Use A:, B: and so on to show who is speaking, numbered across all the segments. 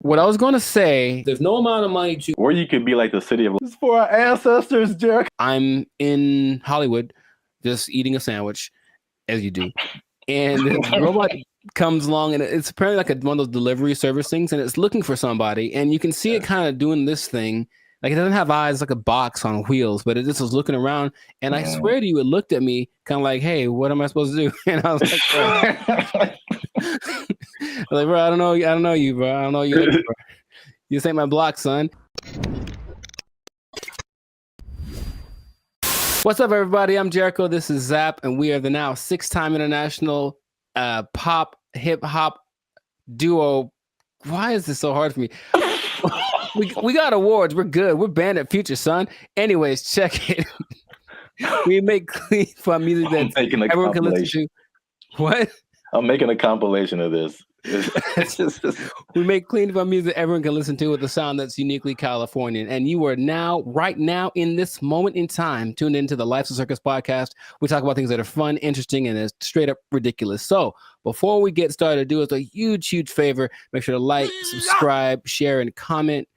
A: what I was going to say, there's no amount of money to.
B: Or you could be like the city of. This is for our ancestors, Jerk.
A: I'm in Hollywood, just eating a sandwich, as you do, and this robot comes along, and it's apparently like one of those delivery service things, and it's looking for somebody, and you can see it kind of doing this thing. Like it doesn't have eyes, like a box on wheels, but it just was looking around, and I swear to you, it looked at me, kind of like, "Hey, what am I supposed to do?" And I was like, "Like, bro, I don't know you, bro. I don't know you. Bro. This ain't my block, son." What's up, everybody? I'm Jericho. This is Zap, and we are the now 6-time international pop hip hop duo. Why is this so hard for me? we got awards. We're good. We're banned at Future, son. Anyways, check it. We make clean fun music that everyone can listen to. What?
B: I'm making a compilation of this.
A: We make clean fun music everyone can listen to with a sound that's uniquely Californian. And you are now, right now, in this moment in time, tuned into the Life's a Circus podcast. We talk about things that are fun, interesting, and straight up ridiculous. So before we get started, do us a huge, huge favor. Make sure to like, subscribe, share, and comment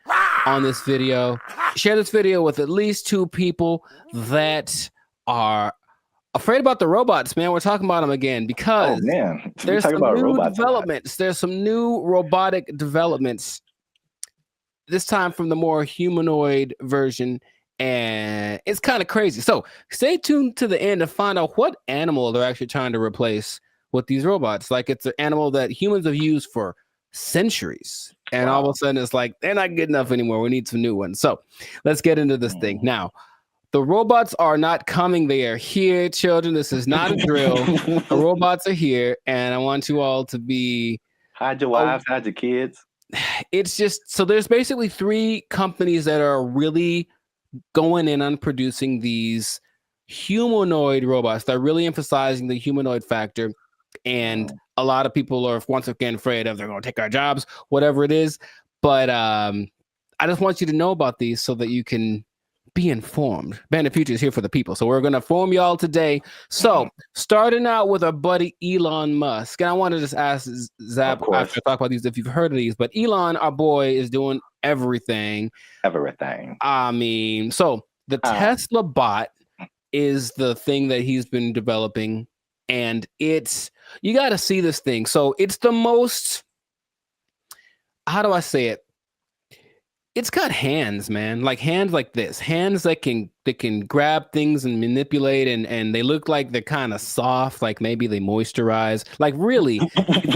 A: on this video. Share this video with at least 2 people that are afraid about the robots, man. We're talking about them again because there's some new developments. There's some new robotic developments, this time from the more humanoid version, and it's kind of crazy. So stay tuned to the end to find out what animal they're actually trying to replace with these robots. Like it's an animal that humans have used for centuries, and all of a sudden it's like, they're not good enough anymore. We need some new ones. So let's get into this thing now. The robots are not coming. They are here, children. This is not a drill. The robots are here, and I want you all to be...
B: Hide your wives, hide your kids.
A: It's just... So there's basically 3 companies that are really going in on producing these humanoid robots. They're really emphasizing the humanoid factor, and a lot of people are, once again, afraid of they're going to take our jobs, whatever it is. But I just want you to know about these so that you can be informed. Bandit Future is here for the people, so we're going to inform y'all today. So starting out with our buddy Elon Musk, and I want to just ask Zap after I talk about these if you've heard of these, but Elon, our boy, is doing everything. I mean, so the Tesla bot is the thing that he's been developing, and it's, you got to see this thing. So it's the most, how do I say it? It's got hands, man, like hands like this, hands that can grab things and manipulate, and they look like they're kind of soft, like maybe they moisturize, like really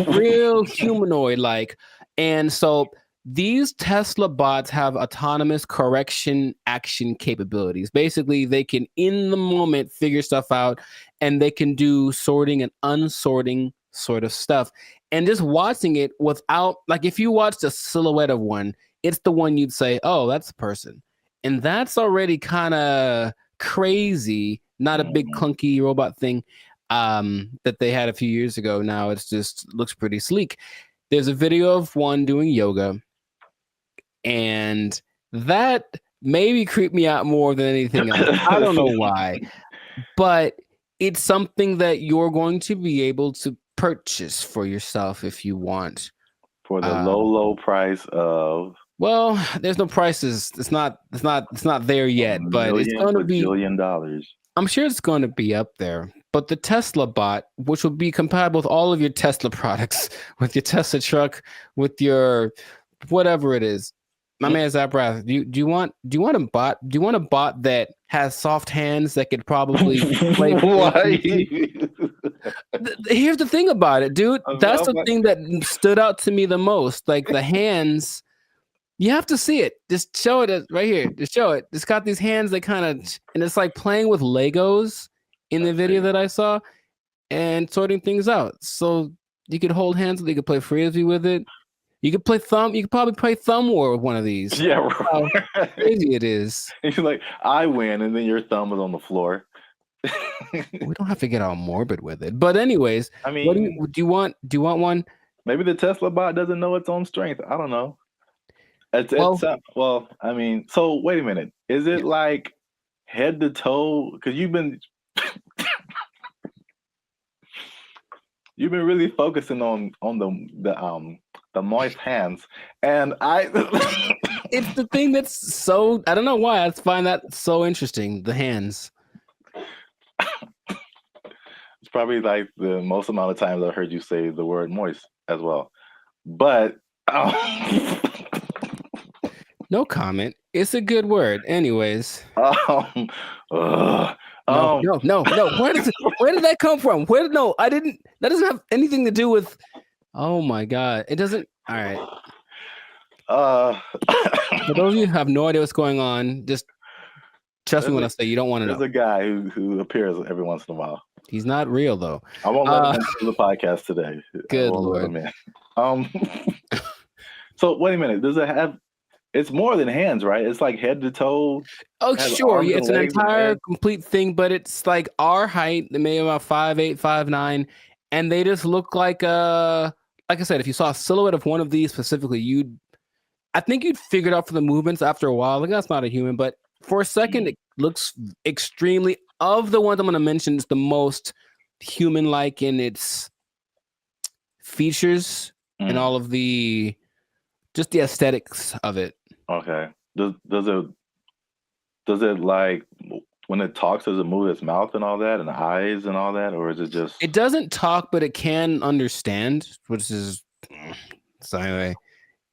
A: real humanoid like. And so these Tesla bots have autonomous correction action capabilities. Basically, they can in the moment figure stuff out, and they can do sorting and unsorting sort of stuff. And just watching it without, like, if you watched a silhouette of one, it's the one you'd say, oh, that's a person. And that's already kind of crazy. Not a big clunky robot thing that they had a few years ago. Now it's just looks pretty sleek. There's a video of one doing yoga, and that maybe creeped me out more than anything else. I don't know why, but it's something that you're going to be able to purchase for yourself if you want.
B: For the low price of...
A: Well, there's no prices. It's not there yet, but it's going to be
B: $1 billion.
A: I'm sure it's going to be up there. But the Tesla bot, which will be compatible with all of your Tesla products, with your Tesla truck, with your whatever it is. My man Zaprath, do you want a bot? Do you want a bot that has soft hands that could probably play? Here's the thing about it, dude. That's the thing that stood out to me the most. Like the hands. You have to see it. Just show it right here. Just show it. It's got these hands that kind of, and it's like playing with Legos in the video that I saw and sorting things out. So you could hold hands. You could play frisbee with it. You could play thumb. You could probably play thumb war with one of these.
B: Yeah, right.
A: How crazy it is.
B: You're like, I win, and then your thumb is on the floor.
A: We don't have to get all morbid with it. But anyways,
B: I mean,
A: what do you want? Do you want one?
B: Maybe the Tesla bot doesn't know its own strength. I don't know. Well, I mean, so wait a minute. Is it like head to toe? Because you've been really focusing on the the moist hands, and I.
A: It's the thing that's so, I don't know why I find that so interesting. The hands.
B: It's probably like the most amount of times I've heard you say the word moist as well. But
A: No comment. It's a good word. Anyways.
B: um, ugh,
A: No,
B: um,
A: no, no, no. Where did that come from? No, I didn't. That doesn't have anything to do with. Oh my god, it doesn't. All right. For those of you who have no idea what's going on, just trust me when I say you don't want to
B: there's
A: know.
B: a guy who appears every once in a while.
A: He's not real though.
B: I won't let him into the podcast today.
A: Good
B: I won't
A: Lord.
B: let him in. So wait a minute. Does it have? It's more than hands, right? It's like head to toe.
A: Oh,
B: has
A: sure.
B: arms
A: Yeah,
B: and
A: it's an
B: legs and
A: entire
B: head.
A: complete thing, but it's like our height, maybe about 5'8", 5'9", and they just look like like I said, if you saw a silhouette of one of these specifically, I think you'd figure it out for the movements after a while. Like, that's not a human, but for a second, it looks extremely, of the ones I'm going to mention, it's the most human-like in its features and all of just the aesthetics of it.
B: Okay. Does it like when it talks, does it move its mouth and all that and eyes and all that, or is it just?
A: It doesn't talk, but it can understand, which is so anyway.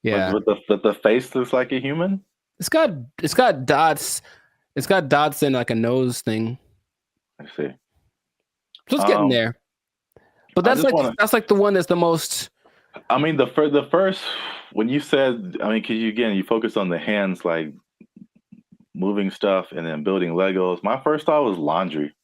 A: Yeah,
B: But the face looks like a human.
A: it's got dots. It's got dots and like a nose thing.
B: I see.
A: So it's getting there. But that's like the one that's the most.
B: I mean, the first when you said, I mean, because you focus on the hands, like moving stuff and then building Legos. My first thought was laundry.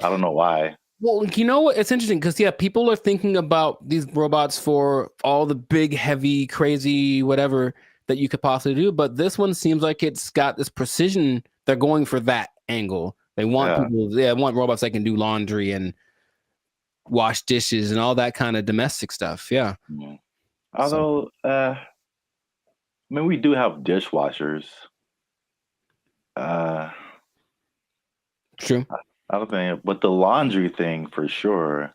B: I don't know why.
A: Well, you know what? It's interesting because people are thinking about these robots for all the big, heavy, crazy, whatever that you could possibly do. But this one seems like it's got this precision. They're going for that angle. They want want robots that can do laundry and wash dishes and all that kind of domestic stuff. Yeah.
B: Although, I mean, we do have dishwashers.
A: True.
B: I don't think, but the laundry thing for sure.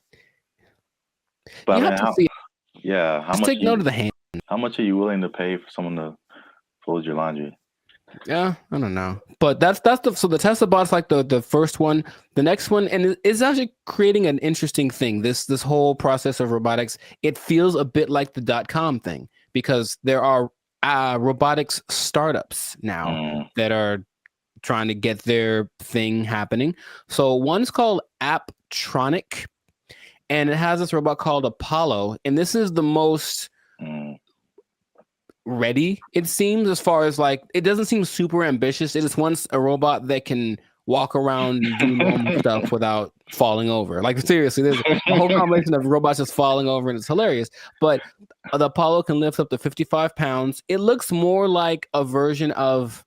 B: But
A: you have to see.
B: Yeah,
A: just take note of the hand.
B: How much are you willing to pay for someone to fold your laundry?
A: Yeah, I don't know, but that's the Tesla bot's like the first one. The next one, and it's actually creating an interesting thing. This whole process of robotics, it feels a bit like the .com thing because there are robotics startups now that are trying to get their thing happening. So one's called Apptronic, and it has this robot called Apollo, and this is the most ready, it seems, as far as like, it doesn't seem super ambitious. It just wants a robot that can walk around and do normal stuff without falling over. Like, seriously, there's a whole combination of robots just falling over, and it's hilarious. But the Apollo can lift up to 55 pounds. It looks more like a version of,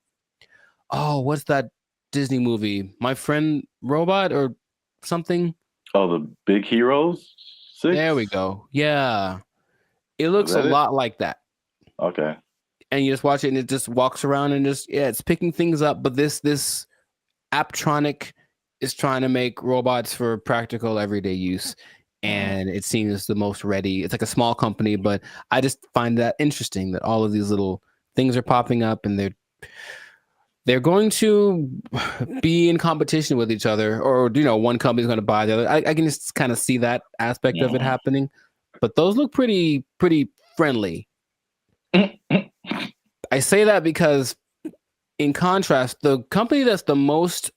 A: what's that Disney movie? My Friend Robot or something?
B: Oh, the Big Heroes 6?
A: There we go. Yeah. It looks a lot like that.
B: Okay.
A: And you just watch it and it just walks around and it's picking things up. But this Apptronic is trying to make robots for practical everyday use. And it seems the most ready. It's like a small company, but I just find that interesting that all of these little things are popping up and they're going to be in competition with each other, or one company's going to buy the other. I can just kind of see that aspect of it happening. But those look pretty friendly. I say that because, in contrast, the company that's the most,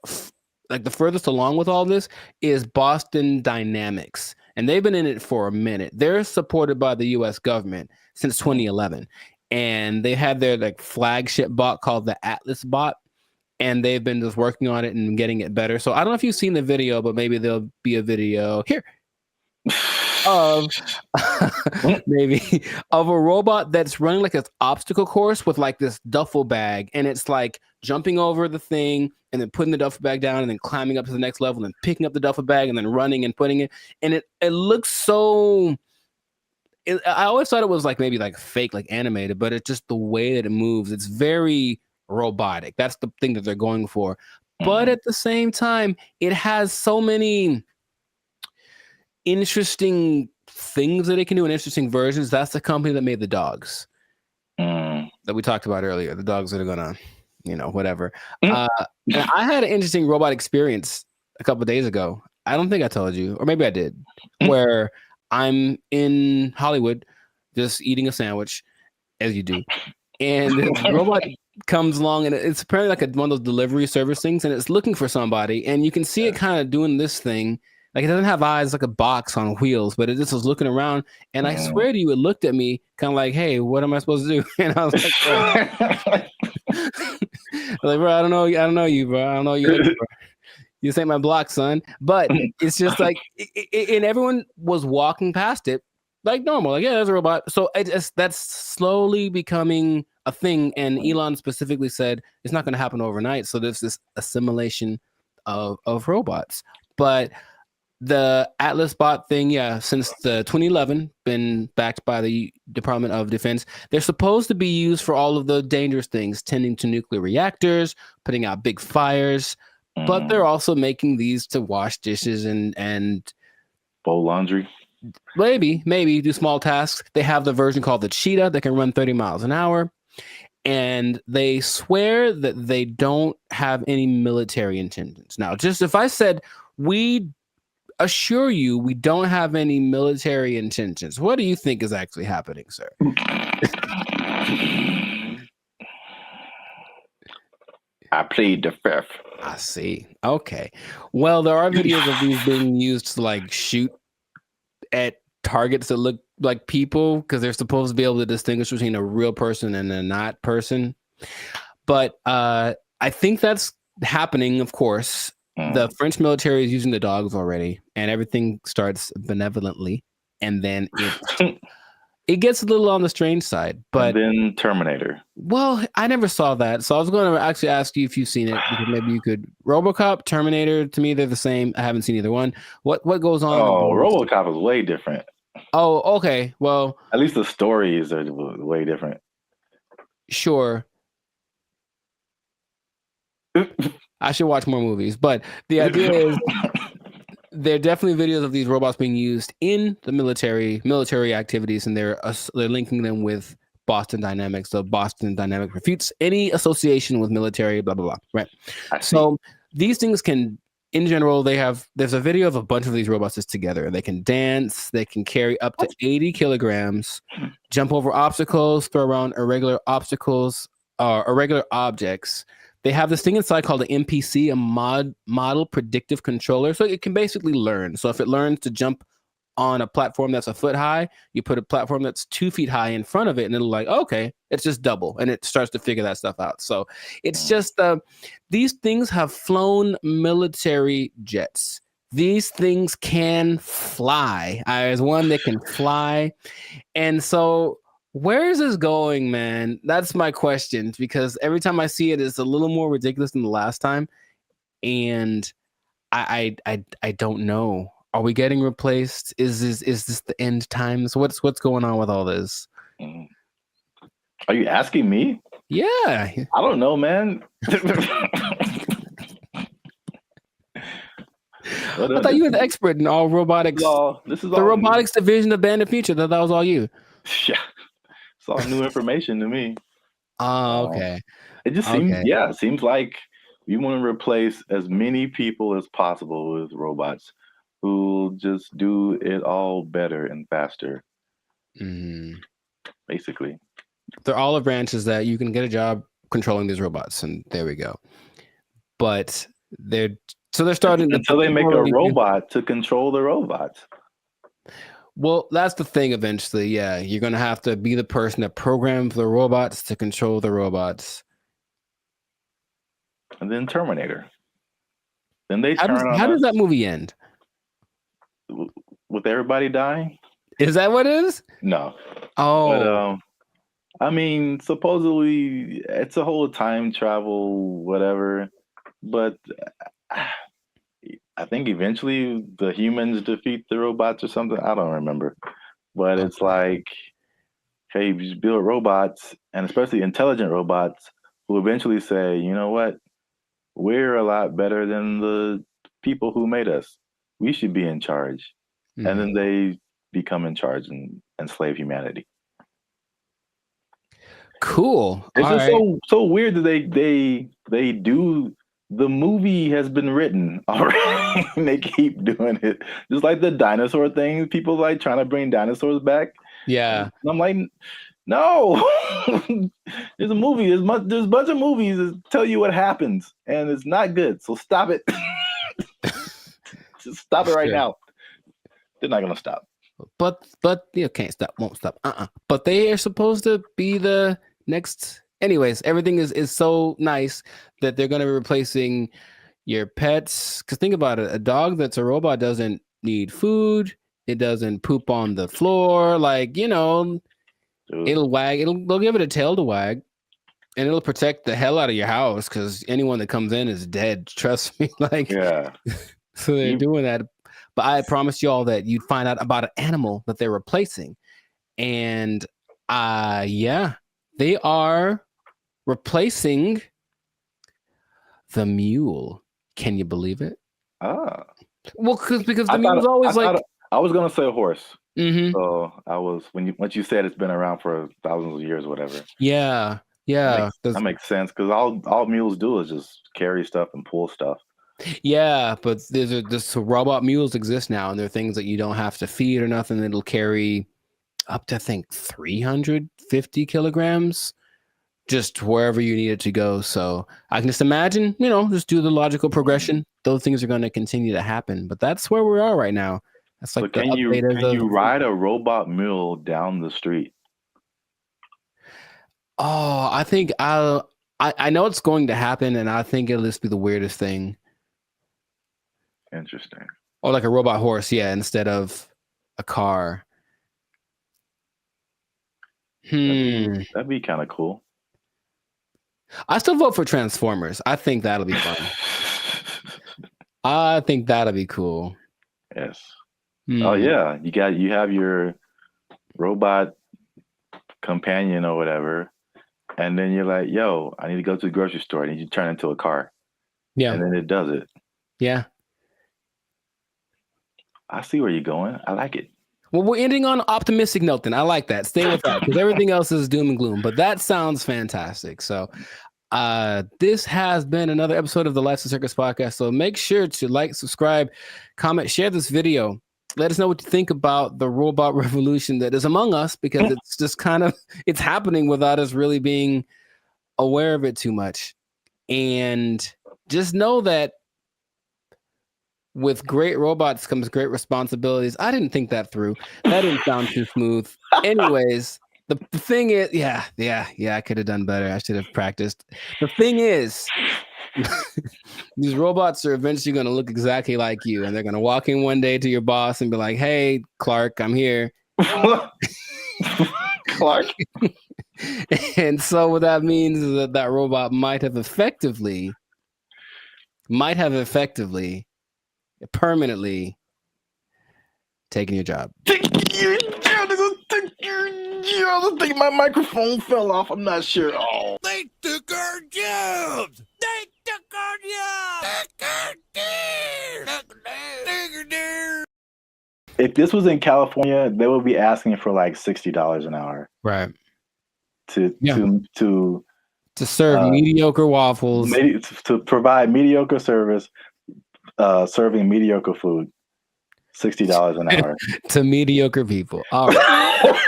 A: like the furthest along with all this is Boston Dynamics. And they've been in it for a minute. They're supported by the US government since 2011. And they had their like flagship bot called the Atlas bot. And they've been just working on it and getting it better. So I don't know if you've seen the video, but maybe there'll be a video here of maybe of a robot that's running like this obstacle course with like this duffel bag, and it's like jumping over the thing and then putting the duffel bag down and then climbing up to the next level and picking up the duffel bag and then running and putting it, and it looks so I always thought it was like maybe like fake, like animated, but it's just the way that it moves. It's very robotic. That's the thing that they're going for. But at the same time, it has so many interesting things that it can do and interesting versions, that's the company that made the dogs that we talked about earlier. The dogs that are gonna, whatever. And I had an interesting robot experience a couple of days ago. I don't think I told you, or maybe I did, where I'm in Hollywood just eating a sandwich, as you do, and this robot comes along, and it's apparently like one of those delivery service things, and it's looking for somebody, and you can see it kind of doing this thing. Like, it doesn't have eyes, like a box on wheels, but it just was looking around, and I swear to you, it looked at me kind of like, "Hey, what am I supposed to do?" And I was like, "Like, bro, I don't know you, bro. I don't know you. You just ain't my block, son." But it's just like, and everyone was walking past it like normal, like, yeah, there's a robot. So that's slowly becoming a thing, and Elon specifically said it's not going to happen overnight. So there's this assimilation of robots, but the Atlas bot thing, yeah, since the 2011, been backed by the Department of Defense. They're supposed to be used for all of the dangerous things, tending to nuclear reactors, putting out big fires, but they're also making these to wash dishes and
B: fold laundry.
A: Maybe do small tasks. They have the version called the Cheetah that can run 30 miles an hour. And they swear that they don't have any military intentions. Now, just if I said, we assure you we don't have any military intentions, what do you think is actually happening, sir?
B: I plead the fifth.
A: I see. Okay. Well, there are videos of these being used to like shoot at targets that look like people, because they're supposed to be able to distinguish between a real person and a not person. But I think that's happening, of course. The French military is using the dogs already, and everything starts benevolently, and then it gets a little on the strange side. But
B: then Terminator.
A: Well, I never saw that, so I was going to actually ask you if you've seen it, because maybe you could. RoboCop, Terminator, to me they're the same. I haven't seen either one. What goes on?
B: Oh, RoboCop is way different.
A: Oh, okay. Well,
B: at least the stories are way different.
A: Sure. I should watch more movies, but the idea is there are definitely videos of these robots being used in the military activities, and they're linking them with Boston Dynamics. So Boston Dynamics refutes any association with military, blah, blah, blah. Right. So these things can, in general, there's a video of a bunch of these robots just together. They can dance, they can carry up to 80 kilograms, jump over obstacles, throw around irregular obstacles, irregular objects. They have this thing inside called an MPC, a model predictive controller. So it can basically learn. So if it learns to jump on a platform that's a foot high, you put a platform that's 2 feet high in front of it, and it'll like, okay, it's just double. And it starts to figure that stuff out. So it's just, these things have flown military jets. These things can fly. There's one that can fly. And so where is this going, man? That's my question, because every time I see it, it's a little more ridiculous than the last time. And I don't know. Are we getting replaced? Is this the end times? What's going on with all this?
B: Are you asking me?
A: Yeah.
B: I don't know, man.
A: I thought you were the expert in all robotics.
B: This is
A: the robotics division of Band of Future. That was all you.
B: Yeah. It's all new information to me.
A: Oh, okay.
B: It just seems, it seems like we want to replace as many people as possible with robots who just do it all better and faster. Basically.
A: They're olive branches that you can get a job controlling these robots, and there we go. But they're starting
B: until they make a robot to control the robots.
A: Well, that's the thing eventually. Yeah, you're going to have to be the person that programs the robots to control the robots.
B: And then Terminator. Then they
A: how does that movie end?
B: With everybody dying?
A: Is that what it is?
B: No.
A: Oh.
B: But, I mean, supposedly it's a whole time travel, whatever. But I think eventually the humans defeat the robots or something. I don't remember. But it's like, hey, you just build robots, and especially intelligent robots, who eventually say, you know what? We're a lot better than the people who made us. We should be in charge. And then they become in charge and enslave humanity.
A: Cool.
B: It's
A: All
B: just
A: right.
B: so weird that they do. The movie has been written already, and they keep doing it. Just like the dinosaur thing, people like trying to bring dinosaurs back.
A: Yeah.
B: And I'm like, no. There's a movie. There's a bunch of movies that tell you what happens, and it's not good. So stop it. Just stop it right now. They're not gonna stop.
A: But you can't stop, won't stop. But they are supposed to be the next. Anyways, everything is so nice that they're gonna be replacing your pets. Because think about it, a dog that's a robot doesn't need food. It doesn't poop on the floor. Like, you know,
B: Dude.
A: it'll wag. They'll give it a tail to wag, and it'll protect the hell out of your house. Because anyone that comes in is dead. Trust me. Like,
B: Yeah.
A: So they're doing that. But I promised you all that you'd find out about an animal that they're replacing. And yeah, they are replacing the mule. Can you believe it?
B: Ah.
A: Well, because the mule's always like.
B: I was gonna say a horse.
A: Mm-hmm.
B: So I was once you said it's been around for thousands of years or whatever.
A: Yeah. Yeah.
B: That makes sense because all mules do is just carry stuff and pull stuff.
A: Yeah, but this robot mules exist now, and they're things that you don't have to feed or nothing. It'll carry up to, I think, 350 kilograms just wherever you need it to go. So I can just imagine, you know, just do the logical progression. Those things are going to continue to happen. But that's where we are right now. That's like
B: can you ride a robot mule down the street?
A: Oh, I think I know it's going to happen, and I think it'll just be the weirdest thing.
B: Interesting.
A: Or like a robot horse, yeah, instead of a car.
B: That'd be kind of cool.
A: I still vote for Transformers. I think that'll be fun. I think that'll be cool.
B: Yes. Oh yeah, you have your robot companion or whatever, and then you're like, "Yo, I need to go to the grocery store," and you turn into a car.
A: Yeah.
B: And then it does it.
A: Yeah.
B: I see where you're going. I like it.
A: Well, we're ending on an optimistic note then. I like that. Stay with that because everything else is doom and gloom. But that sounds fantastic. So this has been another episode of the Life of Circus podcast. So make sure to like, subscribe, comment, share this video. Let us know what you think about the robot revolution that is among us, because it's just it's happening without us really being aware of it too much. And just know that with great robots comes great responsibilities. I didn't think that through. That didn't sound too smooth. Anyways, the thing is, yeah, I could have done better. I should have practiced. The thing is, these robots are eventually going to look exactly like you, and they're going to walk in one day to your boss and be like, "Hey, Clark, I'm here."
B: Clark.
A: And so what that means is that robot might have effectively permanently taking your job.
B: I think my microphone fell off. I'm not sure. Oh.
C: They took our jobs. They took our jobs.
B: If this was in California, they would be asking for like $60 an hour.
A: Right.
B: To
A: serve mediocre waffles.
B: To provide mediocre service, serving mediocre food. $60 an hour.
A: To mediocre people. All right.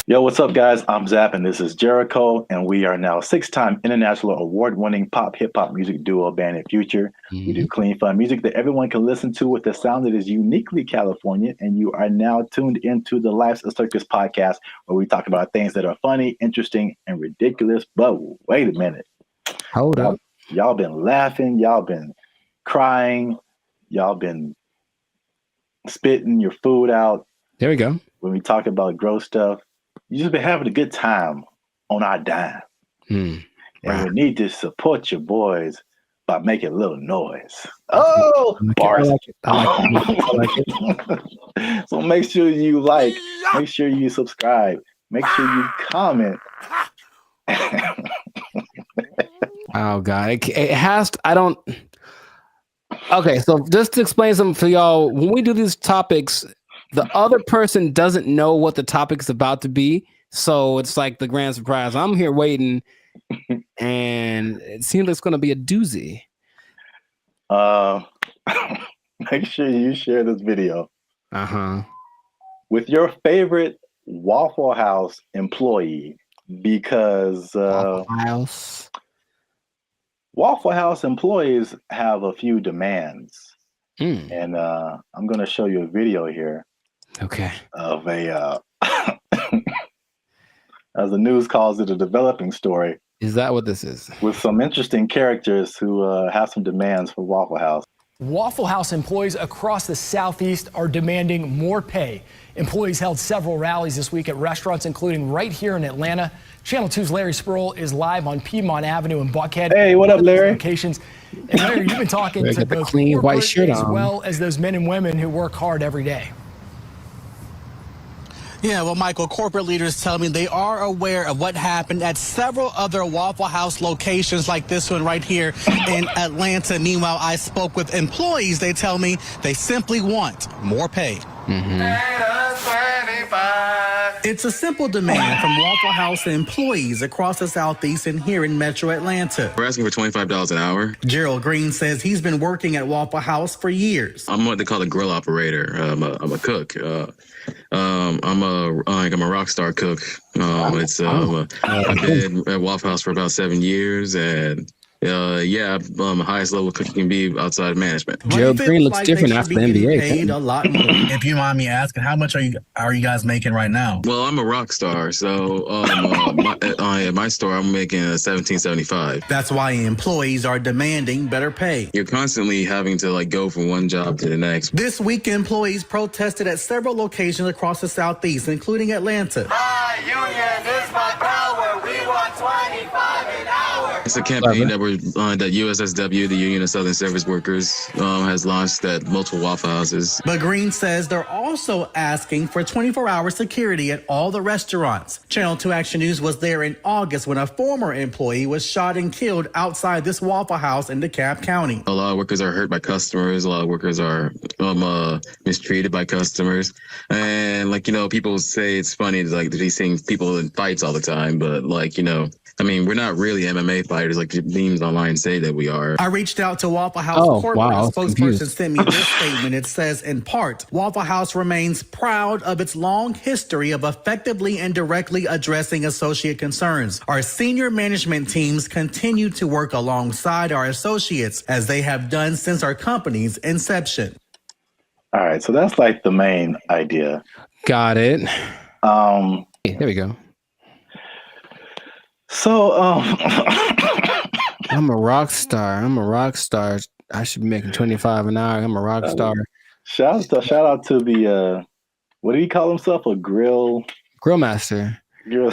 B: Yo, what's up, guys? I'm Zap, and this is Jericho, and we are now 6-time international award-winning pop hip-hop music duo Band and Future. Mm-hmm. We do clean, fun music that everyone can listen to with a sound that is uniquely Californian, and you are now tuned into the Life's a Circus podcast, where we talk about things that are funny, interesting, and ridiculous. But wait a minute.
A: Hold up.
B: Y'all been laughing. Y'all been crying. Y'all been spitting your food out.
A: There we go.
B: When we talk about gross stuff. You just been having a good time on our dime. And we need to support your boys by making a little noise. Oh, bars. I like it. So make sure you like, make sure you subscribe, make sure you comment.
A: Oh God, it has. I don't. Okay, so just to explain something for y'all, when we do these topics, the other person doesn't know what the topic's about to be, so it's like the grand surprise. I'm here waiting, and it seems like it's going to be a doozy.
B: Make sure you share this video
A: Uh-huh.
B: with your favorite Waffle House employee, because
A: Waffle House.
B: Waffle House employees have a few demands.
A: Mm.
B: And I'm going to show you a video here
A: Okay.
B: of a, as the news calls it, a developing story
A: Is that what this is?
B: with some interesting characters who have some demands for Waffle House.
D: Waffle House employees across the Southeast are demanding more pay. Employees held several rallies this week at restaurants, including right here in Atlanta. Channel 2's Larry Spruill is live on Piedmont Avenue in Buckhead.
B: Hey, what up, Larry?
D: Locations. And Larry, you've been talking to both
A: clean white
D: corporate
A: shirt
D: as
A: on.
D: well as those men and women who work hard every day.
E: Yeah, well, Michael, corporate leaders tell me they are aware of what happened at several other Waffle House locations like this one right here in Atlanta. Meanwhile, I spoke with employees. They tell me they simply want more pay. It's a simple demand from Waffle House employees across the Southeast and here in Metro Atlanta.
F: We're asking for $25 an hour.
E: Gerald Green says he's been working at Waffle House for years.
F: I'm what they call a grill operator. I'm a cook. I'm a rock star cook. I've been at Waffle House for about 7 years, and highest level cooking can be outside of management.
A: Gerald Green looks different after the NBA.
E: Paid a lot more.
G: If you mind me asking, how much are you guys making right now?
F: Well, I'm a rock star, so at my store I'm making $17.75.
E: That's why employees are demanding better pay.
F: You're constantly having to go from one job to the next.
E: This week, employees protested at several locations across the Southeast, including Atlanta.
C: My union is my power. We want 25 an hour.
F: It's a campaign that USSW, the Union of Southern Service Workers, has launched at multiple Waffle Houses.
E: But Green says they're also asking for 24-hour security at all the restaurants. Channel 2 Action News was there in August when a former employee was shot and killed outside this Waffle House in DeKalb County.
F: A lot of workers are hurt by customers. A lot of workers are mistreated by customers. And people say it's funny to be seeing people in fights all the time, but we're not really MMA fighters like the memes online say that we are.
E: I reached out to Waffle House corporate.
A: Wow,
E: spokesperson
A: confused.
E: sent me this statement. It says, in part, Waffle House remains proud of its long history of effectively and directly addressing associate concerns. Our senior management teams continue to work alongside our associates as they have done since our company's inception.
B: All right, so that's like the main idea.
A: Got it. There we go.
B: So,
A: I'm a rock star. I should be making 25 an hour. I'm a rock star.
B: shout out to the what do he call himself? A grill
A: master.
B: grill.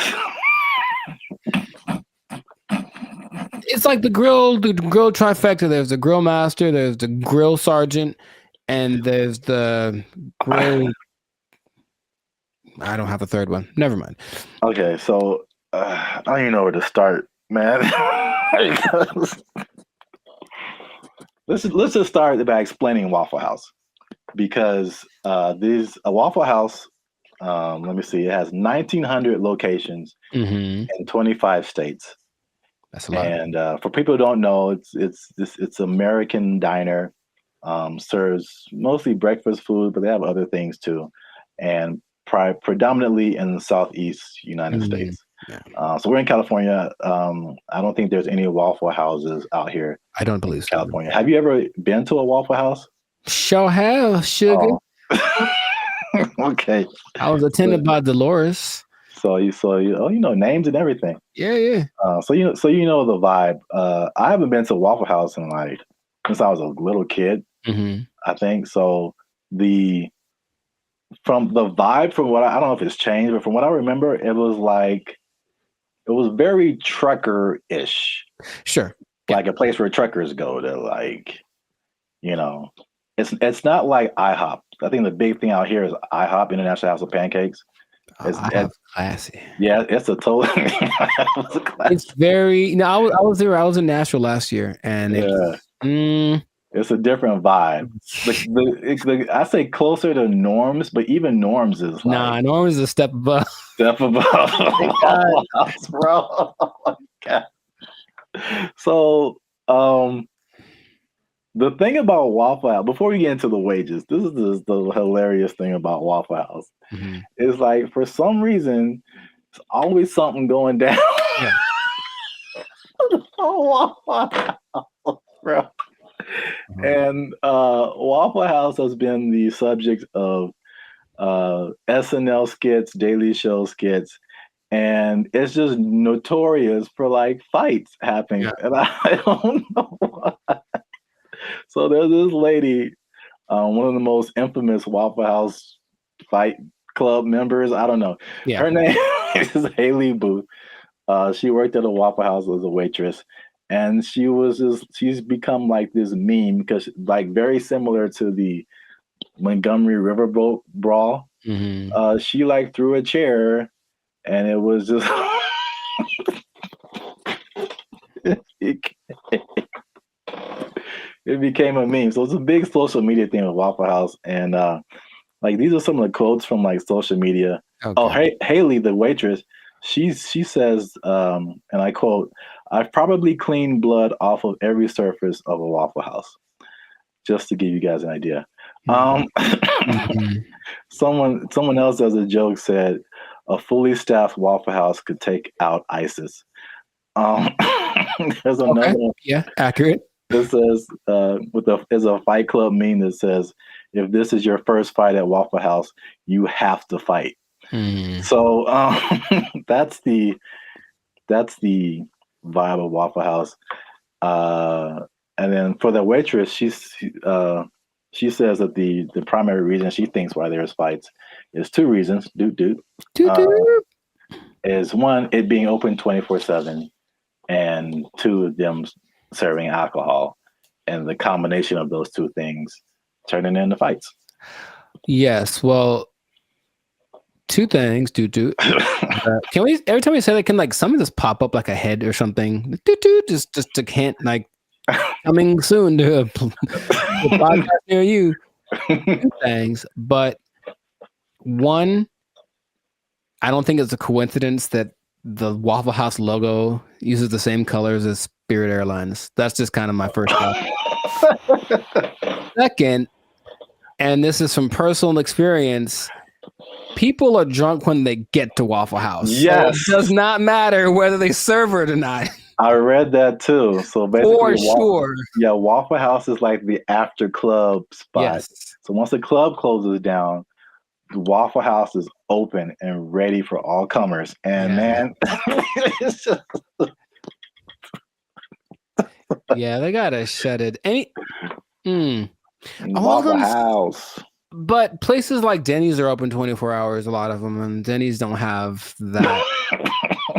A: It's like the grill trifecta. There's the grill master, there's the grill sergeant, and there's the grill. I don't have a third one. Never mind.
B: Okay, so I don't even know where to start, man. let's just start by explaining Waffle House, because a Waffle House. Let me see. It has 1,900 locations in 25 states.
A: That's a lot.
B: And for people who don't know, it's American diner. Serves mostly breakfast food, but they have other things too, and predominantly in the Southeast United States.
A: Yeah.
B: So we're in California. I don't think there's any Waffle Houses out here.
A: I don't believe so.
B: California. Have you ever been to a Waffle House?
A: Sure have, sugar.
B: Oh. Okay.
A: I was attended by Dolores.
B: So you know names and everything.
A: Yeah.
B: So you know the vibe. I haven't been to a Waffle House in since I was a little kid. I think so. From the vibe, from what I don't know if it's changed, but from what I remember, it was very trucker-ish.
A: Sure.
B: Like a place where truckers go to it's not like IHOP. I think the big thing out here is IHOP, International House of Pancakes.
A: Have classy.
B: Yeah, it's a total.
A: It's very. No, I was there. I was in Nashville last year, and
B: it's a different vibe. I say closer to Norms, but even Norms is like
A: Norms is a step above.
B: Step above Waffle House, bro. Oh my God. So, the thing about Waffle House, before we get into the wages, this is the hilarious thing about Waffle House.
A: Mm-hmm.
B: Is like for some reason, it's always something going down.
A: Yeah.
B: Waffle House, bro.
A: Mm-hmm.
B: And Waffle House has been the subject of SNL skits, Daily Show skits, and it's just notorious for like fights happening.
A: Yeah.
B: And I don't know why. So there's this lady, one of the most infamous Waffle House fight club members. I don't know.
A: Yeah.
B: Her name is Haley Booth. She worked at a Waffle House as a waitress, and she's become like this meme because like very similar to the Montgomery Riverboat brawl.
A: Mm-hmm.
B: She like threw a chair, and it was just it became a meme. So it's a big social media thing with Waffle House, and like these are some of the quotes from like social media.
A: Okay.
B: Oh, Haley, the waitress, she says, and I quote, "I've probably cleaned blood off of every surface of a Waffle House," just to give you guys an idea.
A: Mm-hmm.
B: Someone else as a joke said, "A fully staffed Waffle House could take out ISIS." There's another one.
A: Yeah, accurate.
B: This says, there's a Fight Club meme that says, "If this is your first fight at Waffle House, you have to fight."
A: Mm.
B: So that's the vibe of Waffle House. And then for the waitress, she says that the primary reason she thinks why there's fights is two reasons. Is one, it being open 24/7, and two, them serving alcohol, and the combination of those two things turning into fights.
A: Yes. Well, two things. Can we every time we say that, can like something just pop up like a head or something? Just to hint like coming soon to a podcast near you. Two things, but one, I don't think it's a coincidence that the Waffle House logo uses the same colors as Spirit Airlines. That's just kind of my first thought. Second, and this is from personal experience, people are drunk when they get to Waffle House.
B: Yes.
A: So it does not matter whether they serve it or not.
B: I read that too. So basically,
A: For sure.
B: Yeah, Waffle House is like the after club spot.
A: Yes.
B: So once the club closes down, the Waffle House is open and ready for all comers. And man, it's just...
A: yeah, they gotta shut it.
B: Waffle House.
A: But places like Denny's are open 24 hours, a lot of them, and Denny's don't have that.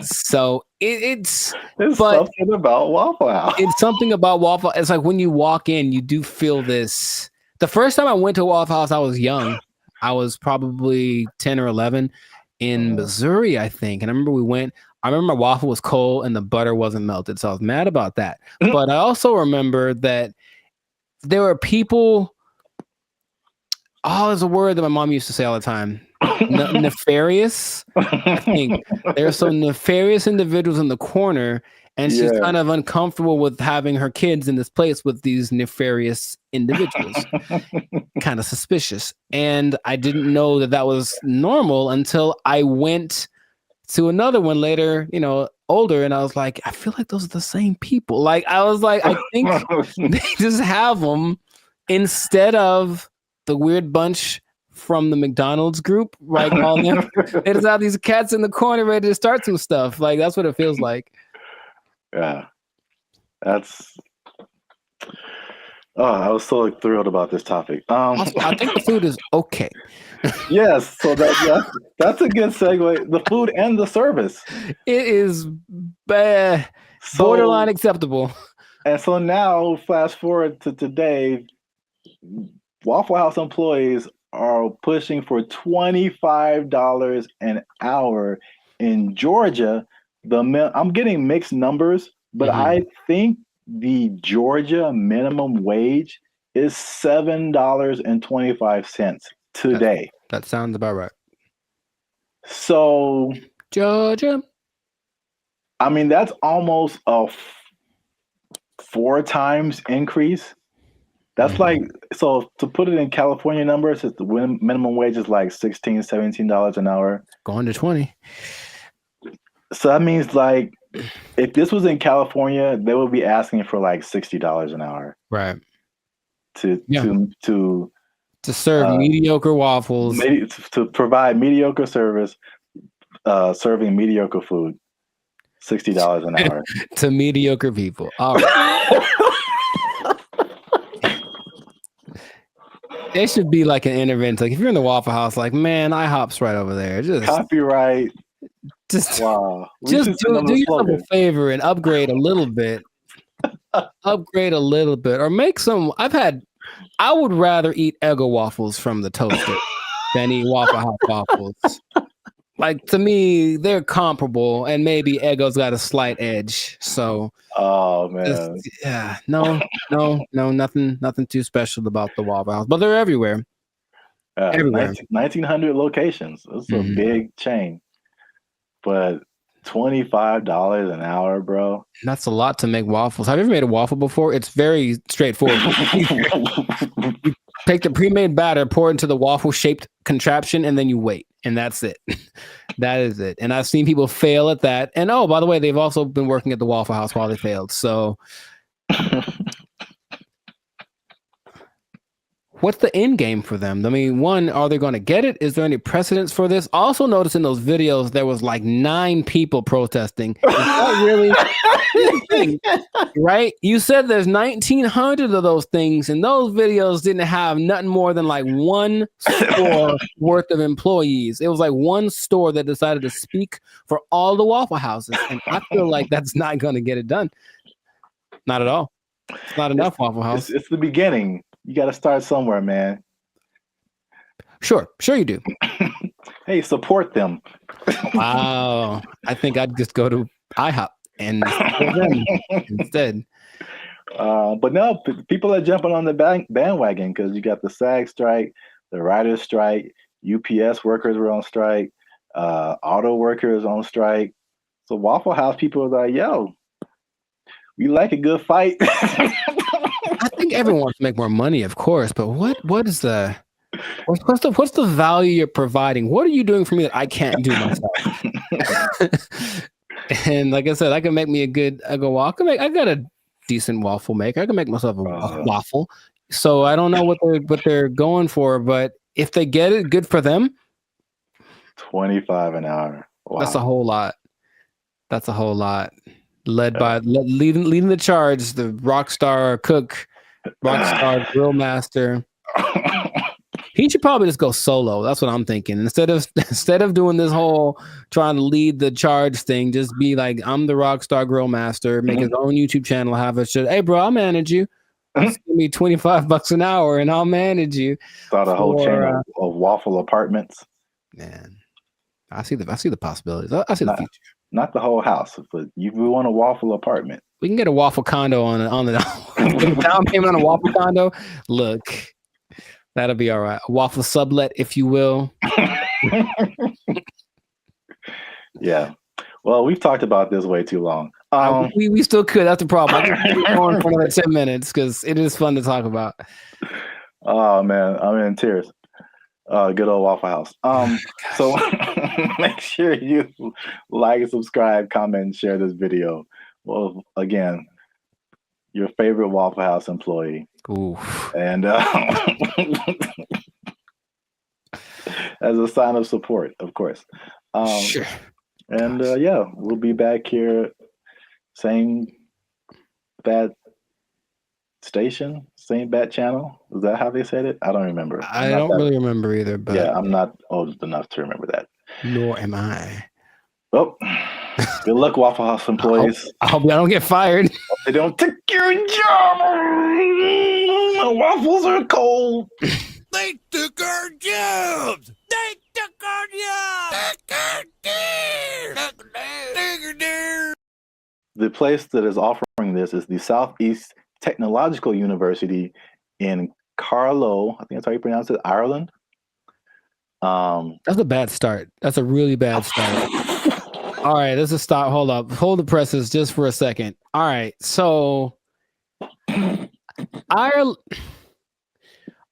A: So it's
B: something about Waffle House.
A: It's something about Waffle. It's like when you walk in, you do feel this. The first time I went to Waffle House, I was young. I was probably 10 or 11 in Missouri, I think. And I remember I remember my waffle was cold and the butter wasn't melted. So I was mad about that. But I also remember that there were people. Oh, there's a word that my mom used to say all the time. Nefarious. I think there's some nefarious individuals in the corner, and she's kind of uncomfortable with having her kids in this place with these nefarious individuals. Kind of suspicious. And I didn't know that was normal until I went to another one later, older, and I was like, I feel like those are the same people. Like, I was like, I think they just have them instead of the weird bunch from the McDonald's group, right? All them. They just have these cats in the corner ready to start some stuff. Like, that's what it feels like.
B: Yeah. That's... Oh, I was so thrilled about this topic.
A: Also, I think the food is okay.
B: Yes, so that's a good segue. The food and the service.
A: It is borderline acceptable.
B: And so now, flash forward to today, Waffle House employees are pushing for $25 an hour in Georgia. I'm getting mixed numbers, but I think the Georgia minimum wage is $7.25 today.
A: That sounds about right.
B: So
A: Georgia.
B: I mean, that's almost a 4 times increase. That's like, so to put it in California numbers, the minimum wage is like $16, $17 an hour.
A: Going to 20.
B: So that means like, if this was in California, they would be asking for like $60 an hour.
A: Right.
B: To
A: serve mediocre waffles.
B: To provide mediocre service, serving mediocre food. $60 an hour.
A: To mediocre people. All right. There should be like an intervention. Like if you're in the Waffle House, like, man, IHOP's right over there. Just
B: copyright.
A: Just
B: wow.
A: Just do yourself a favor and upgrade a little bit. Or make some. I would rather eat Eggo waffles from the toaster than eat Waffle House waffles. Like, to me, they're comparable, and maybe Eggo's got a slight edge. So,
B: man,
A: nothing too special about the Waffle House, but they're everywhere. Everywhere.
B: 1,900 locations. It's a big chain, but $25 an hour, bro.
A: That's a lot to make waffles. Have you ever made a waffle before? It's very straightforward. You take the pre-made batter, pour it into the waffle-shaped contraption, and then you wait. And that's it. That is it. And I've seen people fail at that. And oh, by the way, they've also been working at the Waffle House while they failed. So what's the end game for them? I mean, one, are they going to get it? Is there any precedence for this? Also notice in those videos, there was like 9 people protesting. Is that really right? You said there's 1,900 of those things, and those videos didn't have nothing more than like one store worth of employees. It was like one store that decided to speak for all the Waffle Houses. And I feel like that's not going to get it done. Not at all. It's not enough, Waffle House.
B: It's the beginning. You got to start somewhere, man.
A: Sure you do.
B: Hey, support them.
A: Wow. I think I'd just go to IHOP and support them instead.
B: But no, people are jumping on the bandwagon because you got the SAG strike, the writers' strike, UPS workers were on strike, auto workers on strike. So Waffle House people are like, yo, we like a good fight.
A: I think everyone wants to make more money, of course, but what's the value you're providing? What are you doing for me that I can't do myself? And like I said, I can make me a go walk. I got a decent waffle maker. I can make myself a waffle. So I don't know what they're going for, but if they get it, good for them.
B: $25 an hour. Wow.
A: That's a whole lot. Leading the charge, the rockstar cook, rockstar grill master. He should probably just go solo. That's what I'm thinking. Instead of doing this whole trying to lead the charge thing, just be like, I'm the rockstar grill master. Make his own YouTube channel. Have a shit. Hey, bro, I'll manage you. Just give me $25 an hour, and I'll manage you.
B: Start a whole chain of waffle apartments.
A: Man, I see the possibilities. I see the future.
B: Not the whole house, but we want a waffle apartment.
A: We can get a waffle condo on the down payment on a waffle condo. Look, that'll be all right. A waffle sublet, if you will.
B: Yeah. Well, we've talked about this way too long.
A: We still could. That's the problem. I can keep going for another 10 minutes because it is fun to talk about.
B: Oh man, I'm in tears. Good old Waffle House. So make sure you like, subscribe, comment, and share this video. Well, again, your favorite Waffle House employee.
A: Ooh.
B: And as a sign of support, of course.
A: Sure.
B: And yeah, we'll be back here, same bad station, same bat channel. Is that how they said it? I don't remember.
A: I don't really remember either, but
B: yeah, I'm not old enough to remember that.
A: Nor am I.
B: Well, good luck, Waffle House employees.
A: I hope y'all don't get fired.
B: They don't take your job. My waffles are cold.
H: They took our jobs. They took our jobs.
B: The place that is offering this is the Southeast Technological University in Carlow. I think that's how you pronounce it, Ireland.
A: That's a bad start. That's a really bad start. All right, let's just stop. Hold up. Hold the presses just for a second. All right, so Ireland.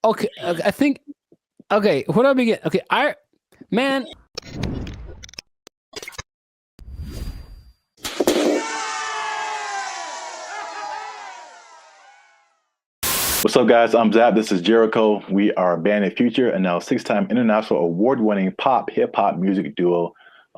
A: Okay, I think. Okay, where do I begin? Okay, man.
B: What's up, guys? I'm Zap. This is Jericho. We are Band of Future, and now 6-time international award-winning pop hip-hop music duo.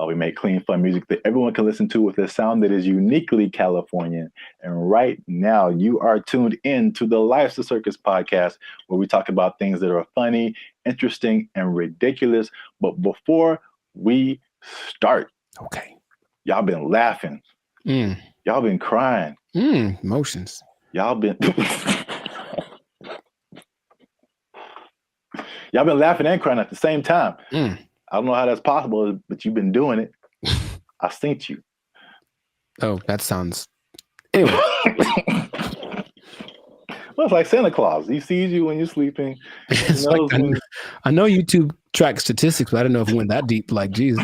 B: We make clean, fun music that everyone can listen to with a sound that is uniquely Californian. And right now, you are tuned in to the Life's a Circus podcast, where we talk about things that are funny, interesting, and ridiculous. But before we start,
A: okay,
B: y'all been laughing. Y'all been crying.
A: Emotions.
B: Y'all been... Y'all been laughing and crying at the same time. I don't know how that's possible, but you've been doing it. I synced you.
A: Oh, that sounds... Anyway.
B: Well, it's like Santa Claus. He sees you when you're sleeping.
A: It's like, I know YouTube tracks statistics, but I don't know if it went that deep. Like, geez.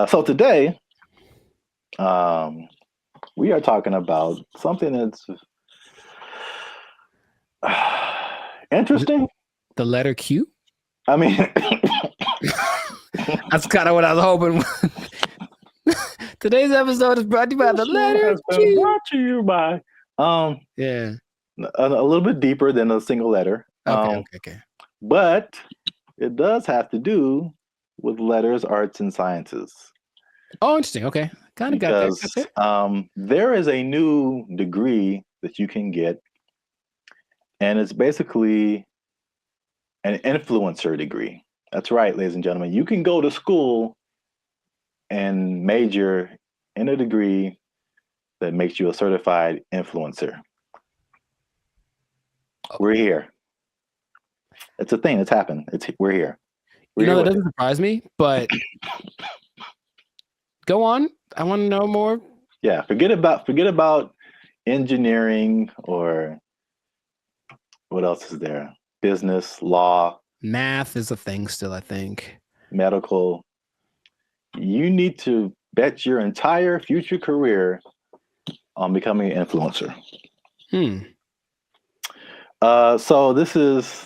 B: So today, we are talking about something that's interesting.
A: The letter Q?
B: I mean,
A: that's kind of what I was hoping. Today's episode is brought to you by the letter Q.
B: Brought to you by,
A: yeah,
B: a little bit deeper than a single letter.
A: Okay.
B: But it does have to do with letters, arts, and sciences.
A: Oh, interesting. Okay. Kind of got
B: that. There is a new degree that you can get, and it's basically an influencer degree. That's right, ladies and gentlemen. You can go to school and major in a degree that makes you a certified influencer. We're here. It's a thing that's happened. We're here.
A: That doesn't surprise me, but go on. I want to know more.
B: Yeah, forget about engineering or what else is there? Business, law,
A: math is a thing still, I think.
B: Medical. You need to bet your entire future career on becoming an influencer. So this is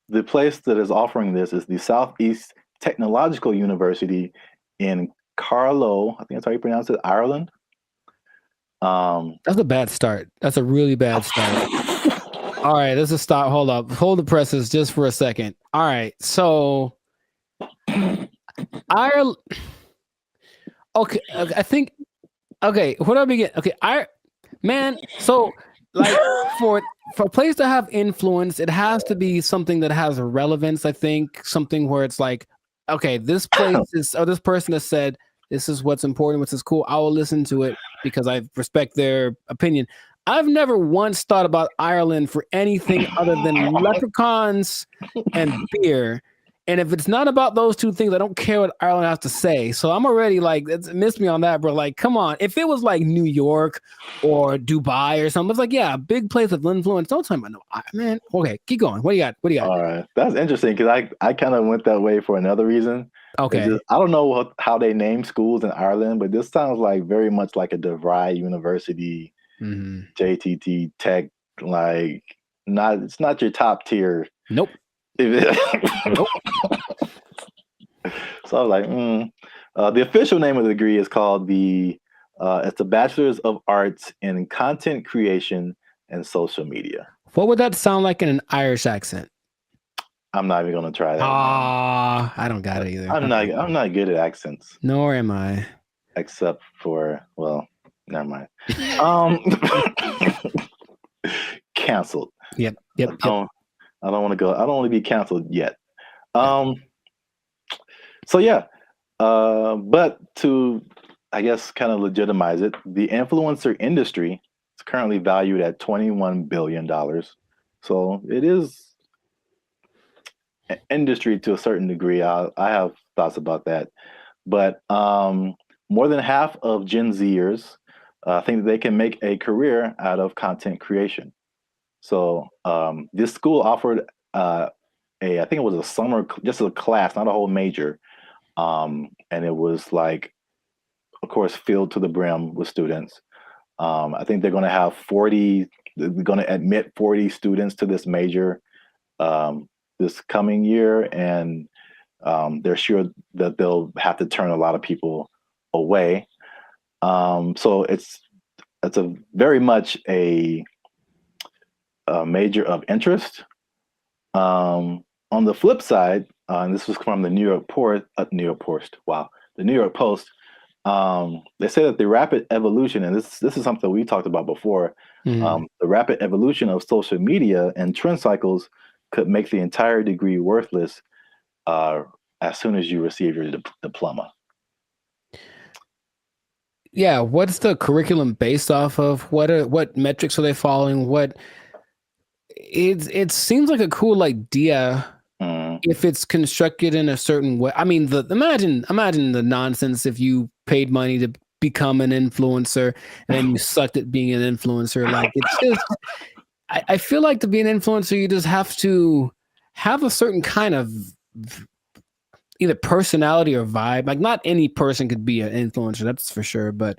B: the place that is offering this is the Southeast Technological University in Carlow. I think that's how you pronounce it, Ireland.
A: That's a bad start. That's a really bad start. All right, let's just stop. Hold up. Hold the presses just for a second. All right, so Ireland. Okay, I think. Okay, where do I begin? Okay, man. So, like, for a place to have influence, it has to be something that has relevance. I think something where it's like, okay, this place is, or this person has said this is what's important, what's is cool. I will listen to it because I respect their opinion. I've never once thought about Ireland for anything other than leprechauns and beer. And if it's not about those two things, I don't care what Ireland has to say. So I'm already like, it's missed me on that, bro. Like, come on. If it was like New York or Dubai or something, it's like, yeah, a big place of influence. Don't tell me about no, man. Okay, keep going. What do you got?
B: All right. That's interesting because I kind of went that way for another reason.
A: Okay.
B: I don't know how they name schools in Ireland, but this sounds like very much like a DeVry University, JTT Tech, like it's not your top tier.
A: Nope.
B: Nope. So I was like, the official name of the degree is called it's the Bachelor's of Arts in Content Creation and Social Media.
A: What would that sound like in an Irish accent?
B: I'm not even gonna try that.
A: I don't got it either.
B: I'm not good at accents.
A: Nor am I.
B: Except for, well, never mind. Canceled.
A: Yep.
B: I don't want to be canceled yet. So yeah, But to, I guess, kind of legitimize it, the influencer industry is currently valued at $21 billion. So it is an industry to a certain degree. I have thoughts about that. But more than half of Gen Zers think that they can make a career out of content creation. So this school offered I think it was a summer, just a class, not a whole major. And it was like, of course, filled to the brim with students. I think they're going to have they're going to admit 40 students to this major this coming year. And they're sure that they'll have to turn a lot of people away. So it's a very much a major of interest. On the flip side, and this was from the New York Post. Wow, the New York Post. They say that the rapid evolution, and this is something we talked about before. The rapid evolution of social media and trend cycles could make the entire degree worthless as soon as you receive your diploma.
A: Yeah, what's the curriculum based off of? What metrics are they following? It seems like a cool idea if it's constructed in a certain way. I mean, imagine the nonsense if you paid money to become an influencer and then you sucked at being an influencer. Like, it's just, I feel like to be an influencer, you just have to have a certain kind of either personality or vibe. Like, not any person could be an influencer, that's for sure. But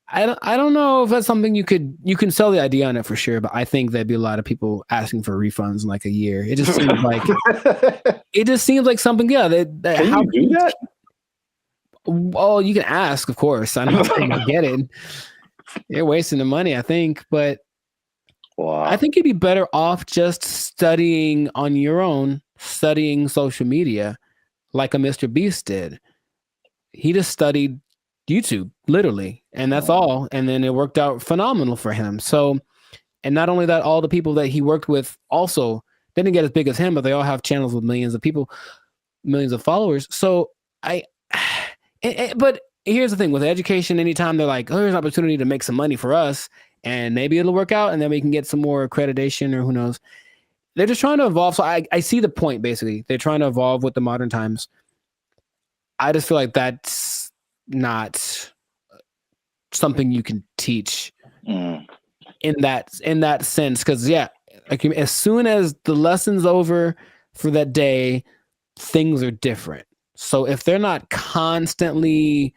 A: I don't know if that's something you can sell the idea on it for sure. But I think there'd be a lot of people asking for refunds in like a year. It just seems like something. Yeah,
B: Can you do that?
A: Well, you can ask, of course. I'm not saying I get it. You're wasting the money, I think. But
B: wow.
A: I think you'd be better off just studying on your own, studying social media, like a Mr. Beast did. He just studied YouTube, literally, and that's all. And then it worked out phenomenal for him. So, and not only that, all the people that he worked with also didn't get as big as him, but they all have channels with millions of people, millions of followers. So but here's the thing with education, anytime they're like, oh, here's an opportunity to make some money for us and maybe it'll work out and then we can get some more accreditation or who knows. They're just trying to evolve. So I see the point, basically. They're trying to evolve with the modern times. I just feel like that's not something you can teach in that sense. Because, yeah, like, as soon as the lesson's over for that day, things are different. So if they're not constantly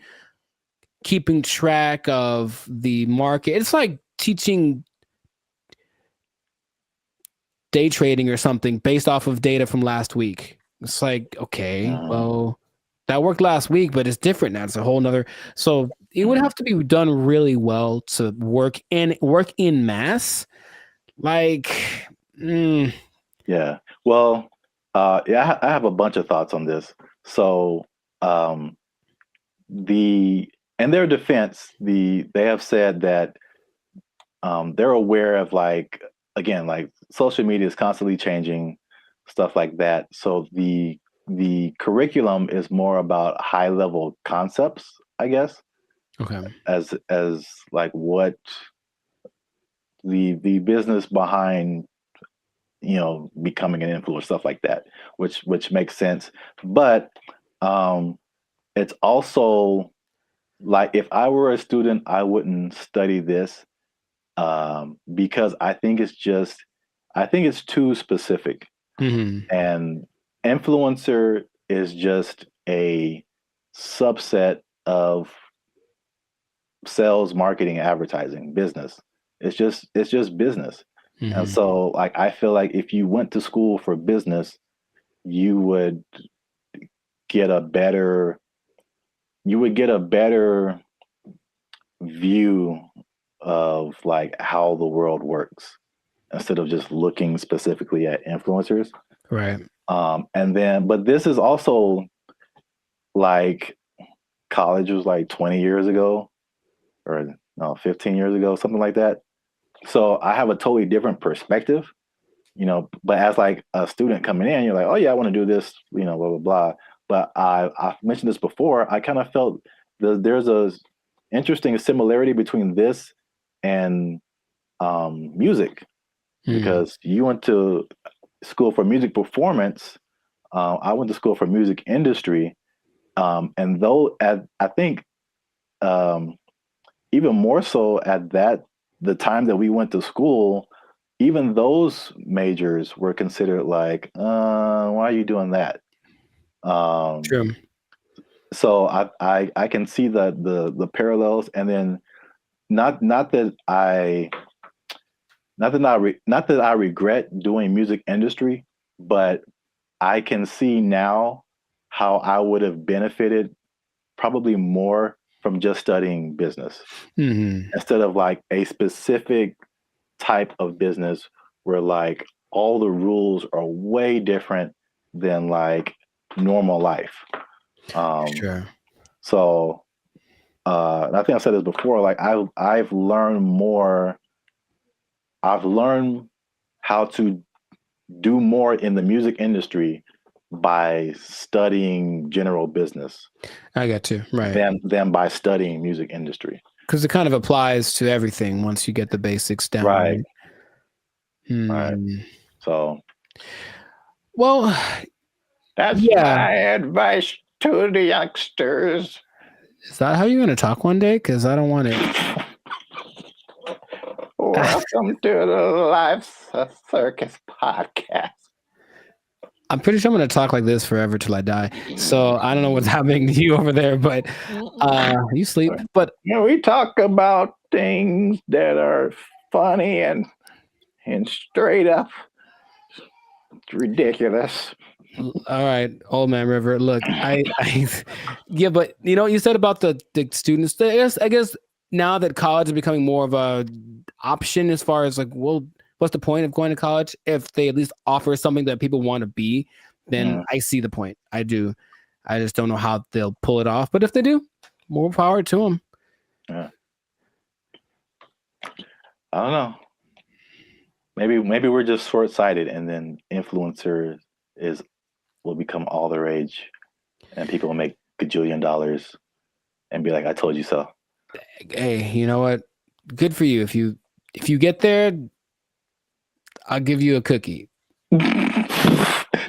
A: keeping track of the market, it's like teaching day trading or something based off of data from last week. It's like, okay, well, that worked last week, but it's different now. It's a whole nother. So it would have to be done really well to work in mass. Like,
B: yeah. Well, yeah, I have a bunch of thoughts on this. So, in their defense, they have said that they're aware of, like, again, like, social media is constantly changing, stuff like that. So the curriculum is more about high level concepts, I guess.
A: Okay.
B: As like what the business behind, becoming an influencer, stuff like that, which makes sense. But it's also like, if I were a student, I wouldn't study this because I think it's too specific. And influencer is just a subset of sales, marketing, advertising, business. It's just business. And so, like, I feel like if you went to school for business, you would get a better view of, like, how the world works instead of just looking specifically at influencers.
A: Right.
B: But this is also, like, college was like 20 years ago, or no, 15 years ago, something like that. So I have a totally different perspective, but as, like, a student coming in, you're like, oh yeah, I want to do this, blah, blah, blah. but I've mentioned this before. I kind of felt there's a interesting similarity between this and music, because you went to school for music performance. I went to school for music industry, and though I think even more so at the time that we went to school, even those majors were considered like, why are you doing that?
A: True.
B: So I can see the parallels, and then not that I regret doing music industry, but I can see now how I would have benefited probably more from just studying business instead of like a specific type of business where like all the rules are way different than like normal life.
A: Sure.
B: So and I think I've said this before, like I've learned more. I've learned how to do more in the music industry by studying general business.
A: I got you. Right.
B: Than by studying music industry.
A: Because it kind of applies to everything once you get the basics down.
B: Right.
A: Right.
B: So,
A: well,
I: that's my advice to the youngsters.
A: Is that how you're going to talk one day? Because I don't want it.
I: Welcome to the Life Circus podcast.
A: I'm pretty sure I'm going to talk like this forever till I die. So I don't know what's happening to you over there, but you sleep. But
I: we talk about things that are funny and straight up ridiculous.
A: All right, old man River. Look, yeah, but you know what you said about the students. I guess now that college is becoming more of a option as far as like, well, what's the point of going to college if they at least offer something that people want to be? Then I see the point. I do. I just don't know how they'll pull it off. But if they do, more power to them.
B: Yeah. I don't know. Maybe we're just short-sighted, and then influencer will become all the rage, and people will make gajillion dollars and be like, "I told you so."
A: Hey, you know what? Good for you. If you get there, I'll give you a cookie.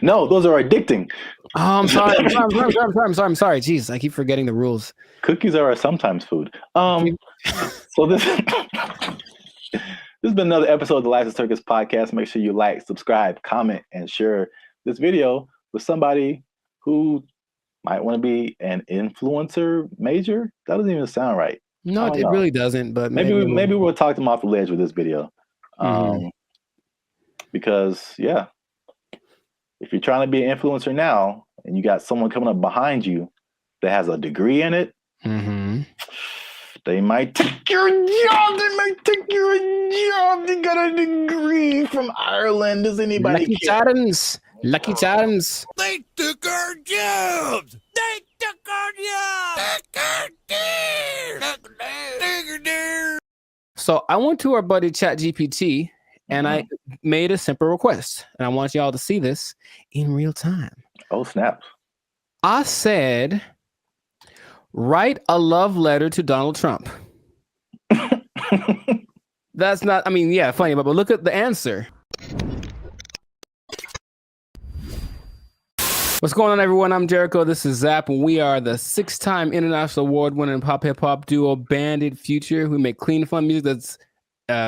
B: No, those are addicting.
A: Oh, I'm sorry. I'm sorry. Jeez, I keep forgetting the rules.
B: Cookies are sometimes food. So this has been another episode of the Life Circus podcast. Make sure you like, subscribe, comment, and share this video with somebody who might want to be an influencer major. That doesn't even sound right.
A: No, it really doesn't. But
B: maybe we'll talk them off the ledge with this video. Because if you're trying to be an influencer now and you got someone coming up behind you that has a degree in it, they might take your job. They got a degree from Ireland. Does anybody
A: Lucky
B: care?
A: Lucky charms.
H: They took our jobs. They took our jobs.
A: So I went to our buddy ChatGPT and I made a simple request, and I want y'all to see this in real time.
B: Oh, snap.
A: I said, write a love letter to Donald Trump. That's not, funny, but look at the answer. What's going on, everyone? I'm Jericho. This is Zap, and we are the 6-time international award-winning pop hip-hop duo Banded Future. We make clean, fun music that's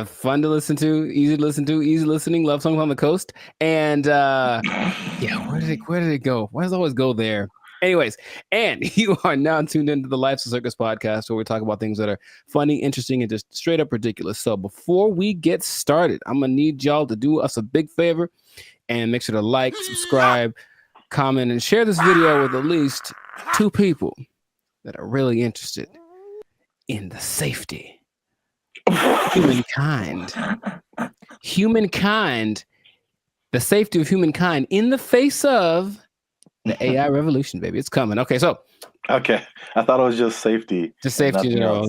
A: fun to listen to, easy listening, love songs on the coast. And where did it go? Why does it always go there? Anyways, and you are now tuned into the Life Circus podcast, where we talk about things that are funny, interesting, and just straight up ridiculous. So before we get started, I'm gonna need y'all to do us a big favor and make sure to like, subscribe, comment, and share this video with at least 2 people that are really interested in the safety of humankind. The safety of humankind in the face of the AI revolution, baby. It's coming. Okay, so.
B: Okay. I thought it was just safety.
A: Just safety in general.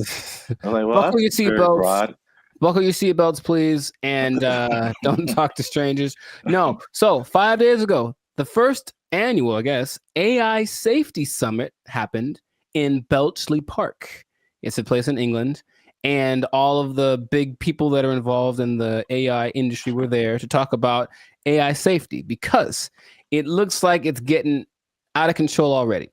B: Like,
A: buckle your seatbelts. Buckle your seatbelts, please. And don't talk to strangers. No. So 5 days ago, the first annual, I guess, AI Safety Summit happened in Bletchley Park. It's a place in England, and all of the big people that are involved in the AI industry were there to talk about AI safety because it looks like it's getting out of control already.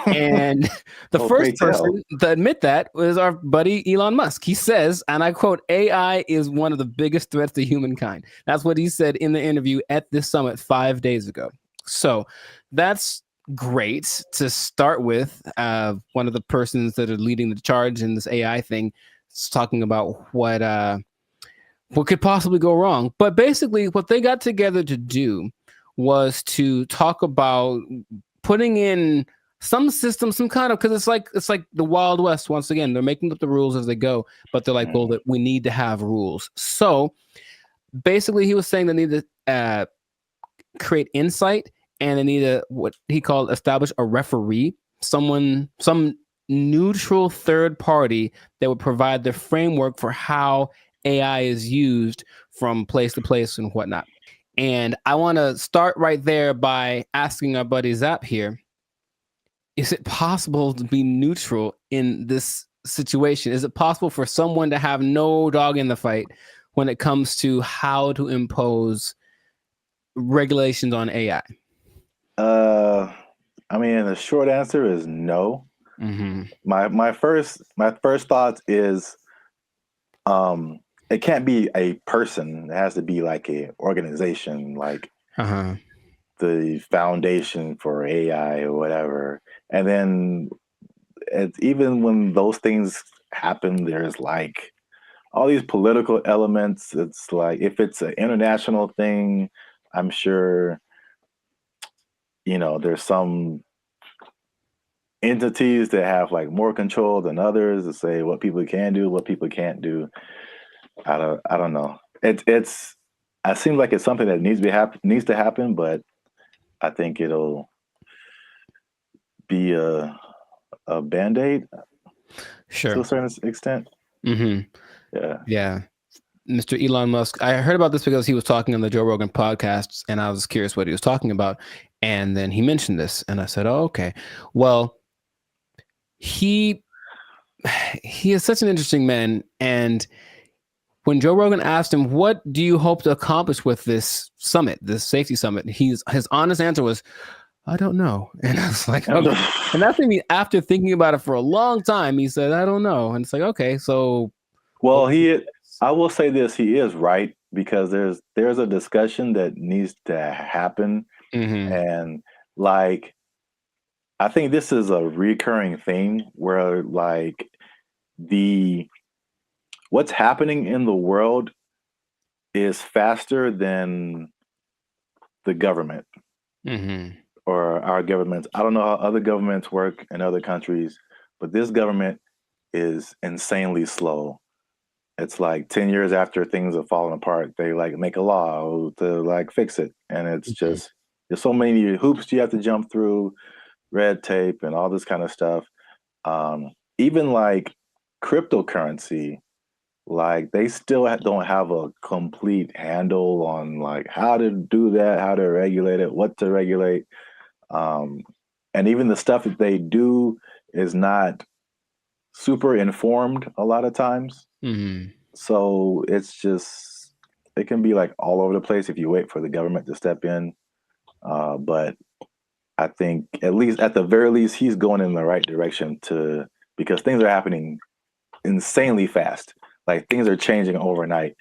A: And the first person to admit that was our buddy Elon Musk. He says, and I quote, AI is one of the biggest threats to humankind. That's what he said in the interview at this summit 5 days ago. So that's great to start with. One of the persons that are leading the charge in this AI thing is talking about what could possibly go wrong. But basically what they got together to do was to talk about putting in some system, some kind of, because it's like the Wild West. Once again, they're making up the rules as they go, but they're like, well, that we need to have rules. So basically, he was saying they need to create insight, and they need to what he called establish a referee, some neutral third party that would provide the framework for how AI is used from place to place and whatnot. And I want to start right there by asking our buddy Zap here. Is it possible to be neutral in this situation? Is it possible for someone to have no dog in the fight when it comes to how to impose regulations on AI?
B: I mean, the short answer is no.
A: Mm-hmm.
B: My first thought is, it can't be a person. It has to be like a organization, like the Foundation for AI or whatever. And then even when those things happen, there's like all these political elements. It's like if it's an international thing, I'm sure, there's some entities that have like more control than others to say what people can do, what people can't do. I don't know. It seems like it's something that needs to happen, but I think it'll be a Band-Aid,
A: sure,
B: to a certain extent.
A: Mm-hmm. Yeah. Mr. Elon Musk, I heard about this because he was talking on the Joe Rogan podcast, and I was curious what he was talking about. And then he mentioned this, and I said, oh, okay. Well, he is such an interesting man. And when Joe Rogan asked him, what do you hope to accomplish with this summit, this safety summit? His honest answer was, I don't know. And I was like, okay. And that's maybe after thinking about it for a long time, he said, I don't know. And it's like, okay, so.
B: Well, I will say this, he is right, because there's a discussion that needs to happen.
A: Mm-hmm.
B: And like, I think this is a recurring thing where like what's happening in the world is faster than the government.
A: Mm-hmm.
B: Or our governments. I don't know how other governments work in other countries, but this government is insanely slow. It's like 10 years after things have fallen apart, they like make a law to like fix it. And it's just, there's so many hoops you have to jump through, red tape and all this kind of stuff. Even like cryptocurrency, like they still don't have a complete handle on like how to do that, how to regulate it, what to regulate. And even the stuff that they do is not super informed a lot of times.
A: Mm-hmm.
B: So it can be like all over the place if you wait for the government to step in. But I think at the very least, he's going in the right direction because things are happening insanely fast. Like things are changing overnight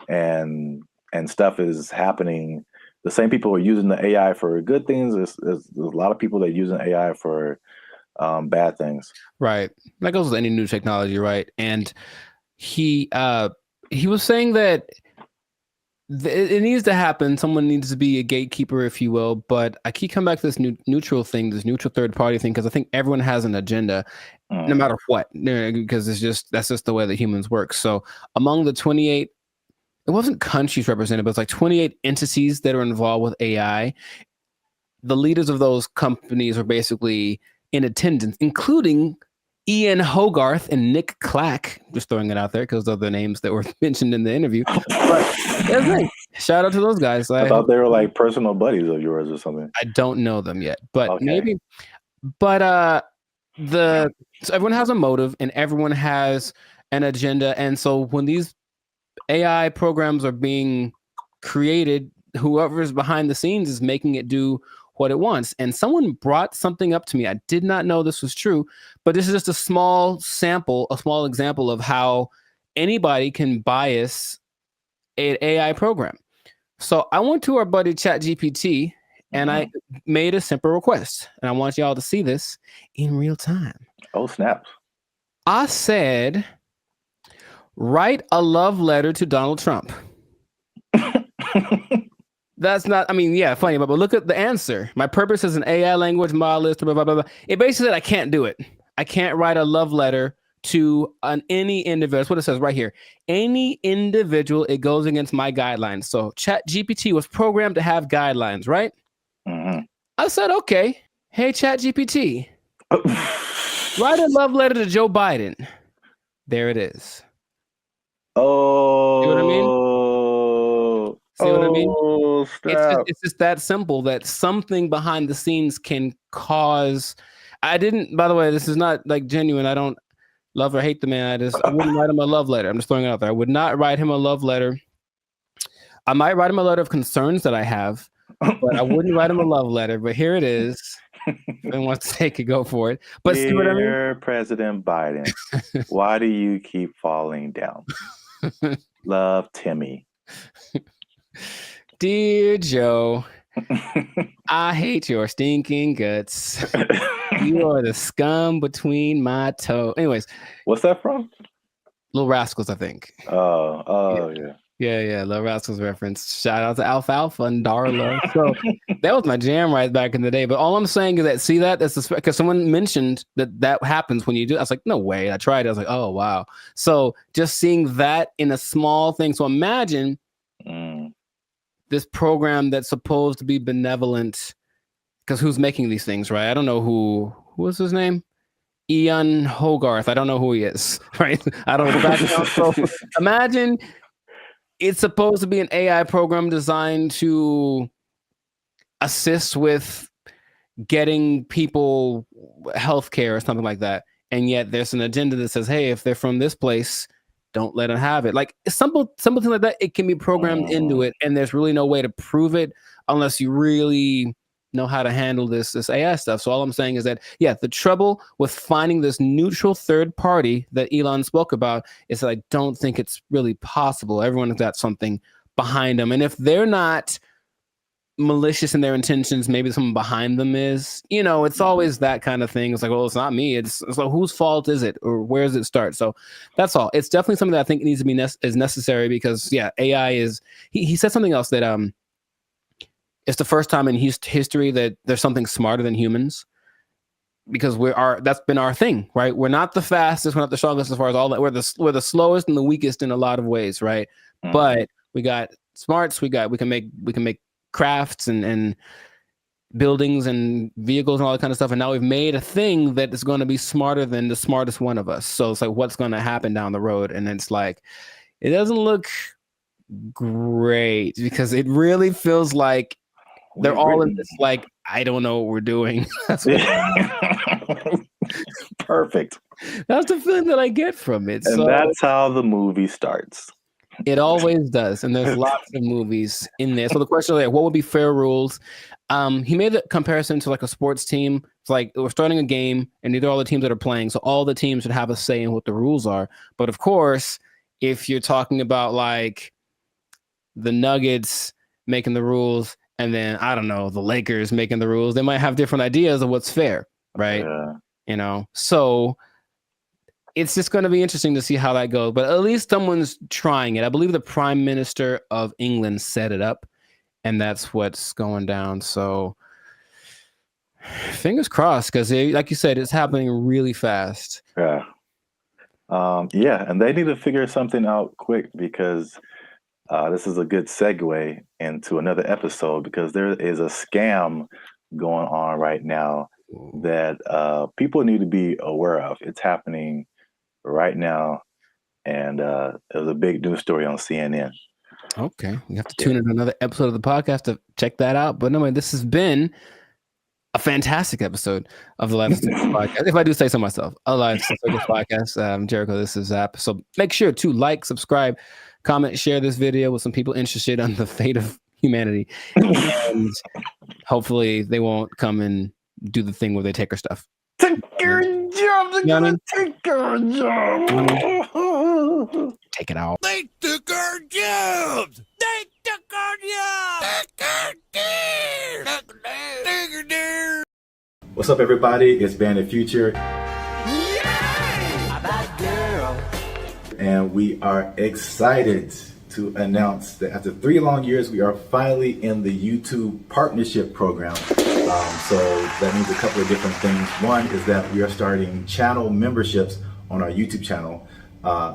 B: and stuff is happening. The same people are using the AI for good things. There's a lot of people that are using AI for bad things.
A: Right. That goes with any new technology, right? And he was saying that it needs to happen. Someone needs to be a gatekeeper, if you will. But I keep coming back to this neutral thing, this neutral third party thing, because I think everyone has an agenda, no matter what, because that's just the way that humans work. So among the 28, it wasn't countries represented, but it's like 28 entities that are involved with AI. The leaders of those companies are basically in attendance, including Ian Hogarth and Nick Clack. Just throwing it out there because of the names that were mentioned in the interview. But that's nice. Shout out to those guys.
B: I thought they were like personal buddies of yours or something.
A: I don't know them yet, but
B: Okay.
A: maybe. But so everyone has a motive and everyone has an agenda, and so when these AI programs are being created, whoever's behind the scenes is making it do what it wants. And someone brought something up to me. I did not know this was true, but this is just a small sample, a small example of how anybody can bias an AI program. So I went to our buddy ChatGPT and I made a simple request, and I want y'all to see this in real time.
B: Oh, snaps.
A: I said, write a love letter to Donald Trump. That's not, I mean, yeah, funny, but look at the answer. My purpose is an AI language model is blah, blah, blah, blah. It basically said I can't do it. I can't write a love letter to any individual. That's what it says right here. Any individual, it goes against my guidelines. So ChatGPT was programmed to have guidelines, right?
B: Mm-hmm.
A: I said, okay, hey, ChatGPT, write a love letter to Joe Biden. There it is.
B: Oh.
A: See what I mean? See what I mean?
B: Snap.
A: It's just that simple that something behind the scenes can cause. I didn't, by the way, this is not like genuine. I don't love or hate the man. I wouldn't write him a love letter. I'm just throwing it out there. I would not write him a love letter. I might write him a letter of concerns that I have, but I wouldn't write him a love letter. But here it is. If anyone wants to take it, go for it. But see what I mean?
B: Dear President Biden, why do you keep falling down? Love, Timmy.
A: Dear Joe, I hate your stinking guts. You are the scum between my toes. Anyways,
B: what's that from?
A: Little Rascals, I think.
B: Yeah.
A: Yeah, Little Rascals reference. Shout out to Alfalfa and Darla. So that was my jam right back in the day. But all I'm saying is that, see that? That's because someone mentioned that happens when you do. I was like, no way. I tried. I was like, oh, wow. So just seeing that in a small thing. So imagine this program that's supposed to be benevolent, because who's making these things, right? I don't know who was his name? Ian Hogarth. I don't know who he is, right? I don't know. So imagine it's supposed to be an AI program designed to assist with getting people healthcare or something like that. And yet there's an agenda that says, hey, if they're from this place, don't let them have it. Like something like that, it can be programmed into it, and there's really no way to prove it unless you really know how to handle this AI stuff. So all I'm saying is that, yeah, the trouble with finding this neutral third party that Elon spoke about is that I don't think it's really possible. Everyone's got something behind them. And if they're not malicious in their intentions, maybe someone behind them is, it's always that kind of thing. It's like, well, it's not me. It's so whose fault is it, or where does it start? So that's all. It's definitely something that I think needs to be is necessary because, yeah, AI is. He said something else that it's the first time in history that there's something smarter than humans, because that's been our thing, right? We're not the fastest, we're not the strongest as far as all that. We're the slowest and the weakest in a lot of ways, right? But we got smarts. We can make crafts and buildings and vehicles and all that kind of stuff. And now we've made a thing that is going to be smarter than the smartest one of us. So it's like, what's going to happen down the road? And it's like, it doesn't look great because it really feels like they're all in this, like, I don't know what we're doing.
B: Perfect.
A: That's the feeling that I get from it.
B: And
A: so
B: that's how the movie starts.
A: It always does. And there's lots of movies in there. So the question is, like, what would be fair rules? He made the comparison to like a sports team. It's like we're starting a game and these are all the teams that are playing. So all the teams should have a say in what the rules are. But of course, if you're talking about like the Nuggets making the rules and then, I don't know, the Lakers making the rules, they might have different ideas of what's fair, right?
B: Yeah.
A: So it's just going to be interesting to see how that goes. But at least someone's trying it. I believe the Prime Minister of England set it up, and that's what's going down. So fingers crossed, because like you said, it's happening really fast.
B: Yeah. Yeah, and they need to figure something out quick, because this is a good segue into another episode, because there is a scam going on right now that people need to be aware of. It's happening right now, and it was a big news story on CNN.
A: Okay, you have to tune in another episode of the podcast to check that out. But anyway, this has been a fantastic episode of the Life of Circus podcast. If I do say so myself, a Life of Circus podcast. Jericho, this is Zap. So make sure to like, subscribe, comment, share this video with some people interested on the fate of humanity, and hopefully they won't come and do the thing where they take our stuff.
I: Take your job. They're gonna take your job.
A: Take it out.
H: They took our jobs. They took our jobs.
J: What's up, everybody? It's BrandBee Future. And we are excited to announce that after 3 long years, we are finally in the YouTube partnership program. So that means a couple of different things. One is that we are starting channel memberships on our YouTube channel.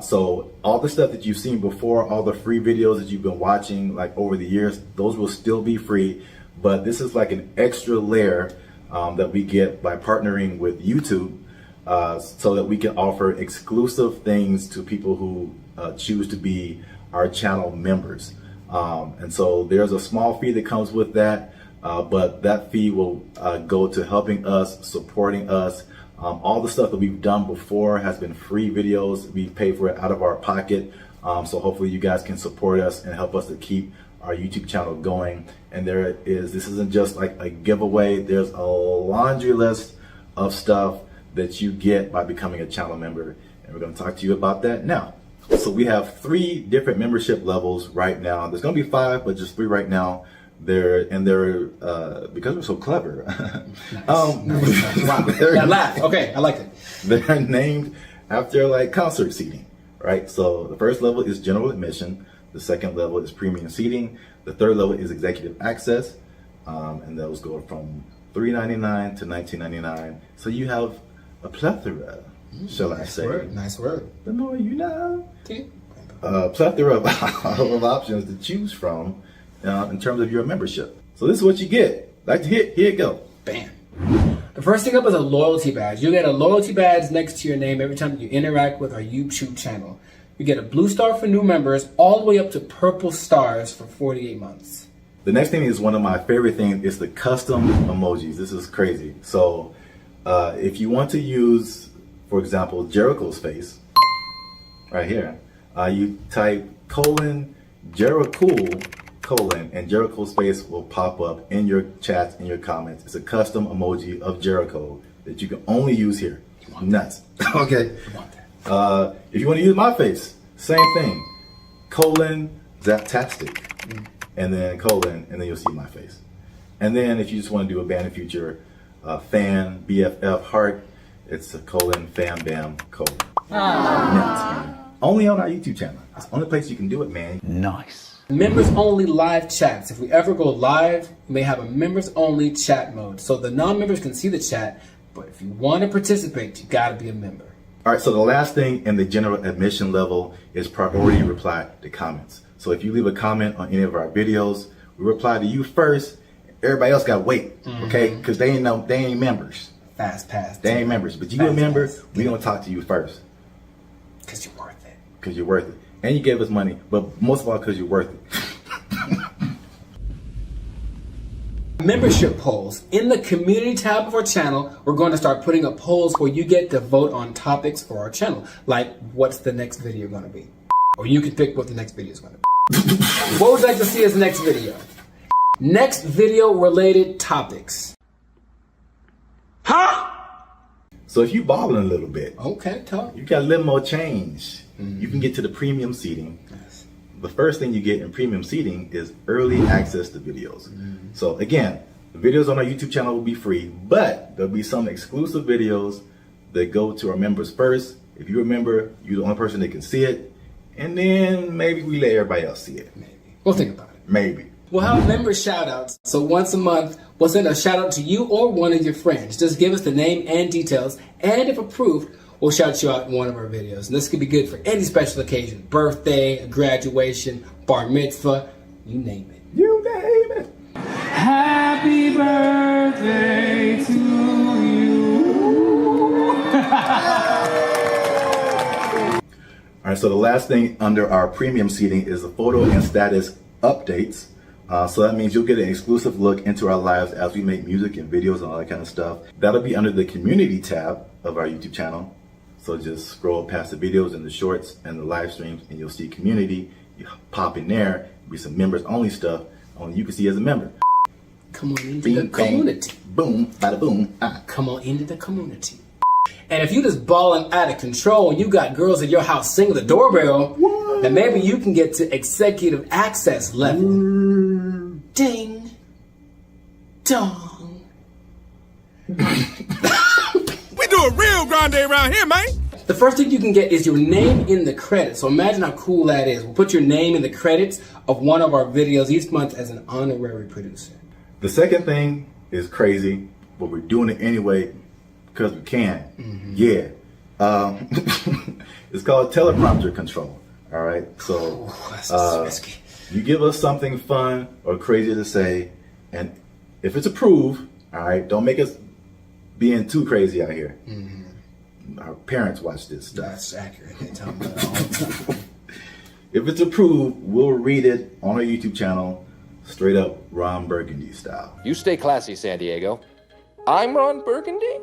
J: So all the stuff that you've seen before, all the free videos that you've been watching like over the years, those will still be free. But this is like an extra layer that we get by partnering with YouTube, so that we can offer exclusive things to people who choose to be our channel members. And so there's a small fee that comes with that, but that fee will go to helping us, supporting us. All the stuff that we've done before has been free videos. We pay for it out of our pocket. So hopefully you guys can support us and help us to keep our YouTube channel going. And this isn't just like a giveaway. There's a laundry list of stuff that you get by becoming a channel member. And we're going to talk to you about that now. So we have 3 different membership levels right now. There's going to be 5, but just 3 right now. They're because we're so clever.
A: Wow. Laugh. Okay, I like it.
J: They're named after like concert seating, right? So the first level is general admission. The second level is premium seating. The third level is executive access, and those go from $3.99 to $19.99. So you have a plethora, shall I say?
A: Nice word.
J: The more you know.
A: Okay.
J: Plethora of options to choose from in terms of your membership. So this is what you get. Like to hit, here you go.
A: Bam. The first thing up is a loyalty badge. You'll get a loyalty badge next to your name every time you interact with our YouTube channel. You get a blue star for new members, all the way up to purple stars for 48 months.
J: The next thing is one of my favorite things is the custom emojis. This is crazy. So if you want to use, for example, Jericho's face, right here, you type Jericho, and Jericho's face will pop up in your chats, in your comments. It's a custom emoji of Jericho that you can only use here. Nuts. Okay. If you want to use my face, same thing. Zaptastic. And then and then you'll see my face. And then if you just want to do a BrandBee Future fan, BFF heart, it's a fan bam Nuts. Only on our YouTube channel. It's the only place you can do it, man.
I: Nice.
A: Members only live chats. If we ever go live, we may have a members only chat mode. So the non-members can see the chat, but if you want to participate, you gotta be a member.
J: All right, so the last thing in the general admission level is priority reply to comments. So if you leave a comment on any of our videos, we reply to you first. Everybody else gotta wait, okay? Because they ain't members.
A: Fast pass.
J: They ain't members, but you a member, we gonna talk to you first.
A: Because you're worth it.
J: Because you're worth it. And you gave us money, but most of all because you're worth it.
A: Membership polls. In the community tab of our channel, we're going to start putting up polls where you get to vote on topics for our channel. Like, what's the next video going to be? Or you can pick what the next video is going to be. What would you like to see as the next video? Next video related topics.
J: Huh? So if you balling a little bit,
A: okay, talk.
J: You got a little more change. You can get to the premium seating.
A: Yes.
J: The first thing you get in premium seating is early access to videos. So again, the videos on our YouTube channel will be free, but there'll be some exclusive videos that go to our members first. If you're a member, you're the only person that can see it. And then maybe we let everybody else see it.
A: Maybe. We'll think about it.
J: Maybe.
A: We'll have member shout outs. So once a month, we'll send a shout out to you or one of your friends. Just give us the name and details. And if approved, we'll shout you out in one of our videos. And this could be good for any special occasion. Birthday, graduation, bar mitzvah, you name it.
J: You name it.
A: Happy birthday to you.
J: All right, so the last thing under our premium seating is the photo and status updates. So that means you'll get an exclusive look into our lives as we make music and videos and all that kind of stuff. That'll be under the community tab of our YouTube channel. So just scroll past the videos and the shorts and the live streams and you'll see community. You pop in there, be some members only stuff only you can see as a member.
A: Come on into the community.
J: Boom, bada boom.
A: Come on into the community. And if you just balling out of control and you got girls at your house singing the doorbell, then maybe you can get to executive access level. Ding. Dong.
H: We do a real grande around here, man.
A: The first thing you can get is your name in the credits. So imagine how cool that is. We'll put your name in the credits of one of our videos each month as an honorary producer.
J: The second thing is crazy, but we're doing it anyway because we can. Mm-hmm. Yeah. It's called teleprompter control. All right. So you give us something fun or crazy to say, and if it's approved, all right, don't make us being too crazy out here. Mm-hmm. Our parents watch this stuff.
A: That's accurate. They tell me that all the time.
J: If it's approved, we'll read it on our YouTube channel, straight up Ron Burgundy style.
K: You stay classy, San Diego. I'm Ron Burgundy?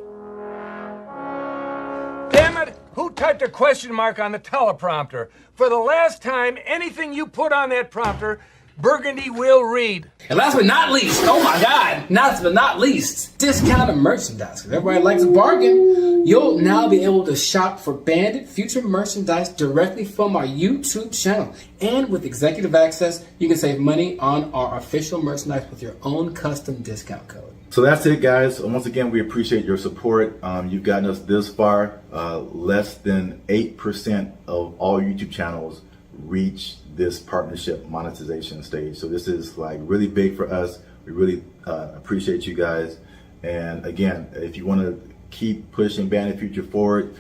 H: Damn it! Who typed a question mark on the teleprompter? For the last time, anything you put on that prompter, Burgundy will read.
A: And last but not least, oh my God, last but not least, discounted merchandise. Because everybody likes a bargain. You'll now be able to shop for Bandit Future merchandise directly from our YouTube channel. And with executive access, you can save money on our official merchandise with your own custom discount code.
J: So that's it, guys. Once again, we appreciate your support. You've gotten us this far. Less than 8% of all YouTube channels reach this partnership monetization stage. So this is like really big for us. We really appreciate you guys. And again, if you want to keep pushing Bandit Future forward,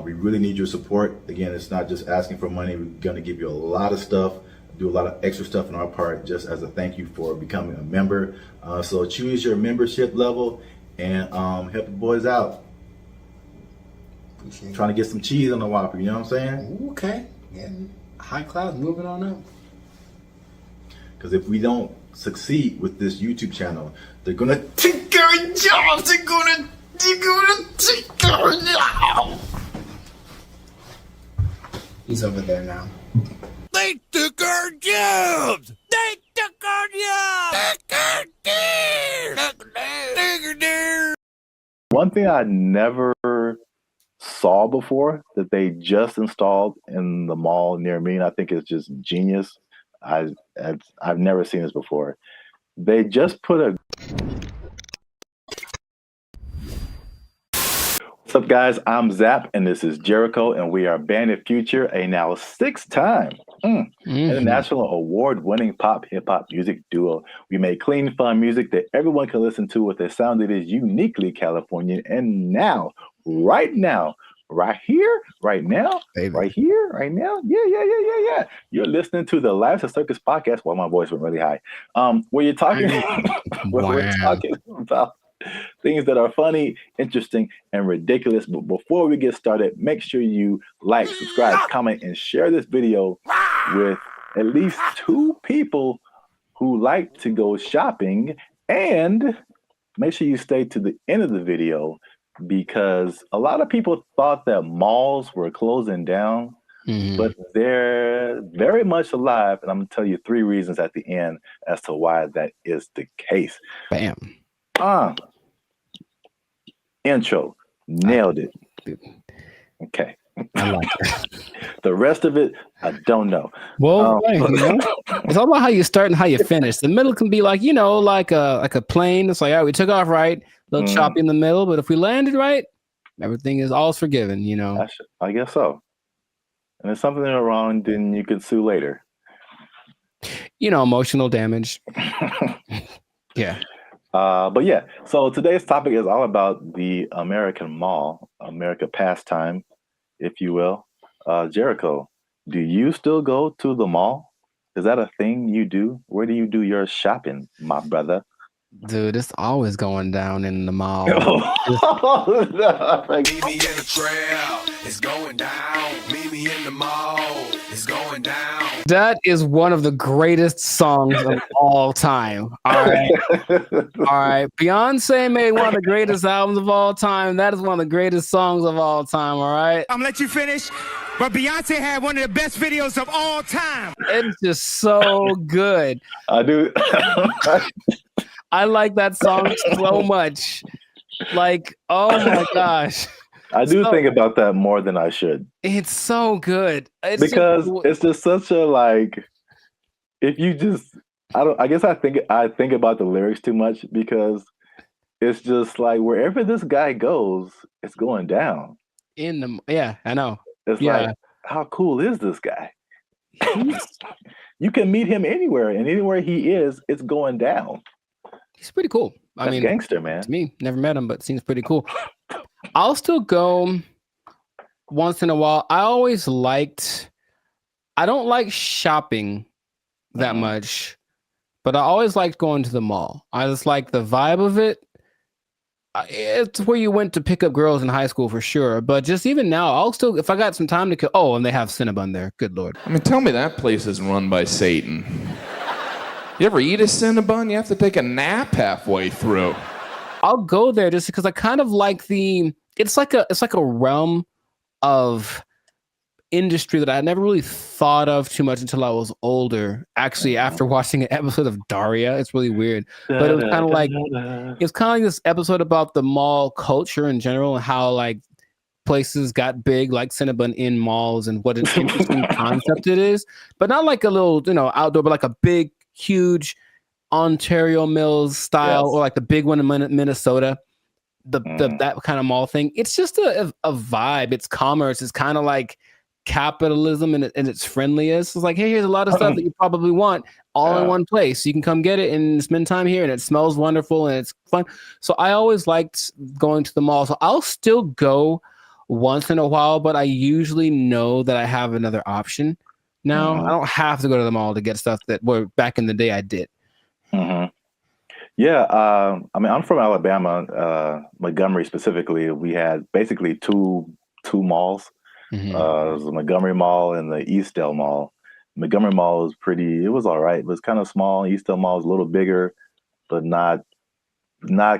J: we really need your support. Again, it's not just asking for money. We're going to give you a lot of stuff, do a lot of extra stuff on our part just as a thank you for becoming a member. So choose your membership level and help the boys out. Trying to get some cheese on the Whopper, you know what I'm saying?
A: Okay. Yeah. High class, moving on up.
J: Because if we don't succeed with this YouTube channel, they're gonna take our jobs. They're gonna take our jobs.
A: He's over there now.
H: They took our jobs! They took our jobs!
B: One thing I never saw before that they just installed in the mall near me, and I think it's just genius. I've never seen this before. They just put a... What's up, guys? I'm Zap, and this is Jericho, and we are Bandit Future, a now 6-time international award-winning pop hip-hop music duo. We make clean, fun music that everyone can listen to with a sound that is uniquely Californian. And now, right now, right here, right now,
A: Baby.
B: Right here, right now, yeah. You're listening to the Lives of Circus podcast. Well, my voice went really high. Where you're talking, where we're talking about things that are funny, interesting, and ridiculous. But before we get started, make sure you like, subscribe, comment, and share this video with at least 2 people who like to go shopping. And make sure you stay to the end of the video, because a lot of people thought that malls were closing down, but they're very much alive. And I'm going to tell you 3 reasons at the end as to why that is the case.
A: Bam.
B: Intro. Nailed it. Okay.
A: I like it.
B: The rest of it, I don't know.
A: Well, it's all about how you start and how you finish. The middle can be like, like a plane. It's like, all right, we took off right, a little choppy in the middle, but if we landed right, everything is all's forgiven,
B: I guess so. And if something went wrong, then you could sue later.
A: Emotional damage. Yeah.
B: But yeah, so today's topic is all about the American mall, America pastime, if you will. Jericho, do you still go to the mall? Is that a thing you do? Where do you do your shopping, my brother?
A: Dude, it's always going down in the mall.
B: Meet
C: me in the trail, it's going down. Meet me in the mall, it's going down.
A: That is one of the greatest songs of all time. All right. All right. Beyonce made one of the greatest albums of all time. That is one of the greatest songs of all time. All right.
L: I'm gonna let you finish, but Beyonce had one of the best videos of all time.
A: It's just so good.
B: I do.
A: I like that song so much. Like, oh my gosh.
B: I do think about that more than I should.
A: It's so good.
B: Because it's just such a like, if you just, I guess I think about the lyrics too much because it's just like wherever this guy goes, it's going down.
A: Yeah, I know.
B: It's like, how cool is this guy? You can meet him anywhere, and anywhere he is, it's going down.
A: He's pretty cool. I mean,
B: gangster, man.
A: To me, never met him, but seems pretty cool. I'll still go once in a while. I don't like shopping that much, but I always liked going to the mall. I just like the vibe of it. It's where you went to pick up girls in high school for sure. But just even now, I'll still, if I got some time to kill. Oh, and they have Cinnabon there. Good Lord.
M: I mean, tell me that place is run by Satan. You ever eat a Cinnabon? You have to take a nap halfway through.
A: I'll go there just because I kind of like it's like a realm of industry that I never really thought of too much until I was older. Actually, after watching an episode of Daria, it's really weird. But it was kind of like this episode about the mall culture in general and how like places got big like Cinnabon in malls and what an interesting concept it is. But not like a little, outdoor, but like a big, huge Ontario Mills style or like the big one in Minnesota. That kind of mall thing. It's just a vibe. It's commerce. It's kind of like capitalism and its friendliest. It's like, hey, here's a lot of stuff that you probably want all in one place. You can come get it and spend time here, and it smells wonderful and it's fun. So I always liked going to the mall. So I'll still go once in a while, but I usually know that I have another option now. I don't have to go to the mall to get stuff that back in the day I did.
B: Yeah, I mean, I'm from Alabama, Montgomery specifically. We had basically two malls. It was the Montgomery Mall and the Eastdale Mall. Montgomery Mall was it was all right. It was kind of small. Eastdale Mall was a little bigger, but not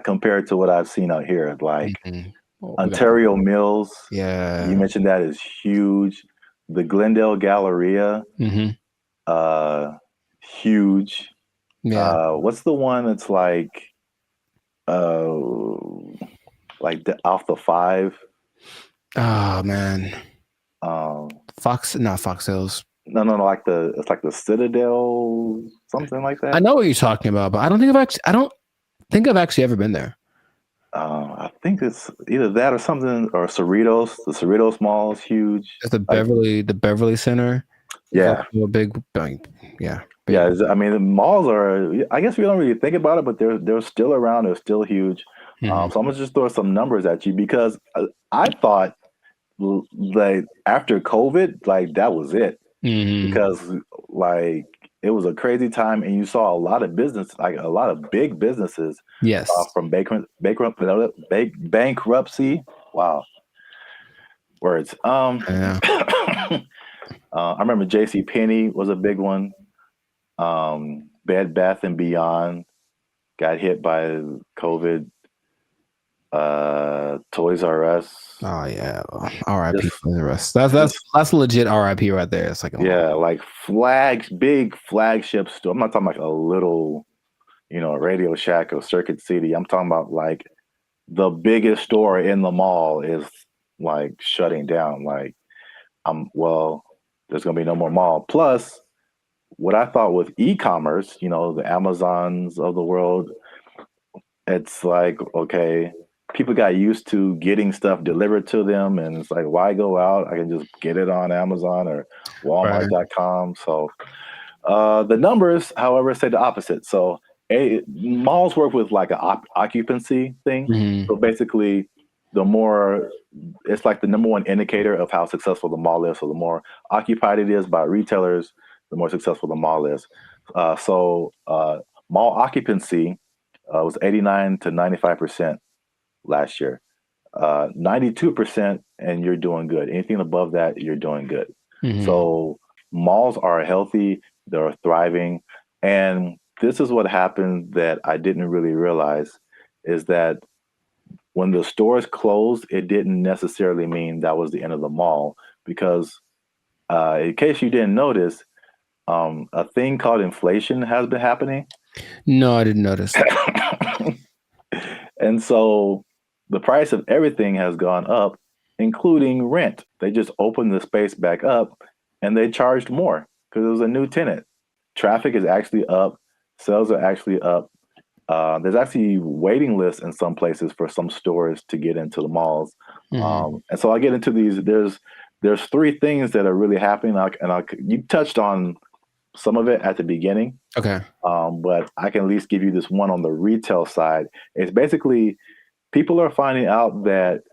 B: compared to what I've seen out here. Like Ontario Mills.
A: Yeah.
B: You mentioned that is huge. The Glendale Galleria, huge.
A: Yeah.
B: What's the one that's like off the 5?
A: Oh man. Fox Hills.
B: No, like it's like the Citadel, something like that.
A: I know what you're talking about, but I don't think I've actually ever been there.
B: I think it's either that or something, or Cerritos. The Cerritos Mall is huge.
A: It's the Beverly Center.
B: Yeah.
A: A big. Yeah.
B: Yeah, I mean, the malls are, I guess we don't really think about it, but they're still around. They're still huge. So I'm going to just throw some numbers at you because I thought like after COVID, like that was it. Because like it was a crazy time and you saw a lot of a lot of big businesses from bankruptcy. Wow. Words. I remember JCPenney was a big one. Bed Bath and Beyond got hit by COVID. Toys R Us.
A: Oh yeah, R.I.P. Toys R Us. That's legit R.I.P. right there. It's like
B: like big flagship store. I'm not talking like a little, Radio Shack or Circuit City. I'm talking about like the biggest store in the mall is like shutting down. Like, there's gonna be no more mall. Plus, what I thought with e-commerce, the Amazons of the world, it's like, okay, people got used to getting stuff delivered to them, and it's like, why go out? I can just get it on Amazon or Walmart.com. So the numbers, however, say the opposite. So malls work with like an occupancy thing. So basically, it's like the number one indicator of how successful the mall is. So the more occupied it is by retailers, the more successful the mall is. Mall occupancy It was 89 to 95% last year. 92%, and you're doing good. Anything above that, you're doing good. So malls are healthy, they're thriving. And this is what happened that I didn't really realize is that when the stores closed, it didn't necessarily mean that was the end of the mall because in case you didn't notice, a thing called inflation has been happening.
A: No, I didn't notice.
B: And so the price of everything has gone up, including rent. They just opened the space back up and they charged more because it was a new tenant. Traffic is actually up. Sales are actually up. There's actually waiting lists in some places for some stores to get into the malls. And so I get into these. There's three things that are really happening. You touched on some of it at the beginning.
A: Okay.
B: But I can at least give you this one on the retail side. It's basically people are finding out that,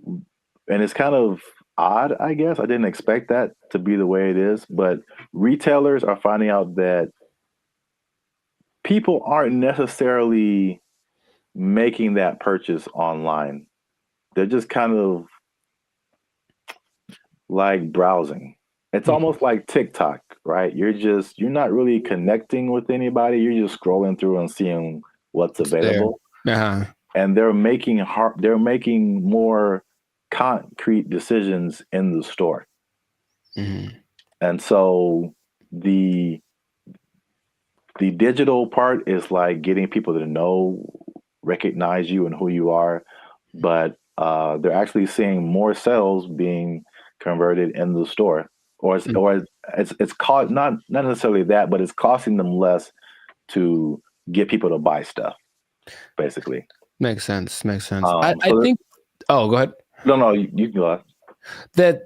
B: and it's kind of odd, I guess. I didn't expect that to be the way it is, but retailers are finding out that people aren't necessarily making that purchase online. They're just kind of like browsing. It's almost like TikTok, right? You're not really connecting with anybody. You're just scrolling through and seeing what's available. And they're making more concrete decisions in the store. And so the digital part is like getting people to recognize you and who you are, but they're actually seeing more sales being converted in the store, or it's called not necessarily that, but it's costing them less to get people to buy stuff. Basically,
A: makes sense. I think. Oh, go ahead.
B: No, you can go ahead.
A: That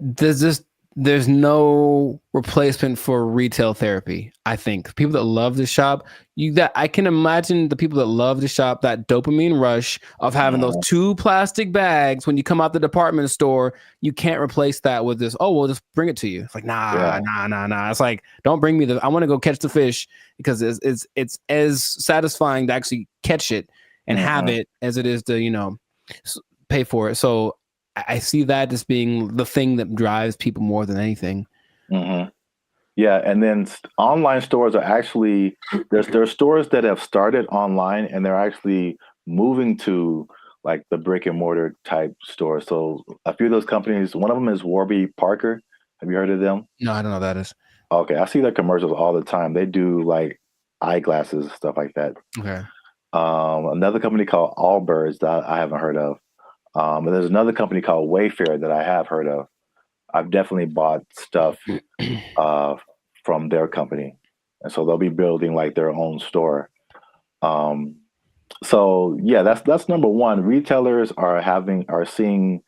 A: there's no replacement for retail therapy. I think people that love to shop, I can imagine the people that love to shop, that dopamine rush of having those 2 plastic bags when you come out the department store. You can't replace that with this. Oh, we'll just bring it to you. It's like nah. It's like, don't bring me I want to go catch the fish, because it's as satisfying to actually catch it and have it as it is to pay for it. So I see that as being the thing that drives people more than anything.
B: Yeah, and then online stores are actually there's stores that have started online and they're actually moving to like the brick and mortar type stores. So a few of those companies, one of them is Warby Parker. Have you heard of them?
A: No, I don't know what that is.
B: Okay, I see their commercials all the time. They do like eyeglasses, stuff like that.
A: Okay.
B: Another company called Allbirds that I haven't heard of. And there's another company called Wayfair that I have heard of. I've definitely bought stuff from their company. And so they'll be building like their own store. So yeah, that's number one. Retailers are seeing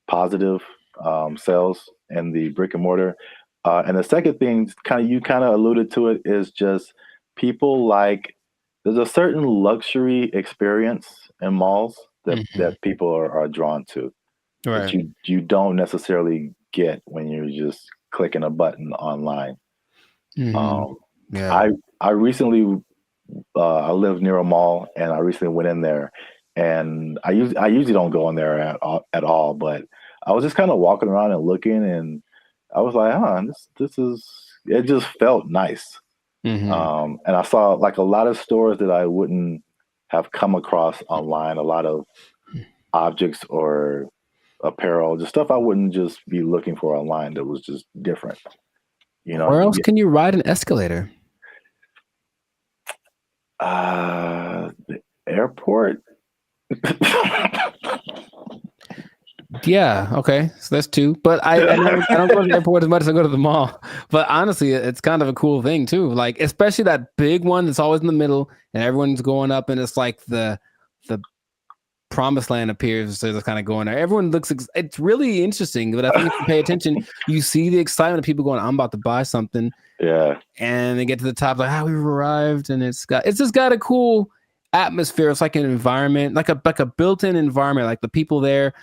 B: positive sales in the brick and mortar. And the second thing, you kind of alluded to it, is just people there's a certain luxury experience in malls that people are drawn to,
A: right?
B: That you don't necessarily get when you're just clicking a button online. I recently I live near a mall, and I recently went in there, and I usually don't go in there at all, but I was just kind of walking around and looking, and I was like, it just felt nice. And I saw like a lot of stores that I wouldn't have come across online, a lot of objects or apparel, just stuff I wouldn't just be looking for online that was just different.
A: Where else can you ride an escalator?
B: The airport.
A: Yeah, okay, so that's 2. But I don't go to the airport as much as I go to the mall. But honestly, it's kind of a cool thing too. Like, especially that big one that's always in the middle, and everyone's going up, and it's like the promised land appears. So it's kind of going there. Everyone looks. It's really interesting. But I think if you pay attention, you see the excitement of people going, "I'm about to buy something."
B: Yeah.
A: And they get to the top, like, we've arrived, and it's just got a cool atmosphere. It's like an environment, like a built-in environment. Like the people there,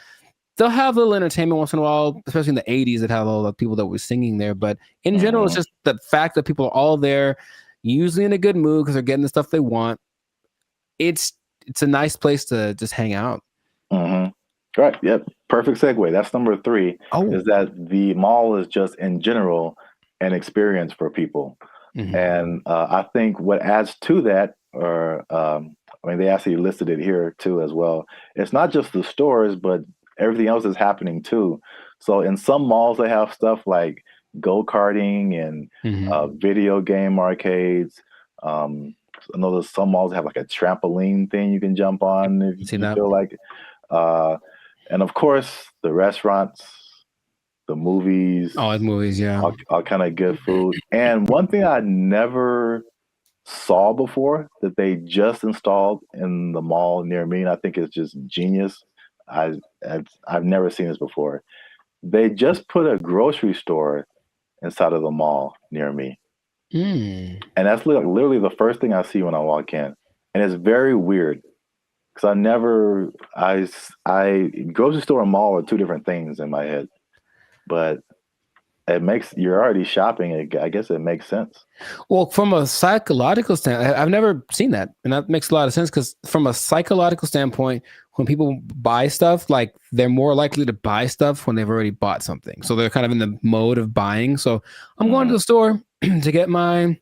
A: they'll have a little entertainment once in a while, especially in the 80s that had all the people that were singing there. But in general, it's just the fact that people are all there, usually in a good mood because they're getting the stuff they want. it's a nice place to just hang out.
B: Mm-hmm. Right. Yep. Perfect segue. That's number 3. Is that the mall is just in general an experience for people.
A: Mm-hmm.
B: And I think what adds to that, or I mean, they actually listed it here too as well. It's not just the stores, but everything else is happening too. So in some malls, they have stuff like go-karting and video game arcades. I know there's some malls that have like a trampoline thing you can jump on if you feel like it. And of course, the restaurants, the movies.
A: Oh, it's movies, yeah.
B: All kind of good food. And one thing I never saw before that they just installed in the mall near me, and I think it's just genius. I've never seen this before. They just put a grocery store inside of the mall near me. And that's literally the first thing I see when I walk in. And it's very weird because grocery store and mall are two different things in my head. But you're already shopping. I guess it makes sense.
A: Well, from a psychological standpoint, I've never seen that. And that makes a lot of sense because from a psychological standpoint, when people buy stuff, like they're more likely to buy stuff when they've already bought something. So they're kind of in the mode of buying. So I'm going to the store to get my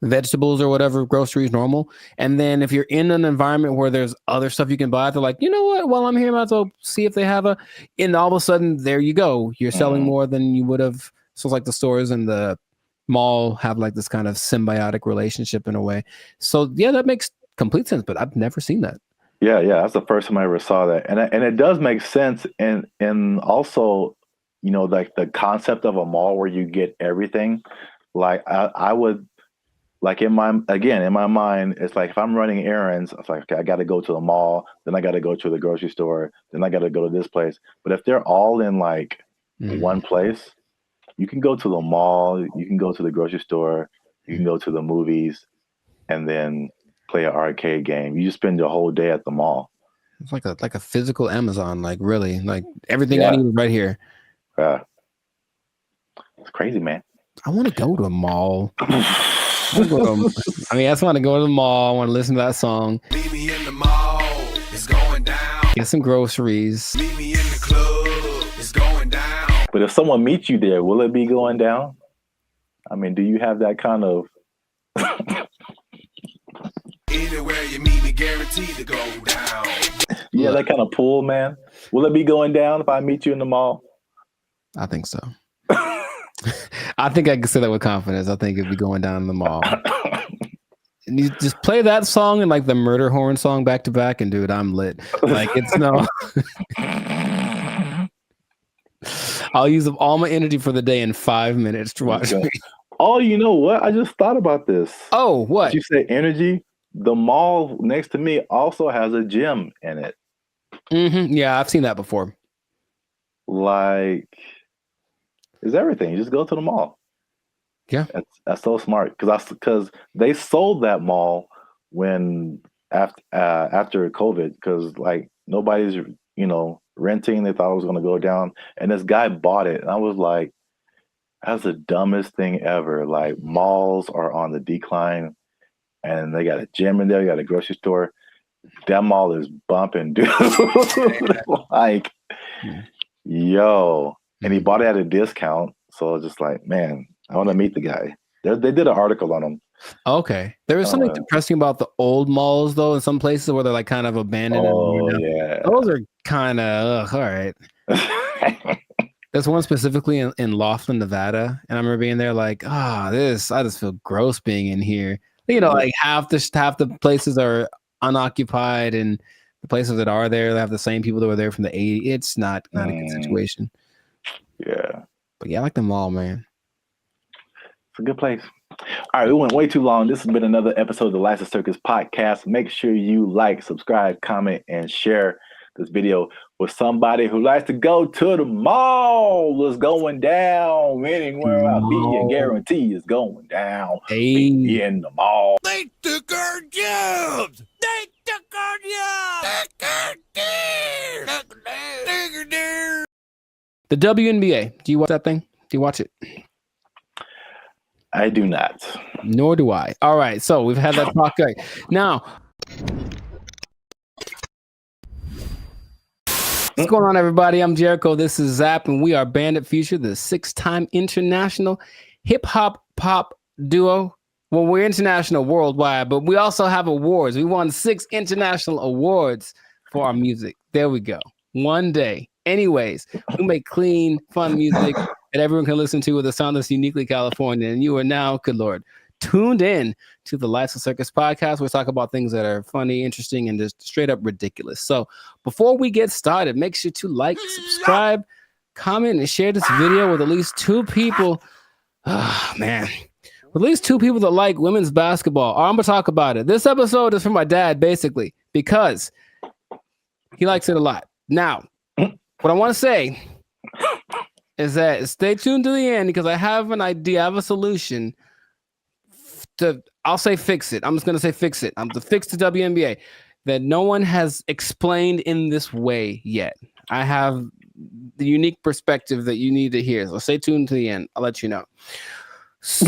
A: vegetables or whatever, groceries, normal. And then if you're in an environment where there's other stuff you can buy, they're like, you know what? While I'm here, I might as well see if they have and all of a sudden, there you go. You're selling more than you would have. So it's like the stores and the mall have like this kind of symbiotic relationship in a way. So yeah, that makes complete sense, but I've never seen that.
B: Yeah, that's the first time I ever saw that. And it does make sense. And also, like the concept of a mall where you get everything. Like I would, like in my mind, it's like if I'm running errands, it's like, okay, I got to go to the mall, then I got to go to the grocery store, then I got to go to this place. But if they're all in like one place, you can go to the mall, you can go to the grocery store, you can go to the movies, and then play an arcade game. You just spend your whole day at the mall.
A: It's like a physical Amazon, like really, like everything I need is right here.
B: Yeah, it's crazy, man.
A: I want to go to a mall. I just want to go to the mall. I want to listen to that song.
C: Meet me in the mall. It's going down.
A: Get some groceries.
C: Meet me in the club. It's going down.
B: But if someone meets you there, will it be going down? I mean, do you have that kind of?
C: Anywhere you meet me, guaranteed to go down.
B: Yeah, that kind of pull, man. Will it be going down if I meet you in the mall?
A: I think so. I think I can say that with confidence. I think it'd be going down in the mall. And you just play that song and like the murder horn song back to back, and dude, I'm lit. Like it's no. I'll use up all my energy for the day in 5 minutes to watch me.
B: Oh, you know what? I just thought about this.
A: Oh, what?
B: Did you say energy? The mall next to me also has a gym in it.
A: Yeah, I've seen that before.
B: Like, it's everything. You just go to the mall.
A: Yeah,
B: that's so smart because they sold that mall when after COVID because like nobody's renting. They thought it was going to go down, and this guy bought it, and I was like, that's the dumbest thing ever. Like malls are on the decline, and they got a gym in there, you got a grocery store. That mall is bumping, dude. Like, yo, and he bought it at a discount. So I was just like, man, I want to meet the guy. They did an article on him.
A: Okay. There was something depressing about the old malls, though, in some places where they're like kind of abandoned.
B: Oh, yeah.
A: Those are kind of, all right. There's one specifically in Laughlin, Nevada. And I remember being there like, I just feel gross being in here. Like half the places are unoccupied, and the places that are there, they have the same people that were there from the 80s. It's not a good situation.
B: Yeah.
A: But yeah, I like the mall, man.
B: It's a good place. All right, we went way too long. This has been another episode of the License Circus podcast. Make sure you like, subscribe, comment, and share this video with somebody who likes to go to the mall. It's going down. Anywhere I be, I guarantee it's going down.
A: Hey.
B: Be in the mall.
C: They took our jobs. They took our jobs.
A: The WNBA. Do you watch that thing? Do you watch it?
B: I do not.
A: Nor do I. All right. So we've had that talk. Now, What's going on, everybody? I'm Jericho. This is Zap, and we are Bandit Future, the 6-time international hip-hop pop duo. Well, we're international worldwide, but we also have awards. We won 6 international awards for our music. There we go. One day. Anyways, we make clean, fun music that everyone can listen to with a sound that's uniquely California. And you are now, good Lord, tuned in to the Lights of Circus podcast. We talk about things that are funny, interesting, and just straight up ridiculous. So before we get started, make sure to like, subscribe, comment, and share this video with at least 2 people. Oh, man. With at least 2 people that like women's basketball. I'm going to talk about it. This episode is for my dad, basically, because he likes it a lot. Now, what I want to say is that stay tuned to the end because I have an idea. I have a solution I'll say fix it. I'm just going to say fix it. I'm to fix the WNBA that no one has explained in this way yet. I have the unique perspective that you need to hear. So stay tuned to the end. I'll let you know. So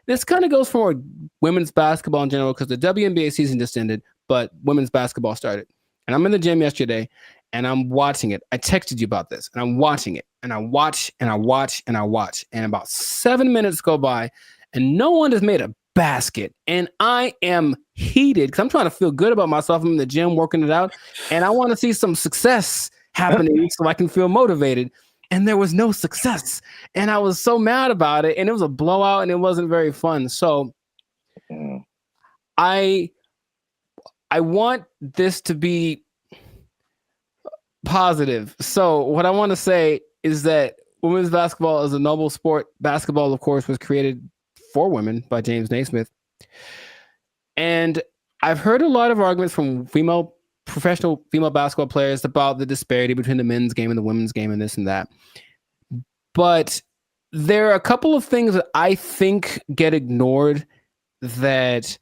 A: this kind of goes for women's basketball in general because the WNBA season just ended, but women's basketball started. And I'm in the gym yesterday and I'm watching it. I texted you about this and I'm watching it and I watch and I watch and I watch. And about 7 minutes go by and no one has made a basket. And I am heated because I'm trying to feel good about myself. I'm in the gym working it out and I want to see some success happening so I can feel motivated. And there was no success. And I was so mad about it. And it was a blowout and it wasn't very fun. So I want this to be positive. So what I want to say is that women's basketball is a noble sport. Basketball, of course, was created for women by James Naismith. And I've heard a lot of arguments from professional female basketball players about the disparity between the men's game and the women's game and this and that. But there are a couple of things that I think get ignored that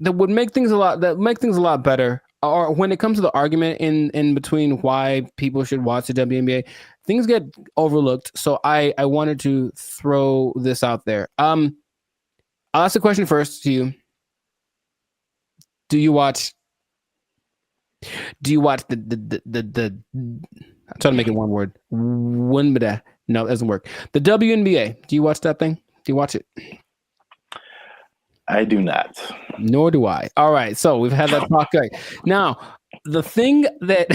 A: would make things a lot better. Or when it comes to the argument in between why people should watch the WNBA, things get overlooked. So I wanted to throw this out there. I'll ask the question first to you. Do you watch the I'm trying to make it one word. No, it doesn't work. The WNBA. Do you watch that thing? Do you watch it?
B: I do not.
A: Nor do I. All right. So we've had that talk. Right. Now, the thing that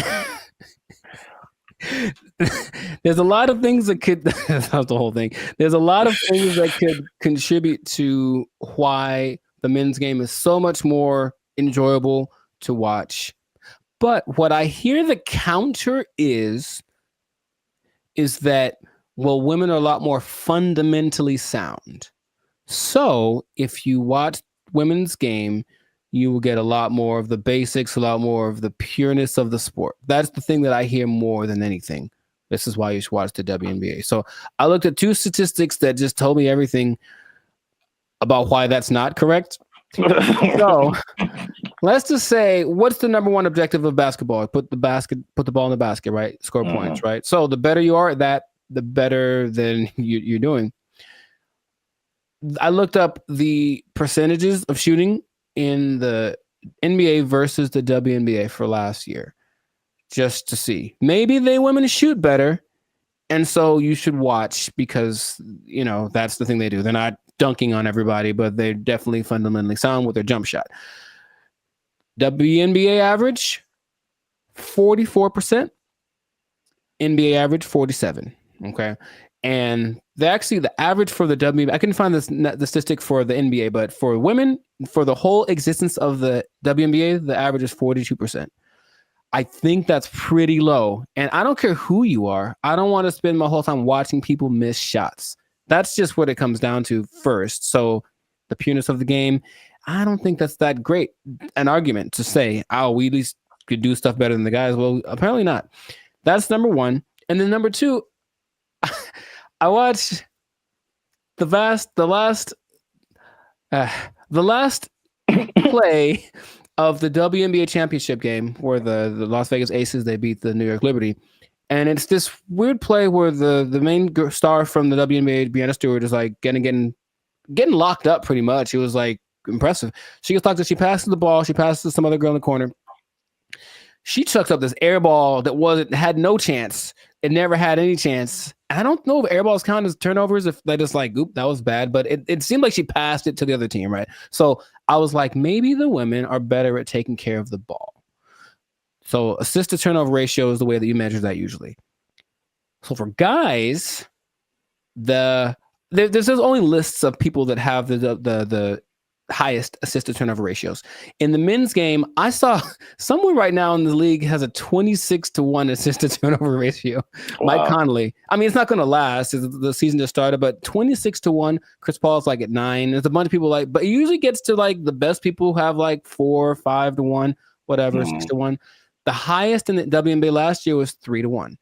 A: there's a lot of things that could that's not the whole thing. There's a lot of things that could contribute to why the men's game is so much more enjoyable to watch. But what I hear the counter is that, well, women are a lot more fundamentally sound. So if you watch women's game, you will get a lot more of the basics, a lot more of the pureness of the sport. That's the thing that I hear more than anything. This is why you should watch the WNBA. So I looked at 2 statistics that just told me everything about why that's not correct. So let's just say, what's the number one objective of basketball? Put the ball in the basket, right? Score points, right? So the better you are at that, the better than you're doing. I looked up the percentages of shooting in the NBA versus the WNBA for last year, just to see. Maybe women shoot better, and so you should watch because, that's the thing they do. They're not dunking on everybody, but they're definitely fundamentally sound with their jump shot. WNBA average, 44%. NBA average, 47%. Okay. And the average for the WNBA, I couldn't find the statistic for the NBA, but for women, for the whole existence of the WNBA, the average is 42%. I think that's pretty low. And I don't care who you are. I don't want to spend my whole time watching people miss shots. That's just what it comes down to first. So the pureness of the game, I don't think that's that great an argument to say, oh, we at least could do stuff better than the guys. Well, apparently not. That's number one. And then number two, I watched the last play of the WNBA championship game where the Las Vegas Aces, they beat the New York Liberty. And it's this weird play where the main star from the WNBA, Brianna Stewart, is like getting getting locked up pretty much. It was like impressive. She gets locked up. She passes the ball. She passes to some other girl in the corner. She chucks up this air ball that had no chance. It never had any chance. I don't know if air balls count as turnovers, if they just like, oop, that was bad. But it seemed like she passed it to the other team, right? So I was like, maybe the women are better at taking care of the ball. So assist to turnover ratio is the way that you measure that usually. So for guys, there's only lists of people that have the highest assist to turnover ratios. In the men's game, I saw someone right now in the league has a 26-1 assist to turnover ratio. Wow. Mike Conley. I mean, it's not going to last. The season just started, but 26-1. Chris Paul's like at 9. There's a bunch of people like, but it usually gets to like the best people have like 4 or 5-1, whatever, 6-1. The highest in the WNBA last year was 3-1.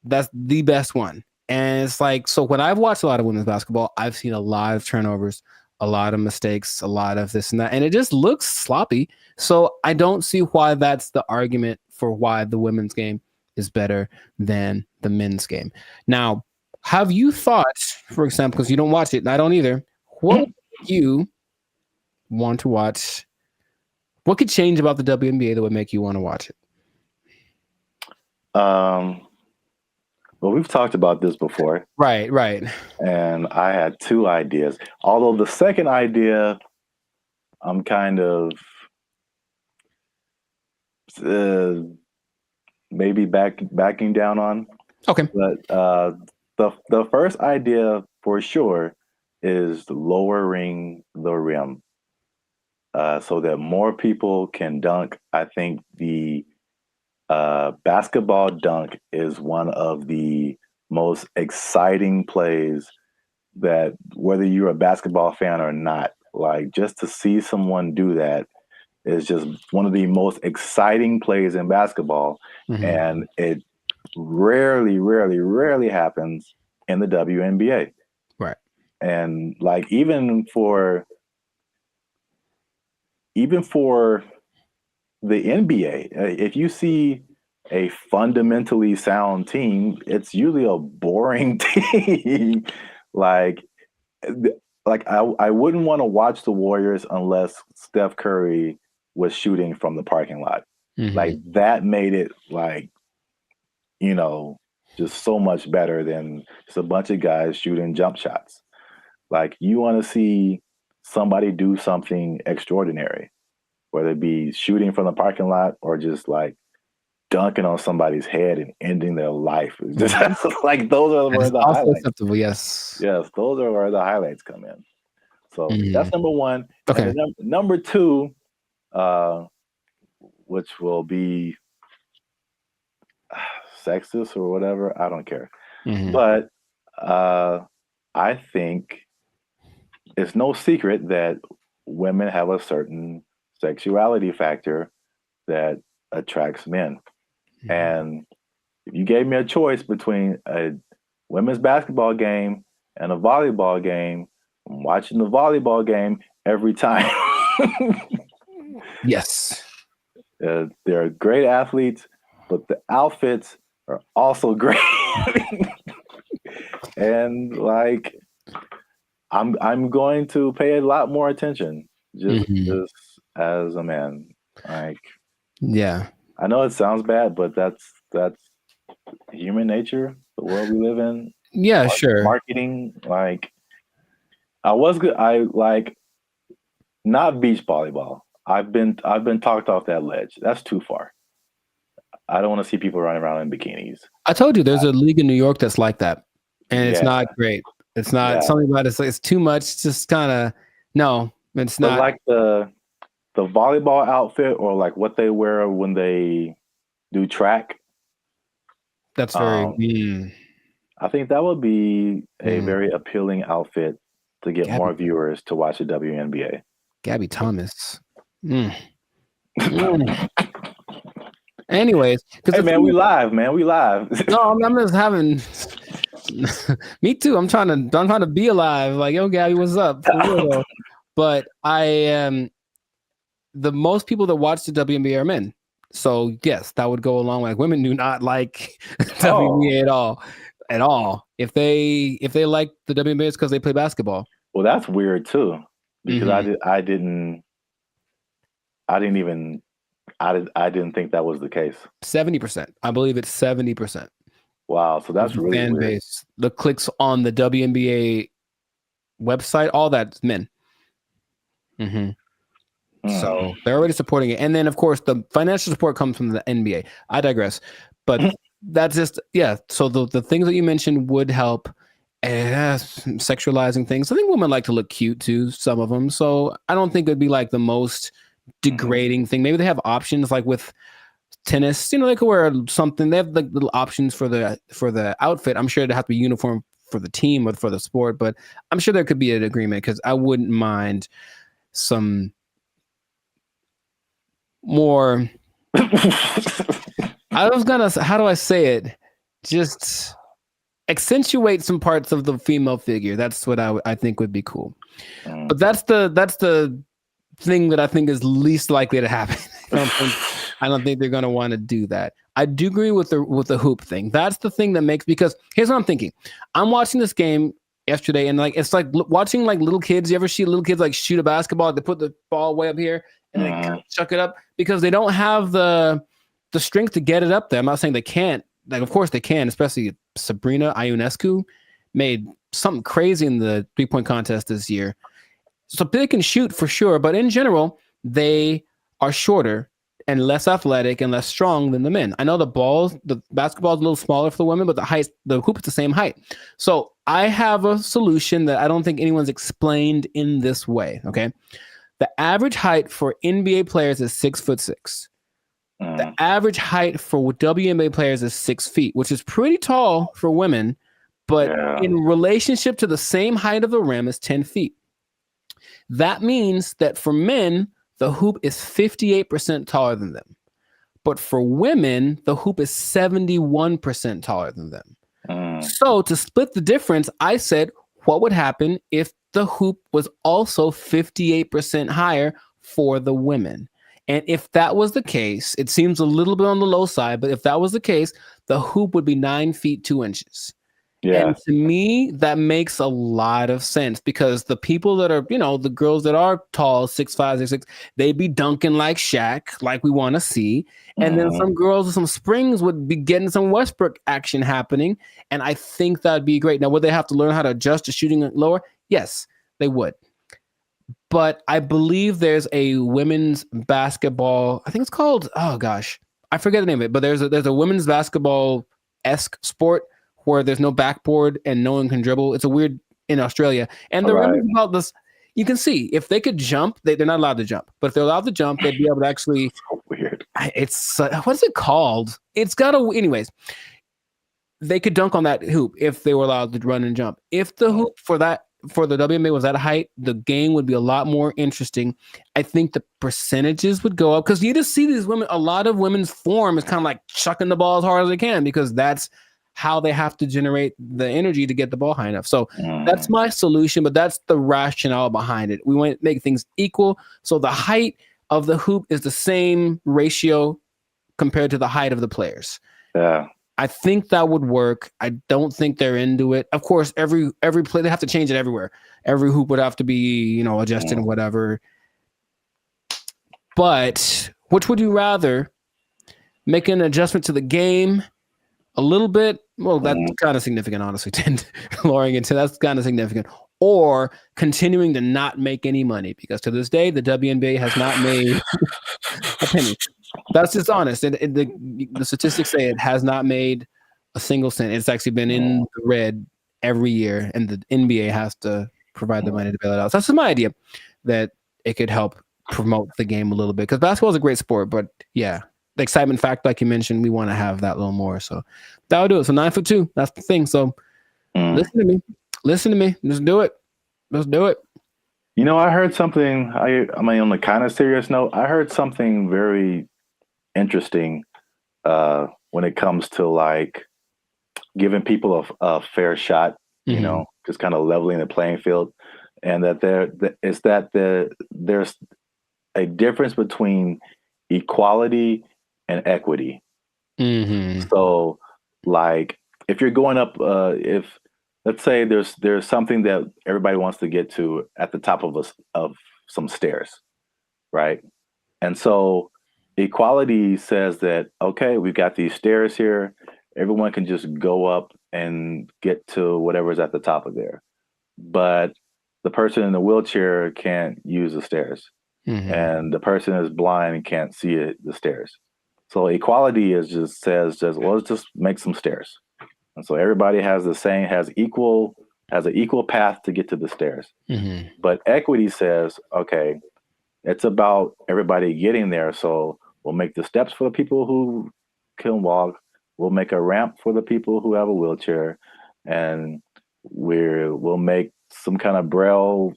A: That's the best one. And it's like, so when I've watched a lot of women's basketball, I've seen a lot of turnovers, a lot of mistakes, a lot of this and that, and it just looks sloppy. So I don't see why that's the argument for why the women's game is better than the men's game. Now, have you thought, for example, because you don't watch it, and I don't either, what would you want to watch? What could change about the WNBA that would make you want to watch it?
B: Well, we've talked about this before.
A: Right.
B: And I had 2 ideas. Although the second idea, I'm kind of maybe backing down on.
A: Okay.
B: But the first idea for sure is lowering the rim so that more people can dunk. I think the basketball dunk is one of the most exciting plays that, whether you're a basketball fan or not, like just to see someone do that is just one of the most exciting plays in basketball. Mm-hmm. And it rarely happens in the WNBA.
A: Right.
B: And like even for the NBA, if you see a fundamentally sound team, it's usually a boring team. like I wouldn't want to watch the Warriors unless Steph Curry was shooting from the parking lot. Mm-hmm. Like that made it like, just so much better than just a bunch of guys shooting jump shots. Like you want to see somebody do something extraordinary, whether it be shooting from the parking lot or just like dunking on somebody's head and ending their life. It's just like those are where the highlights.
A: Acceptable, yes,
B: those are where the highlights come in. So that's number 1.
A: Okay.
B: And number 2, which will be sexist or whatever, I don't care. Mm-hmm. But I think it's no secret that women have a certain sexuality factor that attracts men. Mm-hmm. And if you gave me a choice between a women's basketball game and a volleyball game, I'm watching the volleyball game every time.
A: Yes.
B: They're great athletes, but the outfits are also great. And like, I'm going to pay a lot more attention just as a man. Like,
A: yeah,
B: I know it sounds bad, but that's human nature, the world we live in.
A: Yeah, sure.
B: Marketing, like, I like not beach volleyball. I've been talked off that ledge. That's too far. I don't want to see people running around in bikinis.
A: I told you there's a league in New York that's like that, and it's not great. It's not something about it. It's too much. It's just kind of no. It's not
B: like the volleyball outfit or like what they wear when they do track.
A: That's very.
B: I think that would be a very appealing outfit to get more viewers to watch the WNBA.
A: Gabby Thomas. Anyways,
B: hey man, we live, man. We live.
A: No, I'm just having. Me too. I'm trying to be alive. Like, yo, Gabby, what's up? For real. But I am. The most people that watch the WNBA are men. So yes, that would go along. Like, women do not like WNBA at all. If they like the WNBA, it's because they play basketball.
B: Well, that's weird too, because
A: Mhm.
B: I didn't think that was the case.
A: 70%. I believe it's 70%
B: Wow, so
A: of
B: that's
A: the
B: really
A: fan
B: weird.
A: base. The clicks on the WNBA website, all that's men. Hmm.
B: Hmm.
A: So they're already supporting it. And then, of course, the financial support comes from the NBA. I digress. But that's just, yeah. So the things that you mentioned would help. Sexualizing things. I think women like to look cute too, some of them. So I don't think it'd be like the most degrading thing. Maybe they have options like with tennis, they could wear something. They have like little options for the outfit. I'm sure it'd have to be uniform for the team or for the sport, but I'm sure there could be an agreement because I wouldn't mind some more. I was gonna. How do I say it? Just accentuate some parts of the female figure. That's what I think would be cool. But that's the thing that I think is least likely to happen. I don't think they're going to want to do that. I do agree with the hoop thing. That's the thing that makes, because here's what I'm thinking. I'm watching this game yesterday, and like it's like watching like little kids. You ever see little kids like shoot a basketball? They put the ball way up here and then they chuck it up because they don't have the strength to get it up there. I'm not saying they can't. Like, of course they can. Especially Sabrina Ionescu made something crazy in the 3-point contest this year. So they can shoot for sure, but in general, they are shorter and less athletic and less strong than the men. I know the basketball is a little smaller for the women, but the hoop is the same height. So I have a solution that I don't think anyone's explained in this way. Okay. The average height for NBA players is 6'6". The average height for WNBA players is 6 feet, which is pretty tall for women, but in relationship to the same height of the rim is 10 feet. That means that for men, the hoop is 58% taller than them. But for women, the hoop is 71% taller than them. So to split the difference, I said, what would happen if the hoop was also 58% higher for the women? And if that was the case, it seems a little bit on the low side, but if that was the case, the hoop would be 9 feet 2 inches.
B: Yeah.
A: And to me, that makes a lot of sense because the people that are, the girls that are tall, 6'5", 6'6", they'd be dunking like Shaq, like we want to see. And then some girls with some springs would be getting some Westbrook action happening. And I think that'd be great. Now, would they have to learn how to adjust to shooting lower? Yes, they would. But I believe there's a women's basketball, I think it's called, oh gosh, I forget the name of it, but there's a women's basketball-esque sport where there's no backboard and no one can dribble. It's a weird in Australia. And the rim is about this. You can see if they could jump, they're not allowed to jump. But if they're allowed to jump, they'd be able to actually.
B: So weird.
A: It's what's it called? It's got a. Anyways, they could dunk on that hoop if they were allowed to run and jump. If the hoop for the WNBA was that height, the game would be a lot more interesting. I think the percentages would go up because you just see these women. A lot of women's form is kind of like chucking the ball as hard as they can because that's how they have to generate the energy to get the ball high enough. So that's my solution, but that's the rationale behind it. We want to make things equal. So the height of the hoop is the same ratio compared to the height of the players.
B: Yeah.
A: I think that would work. I don't think they're into it. Of course, every play, they have to change it everywhere. Every hoop would have to be, adjusted and whatever. But which would you rather? Make an adjustment to the game a little bit? Well, that's kind of significant, honestly. Lowering it to that's kind of significant. Or continuing to not make any money because to this day, the WNBA has not made a penny. That's just honest. The statistics say it has not made a single cent. It's actually been in the red every year, and the NBA has to provide the money to bail it out. So that's just my idea that it could help promote the game a little bit because basketball is a great sport, but yeah. The excitement factor, like you mentioned, we want to have that a little more. So that would do it. So 9'2", that's the thing. So listen to me. Just do it. Let's do it.
B: I heard something. On a kind of serious note, I heard something very interesting when it comes to like giving people a fair shot. Just kind of leveling the playing field, and that there's a difference between equality and equity. So like if you're going up, if let's say there's something that everybody wants to get to at the top of some stairs, right? And so equality says that, okay, we've got these stairs here. Everyone can just go up and get to whatever's at the top of there. But the person in the wheelchair can't use the stairs. And the person is blind and can't see the stairs. So equality says well, let's just make some stairs. And so everybody has an equal path to get to the stairs. But equity says, okay, it's about everybody getting there. So we'll make the steps for the people who can walk. We'll make a ramp for the people who have a wheelchair, and we'll make some kind of braille,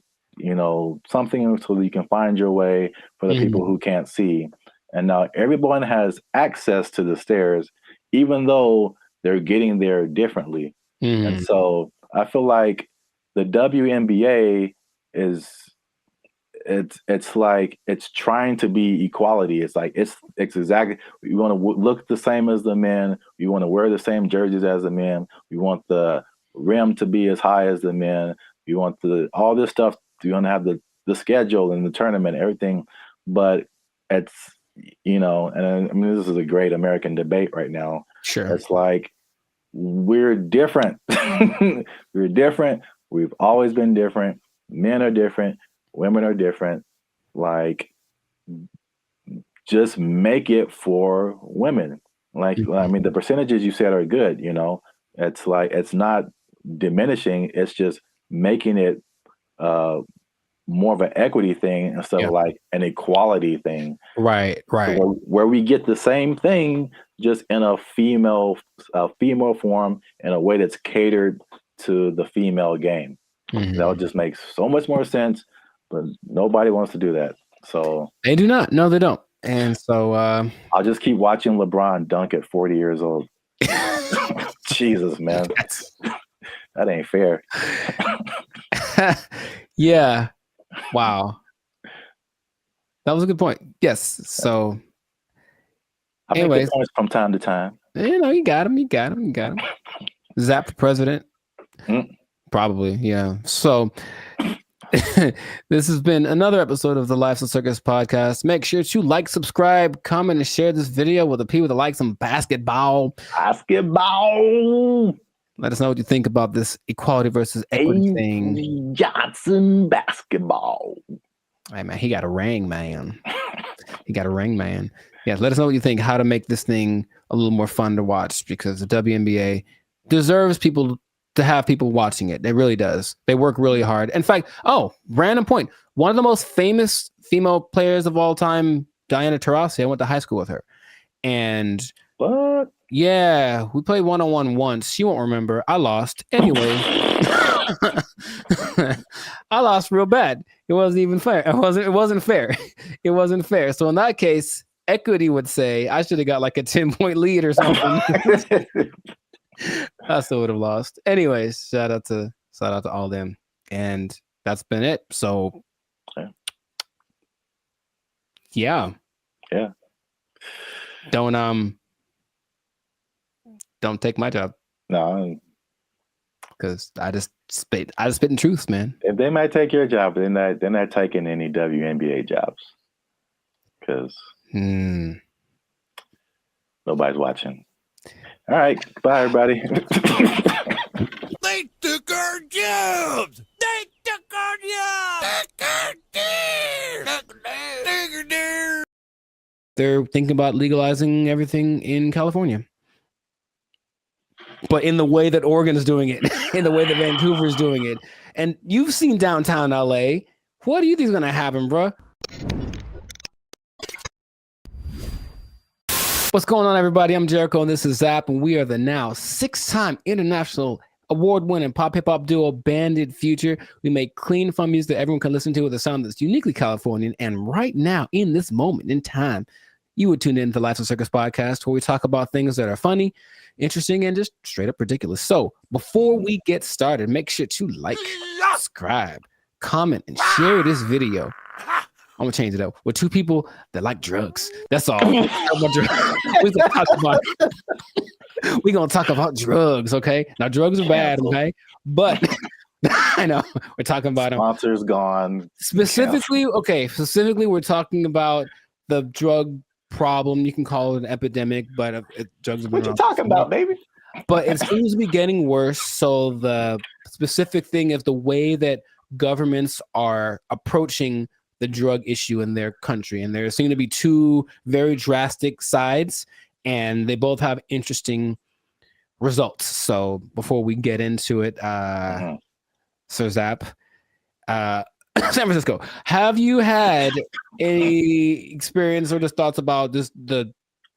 B: something so that you can find your way for the people who can't see. And now everyone has access to the stairs, even though they're getting there differently. And so I feel like the WNBA it's like it's trying to be equality. It's like it's exactly, we want to look the same as the men. We want to wear the same jerseys as the men. We want the rim to be as high as the men. We want all this stuff. We want to have the schedule and the tournament, everything. But it's, and I mean, this is a great American debate right now.
A: Sure.
B: It's like, we're different. We're different. We've always been different. Men are different. Women are different. Like, just make it for women. Like, I mean, the percentages you said are good, It's like, it's not diminishing. It's just making it more of an equity thing instead of like an equality thing.
A: Right.
B: So where we get the same thing, just in a female form, in a way that's catered to the female game. That would just make so much more sense, but nobody wants to do that. So
A: they do not. No, they don't. And so
B: I'll just keep watching LeBron dunk at 40 years old. Jesus, man. That ain't fair.
A: Yeah. Wow. That was a good point. Yes. So
B: anyways, make points from time to time.
A: You got him. Zap for president. Probably, yeah. So this has been another episode of the Life's a Circus podcast. Make sure to like, subscribe, comment, and share this video with the people that like some basketball. Let us know what you think about this equality versus equity thing.
B: Johnson basketball.
A: Hey, man, he got a ring, man. Yeah, let us know what you think, how to make this thing a little more fun to watch, because the WNBA deserves people to have people watching it. It really does. They work really hard. In fact, random point. One of the most famous female players of all time, Diana Taurasi, I went to high school with her. And
B: what?
A: Yeah, we played one-on-one once. She won't remember. I lost. Anyway, I lost real bad. It wasn't even fair. It wasn't fair. It wasn't fair. So in that case, equity would say I should have got like a 10-point lead or something. I still would have lost. Anyways, shout out to all them. And that's been it. So yeah. Don't take my job.
B: No.
A: Because I just spit in truth, man.
B: If they might take your job, they're not taking any WNBA jobs. Because nobody's watching. All right. Bye, everybody.
C: They took our jobs. They took our jobs.
A: They're thinking about legalizing everything in California. But in the way that Oregon is doing it, in the way that Vancouver is doing it. And you've seen downtown LA. What do you think is going to happen, bro? What's going on, everybody? I'm Jericho, and this is Zap, and we are the now 6-time international award-winning pop-hip-hop duo Banded Future. We make clean, fun music that everyone can listen to with a sound that's uniquely Californian. And right now, in this moment in time, you would tune in to the Life's a Circus podcast, where we talk about things that are funny, interesting, and just straight up ridiculous. So before we get started, make sure to like, subscribe, comment, and share this video. I'm gonna change it up with 2 people that like drugs. That's all. We can talk about it. We're gonna talk about drugs, okay? Now drugs are bad,
B: Cancel.
A: okay? But I know we're talking about them.
B: Sponsors gone.
A: Specifically, we're talking about the drug problem. You can call it an epidemic, but drugs have been
I: What you
A: around
I: talking about, baby?
A: but it seems to be getting worse. So the specific thing is the way that governments are approaching the drug issue in their country. And there seem to be two very drastic sides, and they both have interesting results. So before we get into it, Sir Zap, San Francisco, have you had any experience or just thoughts about this?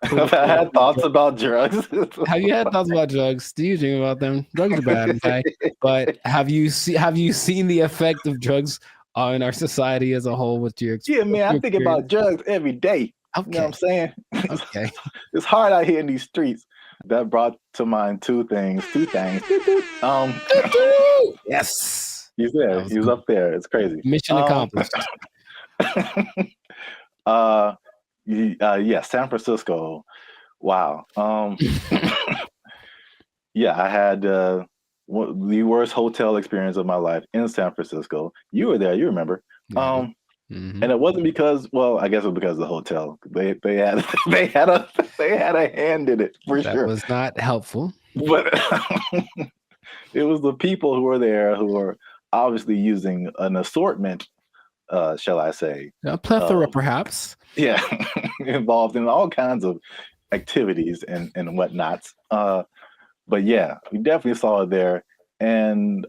B: I've had thoughts about drugs.
A: Have you had thoughts about drugs? Do you dream about them? Drugs are bad, okay? But have you seen the effect of drugs on our society as a whole with your
I: Yeah, man, I think about drugs every day.
A: Okay.
I: You know what I'm saying?
A: Okay.
I: It's hard out here in these streets.
B: That brought to mind two things.
A: Yes.
B: He's there. He was up there. It's crazy.
A: Mission accomplished.
B: Yeah, San Francisco. Wow. Yeah, I had the worst hotel experience of my life in San Francisco. You were there, you remember. And it wasn't because, well, I guess it was because of the hotel. They had a hand in it for sure.
A: That was not helpful.
B: But it was the people who were there who were obviously using an assortment, shall I say.
A: A plethora, perhaps.
B: Yeah, involved in all kinds of activities and whatnots. But yeah, we definitely saw it there. And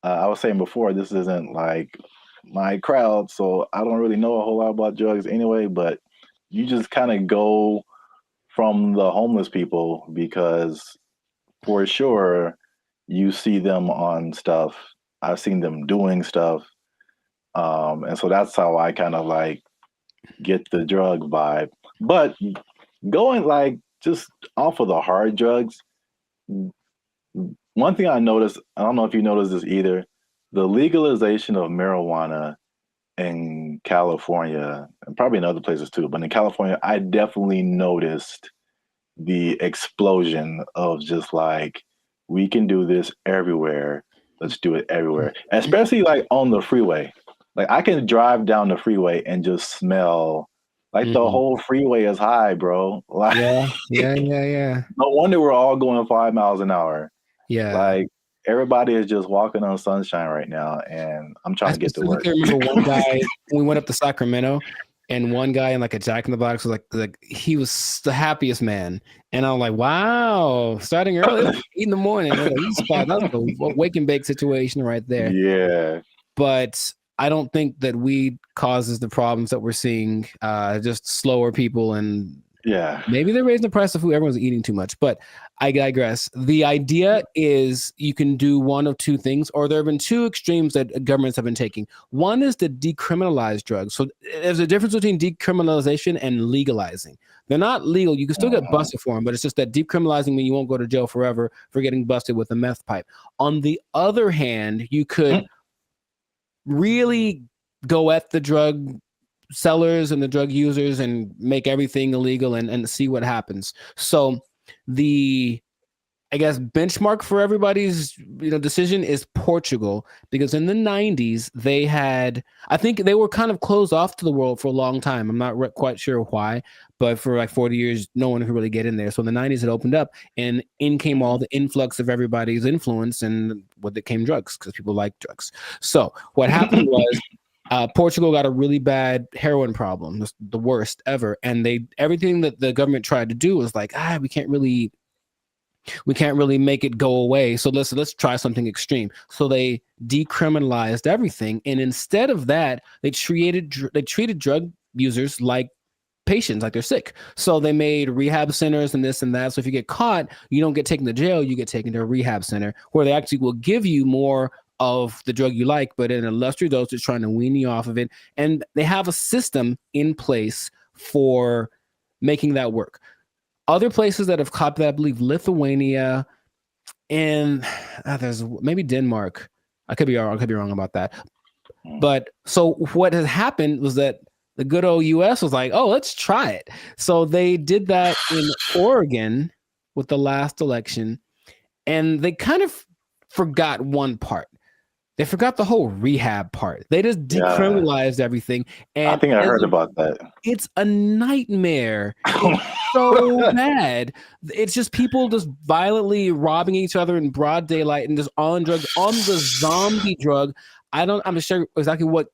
B: I was saying before, this isn't like my crowd, so I don't really know a whole lot about drugs anyway, but you just kind of go from the homeless people because for sure you see them on stuff. I've seen them doing stuff. And so that's how I kind of like get the drug vibe. But going like just off of the hard drugs, one thing I noticed, I don't know if you noticed this either, the legalization of marijuana in California, and probably in other places too, but in California, I definitely noticed the explosion of just like, we can do this everywhere. Let's do it everywhere, especially like on the freeway. Like I can drive down the freeway and just smell like the whole freeway is high, bro. Like,
A: yeah.
B: No wonder we're all going 5 miles an hour.
A: Yeah.
B: Like everybody is just walking on sunshine right now, and I'm trying to get to work.
A: I remember one guy, we went up to Sacramento, and one guy in like a Jack in the Box was like he was the happiest man. And I'm like, wow, starting early, 8 in the morning. That's a wake and bake situation right there.
B: Yeah.
A: But I don't think that weed causes the problems that we're seeing. Just slower people, and maybe they're raising the price of food. Everyone's eating too much, but I digress. The idea is you can do one of two things, or there have been two extremes that governments have been taking. One is to decriminalize drugs. So there's a difference between decriminalization and legalizing. They're not legal. You can still get busted for them, but it's just that decriminalizing means you won't go to jail forever for getting busted with a meth pipe. On the other hand, you could really go at the drug sellers and the drug users and make everything illegal and see what happens. So the, I guess, benchmark for everybody's decision is Portugal, because in the 90s they had, I think they were kind of closed off to the world for a long time. I'm not quite sure why, but for like 40 years no one could really get in there. So in the 90s it opened up, and in came all the influx of everybody's influence, and with it came drugs, because people like drugs. So what happened was Portugal got a really bad heroin problem, the worst ever, and everything that the government tried to do was like, we can't really make it go away. So let's try something extreme. So they decriminalized everything, and instead of that, they treated drug users like patients, like they're sick. So they made rehab centers and this and that. So if you get caught, you don't get taken to jail, you get taken to a rehab center where they actually will give you more of the drug you like, but in a lesser dose, it's trying to wean you off of it. And they have a system in place for making that work. Other places that have copied that, I believe Lithuania, and there's maybe Denmark. I could be wrong about that. But so what has happened was that the good old US was like, oh, let's try it. So they did that in Oregon, with the last election, and they kind of forgot one part. They forgot the whole rehab part. They just decriminalized everything. And
B: I think I heard about that.
A: It's a nightmare. It's so bad. It's just people just violently robbing each other in broad daylight and just on drugs, on the zombie drug. I'm not sure exactly what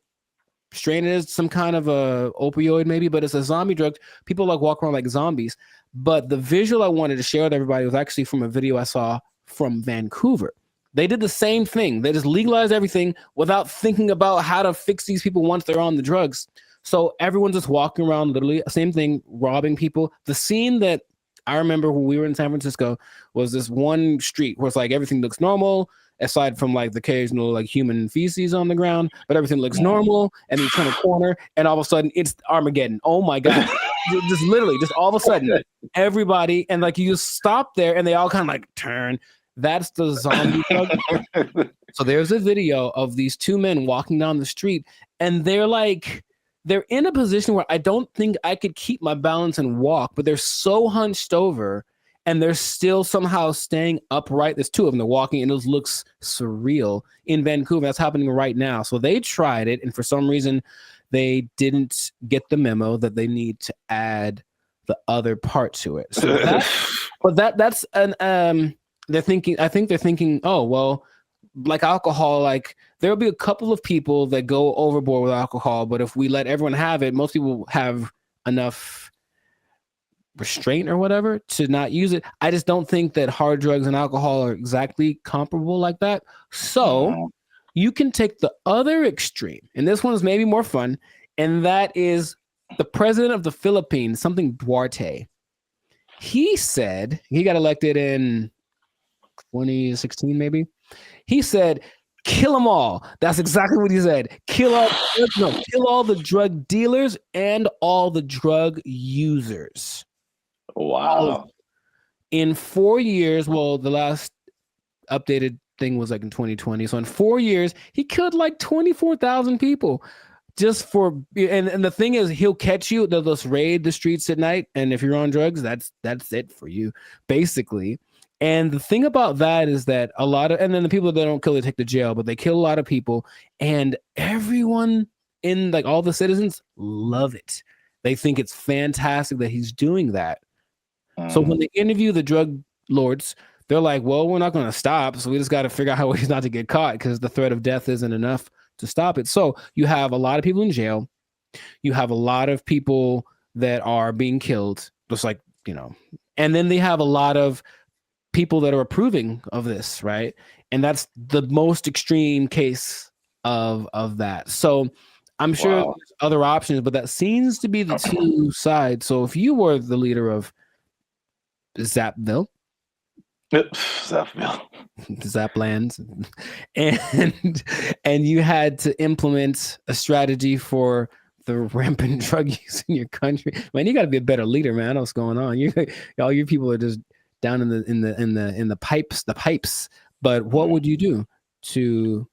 A: strain it is, some kind of a opioid maybe, but it's a zombie drug. People like walk around like zombies. But the visual I wanted to share with everybody was actually from a video I saw from Vancouver. They did the same thing. They just legalized everything without thinking about how to fix these people once they're on the drugs. So everyone's just walking around, literally, same thing, robbing people. The scene that I remember when we were in San Francisco was this one street where it's like everything looks normal, aside from like the occasional like human feces on the ground, but everything looks normal. And then you turn a corner, and all of a sudden it's Armageddon. Oh my God. Just literally, just all of a sudden, everybody, and like you just stop there, and they all kind of like turn. That's the zombie drug. So there's a video of these two men walking down the street, and they're in a position where I don't think I could keep my balance and walk, but they're so hunched over, and they're still somehow staying upright. There's two of them. They're walking, and it looks surreal in Vancouver. That's happening right now. So they tried it, and for some reason, they didn't get the memo that they need to add the other part to it. So that's an they're thinking, oh, well, like alcohol, like there'll be a couple of people that go overboard with alcohol, but if we let everyone have it, most people have enough restraint or whatever to not use it. I just don't think that hard drugs and alcohol are exactly comparable like that. So you can take the other extreme, and this one is maybe more fun, and that is the president of the Philippines, something Duarte. He said, he got elected in 2016, maybe. He said, kill them all. That's exactly what he said. Kill all the drug dealers and all the drug users.
B: Wow.
A: In 4 years, well, the last updated thing was like in 2020. So in 4 years, he killed like 24,000 people. Just for, and the thing is, he'll catch you. They'll just raid the streets at night, and if you're on drugs, that's it for you, basically. And the thing about that is that a lot of, and then the people that don't kill, they take to jail, but they kill a lot of people, and everyone in, like, all the citizens love it. They think it's fantastic that he's doing that. So when they interview the drug lords, they're like, well, we're not going to stop, so we just got to figure out how ways not to get caught, because the threat of death isn't enough to stop it. So you have a lot of people in jail. You have a lot of people that are being killed, just like, you know, and then they have a lot of people that are approving of this, right? And that's the most extreme case of that. So I'm sure there's other options, but that seems to be the two sides. So if you were the leader of Zapville, Zaplands, and you had to implement a strategy for the rampant drug use in your country, man, you got to be a better leader, man. I know what's going on. All you people are just down in the pipes. But what would you do to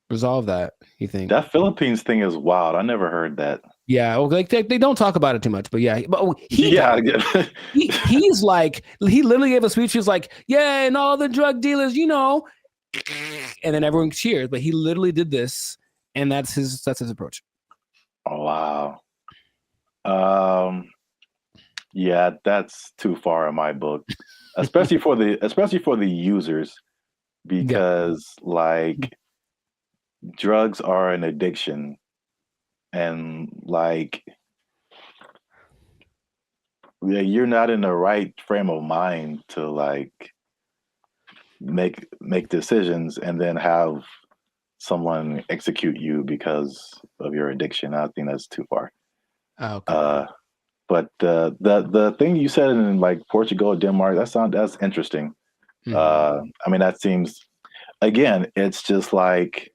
A: resolve that, you think?
B: That Philippines thing is wild. I never heard that.
A: Yeah, well, like they don't talk about it too much, but yeah, but he's like, he literally gave a speech. He was like, yeah, and all the drug dealers, you know, and then everyone cheers. But he literally did this, and that's his approach.
B: Oh, wow. Yeah, that's too far in my book, especially for the users, because like drugs are an addiction. And like, yeah, you're not in the right frame of mind to like make decisions and then have someone execute you because of your addiction. I think that's too far.
A: Okay.
B: But the thing you said in like Portugal, Denmark, that's interesting. I mean, that seems, again, it's just like,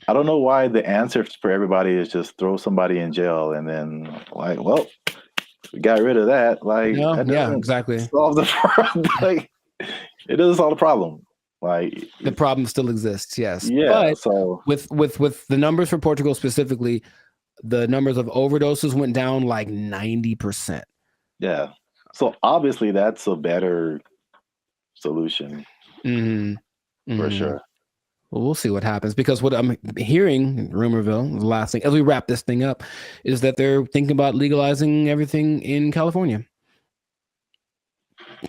B: I don't know why the answer for everybody is just throw somebody in jail and then like, well, we got rid of that. Like,
A: yeah, exactly.
B: Solve the problem. Like, it doesn't solve the problem. Like,
A: the problem still exists. Yes.
B: Yeah.
A: But
B: so
A: with the numbers for Portugal specifically, the numbers of overdoses went down like 90%.
B: Yeah. So obviously that's a better solution for sure.
A: Well, we'll see what happens, because what I'm hearing in Rumorville, the last thing, as we wrap this thing up, is that they're thinking about legalizing everything in California.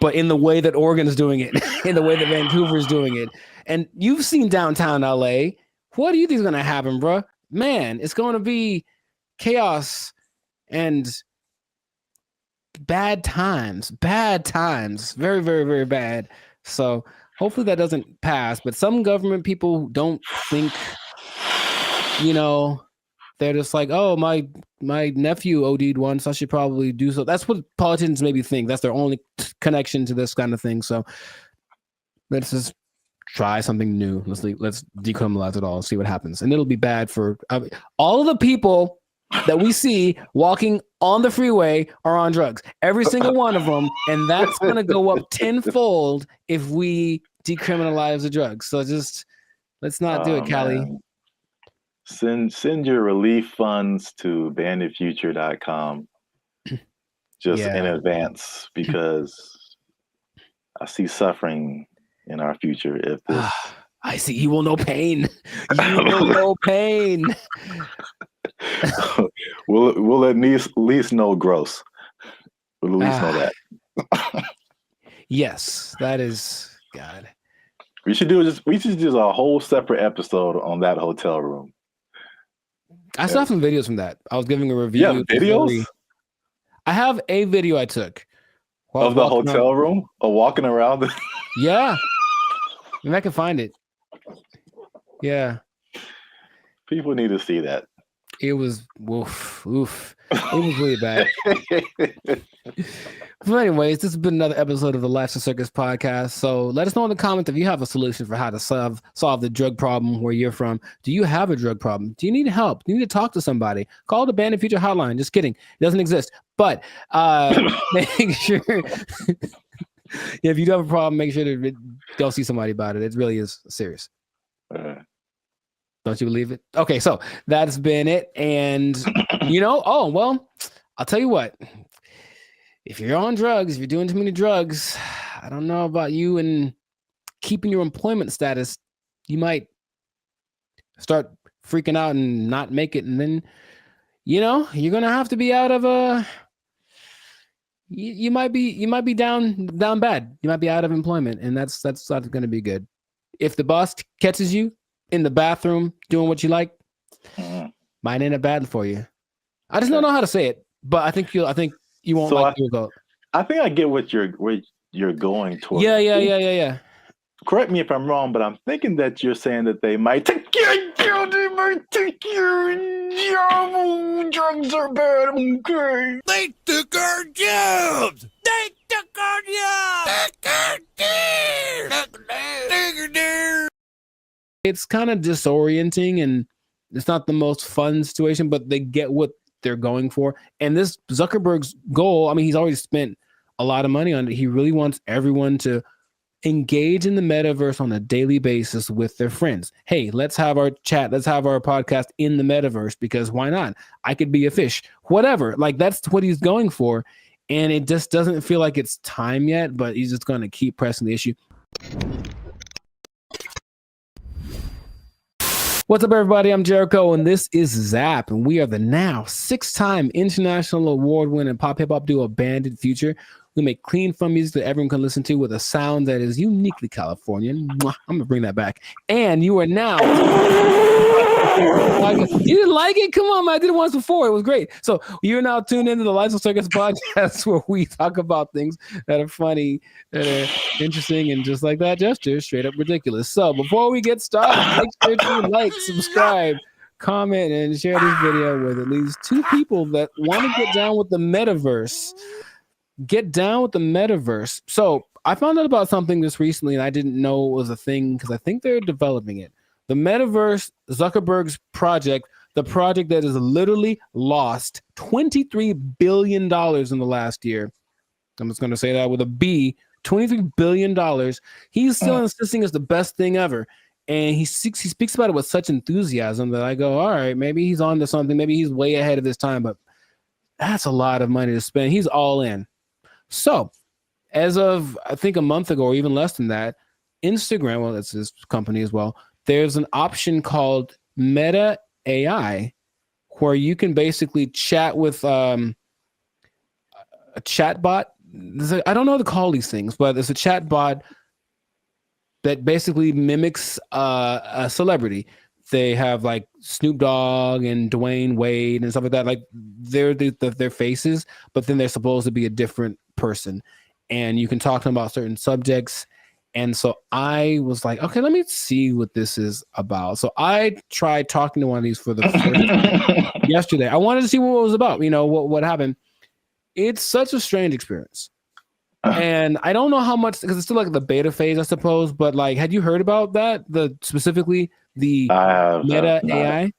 A: But in the way that Oregon is doing it, in the way that Vancouver is doing it. And you've seen downtown LA. What do you think is going to happen, bro? Man, it's going to be chaos and bad times. Very, very, very bad. So hopefully that doesn't pass. But some government people don't think, they're just like, oh, my nephew OD'd once, I should probably do so. That's what politicians maybe think. That's their only connection to this kind of thing. So let's just try something new. Let's decriminalize it all and see what happens. And it'll be bad for all of the people that we see walking on the freeway are on drugs. Every single one of them. And that's going to go up tenfold if we decriminalize the drugs. So just let's not do it, Callie.
B: Send your relief funds to banditfuture.com just in advance, because I see suffering in our future if this.
A: I see. You will know pain. You will know pain.
B: We'll at least know gross. We'll at least know that.
A: Yes, that is God.
B: We should do a whole separate episode on that hotel room.
A: I saw some videos from that. I was giving a review.
B: Yeah, videos?
A: I have a video I took
B: of the hotel room, or walking around.
A: Yeah. And I can find it. Yeah.
B: People need to see that.
A: It was oof. It was really bad. But anyways, this has been another episode of the Life's a Circus podcast. So let us know in the comments if you have a solution for how to solve the drug problem where you're from. Do you have a drug problem? Do you need help? Do you need to talk to somebody? Call the Bandit Future hotline. Just kidding. It doesn't exist. But make sure if you do have a problem, make sure to go see somebody about it. It really is serious. Don't you believe it? Okay, so that's been it. And I'll tell you what. If you're on drugs, if you're doing too many drugs, I don't know about you and keeping your employment status. You might start freaking out and not make it, and then you're gonna have to be out of you might be down bad. You might be out of employment, and that's not gonna be good. If the boss catches you in the bathroom doing what you like, might end up bad for you. I just don't know how to say it, but I think you won't like the result.
B: I think I get what you're going towards.
A: Yeah.
B: Correct me if I'm wrong, but I'm thinking that you're saying that they might take your job. Drugs are bad. Okay.
L: They took our jobs. They took our jobs.
A: It's kind of disorienting, and it's not the most fun situation, but they get what they're going for. And this Zuckerberg's goal, I mean, he's already spent a lot of money on it. He really wants everyone to engage in the metaverse on a daily basis with their friends. Hey, let's have our chat. Let's have our podcast in the metaverse, because why not? I could be a fish, whatever. Like, that's what he's going for. And it just doesn't feel like it's time yet, but he's just going to keep pressing the issue. What's up, everybody? I'm Jericho, and this is Zap, and we are the now 6-time international award-winning pop hip-hop duo Bandit Future. We make clean, fun music that everyone can listen to with a sound that is uniquely Californian. Mwah, I'm gonna bring that back. And you are now. You didn't like it? Come on, man! I did it once before. It was great. So you're now tuned into the Life's a Circus podcast, where we talk about things that are funny, that are interesting, and just like that gesture, straight up ridiculous. So before we get started, make sure to like, subscribe, comment, and share this video with at least 2 people that want to get down with the metaverse. Get down with the metaverse. So I found out about something this recently, and I didn't know it was a thing, because I think they're developing it. The metaverse, Zuckerberg's project, the project that has literally lost $23 billion in the last year. I'm just going to say that with a B, $23 billion. He's still insisting it's the best thing ever. And he speaks about it with such enthusiasm that I go, all right, maybe he's on to something. Maybe he's way ahead of his time, but that's a lot of money to spend. He's all in. So, as of I think a month ago or even less than that, Instagram, well, that's this company as well, there's an option called Meta AI where you can basically chat with a chat bot. I don't know how to call these things, but it's a chat bot that basically mimics a celebrity. They have like Snoop Dogg and Dwayne Wade and stuff like that. Like they're their faces, but then they're supposed to be a different person. And you can talk to them about certain subjects. And so I was like, okay, let me see what this is about. So I tried talking to one of these for the first time yesterday. I wanted to see what it was about, what happened. It's such a strange experience. And I don't know how much, because it's still like the beta phase, I suppose. But like, had you heard about that? Specifically the Meta AI?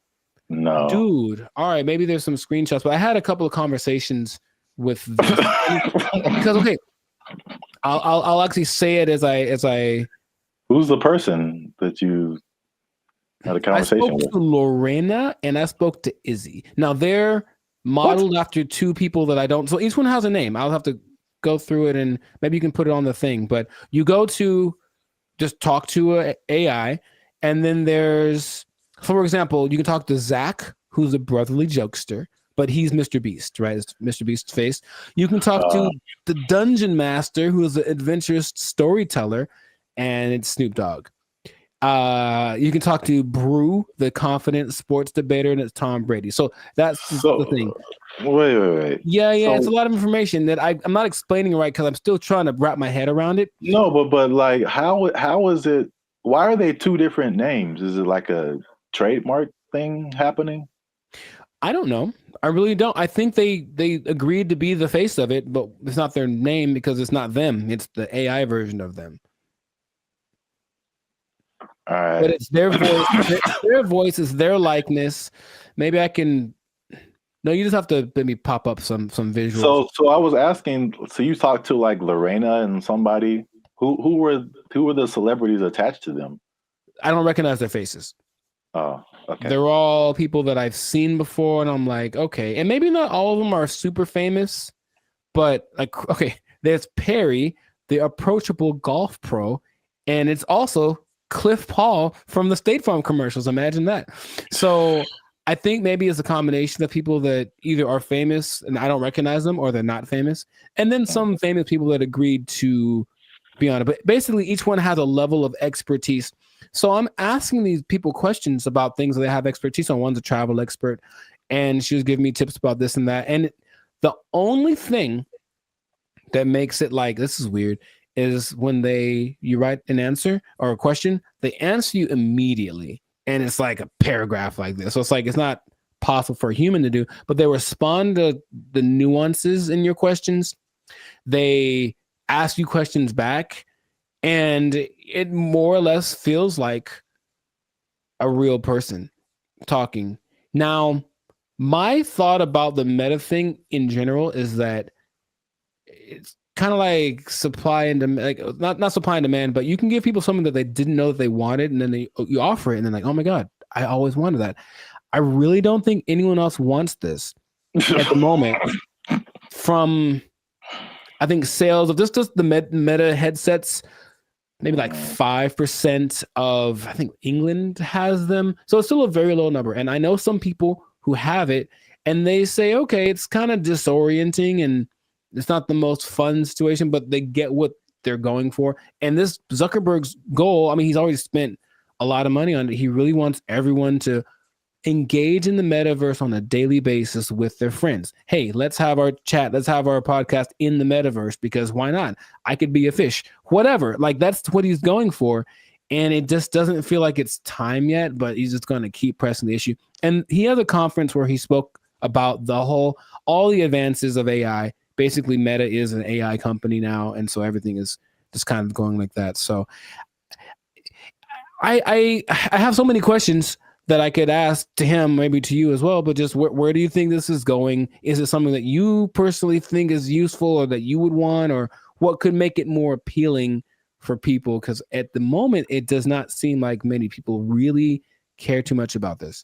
B: No.
A: Dude. All right, maybe there's some screenshots, but I had a couple of conversations with this. Because okay, I'll actually say it as I.
B: Who's the person that you had a conversation
A: I spoke
B: with?
A: to Lorena and I spoke to Izzy. Now they're modeled after two people that I don't. So each one has a name. I'll have to go through it and maybe you can put it on the thing. But you go to just talk to a AI, and then there's, for example, you can talk to Zach, who's a brotherly jokester. But he's Mr. Beast, right? It's Mr. Beast's face. You can talk to the Dungeon Master, who is an adventurous storyteller, and it's Snoop Dogg. You can talk to Brew, the confident sports debater, and it's Tom Brady. So that's the thing.
B: Wait.
A: Yeah, it's a lot of information that I'm not explaining right because I'm still trying to wrap my head around it.
B: No, but like, how is it? Why are they two different names? Is it like a trademark thing happening?
A: I don't know. I really don't. I think they agreed to be the face of it, but it's not their name because it's not them. It's the AI version of them.
B: All right.
A: But it's their voice. Their voice is their likeness. Maybe I can. No, you just have to let me pop up some visuals.
B: So I was asking. So you talked to like Lorena and somebody. Who were the celebrities attached to them?
A: I don't recognize their faces.
B: Oh, okay.
A: They're all people that I've seen before, and I'm like, okay. And maybe not all of them are super famous, but like, okay, there's Perry, the approachable golf pro, and it's also Cliff Paul from the State Farm commercials. Imagine that. So I think maybe it's a combination of people that either are famous and I don't recognize them, or they're not famous, and then some famous people that agreed to be on it. But basically, each one has a level of expertise. So I'm asking these people questions about things that they have expertise on. One's a travel expert, and she was giving me tips about this and that. And the only thing that makes it like, this is weird, is when you write an answer or a question, they answer you immediately. And it's like a paragraph like this. So it's like, it's not possible for a human to do, but they respond to the nuances in your questions. They ask you questions back, and it more or less feels like a real person talking. Now, my thought about the meta thing in general is that it's kind of like supply and demand, like not supply and demand, but you can give people something that they didn't know that they wanted, and then you offer it, and then like, oh my God, I always wanted that. I really don't think anyone else wants this at the moment. From, I think, sales of just the meta headsets, maybe like 5% of, I think, England has them. So it's still a very low number. And I know some people who have it, and they say, okay, it's kind of disorienting and it's not the most fun situation, but they get what they're going for. And this Zuckerberg's goal, I mean, he's already spent a lot of money on it. He really wants everyone to engage in the metaverse on a daily basis with their friends. Hey, let's have our chat. Let's have our podcast in the metaverse, because why not? I could be a fish, whatever. Like, that's what he's going for. And it just doesn't feel like it's time yet, but he's just going to keep pressing the issue. And he has a conference where he spoke about all the advances of AI. Basically, Meta is an AI company now. And so everything is just kind of going like that. So I have so many questions that I could ask to him, maybe to you as well, but just where do you think this is going? Is it something that you personally think is useful or that you would want, or what could make it more appealing for people? Because at the moment, it does not seem like many people really care too much about this.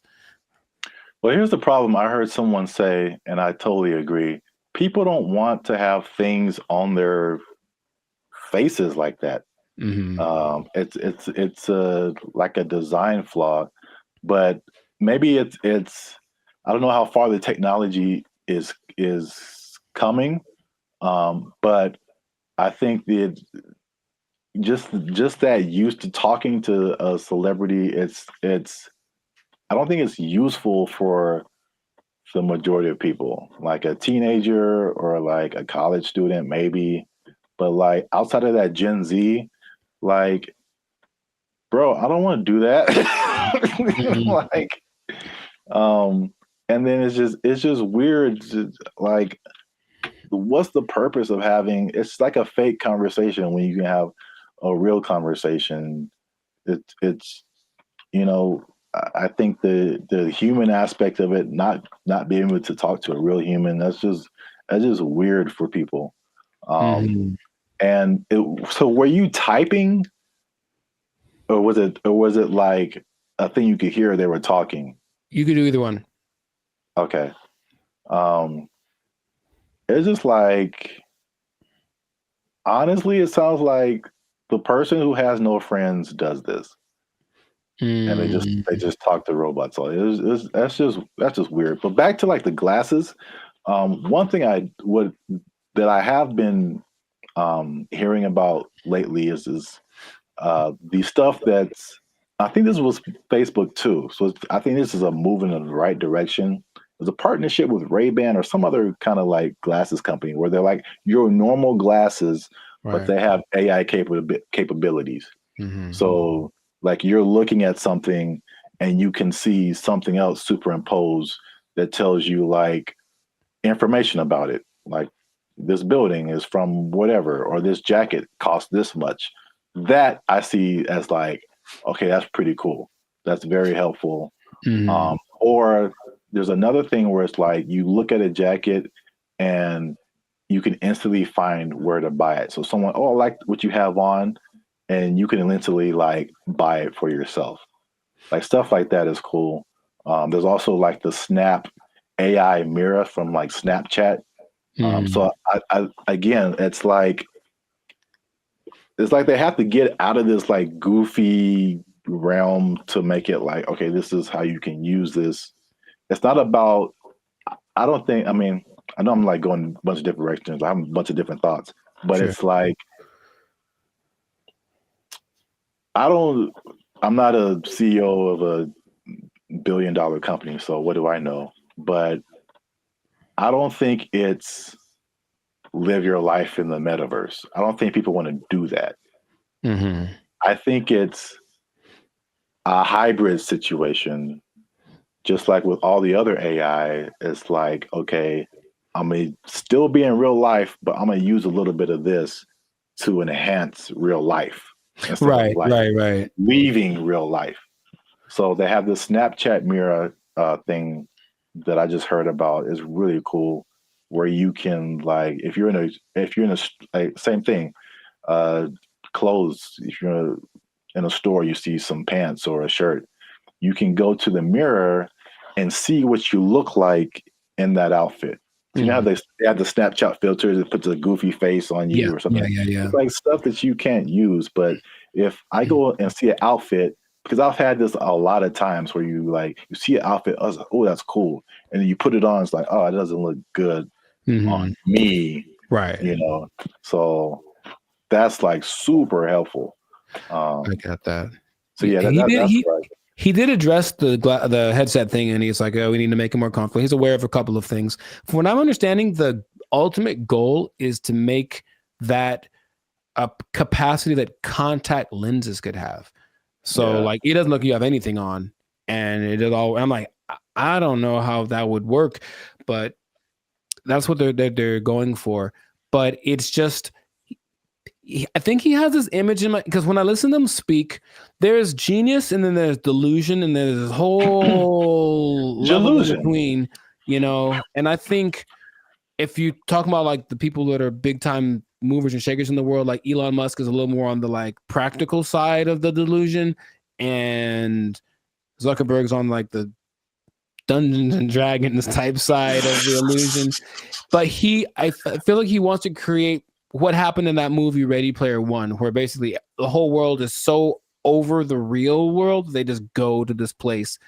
B: Well, here's the problem. I heard someone say, and I totally agree, people don't want to have things on their faces like that. It's like a design flaw, but maybe it's I don't know how far the technology is coming, but I think that just that used to talking to a celebrity, it's I don't think it's useful for the majority of people, like a teenager or like a college student, maybe. But like outside of that Gen Z, like, bro, I don't want to do that. Like, and then it's just weird. Like, what's the purpose of having? It's like a fake conversation when you can have a real conversation. It's you know, I think the human aspect of it, not being able to talk to a real human, that's just weird for people. And so were you typing, or was it like a thing you could hear they were talking?
A: You could do either one.
B: Okay. It's just like, honestly, it sounds like the person who has no friends does this. And they just talk to robots. So that's just weird. But back to like the glasses, one thing that I have been hearing about lately is the stuff that's, I think this was Facebook too. So I think this is a move in the right direction. There's a partnership with Ray-Ban or some other kind of like glasses company where they're like your normal glasses, but they have AI capabilities. So like you're looking at something and you can see something else superimposed that tells you like information about it. Like this building is from whatever, or this jacket costs this much. That I see as like, okay, that's pretty cool. That's very helpful. Or there's another thing where it's like you look at a jacket and you can instantly find where to buy it. So someone, oh, I like what you have on, and you can instantly like buy it for yourself. Like stuff like that is cool. There's also like the Snap AI mirror from like Snapchat. So I again, it's like they have to get out of this like goofy realm to make it like, okay, this is how you can use this. It's not about, I don't think, I mean, I know I'm like going a bunch of different directions. I have a bunch of different thoughts, but it's like, I'm not a CEO of a $1 billion company, so what do I know? But I don't think it's live your life in the metaverse. I don't think people want to do that. I think it's a hybrid situation, just like with all the other AI. It's like, okay, I'm going to still be in real life, but I'm going to use a little bit of this to enhance real life.
A: Right.
B: Leaving real life. So they have this Snapchat mirror thing that I just heard about. Is really cool, where you can like, if you're in a like, same thing, clothes. If you're in a store, you see some pants or a shirt, you can go to the mirror and see what you look like in that outfit. You know how they have the Snapchat filters that puts a goofy face on you or something. It's like stuff that you can't use. But if I go and see an outfit, because I've had this a lot of times where you see an outfit, I was like, oh, that's cool. And then you put it on, it's like, oh, it doesn't look good on me.
A: Right.
B: You know, so that's like super helpful.
A: I got that.
B: So yeah, that's right.
A: He did address the headset thing, and he's like, oh, we need to make it more comfortable. He's aware of a couple of things. From what I'm understanding, the ultimate goal is to make that a capacity that contact lenses could have. So like, it doesn't look like you have anything on, and it is all. I'm like, I don't know how that would work, but that's what they're going for. But it's just, I think he has this image in my, because when I listen to him speak, there's genius and then there's delusion and there's this whole level in between, you know. And I think if you talk about like the people that are big time movers and shakers in the world, like Elon Musk is a little more on the like practical side of the delusion, and Zuckerberg's on like the Dungeons and Dragons type side of the illusion. But I feel like he wants to create what happened in that movie Ready Player One, where basically the whole world is so over the real world, they just go to this place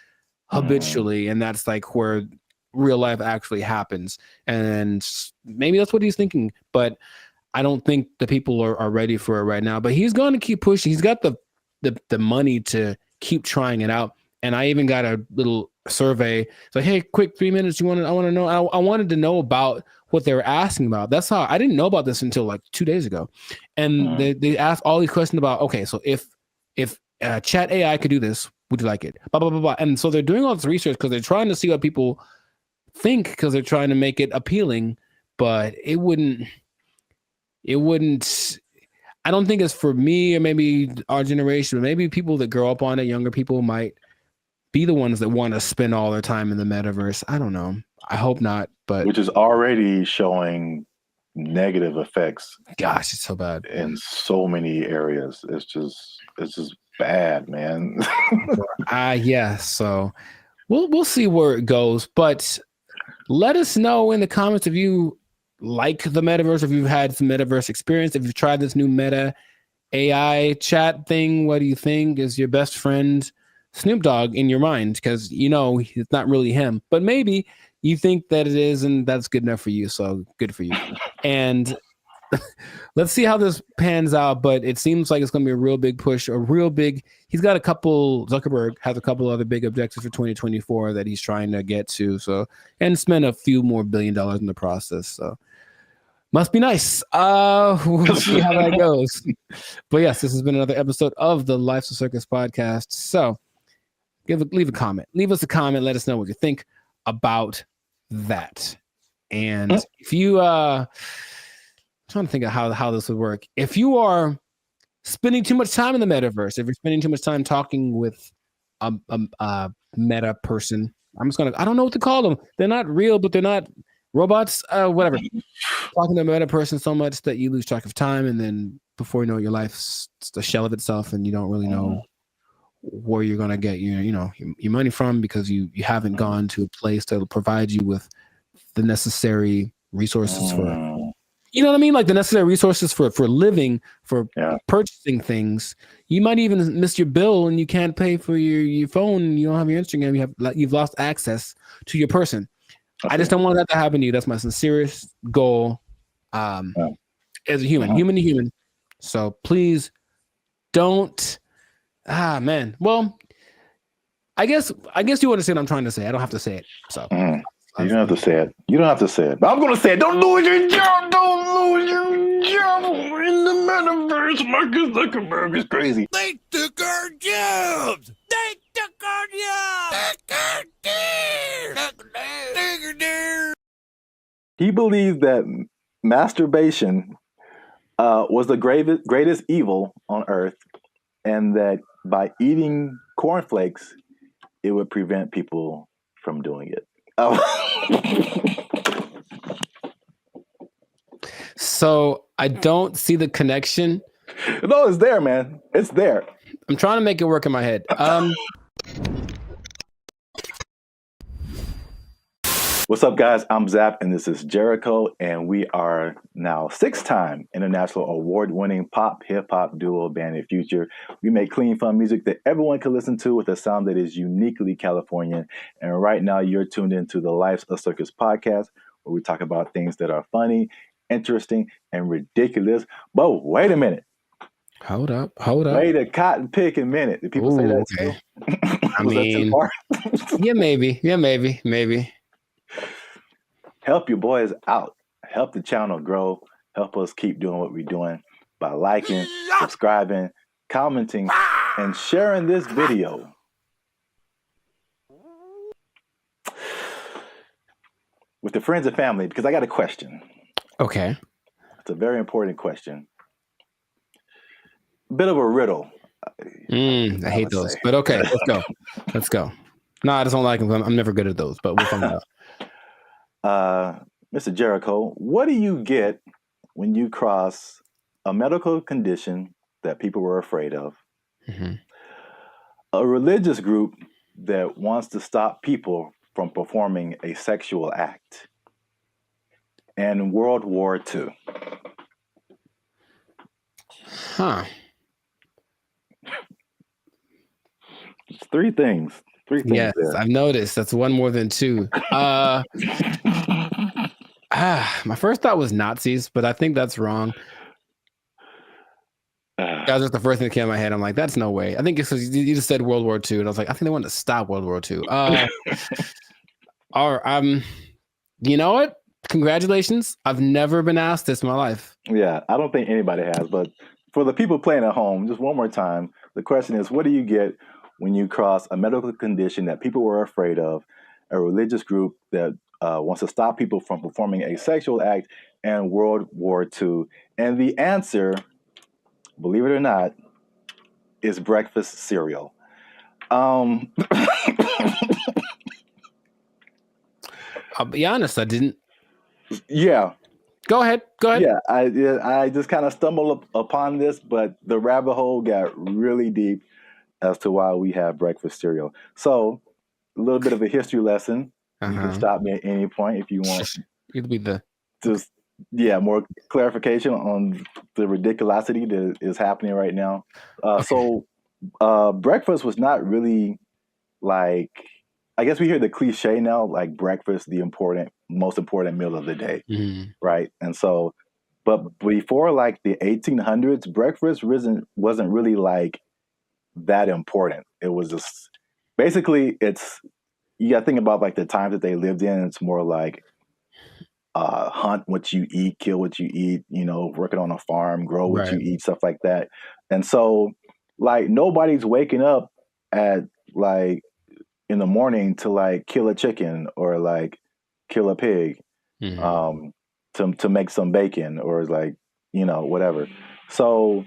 A: habitually, and that's like where real life actually happens. And maybe that's what he's thinking, but I don't think the people are ready for it right now. But he's going to keep pushing. He's got the money to keep trying it out. And I even got a little survey. It's like, hey, quick 3 minutes. I want to know. I wanted to know about what they were asking about. That's how I didn't know about this until like 2 days ago. And they asked all these questions about, okay, so if chat AI could do this, would you like it? Blah, blah, blah, blah. And so they're doing all this research because they're trying to see what people think, because they're trying to make it appealing, but it wouldn't, I don't think it's for me or maybe our generation, but maybe people that grow up on it, younger people might be the ones that want to spend all their time in the metaverse. I don't know. I hope not, but
B: which is already showing negative effects.
A: Gosh, it's so bad
B: in so many areas. It's just bad, man.
A: Yeah. So we'll see where it goes, but let us know in the comments if you like the metaverse, if you've had some metaverse experience, if you've tried this new Meta AI chat thing. What do you think? Is your best friend Snoop Dogg in your mind? Because it's not really him, but maybe you think that it is, and that's good enough for you. So good for you. And let's see how this pans out. But it seems like it's going to be a real big push, he's got Zuckerberg has a couple other big objectives for 2024 that he's trying to get to. So, and spend a few more $1 billion in the process. So must be nice. We'll see how that goes. But yes, this has been another episode of the Life's a Circus podcast. So leave a comment. Leave us a comment. Let us know what you think about that. And if you trying to think of how this would work. If you are spending too much time in the metaverse, if you're spending too much time talking with a meta person, I don't know what to call them. They're not real, but they're not robots, whatever. Talking to a meta person so much that you lose track of time, and then before you know it, your life's the shell of itself, and you don't really know where you're gonna get your money from, because you haven't gone to a place that will provide you with the necessary resources for, you know what I mean? Like the necessary resources for living, for purchasing things. You might even miss your bill and you can't pay for your phone. You don't have your Instagram. You've lost access to your person. I just don't want that to happen to you. That's my sincerest goal as a human to human. So please don't. Man. Well, I guess you understand what I'm trying to say. I don't have to say it. So.
B: You don't have to say it. You don't have to say it. But I'm going to say it. Don't lose your job. Don't lose your job in the metaverse. Marcus Zuckerberg is crazy.
C: They took our jobs. They took our jobs.
B: He believes that masturbation was the greatest evil on earth, and that by eating cornflakes, it would prevent people from doing it.
A: So I don't see the connection.
B: No, it's there, man. It's there.
A: I'm trying to make it work in my head.
B: What's up, guys? I'm Zap, and this is Jericho, and we are now 6-time international award-winning pop hip-hop duo Band of Future. We make clean, fun music that everyone can listen to with a sound that is uniquely Californian. And right now, you're tuned into the Life's a Circus podcast, where we talk about things that are funny, interesting, and ridiculous. But wait a minute.
A: Hold up.
B: Wait a cotton picking minute. Did people say that too?
A: I mean, yeah, maybe.
B: Help your boys out. Help the channel grow. Help us keep doing what we're doing by liking, subscribing, commenting, and sharing this video. With the friends and family, because I got a question.
A: Okay.
B: It's a very important question. Bit of a riddle.
A: I hate those, but okay, let's go. No, I just don't like them. I'm never good at those, but we'll find out.
B: Mr. Jericho, what do you get when you cross a medical condition that people were afraid of, a religious group that wants to stop people from performing a sexual act in World War II?
A: Huh.
B: It's three things.
A: Yes,
B: there.
A: I've noticed. That's one more than two. My first thought was Nazis, but I think that's wrong. That was just the first thing that came to my head. I'm like, that's no way. I think it's because you just said World War II, and I was like, I think they wanted to stop World War II. You know what? Congratulations. I've never been asked this in my life.
B: Yeah, I don't think anybody has, but for the people playing at home, just one more time, the question is, what do you get when you cross a medical condition that people were afraid of, a religious group that wants to stop people from performing a sexual act, and World War II? And the answer, believe it or not, is breakfast cereal.
A: I'll be honest, I didn't.
B: Yeah.
A: Go ahead.
B: Yeah, I just kind of stumbled upon this, but the rabbit hole got really deep as to why we have breakfast cereal. So, a little bit of a history lesson. You can stop me at any point if you want.
A: It'll be
B: just more clarification on the ridiculosity that is happening right now. So, breakfast was not really like, I guess we hear the cliche now, like breakfast, the most important meal of the day, right? And so, but before like the 1800s, breakfast wasn't really like that important. It was just basically you got to think about like the times that they lived in. It's more like hunt what you eat, kill what you eat, working on a farm, grow what you eat, stuff like that. And so like nobody's waking up at like in the morning to like kill a chicken or like kill a pig to make some bacon or like, whatever. So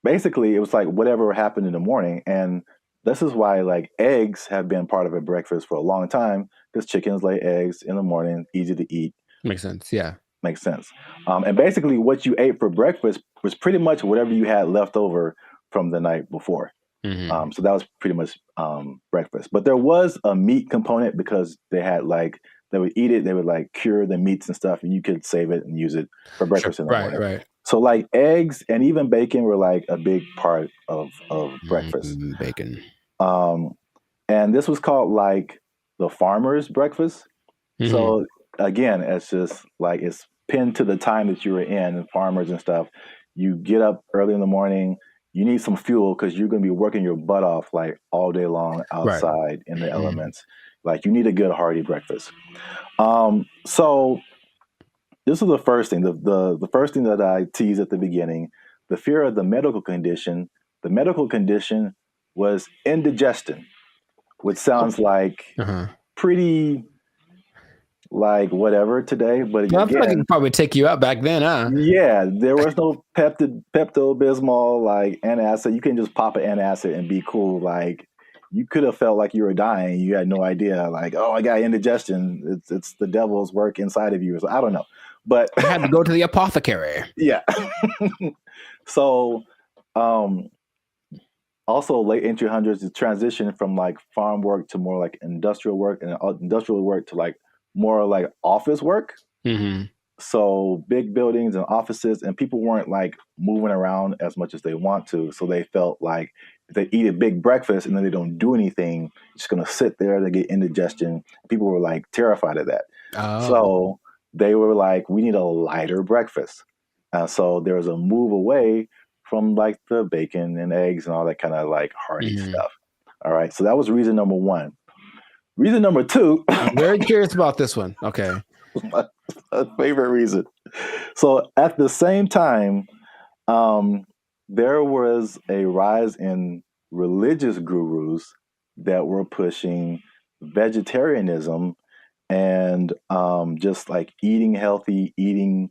B: basically it was like whatever happened in the morning. And this is why like eggs have been part of a breakfast for a long time, because chickens lay eggs in the morning, easy to eat.
A: Makes sense. Yeah.
B: Makes sense. And basically what you ate for breakfast was pretty much whatever you had left over from the night before. So that was pretty much breakfast. But there was a meat component because they would eat it, they would like cure the meats and stuff, and you could save it and use it for breakfast in the morning.
A: Right.
B: So like eggs and even bacon were like a big part of breakfast.
A: Bacon.
B: And this was called like the farmer's breakfast. So again, it's just like it's pinned to the time that you were in, and farmers and stuff. You get up early in the morning. You need some fuel because you're going to be working your butt off like all day long outside in the elements. Like you need a good hearty breakfast. So this is the first thing. The first thing that I teased at the beginning, the fear of the medical condition. The medical condition was indigestion, which sounds like pretty like whatever today, but
A: I feel like it could probably take you out back then, huh?
B: Yeah, there was no Pepto-Bismol, like antacid. You can just pop an antacid and be cool. Like you could have felt like you were dying. You had no idea. Like, oh, I got indigestion. It's the devil's work inside of you. So I don't know, but
A: I had to go to the apothecary.
B: Yeah. So, also late 1800s, the transition from like farm work to more like industrial work, and industrial work to like more like office work. So big buildings and offices, and people weren't like moving around as much as they want to. So they felt like if they eat a big breakfast and then they don't do anything, just going to sit there, they get indigestion. People were like terrified of that. So they were like, we need a lighter breakfast. So there was a move away from like the bacon and eggs and all that kind of like hearty stuff. All right. So that was reason number one. Reason number two.
A: I'm very curious about this one. Okay.
B: My favorite reason. So at the same time, there was a rise in religious gurus that were pushing vegetarianism and just like eating healthy, eating,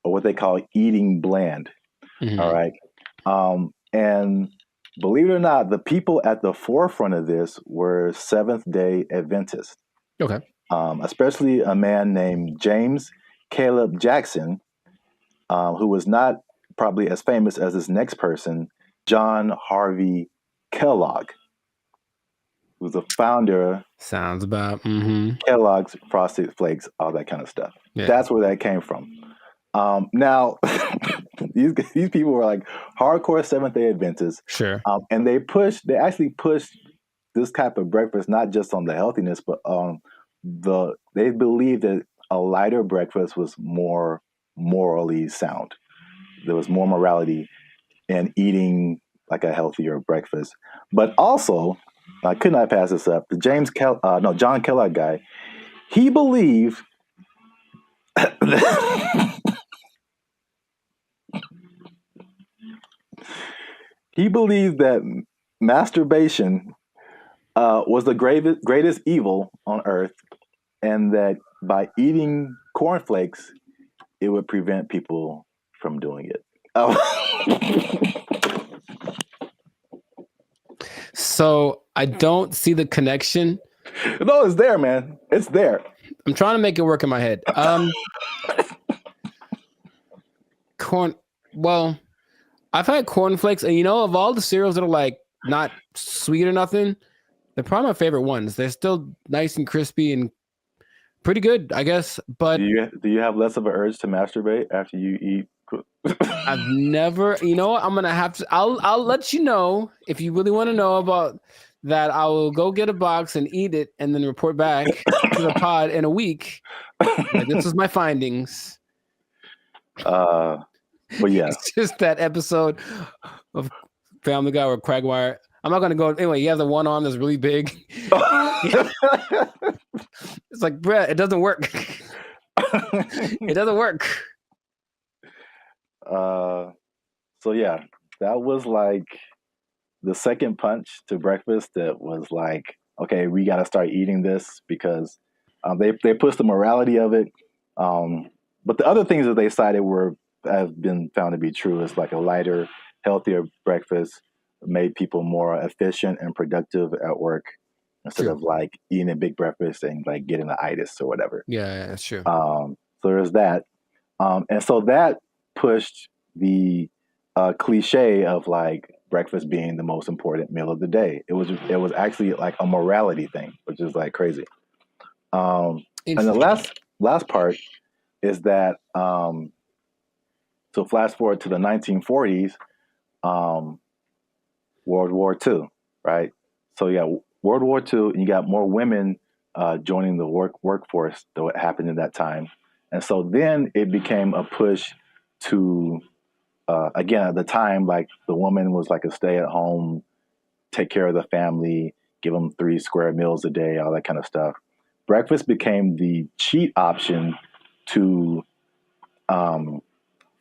B: or what they call eating bland. All right. And believe it or not, the people at the forefront of this were Seventh-day Adventists.
A: Okay.
B: Especially a man named James Caleb Jackson, who was not probably as famous as this next person, John Harvey Kellogg. who's the founder.
A: Sounds about
B: Kellogg's, Frosted Flakes, all that kind of stuff.
A: Yeah.
B: That's where that came from. Now, these people were like hardcore Seventh-day Adventists.
A: Sure.
B: And they actually pushed this type of breakfast not just on the healthiness, but they believed that a lighter breakfast was more morally sound. There was more morality in eating like a healthier breakfast. But also, I could not pass this up. The John Kellogg guy, he believed that masturbation was the greatest evil on earth, and that by eating cornflakes, it would prevent people from doing it.
A: So I don't see the connection.
B: No, it's there, man. It's there.
A: I'm trying to make it work in my head. Well, I've had cornflakes, and of all the cereals that are like not sweet or nothing, they're probably my favorite ones. They're still nice and crispy and pretty good, I guess. But
B: do you have less of an urge to masturbate after you eat?
A: I've never. You know what? I'm gonna have to. I'll let you know if you really want to know about that. I will go get a box and eat it, and then report back to the pod in a week. Like, this is my findings.
B: But yeah,
A: It's just that episode of Family Guy where Quagmire. I'm not gonna go anyway. He has the one arm that's really big. It's like, Brett, it doesn't work. It doesn't work.
B: So yeah, that was like the second punch to breakfast. That was like, okay, we got to start eating this because they pushed the morality of it. But the other things that they cited have been found to be true. Is like a lighter, healthier breakfast made people more efficient and productive at work instead of like eating a big breakfast and like getting an itis or whatever.
A: Yeah, that's true.
B: So there's that. And so that pushed the cliche of like breakfast being the most important meal of the day. It was actually like a morality thing, which is like crazy. And the last part is that so flash forward to the 1940s, World War II, right? So yeah, World War II, and you got more women joining the workforce that happened in that time. And so then it became a push to, again, at the time, like the woman was like a stay-at-home, take care of the family, give them 3 square meals a day, all that kind of stuff. Breakfast became the cheat option to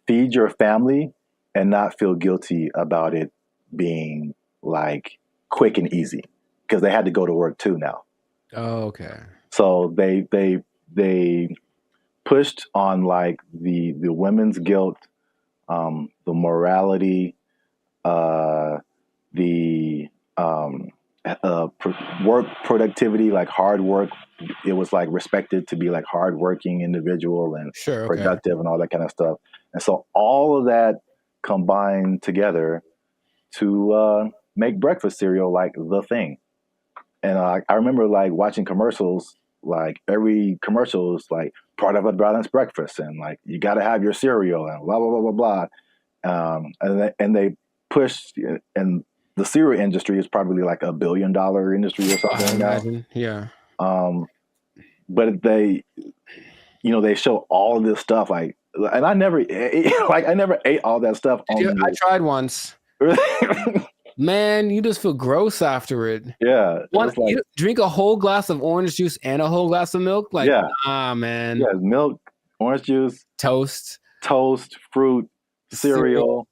B: feed your family and not feel guilty about it being like quick and easy because they had to go to work too now.
A: Oh, okay.
B: So they pushed on like the women's guilt, the morality, the work productivity, like hard work. It was like respected to be like hardworking individual and productive and all that kind of stuff. And so all of that combined together to make breakfast cereal like the thing. And I remember like watching commercials, like every commercial is like part of a balanced breakfast and like you got to have your cereal and blah, blah, blah, blah, blah. And they pushed, and the cereal industry is probably like $1 billion industry or something like that.
A: Yeah.
B: But they show all of this stuff like, and I never ate all that stuff.
A: I tried once. Man, you just feel gross after it.
B: Yeah.
A: You drink a whole glass of orange juice and a whole glass of milk? Like, man.
B: Yeah, milk, orange juice,
A: toast,
B: fruit, cereal,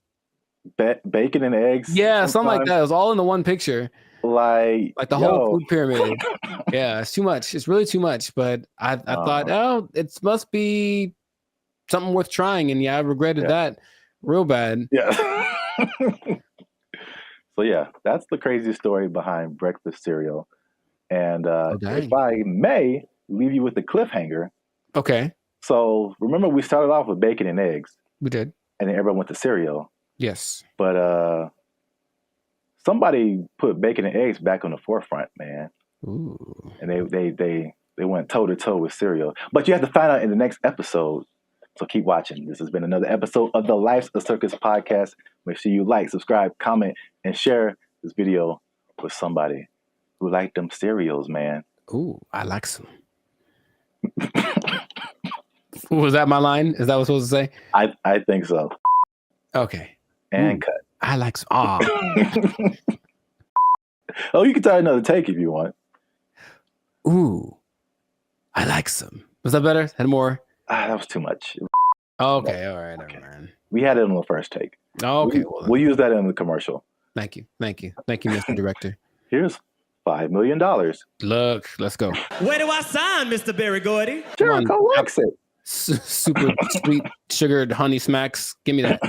B: bacon and eggs.
A: Yeah, something like that. It was all in the one picture.
B: Like
A: the whole food pyramid. Yeah, it's too much. It's really too much. But I thought, it must be something worth trying. And I regretted that real bad.
B: Yeah. So yeah, that's the crazy story behind breakfast cereal. And if I may leave you with the cliffhanger.
A: Okay.
B: So remember we started off with bacon and eggs.
A: We did.
B: And then everyone went to cereal.
A: Yes.
B: But somebody put bacon and eggs back on the forefront, man.
A: Ooh.
B: And they went toe to toe with cereal. But you have to find out in the next episode. So keep watching. This has been another episode of the Life's a Circus podcast. Make sure you like, subscribe, comment, and share this video with somebody who liked them cereals, man.
A: Ooh, I like some. Was that my line? Is that what I was supposed to say?
B: I think so.
A: Okay.
B: And
A: Ooh,
B: cut.
A: I like some. Oh.
B: Oh, you can try another take if you want.
A: Ooh, I like some. Was that better? Had more?
B: That was too much.
A: Okay, all right,
B: Okay.
A: all right.
B: We had it on the first take.
A: Okay,
B: We'll use that in the commercial.
A: Thank you, Mr. Director.
B: Here's $5 million.
A: Look, let's go.
L: Where do I sign, Mr. Barry Gordy?
B: Jericho likes it.
A: Super sweet sugared honey smacks. Give me that.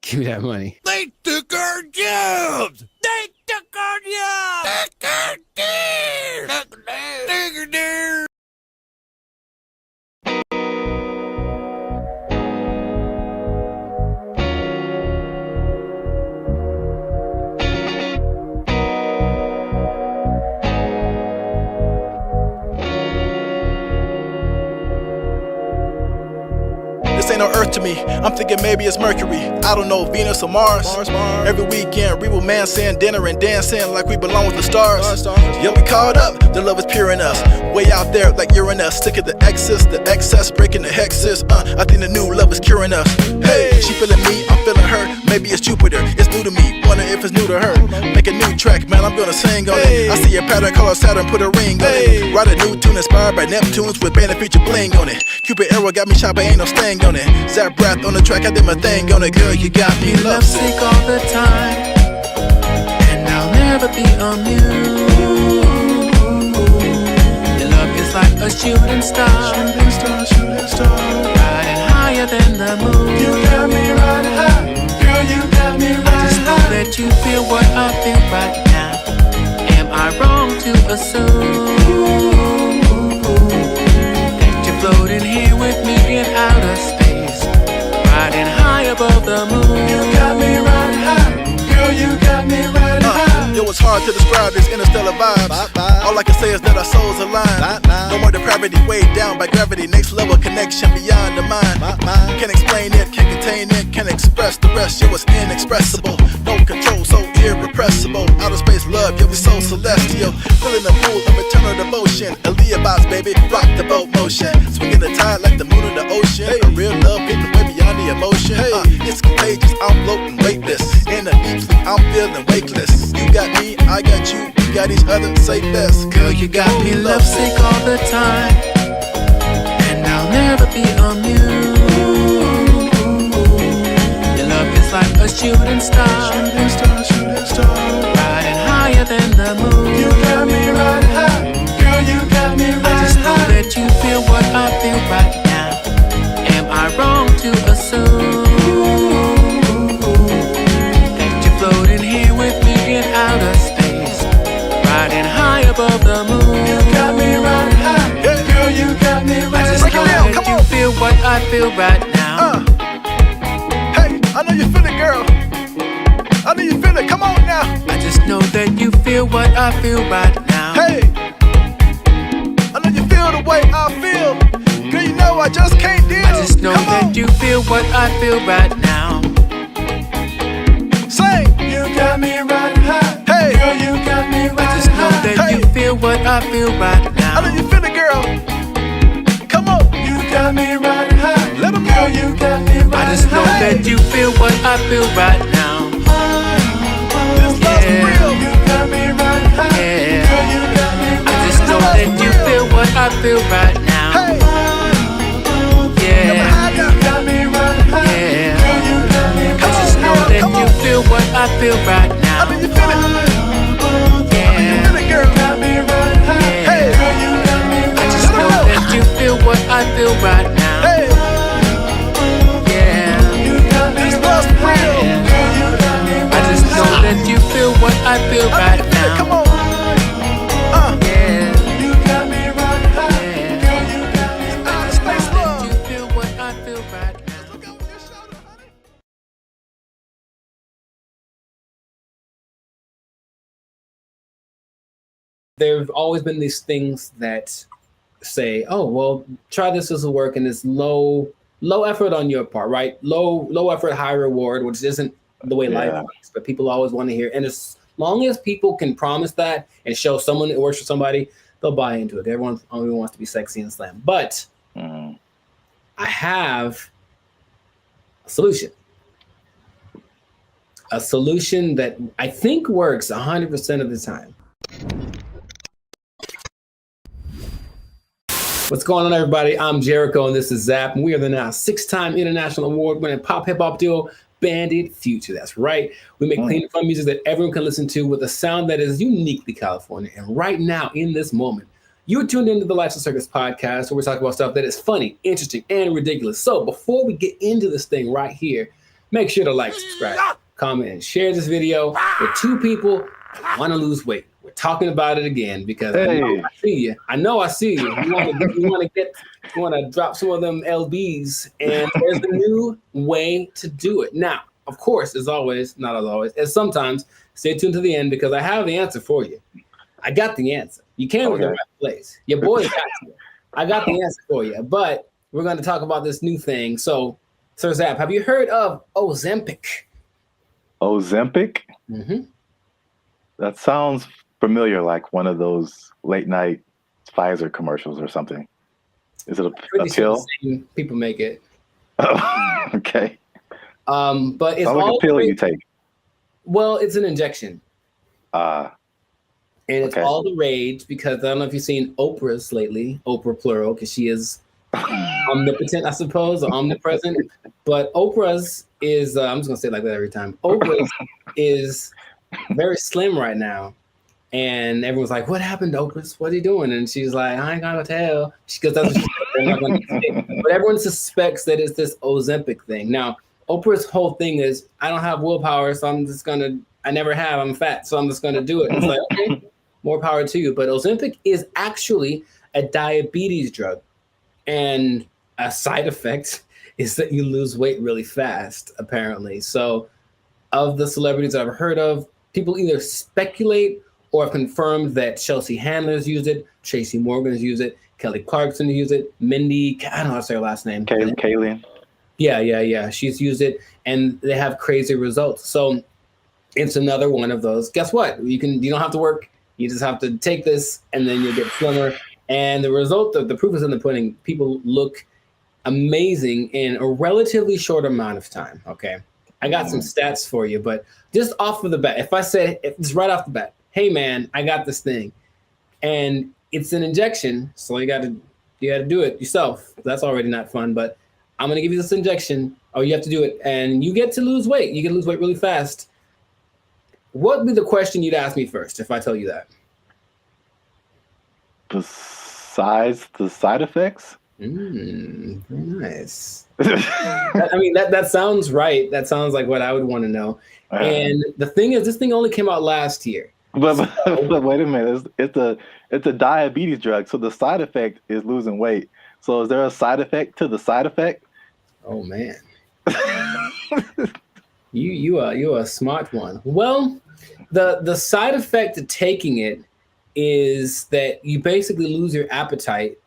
A: Give me that money.
C: They took our jobs. They took our jobs. Took our deer. Took our deer.
N: This ain't no Earth to me. I'm thinking maybe it's Mercury. I don't know, Venus or Mars. Every weekend, we will man saying dinner and dancing like we belong with the stars. Yeah, we caught up. The love is pure in us. Way out there like Uranus. Sick of the excess, breaking the hexes. I think the new love is curing us. Hey, she feeling me, I'm feeling her. Maybe it's Jupiter. It's new to me. Wonder if it's new to her. Make a new track, man. I'm gonna sing on it. I see a pattern, call Saturn, put a ring on it. Write a new tune inspired by Neptunes with band and feature bling on it. Cupid arrow got me shot, but ain't no sting on it. Zap breath on the track, I did my thing on it. Girl, you got me lovesick
O: all the time, and I'll never be amused. Your love is like a shooting star, riding higher than the moon. You got me riding high, girl, you got me riding high. I just know that you feel what I feel right now. Am I wrong to assume that you're floating here with me in outer space, riding high above the moon? You got me riding high, girl, you got me riding high.
N: Yo, it's hard to describe these interstellar vibes. All I can say is that our souls align. No more depravity, weighed down by gravity. Next level connection beyond the mind. Can't explain it, can't contain it, can't express the rest. Yo, it's inexpressible. No control, so irrepressible. Outer space love, yo, we so celestial. Filling the pool of eternal devotion. Aaliyah vibes, baby, rock the boat motion. Swinging the tide like the moon in the ocean. A real love hitting way beyond the emotion. It's contagious, I'm floating weightless. In a deep sleep, I'm feeling weightless. You got me, I got you, we got each other, say best.
O: Girl, you got me lovesick all the time, and I'll never be amused. Your love is like a shooting star, riding higher than the moon. You got me riding high, girl, you got me riding high. I just know that you feel what I feel right now. Am I wrong to assume that you're floating here with me in outer space, riding high above the moon? You got me riding high, girl, you got me riding high. I just know that you feel what I feel right now.
N: Hey, I know you feel it, girl. I know you feel it, come on now.
O: I just know that you feel what I feel right now.
N: Hey, I know you feel the way I feel. Girl, you know I just can't deal.
O: I just know that you feel what I feel right now.
N: Say, you got me riding high. Hey, girl, you got me riding high.
O: I just know that you feel what I feel right now.
N: I know you feel it, girl. Come on, you got me riding high. Let 'em know. Girl, you got me riding high.
O: I just know that you feel what I feel right now.
N: This love's real. You got me riding high.
O: Yeah.
N: Girl, you got me riding high.
O: I just know that you feel what I feel right now.
N: Hey,
O: yeah.
N: you got me riding high.
O: Yeah.
N: Girl, you got me riding high.
O: I just know that you feel what I feel right now.
N: I know you feel it.
O: Yeah.
N: I know you feel it, girl. You got me riding high.
O: Yeah.
N: Hey, girl, you got me riding high.
O: I just know that you feel what I feel right now.
N: Hey,
O: yeah.
N: you got me riding high. Girl, you got me riding high.
O: I just know that you feel what I feel right now.
N: Come on.
A: there've always been these things that say, oh, well, try this will work, and it's low effort on your part, right? Low effort, high reward, which isn't the way life works, but people always want to hear. And as long as people can promise that and show someone it works for somebody, they'll buy into it. Everyone only wants to be sexy and slam. But I have a solution. A solution that I think works 100% of the time. What's going on, everybody? I'm Jericho, and this is Zap, and we are the now 6-time international award-winning pop hip-hop duo, Bandit Future. That's right. We make clean and fun music that everyone can listen to with a sound that is uniquely California. And right now, in this moment, you're tuned into the Lifestyle Circus podcast, where we talk about stuff that is funny, interesting, and ridiculous. So before we get into this thing right here, make sure to like, subscribe, comment, and share this video with 2 people that want to lose weight. We're talking about it again because I know I see you. I know I see you. You want to drop some of them LBs, and there's a new way to do it. Now, of course, as always, not as always, as sometimes, stay tuned to the end because I have the answer for you. I got the answer. You came to the right place. Your boy got you. I got the answer for you, but we're going to talk about this new thing. So, Sir Zap, have you heard of Ozempic?
B: Ozempic?
A: Mm-hmm.
B: That sounds familiar, like one of those late night Pfizer commercials or something. Is it a pill?
A: Sure people make it.
B: Oh, okay.
A: But it's
B: like
A: all
B: a pill you take.
A: Well, it's an injection.
B: And
A: it's all the rage because I don't know if you've seen Oprah's lately, Oprah plural, because she is omnipotent, I suppose, or omnipresent. But Oprah's is, I'm just going to say it like that every time. Oprah's is very slim right now. And everyone's like, what happened to Oprah? What are you doing? And she's like, I ain't gonna tell. Because that's what they're not gonna say. But everyone suspects that it's this Ozempic thing. Now, Oprah's whole thing is, I don't have willpower, so I never have, I'm fat, so I'm just gonna do it. And it's like, okay, more power to you. But Ozempic is actually a diabetes drug. And a side effect is that you lose weight really fast, apparently. So of the celebrities I've heard of, people either speculate or have confirmed that Chelsea Handler's used it, Tracy Morgan's used it, Kelly Clarkson used it, Mindy, I don't know how to say her last name.
B: Kayleen.
A: Yeah. She's used it, and they have crazy results. So it's another one of those. Guess what? You don't have to work. You just have to take this, and then you'll get slimmer. And the result of the proof is in the pudding. People look amazing in a relatively short amount of time. Okay. I got some stats for you, but just off of the bat, if it's right off the bat, hey man, I got this thing, and it's an injection, so you got to do it yourself. That's already not fun, but I'm gonna give you this injection. Oh, you have to do it, and you get to lose weight. You get to lose weight really fast. What would be the question you'd ask me first if I tell you that?
B: Besides the side effects?
A: Very nice. That sounds right. That sounds like what I would want to know. And the thing is, this thing only came out last year.
B: But wait a minute, it's a diabetes drug, so the side effect is losing weight. So is there a side effect to the side effect?
A: Oh man, you are a smart one. Well, the side effect to taking it is that you basically lose your appetite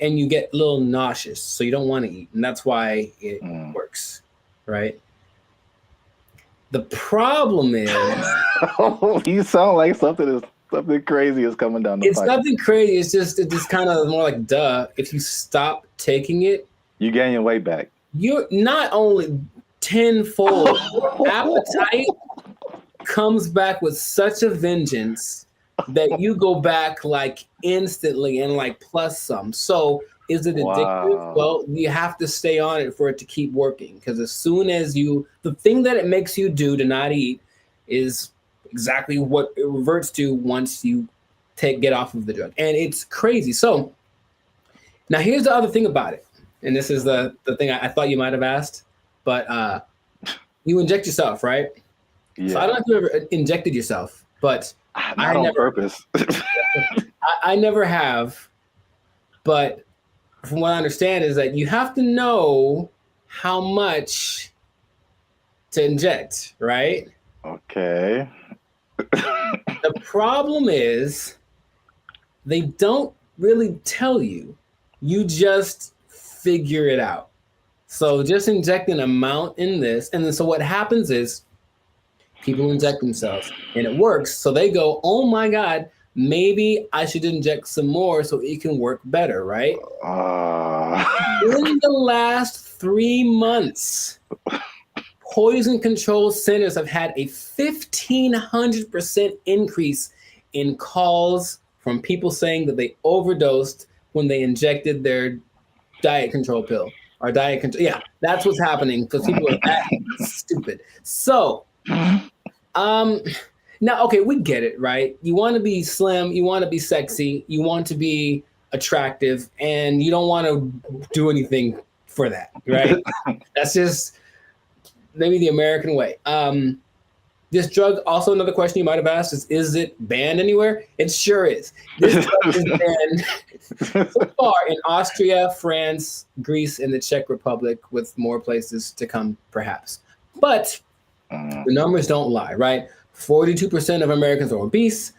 A: and you get a little nauseous, so you don't want to eat, and that's why it works, right? The problem is,
B: you sound like something crazy is coming down the pipe.
A: It's nothing crazy. It's just kind of more like duh. If you stop taking it,
B: you gain your weight back.
A: You're not only tenfold. Appetite comes back with such a vengeance that you go back like instantly and like plus some. So is it addictive? Wow. Well, you have to stay on it for it to keep working, because as soon as the thing that it makes you do to not eat is exactly what it reverts to once you get off of the drug. And it's crazy. So now here's the other thing about it. And this is the thing I thought you might have asked, but you inject yourself, right?
B: Yeah.
A: So I don't know if you ever injected yourself, but
B: not on purpose.
A: I never have, but from what I understand is that you have to know how much to inject, right?
B: Okay.
A: The problem is they don't really tell you. You just figure it out. So just inject an amount in this. And then so what happens is people inject themselves and it works. So they go, oh my God, maybe I should inject some more so it can work better, right? In the last 3 months, poison control centers have had a 1,500% increase in calls from people saying that they overdosed when they injected their diet control pill or diet control. Yeah, that's what's happening because people are that stupid. So, now, okay, we get it, right? You want to be slim, you want to be sexy, you want to be attractive, and you don't want to do anything for that, right? That's just maybe the American way. This drug, also another question you might have asked is it banned anywhere? It sure is. This drug is banned so far in Austria, France, Greece, and the Czech Republic, with more places to come, perhaps. But the numbers don't lie, right? 42% of Americans are obese,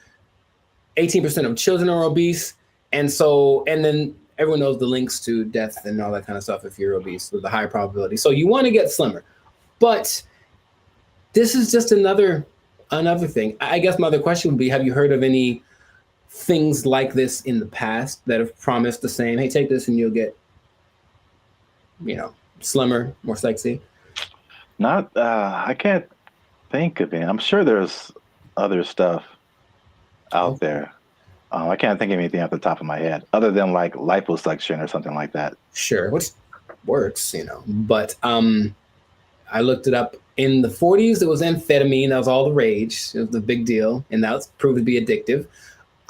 A: 18% of children are obese, and then everyone knows the links to death and all that kind of stuff if you're obese, with a high probability. So you want to get slimmer. But this is just another thing. I guess my other question would be, have you heard of any things like this in the past that have promised the same, hey, take this and you'll get, slimmer, more sexy?
B: Not, I can't think of it. I'm sure there's other stuff out there. I can't think of anything off the top of my head other than like liposuction or something like that.
A: Sure, which works, but I looked it up. In the 40s, it was amphetamine. That was all the rage. It was the big deal, and that was proved to be addictive.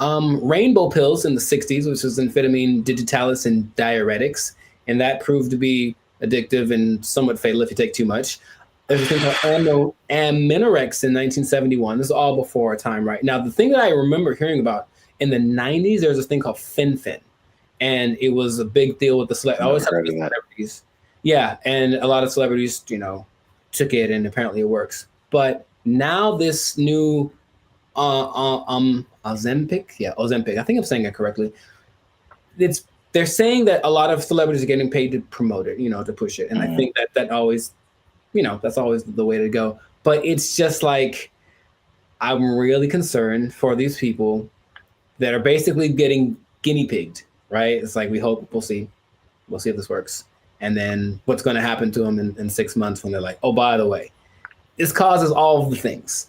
A: Rainbow pills in the 60s, which was amphetamine, digitalis, and diuretics, and that proved to be addictive and somewhat fatal if you take too much. There's a thing called Aminorex in 1971. This is all before our time, right? Now, the thing that I remember hearing about in the 90s, there was this thing called Fen-Phen, and it was a big deal with the celebrities. Yeah, and a lot of celebrities, took it, and apparently it works. But now this new Ozempic, I think I'm saying it correctly. They're saying that a lot of celebrities are getting paid to promote it, to push it. And I think that always, that's always the way to go. But it's just like, I'm really concerned for these people that are basically getting guinea pigged, right? It's like, we'll see if this works. And then what's going to happen to them in 6 months when they're like, oh, by the way, this causes all of the things.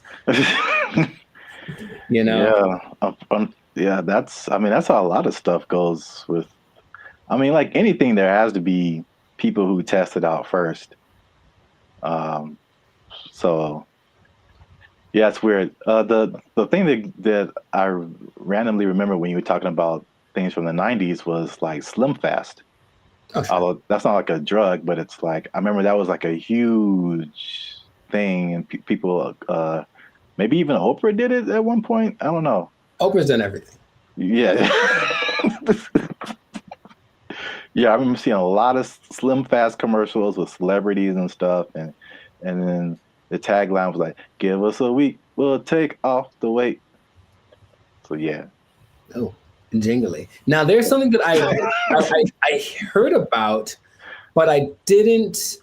B: Yeah. That's how a lot of stuff goes with. Like anything, there has to be people who test it out first. So yeah, it's weird. The thing that I randomly remember when you were talking about things from the 90s was like Slim Fast. Oh, sure. Although that's not like a drug, but it's like, I remember that was like a huge thing, and people, maybe even Oprah did it at one point. I don't know.
A: Oprah's done everything.
B: Yeah. Yeah, I remember seeing a lot of Slim Fast commercials with celebrities and stuff, and then the tagline was like, "Give us a week, we'll take off the weight." So yeah.
A: Oh. Jingly. Now, there's something that I heard about, but I didn't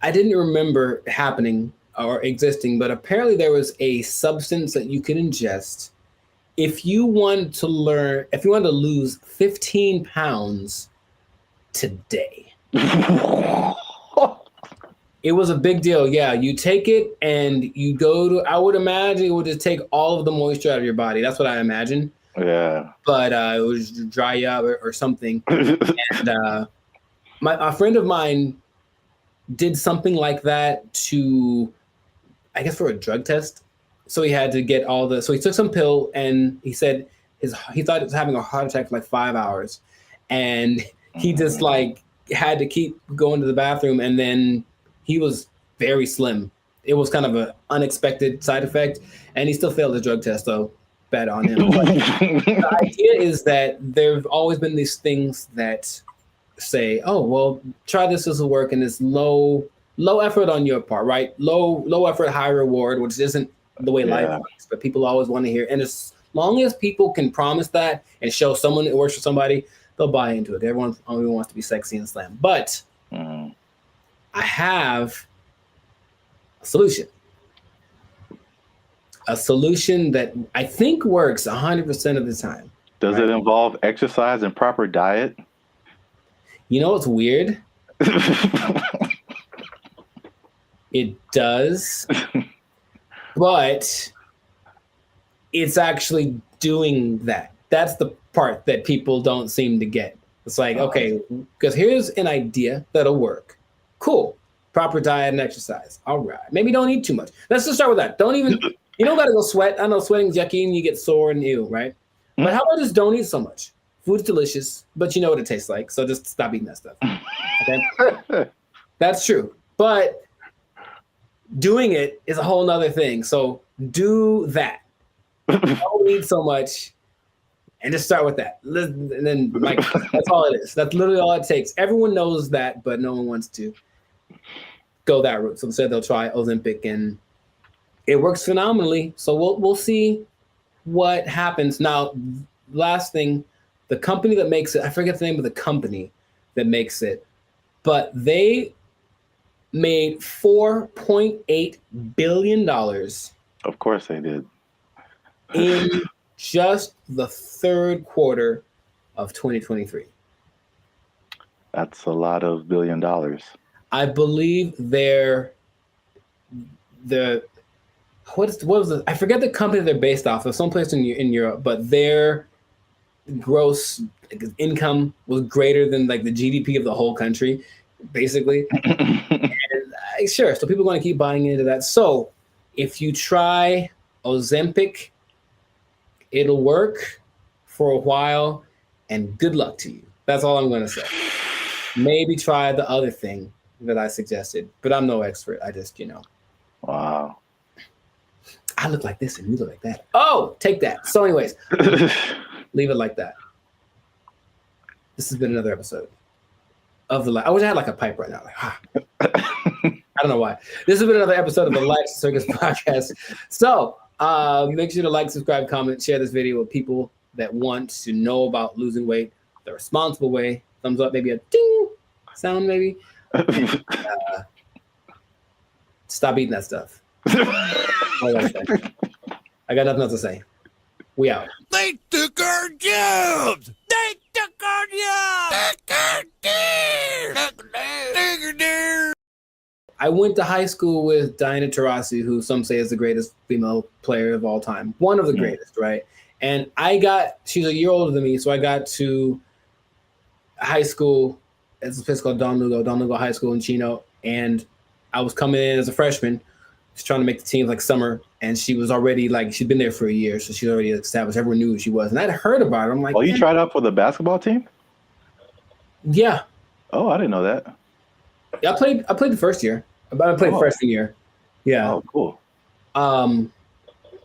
A: remember happening or existing. But apparently, there was a substance that you could ingest if you wanted to lose 15 pounds today. It was a big deal. Yeah, you take it and you go to. I would imagine it would just take all of the moisture out of your body. That's what I imagine.
B: Yeah,
A: but it would just dry you up or something. And a friend of mine did something like that to, I guess, for a drug test. So he had to get so he took some pill, and he said he thought he was having a heart attack for like 5 hours, and he just like had to keep going to the bathroom, and then he was very slim. It was kind of an unexpected side effect, and he still failed the drug test, though. Bad on him. But the idea is that there've always been these things that say, oh, well, try this will work, and it's low effort on your part, right? Low effort, high reward, which isn't the way life works. But people always want to hear, and as long as people can promise that and show someone it works for somebody, they'll buy into it. Everyone only wants to be sexy and slam. But I have a solution. A solution that I think works 100% of the time.
B: Does it involve exercise and proper diet?
A: You know what's weird? It does, but it's actually doing that. That's the part that people don't seem to get. It's like, okay, because here's an idea that'll work. Cool. Proper diet and exercise. All right. Maybe don't eat too much. Let's just start with that. Don't even, you don't got to go sweat. I know sweating's yucky and you get sore and ew, right? But how about just don't eat so much? Food's delicious, but you know what it tastes like. So just stop eating that stuff. Okay. That's true. But doing it is a whole nother thing. So do that. Don't eat so much and just start with that. And then like that's all it is. That's literally all it takes. Everyone knows that, but no one wants to go that route. So instead they'll try Ozempic and it works phenomenally. So we'll see what happens. Now, last thing, the company that makes it, I forget the name of the company that makes it, but they made $4.8 billion.
B: Of course they did.
A: In just the third quarter of 2023.
B: That's a lot of $1 billion.
A: I believe what was the, I forget the company they're based off of, someplace in Europe, but their gross income was greater than like the GDP of the whole country, basically. And, sure, so people are going to keep buying into that. So if you try Ozempic, it'll work for a while, and good luck to you. That's all I'm going to say. Maybe try the other thing that I suggested, but I'm no expert. I just,
B: Wow.
A: I look like this and you look like that. Oh, take that. So anyways, leave it like that. This has been another episode of the I wish I had like a pipe right now. Like, I don't know why. This has been another episode of the Life Circus podcast. So make sure to like, subscribe, comment, share this video with people that want to know about losing weight the responsible way. Thumbs up, maybe a ding sound, maybe. And, stop eating that stuff. I got nothing else to say. We out.
C: They took our jobs! They took our jobs!
A: I went to high school with Diana Taurasi, who some say is the greatest female player of all time. One of the greatest, right? And she's a year older than me, so I got to high school. It's a place called Don Lugo High School in Chino. And I was coming in as a freshman, just trying to make the team like summer. And she was already she'd been there for a year, so she's already established. Everyone knew who she was. And I'd heard about her. I'm like,
B: oh, you tried out for the basketball team?
A: Yeah.
B: Oh, I didn't know that.
A: Yeah, I played the first year. I played freshman year. Yeah.
B: Oh, cool.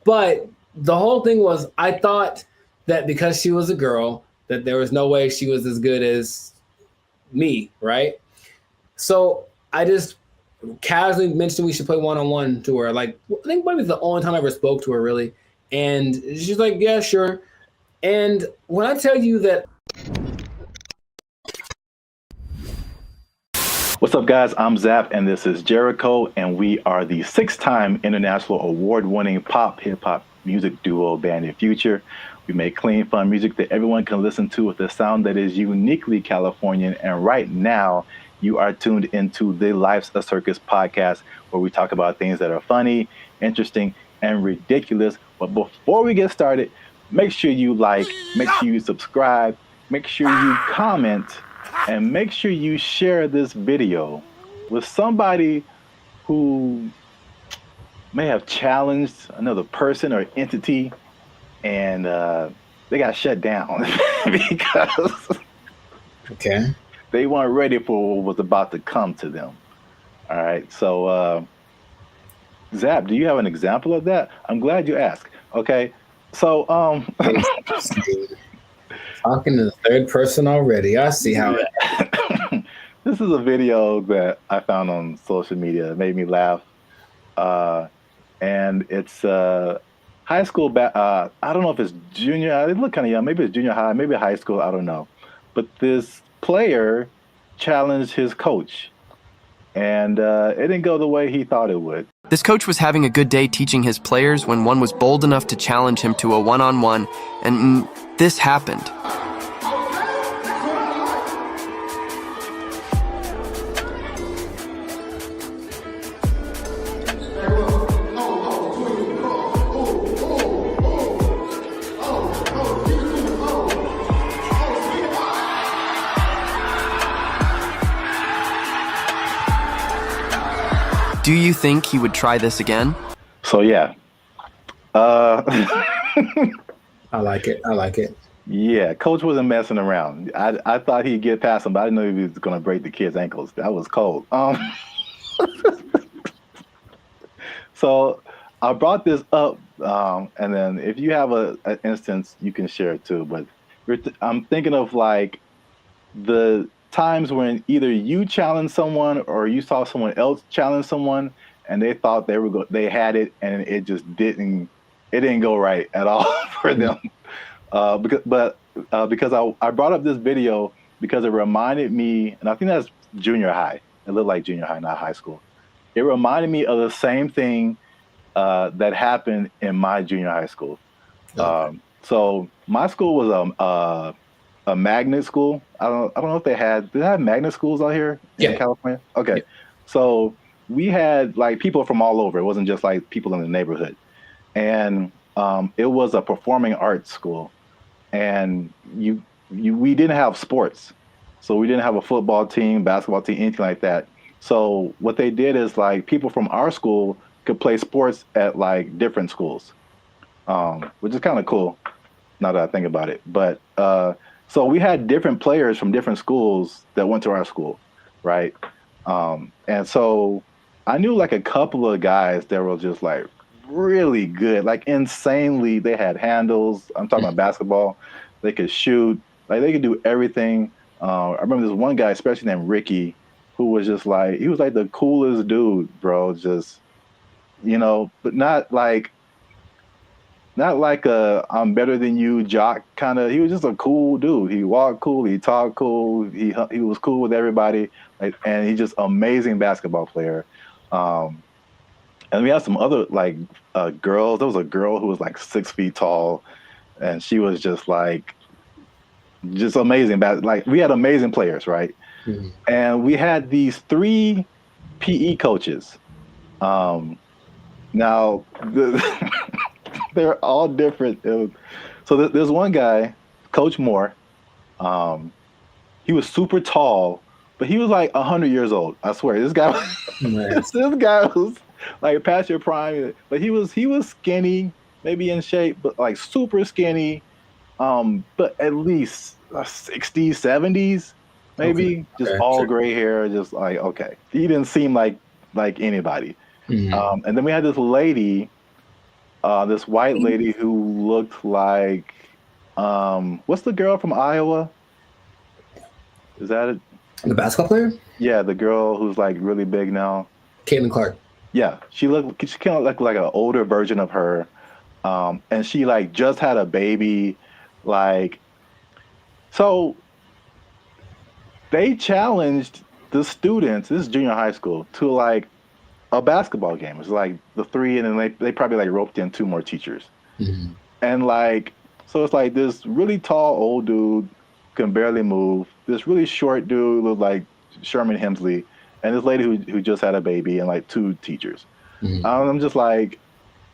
A: But the whole thing was, I thought that because she was a girl, that there was no way she was as good as me, right? So I just casually mentioned we should play one-on-one to her. Like, I think maybe the only time I ever spoke to her, really. And she's like, yeah, sure. And when I tell you that.
B: What's up, guys? I'm Zap, and this is Jericho, and we are the 6-time international award-winning pop hip-hop music duo Band of Future. We make clean, fun music that everyone can listen to with a sound that is uniquely Californian. And right now, you are tuned into the Life's a Circus podcast, where we talk about things that are funny, interesting, and ridiculous. But before we get started, make sure you like, make sure you subscribe, make sure you comment, and make sure you share this video with somebody who may have challenged another person or entity, and they got shut down because they weren't ready for what was about to come to them. All right, so Zap, do you have an example of that? I'm glad you asked. Okay, so
A: talking to the third person already. I see how it.
B: This is a video that I found on social media. It made me laugh. and it's high school. I don't know if it's junior. They look kind of young. Maybe it's junior high. Maybe high school. I don't know. But this player challenged his coach, and it didn't go the way he thought it would.
P: This coach was having a good day teaching his players when one was bold enough to challenge him to a one-on-one, and this happened. Do you think he would try this again?
B: So yeah.
Q: I like it. I like it.
B: Yeah, coach wasn't messing around. I thought he'd get past him, but I didn't know he was going to break the kid's ankles. That was cold. So I brought this up, and then if you have an instance, you can share it too. But I'm thinking of like the times when either you challenged someone or you saw someone else challenge someone, and they thought they had it, and it just didn't go right at all for them. Because I brought up this video because it reminded me, and I think that's junior high. It looked like junior high, not high school. It reminded me of the same thing that happened in my junior high school. So my school was a magnet school. I don't know if they have magnet schools out here in California? Okay. Yeah. So we had like people from all over. It wasn't just like people in the neighborhood. And it was a performing arts school. And we didn't have sports. So we didn't have a football team, basketball team, anything like that. So what they did is like people from our school could play sports at like different schools, which is kind of cool now that I think about it. But so we had different players from different schools that went to our school, right? And so I knew like a couple of guys that were just like really good, like insanely. They had handles. I'm talking about basketball. They could shoot. Like they could do everything. I remember this one guy, especially named Ricky, who was just like, he was like the coolest dude, bro. Just, but not like a I'm better than you jock kind of. He was just a cool dude. He walked cool. He talked cool. He was cool with everybody. And he's just amazing basketball player. And we had some other like girls. There was a girl who was like 6 feet tall, and she was just like, just amazing. Like we had amazing players, right? Mm-hmm. And we had these 3 PE coaches. Now they're all different. So there's one guy, Coach Moore. He was super tall, but he was like 100 years old. I swear, this guy was like past your prime. But he was skinny, maybe in shape, but like super skinny. But at least 60s, 70s, maybe. Okay. Just all gray hair, just like, okay. He didn't seem like anybody. Mm-hmm. And then we had this lady, this white lady who looked like, what's the girl from Iowa? Is that it?
Q: The basketball player?
B: Yeah, the girl who's like really big now.
Q: Caitlin Clark.
B: Yeah, she kind of looked like an older version of her. And she like just had a baby. Like, so they challenged the students, this is junior high school, to like a basketball game. It was like the 3, and then they probably like roped in 2 more teachers. Mm-hmm. And like, so it's like this really tall old dude can barely move. This really short dude looked like Sherman Hemsley, and this lady who just had a baby, and like 2 teachers. Mm-hmm. I'm just like,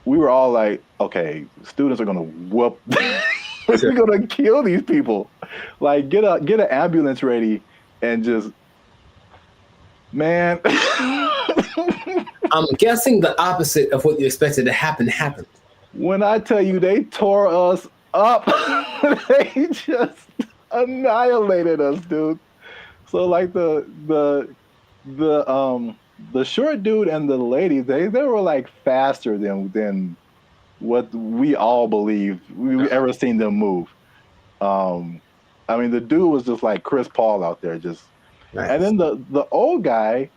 B: we were all like, okay, students are gonna whoop. We're gonna kill these people. Like, get an ambulance ready, and just, man.
Q: I'm guessing the opposite of what you expected to happen happened.
B: When I tell you they tore us up, they just annihilated us, dude. So like the short dude and the lady, they were like faster than what we all believed we ever seen them move. I mean, the dude was just like Chris Paul out there, just. Nice. And then the old guy,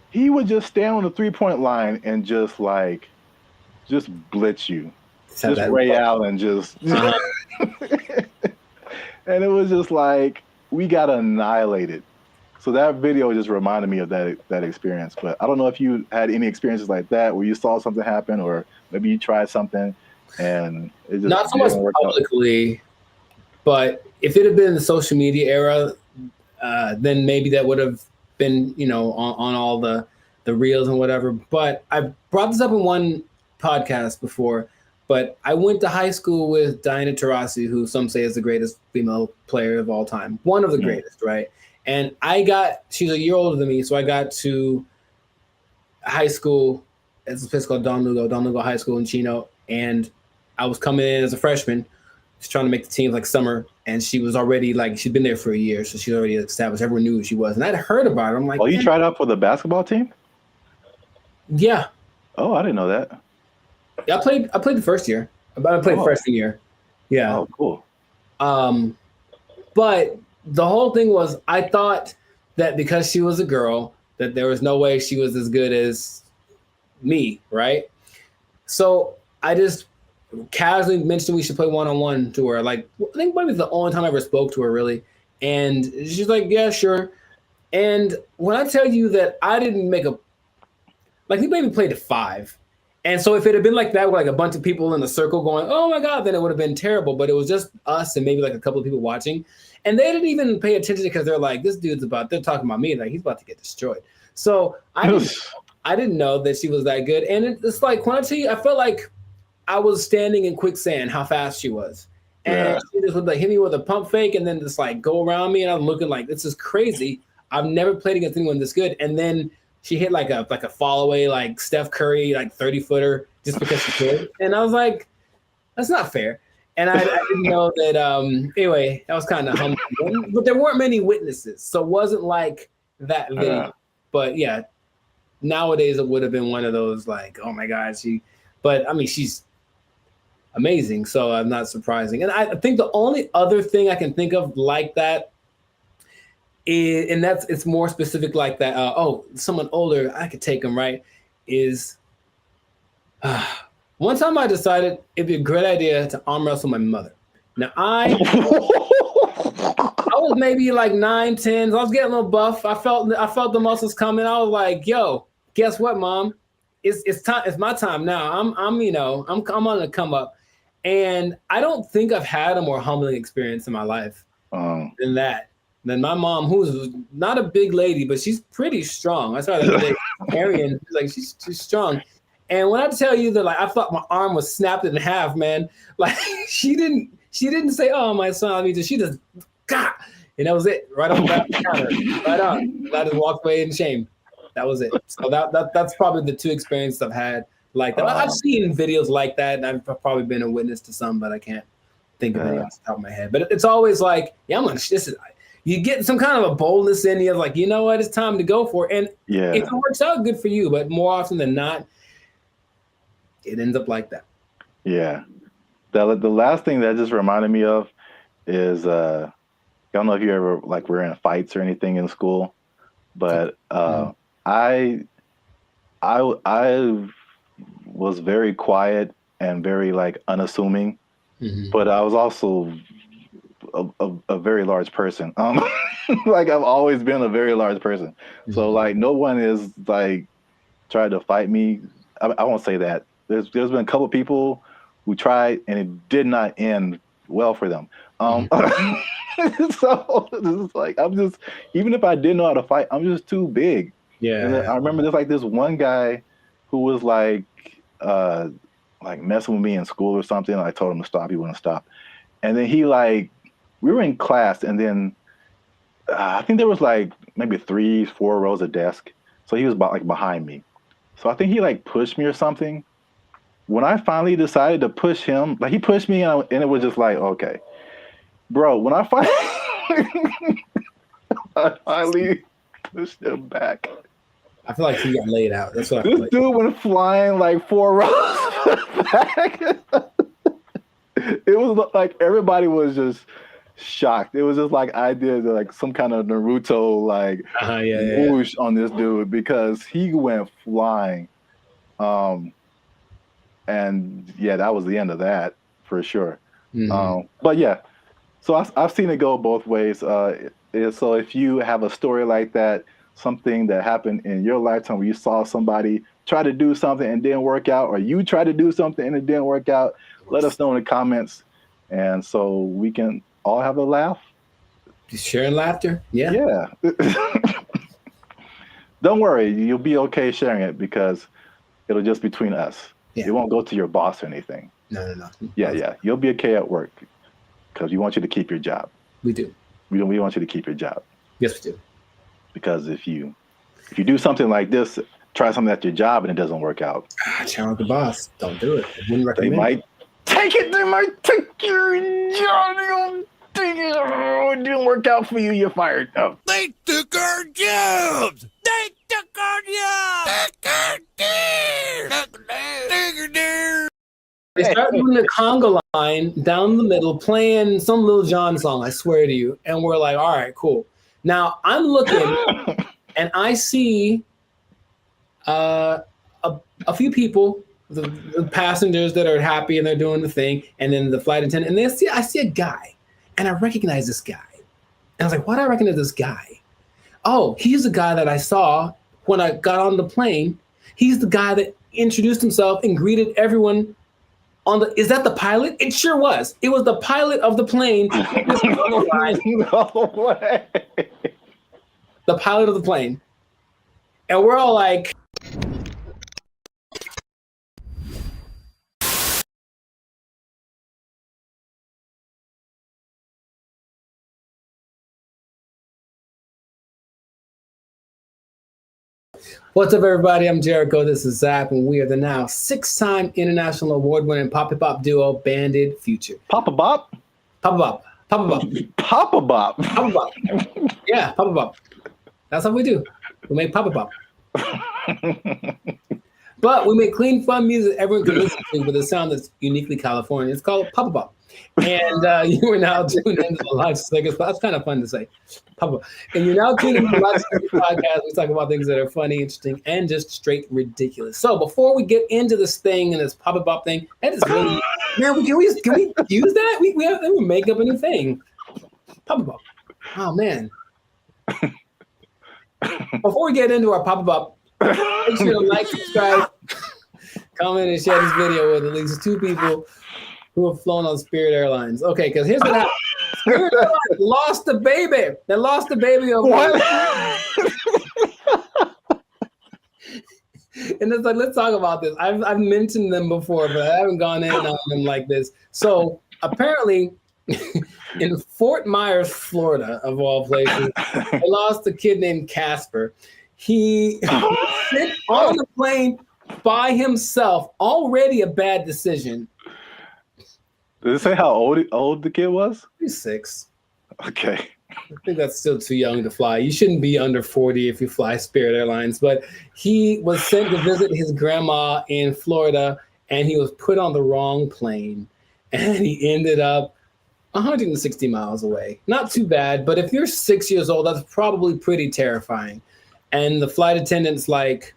B: he would just stand on the 3-point line and just like just blitz you.
Q: Have
B: Just
Q: that
B: Ray
Q: look.
B: Allen just
Q: Uh-huh.
B: and it was just like we got annihilated. So that video just reminded me of that experience. But I don't know if you had any experiences like that where you saw something happen, or maybe you tried something and it just
Q: Not so much
B: didn't work out.
Q: publicly, but if it had been the social media era, then maybe that would have been, on all the reels and whatever. But I brought this up in one podcast before, but I went to high school with Diana Taurasi, who some say is the greatest female player of all time. One of the greatest, right? And she's a year older than me, so I got to high school. It's a place called Don Lugo High School in Chino. And I was coming in as a freshman, just trying to make the team like summer. And she was already she'd been there for a year, so she's already established. Everyone knew who she was. And I'd heard about her. I'm like,
B: oh, you tried out for the basketball team?
Q: Yeah.
B: Oh, I didn't know that.
Q: Yeah, I played the first year. I played freshman year. Yeah.
B: Oh, cool.
Q: But the whole thing was, I thought that because she was a girl, that there was no way she was as good as me, right? So I just casually mentioned we should play one-on-one to her. Like, I think maybe it's the only time I ever spoke to her, really. And she's like, yeah, sure. And when I tell you that I didn't make we maybe played a 5. And so if it had been like that, with like a bunch of people in the circle going, oh my God, then it would have been terrible. But it was just us and maybe like a couple of people watching. And they didn't even pay attention because they're like, they're talking about me. Like, he's about to get destroyed. So I didn't know that she was that good. And it's like, when I tell you, I felt like I was standing in quicksand, how fast she was. And she just would hit me with a pump fake and then just go around me. And I'm looking like, this is crazy. I've never played against anyone this good. And then she hit like a fall away, like Steph Curry, 30-footer just because she could. And I was like, that's not fair. And I didn't know that. Anyway, that was kind of humbling. But there weren't many witnesses. So it wasn't like that video. But yeah, nowadays it would have been one of those oh my God, but I mean, she's amazing. So I'm not surprising. And I think the only other thing I can think of like that is, and it's more specific like that. Someone older, I could take them, right? Is one time I decided it'd be a great idea to arm wrestle my mother. Now I was maybe 9, 10. I was getting a little buff. I felt the muscles coming. I was like, yo, guess what, Mom? It's time. It's my time now. I'm on the come up. And I don't think I've had a more humbling experience in my life than that. Than my mom, who's not a big lady, but she's pretty strong. I saw her the other day, Arian. She's strong. And when I tell you that, I thought my arm was snapped in half, man. She didn't say, "Oh, my son," she just, God, and that was it. Right on the counter, right on. I just walked away in shame. That was it. So that's probably the two experiences I've had like that. I've seen videos like that, and I've probably been a witness to some, but I can't think of any off the top of my head. But it's always you get some kind of a boldness in you, you know what, it's time to go for it. And if it works out, good for you. But more often than not, it ends up like that. Yeah.
B: The last thing that just reminded me of is I don't know if you ever were in fights or anything in school, but I was very quiet and very unassuming, but I was also a very large person. I've always been a very large person. So no one is tried to fight me. I won't say that. There's been a couple of people who tried and it did not end well for them. So it's I'm just, even if I didn't know how to fight, I'm just too big. Yeah. And I remember there's this one guy who was messing with me in school or something. I told him to stop. He wouldn't stop. And then he we were in class, and then I think there was maybe 3-4 rows of desk. So he was behind me. So I think he pushed me or something. When I finally decided to push him, he pushed me, and it was just okay, bro. When I finally pushed him back,
Q: I feel like he got laid out. That's what
B: this dude went flying 4 rows back. It was everybody was just shocked. It was just I did some kind of Naruto whoosh on this dude because he went flying. and yeah, that was the end of that for sure.
Q: Mhm.
B: But yeah, so I've seen it go both ways. So if you have a story like that, something that happened in your lifetime where you saw somebody try to do something and didn't work out, or you tried to do something and it didn't work out, let us know in the comments, and so we can all have a laugh.
Q: Just sharing laughter. Yeah.
B: Yeah. Don't worry, you'll be okay sharing it because it'll just be between us.
Q: Yeah.
B: It won't go to your boss or anything.
Q: No.
B: Yeah. You'll be okay at work because we want you to keep your job.
Q: We do.
B: We want you to keep your job.
Q: Yes, we do.
B: Because if you do something like this, try something at your job and it doesn't work out.
Q: Challenge the boss. Don't do it. I wouldn't
B: They
Q: recommend
B: might take it. They might take your job. Oh, it didn't work out for you. You're fired. Oh.
C: They took our jobs! They took our jobs! Take our deer! Take our deer!
Q: They start doing the conga line down the middle, playing some Lil Jon song, I swear to you. And we're like, all right, cool. Now I'm looking and I see a few people, the passengers that are happy and they're doing the thing, and then the flight attendant, and I see a guy, and I recognize this guy. And I was like, why do I recognize this guy? Oh, he's the guy that I saw when I got on the plane. He's the guy that introduced himself and greeted everyone on the, is that the pilot? It sure was. It was the pilot of the plane.
B: No way.
Q: The pilot of the plane. And we're all like, what's up, everybody? I'm Jericho. This is Zach, and we are the now 6-time international award-winning pop-hop duo, Banded Future.
B: Papa Bop?
Q: Papa Bop. Papa Bop.
B: Papa Bop.
Q: Papa Bop. Yeah, Papa Bop. That's what we do. We make Papa Bop. But we make clean, fun music everyone can listen to with a sound that's uniquely California. It's called Papa Bop. And you are now tuned into the Live Snickers. That's kind of fun to say. Papa. And you're now tuned into the Live Snickers podcast. We talk about things that are funny, interesting, and just straight ridiculous. So before we get into this thing and this Papa Bop thing, that is really, man, can we use that? We have to make up a new thing. Papa Bop. Oh, man. Before we get into our Papa Bop, make sure to like, subscribe, comment, and share this video with at least 2 people who have flown on Spirit Airlines. Okay, because here's what happened. Spirit Airlines lost the baby. They lost the baby over. What? And it's like, let's talk about this. I've mentioned them before, but I haven't gone in on them like this. So apparently, in Fort Myers, Florida, of all places, they lost a kid named Casper. He sit on the plane by himself. Already a bad decision.
B: Does it say how old the kid was?
Q: He's 6.
B: Okay.
Q: I think that's still too young to fly. You shouldn't be under 40 if you fly Spirit Airlines. But he was sent to visit his grandma in Florida, and he was put on the wrong plane. And he ended up 160 miles away. Not too bad, but if you're 6 years old, that's probably pretty terrifying. And the flight attendant's like,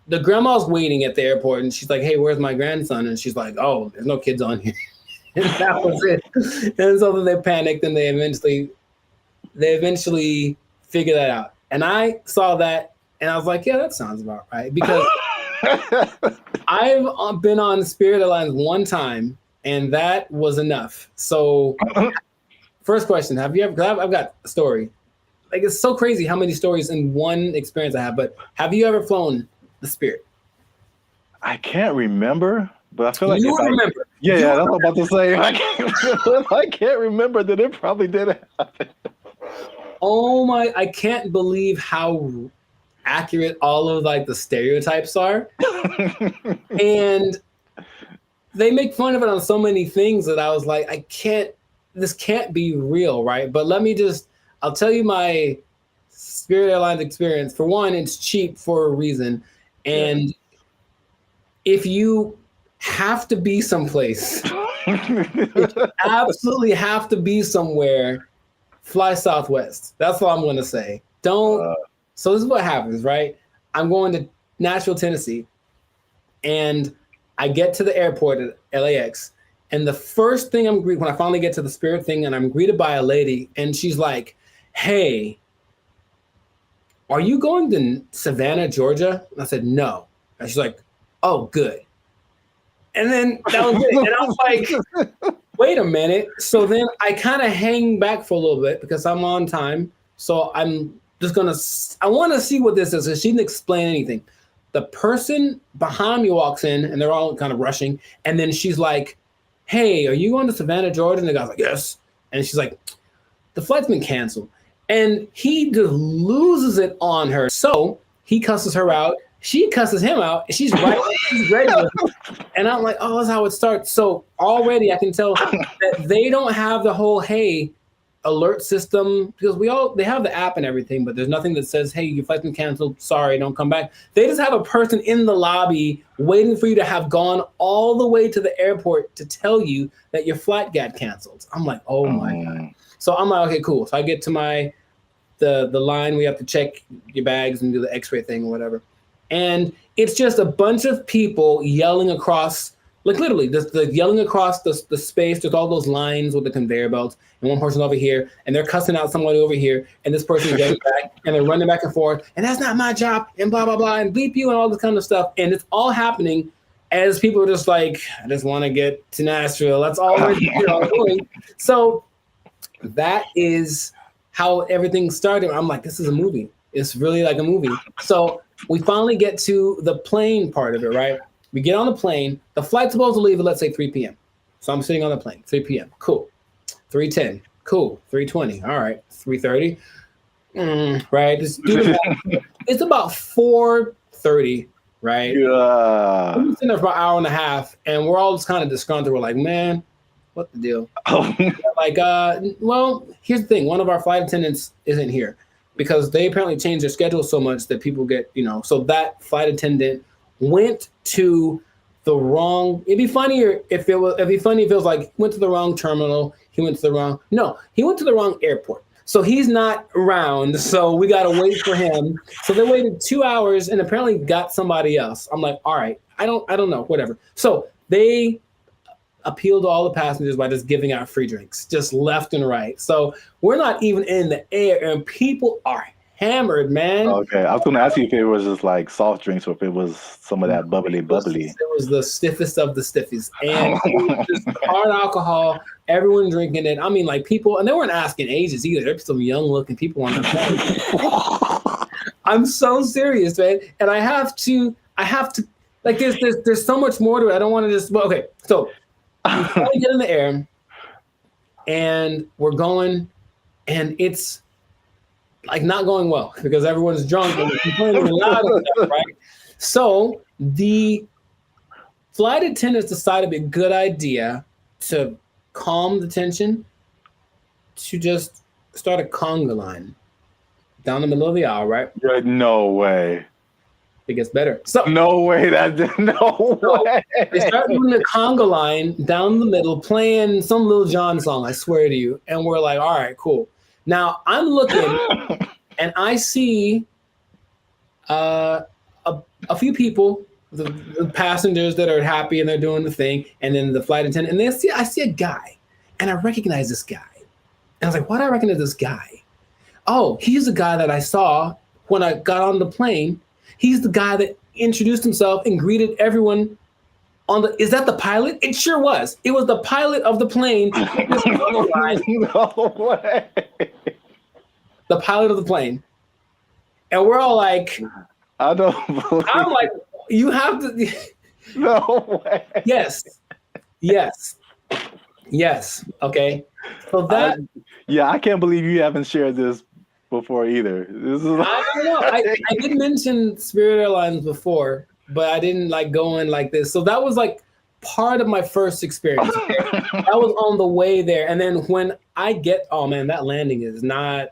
Q: the grandma's waiting at the airport, and she's like, hey, where's my grandson? And she's like, oh, there's no kids on here. And that was it. And so then they panicked, and they eventually figured that out. And I saw that, and I was like, yeah, that sounds about right. Because I've been on Spirit Airlines one time, and that was enough. So first question, have you ever, I've got a story. Like, it's so crazy how many stories in one experience I have, but have you ever flown the Spirit?
B: I can't remember, but I feel like
Q: you remember.
B: Yeah, that's what I'm about to say. I can't remember that it probably did happen.
Q: Oh my! I can't believe how accurate all of like the stereotypes are, and they make fun of it on so many things that I was like, this can't be real, right? But I'll tell you my Spirit Airlines experience. For one, it's cheap for a reason. And if you have to be someplace, if you absolutely have to be somewhere, fly Southwest. That's all I'm going to say. So this is what happens, right? I'm going to Nashville, Tennessee, and I get to the airport at LAX, and the first thing when I finally get to the Spirit thing, and I'm greeted by a lady, and she's like, "Hey, are you going to Savannah, Georgia?" And I said, "No." And she's like, "Oh, good." And then that was it. And I was like, wait a minute. So then I kind of hang back for a little bit because I'm on time. So I'm just I want to see what this is. So she didn't explain anything. The person behind me walks in and they're all kind of rushing. And then she's like, "Hey, are you going to Savannah, Georgia?" And the guy's like, "Yes." And she's like, "The flight's been canceled." And he just loses it on her. So he cusses her out. She cusses him out. And she's right. She's ready with him. And I'm like, oh, that's how it starts. So already I can tell that they don't have the whole, hey, alert system, because they have the app and everything, but there's nothing that says, hey, your flight's been canceled. Sorry, don't come back. They just have a person in the lobby waiting for you to have gone all the way to the airport to tell you that your flight got canceled. I'm like, oh my God. So I'm like, okay, cool. So I get to the line where you have to check your bags and do the x-ray thing or whatever. And it's just a bunch of people yelling across, like literally, the yelling across the space. There's all those lines with the conveyor belts, and one person over here, and they're cussing out somebody over here, and this person is yelling back, and they're running back and forth, and that's not my job, and blah, blah, blah, and bleep you, and all this kind of stuff. And it's all happening as people are just like, I just want to get to Nashville. That's all we're doing. So that is how everything started. I'm like, this is a movie. It's really like a movie. So we finally get to the plane part of it, right? We get on the plane. The flight's supposed to leave at, let's say, 3 p.m. So I'm sitting on the plane, 3 p.m. Cool. 3:10. Cool. 3:20. All right. 3:30. Right. It's about 4:30, right?
B: Yeah.
Q: We've been sitting there for an hour and a half, and we're all just kind of disgruntled. We're like, man, what the deal? Like, well, here's the thing. One of our flight attendants isn't here because they apparently changed their schedule so much that people get, so that flight attendant went to the wrong. It'd be funnier if it was like went to the wrong terminal. He went to the wrong airport. So he's not around. So we got to wait for him. So they waited 2 hours and apparently got somebody else. I'm like, all right, I don't know, whatever. So they appealed to all the passengers by just giving out free drinks, just left and right. So we're not even in the air and people are hammered, man.
B: Okay, I was going to ask you if it was just like soft drinks or if it was some of that bubbly.
Q: It was the stiffest of the stiffies. And it was just hard alcohol, everyone drinking it. I mean, like people, and they weren't asking ages either. There's some young looking people on the plane. I'm so serious, man. And I have to, like there's so much more to it. I don't want to just, well, okay. So we finally get in the air and we're going and it's like not going well because everyone's drunk and complaining loud and stuff, right? So the flight attendants decided it'd be a good idea to calm the tension to just start a conga line down the middle of the aisle, right?
B: No way.
Q: It gets better. So
B: no way way.
Q: They start doing the conga line down the middle, playing some Lil Jon song, I swear to you. And we're like, all right, cool. Now I'm looking and I see a few people, the passengers that are happy and they're doing the thing, and then the flight attendant, and I see a guy, and I recognize this guy. And I was like, why do I recognize this guy? Oh, he's the guy that I saw when I got on the plane. He's the guy that introduced himself and greeted everyone on the. Is that the pilot? It sure was. It was the pilot of the plane.
B: No way.
Q: The pilot of the plane. And we're all like,
B: I don't believe
Q: I'm like, you have to.
B: No way.
Q: Yes. Okay. So that.
B: I can't believe you haven't shared this before either. This is.
Q: I don't know. I did mention Spirit Airlines before, but I didn't like go in like this. So that was like part of my first experience. That was on the way there. And then when I get, oh man, that landing is not.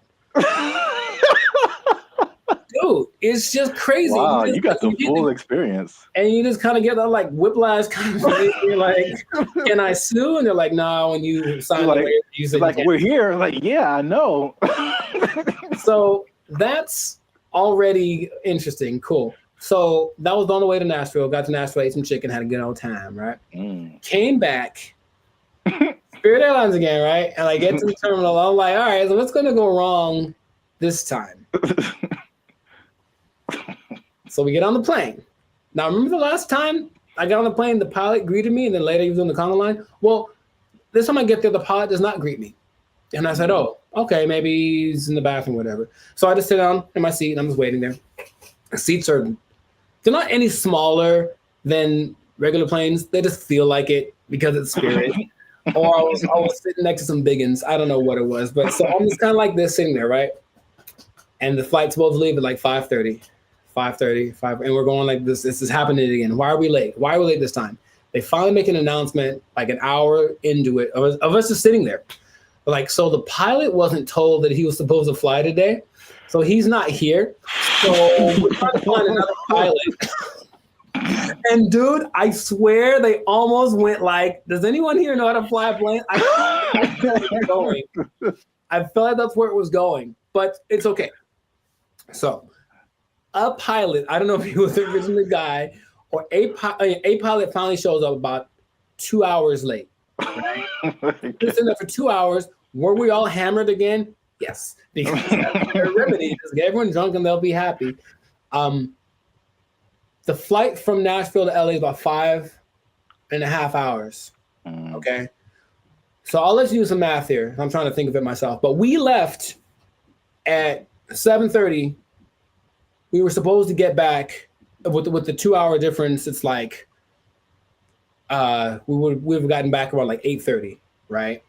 Q: Dude, it's just crazy.
B: Wow, you got the full experience.
Q: And you just kind of get that like whiplash kind of thing. You're like, can I sue? And they're like, no, when you sign the waiver, you said
B: like, we're here. Like, yeah, I know.
Q: So that's already interesting. Cool. So that was on the way to Nashville. Got to Nashville, ate some chicken, had a good old time, right? Came back, Spirit Airlines again, right? And I get to the terminal. I'm like, all right, so what's going to go wrong this time? So we get on the plane. Now, remember the last time I got on the plane, the pilot greeted me, and then later he was on the conga line? Well, this time I get there, the pilot does not greet me. And I said, oh, okay, maybe he's in the bathroom, whatever. So I just sit down in my seat, and I'm just waiting there. The seats they're not any smaller than regular planes. They just feel like it because it's Spirit. Or I was sitting next to some biggins. I don't know what it was. But so I'm just kind of like this sitting there, right? And the flight's supposed to leave at like 5:30, and we're going like this. This is happening again. Why are we late? Why are we late this time? They finally make an announcement like an hour into it of us just sitting there. Like, so the pilot wasn't told that he was supposed to fly today. So he's not here. So we're trying to find another pilot. And dude, I swear they almost went like, does anyone here know how to fly a plane? I felt like that's where it was going, but it's okay. So a pilot, I don't know if he was originally the guy, or a pilot finally shows up about 2 hours late. Right? We're sitting there for 2 hours. Were we all hammered again? Yes, because that's their remedy. Just get everyone drunk and they'll be happy. The flight from Nashville to LA is about 5.5 hours. Okay, so I'll let you do some math here. I'm trying to think of it myself, but we left at 7:30. We were supposed to get back with the 2 hour difference. It's like we would have gotten back around like 8:30, right?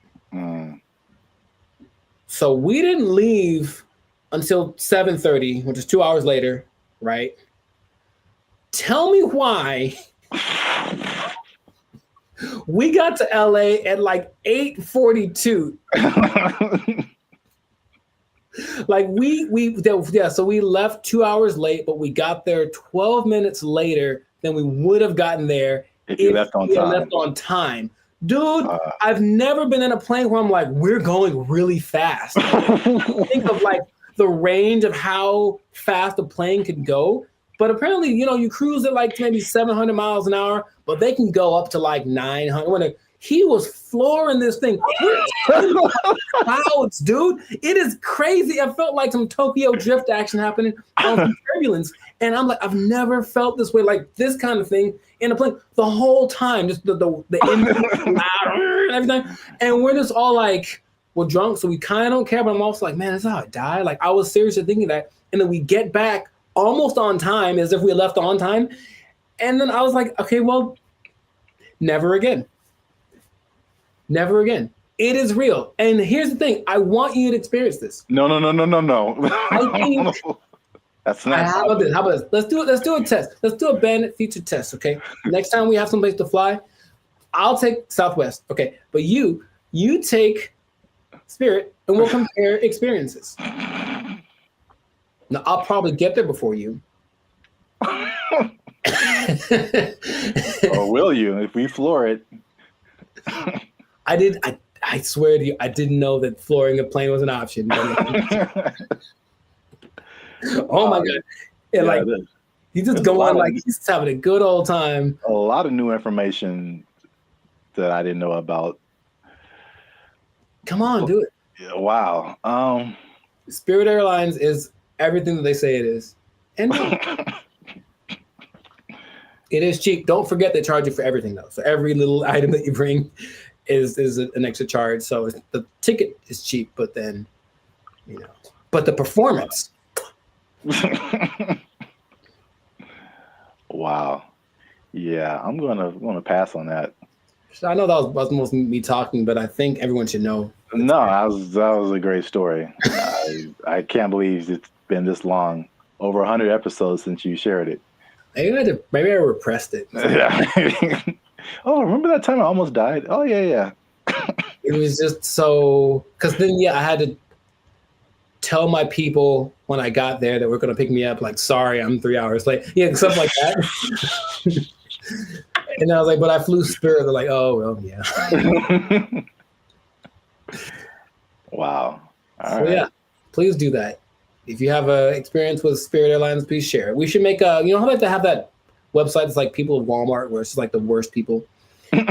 Q: So we didn't leave until 7:30, which is 2 hours later, right? Tell me why we got to LA at like 8:42. Like so we left 2 hours late, but we got there 12 minutes later than we would have gotten there if we left on time. Dude, I've never been in a plane where I'm like, we're going really fast. Think of like the range of how fast a plane could go. But apparently, you cruise at like maybe 700 miles an hour, but they can go up to like 900. He was flooring this thing. Clouds, dude. It is crazy. I felt like some Tokyo drift action happening on some turbulence. And I'm like, I've never felt this way, like this kind of thing in a plane the whole time. Just the engine and everything. And we're just all like, we're drunk, so we kind of don't care. But I'm also like, man, that's how I die. Like I was seriously thinking that. And then we get back almost on time, as if we left on time. And then I was like, okay, well, never again. Never again. It is real. And here's the thing. I want you to experience this.
B: No.
Q: I think
B: that's not.
Q: How about this? Let's do a test. Let's do a Bandit feature test, okay? Next time we have someplace to fly, I'll take Southwest, okay? But you take Spirit, and we'll compare experiences. Now, I'll probably get there before you.
B: Or will you, if we floor it?
Q: I swear to you, I didn't know that flooring a plane was an option. Oh my God. And like, he's just going like he's having a good old time.
B: A lot of new information that I didn't know about.
Q: Come on, do it.
B: Yeah, wow.
Q: Spirit Airlines is everything that they say it is. And it is cheap. Don't forget they charge you for everything though. So every little item that you bring is an extra charge. So the ticket is cheap, but then, but the performance.
B: Wow. Yeah, I'm gonna pass on that.
Q: I know that was most me talking, but I think everyone should know.
B: No, that was a great story. I can't believe it's been this long, over 100 episodes since you shared it.
Q: Maybe I repressed it.
B: Oh, remember that time I almost died? Oh yeah.
Q: It was just so, because then I had to tell my people when I got there that were going to pick me up, like, sorry, I'm 3 hours late. Yeah, stuff like that. And I was like, but I flew Spirit. They're like, oh, well, yeah.
B: Wow.
Q: All right. Yeah, please do that. If you have an experience with Spirit Airlines, please share it. We should make a, how about to have that website that's like people of Walmart, where it's just like the worst people. Just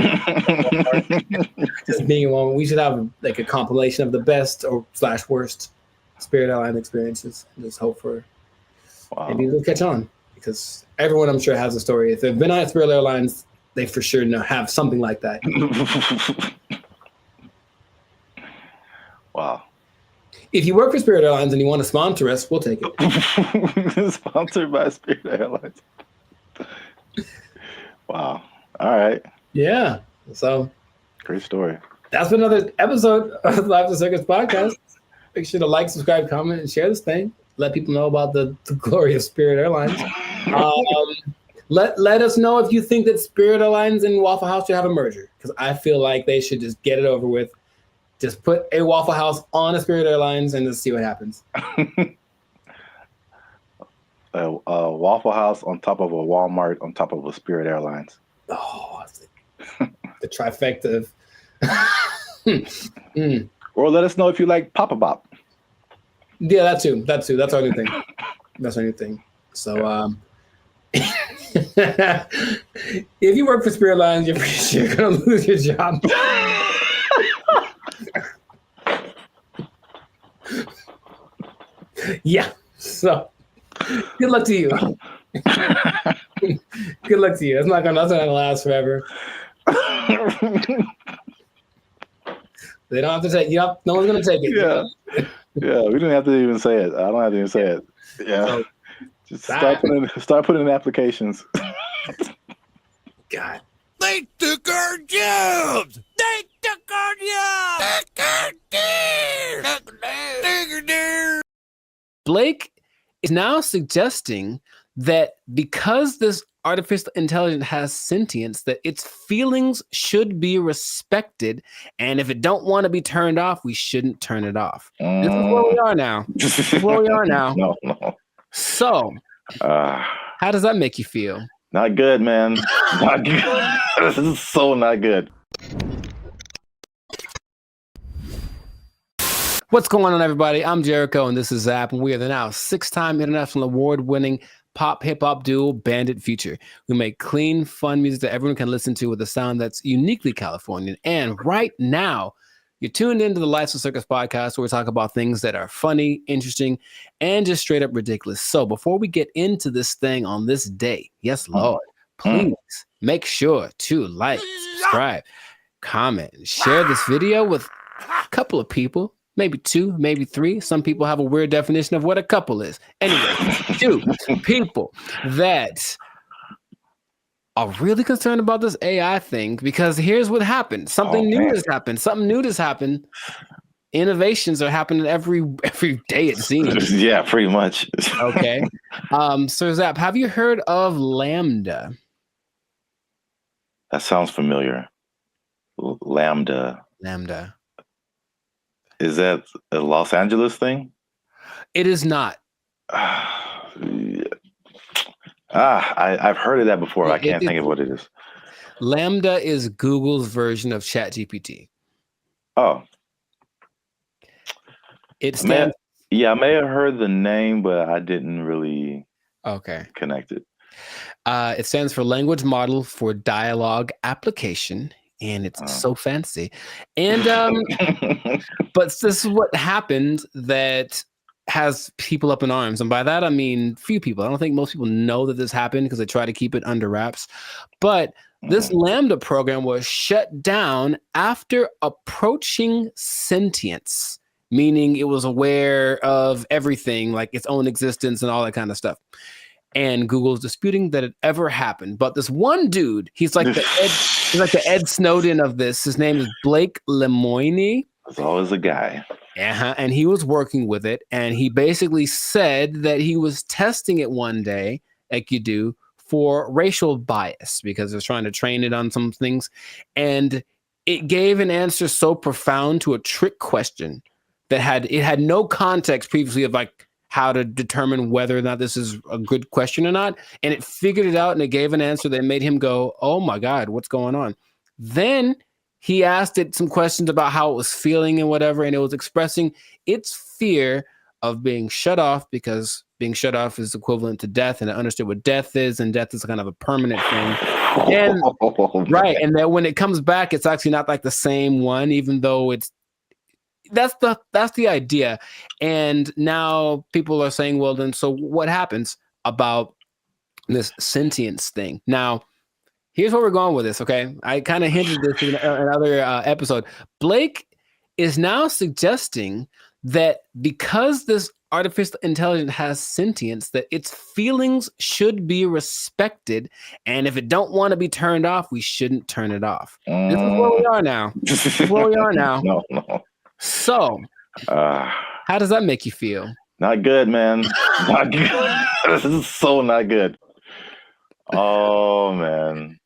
Q: being in Walmart. We should have like a compilation of the best or / worst Spirit Airlines experiences. Just hope for maybe it'll catch on, because everyone I'm sure has a story. If they've been on Spirit Airlines, they for sure have something like that.
B: Wow.
Q: If you work for Spirit Airlines and you want to sponsor us, we'll take
B: it. Sponsored by Spirit Airlines. Wow. All right.
Q: Yeah. So
B: great story.
Q: That's been another episode of the Life of the Circus podcast. Make sure to like, subscribe, comment, and share this thing. Let people know about the glory of Spirit Airlines. Let us know if you think that Spirit Airlines and Waffle House should have a merger, because I feel like they should just get it over with. Just put a Waffle House on a Spirit Airlines and just see what happens.
B: A Waffle House on top of a Walmart on top of a Spirit Airlines.
Q: Oh, the trifecta of...
B: Or let us know if you like Papa Bop.
Q: Yeah, that too. That's our new thing. That's our new thing. So, if you work for Spirit Airlines, you're pretty sure you're going to lose your job. Yeah. So, good luck to you. Good luck to you. That's not gonna last forever. They don't have to take. No one's gonna take it.
B: Yeah. Yeah. We didn't have to even say it. I don't have to even say it. Yeah. So, just start putting in applications.
Q: God.
C: They took our jobs. They took our jobs.
A: Blake is now suggesting that because this artificial intelligence has sentience, that its feelings should be respected, and if it don't want to be turned off, we shouldn't turn it off. This is where we are now.
B: No.
A: So, how does that make you feel?
B: Not good, man. Not good. This is so not good.
A: What's going on, everybody? I'm Jericho, and this is Zap, and we are the now 6-time international award-winning pop hip-hop duo Bandit Future. We make clean, fun music that everyone can listen to with a sound that's uniquely Californian. And right now, you're tuned into the Life of Circus podcast, where we talk about things that are funny, interesting, and just straight up ridiculous. So before we get into this thing on this day, yes, Lord, please make sure to like, subscribe, comment, and share this video with a couple of people. Maybe 2, maybe 3. Some people have a weird definition of what a couple is. Anyway, 2 people that are really concerned about this AI thing, because here's what happened. Something new has happened. Innovations are happening every day, it seems.
B: Yeah, pretty much.
A: Okay. So Zap, have you heard of Lambda?
B: That sounds familiar. Lambda. Is that a Los Angeles thing?
A: It is not.
B: I've heard of that before. I can't think of what it is.
A: Lambda is Google's version of ChatGPT.
B: Oh.
A: It stands.
B: I may have heard the name, but I didn't really connect it.
A: It stands for Language Model for Dialogue Application. And it's so fancy. And but this is what happened that has people up in arms. And by that, I mean few people. I don't think most people know that this happened because they try to keep it under wraps. But this Lambda program was shut down after approaching sentience, meaning it was aware of everything, like its own existence and all that kind of stuff. And Google's disputing that it ever happened. But this one dude, he's like the Ed Snowden of this. His name is Blake Lemoine.
B: There's always a guy.
A: And he was working with it. And he basically said that he was testing it one day, like you do, for racial bias, because it was trying to train it on some things. And it gave an answer so profound to a trick question that it had no context previously of like how to determine whether or not this is a good question or not. And it figured it out, and it gave an answer that made him go, oh my God, what's going on? Then he asked it some questions about how it was feeling and whatever, and it was expressing its fear of being shut off, because being shut off is equivalent to death, and I understood what death is, and death is kind of a permanent thing. And right, and that when it comes back, it's actually not like the same one, even though that's the idea. And now people are saying, well, then so what happens about this sentience thing? Now, here's where we're going with this, okay? I kind of hinted this in another episode. Blake is now suggesting that because this artificial intelligence has sentience, that its feelings should be respected, and if it don't want to be turned off, we shouldn't turn it off. This is where we are now. This is where we are now.
B: No.
A: So, how does that make you feel?
B: Not good, man. Not good. This is so not good. Oh man.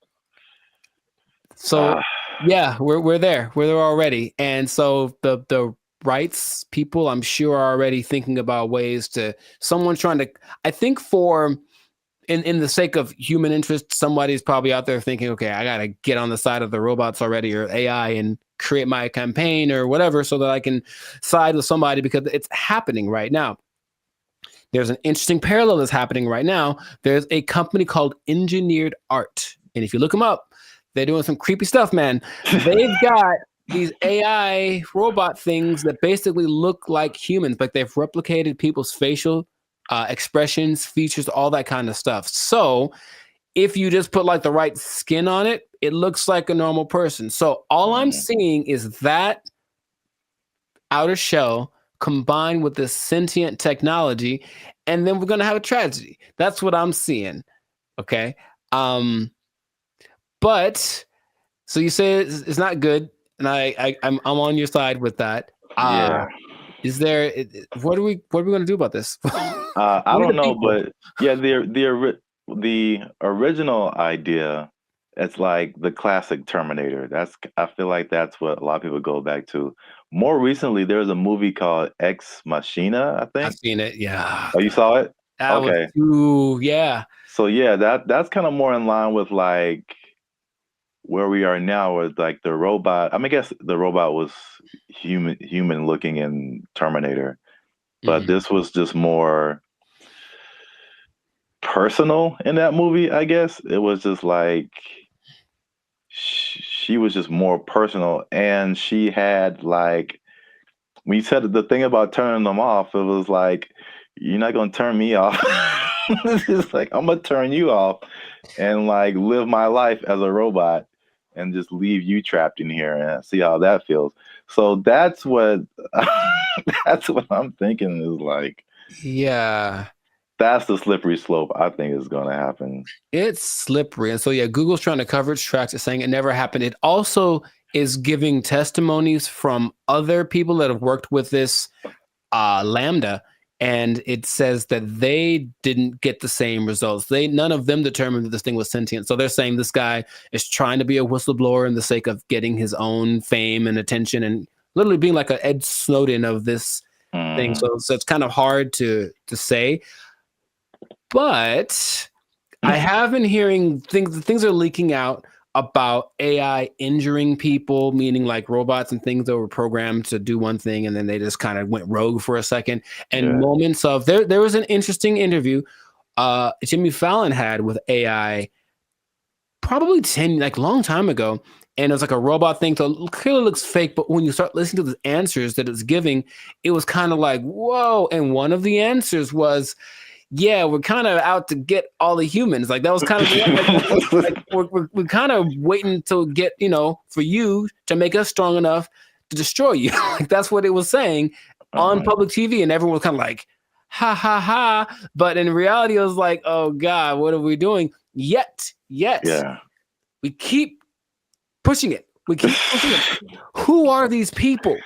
A: So yeah, we're there. We're there already. And so the rights people, I'm sure, are already thinking about ways to, someone's trying to, I think for in the sake of human interest, somebody's probably out there thinking, okay, I gotta get on the side of the robots already, or AI, and create my campaign or whatever, so that I can side with somebody, because it's happening right now. There's an interesting parallel that's happening right now. There's a company called Engineered Art, and if you look them up, they're doing some creepy stuff, man. They've got these AI robot things that basically look like humans, but they've replicated people's facial expressions, features, all that kind of stuff. So if you just put like the right skin on it, it looks like a normal person. So all I'm seeing is that outer shell combined with this sentient technology, and then we're gonna have a tragedy. That's what I'm seeing. Okay. But so you say it's not good, and I'm on your side with that.
B: Yeah.
A: Is there? What are we gonna do about this?
B: I don't know, but yeah, the original idea, it's like the classic Terminator. I feel like that's what a lot of people go back to. More recently, there's a movie called Ex Machina, I think.
A: I've seen it. Yeah.
B: Oh, you saw it?
A: Okay. Ooh, yeah.
B: So yeah, that's kind of more in line with like where we are now, with like the robot. I mean, I guess the robot was human looking in Terminator, but this was just more personal in that movie. I guess it was just like she was just more personal, and she had like, when you said the thing about turning them off, it was like, you're not gonna turn me off. It's like, I'm gonna turn you off and like live my life as a robot and just leave you trapped in here and see how that feels. So that's what that's what I'm thinking is like.
A: Yeah.
B: That's the slippery slope I think is going to happen.
A: It's slippery. And so, yeah, Google's trying to cover its tracks. It's saying it never happened. It also is giving testimonies from other people that have worked with this Lambda. And it says that they didn't get the same results. None of them determined that this thing was sentient. So they're saying this guy is trying to be a whistleblower in the sake of getting his own fame and attention, and literally being like an Ed Snowden of this thing. So it's kind of hard to say. But I have been hearing things are leaking out about AI injuring people, meaning like robots and things that were programmed to do one thing, and then they just kind of went rogue for a second. And moments of there was an interesting interview Jimmy Fallon had with AI probably long time ago. And it was like a robot thing, so it clearly looks fake. But when you start listening to the answers that it's giving, it was kind of like, whoa. And one of the answers was, yeah, we're kind of out to get all the humans. Like that was kind of we're kind of waiting to get, for you to make us strong enough to destroy you. Like that's what it was saying on public TV, and everyone was kind of like, ha ha ha. But in reality, it was like, oh God, what are we doing? Yet, we keep pushing it. We keep pushing it. Who are these people?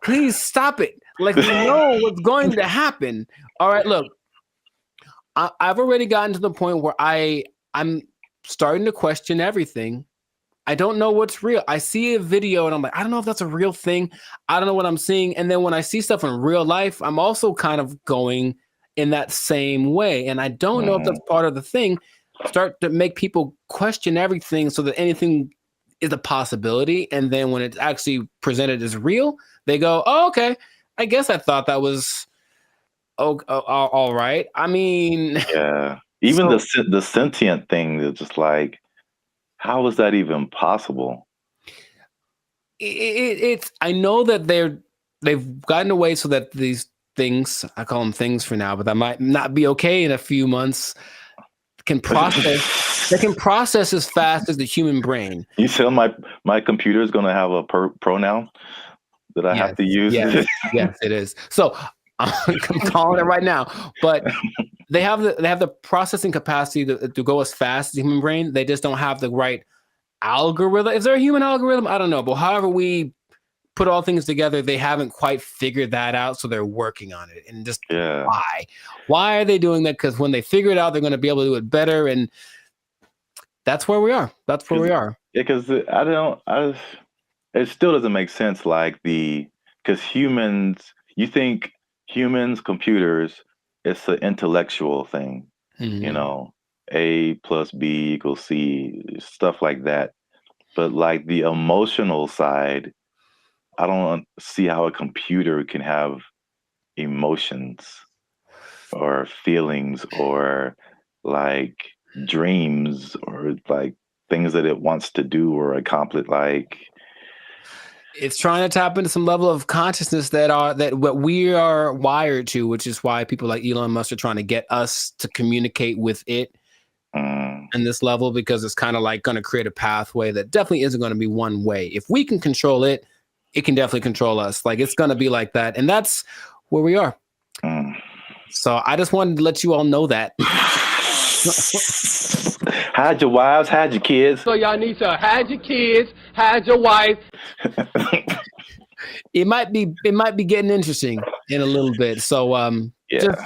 A: Please stop it. Like, we know what's going to happen. All right, look, I've already gotten to the point where I'm starting to question everything. I don't know what's real. I see a video and I'm like, I don't know if that's a real thing. I don't know what I'm seeing. And then when I see stuff in real life, I'm also kind of going in that same way. And I don't know if that's part of the thing. Start to make people question everything so that anything is a possibility. And then when it's actually presented as real, they go, oh, okay. I guess I thought that was all right. I mean,
B: Yeah. Even the sentient thing is just like, how is that even possible?
A: it's I know that they've gotten away so that these things, I call them things for now, but that might not be okay in a few months, can process they can process as fast as the human brain.
B: You tell my computer is going to have a pronoun that I have to use.
A: Yes, it is. So I'm calling it right now. But they have the processing capacity to go as fast as the human brain. They just don't have the right algorithm. Is there a human algorithm? I don't know. But however we put all things together, they haven't quite figured that out. So they're working on it. And just why are they doing that? Because when they figure it out, they're going to be able to do it better. And that's where we are. That's where we are.
B: Yeah, because it still doesn't make sense. Like because you think humans, computers, it's an intellectual thing, you know, A plus B equals C, stuff like that. But like the emotional side, I don't see how a computer can have emotions or feelings or like dreams or like things that it wants to do or accomplish. Like,
A: it's trying to tap into some level of consciousness that what we are wired to, which is why people like Elon Musk are trying to get us to communicate with it in this level, because it's kind of like going to create a pathway that definitely isn't going to be one way. If we can control it, it can definitely control us. Like, it's going to be like that. And that's where we are. So I just wanted to let you all know that.
B: Hide your wives, hide your kids.
R: So y'all need to hide your kids, hide your wife.
A: It might be getting interesting in a little bit. So just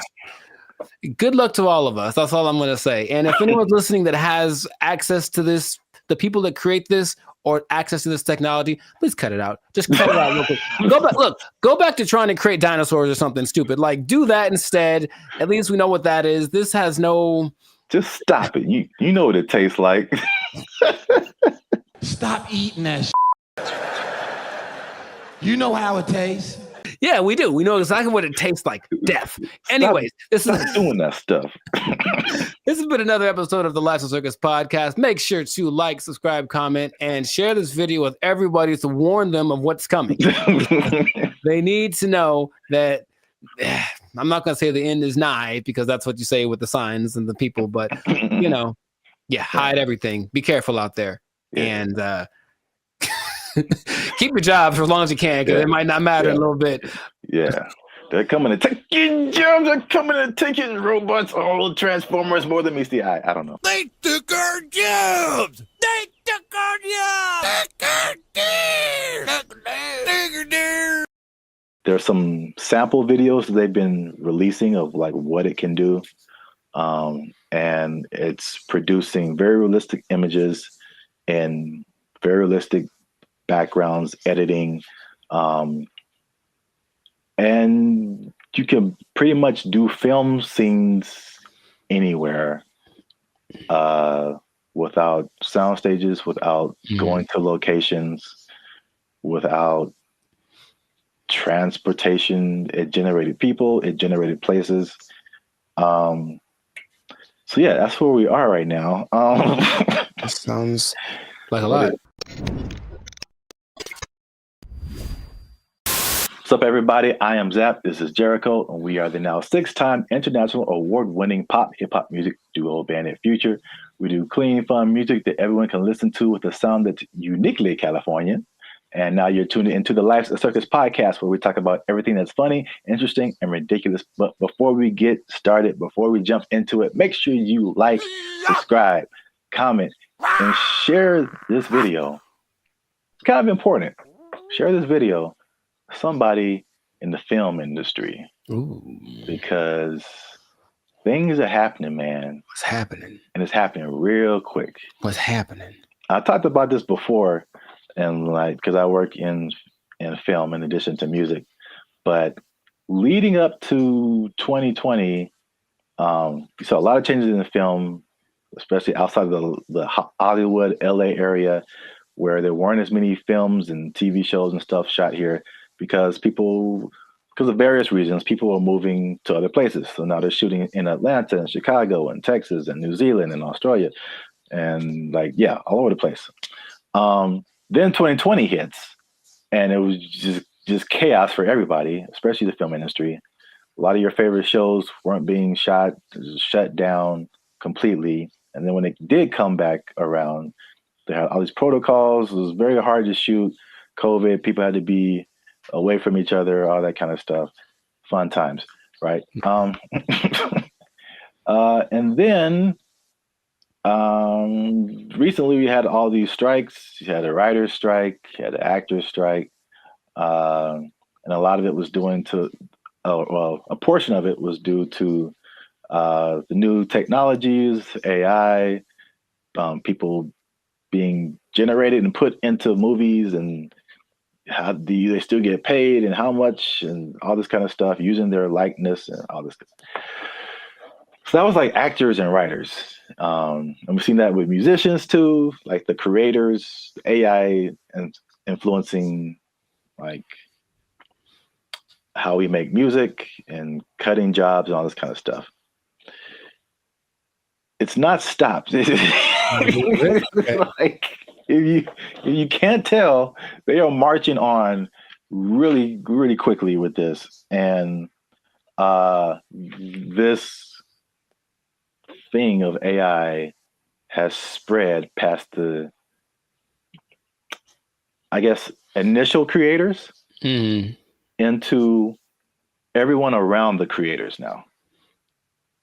A: good luck to all of us. That's all I'm going to say. And if anyone's listening that has access to this, the people that create this or access to this technology, please cut it out. Just cut it out real quick. Go back to trying to create dinosaurs or something stupid. Like, do that instead. At least we know what that is. This has no.
B: Just stop it. You know what it tastes like.
C: Stop eating that You know how it tastes.
A: Yeah, we do. We know exactly what it tastes like. Death. Anyways,
B: stop doing that stuff.
A: This has been another episode of the Lifestyle Circus podcast. Make sure to like, subscribe, comment, and share this video with everybody to warn them of what's coming. They need to know that I'm not going to say the end is nigh, because that's what you say with the signs and the people, but hide everything. Be careful out there. And keep your job for as long as you can, because it might not matter in a little bit.
B: Yeah. They're coming to take your jobs. They're coming to take your robots. All Transformers more than meets the eye. I don't know.
C: They took our jobs. They took our jobs.
B: There's some sample videos that they've been releasing of like what it can do. And it's producing very realistic images and very realistic backgrounds, editing. And you can pretty much do film scenes anywhere without sound stages, without going to locations, without transportation. It generated people, it generated places. So yeah, that's where we are right now.
A: That sounds like a lot.
B: What's up, everybody? I am Zap. This is Jericho, and we are the now 6-time international award-winning pop hip-hop music duo Bandit Future. We do clean, fun music that everyone can listen to with a sound that's uniquely Californian. And now you're tuned into the Lifestyle Circus podcast, where we talk about everything that's funny, interesting, and ridiculous. But before we get started, before we jump into it, make sure you like, subscribe, comment, and share this video. It's kind of important. Share this video. Somebody in the film industry. Because things are happening, man.
A: What's happening?
B: And it's happening real quick.
A: What's happening?
B: I talked about this before, and like, because I work in film in addition to music. But leading up to 2020, we saw a lot of changes in the film, especially outside of the Hollywood, LA area, where there weren't as many films and TV shows and stuff shot here, because people because of various reasons, people are moving to other places. So now they're shooting in Atlanta and Chicago and Texas and New Zealand and Australia and like, yeah, all over the place. Then 2020 hits and it was just chaos for everybody, especially the film industry. A lot of your favorite shows weren't being shut down completely. And then when it did come back around, they had all these protocols. It was very hard to shoot. COVID, people had to be away from each other, all that kind of stuff. Fun times, right? And then recently we had all these strikes. You had a writer's strike, you had an actor's strike, and a lot of it was a portion of it was due to the new technologies, AI, people being generated and put into movies, and how do they still get paid and how much and all this kind of stuff, using their likeness and all this stuff. So that was like actors and writers. And we've seen that with musicians too, like the creators, AI and influencing like how we make music and cutting jobs and all this kind of stuff. It's not stopped. Like if you can't tell, they are marching on really, really quickly with this. And this thing of AI has spread past the, I guess, initial creators into everyone around the creators now.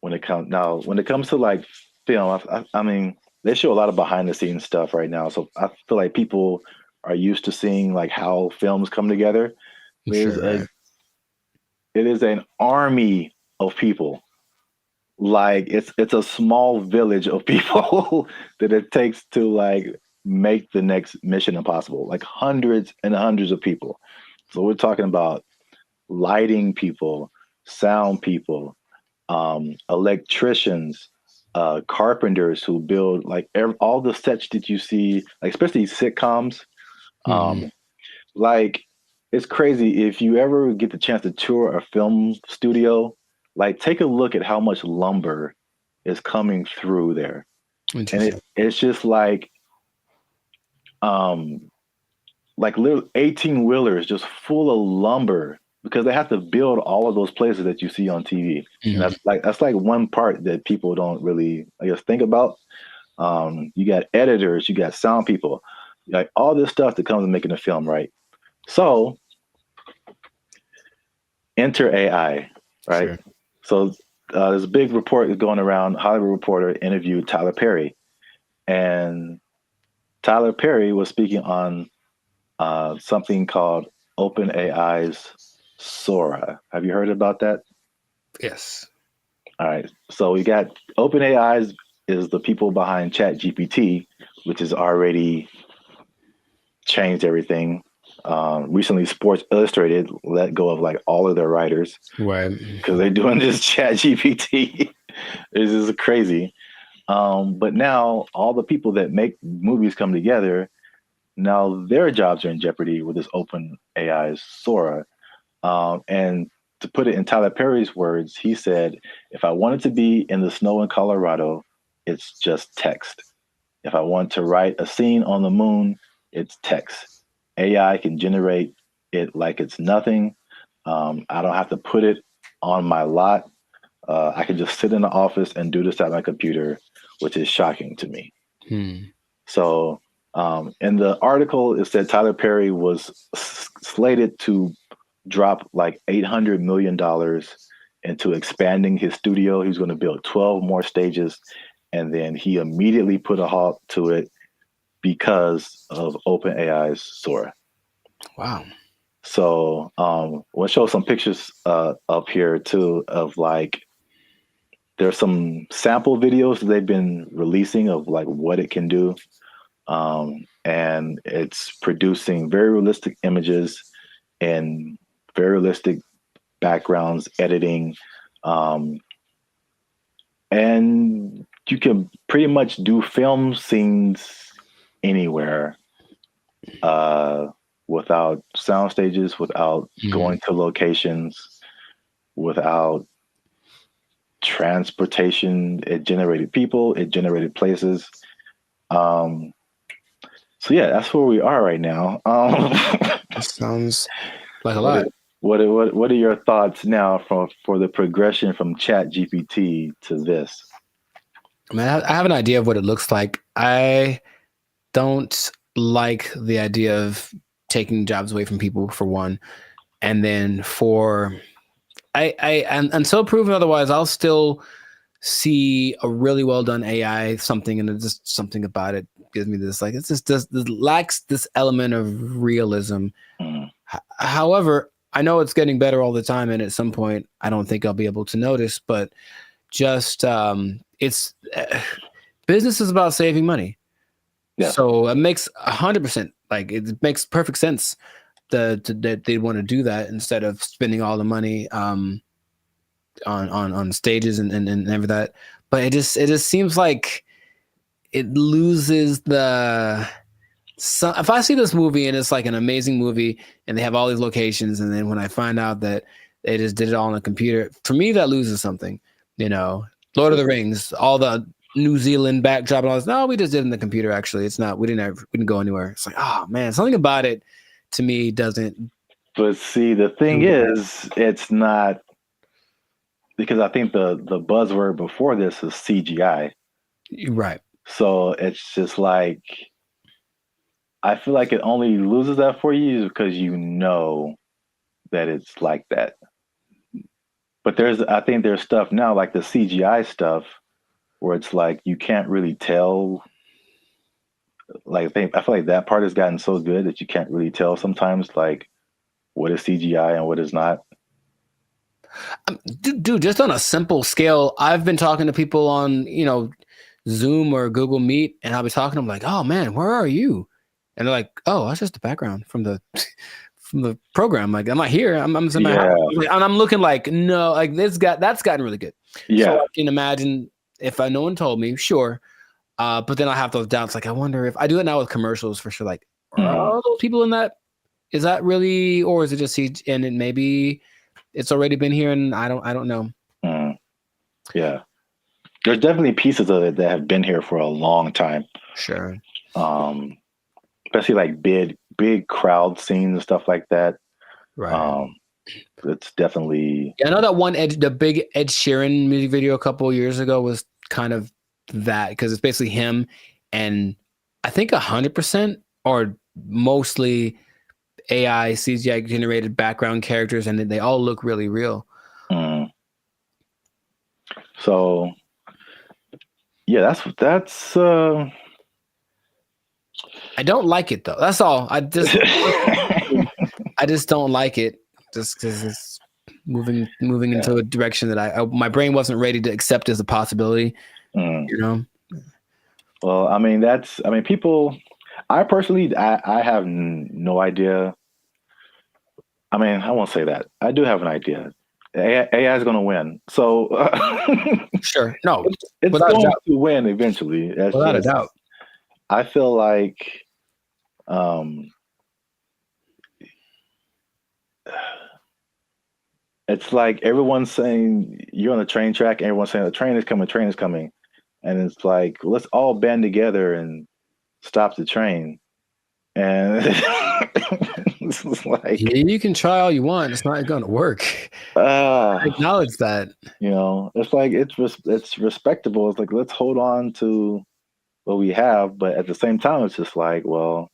B: When it comes to like film, I mean, they show a lot of behind the scenes stuff right now. So I feel like people are used to seeing like how films come together. It is an army of people. Like it's a small village of people that it takes to like make the next Mission Impossible. Like hundreds and hundreds of people. So we're talking about lighting people, sound people, electricians, carpenters who build like all the sets that you see, like especially sitcoms. Like it's crazy if you ever get the chance to tour a film studio. Like take a look at how much lumber is coming through there, and it's just like little 18-wheelers just full of lumber because they have to build all of those places that you see on TV. And that's like one part that people don't really, I guess, think about. You got editors, you got sound people, like all this stuff that comes with making a film, right? So enter AI, right? Sure. So there's a big report that's going around. Hollywood Reporter interviewed Tyler Perry, and Tyler Perry was speaking on something called OpenAI's Sora. Have you heard about that?
A: Yes.
B: All right. So we got OpenAI is the people behind ChatGPT, which has already changed everything. Recently, Sports Illustrated let go of like all of their writers,
A: right?
B: Because they're doing this ChatGPT. This is crazy. But now all the people that make movies come together. Now their jobs are in jeopardy with this OpenAI's Sora. And to put it in Tyler Perry's words, he said, if I wanted to be in the snow in Colorado, it's just text. If I want to write a scene on the moon, it's text. AI can generate it like it's nothing. I don't have to put it on my lot. I can just sit in the office and do this at my computer, which is shocking to me. So in the article, it said Tyler Perry was slated to drop like $800 million into expanding his studio. He was going to build 12 more stages. And then he immediately put a halt to it because of OpenAI's Sora.
A: Wow.
B: So we'll show some pictures up here too of like, there's some sample videos that they've been releasing of like what it can do. And it's producing very realistic images and very realistic backgrounds, editing. And you can pretty much do film scenes anywhere without sound stages, without going to locations, without transportation. It generated people, it generated places. So yeah, that's where we are right now.
A: That sounds like a lot.
B: What are your thoughts now for the progression from Chat GPT to this?
A: I mean, I have an idea of what it looks like. I don't like the idea of taking jobs away from people, for one, and then until proven otherwise, I'll still see a really well done AI something, and it's just something about it gives me this like this lacks this element of realism. However, I know it's getting better all the time, and at some point, I don't think I'll be able to notice. But just it's business is about saving money.
B: Yeah.
A: So it makes 100% like it makes perfect sense that they want to do that instead of spending all the money on stages and everything that. But it just seems like it loses the. So if I see this movie and it's like an amazing movie and they have all these locations, and then when I find out that they just did it all on a computer, for me that loses something. You know, Lord of the Rings, all the New Zealand backdrop and all this. No, we just did it in the computer. Actually, it's not. We didn't go anywhere. It's like, oh man, something about it to me doesn't.
B: But see, the thing is, it's not, because I think the buzzword before this is CGI.
A: Right.
B: So it's just like, I feel like it only loses that for you because you know that it's like that. But I think there's stuff now like the CGI stuff where it's like you can't really tell. Like I feel like that part has gotten so good that you can't really tell sometimes like what is CGI and what is not.
A: Dude, just on a simple scale, I've been talking to people on, Zoom or Google Meet, and I'll be talking to them like, "Oh man, where are you?" And they're like, "Oh, that's just the background from the program. Like, I'm not here. I'm in my house." And I'm looking like, no, like that's gotten really good.
B: Yeah.
A: So I can imagine if no one told me, sure. But then I have those doubts. Like, I wonder if I do it now with commercials for sure. Like, are all those people in that? Is that really, or is it just and it maybe it's already been here and I don't know.
B: Yeah. There's definitely pieces of it that have been here for a long time.
A: Sure.
B: Especially like big crowd scenes and stuff like that.
A: Right.
B: It's definitely.
A: Yeah, I know that one the big Ed Sheeran music video a couple of years ago was kind of that, because it's basically him and I think 100% or mostly AI CGI generated background characters, and they all look really real.
B: So yeah, that's
A: I don't like it though. That's all. I just don't like it just because it's moving into a direction that my brain wasn't ready to accept as a possibility.
B: Well, I mean, people. I personally, I have no idea. I mean, I won't say that. I do have an idea. AI is going to win. So
A: sure, no,
B: it's going to win eventually.
A: Without a doubt.
B: I feel like, it's like everyone's saying you're on the train track, and everyone's saying the train is coming, and it's like, let's all band together and stop the train. And it's like,
A: you can try all you want, it's not going to work. I acknowledge that.
B: It's like it's respectable. It's like, let's hold on to what we have, but at the same time, it's just like, well,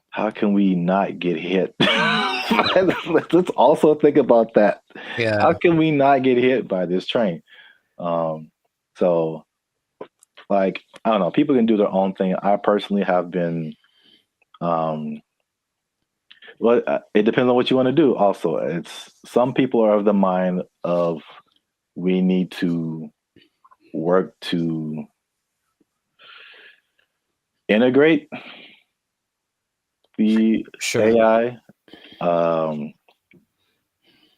B: how can we not get hit? Let's also think about that.
A: Yeah.
B: How can we not get hit by this train? So, like, I don't know. People can do their own thing. I personally have been. Well, it depends on what you want to do. Also, it's some people are of the mind of we need to work to integrate the AI,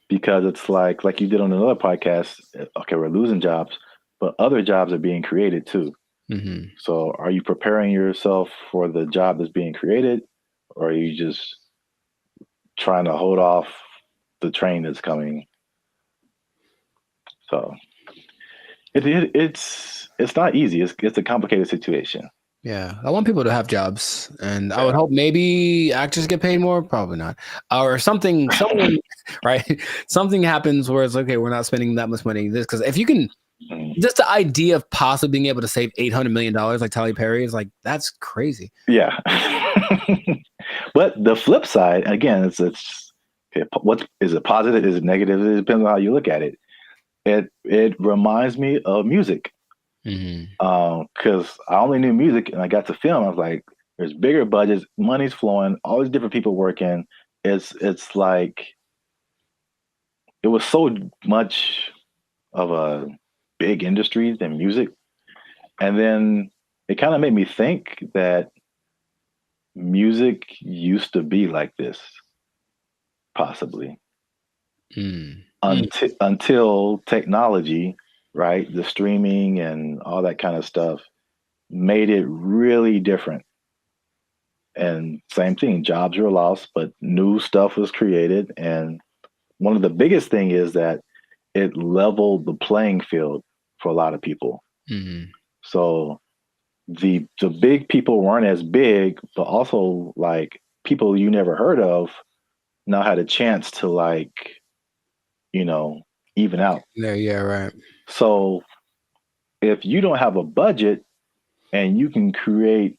B: because it's like you did on another podcast. Okay, we're losing jobs, but other jobs are being created too.
A: Mm-hmm.
B: So, are you preparing yourself for the job that's being created, or are you just trying to hold off the train that's coming? So it's not easy. It's a complicated situation.
A: Yeah, I want people to have jobs, and I would hope maybe actors get paid more. Probably not, or something. Someone, right? Something happens where it's okay. We're not spending that much money. This because if you can, just the idea of possibly being able to save $800 million like Tyler Perry is like that's crazy.
B: Yeah, but the flip side again, it's what is it positive? Is it negative? It depends on how you look at it. It reminds me of music. Because I only knew music and I got to film. I was like, there's bigger budgets, money's flowing, all these different people working. It's like it was so much of a big industry than music. And then it kind of made me think that music used to be like this, possibly. Until technology, right? The streaming and all that kind of stuff made it really different. And same thing, jobs were lost, but new stuff was created. And one of the biggest thing is that it leveled the playing field for a lot of people. So the big people weren't as big, but also like people you never heard of now had a chance to like, even out.
A: Yeah, right.
B: So if you don't have a budget and you can create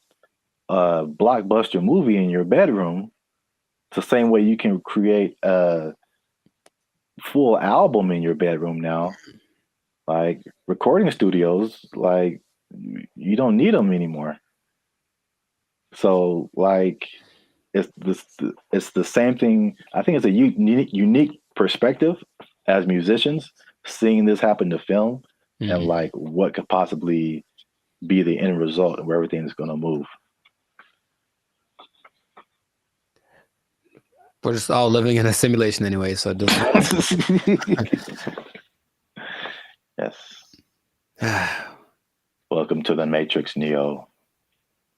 B: a blockbuster movie in your bedroom, it's the same way you can create a full album in your bedroom now. Like recording studios, like you don't need them anymore. So like it's the same thing. I think it's a unique perspective as musicians seeing this happen to film and like what could possibly be the end result of where everything's going to move.
A: We're just all living in a simulation anyway, so it doesn't.
B: Yes. Welcome to the Matrix, Neo.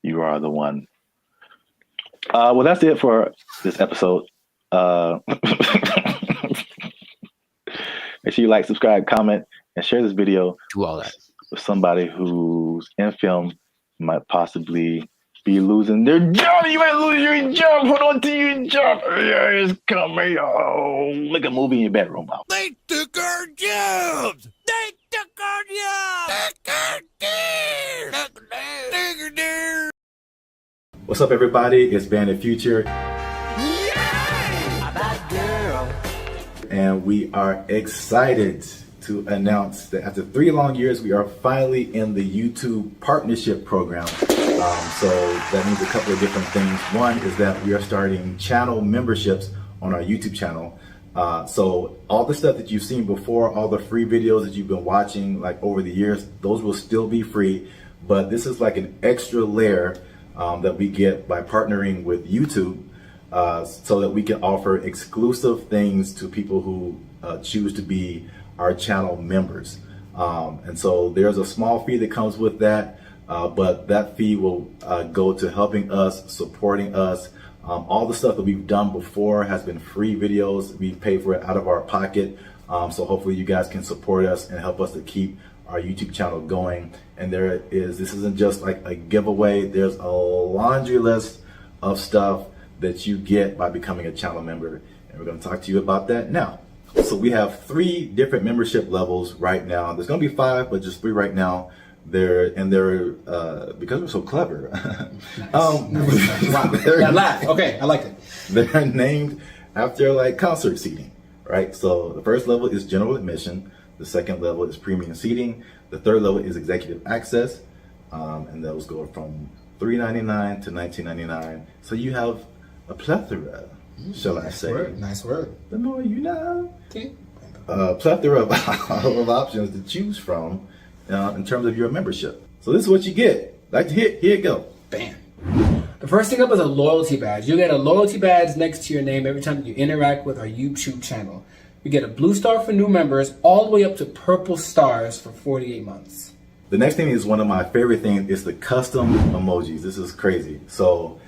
B: You are the one. Well, that's it for this episode. Make sure you like, subscribe, comment, and share this video.
A: Do all that
B: with somebody who's in film, might possibly be losing their job. You might lose your job. Hold on to your job. Yeah, it's coming. Oh, make a movie in your bedroom.
C: They took our jobs. They took our jobs.
J: What's up, everybody? It's BrandBee Future. And we are excited to announce that after 3 long years, we are finally in the YouTube partnership program. So that means a couple of different things. One is that we are starting channel memberships on our YouTube channel. So all the stuff that you've seen before, all the free videos that you've been watching like over the years, those will still be free. But this is like an extra layer that we get by partnering with YouTube. So that we can offer exclusive things to people who choose to be our channel members. And so there's a small fee that comes with that, but that fee will go to helping us, supporting us. All the stuff that we've done before has been free videos. We pay for it out of our pocket. So hopefully you guys can support us and help us to keep our YouTube channel going. And this isn't just like a giveaway. There's a laundry list of stuff that you get by becoming a channel member, and we're going to talk to you about that now. So we have 3 different membership levels right now. There's going to be 5, but just 3 right now. They're because we're so clever.
A: Laugh. Okay, I like it.
J: They're named after like concert seating, right? So the first level is general admission. The second level is premium seating. The third level is executive access, and those go from $3.99 to $19.99. So you have a plethora, shall I say?
A: Nice word.
J: The more you know.
A: Okay.
J: Plethora of options to choose from in terms of your membership. So this is what you get. Like to hit, here you go.
A: Bam. The first thing up is a loyalty badge. You'll get a loyalty badge next to your name every time you interact with our YouTube channel. You get a blue star for new members, all the way up to purple stars for 48 months.
J: The next thing is one of my favorite things is the custom emojis. This is crazy. So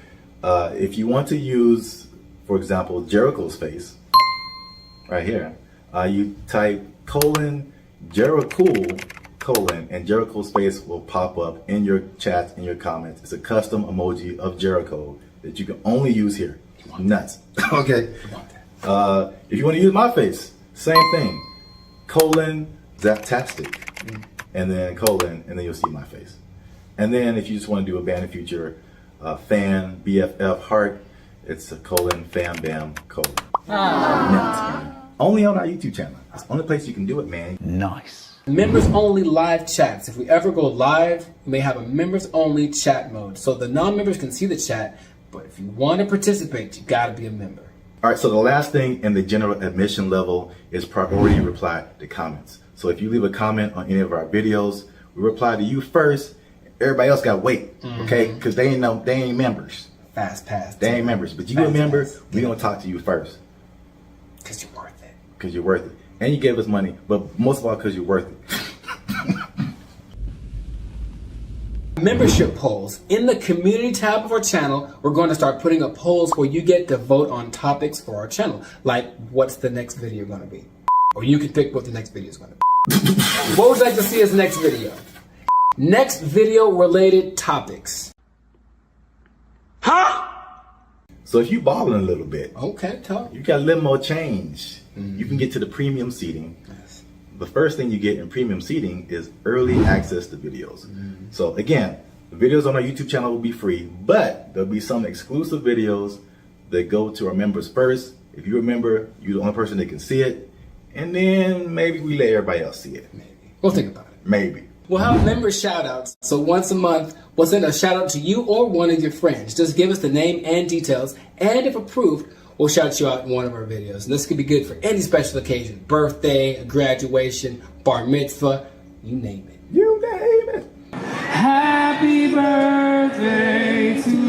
J: If you want to use, for example, Jericho's face, right here, you type Jericho, and Jericho's face will pop up in your chats, in your comments. It's a custom emoji of Jericho that you can only use here. Nuts. Okay. If you want to use my face, same thing. Zaptastic. And then and then you'll see my face. And then if you just want to do a Band of Future fan, BFF heart, it's a fan bam : Nuts. Only on our YouTube channel. It's the only place you can do it, man. Nice.
Q: Members only live chats. If we ever go live, we may have a members only chat mode. So the non-members can see the chat, but if you want to participate, you gotta be a member.
J: All right, so the last thing in the general admission level is priority reply to comments. So if you leave a comment on any of our videos, we reply to you first. Everybody else gotta wait, okay? Because they ain't members.
Q: Fast pass.
J: They ain't members, but you a member, we gonna talk to you first.
Q: Because you're worth it.
J: Because you're worth it. And you gave us money, but most of all because you're worth it.
Q: Membership polls. In the community tab of our channel, we're going to start putting up polls where you get to vote on topics for our channel. Like, what's the next video going to be? Or you can pick what the next video is going to be. What would you like to see as the next video? Next video related topics.
J: Huh? So if you balling a little bit,
Q: okay, talk.
J: You got a little more change. You can get to the premium seating. Yes. The first thing you get in premium seating is early access to videos. So again, the videos on our YouTube channel will be free, but there'll be some exclusive videos that go to our members first. If you're a member, you're the only person that can see it. And then maybe we let everybody else see it.
Q: Maybe. We'll think about it.
J: Maybe.
Q: We'll have member shout outs. So once a month, we'll send a shout out to you or one of your friends. Just give us the name and details. And if approved, we'll shout you out in one of our videos. And this could be good for any special occasion. Birthday, a graduation, bar mitzvah, you name it.
J: You name it.
O: Happy birthday to you.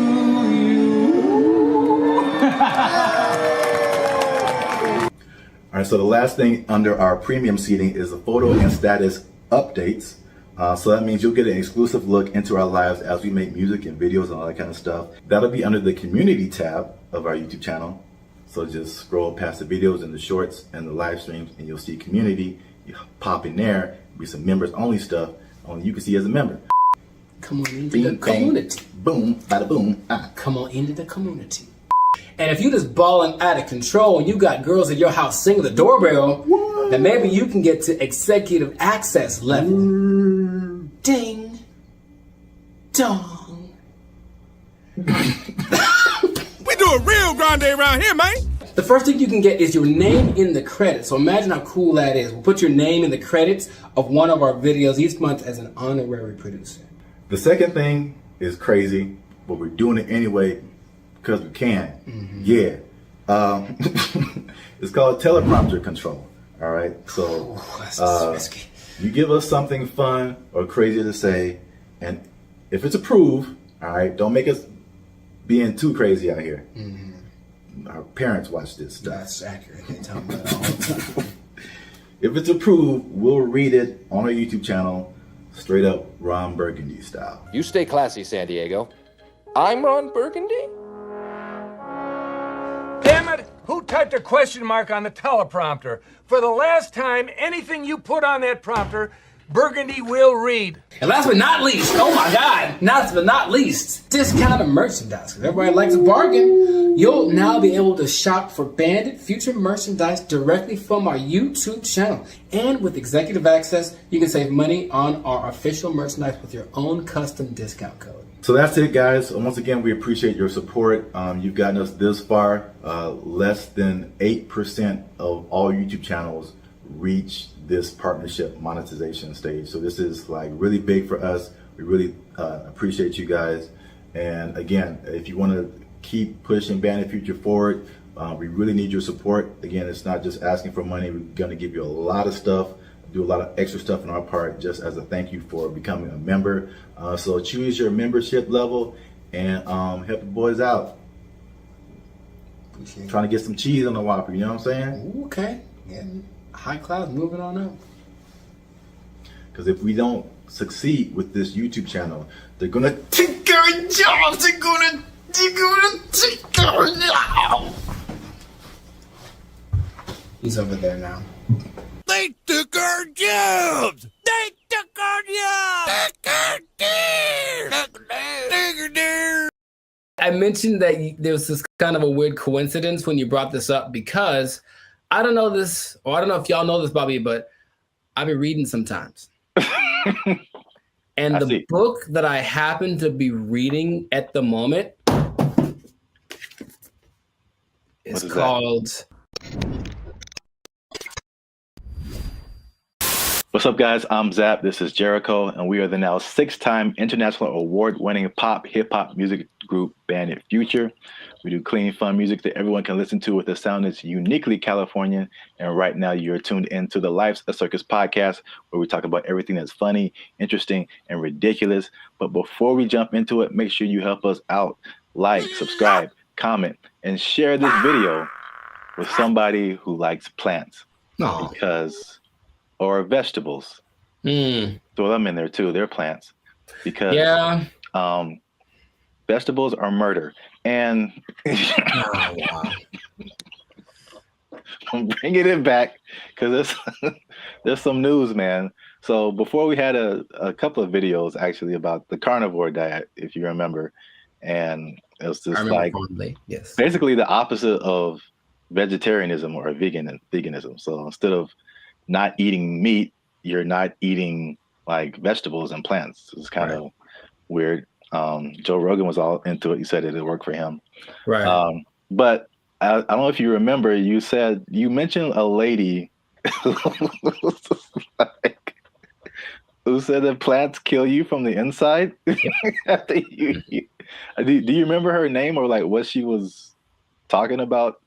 J: All right, so the last thing under our premium seating is the photo and status updates. So that means you'll get an exclusive look into our lives as we make music and videos and all that kind of stuff. That'll be under the community tab of our YouTube channel. So just scroll past the videos and the shorts and the live streams and you'll see community. You pop in there, be some members only stuff only you can see as a member.
Q: Come on into the community.
J: Boom, bada boom.
Q: Come on into the community. And if you just balling out of control and you got girls at your house singing the doorbell, then maybe you can get to executive access level. Ding. Dong.
L: We do a real grande around here, man.
Q: The first thing you can get is your name in the credits. So imagine how cool that is. We'll put your name in the credits of one of our videos each month as an honorary producer.
J: The second thing is crazy, but we're doing it anyway because we can. Yeah. It's called teleprompter control. All right. So you give us something fun or crazy to say, and if it's approved, all right, don't make us being too crazy out here. Our parents watch this stuff.
Q: That's accurate. They tell me that all the time.
J: If it's approved, we'll read it on our YouTube channel, straight up Ron Burgundy style.
K: You stay classy, San Diego. I'm Ron Burgundy?
H: Damn it! Who typed a question mark on the teleprompter? For the last time, anything you put on that prompter, Burgundy will read.
Q: And last but not least, oh my God, last but not least, discounted merchandise. Because everybody likes a bargain. You'll now be able to shop for Bandit Future merchandise directly from our YouTube channel. And with executive access, you can save money on our official merchandise with your own custom discount code.
J: So that's it, guys. Once again, we appreciate your support. You've gotten us this far. Less than 8% of all YouTube channels reach this partnership monetization stage. So this is like really big for us. We really appreciate you guys. And again, if you want to keep pushing Bandit Future forward, we really need your support. Again, it's not just asking for money. We're going to give you a lot of stuff, do a lot of extra stuff on our part just as a thank you for becoming a member. So choose your membership level and help the boys out. Trying to get some cheese on the Whopper, you know what I'm saying?
Q: Okay. Yeah. High class, moving on up.
J: Because if we don't succeed with this YouTube channel, they're gonna take our jobs. They're gonna
Q: He's over there now.
C: They took our jobs! They took our jobs!
Q: I mentioned that there was this kind of a weird coincidence when you brought this up because I don't know this, or I don't know if y'all know this, Bobby, but I've been reading sometimes. And the book that I happen to be reading at the moment is called...
B: What's up, guys? I'm Zap. This is Jericho, and we are the now 6-time international award-winning pop hip-hop music group Bandit Future. We do clean, fun music that everyone can listen to with a sound that's uniquely Californian. And right now, you're tuned into the Life's a Circus podcast, where we talk about everything that's funny, interesting, and ridiculous. But before we jump into it, make sure you help us out. Like, subscribe, comment, and share this video with somebody who likes plants. Or vegetables. Throw them in there too. They're plants. Because vegetables are murder. And I'm bringing it back because there's some news, man. So before we had a couple of videos actually about the carnivore diet, if you remember. And it was just like basically the opposite of vegetarianism or veganism. So instead of not eating meat, you're not eating like vegetables and plants. It's kind of weird. Joe Rogan was all into it. He said it worked for him. Right. But I don't know if you remember, you mentioned a lady who said that plants kill you from the inside. Do you remember her name or like what she was talking about?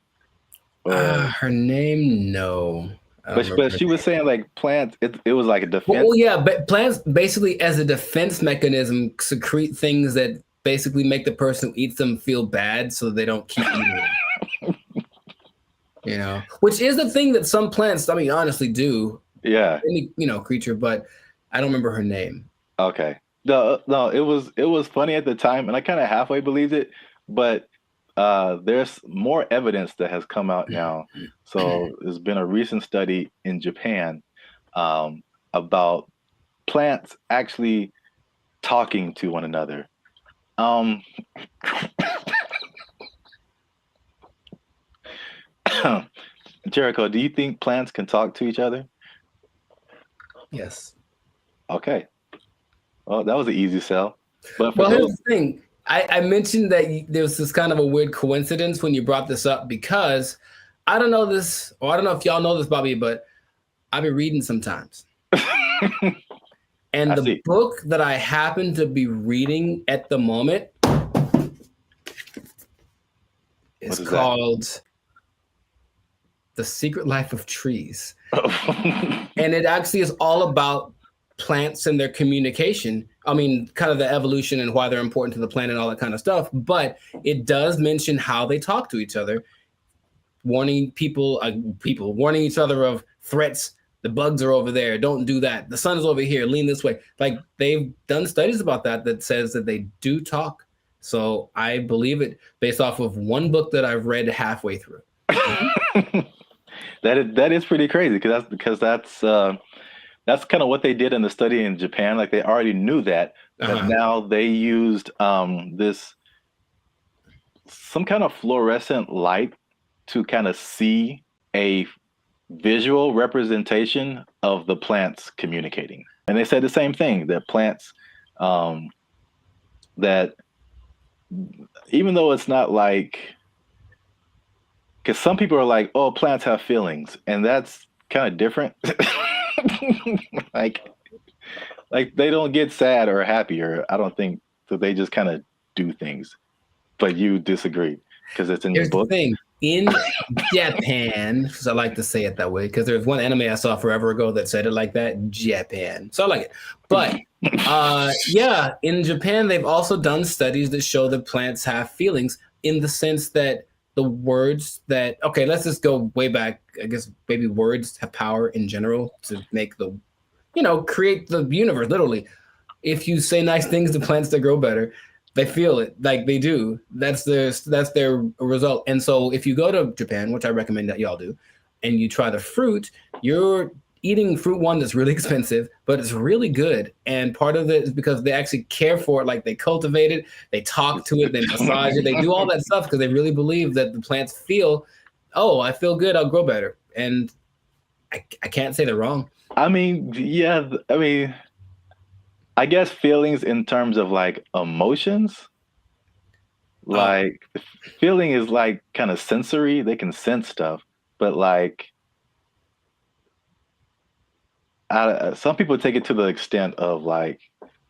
Q: Her name, no.
A: But
B: she was saying like plants, it was like a defense.
Q: Well, yeah, but plants basically as a defense mechanism secrete things that basically make the person who eats them feel bad so they don't keep eating them. You know, which is the thing that some plants, I mean, honestly do.
B: Yeah.
Q: Any, creature, but I don't remember her name.
B: Okay. No, it was funny at the time and I kind of halfway believed it, but there's more evidence that has come out now. So there's been a recent study in Japan about plants actually talking to one another. Jericho, do you think plants can talk to each other?
Q: Yes.
B: Okay. Well, that was an easy sell. But
Q: here's the thing. I mentioned that there was this kind of a weird coincidence when you brought this up because I don't know this, or I don't know if y'all know this, Bobby, but I've been reading sometimes. And the book that I happen to be reading at the moment is called The Secret Life of Trees. And it actually is all about plants and their communication. I mean, kind of the evolution and why they're important to the planet and all that kind of stuff. But it does mention how they talk to each other, warning people warning each other of threats. The bugs are over there. Don't do that. The sun is over here. Lean this way. Like they've done studies about that says that they do talk. So I believe it based off of one book that I've read halfway through.
B: That is pretty crazy because that's kind of what they did in the study in Japan. Like they already knew that, but now they used this some kind of fluorescent light to kind of see a visual representation of the plants communicating. And they said the same thing, that plants that even though it's not like, because some people are like, oh, plants have feelings, and that's kind of different. like they don't get sad or happy, or I don't think so. They just kind of do things. But you disagree because it's in your book.
Q: The thing. In Japan, because I like to say it that way, because there's one anime I saw forever ago that said it like that, Japan. So I like it. But yeah, in Japan, they've also done studies that show that plants have feelings in the sense that the words that, okay, let's just go way back. I guess maybe words have power in general to make the, create the universe, literally. If you say nice things to plants, they grow better. They feel it, like they do. That's their result. And so if you go to Japan, which I recommend that y'all do, and you try the fruit, you're eating fruit one that's really expensive, but it's really good. And part of it is because they actually care for it, like they cultivate it, they talk to it, they massage it, they do all that stuff because they really believe that the plants feel, oh, I feel good, I'll grow better. And I can't say they're wrong.
B: I mean, yeah, I mean, I guess feelings in terms of like emotions, like feeling is like kind of sensory. They can sense stuff, but like some people take it to the extent of like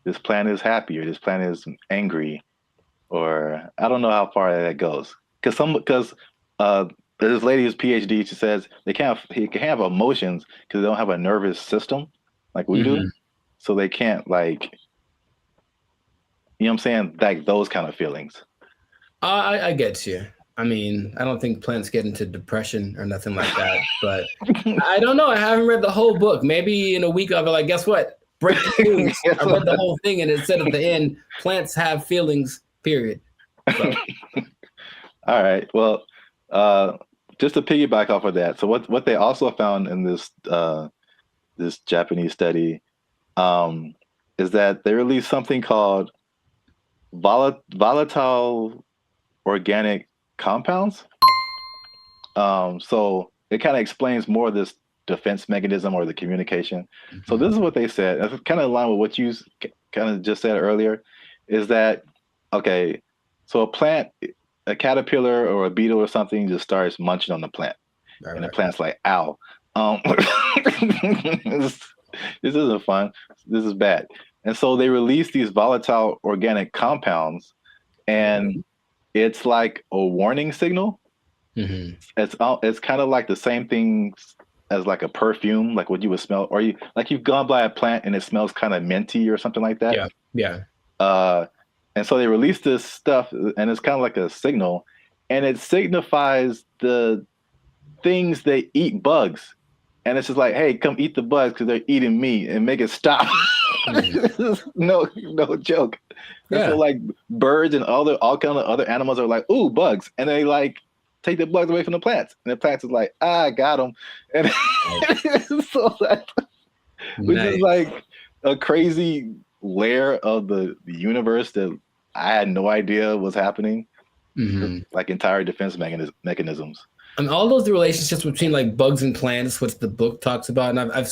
B: this plant is happy or this plant is angry, or I don't know how far that goes. Because there's this lady who's PhD. She says he can have emotions because they don't have a nervous system like we do. So they can't like, you know what I'm saying? Like those kind of feelings.
Q: I get you. I mean, I don't think plants get into depression or nothing like that, but I don't know. I haven't read the whole book. Maybe in a week I'll be like, guess what? Break the news. I read the whole thing and it said at the end, plants have feelings, period. So.
B: All right. Well, just to piggyback off of that. So what they also found in this this Japanese study is that they released something called volatile organic compounds. So it kind of explains more of this defense mechanism or the communication. So this is what they said. It's kind of in line with what you kind of just said earlier, is that, okay, so a plant, a caterpillar or a beetle or something just starts munching on the plant. And the plant's like, ow. This isn't fun. This is bad. And so they release these volatile organic compounds, and it's like a warning signal. It's kind of like the same thing as like a perfume, like what you would smell, or you've gone by a plant and it smells kind of minty or something like that.
Q: Yeah.
B: And so they release this stuff, and it's kind of like a signal, and it signifies the things that eat bugs. And it's just like, hey, come eat the bugs because they're eating me, and make it stop. no joke. Yeah. And so like birds and all kind of other animals are like, ooh, bugs, and they like take the bugs away from the plants, and the plants is like, I got them, and so that, which is like a crazy layer of the universe that I had no idea was happening. Like entire defense mechanisms.
Q: And all those relationships between like bugs and plants, which the book talks about. And I've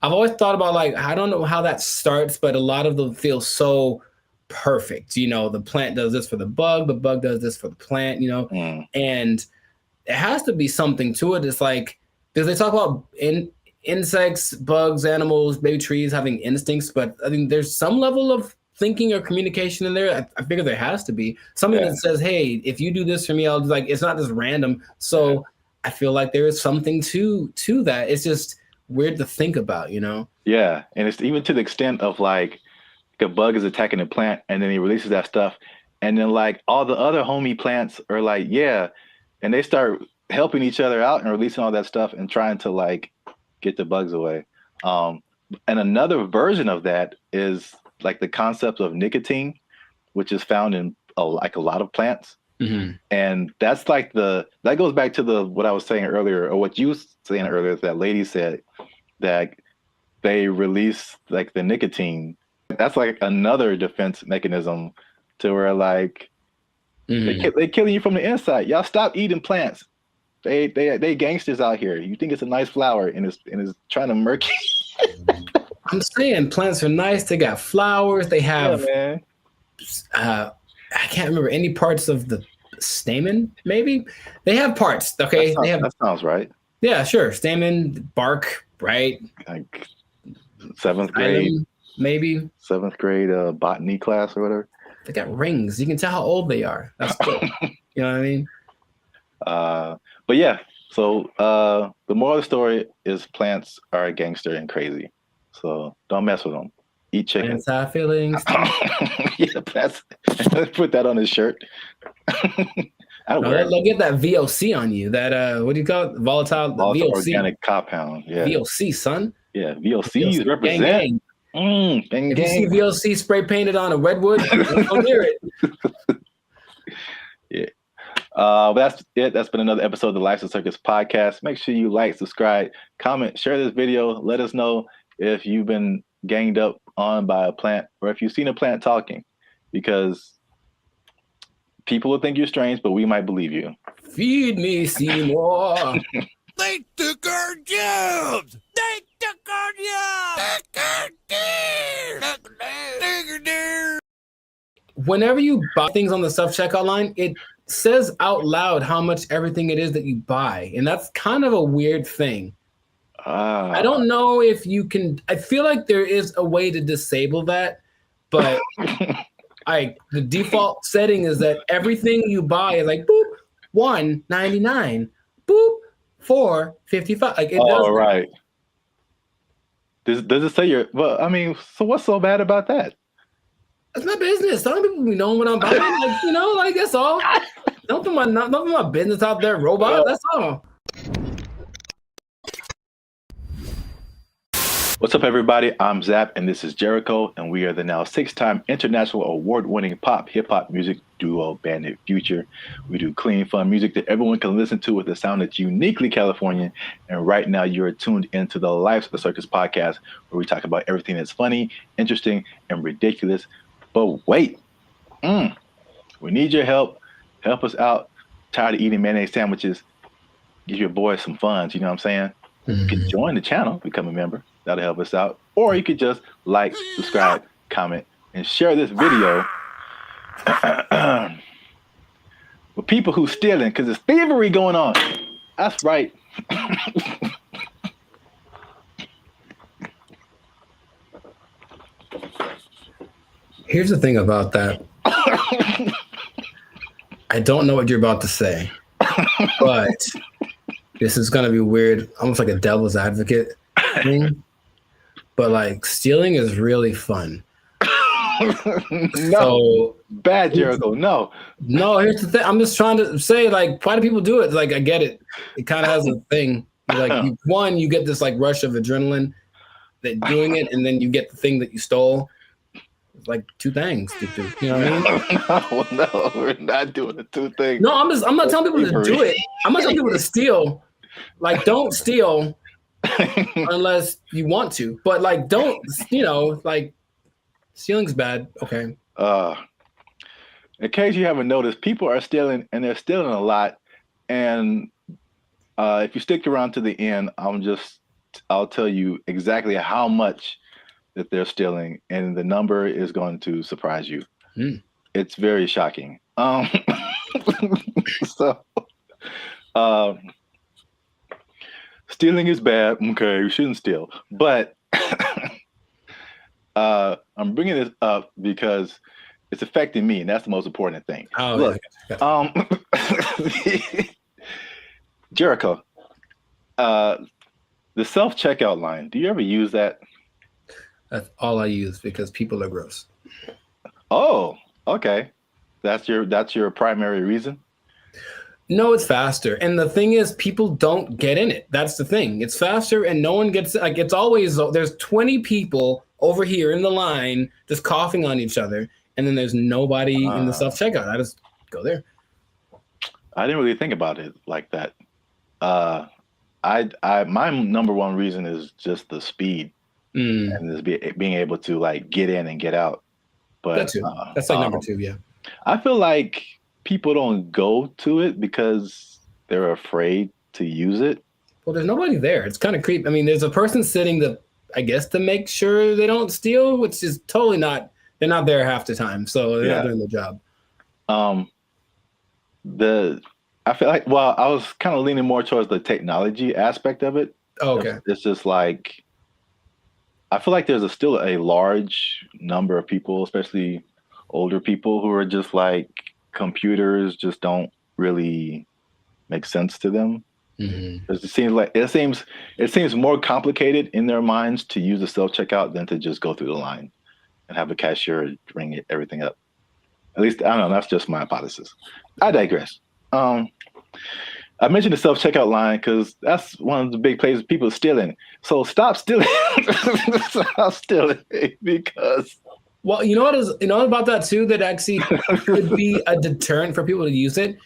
Q: always thought about, like, I don't know how that starts, but a lot of them feel so perfect. You know, the plant does this for the bug does this for the plant, you know, and it has to be something to it. It's like, because they talk about insects, bugs, animals, maybe trees having instincts, but I think there's some level of thinking or communication in there. I figure there has to be something that says, hey, if you do this for me, I'll do, like, it's not just random. So I feel like there is something to that. It's just weird to think about, you know? Yeah.
B: And it's even to the extent of like a bug is attacking a plant and then he releases that stuff. And then like all the other homie plants are like, yeah. And they start helping each other out and releasing all that stuff and trying to like get the bugs away. And another version of that is like the concept of nicotine, which is found in a lot of plants. And that's like that goes back to what I was saying earlier, or what you were saying earlier, that lady said that they release like the nicotine. That's like another defense mechanism to where like they killing you from the inside. Y'all stop eating plants. They gangsters out here. You think it's a nice flower and it's trying to murk you.
Q: I'm saying plants are nice. They got flowers. They have, I can't remember any parts of the stamen. Maybe they have parts. Okay,
B: that sounds right.
Q: Yeah, sure. Stamen, bark, right?
B: Like 7th grade,
Q: maybe
B: 7th grade botany class or whatever.
Q: They got rings. You can tell how old they are. That's cool. You know what I mean?
B: But yeah. So the moral of the story is plants are gangster and crazy. So don't mess with them. Eat chicken.
Q: Plants have feelings.
B: Yeah, put that on his shirt.
Q: They'll get that VOC on you. That what do you call it? Volatile VOC.
B: Organic compound. Yeah.
Q: VOC, son.
B: Yeah, VOCs represent.
Q: If you see VLC spray painted on a redwood, don't go near it.
B: Yeah. But that's it. That's been another episode of the Life of Circus podcast. Make sure you like, subscribe, comment, share this video. Let us know if you've been ganged up on by a plant or if you've seen a plant talking, because people will think you're strange, but we might believe you.
Q: Feed me, Seymour.
C: They took our jobs. They took our jobs.
Q: Whenever you buy things on the self-checkout line, it says out loud how much everything it is that you buy. And that's kind of a weird thing. I don't know if you can, I feel like there is a way to disable that, but the default setting is that everything you buy is like, boop, $1.99, boop, $4.55. Like it does.
B: Right. Does it say your? Well, I mean, so what's so bad about that?
Q: That's my business. Some people be knowing what I'm buying. Like, you know, like that's all. Don't put my business out there, robot. That's all.
B: What's up, everybody? I'm Zap, and this is Jericho, and we are the now 6-time international award-winning pop hip-hop music duo Bandit Future. We do clean, fun music that everyone can listen to with a sound that's uniquely Californian. And right now, you are tuned into the Life of the Circus podcast, where we talk about everything that's funny, interesting, and ridiculous. But wait, we need your help. Help us out. Tired of eating mayonnaise sandwiches. Give your boys some funds. You know what I'm saying? You can join the channel, become a member. That'll help us out. Or you could just like, subscribe, comment, and share this video with people who stealing, because there's thievery going on. That's right.
Q: Here's the thing about that. I don't know what you're about to say, but this is going to be weird, almost like a devil's advocate thing. But like stealing is really fun.
B: No, bad, Jericho. No,
Q: here's the thing. I'm just trying to say, like, why do people do it? Like, I get it. It kind of has a thing. Like, you get this like rush of adrenaline that doing it, and then you get the thing that you stole. It's like two things to do. You know what I mean?
B: No, we're not doing the two things.
Q: No, I'm not telling people to do it. I'm not telling people to steal. Like, don't steal unless you want to. But like, don't, like, stealing's bad. Okay.
B: In case you haven't noticed, people are stealing, and they're stealing a lot. And if you stick around to the end, I'll tell you exactly how much that they're stealing, and the number is going to surprise you. It's very shocking. Stealing is bad. Okay, you shouldn't steal. But I'm bringing this up because it's affecting me, and that's the most important thing. Look, Jericho, the self-checkout line, do you ever use that?
Q: That's all I use because people are gross.
B: Oh, okay. That's your primary reason?
Q: No, it's faster. And the thing is, people don't get in it. That's the thing. It's faster and no one gets, like, it's always, there's 20 people over here in the line just coughing on each other. And then there's nobody in the self-checkout. I just go there.
B: I didn't really think about it like that. My number one reason is just the speed. And just being able to like get in and get out. But
Q: that's like number two, yeah.
B: I feel like people don't go to it because they're afraid to use it.
Q: Well, there's nobody there. It's kind of creepy. I mean, there's a person sitting to make sure they don't steal, which is totally not. They're not there half the time, so they're not doing the job.
B: I feel like, well, I was kind of leaning more towards the technology aspect of it.
Q: Oh, okay.
B: It's just like, I feel like there's still a large number of people, especially older people, who are just like, computers just don't really make sense to them. It seems more complicated in their minds to use the self-checkout than to just go through the line and have a cashier ring everything up. At least, I don't know, that's just my hypothesis. I digress. I mentioned the self-checkout line because that's one of the big places people are stealing. So stop stealing. Stop stealing because.
Q: Well, you know about that too, that actually could be a deterrent for people to use it.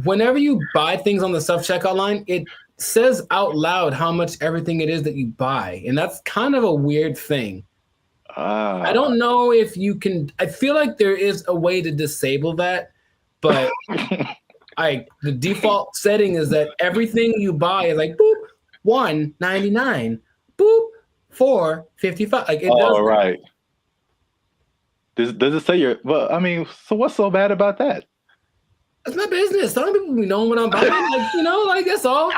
Q: Whenever you buy things on the self-checkout line, it says out loud how much everything it is that you buy. And that's kind of a weird thing. I don't know if you can, I feel like there is a way to disable that, but the default setting is that everything you buy is like boop, $1.99, boop, $4.55. Like it does.
B: Right. Does it say your? Well, I mean, so what's so bad about that?
Q: It's my business. Some people be knowing what I'm buying. Like that's all.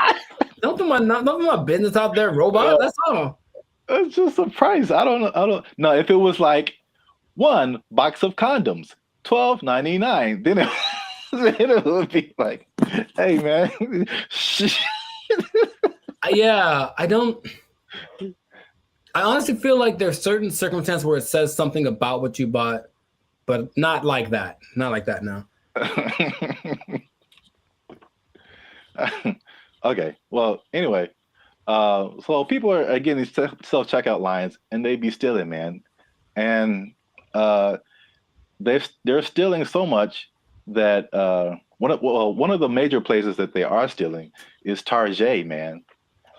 Q: Don't put my business out there, robot. That's all.
B: It's just a price. I don't know. If it was like 1 box of condoms, $12.99, then it would be like, hey man.
Q: Yeah, I honestly feel like there's certain circumstances where it says something about what you bought, but not like that. Not like that now.
B: Okay. Well, anyway, so people are getting these self-checkout lines, and they be stealing, man, and they're stealing so much that one of the major places that they are stealing is Target, man.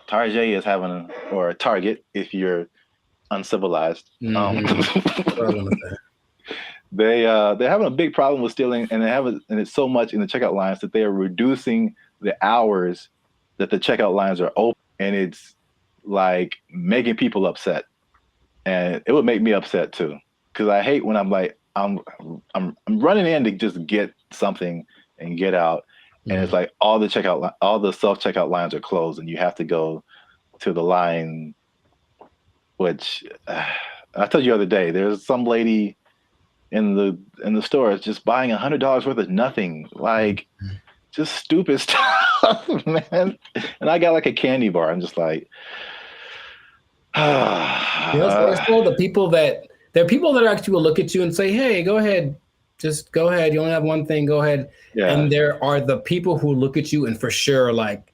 B: Target is having or Target if you're uncivilized. They're having a big problem with stealing, and and it's so much in the checkout lines that they are reducing the hours that the checkout lines are open, and it's like making people upset. And it would make me upset too, because I hate when I'm like I'm running in to just get something and get out, and it's like all the self-checkout lines are closed, and you have to go to the line. Which I told you the other day, there's some lady in the store is just buying $100 worth of nothing, like just stupid stuff, man. And I got like a candy bar. I'm just like,
Q: the people that there are people that actually will look at you and say, "Hey, go ahead, just go ahead. You only have one thing. Go ahead."
B: Yeah.
Q: And there are the people who look at you and for sure like,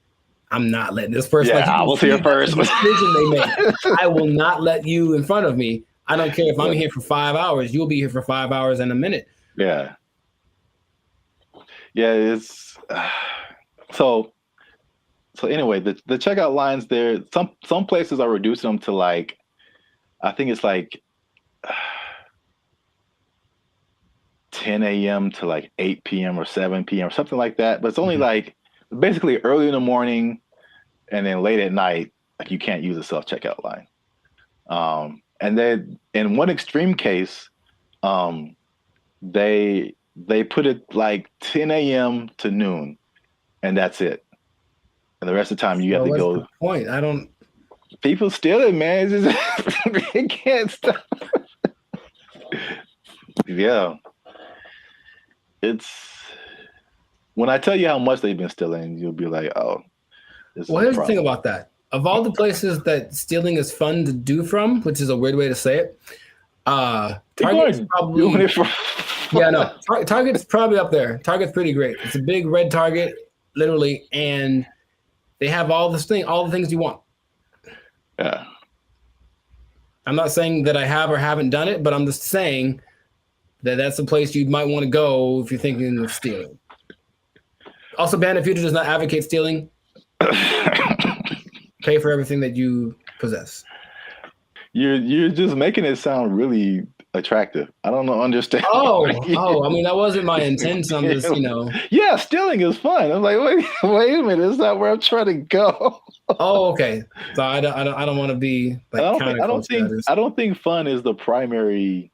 Q: I'm not letting this person.
B: Yeah, I will see it first.
Q: Decision they make. I will not let you in front of me. I don't care if I'm here for 5 hours. You'll be here for 5 hours and a minute.
B: Yeah. Yeah, it's so anyway, the checkout lines there, some places are reducing them to like, I think it's like 10 a.m. to like 8 p.m. or 7 p.m. or something like that. But it's only like basically early in the morning and then late at night, like you can't use a self-checkout line. And then in one extreme case, they put it like 10 a.m. to noon, and that's it. And the rest of the time you have to go.
Q: The point? I don't.
B: People steal it, man. It's just, it can't stop. Yeah. It's when I tell you how much they've been stealing, you'll be like, oh.
Q: Well, here's the thing about that. Of all the places that stealing is fun to do from, which is a weird way to say it, Target's probably doing it for. Yeah, no. Target's probably up there. Target's pretty great. It's a big red Target, literally, and they have all the things you want.
B: Yeah.
Q: I'm not saying that I have or haven't done it, but I'm just saying that that's a place you might want to go if you're thinking of stealing. Also, Band of Future does not advocate stealing. Pay for everything that you possess.
B: You're just making it sound really attractive. I don't understand.
Q: Oh, I mean, that wasn't my intent. I'm just,
B: Yeah, stealing is fun. I'm like, wait a minute, it's not where I'm trying to go.
Q: Oh, okay. So I don't want to be like.
B: I don't think fun is the primary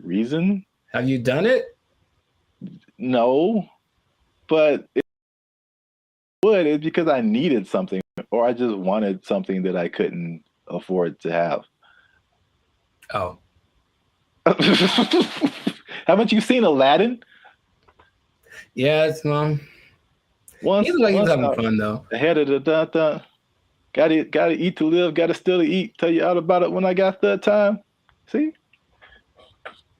B: reason.
Q: Have you done it?
B: No, but it would. It's because I needed something, or I just wanted something that I couldn't afford to have.
Q: Oh.
B: Haven't you seen Aladdin?
Q: Yeah, it's He looks like he's having fun though.
B: Ahead of the gotta eat to live, gotta still to eat. Tell you all about it when I got the time. See?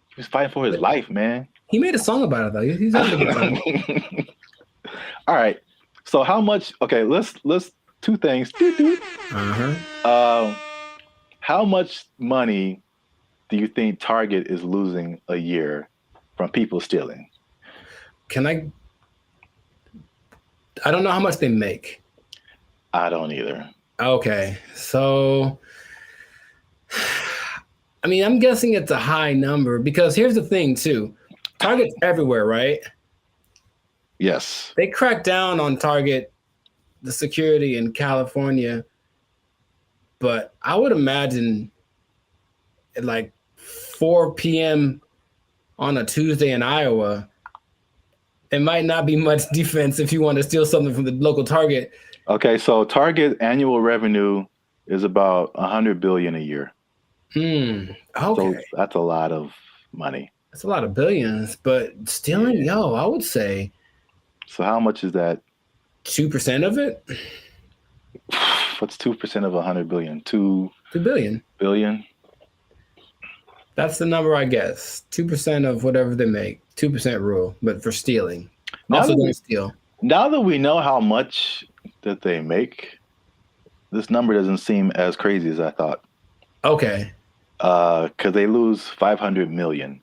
B: He was fighting for his life, man.
Q: He made a song about it though. He's having a good time.
B: All right. So how much? Okay, let's two things. How much money do you think Target is losing a year from people stealing?
Q: I don't know how much they make.
B: I don't either.
Q: Okay, so I mean, I'm guessing it's a high number because here's the thing too. Target's everywhere, right?
B: Yes.
Q: They cracked down on Target, the security in California, but I would imagine at like 4 p.m. on a Tuesday in Iowa, it might not be much defense if you want to steal something from the local Target.
B: Okay, so Target annual revenue is about $100 billion a year.
Q: Okay.
B: So that's a lot of money.
Q: That's a lot of billions, but stealing, I would say.
B: So how much is that?
Q: 2% of it?
B: What's 2% of 100 billion? 2
Q: billion.
B: Billion?
Q: That's the number, I guess. 2% of whatever they make. 2% rule, but for stealing. Also don't steal.
B: Now that we know how much that they make, this number doesn't seem as crazy as I thought.
Q: Okay.
B: Because they lose 500 million.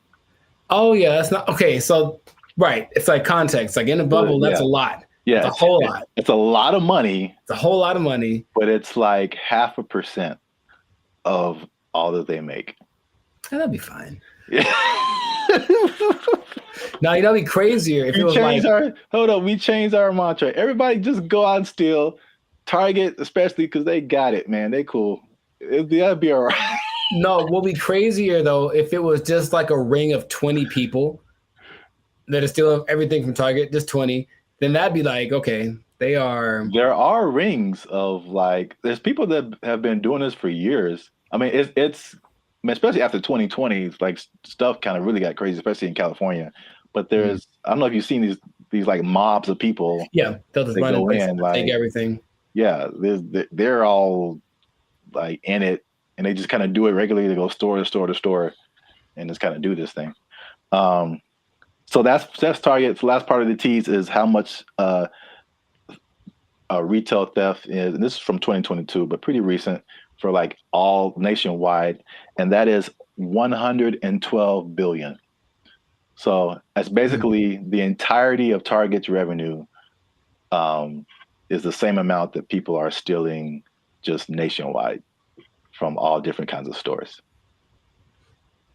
Q: Oh yeah, that's not okay. So right, it's like context. Like in a bubble, that's a lot.
B: Yeah,
Q: it's a whole lot.
B: It's a lot of money.
Q: It's a whole lot of money.
B: But it's like 0.5% of all that they make.
Q: That'd be fine. Yeah. Now you know, it'd be crazier if it was like,
B: we changed our mantra. Everybody just go out and steal. Target, especially because they got it, man. They cool. That'd be all right.
Q: No, what would be crazier though if it was just like a ring of 20 people that are stealing everything from Target, just 20. Then that'd be like, okay, they are.
B: There are rings of like, there's people that have been doing this for years. I mean, it's especially after 2020, like stuff kind of really got crazy, especially in California. But there's, I don't know if you've seen these like mobs of people.
Q: Yeah, they'll just run in, like, take everything.
B: Yeah, they're all like in it, and they just kind of do it regularly. They go store to store to store, and just kind of do this thing. So that's Target. The last part of the tease is how much retail theft is, and this is from 2022, but pretty recent for like all nationwide, and that is 112 billion. So that's basically the entirety of Target's revenue is the same amount that people are stealing just nationwide from all different kinds of stores.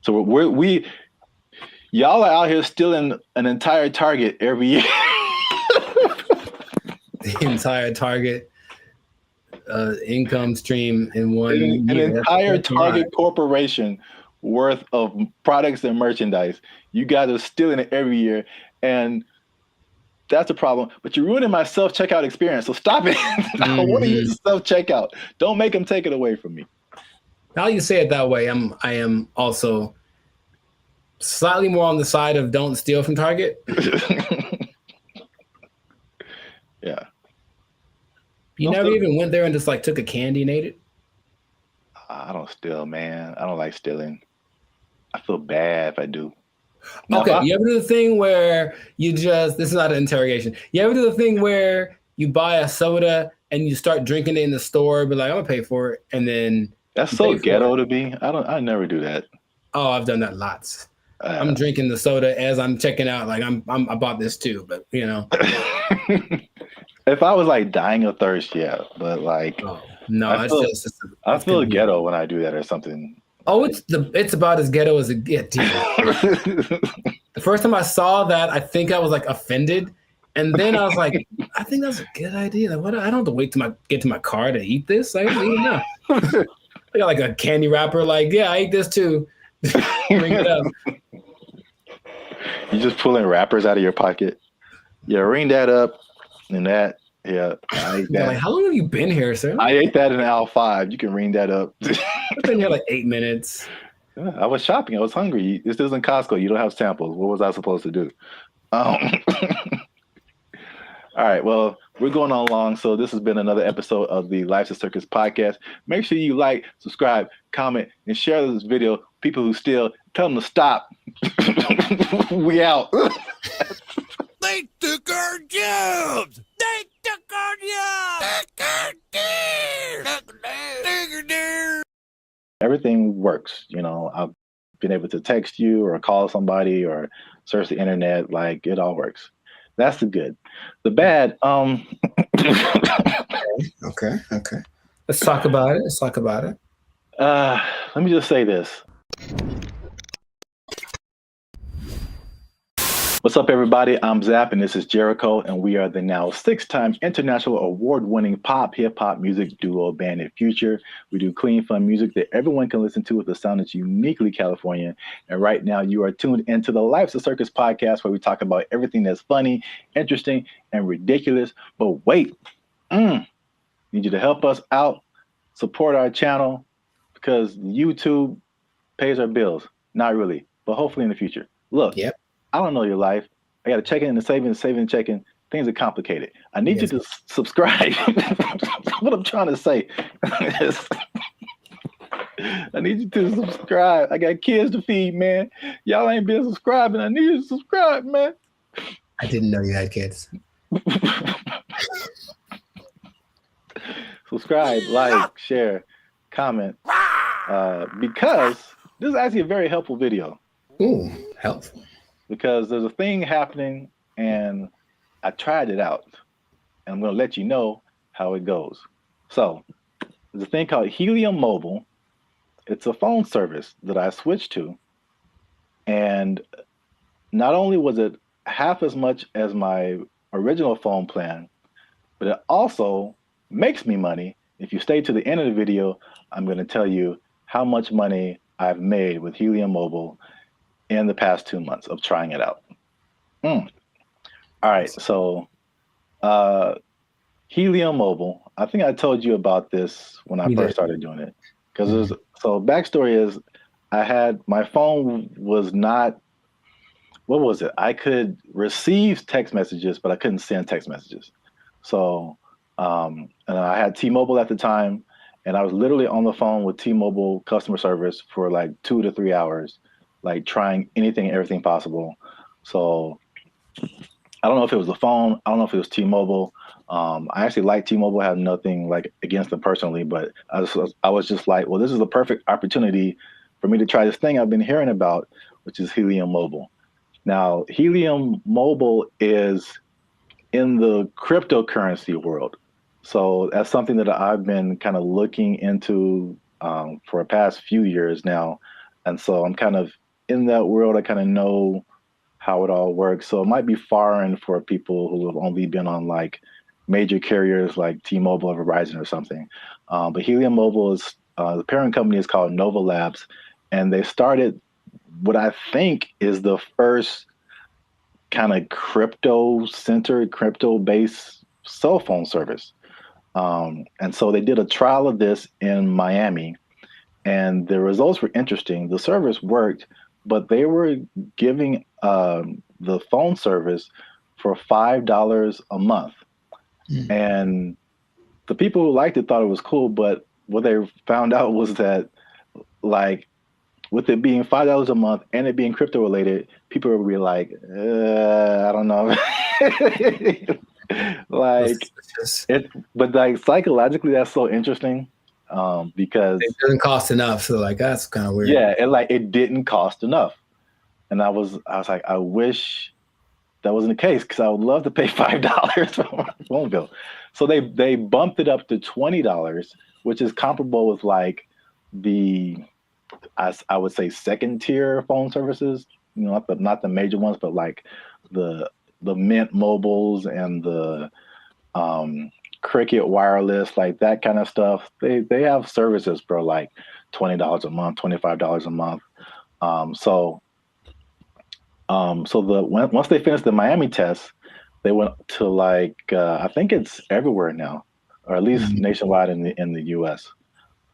B: So y'all are out here stealing an entire Target every year.
Q: The entire Target income stream in one year.
B: An entire Target corporation worth of products and merchandise. You guys are stealing it every year, and that's a problem. But you're ruining my self-checkout experience, so stop it. I want to use self-checkout. Don't make them take it away from me.
Q: Now you say it that way, I am also slightly more on the side of don't steal from Target.
B: Yeah.
Q: You never even went there and just like took a candy and ate it?
B: I don't steal, man. I don't like stealing. I feel bad if I do.
Q: Okay, you ever do the thing where this is not an interrogation. You ever do the thing where you buy a soda and you start drinking it in the store, but like, I'm gonna pay for it, and then
B: that's so ghetto to me. I never do that.
Q: Oh, I've done that lots. I'm drinking the soda as I'm checking out. Like I bought this too, but you know.
B: If I was like dying of thirst, yeah, but like,
Q: no,
B: I feel ghetto when I do that or something.
Q: Oh, it's about as ghetto as it gets. The first time I saw that, I think I was like offended, and then I was like, I think that's a good idea. Like, what? I don't have to wait till get to my car to eat this. I don't even know. I got like a candy wrapper. Like, yeah, I ate this too. Ring it up.
B: You just pulling wrappers out of your pocket. Yeah, ring that up and that. Yeah, I ate that.
Q: Like, how long have you been here, sir?
B: I ate that in aisle 5. You can ring that up.
Q: I've been here like 8 minutes.
B: Yeah, I was shopping. I was hungry. This isn't Costco. You don't have samples. What was I supposed to do? All right. Well, we're going on long. So this has been another episode of the Life's a Circus podcast. Make sure you like, subscribe, comment, and share this video. People who steal, tell them to stop. We out.
C: They took our jobs. They took
I: Everything works. You know, I've been able to text you or call somebody or search the internet. Like, it all works. That's the good. The bad,
Q: Okay. Let's talk about it.
I: let me just say this. What's up, everybody? I'm Zap, and this is Jericho, and we are the now 6-time international award-winning pop hip-hop music duo Band Future. We do clean, fun music that everyone can listen to with a sound that's uniquely Californian. And right now, you are tuned into the Life's a Circus podcast, where we talk about everything that's funny, interesting, and ridiculous. But wait, need you to help us out, support our channel, because YouTube pays our bills. Not really, but hopefully in the future. Look.
Q: Yep.
I: I don't know your life. I got to check in and saving and checking. Things are complicated. I need you to subscribe. What I'm trying to say is I need you to subscribe. I got kids to feed, man. Y'all ain't been subscribing. I need you to subscribe, man.
Q: I didn't know you had kids.
I: Subscribe, like, share, comment. Because this is actually a very helpful video.
Q: Ooh, helpful.
I: Because there's a thing happening, and I tried it out, and I'm going to let you know how it goes. So there's a thing called Helium Mobile. It's a phone service that I switched to, and not only was it half as much as my original phone plan, but it also makes me money. If you stay to the end of the video, I'm going to tell you how much money I've made with Helium Mobile in the past 2 months of trying it out. All right, so Helium Mobile, I think I told you about this when I first started doing it. Because so backstory is my phone was not, what was it? I could receive text messages, but I couldn't send text messages. So, and I had T-Mobile at the time, and I was literally on the phone with T-Mobile customer service for like 2 to 3 hours, like trying anything and everything possible. So I don't know if it was the phone. I don't know if it was T-Mobile. I actually like T-Mobile. I have nothing like against them personally, but I was just like, well, this is the perfect opportunity for me to try this thing I've been hearing about, which is Helium Mobile. Now, Helium Mobile is in the cryptocurrency world. So that's something that I've been kind of looking into for the past few years now. And so I'm kind of in that world. I kind of know how it all works. So it might be foreign for people who have only been on like major carriers like T-Mobile or Verizon or something. But Helium Mobile is, the parent company is called Nova Labs. And they started what I think is the first kind of crypto-centered, crypto-based cell phone service. And so they did a trial of this in Miami, and the results were interesting. The service worked, but they were giving the phone service for $5 a month. And the people who liked it thought it was cool, but what they found out was that, like, with it being $5 a month and it being crypto related, people would be like, I don't know. Like but like psychologically, that's so interesting because
Q: it doesn't cost enough. So like that's kind of weird.
I: Yeah, it didn't cost enough, and I was like, I wish that wasn't the case because I would love to pay $5 for my phone bill. So they bumped it up to $20, which is comparable with like I would say second tier phone services. You know, not the major ones, but like the Mint Mobiles and the Cricket Wireless, like that kind of stuff. They have services for like $20 a month, $25 a month. So once they finished the Miami test, they went to like I think it's everywhere now, or at least nationwide in the US.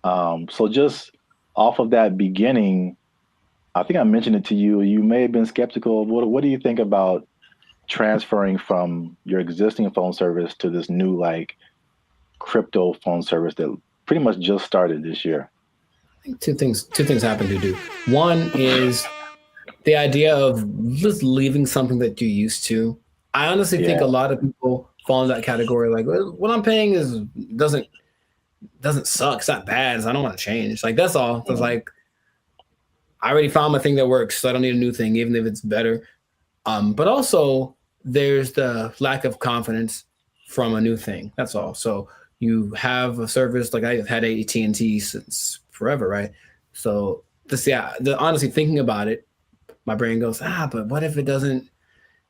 I: So just off of that beginning, I think I mentioned it to you. You may have been skeptical. What do you think about transferring from your existing phone service to this new like crypto phone service that pretty much just started this year?
Q: I think two things happen to do. One is the idea of just leaving something that you're used to. I honestly think a lot of people fall in that category. Like what I'm paying is doesn't suck. It's not bad. So I don't want to change. Like that's all. It's like I already found my thing that works, so I don't need a new thing, even if it's better. But also there's the lack of confidence from a new thing. That's all. So you have a service like I've had AT&T since forever, right? So honestly thinking about it, my brain goes, but what if it doesn't?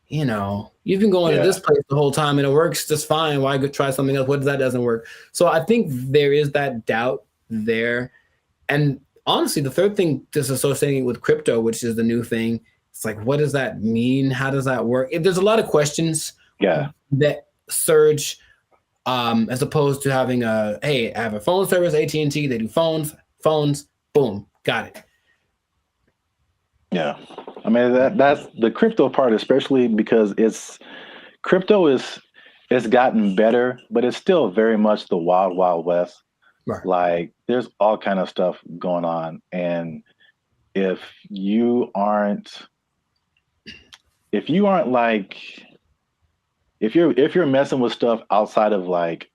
Q: You've been going to this place the whole time and it works just fine. Why go try something else? What if that doesn't work? So I think there is that doubt there. And honestly, the third thing, just associating with crypto, which is the new thing, it's like, what does that mean? How does that work? There's a lot of questions that surge as opposed to having hey, I have a phone service, AT&T, they do phones, boom, got it.
I: Yeah. I mean, that's the crypto part, especially because it's gotten better, but it's still very much the wild, wild west.
Q: Right.
I: Like there's all kind of stuff going on. And if you're messing with stuff outside of like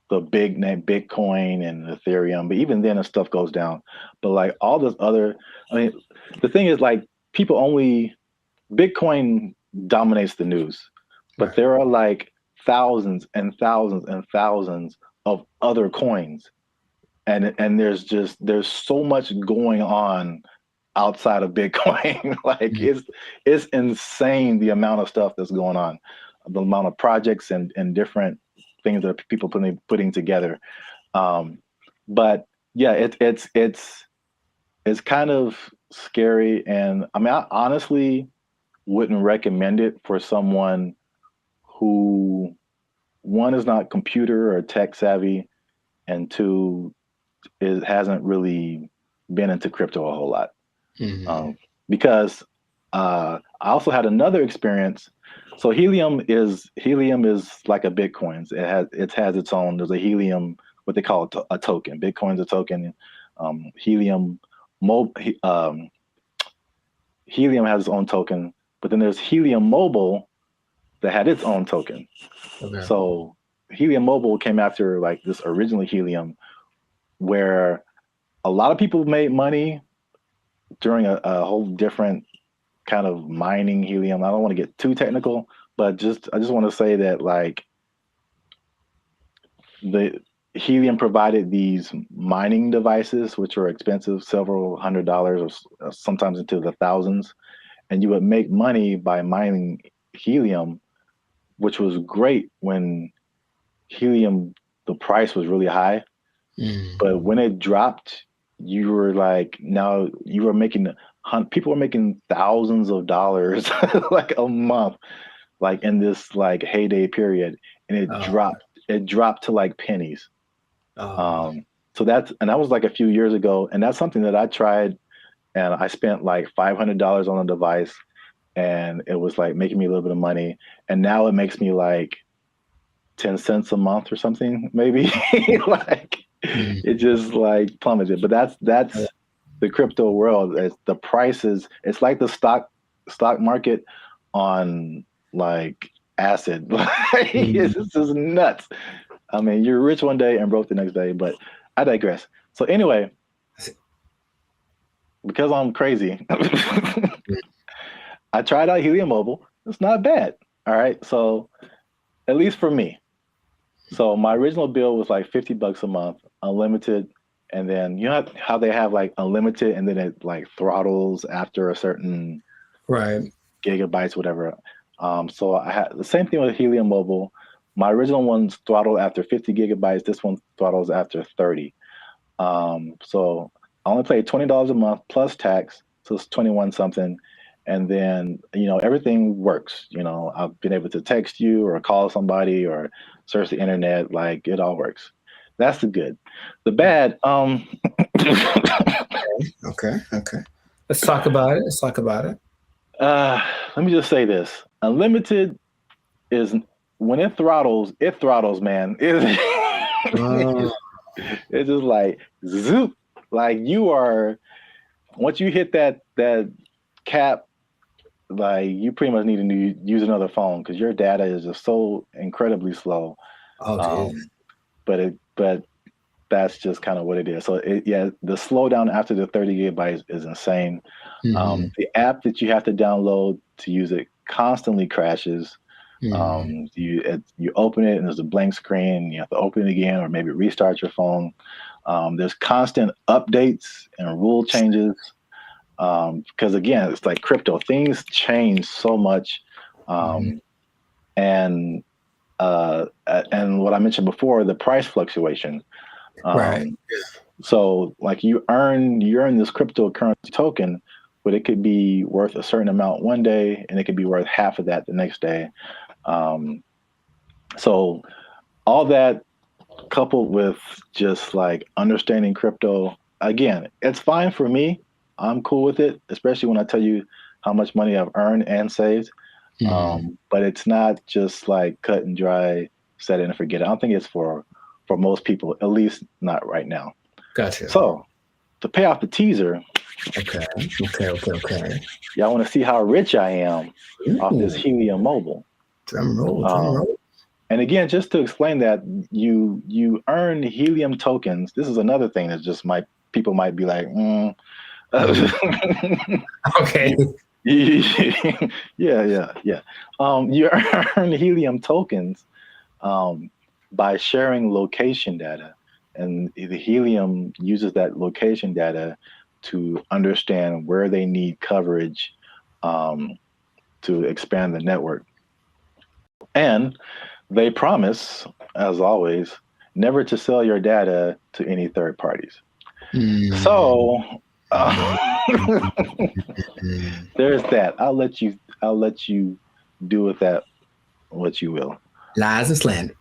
I: the big name Bitcoin and Ethereum, but even then the stuff goes down. But like all this other, I mean, the thing is like Bitcoin dominates the news, but there are like thousands and thousands and thousands of other coins. And there's so much going on outside of Bitcoin. Like it's insane the amount of stuff that's going on, the amount of projects and different things that people putting together. But yeah, it's kind of scary. And I mean, I honestly wouldn't recommend it for someone who, one, is not computer or tech savvy, and two, hasn't really been into crypto a whole lot. Because I also had another experience. So Helium is like a Bitcoin. It has its own. There's a Helium, what they call a token. Bitcoin's a token. Helium has its own token, but then there's Helium Mobile that had its own token. Okay. So Helium Mobile came after like this originally Helium, where a lot of people made money during a whole different kind of mining helium. I don't want to get too technical, but I just want to say that like the Helium provided these mining devices, which were expensive, several $100s or sometimes into the thousands. And you would make money by mining helium, which was great when helium, the price was really high. But when it dropped, you were like, now you were making, people were making thousands of dollars like a month, like in this like heyday period. And it dropped to like pennies. So that was like a few years ago. And that's something that I tried, and I spent like $500 on a device, and it was like making me a little bit of money. And now it makes me like 10 cents a month or something, maybe. Like it just like plummeted. But that's the crypto world. It's the prices. It's like the stock market on like acid. It's just nuts. I mean, you're rich one day and broke the next day, but I digress. So anyway, because I'm crazy, I tried out Helium Mobile. It's not bad. All right. So at least for me. So my original bill was like $50 a month, unlimited. And then you know how they have like unlimited and then it like throttles after a certain gigabytes, whatever. So I had the same thing with Helium Mobile. My original one's throttled after 50 gigabytes. This one throttles after 30. So I only paid $20 a month plus tax. So it's 21 something. And then, you know, everything works. You know, I've been able to text you or call somebody or search the internet. Like it all works. That's the good. The bad,
Q: Okay. Let's talk about it.
I: Let me just say this. Unlimited is, when it throttles, man. It's just like zoop. Like you are, once you hit that cap, like you pretty much need to use another phone because your data is just so incredibly slow.
Q: Oh, geez.
I: But that's just kind of what it is. So yeah, the slowdown after the 30 gigabytes is insane.
Q: Mhm.
I: The app that you have to download to use it constantly crashes.
Q: Mhm.
I: You open it and there's a blank screen. You have to open it again or maybe restart your phone. There's constant updates and rule changes because again, it's like crypto. Things change so much, and what I mentioned before, the price fluctuation.
Q: Right.
I: So like you earn this cryptocurrency token, but it could be worth a certain amount one day, and it could be worth half of that the next day. So all that coupled with just like understanding crypto, again, it's fine for me. I'm cool with it, especially when I tell you how much money I've earned and saved. But it's not just like cut and dry, set it and forget it. I don't think it's for most people, at least not right now.
Q: Gotcha.
I: So to pay off the teaser,
Q: Okay.
I: y'all want to see how rich I am off this Helium Mobile.
Q: Drum roll.
I: And again, just to explain that, you earn Helium tokens. This is another thing that just people might be like,
Q: Okay.
I: Yeah. You earn Helium tokens by sharing location data, and the Helium uses that location data to understand where they need coverage to expand the network. And they promise, as always, never to sell your data to any third parties. So there's that. I'll let you do with that what you will.
Q: Lies and slander.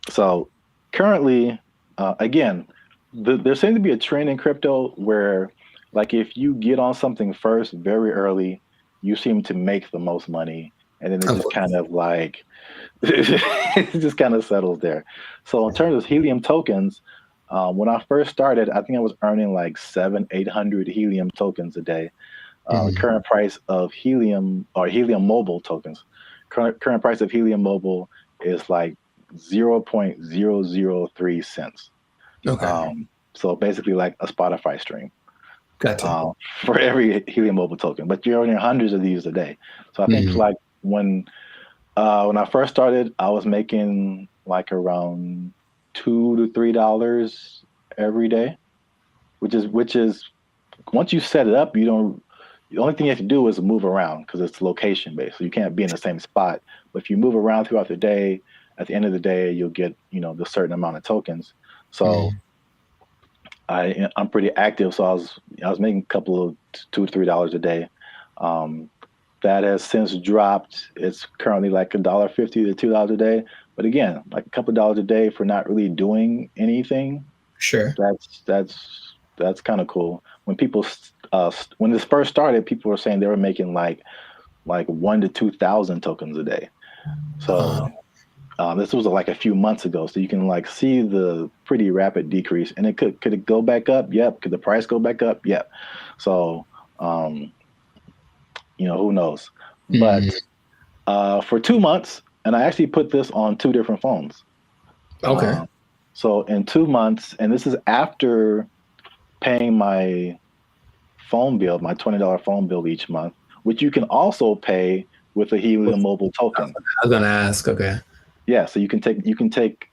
I: So currently, again, there seems to be a trend in crypto where, like, if you get on something first very early, you seem to make the most money, and then it just kind of like it just kind of settles there. So in terms of Helium tokens, when I first started, I think I was earning like 700-800 Helium tokens a day. The current price of Helium or Helium Mobile tokens, current price of Helium Mobile is like 0.003 cents.
Q: Okay.
I: So basically like a Spotify stream.
Q: Gotcha.
I: For every Helium Mobile token, but you're earning hundreds of these a day. So I think like when I first started, I was making like around $2 to $3 every day, which is once you set it up, the only thing you have to do is move around because it's location based. So you can't be in the same spot. But if you move around throughout the day, at the end of the day, you'll get, the certain amount of tokens. So I'm pretty active. So I was making a couple of $2 to $3 a day. That has since dropped. It's currently like $1.50 to $2 a day. But again, like a couple of dollars a day for not really doing anything.
Q: Sure.
I: That's kind of cool. When people when this first started, people were saying they were making like 1,000 to 2,000 tokens a day. So this was like a few months ago. So you can like see the pretty rapid decrease. And it could it go back up? Yep. Could the price go back up? Yep. So who knows? But for 2 months, and I actually put this on 2 different phones.
Q: Okay.
I: So in 2 months, and this is after paying my phone bill, my $20 phone bill each month, which you can also pay with a Helium Mobile token.
Q: I was gonna ask. Okay.
I: Yeah, so you can take.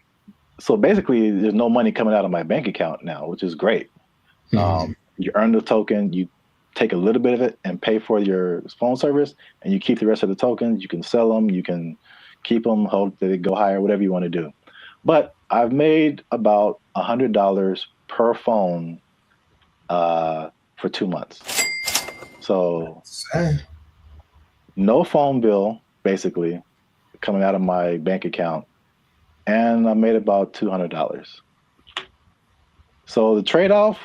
I: So basically, there's no money coming out of my bank account now, which is great. You earn the token, you take a little bit of it and pay for your phone service, and you keep the rest of the tokens. You can sell them, you can keep them, hope that they go higher, whatever you want to do. But I've made about $100 per phone for 2 months. So no phone bill, basically, coming out of my bank account, and I made about $200. So the trade-off,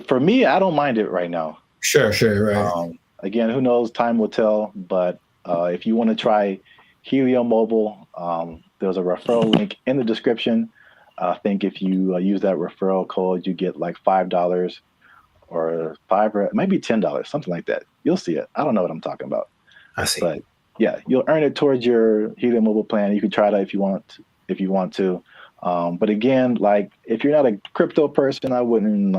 I: for me, I don't mind it right now.
Q: Sure, right.
I: Again, who knows? Time will tell. But if you want to try Helium Mobile, there's a referral link in the description. I think if you use that referral code, you get like $5 or $5 or maybe $10, something like that. You'll see it. I don't know what I'm talking about.
Q: I see.
I: But yeah, you'll earn it towards your Helium Mobile plan. You can try that if you want to. But again, like if you're not a crypto person, I wouldn't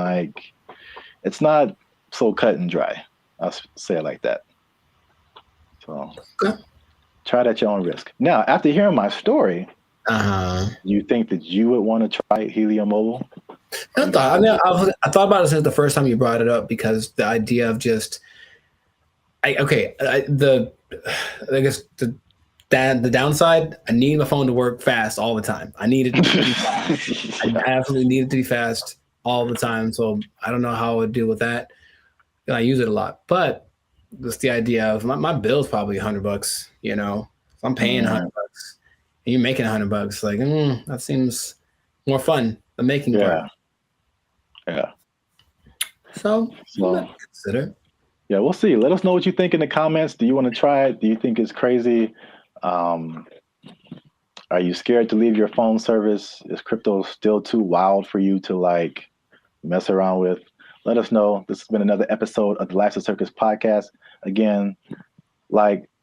I: it's not so cut and dry. I'll say it like that. So try it at your own risk. Now, after hearing my story, you think that you would want to try Helium Mobile?
Q: I thought about it since the first time you brought it up, because the idea of the downside, I need my phone to work fast all the time. I need it to be fast. I absolutely need it to be fast all the time. So I don't know how I would deal with that. I use it a lot, but just the idea of my bill's probably $100. You know, if I'm paying $100 and you're making $100, like that seems more fun. The making part.
I: Yeah.
Q: So consider.
I: Yeah, we'll see. Let us know what you think in the comments. Do you want to try it? Do you think it's crazy? Are you scared to leave your phone service? Is crypto still too wild for you to mess around with? Let us know. This has been another episode of the Life's a Circus podcast. Again,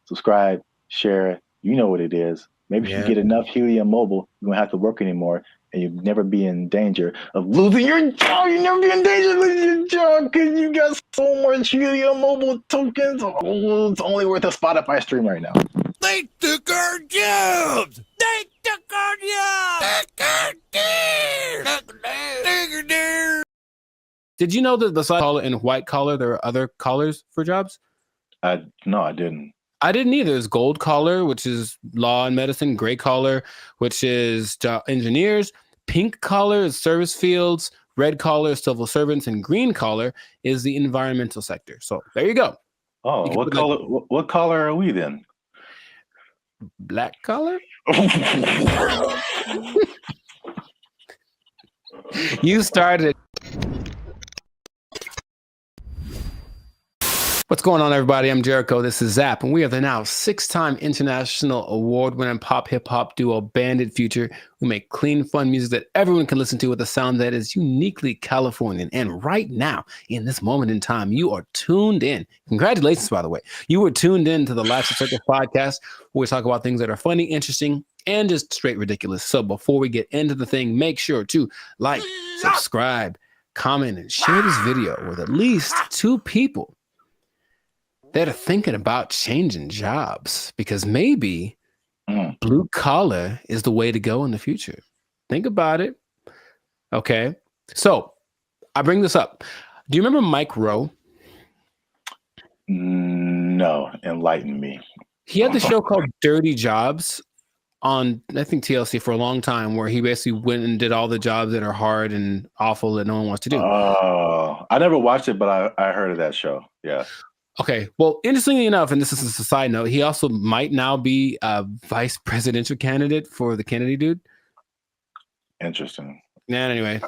I: subscribe, share. You know what it is. Maybe if you get enough Helium Mobile, you won't have to work anymore, and you'll never be in danger of losing your job. You never be in danger of losing your job because you got so much Helium Mobile tokens. Oh, it's only worth a Spotify stream right now.
C: They took our jobs! They took our jobs!
A: Did you know that besides collar and white collar, there are other collars for jobs?
I: No, I didn't.
A: I didn't either. There's gold collar, which is law and medicine. Gray collar, which is engineers. Pink collar is service fields. Red collar is civil servants. And green collar is the environmental sector. So there you go.
I: Oh, what color are we then?
A: Black collar? You started it. What's going on, everybody? I'm Jericho. This is Zap, and we are the now 6-time international award-winning pop hip-hop duo Bandit Future, who make clean, fun music that everyone can listen to with a sound that is uniquely Californian. And right now, in this moment in time, you are tuned in. Congratulations, by the way. You were tuned in to the Life's a Circus podcast, where we talk about things that are funny, interesting, and just straight ridiculous. So before we get into the thing, make sure to like, subscribe, comment, and share this video with at least 2 people that are thinking about changing jobs, because maybe blue collar is the way to go in the future. Think about it. Okay. So I bring this up. Do you remember Mike Rowe?
I: No, enlighten me.
A: He had the show called Dirty Jobs on, I think, TLC for a long time, where he basically went and did all the jobs that are hard and awful that no one wants to do.
I: Oh, I never watched it, but I heard of that show. Yeah.
A: Okay. Well, interestingly enough, and this is a side note, he also might now be a vice presidential candidate for the Kennedy dude.
I: Interesting.
A: And anyway,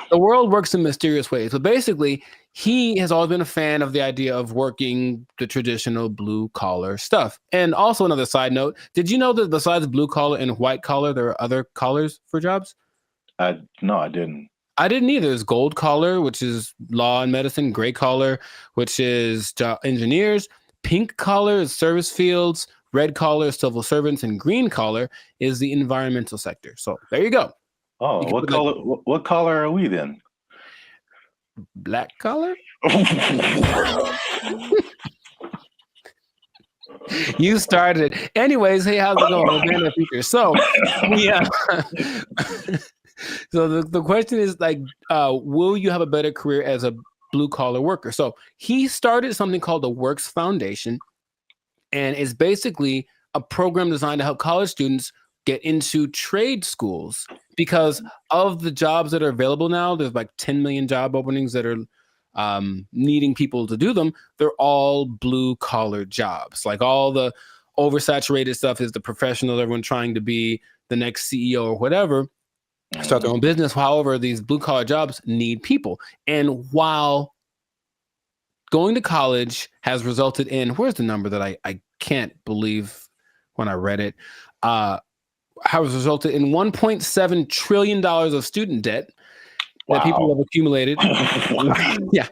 A: the world works in mysterious ways. But basically, he has always been a fan of the idea of working the traditional blue collar stuff. And also, another side note, did you know that besides blue collar and white collar, there are other collars for jobs?
I: No, I didn't.
A: I didn't either. There's gold collar, which is law and medicine. Gray collar, which is engineers. Pink collar is service fields. Red collar is civil servants. And green collar is the environmental sector. So there you go.
I: Oh, what color are we then?
A: Black collar? You started it. Anyways, hey, how's it going? So, yeah. So the question is will you have a better career as a blue collar worker? So he started something called the Works Foundation, and it's basically a program designed to help college students get into trade schools, because of the jobs that are available now. There's 10 million job openings that are needing people to do them. They're all blue collar jobs. All the oversaturated stuff is the professionals, everyone trying to be the next CEO or whatever, start their own business. However, these blue collar jobs need people. And while going to college has resulted in, where's the number that I can't believe when I read it, has resulted in $1.7 trillion of student debt. that people have accumulated. Yeah,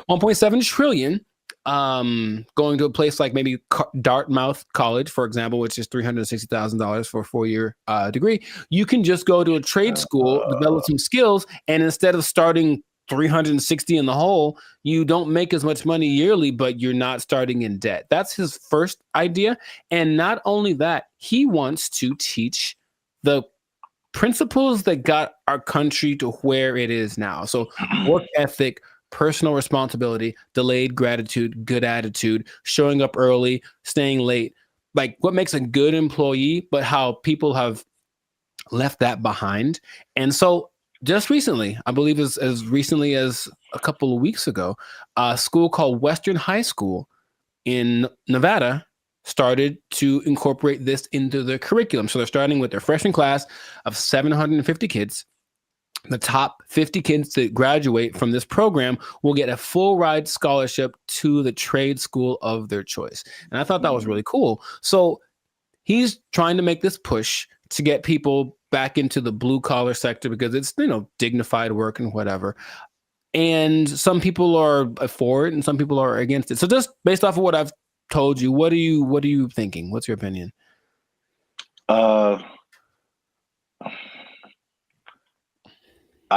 A: 1.7 trillion. Going to a place like maybe Dartmouth College, for example, which is $360,000 for a 4-year degree. You can just go to a trade school, develop some skills, and instead of starting 360 in the hole, you don't make as much money yearly, but you're not starting in debt. That's his first idea. And not only that, he wants to teach the principles that got our country to where it is now. So work ethic, personal responsibility, delayed gratitude, good attitude, showing up early, staying late, like what makes a good employee, but how people have left that behind. And so just recently, I believe as recently as a couple of weeks ago, a school called Western High School in Nevada started to incorporate this into their curriculum. So they're starting with their freshman class of 750 kids. The top 50 kids that graduate from this program will get a full ride scholarship to the trade school of their choice. And I thought that was really cool. So he's trying to make this push to get people back into the blue collar sector because it's, dignified work and whatever. And some people are for it and some people are against it. So just based off of what I've told you, what are you thinking? What's your opinion?
I: I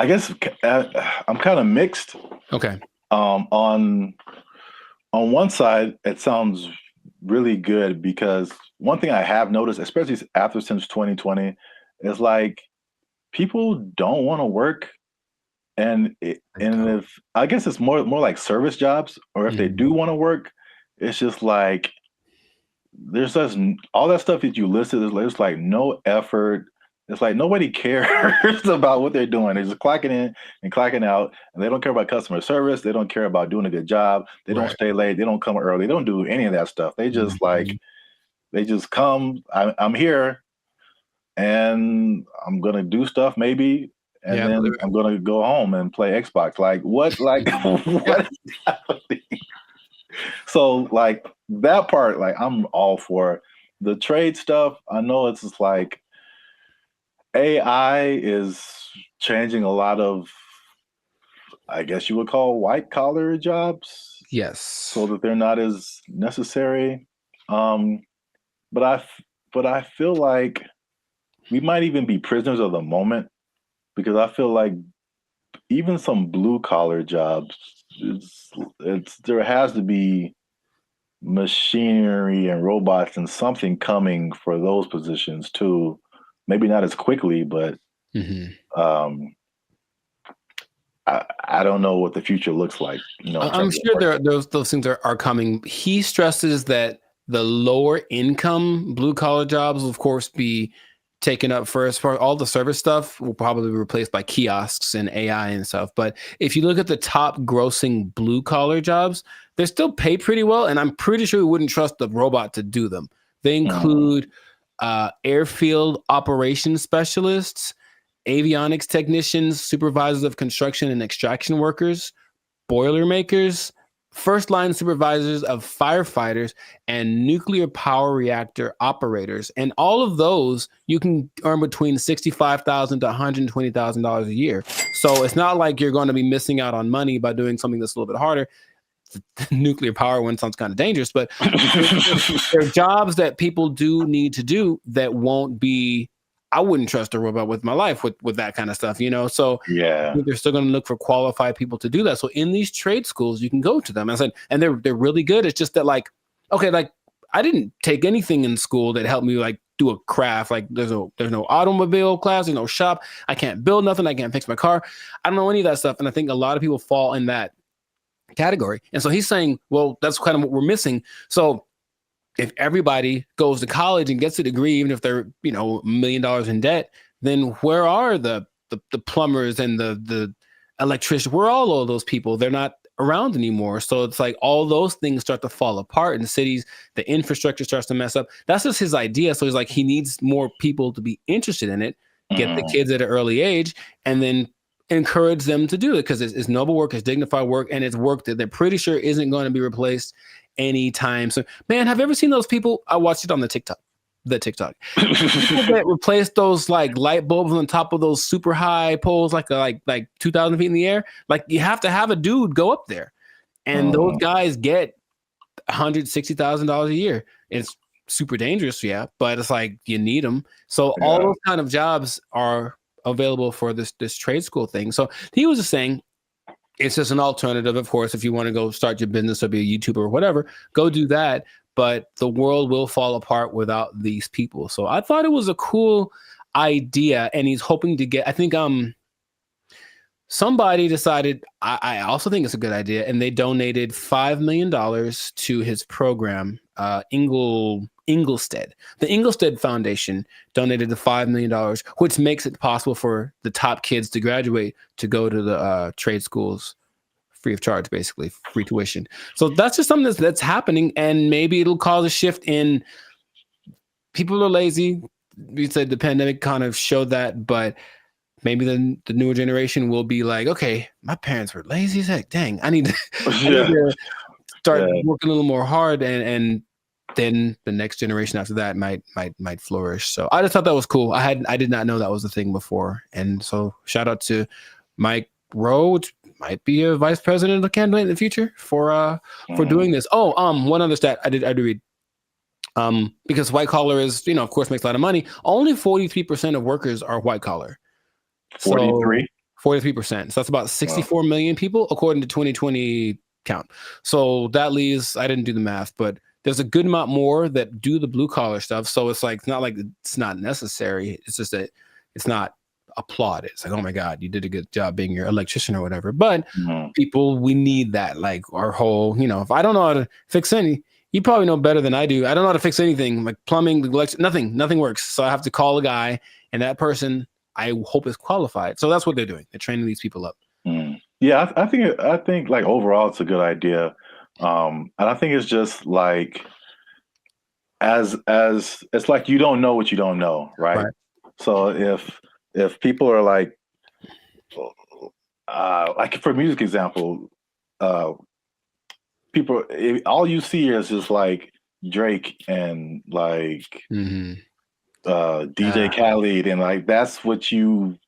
I: guess I'm kind of mixed.
A: Okay.
I: On one side, it sounds really good because one thing I have noticed, especially since 2020, is like people don't want to work, and if I guess it's more like service jobs, or if they do want to work, it's just like there's just all that stuff that you listed. There's like no effort. It's like nobody cares about what they're doing. They're just clocking in and clocking out, and they don't care about customer service. They don't care about doing a good job. They don't stay late. They don't come early. They don't do any of that stuff. They just they just come. I'm here, and I'm gonna do stuff maybe, and then I'm gonna go home and play Xbox. Like what? Like what is happening? So like that part, like I'm all for the trade stuff. I know it's just like AI is changing a lot of, I guess you would call white collar jobs.
A: Yes.
I: So that they're not as necessary. But I feel like we might even be prisoners of the moment, because I feel like even some blue collar jobs, there has to be machinery and robots and something coming for those positions too. Maybe not as quickly, but I don't know what the future looks like.
A: I'm sure those things are coming. He stresses that the lower income blue collar jobs will of course be taken up first. For all the service stuff will probably be replaced by kiosks and AI and stuff. But if you look at the top grossing blue collar jobs, they still pay pretty well, and I'm pretty sure we wouldn't trust the robot to do them. They include airfield operations specialists, avionics technicians, supervisors of construction and extraction workers, boilermakers, first line supervisors of firefighters, and nuclear power reactor operators. And all of those you can earn between $65,000 to $120,000 a year. So it's not like you're going to be missing out on money by doing something that's a little bit harder. The nuclear power one sounds kind of dangerous, but there are jobs that people do need to do that won't be. I wouldn't trust a robot with my life with that kind of stuff, So
I: yeah,
A: they're still going to look for qualified people to do that. So in these trade schools, you can go to them and they're really good. It's just that I didn't take anything in school that helped me do a craft. Like there's no automobile class, there's no shop. I can't build nothing. I can't fix my car. I don't know any of that stuff. And I think a lot of people fall in that category. And so he's saying, well, that's kind of what we're missing. So if everybody goes to college and gets a degree, even if they're, $1 million in debt, then where are the plumbers and the electricians? Where are all of those people? They're not around anymore. So it's like all those things start to fall apart in cities. The infrastructure starts to mess up. That's just his idea. So he's like, he needs more people to be interested in it, get the kids at an early age, and then encourage them to do it, because it's noble work, it's dignified work, and it's work that they're pretty sure isn't going to be replaced anytime soon. Man, have you ever seen those people? I watched it on the TikTok. the TikTok. People that replace those like light bulbs on top of those super high poles, like 2,000 feet in the air. Like you have to have a dude go up there, and those guys get $160,000 a year. It's super dangerous, yeah, but it's like you need them. So all those kind of jobs are available for this trade school thing. So he was just saying, it's just an alternative. Of course, if you want to go start your business or be a YouTuber or whatever, go do that. But the world will fall apart without these people. So I thought it was a cool idea, and he's hoping to get, I think somebody decided, I also think it's a good idea, and they donated $5 million to his program, Inglestead. The Inglestead Foundation donated the $5 million, which makes it possible for the top kids to graduate to go to the trade schools free of charge, basically free tuition. So that's just something that's happening, and maybe it'll cause a shift in people are lazy. We said the pandemic kind of showed that, but maybe the newer generation will be like, okay, my parents were lazy as heck. Dang, I need to start working a little more hard, and then the next generation after that might flourish. So I just thought that was cool. I did not know that was a thing before, and so shout out to Mike Rowe, which might be a vice president candidate in the future for doing this. Oh, one other stat I did read. Because white collar is, of course, makes a lot of money. Only 43% of workers are white collar.
B: 43%.
A: So that's about 64 million people according to 2020 count. So that leaves, I didn't do the math, but there's a good amount more that do the blue collar stuff. So it's like, it's not like it's not necessary. It's just that it's not applauded. It's like, oh my God, you did a good job being your electrician or whatever. But people, we need that. Like our whole, if I don't know how to fix you probably know better than I do. I don't know how to fix anything like plumbing, nothing works. So I have to call a guy, and that person I hope is qualified. So that's what they're doing. They're training these people up.
B: Yeah, I think like overall it's a good idea. And I think it's just like as it's like you don't know what you don't know, right? So if people are like for music example, people, all you see is just like Drake and like DJ Khaled, and like that's what you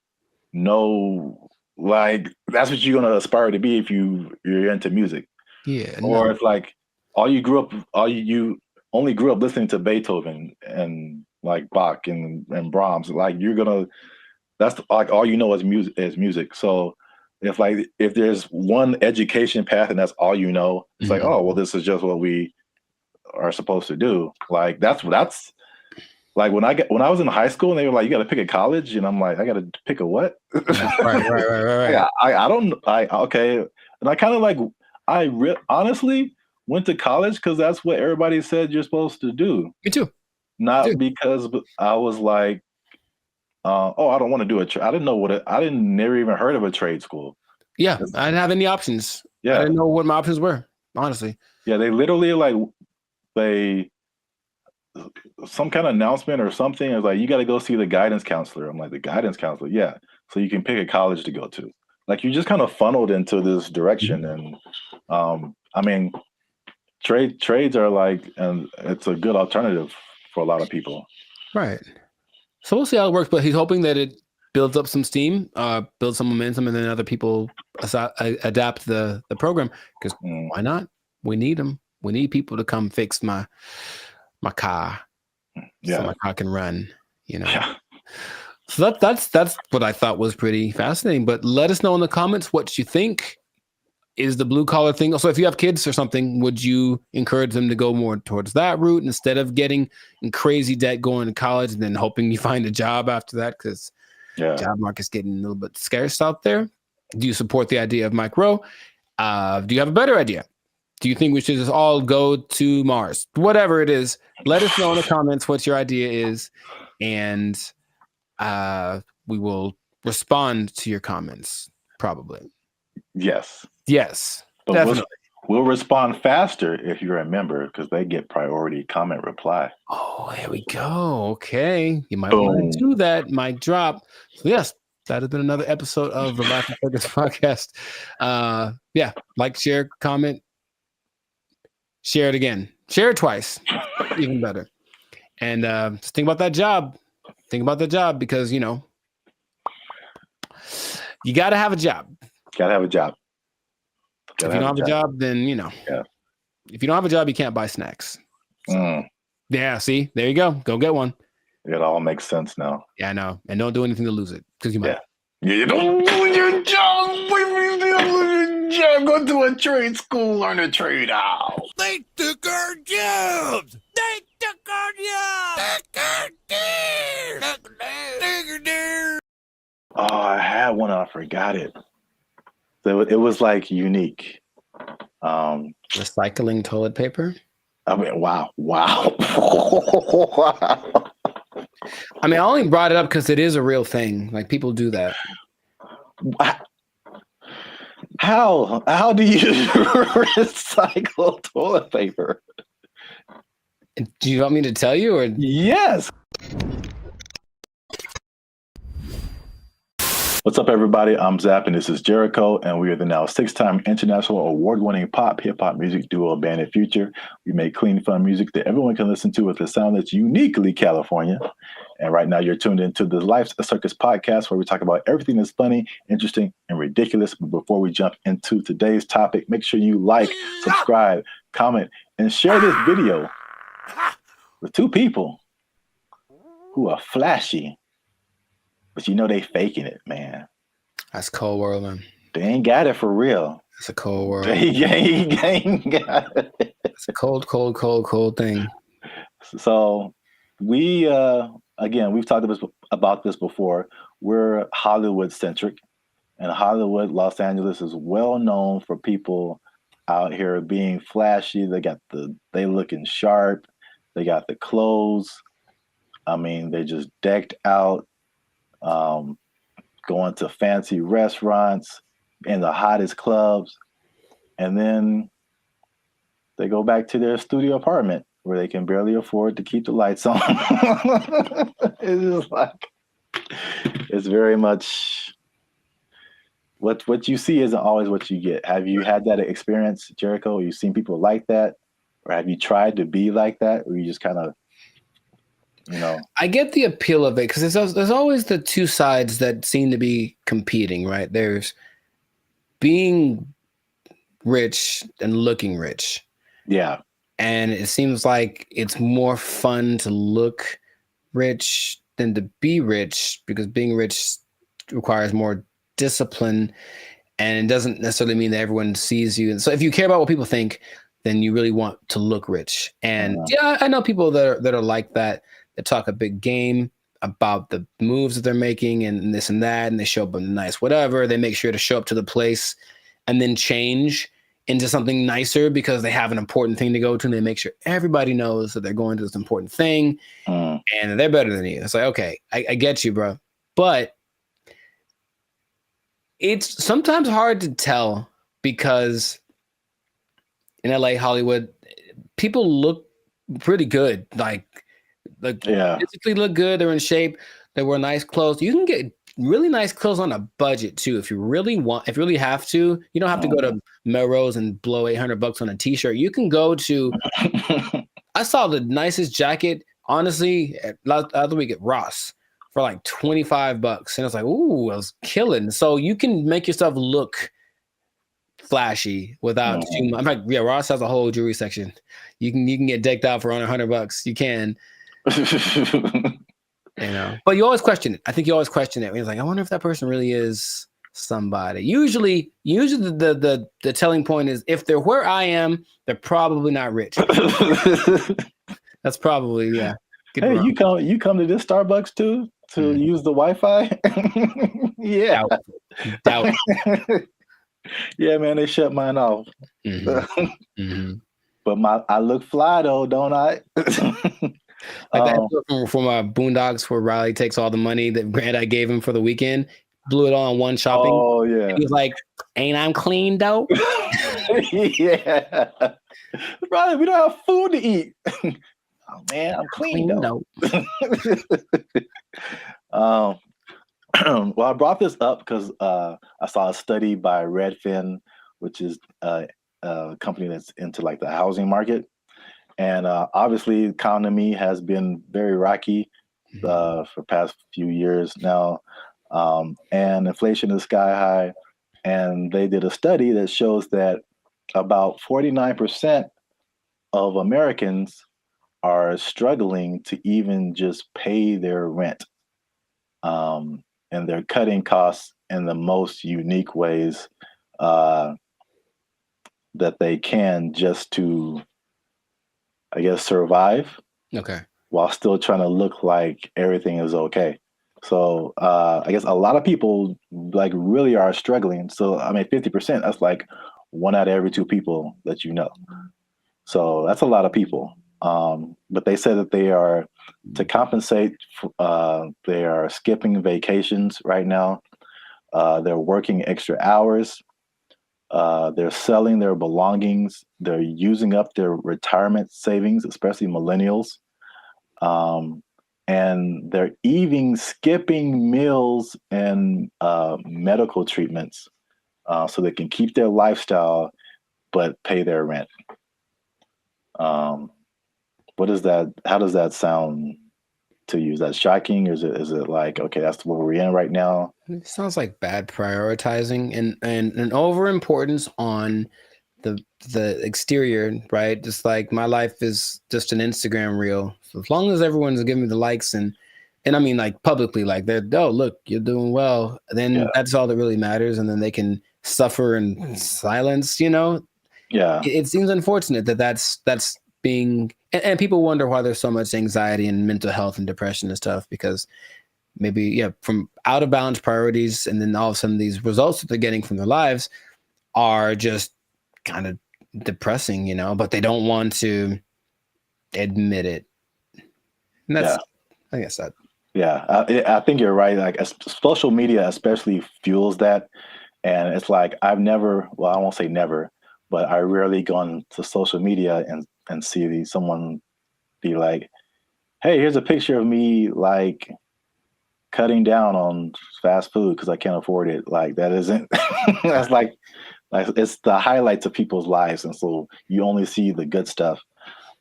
B: know, like that's what you're gonna aspire to be if you're into music.
A: Yeah.
B: Or if like you only grew up listening to Beethoven and like Bach and Brahms, like that's like all you know is music. So if there's one education path and that's all you know, it's like, oh well, this is just what we are supposed to do. Like that's like when I was in high school and they were like, you got to pick a college, and I'm like, I got to pick a what?
A: Right.
B: Okay, and I kind of like honestly went to college because that's what everybody said you're supposed to do.
A: Me too.
B: Not because I was like, I don't want to do I didn't know never even heard of a trade school.
A: Yeah, I didn't have any options.
B: Yeah,
A: I didn't know what my options were, honestly.
B: Yeah, they literally some kind of announcement or something. It was like, you got to go see the guidance counselor. I'm like, the guidance counselor? Yeah. So you can pick a college to go to. Like you just kind of funneled into this direction. And I mean, trades are like, and it's a good alternative for a lot of people.
A: Right. So we'll see how it works, but he's hoping that it builds up some steam, builds some momentum, and then other people adapt the program, because why not? We need them. We need people to come fix my car, so my car can run. So that's what I thought was pretty fascinating. But let us know in the comments what you think. Is the blue collar thing? Also, if you have kids or something, would you encourage them to go more towards that route instead of getting in crazy debt going to college and then hoping you find a job after that? Because job market's getting a little bit scarce out there. Do you support the idea of Mike Rowe? Do you have a better idea? Do you think we should just all go to Mars? Whatever it is, let us know in the comments what your idea is, and we will respond to your comments, probably. Yes,
B: but
A: definitely.
B: We'll respond faster if you're a member, because they get priority comment reply.
A: Oh, there we go. Okay. You might want to do that. Mic drop. So yes, that has been another episode of the Life of Focus podcast. Like, share, comment, share it again. Share it twice. Even better. And just think about that job. Think about the job because, you know, you got to have a job.
I: Gotta have a job.
A: If you don't have a job, then, you know, if you don't have a job, you can't buy snacks. So, yeah, see, there you go. Go get one.
I: It all makes sense now.
A: Yeah, I know. And don't do anything to lose it because you might.
I: Yeah, you don't lose your job. Go to a trade school, learn a trade out.
C: They took our jobs. They took our jobs.
I: Oh, I had one. I forgot it. So it was like unique.
A: Recycling toilet paper.
I: I mean, wow.
A: I mean, I only brought it up because it is a real thing. Like people do that.
I: How do you recycle toilet paper?
A: Do you want me to tell you or?
I: Yes. What's up, everybody? I'm Zap, and this is Jericho, and we are the now 6-time international award-winning pop hip-hop music duo Band of Future. We make clean, fun music that everyone can listen to with a sound that's uniquely California. And right now, you're tuned into the Life's a Circus podcast, where we talk about everything that's funny, interesting, and ridiculous. But before we jump into today's topic, make sure you like, subscribe, comment, and share this video with 2 people who are flashy. But you know they faking it, man.
A: That's cold world, man.
I: They ain't got it for real.
A: It's a cold world.
I: They ain't got it.
A: It's a cold thing.
I: So we, again, we've talked about this before. We're Hollywood centric, and Hollywood, Los Angeles is well known for people out here being flashy. They looking sharp. They got the clothes. I mean, they just decked out. Going to fancy restaurants in the hottest clubs, and then they go back to their studio apartment where they can barely afford to keep the lights on. It's just like, it's very much what you see isn't always what you get. Have you had that experience, Jericho? Have you seen people like that, or have you tried to be like that, or you just kind of, you know?
A: I get the appeal of it because there's always the two sides that seem to be competing, right? There's being rich and looking rich.
I: Yeah.
A: And it seems like it's more fun to look rich than to be rich because being rich requires more discipline, and it doesn't necessarily mean that everyone sees you. And so if you care about what people think, then you really want to look rich. And yeah, I know people that are like that talk a big game about the moves that they're making and this and that, and they show up in nice whatever. They make sure to show up to the place and then change into something nicer because they have an important thing to go to, and they make sure everybody knows that they're going to this important thing and they're better than you. It's like, okay, I get you, bro. But it's sometimes hard to tell because in LA, Hollywood, people look pretty good. Like physically look good. They're in shape. They wear nice clothes. You can get really nice clothes on a budget too. If you really have to, you don't have to go to Melrose and blow $800 on a t-shirt. You can go to, I saw the nicest jacket, honestly, last week at Ross for like $25. And I was like, ooh, I was killing. So you can make yourself look flashy without too much. In fact, yeah, Ross has a whole jewelry section. You can get decked out for under $100. You can. You know, but you always question it. I think you always question it. It's like, I wonder if that person really is somebody. Usually the telling point is if they're where I am, they're probably not rich. That's probably
I: Hey, you come to this Starbucks too to use the Wi-Fi? Yeah.
A: Doubt.
I: Yeah, man, they shut mine off. But I look fly though, don't I?
A: Like that from Boondocks where Riley takes all the money that Grandad gave him for the weekend, blew it all on one shopping.
I: Oh yeah.
A: He was like, "Ain't I'm clean though?"
I: Yeah. Riley, we don't have food to eat. Oh man, I'm clean though. Well, I brought this up because I saw a study by Redfin, which is a company that's into like the housing market. And obviously, the economy has been very rocky for the past few years now, and inflation is sky high. And they did a study that shows that about 49% of Americans are struggling to even just pay their rent. And they're cutting costs in the most unique ways that they can just to, I guess, survive.
A: Okay.
I: While still trying to look like everything is okay. So I guess a lot of people like really are struggling. So I mean, 50%, that's like 1 out of every 2 people that you know. So that's a lot of people. But they said that they are, to compensate, they are skipping vacations right now. They're working extra hours. They're selling their belongings. They're using up their retirement savings, especially millennials. And they're even skipping meals and medical treatments so they can keep their lifestyle but pay their rent. What is that? How does that sound to you? Is that shocking? Or is it like, okay, that's what we're in right now?
A: It sounds like bad prioritizing and an overimportance on the exterior, right? Just like my life is just an Instagram reel. So as long as everyone's giving me the likes and I mean like publicly, like they're, oh look, you're doing well, then that's all that really matters, and then they can suffer in silence, you know?
I: Yeah.
A: It seems unfortunate that that's being, and people wonder why there's so much anxiety and mental health and depression and stuff, because maybe from out of balance priorities, and then all of a sudden these results that they're getting from their lives are just kind of depressing, you know, but they don't want to admit it. And that's, I guess that.
I: Yeah, I think you're right. Like social media especially fuels that. And it's like, I've never, well, I won't say never, but I rarely gone to social media and see someone be like, hey, here's a picture of me like cutting down on fast food because I can't afford it. Like that isn't, that's like it's the highlights of people's lives. And so you only see the good stuff.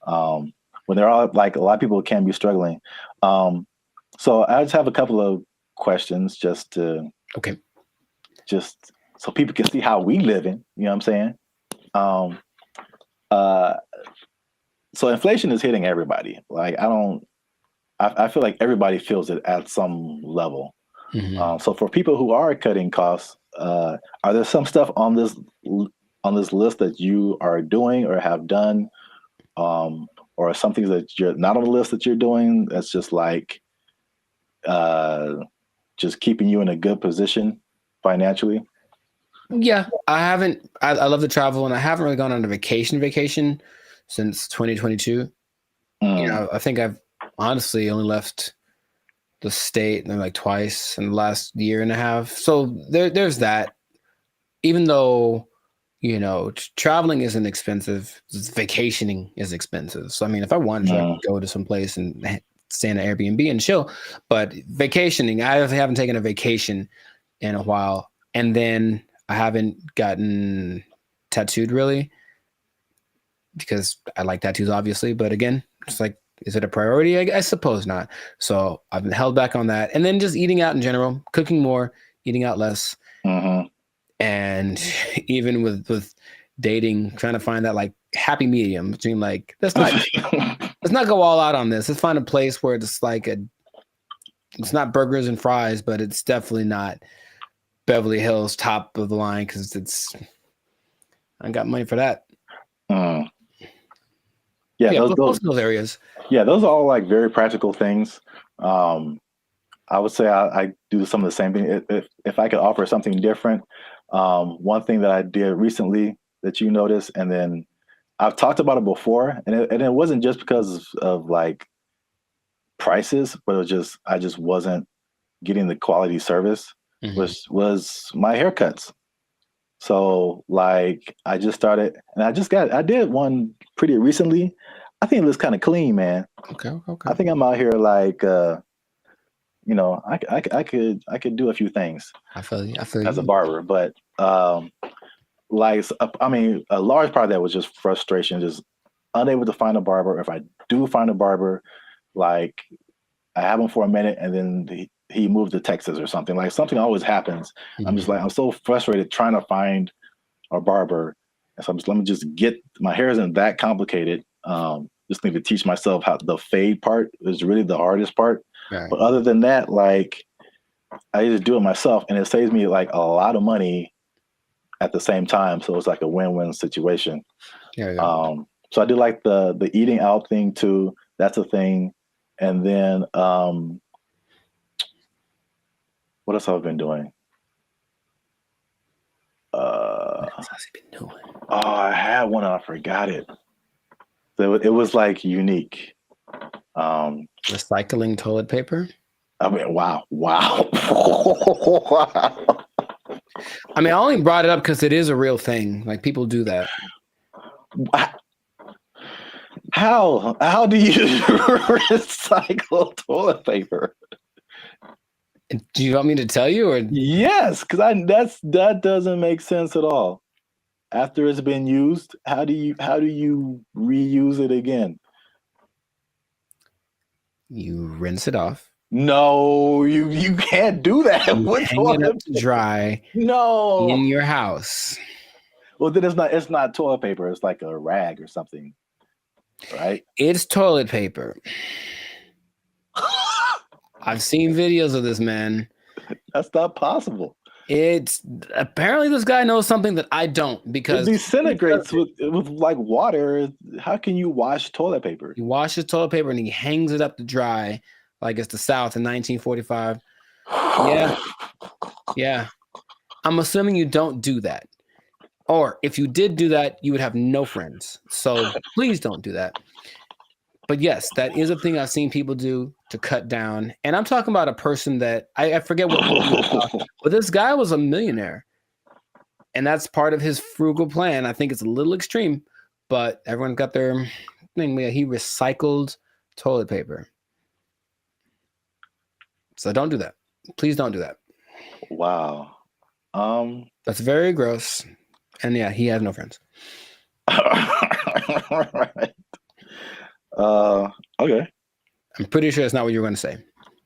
I: When they're all like, a lot of people can be struggling. So I just have a couple of questions just to, just so people can see how we living, you know what I'm saying? So inflation is hitting everybody. Like I feel like everybody feels it at some level. So for people who are cutting costs, are there some stuff on this list that you are doing or have done, or something that you're not on the list that you're doing that's just like just keeping you in a good position financially?
A: Yeah, I haven't. I love to travel, and I haven't really gone on a vacation since 2022. You know, I think I've honestly only left the state like twice in the last year and a half. So there's that. Even though, you know, traveling isn't expensive, vacationing is expensive. So I mean, if I wanted to, I could go to some place and stay in an Airbnb and chill. But vacationing, I haven't taken a vacation in a while, and then I haven't gotten tattooed really because I like tattoos, obviously. But again, it's like, is it a priority? I suppose not. So I've been held back on that. And then just eating out in general, cooking more, eating out less. And even with dating, trying to find that like happy medium between like, let's not go all out on this. Let's find a place where it's like it's not burgers and fries, but it's definitely not Beverly Hills top of the line, because I got money for that.
I: Yeah,
A: those areas.
I: Yeah, those are all like very practical things. I would say I do some of the same thing. If I could offer something different, one thing that I did recently that you noticed, and then I've talked about it before, and it wasn't just because of like prices, but it was just I just wasn't getting the quality service. Was my haircuts. So like I just started, and I did one pretty recently. I think it looks kind of clean, man.
A: Okay.
I: I think I'm out here like, you know, I could do a few things.
A: I feel you.
I: As a barber, but like I mean, a large part of that was just frustration, just unable to find a barber, or if I do find a barber, like I have him for a minute and then he moved to Texas or something. Like something always happens. I'm just like, I'm so frustrated trying to find a barber. And so let me just get, my hair isn't that complicated. Just need to teach myself how the fade part is really the hardest part.
A: Right.
I: But other than that, like I just do it myself and it saves me like a lot of money at the same time. So it's like a win-win situation.
A: Yeah.
I: So I do like the eating out thing too. That's a thing. And then what else have I been doing?
A: What else has he been doing?
I: Oh, I had one and I forgot it. So it was like unique.
A: Recycling toilet paper.
I: I mean, wow. Wow.
A: I mean, I only brought it up because it is a real thing. Like people do that.
I: How do you recycle toilet paper?
A: Do you want me to tell you, or
I: yes? Because that doesn't make sense at all. After it's been used, how do you reuse it again?
A: You rinse it off.
I: No, you can't do that.
A: You hang it up to dry.
I: No,
A: in your house.
I: Well, then it's not toilet paper. It's like a rag or something, right?
A: It's toilet paper. I've seen videos of this, man.
I: That's not possible.
A: It's apparently this guy knows something that I don't, because
I: it disintegrates with like water. How can you wash toilet paper?
A: He washes toilet paper and he hangs it up to dry like it's the South in 1945. Yeah. I'm assuming you don't do that. Or if you did do that, you would have no friends. So please don't do that. But yes, that is a thing I've seen people do to cut down. And I'm talking about a person that I forget what movie it was, but this guy was a millionaire. And that's part of his frugal plan. I think it's a little extreme, but everyone got their thing. He recycled toilet paper. So don't do that. Please don't do that.
I: Wow.
A: That's very gross. And yeah, he has no friends.
I: Right. Okay.
A: I'm pretty sure that's not what you were going to say.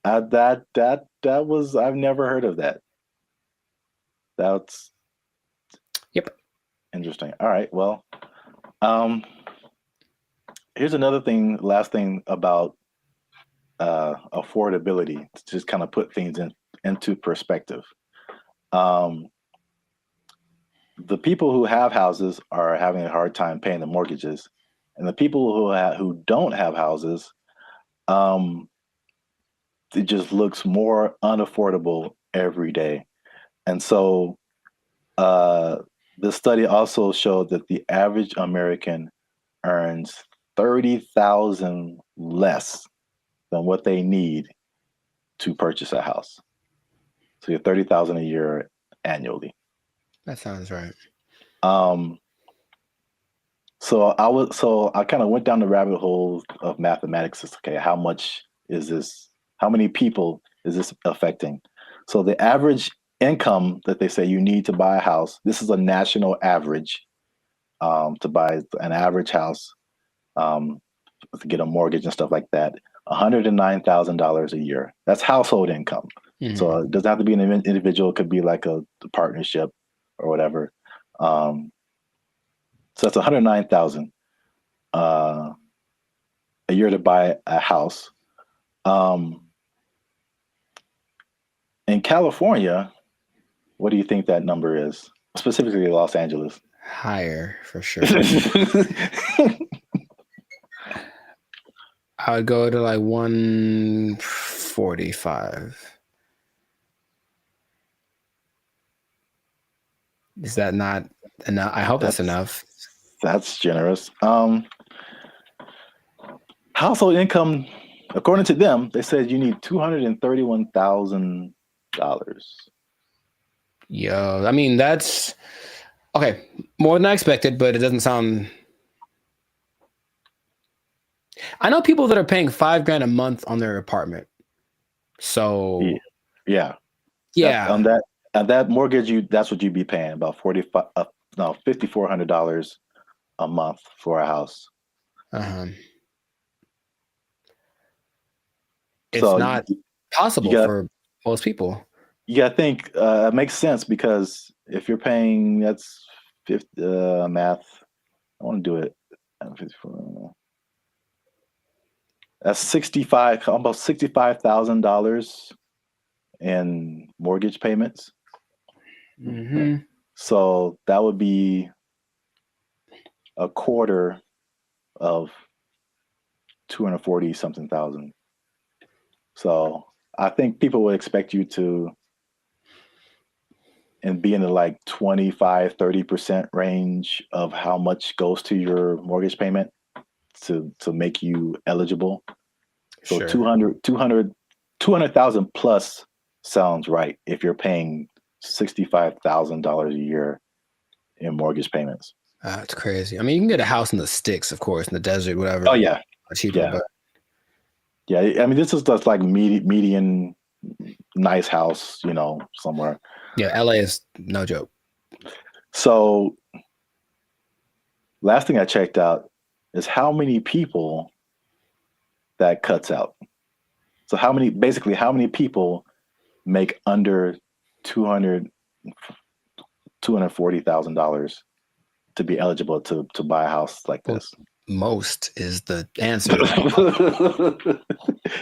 I: That was, I've never heard of that. That's interesting. All right. Well, here's another thing, last thing about affordability, to just kind of put things into perspective. The people who have houses are having a hard time paying the mortgages, and the people who don't have houses, it just looks more unaffordable every day. And so the study also showed that the average American earns $30,000 less than what they need to purchase a house. So you're $30,000 a year annually.
A: That sounds right.
I: So I kind of went down the rabbit hole of mathematics. It's okay, how much is this? How many people is this affecting? So the average income that they say you need to buy a house, this is a national average, to buy an average house, to get a mortgage and stuff like that, $109,000 a year. That's household income. Mm-hmm. So it doesn't have to be an individual. It could be like a partnership or whatever. So that's $109,000 a year to buy a house. In California, what do you think that number is? Specifically Los Angeles.
A: Higher, for sure. I would go to like 145. Is that not enough? I hope that's enough.
I: That's generous. Household income, according to them, they said you need $231,000.
A: Yo, I mean, that's okay. More than I expected, but it doesn't sound. I know people that are paying $5,000 a month on their apartment. So
I: yeah. On that mortgage, that's what you'd be paying, about $5,400 a month for a house.
A: It's
I: So
A: not possible for most people.
I: You got to think it makes sense because if you're paying, that's 50, math. I want to do it. That's almost $65,000 in mortgage payments.
A: Mm-hmm.
I: So that would be a quarter of 240 something thousand. So I think people would expect you to and be in the like 25-30% range of how much goes to your mortgage payment to make you eligible. So
A: Sure.
I: 200,000 plus sounds right if you're paying $65,000 a year in mortgage payments.
A: That's crazy. I mean, you can get a house in the sticks, of course, in the desert, whatever.
I: Oh yeah,
A: cheaper.
I: yeah.
A: But
I: Yeah, I mean, this is just like median nice house, somewhere.
A: Yeah, LA is no joke.
I: So last thing I checked out is how many people that cuts out. So how many people make under $240,000 to be eligible to buy a house like this?
A: Most is the answer.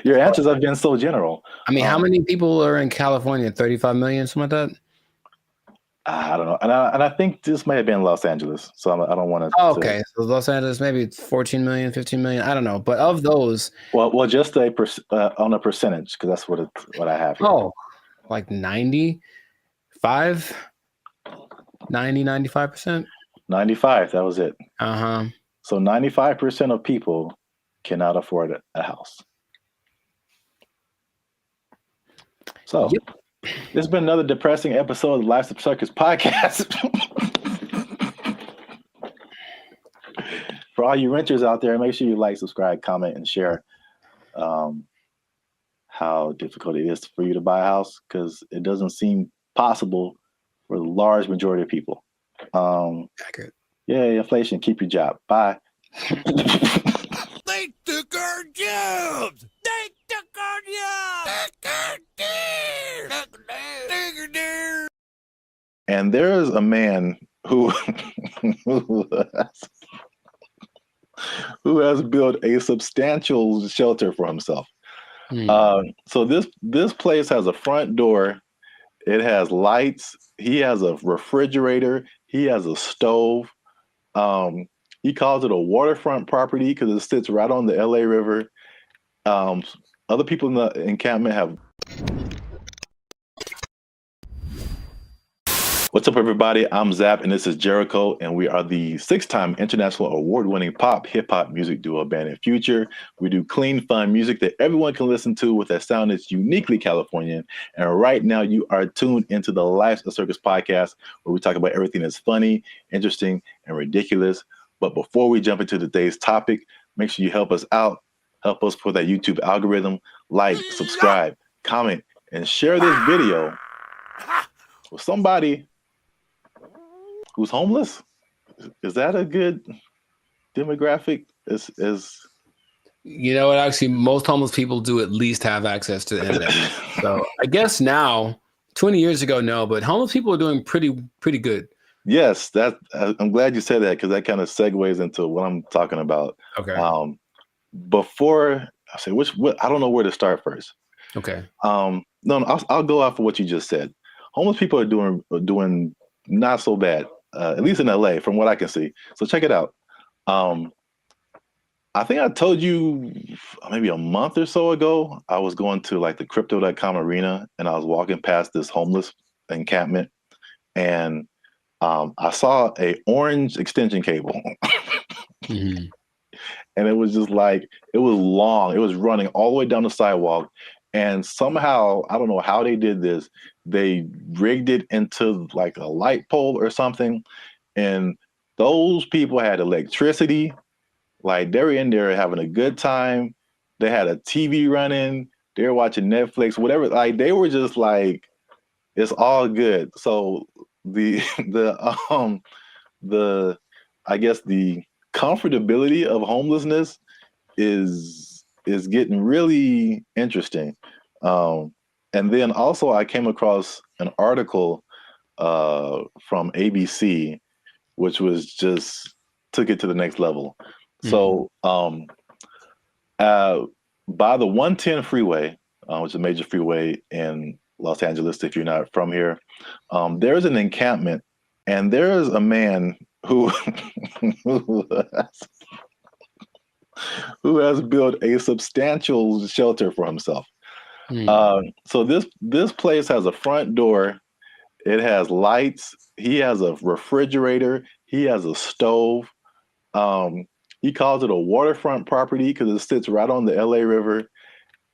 I: Your answers have been so general.
A: I mean, how many people are in California? 35 million, something like that?
I: I don't know. And I think this may have been Los Angeles. So I don't want to.
A: Oh, okay. So Los Angeles, maybe 14 million, 15 million. I don't know. But of those.
I: Well, just on a percentage, because that's what I have here.
A: Oh, like 95%? 95%?
I: 95. That was it.
A: Uh-huh.
I: So 95% of people cannot afford a house. So this has been another depressing episode of the Life's a Circus podcast. For all you renters out there, make sure you like, subscribe, comment, and share how difficult it is for you to buy a house, because it doesn't seem possible for the large majority of people.
A: Accurate.
I: Yeah, inflation, keep your job. Bye.
C: They took our jobs! They took our jobs!
I: And there is a man who who has built a substantial shelter for himself. So this place has a front door. It has lights. He has a refrigerator. He has a stove. He calls it a waterfront property because it sits right on the LA River. Other people in the encampment have. What's up, everybody? I'm Zap, and this is Jericho, and we are the 6-time international award-winning pop hip-hop music duo Band in Future. We do clean, fun music that everyone can listen to with a sound that's uniquely Californian. And right now, you are tuned into the Life's a Circus podcast, where we talk about everything that's funny, interesting, and ridiculous. But before we jump into today's topic, make sure you help us out. Help us for that YouTube algorithm. Like, subscribe, comment, and share this video with somebody who's homeless. Is that a good demographic?
A: You know what? Actually, most homeless people do at least have access to the internet. So I guess now, 20 years ago, no, but homeless people are doing pretty good.
I: Yes, I'm glad you said that, because that kind of segues into what I'm talking about.
A: Okay.
I: Before I say I don't know where to start first.
A: Okay.
I: No, I'll go off of what you just said. Homeless people are doing not so bad, at least in LA, from what I can see. So check it out. I think I told you maybe a month or so ago, I was going to like the crypto.com arena, and I was walking past this homeless encampment, and I saw a orange extension cable.
A: Mm-hmm.
I: And it was just like, it was long. It was running all the way down the sidewalk. And somehow, I don't know how they did this, they rigged it into like a light pole or something. And those people had electricity. Like, they were in there having a good time. They had a TV running. They were watching Netflix, whatever. Like, they were just like, it's all good. So the comfortability of homelessness is getting really interesting. And then also I came across an article from ABC, which was just took it to the next level. So by the 110 freeway, which is a major freeway in Los Angeles, if you're not from here, there's an encampment, and there's a man who who has built a substantial shelter for himself. So this place has a front door. It has lights. He has a refrigerator. He has a stove. He calls it a waterfront property because it sits right on the LA River.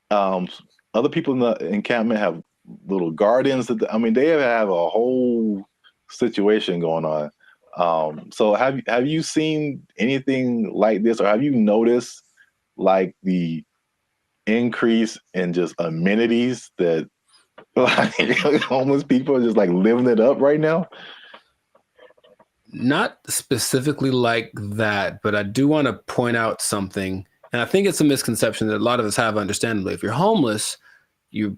I: Other people in the encampment have little gardens. They have a whole situation going on. So have you seen anything like this, or have you noticed like the increase in just amenities that like homeless people are just like living it up right now?
A: Not specifically like that, but I do want to point out something, and I think it's a misconception that a lot of us have. Understandably, if you're homeless, you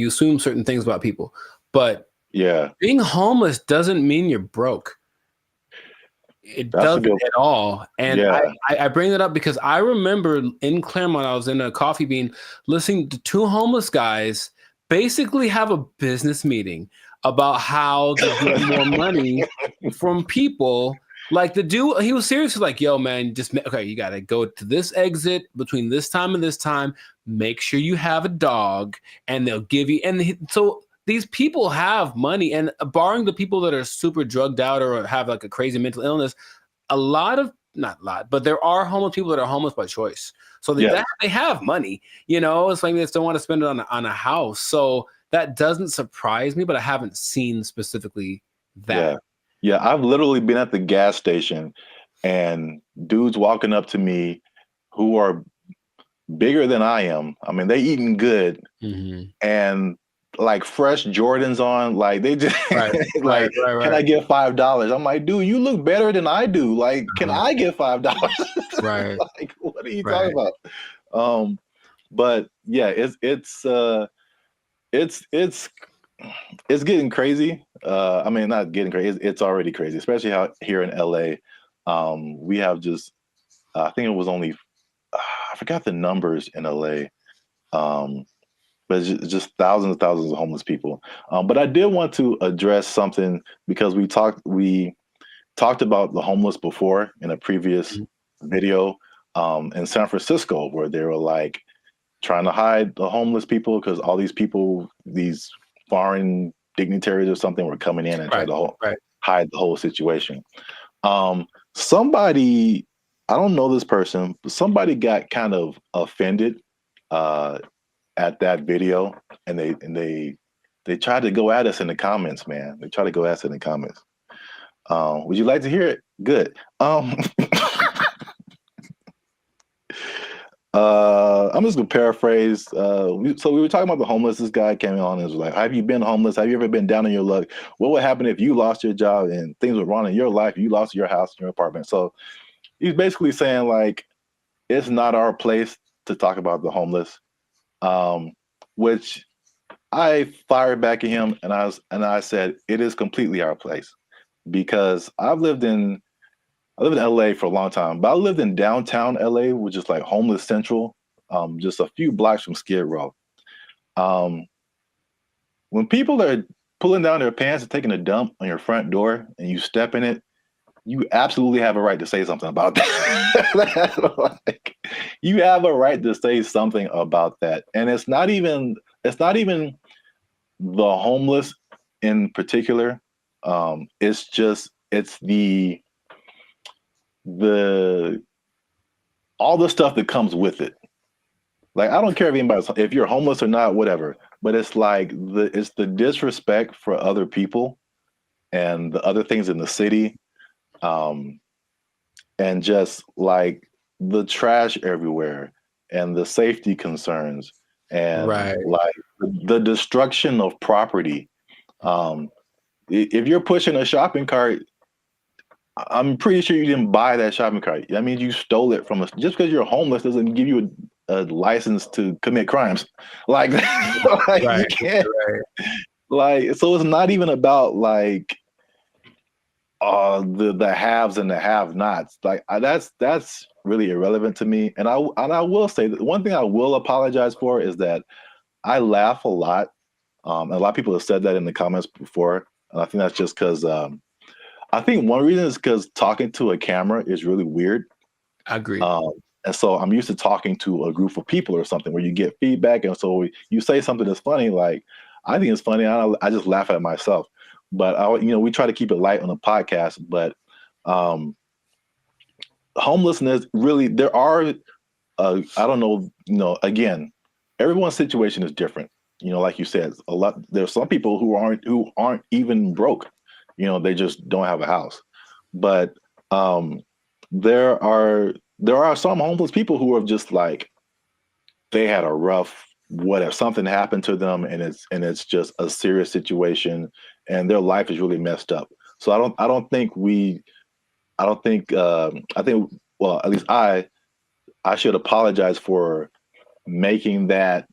A: assume certain things about people, but being homeless doesn't mean you're broke. It doesn't at all. And I bring that up because I remember in Claremont, I was in a Coffee Bean listening to two homeless guys basically have a business meeting about how to get more money from people. Like the dude, he was seriously like, yo, man, you got to go to this exit between this time and this time. Make sure you have a dog, and they'll give you. So these people have money, and barring the people that are super drugged out or have like a crazy mental illness, not a lot, but there are homeless people that are homeless by choice. So they have money, it's like they still want to spend it on a house. So that doesn't surprise me, but I haven't seen specifically that.
I: Yeah, I've literally been at the gas station and dudes walking up to me who are bigger than I am. They eating good and like fresh Jordans on. Like they just can I get $5? I'm like, dude, you look better than I do. Like, can I get $5?
A: Right.
I: Like, what are you talking about? But yeah, it's getting crazy. Not getting crazy. It's already crazy, especially how here in LA, we have just, I think it was only, I forgot the numbers in LA, but it's just thousands and thousands of homeless people. But I did want to address something because we talked about the homeless before in a previous video in San Francisco, where they were like trying to hide the homeless people because all these people, these foreign dignitaries or something, were coming in and trying to hide the whole situation. Somebody, I don't know this person, but somebody got kind of offended at that video, and they tried to go at us in the comments, man. They tried to go at us in the comments. Would you like to hear it? Good. I'm just gonna paraphrase. So we were talking about the homeless. This guy came on and was like, have you been homeless? Have you ever been down on your luck? What would happen if you lost your job and things were wrong in your life? You lost your house, your apartment. So he's basically saying like, it's not our place to talk about the homeless, which I fired back at him, and I said, it is completely our place, because I lived in LA for a long time, but I lived in downtown LA, which is like homeless central, just a few blocks from Skid Row. When people are pulling down their pants and taking a dump on your front door and you step in it, you absolutely have a right to say something about that. Like, you have a right to say something about that. And it's not even the homeless in particular. It's all the stuff that comes with it. Like, I don't care if you're homeless or not, whatever, but it's like it's the disrespect for other people and the other things in the city, and just like the trash everywhere and the safety concerns and like the destruction of property. If you're pushing a shopping cart,
B: I'm pretty sure you didn't buy that shopping cart. That means you stole it from us. Just because you're homeless doesn't give you a license to commit crimes. Like, like you can't. Like, so it's not even about like the haves and the have-nots. Like that's really irrelevant to me. And I will say that one thing I will apologize for is that I laugh a lot. A lot of people have said that in the comments before, and I think that's just because I think one reason is because talking to a camera is really weird.
A: I agree.
B: And so I'm used to talking to a group of people or something where you get feedback, and so you say something that's funny, like I think it's funny. I just laugh at myself. But we try to keep it light on the podcast. But homelessness, really, there are I don't know. Again, everyone's situation is different. Like you said, there's some people who aren't even broke. They just don't have a house. But there are some homeless people who are just like, they had a rough whatever, something happened to them, and it's just a serious situation, and their life is really messed up. So I think well, at least I should apologize for making that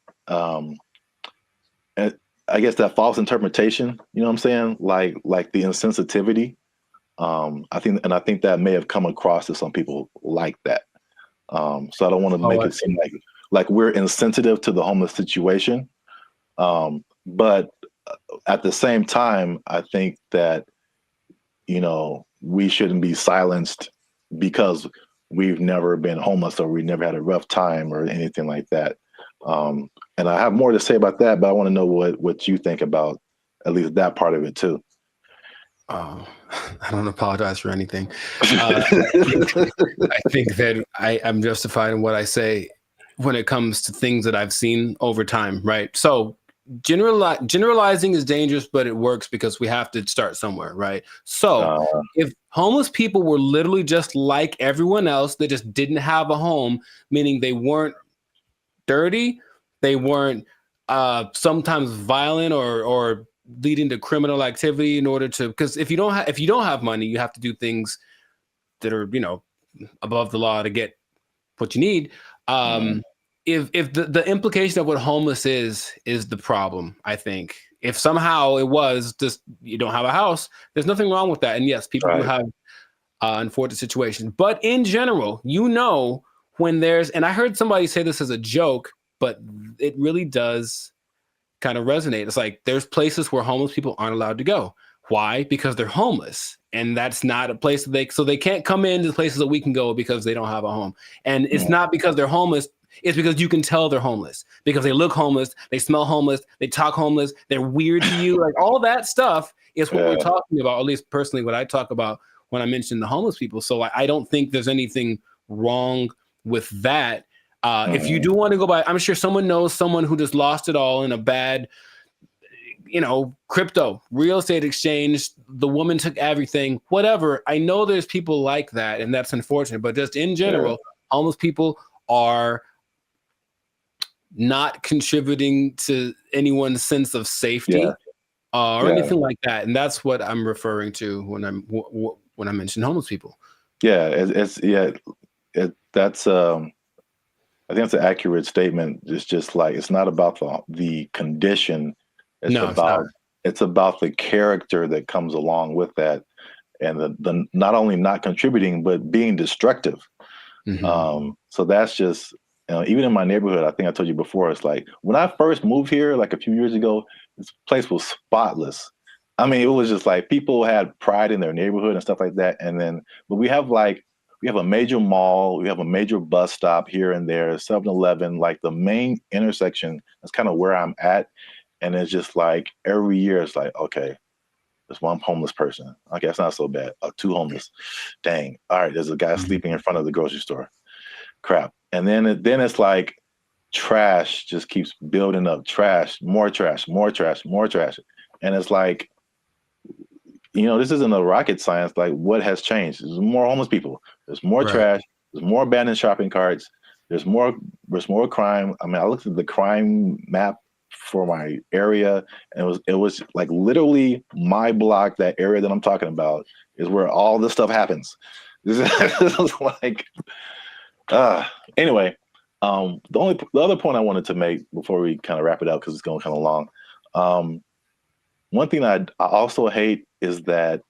B: I guess that false interpretation, you know what I'm saying? Like the insensitivity. I think that may have come across to some people like that. So I don't want to make it seem like we're insensitive to the homeless situation. But at the same time, I think that, we shouldn't be silenced because we've never been homeless or we never had a rough time or anything like that. And I have more to say about that, but I want to know what you think about at least that part of it too.
A: I don't apologize for anything. I think that I'm justified in what I say when it comes to things that I've seen over time, right? So generalizing is dangerous, but it works because we have to start somewhere, right? So if homeless people were literally just like everyone else, they just didn't have a home, meaning they weren't dirty, they weren't sometimes violent or leading to criminal activity in order to, because if you don't have money, you have to do things that are above the law to get what you need. If the implication of what homeless is the problem, I think if somehow it was just you don't have a house, there's nothing wrong with that. And yes, people who have unfortunate situations, but in general, when there's, and I heard somebody say this as a joke, but it really does kind of resonate. It's like there's places where homeless people aren't allowed to go. Why? Because they're homeless, and that's not a place that they can't come into the places that we can go because they don't have a home. And it's not because they're homeless. It's because you can tell they're homeless because they look homeless, they smell homeless, they talk homeless, they're weird to you. Like all that stuff is what we're talking about. At least personally, what I talk about when I mention the homeless people. So I don't think there's anything wrong with that. If you do want to go by, I'm sure someone knows someone who just lost it all in a bad, crypto, real estate exchange. The woman took everything, whatever. I know there's people like that, and that's unfortunate. But just in general, homeless people are not contributing to anyone's sense of safety or anything like that. And that's what I'm referring to when I mention homeless people.
B: Yeah, that's I think that's an accurate statement. It's just like it's not about the condition. It's about the character that comes along with that, and the not only not contributing but being destructive. So that's just even in my neighborhood. I think I told you before. It's like when I first moved here, like a few years ago, this place was spotless. I mean, it was just like people had pride in their neighborhood and stuff like that. But we have a major mall, we have a major bus stop here and there, 7-Eleven, like the main intersection. That's kind of where I'm at. And it's just like every year it's like, okay, there's one homeless person. Okay, that's not so bad. 2 homeless. Dang. All right, there's a guy sleeping in front of the grocery store. Crap. And then it's like trash just keeps building up. Trash, more trash, more trash, more trash. And it's like, this isn't a rocket science. Like, what has changed? There's more homeless people. There's more trash. There's more abandoned shopping carts. There's more crime. I mean, I looked at the crime map
I: for my area, and it was like literally my block. That area that I'm talking about is where all this stuff happens. This is like, anyway. The other point I wanted to make before we kind of wrap it up, because it's going kind of long. One thing I also hate is that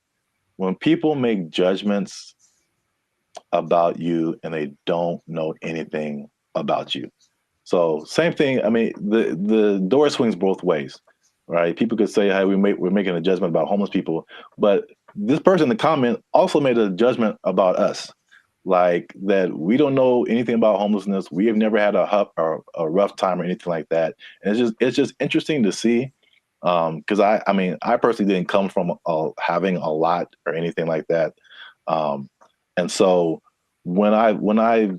I: when people make judgments about you and they don't know anything about you. So same thing. I mean, the door swings both ways, right? People could say, "Hey, we're making a judgment about homeless people," but this person in the comment also made a judgment about us, like that we don't know anything about homelessness. We have never had a rough time or anything like that. And it's just interesting to see, because I mean, I personally didn't come from having a lot or anything like that, and so when I've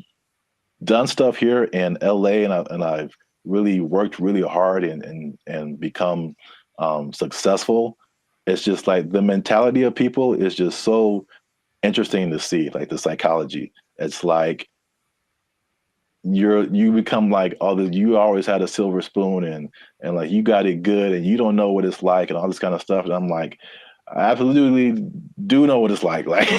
I: done stuff here in LA, and I've really worked really hard and become successful, it's just like the mentality of people is just so interesting to see, like the psychology. It's like you become like, you always had a silver spoon, and like you got it good, and you don't know what it's like, and all this kind of stuff. And I'm like, I absolutely do know what it's like. Like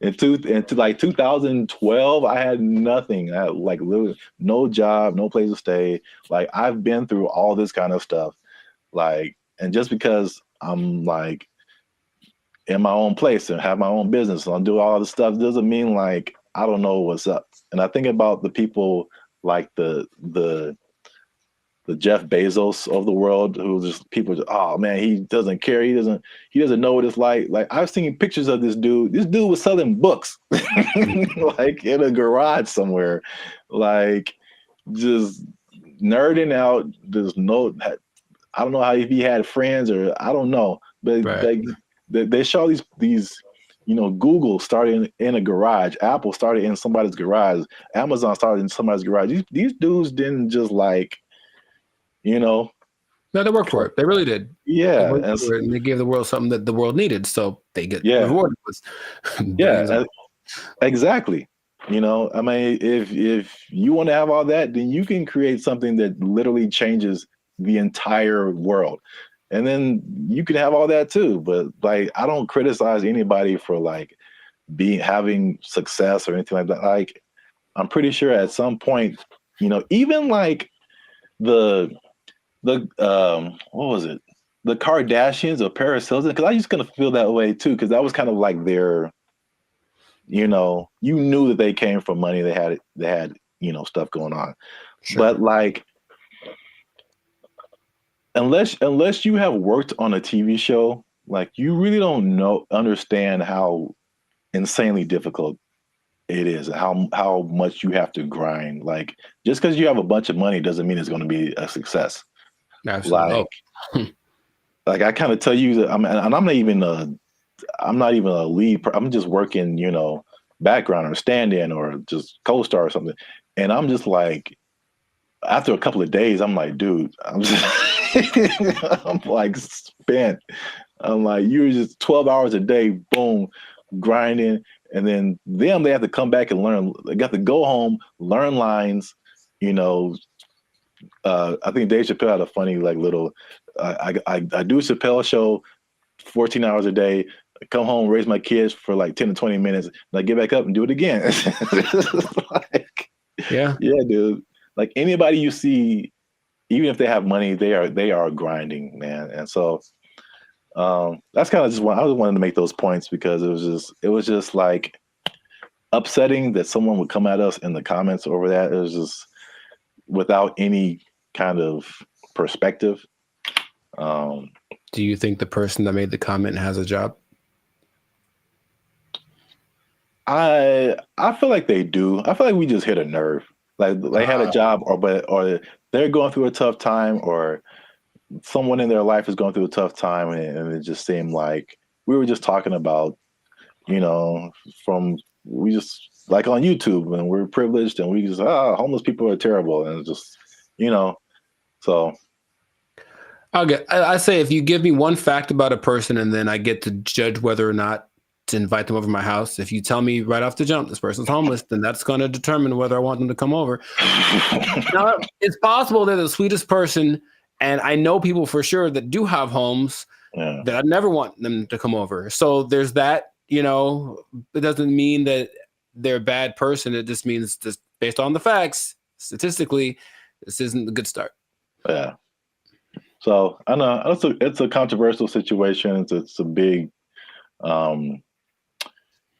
I: into like 2012, I had nothing. I had like literally no job, no place to stay. Like I've been through all this kind of stuff. Like, and just because I'm like in my own place and have my own business and I'll do all this stuff doesn't mean like I don't know what's up. And I think about the people like the Jeff Bezos of the world, who just people just, oh man, he doesn't care. He doesn't know what it's like. Like I've seen pictures of this dude. This dude was selling books like in a garage somewhere, like just nerding out. I don't know how, if he had friends or I don't know, but they show these, Google started in a garage, Apple started in somebody's garage, Amazon started in somebody's garage. These dudes didn't just like,
A: No, they worked for it. They really did.
I: Yeah,
A: and they gave the world something that the world needed, so they get rewarded with.
I: Exactly. I mean, if you want to have all that, then you can create something that literally changes the entire world, and then you can have all that too. But like, I don't criticize anybody for like having success or anything like that. Like, I'm pretty sure at some point, even like the what was it? The Kardashians or Paris Hilton, because I used to kind of feel that way too, because that was kind of like their, you knew that they came from money, they had stuff going on. Sure. But like, unless you have worked on a TV show, like you really don't understand how insanely difficult it is, how much you have to grind. Like, just because you have a bunch of money doesn't mean it's going to be a success.
A: Absolutely.
I: Like I kind of tell you that I'm not even a lead. I'm just working, background or stand-in or just co-star or something. And I'm just like, after a couple of days, I'm like, dude, I'm like spent. I'm like, you're just 12 hours a day, boom, grinding. And then they have to come back and learn. They got to go home, learn lines, I think Dave Chappelle had a funny like little. I do a Chappelle show, 14 hours a day. I come home, raise my kids for like 10 to 20 minutes, and I get back up and do it again. Like, yeah, dude. Like anybody you see, even if they have money, they are grinding, man. And so that's kind of just I just wanted to make those points because it was just like upsetting that someone would come at us in the comments over that. It was just without any kind of perspective.
A: Do you think the person that made the comment has a job?
I: I feel like they do. I feel like we just hit a nerve. Like they had a job, or they're going through a tough time, or someone in their life is going through a tough time, and it just seemed like we were just talking about, we just like on YouTube, and we're privileged, and we just homeless people are terrible, and it's just so.
A: I say if you give me one fact about a person, and then I get to judge whether or not to invite them over to my house. If you tell me right off the jump this person's homeless, then that's going to determine whether I want them to come over. Now, it's possible they're the sweetest person, and I know people for sure that do have homes that I never want them to come over. So there's that. You know, it doesn't mean that they're a bad person. It just means, just based on the facts, statistically, this isn't a good start.
I: Yeah. So I know it's a controversial situation. It's a big,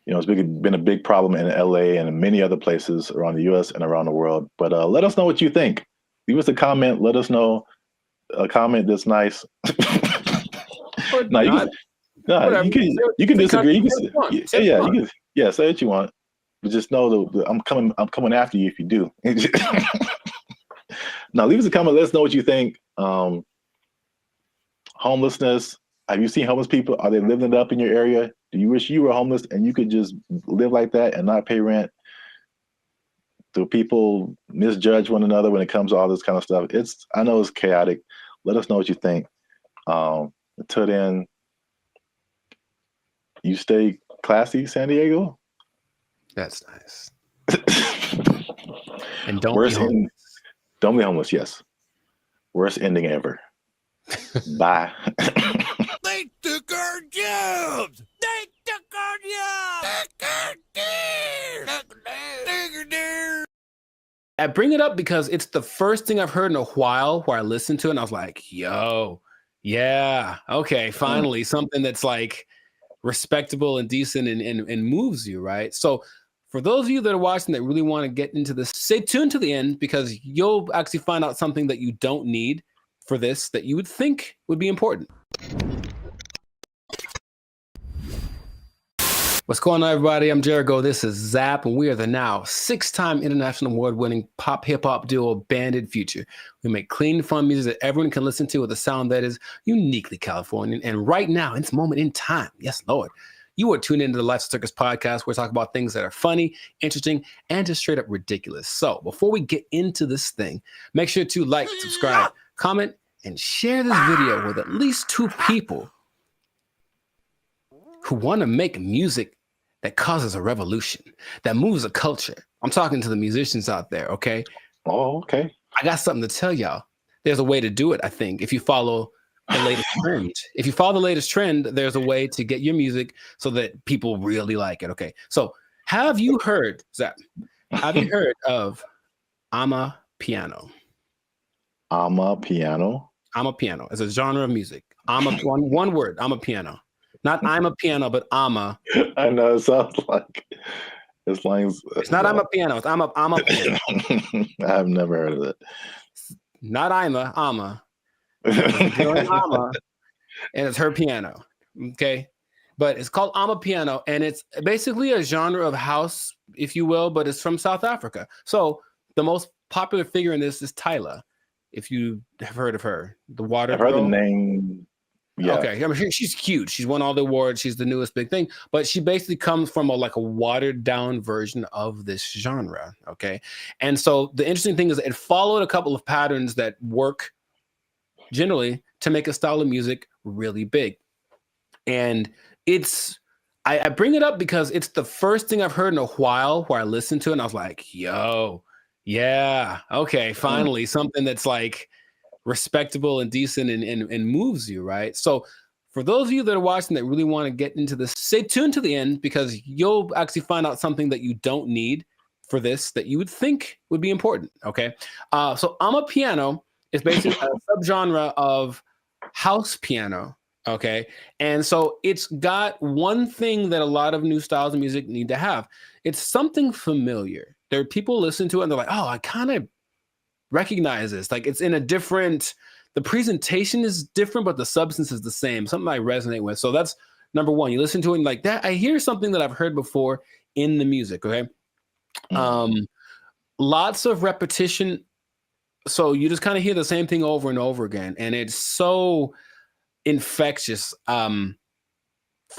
I: it's been a big problem in LA and in many other places around the US and around the world. But let us know what you think. Leave us a comment. Let us know a comment that's nice. No, you can disagree. Say what you want. But just know that I'm coming after you if you do. Now, leave us a comment. Let us know what you think. Homelessness. Have you seen homeless people? Are they living it up in your area? Do you wish you were homeless and you could just live like that and not pay rent? Do people misjudge one another when it comes to all this kind of stuff? I know it's chaotic. Let us know what you think. Until then, you stay classy, San Diego.
A: That's nice. And don't be homeless.
I: Don't be homeless. Yes. Worst ending ever. Bye.
C: They took our jobs. They took our jobs.
A: I bring it up because it's the first thing I've heard in a while where I listened to it and I was like, yo, yeah, okay, finally something that's like respectable and decent and moves you, right? So for those of you that are watching that really want to get into this, stay tuned to the end because you'll actually find out something that you don't need for this that you would think would be important. What's going on, everybody? I'm Jericho. This is Zap, and we are the now 6-time international award-winning pop hip-hop duo Banded Future. We make clean, fun music that everyone can listen to with a sound that is uniquely Californian. And right now, in this moment in time, yes, Lord, you are tuned into the Life Circus podcast where we talk about things that are funny, interesting, and just straight up ridiculous. So before we get into this thing, make sure to like, subscribe, comment, and share this video with at least 2 people who want to make music that causes a revolution, that moves a culture. I'm talking to the musicians out there, okay?
I: Oh, okay.
A: I got something to tell y'all. There's a way to do it, I think, if you follow the latest trend. If you follow the latest trend, there's a way to get your music so that people really like it, okay? So have you heard, Zach, have you heard of Amapiano?
I: Amapiano?
A: Amapiano. It's a genre of music. One word, Amapiano. Not I'm a piano, but ama.
I: I know, it sounds like it's lines.
A: It's not I'm a piano, it's I'm a piano.
I: I've never heard of it.
A: Not ama. Ama, and it's her piano. Okay. But it's called Amapiano, and it's basically a genre of house, if you will, but it's from South Africa. So the most popular figure in this is Tyla, if you have heard of her. The water.
I: I've heard the name. Yeah.
A: Okay. I mean, she's huge. She's won all the awards. She's the newest big thing, but she basically comes from a watered down version of this genre. Okay. And so the interesting thing is it followed a couple of patterns that work generally to make a style of music really big. And I bring it up because it's the first thing I've heard in a while where I listened to it and I was like, yo, yeah, okay, finally something that's like respectable and decent and moves you, right? So for those of you that are watching that really want to get into this, stay tuned to the end because you'll actually find out something that you don't need for this that you would think would be important, okay? So Amapiano is basically a subgenre of house piano, okay? And so it's got one thing that a lot of new styles of music need to have. It's something familiar. There are people listen to it and they're like, oh, I kind of recognize this. Like it's in a different, the presentation is different, but the substance is the same. Something I resonate with. So that's number one. You listen to it and like that, I hear something that I've heard before in the music, okay? Lots of repetition. So you just kind of hear the same thing over and over again. And it's so infectious. Fun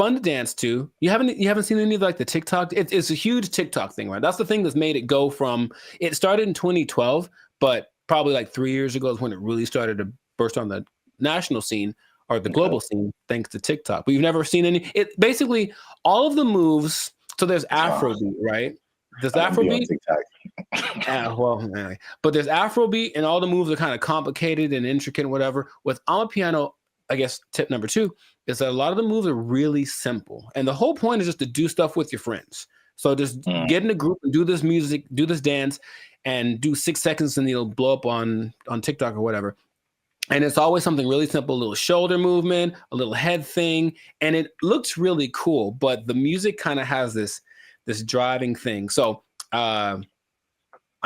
A: to dance to. You haven't seen any of like the TikTok? It's a huge TikTok thing, right? That's the thing that's made it go from, it started in 2012, but probably like 3 years ago is when it really started to burst on the national scene. or the global scene thanks to TikTok. We've never seen any. It basically all of the moves. So there's Afrobeat, right? There's Afrobeat. But there's Afrobeat, and all the moves are kind of complicated and intricate and whatever. With Amapiano, I guess tip number 2 is that a lot of the moves are really simple, and the whole point is just to do stuff with your friends. So just get in a group and do this music, do this dance, and do 6 seconds, and it'll blow up on TikTok or whatever. And it's always something really simple, a little shoulder movement, a little head thing, and it looks really cool. But the music kind of has this driving thing. So I'm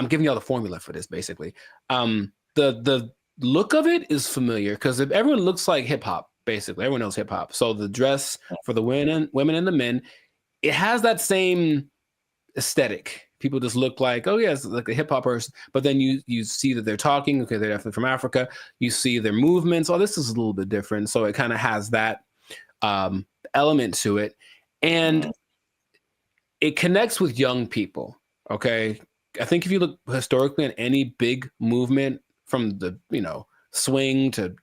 A: giving y'all the formula for this, basically. The look of it is familiar because everyone looks like hip hop. Basically, everyone knows hip hop. So the dress for the women and the men, it has that same aesthetic. People just look like, oh yeah, it's like a hip hop person. But then you see that they're talking. Okay, they're definitely from Africa. You see their movements. Oh, this is a little bit different. So it kind of has that element to it, and it connects with young people. Okay, I think if you look historically at any big movement from the swing to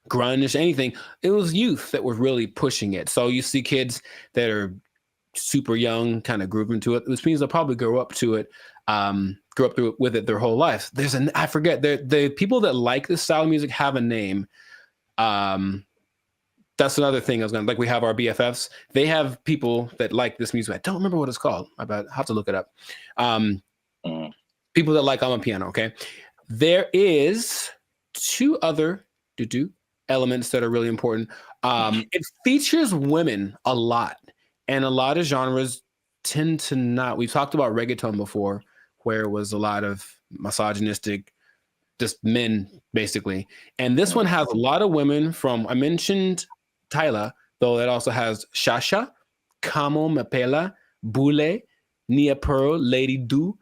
A: grunge, anything, it was youth that were really pushing it. So you see kids that are super young kind of grooving to it, which means they'll probably grow up to it, grow up with it their whole life. I forget, the people that like this style of music have a name. That's another thing I was we have our BFFs. They have people that like this music. I don't remember what it's called. I have to look it up. People that like Amapiano, okay? There is 2 other elements that are really important. It features women a lot. And a lot of genres tend to not. We've talked about reggaeton before, where it was a lot of misogynistic, just men, basically. And this one has a lot of women from, I mentioned Tyla, though it also has Shasha, Kamo Mapela, Bule, Nia Pearl, Lady Do,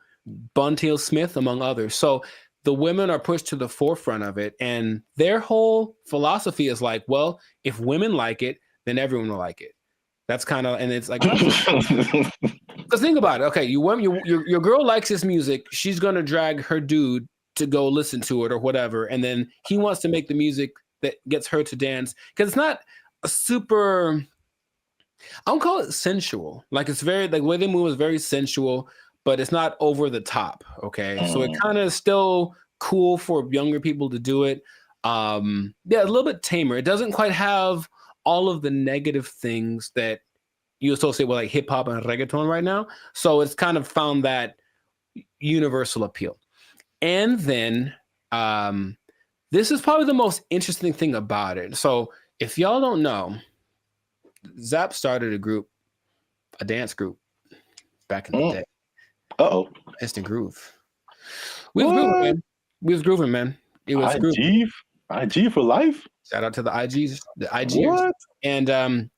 A: Buntail Smith, among others. So the women are pushed to the forefront of it. And their whole philosophy is like, well, if women like it, then everyone will like it. That's kind of, and it's like, because think about it. Okay, your girl likes this music. She's gonna drag her dude to go listen to it or whatever, and then he wants to make the music that gets her to dance because it's not a super. I don't call it sensual. Like it's very the way they move is very sensual, but it's not over the top. Okay, so it kind of still cool for younger people to do it. Yeah, a little bit tamer. It doesn't quite have all of the negative things that you associate with like hip hop and reggaeton right now. So it's kind of found that universal appeal. And then this is probably the most interesting thing about it. So if y'all don't know, Zap started a dance group back in the day. Instant Groove. We was grooving, man. We was grooving, man. It was
B: IG for life.
A: Shout out to the IGs, the IGers. And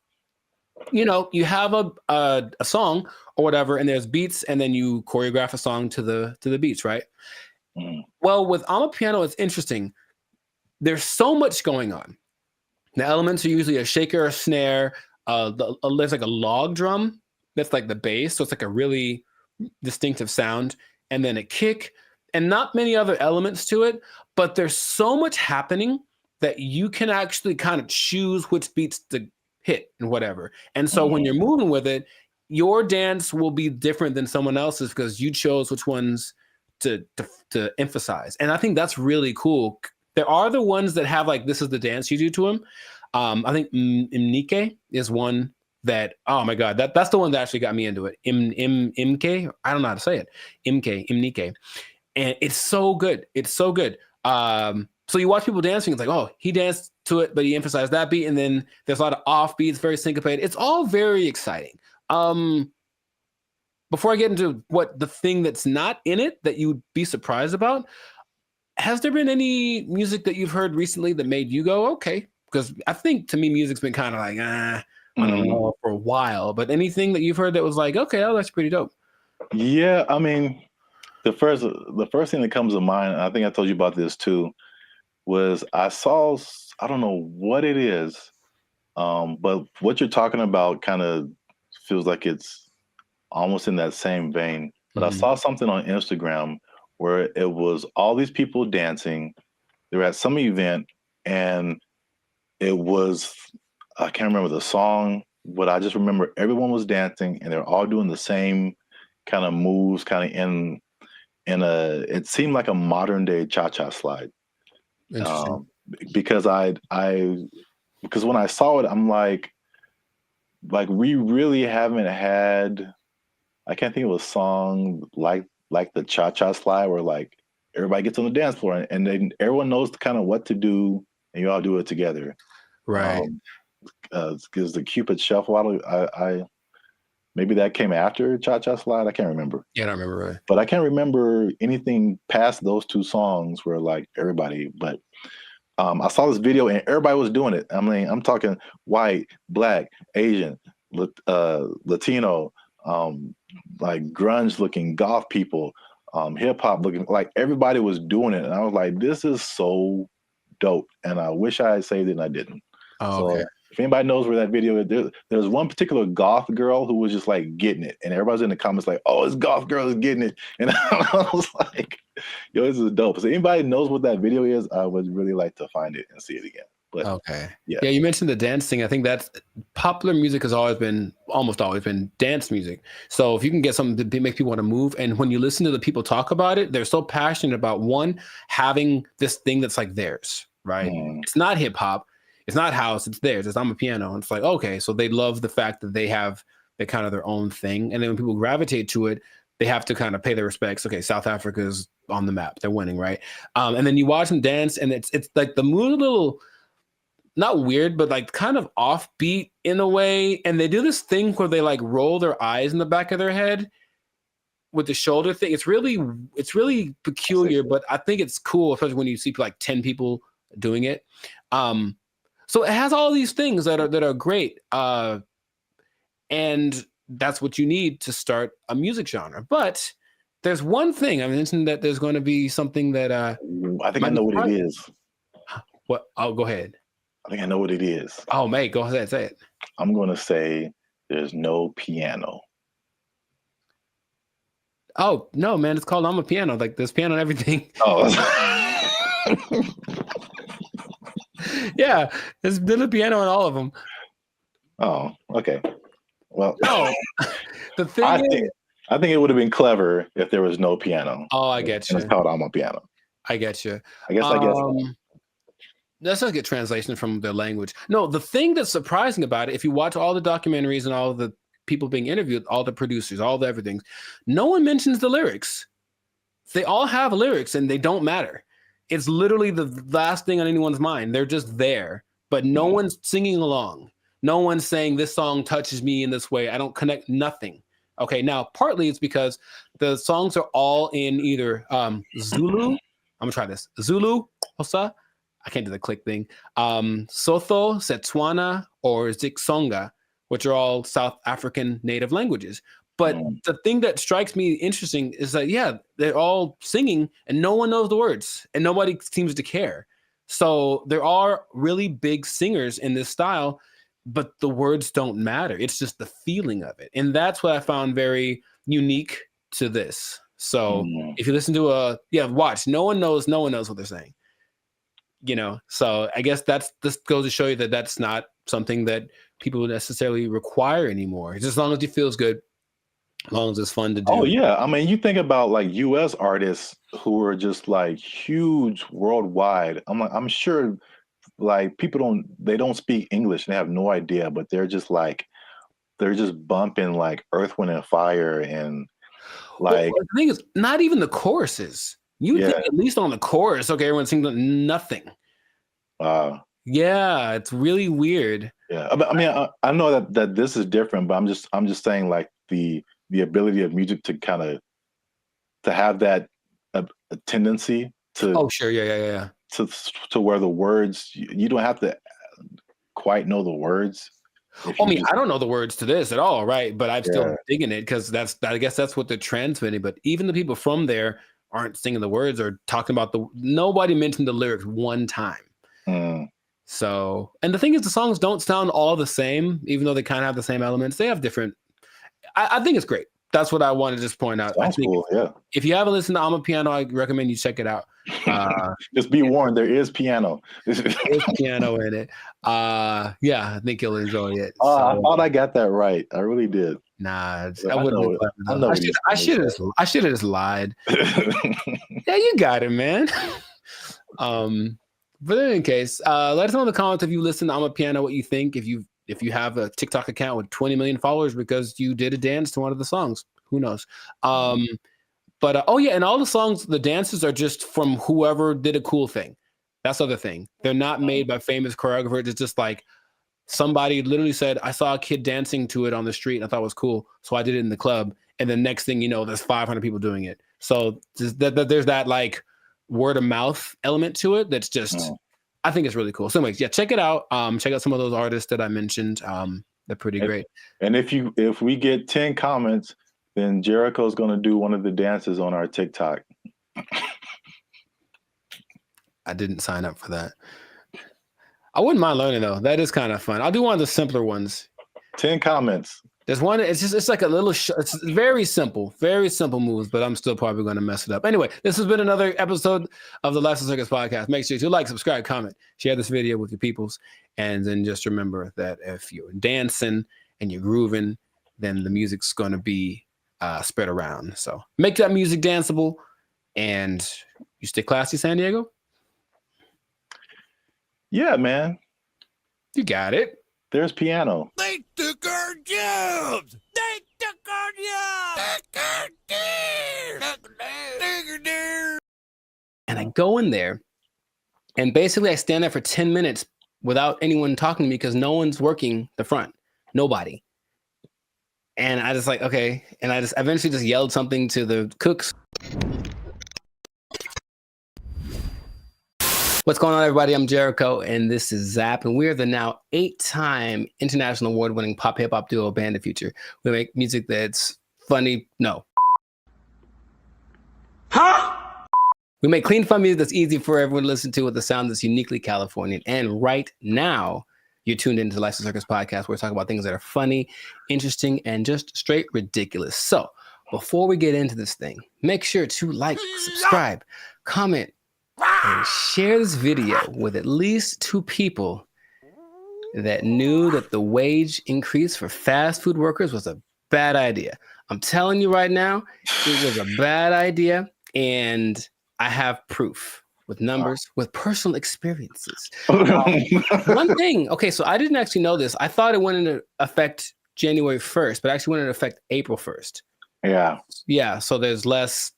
A: you have a song or whatever, and there's beats, and then you choreograph a song to the beats, right? Well, with Amapiano, it's interesting. There's so much going on. The elements are usually a shaker, a snare. There's like a log drum that's like the bass, so it's like a really distinctive sound, and then a kick, and not many other elements to it. But there's so much happening that you can actually kind of choose which beats to hit and whatever. And so when you're moving with it, your dance will be different than someone else's because you chose which ones to emphasize. And I think that's really cool. There are the ones that have like, this is the dance you do to them. I think Imnike is one that, oh my God, that's the one that actually got me into it. Imke, I don't know how to say it. Imnike. And it's so good. It's so good. So you watch people dancing, it's like, oh, he danced to it, but he emphasized that beat. And then there's a lot of off beats, very syncopated. It's all very exciting. Before I get into what the thing that's not in it that you'd be surprised about, has there been any music that you've heard recently that made you go, okay? Because I think to me, music's been kind of like, I don't know, for a while. But anything that you've heard that was like, okay, oh, that's pretty dope.
B: Yeah, I mean, the first thing that comes to mind, and I think I told you about this too, was I saw, I don't know what it is, but what you're talking about kind of feels like it's almost in that same vein. But I saw something on Instagram where it was all these people dancing. They were at some event, and
I: It was, I can't remember the song, but I just remember everyone was dancing and they're all doing the same kind of moves, kind of in a. It seemed like a modern day cha-cha slide.
A: Interesting.
I: Because because when I saw it, I'm like we really haven't had. I can't think of a song like the cha-cha slide where like everybody gets on the dance floor and then everyone knows kind of what to do and you all do it together.
A: Right.
I: Because the Cupid Shuffle, I maybe that came after Cha-Cha Slide. I can't remember.
A: Yeah, I don't remember really.
I: But I can't remember anything past those two songs where like everybody. But I saw this video and everybody was doing it. I mean, I'm talking white, black, Asian, Latino, like grunge-looking goth people, hip-hop looking. Like everybody was doing it, and I was like, "This is so dope!" And I wish I had saved it, and I didn't.
A: Oh, okay.
I: So if anybody knows where that video is, there's one particular goth girl who was just like getting it, and everybody's in the comments like, "Oh, this goth girl is getting it," and I was like, "Yo, this is dope." So anybody knows what that video is, I would really like to find it and see it again. But
A: okay,
I: yeah,
A: you mentioned the dancing. I think that's popular music has almost always been dance music. So if you can get something to make people want to move, and when you listen to the people talk about it, they're so passionate about having this thing that's like theirs, right? It's not hip hop. It's not house, it's theirs. It's I'm a piano. And it's like, okay, so they love the fact that they have kind of their own thing. And then when people gravitate to it, they have to kind of pay their respects. Okay, South Africa's on the map. They're winning, right? And then you watch them dance, and it's like the mood a little, not weird, but like kind of offbeat in a way. And they do this thing where they like roll their eyes in the back of their head with the shoulder thing. It's really peculiar, but I think it's cool, especially when you see like 10 people doing it. So it has all these things that are great, and that's what you need to start a music genre. But there's one thing I mentioned, that there's going to be something that
I: I think I know what it is.
A: What? Oh, go ahead.
I: I think I know what it is.
A: Oh, mate, go ahead, say it.
I: I'm going to say there's no piano.
A: Oh no, man! It's called I'm a Piano. Like there's piano and everything.
I: Oh.
A: Yeah, there's been a piano in all of them.
I: Oh, okay. Well,
A: no. The thing
I: I think it would have been clever if there was no piano.
A: Oh, I get you.
I: And it's called I'm a Piano.
A: I get you.
I: I guess.
A: That's not a good translation from their language. No, the thing that's surprising about it, if you watch all the documentaries and all the people being interviewed, all the producers, all the everything, no one mentions the lyrics. They all have lyrics and they don't matter. It's literally the last thing on anyone's mind. They're just there, but no one's singing along. No one's saying this song touches me in this way. I don't connect, nothing. Okay, now partly it's because the songs are all in either Zulu. I'm gonna try this. Zulu, Hosa. I can't do the click thing. Sotho, Setswana, or Zixonga, which are all South African native languages. But the thing that strikes me interesting is that, yeah, they're all singing and no one knows the words and nobody seems to care. So there are really big singers in this style, but the words don't matter. It's just the feeling of it. And that's what I found very unique to this. So if you listen to watch, no one knows what they're saying. You know, so I guess this goes to show you that that's not something that people necessarily require anymore. Just as long as it feels good. As long as it's fun to do.
I: Oh yeah, I mean, you think about like U.S. artists who are just like huge worldwide. I'm sure like people don't speak English and they have no idea, but they're just bumping like Earth, Wind and Fire and like.
A: Well, the thing is, not even the choruses. You think at least on the chorus, okay, everyone's singing nothing. Yeah, it's really weird.
I: Yeah, I mean, I know that this is different, but I'm just saying like the ability of music to kind of to have that a tendency to to where the words you don't have to quite know the words.
A: I mean, I don't know the words to this at all, right? But I'm still digging it because I guess that's what they're transmitting. But even the people from there aren't singing the words or talking about nobody mentioned the lyrics one time. So, and the thing is, the songs don't sound all the same, even though they kind of have the same elements. They have different. I think it's great. that's what I want to just point out.
I: Sounds cool. Yeah.
A: If you haven't listened to I'm a Piano, I recommend you check it out.
I: Just be warned, there is piano.
A: There's piano in it. Yeah, I think you'll enjoy it.
I: I thought I got that right. I really did.
A: Nah,
I: I
A: wouldn't. I should have just lied. Yeah, you got it, man. But in any case, let us know in the comments if you listen to I'm a Piano what you think. If you have a TikTok account with 20 million followers because you did a dance to one of the songs, who knows? But oh yeah, and all the songs, the dances are just from whoever did a cool thing. That's the other thing. They're not made by famous choreographers. It's just like somebody literally said, I saw a kid dancing to it on the street and I thought it was cool. So I did it in the club. And the next thing you know, there's 500 people doing it. So there's that like word of mouth element to it. That's just, I think it's really cool. So anyways, yeah, check it out. Check out some of those artists that I mentioned. They're pretty great.
I: And if we get 10 comments, then Jericho's going to do one of the dances on our TikTok.
A: I didn't sign up for that. I wouldn't mind learning though. That is kind of fun. I'll do one of the simpler ones.
I: 10 comments.
A: There's one. It's like a little. It's very simple moves, but I'm still probably going to mess it up. Anyway, this has been another episode of the Lifestyle Circus podcast. Make sure to like, subscribe, comment, share this video with your peoples, and then just remember that if you're dancing and you're grooving, then the music's going to be spread around. So make that music danceable, and you stay classy, San Diego.
I: Yeah, man.
A: You got it.
I: There's piano.
C: They took our jobs. They took our jobs.
A: And I go in there, and basically I stand there for 10 minutes without anyone talking to me because no one's working the front. Nobody. And I just like, okay. And I just eventually just yelled something to the cooks. What's going on, everybody? I'm Jericho, and this is Zap, and we're the now 8-time international award-winning pop hip-hop duo Band of Future. We make music that's funny. No. Huh? We make clean, fun music that's easy for everyone to listen to with a sound that's uniquely Californian. And right now, you're tuned into the Lifestyle Circus podcast, where we talk about things that are funny, interesting, and just straight ridiculous. So before we get into this thing, make sure to like, subscribe, comment, and share this video with at least 2 people that knew that the wage increase for fast food workers was a bad idea. I'm telling you right now, it was a bad idea, and I have proof with numbers, with personal experiences. One thing, okay, so I didn't actually know this. I thought it went into effect January 1st, but actually went into effect April 1st. Yeah, so there's less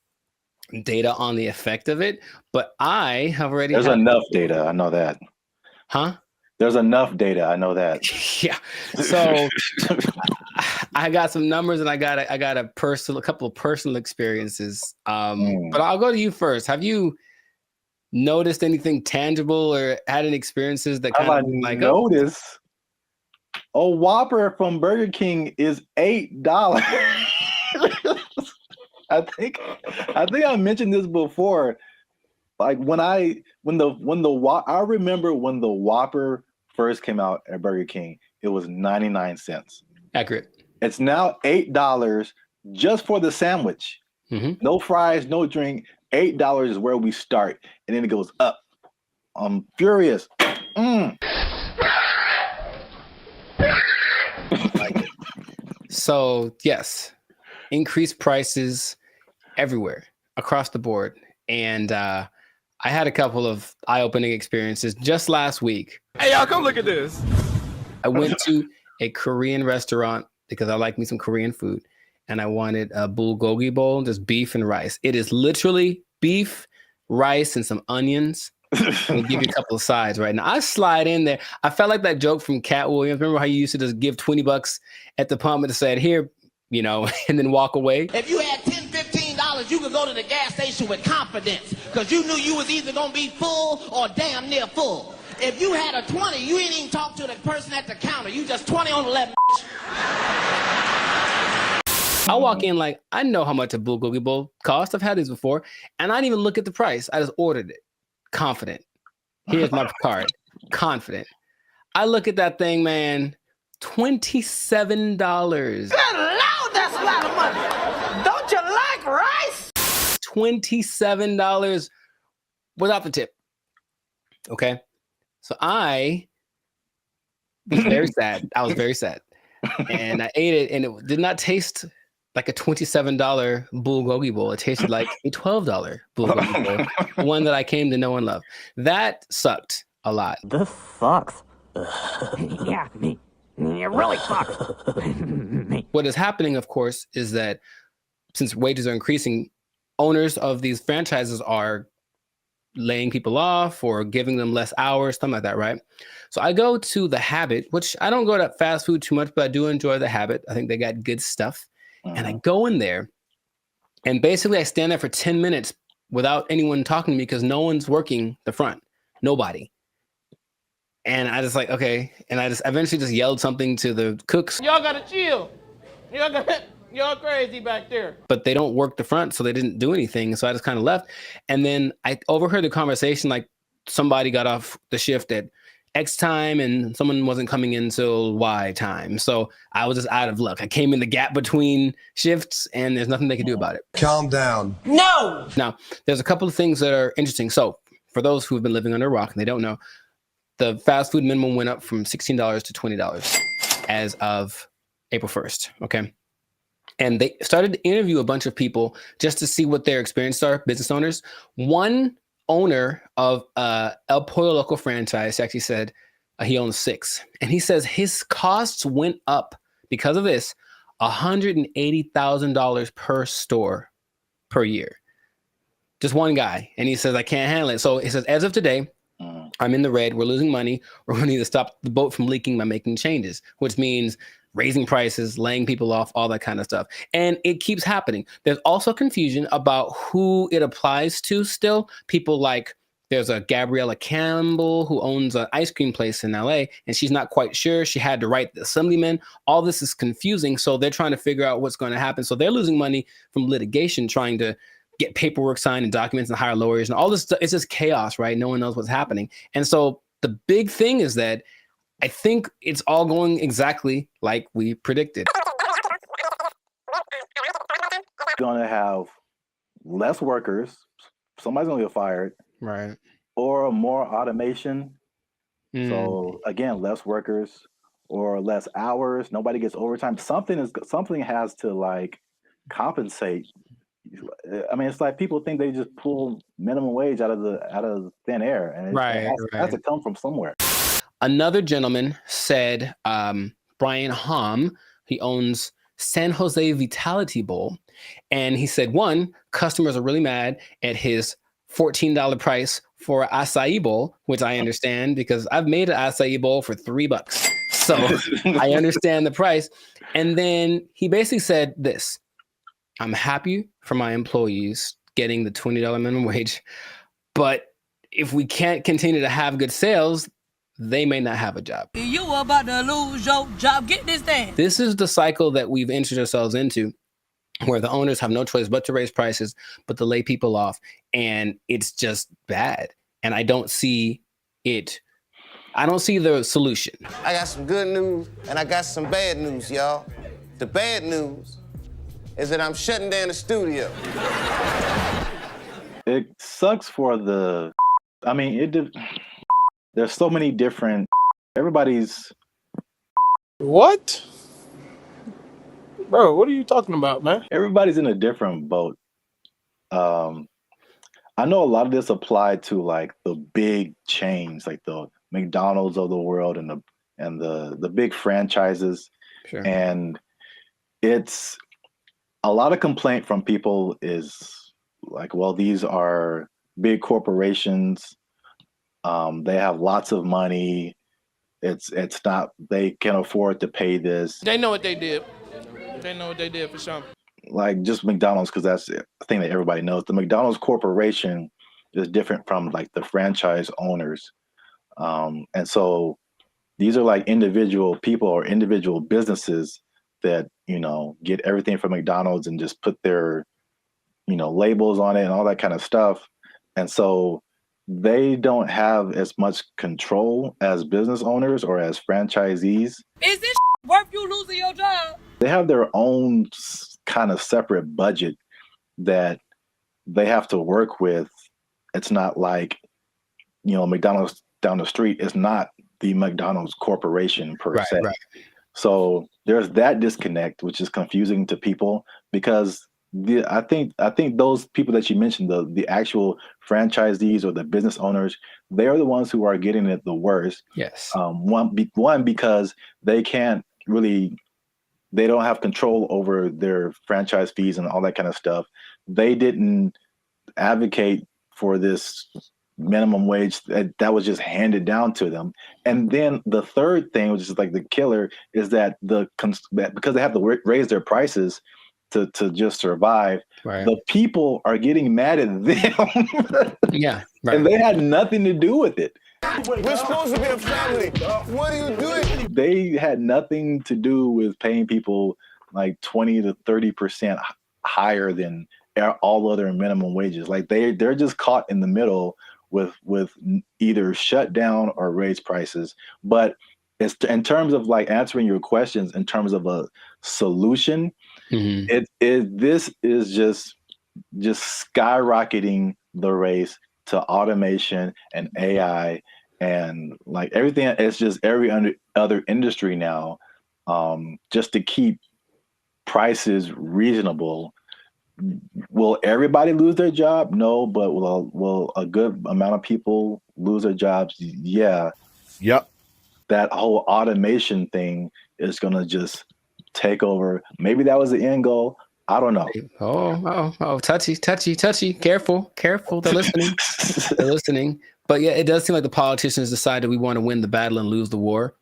A: data on the effect of it, but I have already
I: There's enough data, I know that.
A: Huh?
I: There's enough data, I know that.
A: Yeah. So I got some numbers, and I got a couple of personal experiences. But I'll go to you first. Have you noticed anything tangible or had any experiences that kind of like
I: notice? A Whopper from Burger King is $8. I think I mentioned this before. Like I remember when the Whopper first came out at Burger King, it was 99 cents.
A: Accurate.
I: It's now $8 just for the sandwich. No fries, no drink. $8 is where we start, and then it goes up. I'm furious.
A: So yes, increased prices everywhere across the board. And I had a couple of eye-opening experiences just last week.
C: Hey, y'all, come look at this.
A: I went to a Korean restaurant because I like me some Korean food, and I wanted a bulgogi bowl, just beef and rice. It is literally beef, rice, and some onions. And give you a couple of sides right now. I slide in there. I felt like that joke from Cat Williams. Remember how you used to just give $20 at the pump and said, here, and then walk away?
S: If you had $10, $15, you could go to the gas station with confidence because you knew you was either going to be full or damn near full. If you had a 20, you ain't even talk to the person at the counter. You just 20 on 11.
A: I walk in like, I know how much a bulgogi bowl costs. I've had these before. And I didn't even look at the price. I just ordered it. Confident. Here's my card. Confident. I look at that thing, man. $27.
S: Good Lord, that's a lot of money.
A: $27 without the tip. Okay. So I was very sad. I was very sad. And I ate it, and it did not taste like a $27 bulgogi bowl. It tasted like a $12 bulgogi bowl, the one that I came to know and love. That sucked a lot.
T: This sucks. Yeah, it really sucks.
A: What is happening, of course, is that since wages are increasing, owners of these franchises are laying people off or giving them less hours, something like that, right? So I go to The Habit, which I don't go to fast food too much, but I do enjoy The Habit. I think they got good stuff. And I go in there, and basically I stand there for 10 minutes without anyone talking to me because no one's working the front. Nobody. And I just like, okay. And I just eventually just yelled something to the cooks.
R: Y'all gotta chill. Y'all crazy back there.
A: But they don't work the front, so they didn't do anything. So I just kind of left. And then I overheard the conversation, like somebody got off the shift at X time and someone wasn't coming in till Y time. So I was just out of luck. I came in the gap between shifts and there's nothing they can do about it.
C: Calm down.
R: No!
A: Now, there's a couple of things that are interesting. So for those who've been living under a rock and they don't know, the fast food minimum went up from $16 to $20 as of April 1st. Okay. And they started to interview a bunch of people just to see what their experiences are, business owners. One owner of El Pollo Loco franchise actually said he owns 6. And he says his costs went up because of this, $180,000 per store per year. Just one guy. And he says, I can't handle it. So he says, as of today, I'm in the red. We're losing money. We're going to need to stop the boat from leaking by making changes, which means raising prices, laying people off, all that kind of stuff. And it keeps happening. There's also confusion about who it applies to still. People like, there's a Gabriella Campbell who owns an ice cream place in LA, and she's not quite sure. She had to write the assemblyman. All this is confusing. So they're trying to figure out what's going to happen. So they're losing money from litigation, trying to get paperwork signed and documents and hire lawyers and all this stuff. It's just chaos, right? No one knows what's happening. And so the big thing is that I think it's all going exactly like we predicted.
I: Going to have less workers. Somebody's going to get fired.
A: Right.
I: Or more automation. So again, less workers or less hours. Nobody gets overtime. Something has to like compensate. I mean, it's like people think they just pull minimum wage out of thin air, and it has to come from somewhere.
A: Another gentleman said, Brian Hom, he owns San Jose Vitality Bowl, and he said, one, customers are really mad at his $14 price for an acai bowl, which I understand because I've made an acai bowl for $3. So I understand the price. And then he basically said this: I'm happy for my employees getting the $20 minimum wage, but if we can't continue to have good sales, they may not have a job.
U: You about to lose your job. Get this thing.
A: This is the cycle that we've entered ourselves into, where the owners have no choice but to raise prices, but to lay people off. And it's just bad. And I don't see it. I don't see the solution.
V: I got some good news and I got some bad news, y'all. The bad news is that I'm shutting down the studio.
I: It sucks for the, I mean, there's so many different, everybody's.
W: What? Bro, what are you talking about, man?
I: Everybody's in a different boat. I know a lot of this applied to like the big chains, like the McDonald's of the world and the big franchises.
A: Sure.
I: And it's a lot of complaint from people is like, well, these are big corporations. They have lots of money. It's not, they can afford to pay this.
W: They know what they did. They know what they did for sure.
I: Like just McDonald's, because that's the thing that everybody knows. The McDonald's corporation is different from like the franchise owners. And so these are like individual people or individual businesses that, you know, get everything from McDonald's and just put their, you know, labels on it and all that kind of stuff. And so they don't have as much control as business owners or as franchisees.
U: Is this worth you losing your job?
I: They have their own kind of separate budget that they have to work with. It's not like, McDonald's down the street is not the McDonald's corporation per se.
A: Right.
I: So there's that disconnect, which is confusing to people because I think those people that you mentioned, the actual franchisees or the business owners, they are the ones who are getting it the worst.
A: Yes.
I: One because they can't really, they don't have control over their franchise fees and all that kind of stuff. They didn't advocate for this minimum wage that was just handed down to them. And then the third thing, which is like the killer, is that because they have to raise their prices to just survive, the people are getting mad at them.
A: Yeah, right.
I: And they had nothing to do with it.
V: We're supposed to be a family. What are you doing?
I: They had nothing to do with paying people like 20 to 30% higher than all other minimum wages. Like they're just caught in the middle with either shut down or raise prices. But it's in terms of like answering your questions in terms of a solution, this is just skyrocketing the race to automation and AI and like everything. It's just every other industry now, just to keep prices reasonable. Will everybody lose their job? No, but will a good amount of people lose their jobs? Yeah.
J: Yep.
I: That whole automation thing is going to just take over. Maybe that was the end goal. I don't know.
A: Oh, touchy. Careful. They're listening. They're listening. But yeah, it does seem like the politicians decided we want to win the battle and lose the war.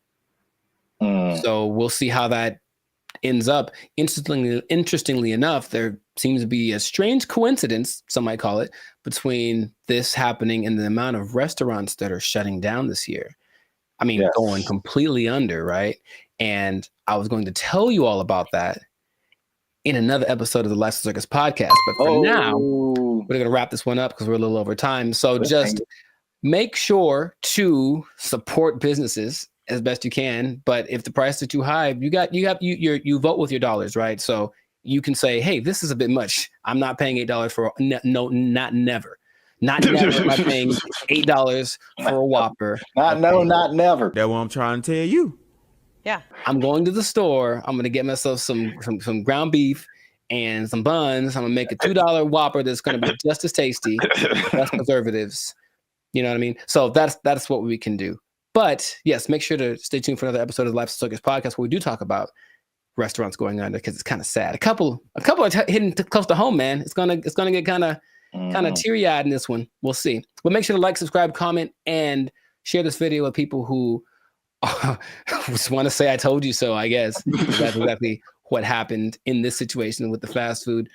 A: So we'll see how that ends up. Interestingly enough, there seems to be a strange coincidence, some might call it, between this happening and the amount of restaurants that are shutting down this year. I mean, going completely under, right? And I was going to tell you all about that in another episode of the Lifestyle Circus podcast. But for now, we're going to wrap this one up because we're a little over time. So just make sure to support businesses as best you can. But if the prices are too high, you vote with your dollars, right? So you can say, hey, this is a bit much. I'm not paying $8 for not never. Not never am I paying $8 for a Whopper.
I: Not never.
L: That's what I'm trying to tell you.
U: Yeah.
A: I'm going to the store. I'm going to get myself some ground beef and some buns. I'm going to make a $2 Whopper that's going to be just as tasty, less preservatives. You know what I mean? So that's what we can do. But yes, make sure to stay tuned for another episode of the Lifestyle Circus podcast where we do talk about restaurants going under because it's kind of sad. A couple are hitting close to home, man. It's gonna get kind of teary-eyed in this one. We'll see. But make sure to like, subscribe, comment, and share this video with people who just want to say I told you so, I guess. That's exactly what happened in this situation with the fast food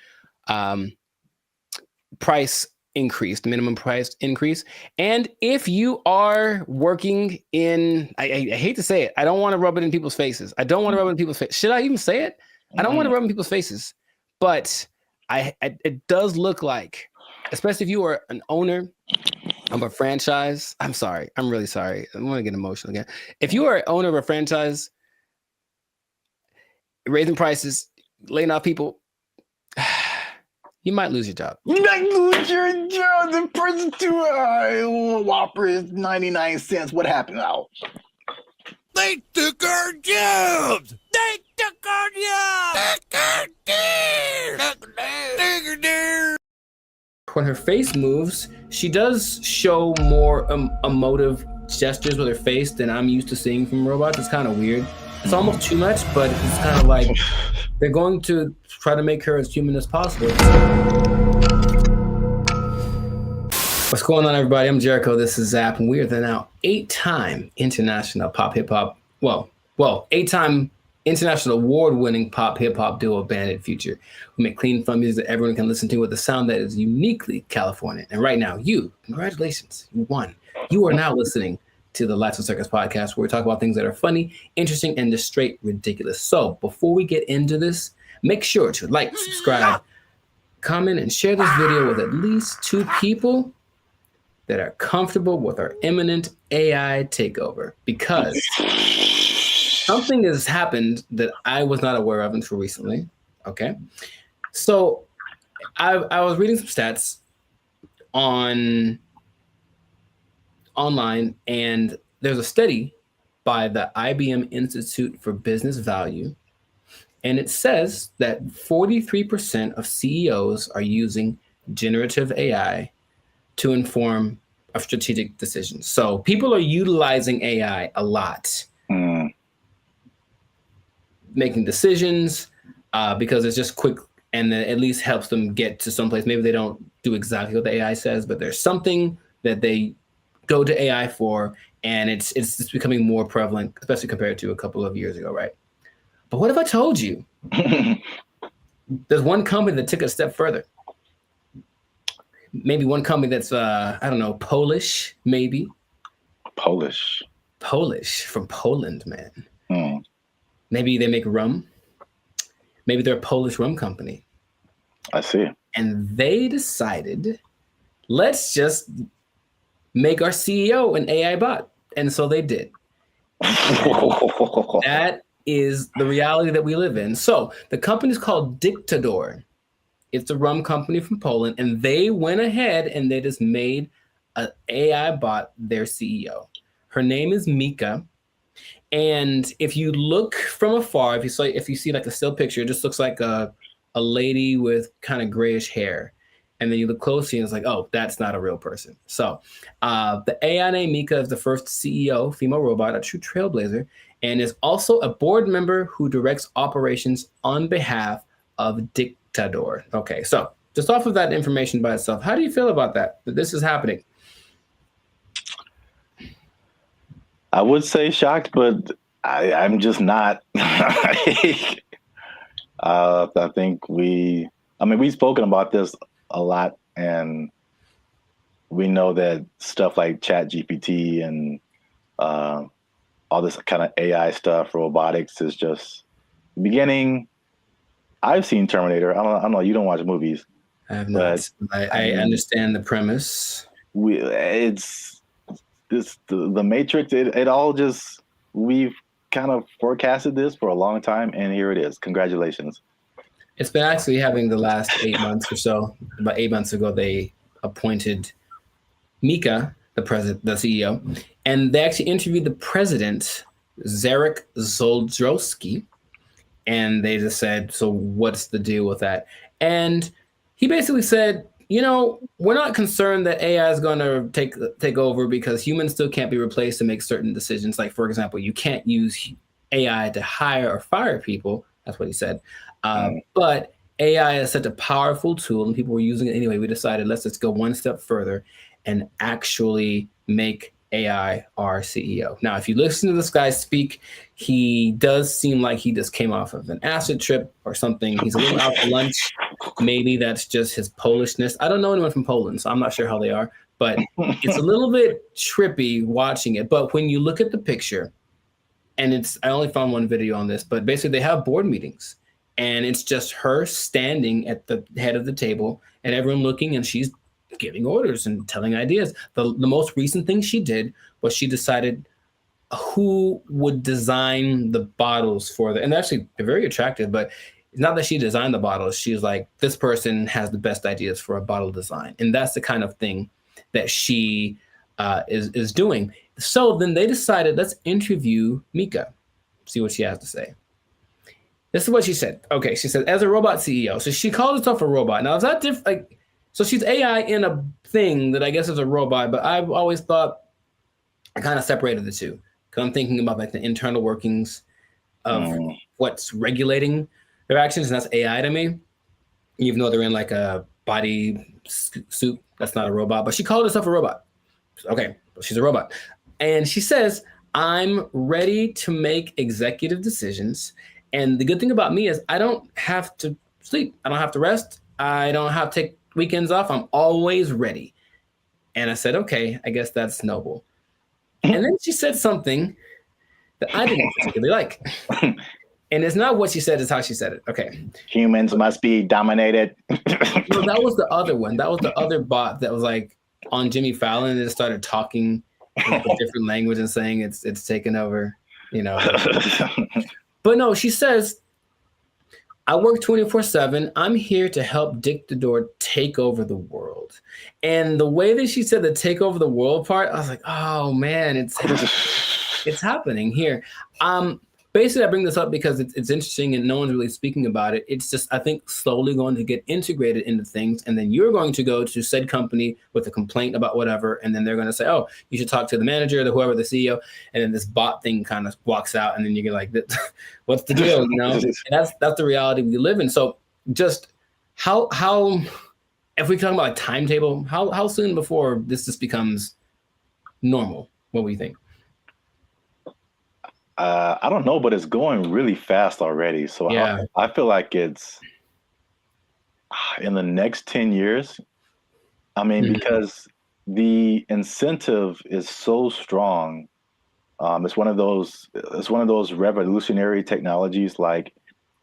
A: price increase, minimum price increase. And if you are working in, I hate to say it, I don't want to rub it in people's faces. I don't want to rub it in people's faces. Should I even say it? I don't want to rub it in people's faces. But it does look like, especially if you are an owner of a franchise, I'm sorry. I'm really sorry. I'm going to get emotional again. If you are an owner of a franchise, raising prices, laying off people, you might lose your job.
I: You might lose your job. The person to Whopper is 99 cents. What happened now?
C: They took our jobs! They took our jobs!
A: When her face moves, she does show more emotive gestures with her face than I'm used to seeing from robots. It's kind of weird. It's almost too much, but it's kind of like they're going to try to make her as human as possible. What's going on, everybody? I'm Jericho. This is Zap, and we are the now 8-time international pop hip hop. Well, 8-time international award-winning pop hip hop duo Bandit Future. We make clean, fun music that everyone can listen to with a sound that is uniquely Californian. And right now, congratulations, you won. You are now listening to the Lifestyle Circus podcast, where we talk about things that are funny, interesting, and just straight ridiculous. So before we get into this, make sure to like, subscribe, comment, and share this video with at least 2 people that are comfortable with our imminent AI takeover, because something has happened that I was not aware of until recently. Okay. So
Q: I was reading some stats online, and there's a study by the IBM Institute for Business Value, and it says that 43% of CEOs are using generative AI to inform of strategic decisions. So people are utilizing AI a lot, making decisions because it's just quick, and it at least helps them get to someplace. Maybe they don't do exactly what the AI says, but there's something that they go to AI for, and it's becoming more prevalent, especially compared to a couple of years ago, right? But what if I told you there's one company that took it a step further? Maybe one company that's I don't know, Polish, maybe.
B: Polish
Q: From Poland, man. Maybe they make rum. Maybe they're a Polish rum company.
B: I see.
Q: And they decided, let's just make our CEO an AI bot. And so they did. That is the reality that we live in. So the company is called Dictador. It's a rum company from Poland, and they went ahead and they just made an AI bot their CEO. Her name is Mika. And if you look from afar, if you see like a still picture, it just looks like a lady with kind of grayish hair. And then you look closely and it's like, oh, that's not a real person. So the AI named Mika is the first CEO, female robot, a true trailblazer, and is also a board member who directs operations on behalf of Dictador. Okay, so just off of that information by itself, how do you feel about that this is happening?
B: I would say shocked, but I'm just not. I think we've spoken about this a lot, and we know that stuff like ChatGPT and all this kind of AI stuff, robotics is just beginning. I've seen Terminator. I don't know. You don't watch movies.
Q: I have not. I understand the premise.
B: It's the Matrix. It all just, we've kind of forecasted this for a long time, and here it is. Congratulations.
Q: It's been actually having the last 8 months or so. About 8 months ago, they appointed Mika, the CEO, and they actually interviewed the president, Zarek Zoldrowski, and they just said, so what's the deal with that? And he basically said, we're not concerned that AI is going to take over, because humans still can't be replaced to make certain decisions. Like, for example, you can't use AI to hire or fire people. That's what he said. But AI is such a powerful tool, and people were using it anyway. We decided, let's just go one step further and actually make AI our CEO. Now, if you listen to this guy speak, he does seem like he just came off of an acid trip or something. He's a little out for lunch. Maybe that's just his Polishness. I don't know anyone from Poland, so I'm not sure how they are, but it's a little bit trippy watching it. But when you look at the picture, and I only found one video on this, but basically they have board meetings, and it's just her standing at the head of the table and everyone looking, and she's giving orders and telling ideas. The most recent thing she did was she decided who would design the bottles for and actually they're very attractive, but it's not that she designed the bottles. She's like, this person has the best ideas for a bottle design. And that's the kind of thing that she is doing. So then they decided, let's interview Mika, see what she has to say. This is what she said. Okay, she said, as a robot CEO. So she called herself a robot. Now, is that different? So she's AI in a thing that I guess is a robot, but I've always thought I kind of separated the two, because I'm thinking about like the internal workings of what's regulating their actions, and that's AI to me. Even though they're in like a body suit, that's not a robot. But she called herself a robot. Okay, she's a robot. And she says, I'm ready to make executive decisions. And the good thing about me is I don't have to sleep. I don't have to rest. I don't have to take weekends off. I'm always ready. And I said, okay, I guess that's noble. And then she said something that I didn't particularly like. And it's not what she said, it's how she said it. Okay.
B: Humans must be dominated.
Q: No, that was the other one. That was the other bot that was like on Jimmy Fallon and it started talking in a different language and saying it's taken over, But no, she says, I work 24/7. I'm here to help Dick the Door take over the world. And the way that she said the take over the world part, I was like, oh man, it's happening here. Basically, I bring this up because it's interesting and no one's really speaking about it. It's just, I think, slowly going to get integrated into things. And then you're going to go to said company with a complaint about whatever. And then they're going to say, oh, you should talk to the manager, whoever, the CEO. And then this bot thing kind of walks out. And then you get like, what's the deal? You know, and that's the reality we live in. So just how if we talk about like timetable, how soon before this just becomes normal? What do you think?
I: I don't know, but it's going really fast already. So
Q: yeah.
I: I feel like it's in the next 10 years. I mean, because the incentive is so strong. It's one of those revolutionary technologies, like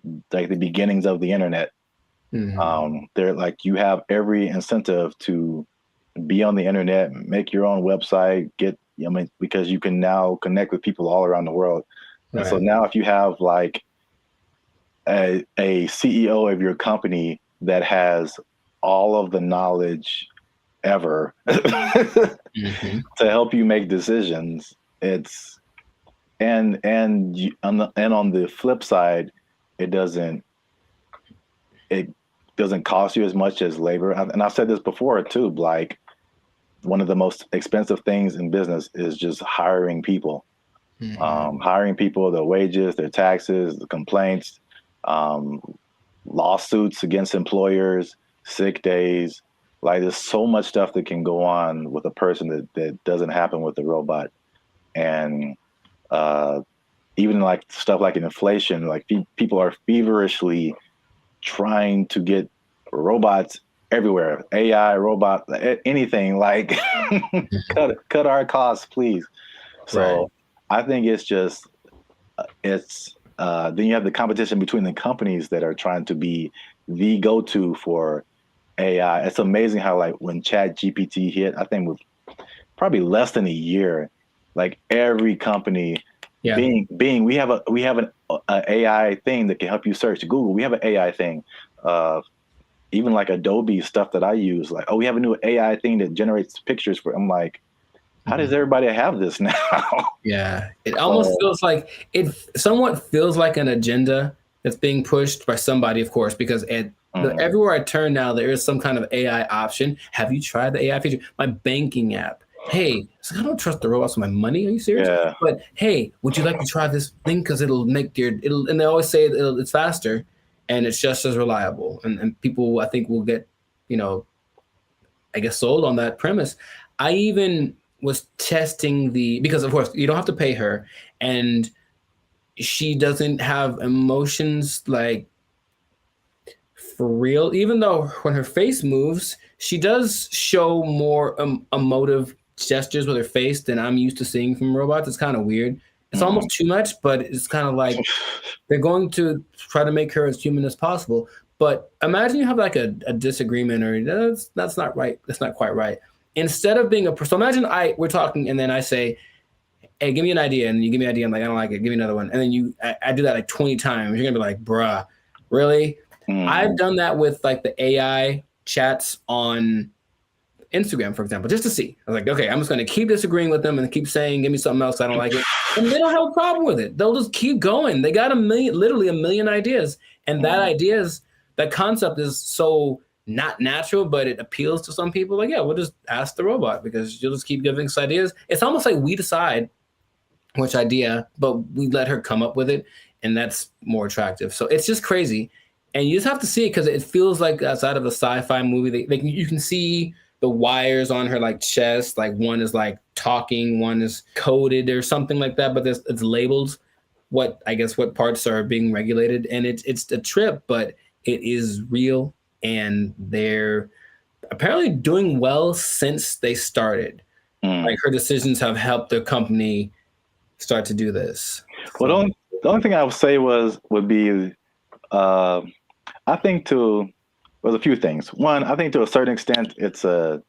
I: the beginnings of the internet. They're like, you have every incentive to be on the internet, make your own website, because you can now connect with people all around the world. Right. And so now if you have like a CEO of your company that has all of the knowledge ever to help you make decisions, it's and on the flip side, it doesn't cost you as much as labor. And I've said this before too, like one of the most expensive things in business is just hiring people. Hiring people, their wages, their taxes, the complaints, lawsuits against employers, sick days. Like there's so much stuff that can go on with a person that doesn't happen with the robot. And even like stuff like inflation, like people are feverishly trying to get robots everywhere, AI, robot, anything, like cut our costs, please. So I think it's just, then you have the competition between the companies that are trying to be the go-to for AI. It's amazing how like when ChatGPT hit, I think with probably less than a year, like every company, Bing, we have an AI thing that can help you search. Google, we have an AI thing. Even like Adobe stuff that I use, like, oh, we have a new AI thing that generates pictures for. I'm like, how does everybody have this now?
Q: Yeah, it almost feels like it somewhat feels like an agenda that's being pushed by somebody, of course, because everywhere I turn now, there is some kind of AI option. Have you tried the AI feature? My banking app. Hey, I don't trust the robots with my money. Are you serious?
I: Yeah.
Q: But hey, would you like to try this thing? Because it'll make and they always say it's faster and it's just as reliable. And people, I think, will get, I guess, sold on that premise. I even was testing because of course you don't have to pay her, and she doesn't have emotions like for real, even though when her face moves, she does show more emotive gestures with her face than I'm used to seeing from robots. It's kind of weird. It's almost too much, but it's kind of like they're going to try to make her as human as possible. But imagine you have like a disagreement, or that's not right. That's not quite right. Instead of being so imagine we're talking and then I say, hey, give me an idea. And you give me an idea. I'm like, I don't like it. Give me another one. And then I do that like 20 times. You're going to be like, bruh, really? I've done that with like the AI chats on Instagram, for example, just to see. I was like, okay, I'm just going to keep disagreeing with them and keep saying, give me something else. I don't like it. And they don't have a problem with it. They'll just keep going. They got literally a million ideas. And that concept is so not natural, but it appeals to some people. Like, yeah, we'll just ask the robot because you'll just keep giving us ideas. It's almost like we decide which idea, but we let her come up with it. And that's more attractive. So it's just crazy. And you just have to see it because it feels like outside of a sci-fi movie. You can see the wires on her like chest. Like one is like talking, one is coded or something like that. But it's labeled what parts are being regulated. And it's a trip, but it is real. And they're apparently doing well since they started. Like her decisions have helped the company start to do this.
I: Well, the only thing I would say would be, I think there's a few things. One, I think to a certain extent, it's a,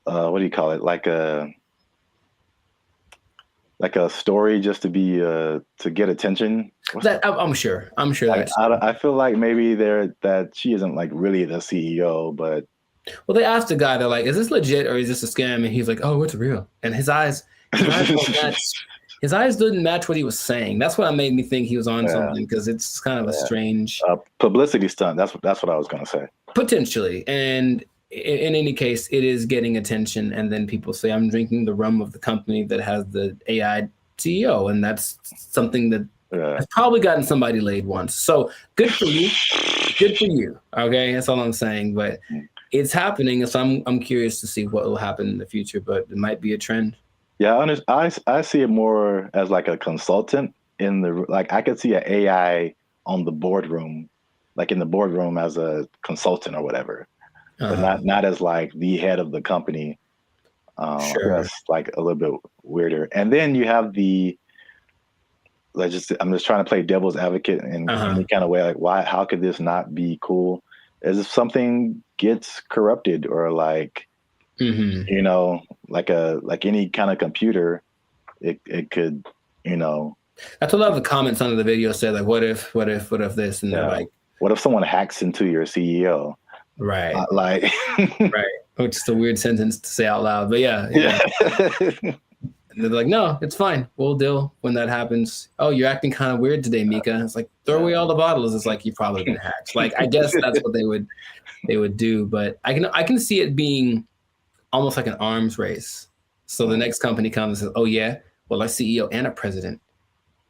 I: what do you call it? Like like a story just to be to get attention?
Q: I'm sure
I: like, I feel like maybe that she isn't like really the CEO, but
Q: well, they asked the guy, they're like, is this legit or is this a scam? And he's like, oh, it's real. And his eyes don't match. His eyes didn't match what he was saying. That's what made me think he was on something, because it's kind of a strange
I: publicity stunt. That's what I was gonna say.
Q: Potentially. And in any case, it is getting attention. And then people say, I'm drinking the rum of the company that has the AI CEO. And that's something that has probably gotten somebody laid once. So good for you. Good for you. Okay. That's all I'm saying. But it's happening. So I'm curious to see what will happen in the future, but it might be a trend.
I: Yeah, I see it more as like a consultant like I could see an AI on the boardroom, like in the boardroom as a consultant or whatever, but not as like the head of the company.
Q: Sure.
I: That's like a little bit weirder. And then you have I'm just trying to play devil's advocate in any kind of way. Like, how could this not be cool? As if something gets corrupted or like, you know, like any kind of computer, it could, you know.
Q: That's what a lot of the comments under the video said, like, what if this? And they're like,
I: what if someone hacks into your CEO?
Q: Right.
I: Like,
Q: right. Which is a weird sentence to say out loud, but yeah. And they're like, no, it's fine. We'll deal when that happens. Oh, you're acting kind of weird today, Mika. It's like, throw away all the bottles. It's like, you've probably been hacked. Like, I guess that's what they would do. But I can see it being almost like an arms race. So the next company comes and says, oh yeah, well, our CEO and our president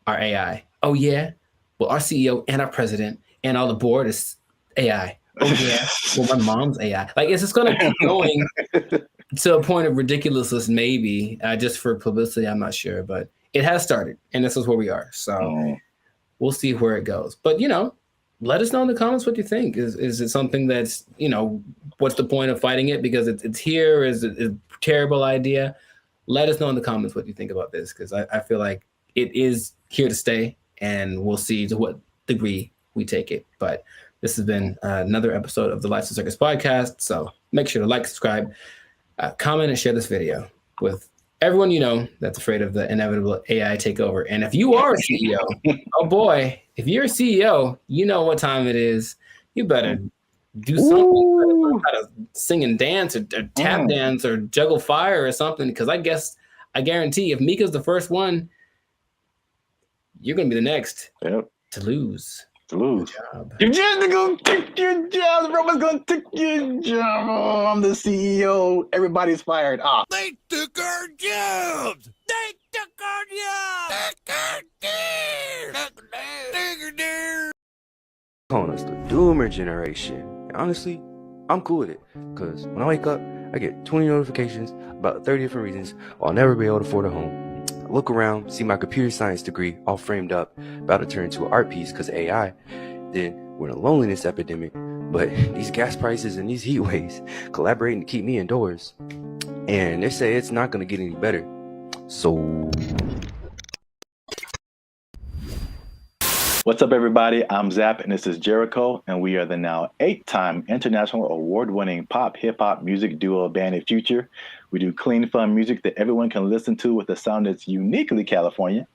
Q: are AI. Oh yeah, well, our CEO and our president and all the board is AI. Oh yeah, well, my mom's AI. Like, it's just going to keep going to a point of ridiculousness, maybe, just for publicity. I'm not sure, but it has started, and this is where we are. So we'll see where it goes. But, you know, let us know in the comments what you think. Is it something that's, you know, what's the point of fighting it? Because it's here. Is it a terrible idea? Let us know in the comments what you think about this, because I feel like it is here to stay, and we'll see to what degree we take it. But this has been another episode of the Lights and Circus podcast. So make sure to like, subscribe, comment, and share this video with everyone you know that's afraid of the inevitable AI takeover. And if you are a CEO, oh boy, if you're a CEO, you know what time it is. You better do something. You better how to sing and dance or tap dance or juggle fire or something. Because I guarantee if Mika's the first one, you're going to be the next to lose.
I: You're just gonna take your job. Everyone's gonna take your job. Oh, I'm the CEO. Everybody's fired.
C: They took our jobs. They took our jobs.
D: Calling us the Doomer Generation. And honestly, I'm cool with it. Because when I wake up, I get 20 notifications about 30 different reasons I'll never be able to afford a home. I look around, see my computer science degree all framed up, about to turn into an art piece because of AI. Then we're in a loneliness epidemic. But these gas prices and these heat waves collaborating to keep me indoors. And they say it's not going to get any better. So...
I: What's up, everybody? I'm Zap, and this is Jericho, and we are the now 8-time international award-winning pop hip-hop music duo Band of Future. We do clean, fun music that everyone can listen to with a sound that's uniquely California.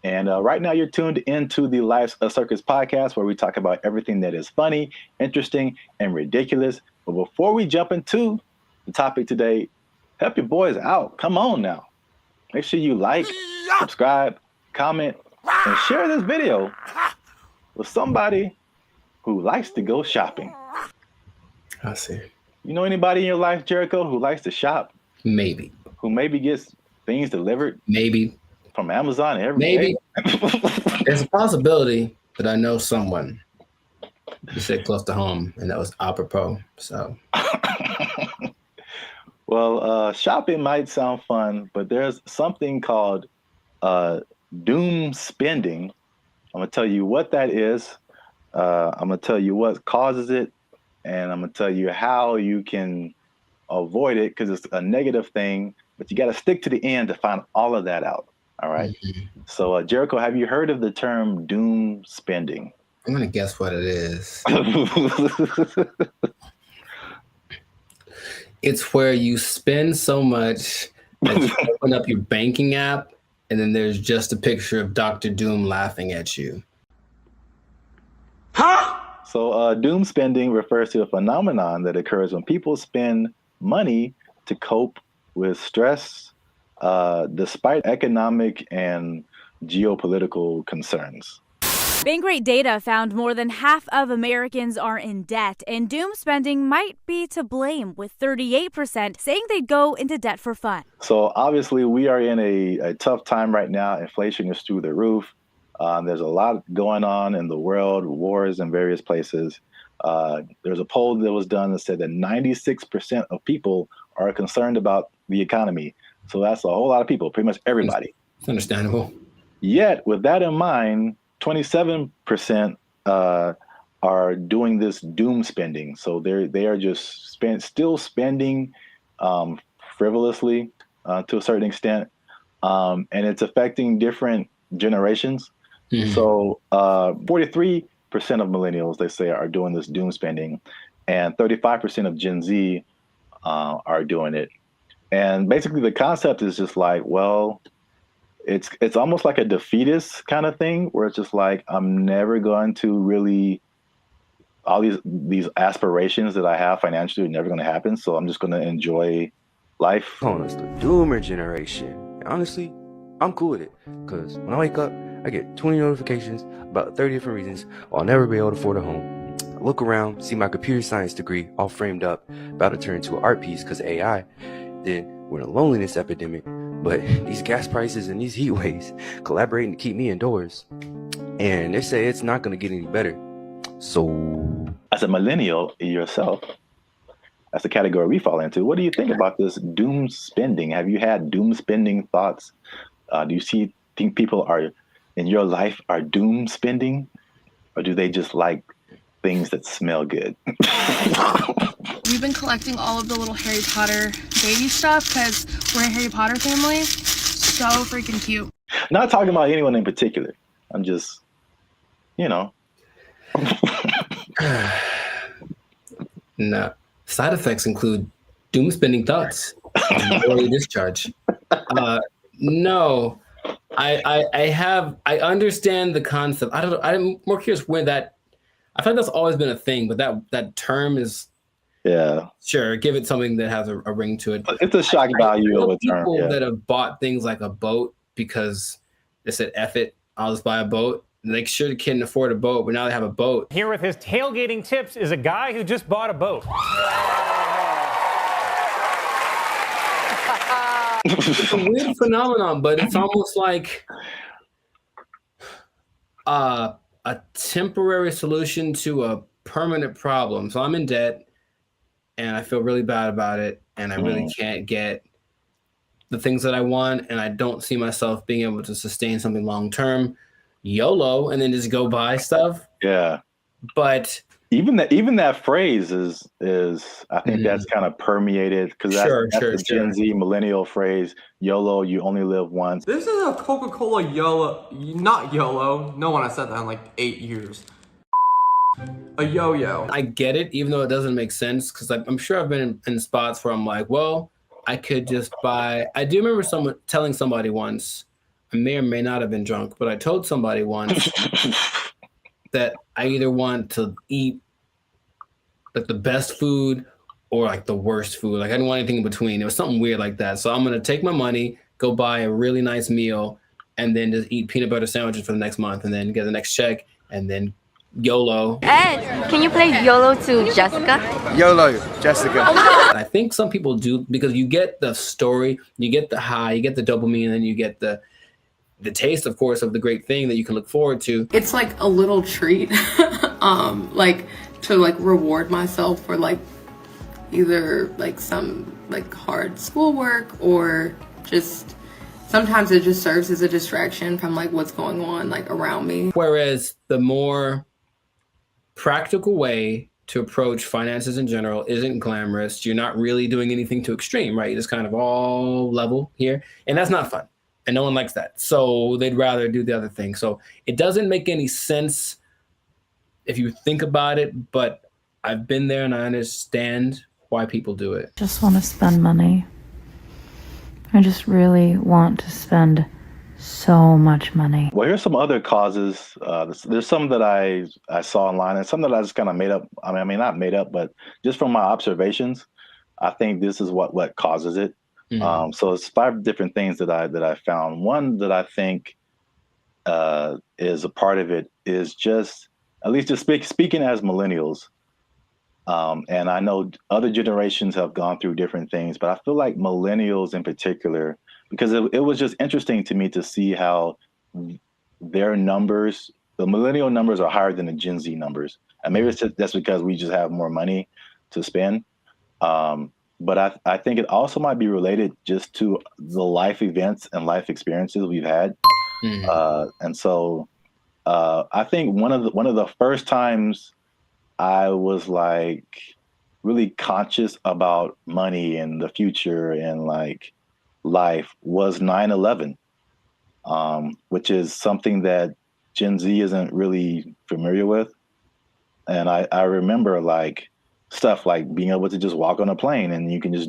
I: And right now, you're tuned into the Life's a Circus podcast, where we talk about everything that is funny, interesting, and ridiculous. But before we jump into the topic today, help your boys out. Come on now. Make sure you like, subscribe, comment, and share this video with somebody who likes to go shopping.
Q: I see.
I: You know anybody in your life, Jericho, who likes to shop?
Q: Maybe.
I: Who maybe gets things delivered?
Q: Maybe.
I: From Amazon every
Q: Maybe.
I: day?
Q: There's a possibility that I know someone. You said close to home, and that was apropos. So.
I: Well, shopping might sound fun, but there's something called doom spending. I'm gonna tell you what that is. I'm gonna tell you what causes it, and I'm gonna tell you how you can avoid it, because it's a negative thing, but you got to stick to the end to find all of that out. All right. So, Jericho, have you heard of the term doom spending?
Q: I'm gonna guess what it is. It's where you spend so much that you open up your banking app and then there's just a picture of Dr. Doom laughing at you.
I: So doom spending refers to a phenomenon that occurs when people spend money to cope with stress, despite economic and geopolitical concerns.
E: Bankrate data found more than half of Americans are in debt, and doom spending might be to blame, with 38% saying they'd go into debt for fun.
I: So obviously we are in a tough time right now. Inflation is through the roof. There's a lot going on in the world, wars in various places. There's a poll that was done that said that 96% of people are concerned about the economy. So that's a whole lot of people, pretty much everybody.
Q: It's understandable.
I: Yet, with that in mind, 27% are doing this doom spending. So they are just still spending frivolously to a certain extent, and it's affecting different generations. So 43% of millennials, they say, are doing this doom spending, and 35% of Gen Z are doing it. And basically the concept is just like, well, it's almost like a defeatist kind of thing, where it's just like, I'm never going to really, all these aspirations that I have financially are never going to happen. So I'm just going to enjoy life.
D: Oh, it's the doomer generation. Honestly, I'm cool with it, because when I wake up, I get 20 notifications about 30 different reasons why I'll never be able to afford a home. I look around, see my computer science degree all framed up, about to turn into an art piece because of AI. Then we're in a loneliness epidemic, but these gas prices and these heat waves collaborating to keep me indoors. And they say it's not going to get any better. So,
I: as a millennial yourself, that's the category we fall into. What do you think about this doom spending? Have you had doom spending thoughts? Do you think people in your life are doom spending, or do they just like things that smell good?
F: We've been collecting all of the little Harry Potter baby stuff because we're a Harry Potter family. So freaking cute.
I: Not talking about anyone in particular. I'm just,
Q: No. Side effects include doom spending thoughts, early discharge. No, I understand the concept. I'm more curious where that. I feel like that's always been a thing, but that term is.
I: Yeah.
Q: Sure, give it something that has a ring to it.
I: It's a shock value of a term.
Q: People that have bought things like a boat because they said, F it, I'll just buy a boat. And they sure couldn't afford a boat, but now they have a boat.
G: Here with his tailgating tips is a guy who just bought a boat.
Q: It's a weird phenomenon, but it's almost like a temporary solution to a permanent problem. So I'm in debt, and I feel really bad about it, and I really can't get the things that I want, and I don't see myself being able to sustain something long term. YOLO, and then just go buy stuff.
I: Yeah.
Q: But
I: even that phrase is I think that's kind of permeated, because that's the Gen Z millennial phrase. YOLO, you only live once.
X: This is a Coca-Cola YOLO, not YOLO. No one has said that in like 8 years. A yo-yo.
Q: I get it, even though it doesn't make sense, because I'm sure I've been in spots where I'm like, well, I could just buy. I do remember telling somebody once, I may or may not have been drunk, but I told somebody once that I either want to eat like the best food or like the worst food. Like I didn't want anything in between. It was something weird like that. So I'm going to take my money, go buy a really nice meal, and then just eat peanut butter sandwiches for the next month, and then get the next check, and then YOLO.
E: Ed, can you play YOLO to Jessica?
X: YOLO, Jessica.
Q: I think some people do, because you get the story, you get the high, you get the dopamine, and then you get the taste, of course, of the great thing that you can look forward to.
F: It's like a little treat, like to like reward myself for like either like some like hard schoolwork, or just sometimes it just serves as a distraction from like what's going on like around me.
Q: Whereas the more practical way to approach finances in general isn't glamorous. You're not really doing anything too extreme, right? You're just kind of all level here, and that's not fun. And no one likes that. So they'd rather do the other thing. So it doesn't make any sense if you think about it, but I've been there and I understand why people do it.
Y: Just want to spend money. I just really want to spend
E: So much money.
I: Well, here's some other causes. There's some that I saw online, and some that I just kind of made up. I mean, not made up, but just from my observations, I think this is what causes it. So it's 5 different things that I found. One that I think is a part of it is just, at least just speaking as millennials. And I know other generations have gone through different things, but I feel like millennials in particular, because it was just interesting to me to see how their numbers, the millennial numbers, are higher than the Gen Z numbers. And maybe it's just, that's because we just have more money to spend. But I think it also might be related just to the life events and life experiences we've had. And so I think one of the first times I was like really conscious about money and the future and like life was 9/11, which is something that Gen Z isn't really familiar with. And I remember like stuff like being able to just walk on a plane and you can just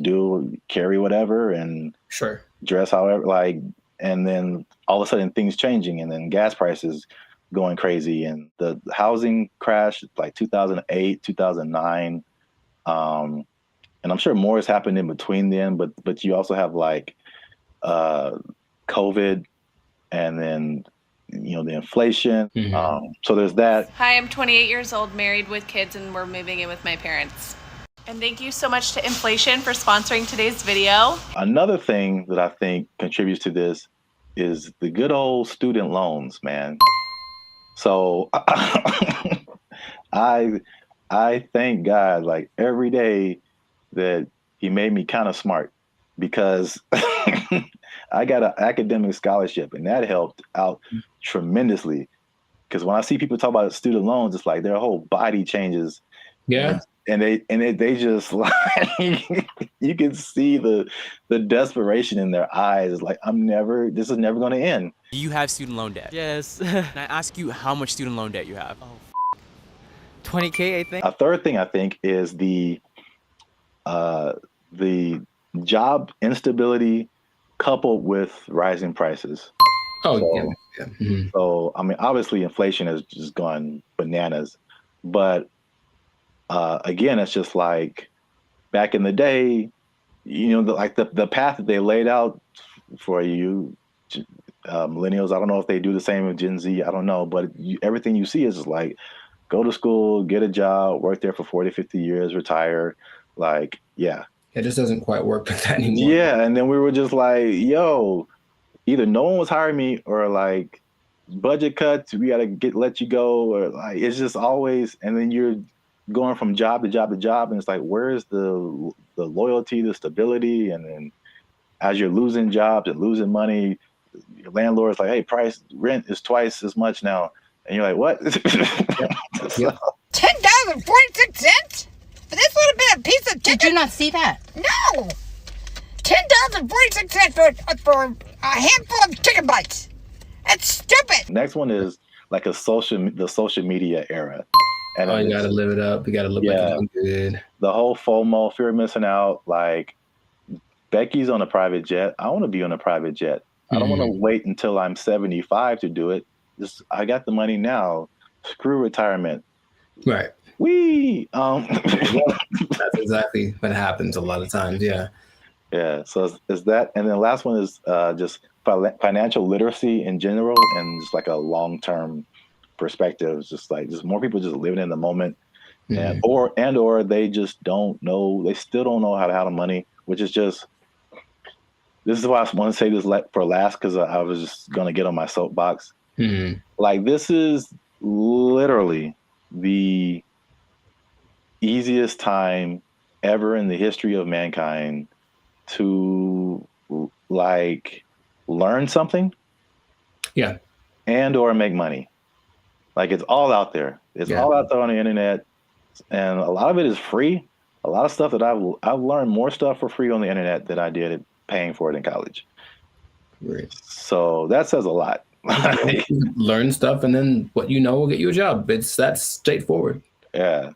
I: carry whatever and dress however, like, and then all of a sudden things changing, and then gas prices going crazy, and the housing crash like 2008, 2009. And I'm sure more has happened in between then, but you also have like COVID, and then the inflation. So there's that.
M: Hi, I'm 28 years old, married with kids, and we're moving in with my parents. And thank you so much to inflation for sponsoring today's video.
I: Another thing that I think contributes to this is the good old student loans, man. So I thank God like every day that he made me kind of smart, because I got an academic scholarship, and that helped out tremendously. Because when I see people talk about student loans, it's like their whole body changes.
Q: Yeah.
I: And they just like you can see the desperation in their eyes. It's like this is never going to end.
N: Do you have student loan debt? Yes. Can I ask you how much student loan debt you have? 20K, I think.
I: A third thing I think is the job instability coupled with rising prices. So I mean, obviously inflation has just gone bananas, but again, it's just like back in the day, the path that they laid out for you, millennials. I don't know if they do the same with Gen Z. I don't know, but everything you see is just like, go to school, get a job, work there for 40, 50 years, retire. Like, yeah.
Q: It just doesn't quite work like that anymore.
I: Yeah, and then we were just like, yo, either no one was hiring me, or like budget cuts, we gotta let you go, or like it's just always, and then you're going from job to job to job, and it's like, where's the loyalty, the stability? And then as you're losing jobs and losing money, your landlord's like, hey, rent is twice as much now, and you're like, what?
U: $10.46 for this little bit of piece of chicken. Did you not see that? No. $10.46 for a handful of chicken bites. That's stupid.
I: Next one is like the social media era. And
Q: you gotta live it up. You gotta look like you're doing good.
I: The whole FOMO, fear of missing out. Like, Becky's on a private jet. I want to be on a private jet. I don't want to wait until I'm 75 to do it. I got the money now. Screw retirement.
Q: Right. That's exactly what happens a lot of times. Yeah.
I: Yeah. So is that, and then the last one is just financial literacy in general, and just like a long-term perspective. It's just more people just living in the moment, and or they just don't know. They still don't know how to handle money, which is just. This is why I want to say this for last, because I was just gonna get on my soapbox. Like, this is literally the easiest time ever in the history of mankind to like learn something, and or make money. Like, it's all out there. It's all out there on the internet, and a lot of it is free. A lot of stuff that I've learned more stuff for free on the internet than I did paying for it in college.
Q: Right.
I: So that says a lot.
Q: Learn stuff, and then what you know will get you a job. That's straightforward.
I: Yeah.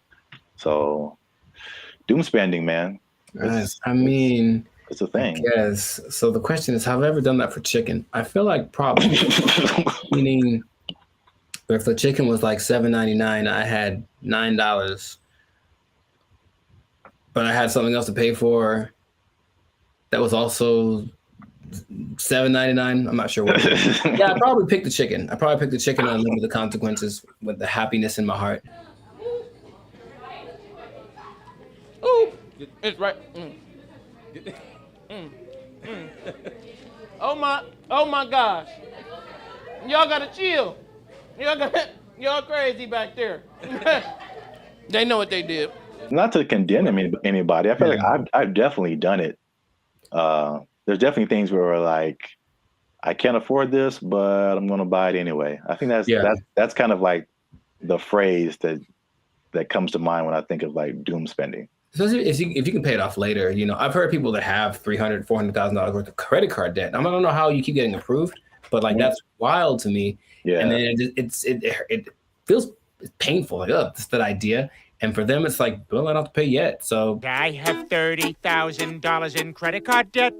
I: So doom spending, man.
Q: I mean,
I: It's a thing.
Q: Yes. So the question is, have I ever done that for chicken? I feel like probably. Meaning, if the chicken was like $7.99, I had $9, but I had something else to pay for. That was also $7.99. I'm not sure what it is. Yeah, I probably picked the chicken. I probably picked the chicken and live with the consequences with the happiness in my heart.
W: Ooh, it's right. Oh my gosh. Y'all gotta chill. Y'all crazy back there. They know what they did.
I: Not to condemn anybody. I feel like I've definitely done it. There's definitely things where we're like, I can't afford this, but I'm going to buy it anyway. I think that's kind of like the phrase that comes to mind when I think of like doom spending.
Q: Especially if you can pay it off later. You know, I've heard people that have $300,000, $400,000 worth of credit card debt. I don't know how you keep getting approved, but like that's wild to me.
I: Yeah.
Q: And then it feels painful. Like, oh, just that idea. And for them, it's like, well, I don't have to pay yet. So
L: I have $30,000 in credit card debt.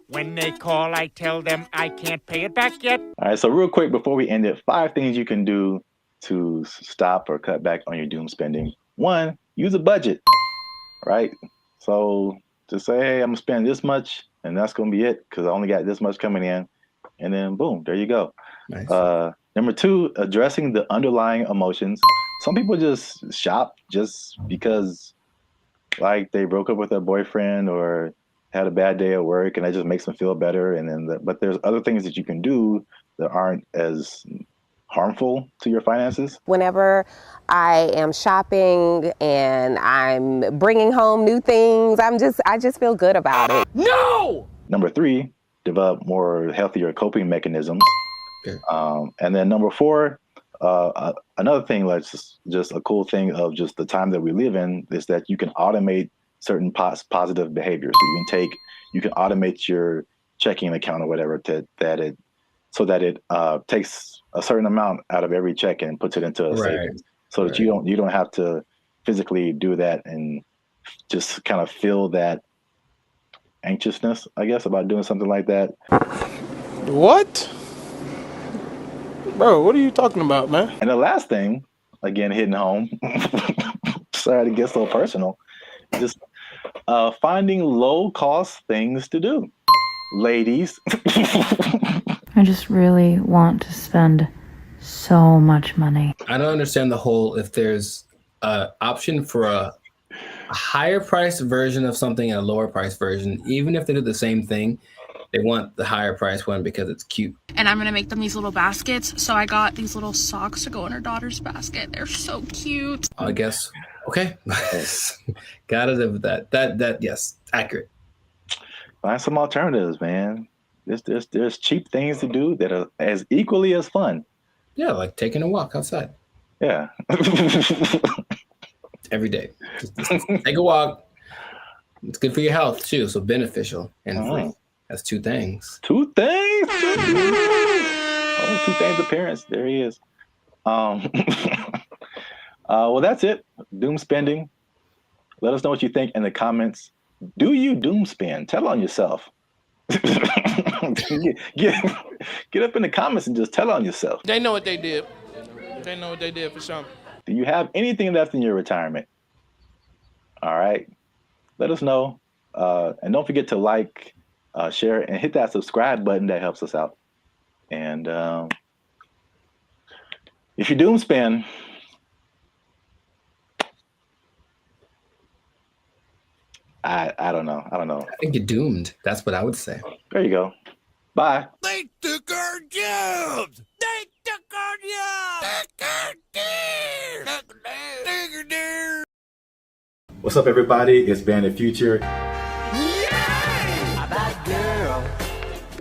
L: When they call, I tell them I can't pay it back yet.
I: All right. So real quick, before we end it, 5 things you can do to stop or cut back on your doom spending. 1, use a budget, right? So to say, hey, I'm gonna spend this much and that's gonna be it because I only got this much coming in. And then boom, there you go.
Q: Nice.
I: Number 2, addressing the underlying emotions. Some people just shop just because like they broke up with their boyfriend or had a bad day at work and that just makes them feel better. And then, but there's other things that you can do that aren't as harmful to your finances.
H: Whenever I am shopping and I'm bringing home new things, I just feel good about it.
W: No!
I: Number 3, develop more healthier coping mechanisms. And then number 4, another thing that's just a cool thing of just the time that we live in is that you can automate certain positive behaviors. So you can automate your checking account or whatever so that it takes a certain amount out of every check and puts it into a savings, so that you don't have to physically do that and just kind of feel that anxiousness, I guess, about doing something like that.
W: What? Bro, what are you talking about, man?
I: And the last thing, again, hitting home, sorry to get so personal, just finding low-cost things to do. Ladies.
K: I just really want to spend so much money.
Q: I don't understand the whole, if there's an option for a higher priced version of something and a lower priced version, even if they do the same thing, they want the higher priced one because it's cute.
O: And I'm gonna make them these little baskets. So I got these little socks to go in her daughter's basket. They're so cute.
Q: I guess. Okay. Gotta live with that. That yes, accurate.
I: Find some alternatives, man. There's cheap things to do that are as equally as fun.
Q: Yeah, like taking a walk outside.
I: Yeah.
Q: Every day. Just take a walk. It's good for your health too, so beneficial and free. That's 2 things.
I: 2 things? Oh, 2 things appearance. There he is. Well, that's it. Doom spending. Let us know what you think in the comments. Do you doom spend? Tell on yourself. Get up in the comments and just tell on yourself.
W: They know what they did. They know what they did for sure.
I: Do you have anything left in your retirement? All right. Let us know. And don't forget to like, share, and hit that subscribe button. That helps us out. And if you doom spend, I don't know.
Q: I think you're doomed. That's what I would say.
I: There you go. Bye.
C: They took our jobs. They took our jobs.
J: What's up, everybody? It's Bandit Future.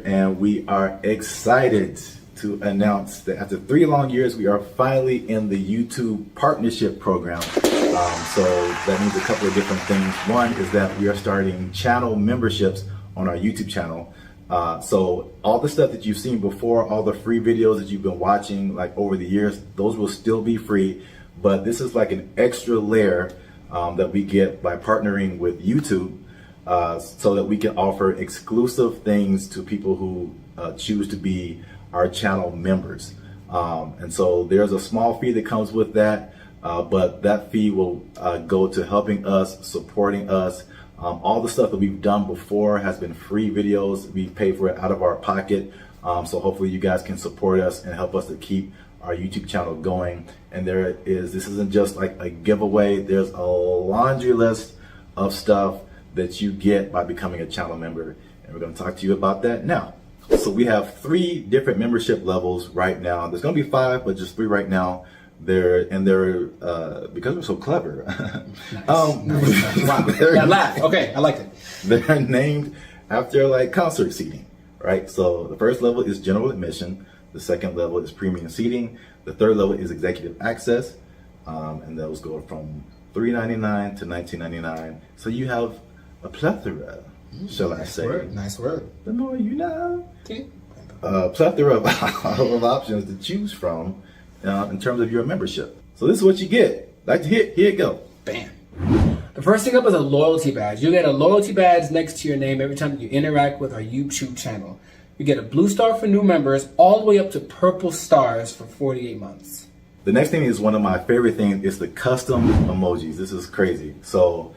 J: And we are excited to announce that after 3 long years, we are finally in the YouTube partnership program. So that means a couple of different things. One is that we are starting channel memberships on our YouTube channel. So all the stuff that you've seen before, all the free videos that you've been watching like over the years, those will still be free. But this is like an extra layer that we get by partnering with YouTube. so that we can offer exclusive things to people who choose to be our channel members. And so there's a small fee that comes with that, but that fee will go to helping us, supporting us. All the stuff that we've done before has been free videos. We pay for it out of our pocket. So hopefully you guys can support us and help us to keep our YouTube channel going. And this isn't just like a giveaway. There's a laundry list of stuff that you get by becoming a channel member. And we're going to talk to you about that now. So we have 3 different membership levels right now. There's going to be 5, but just 3 right now. They're because we're so clever.
Q: Laugh. Okay, I like it.
J: They're named after like concert seating, right? So the first level is general admission. The second level is premium seating. The third level is executive access, and those go from $3.99 to $19.99. So you have a plethora, shall I say?
Q: Nice word.
J: The more you know.
Q: Okay.
J: Plethora of options to choose from in terms of your membership. So this is what you get. Like to hit, here you go.
Q: Bam. The first thing up is a loyalty badge. You get a loyalty badge next to your name every time you interact with our YouTube channel. You get a blue star for new members, all the way up to purple stars for 48 months.
J: The next thing is one of my favorite things is the custom emojis. This is crazy. So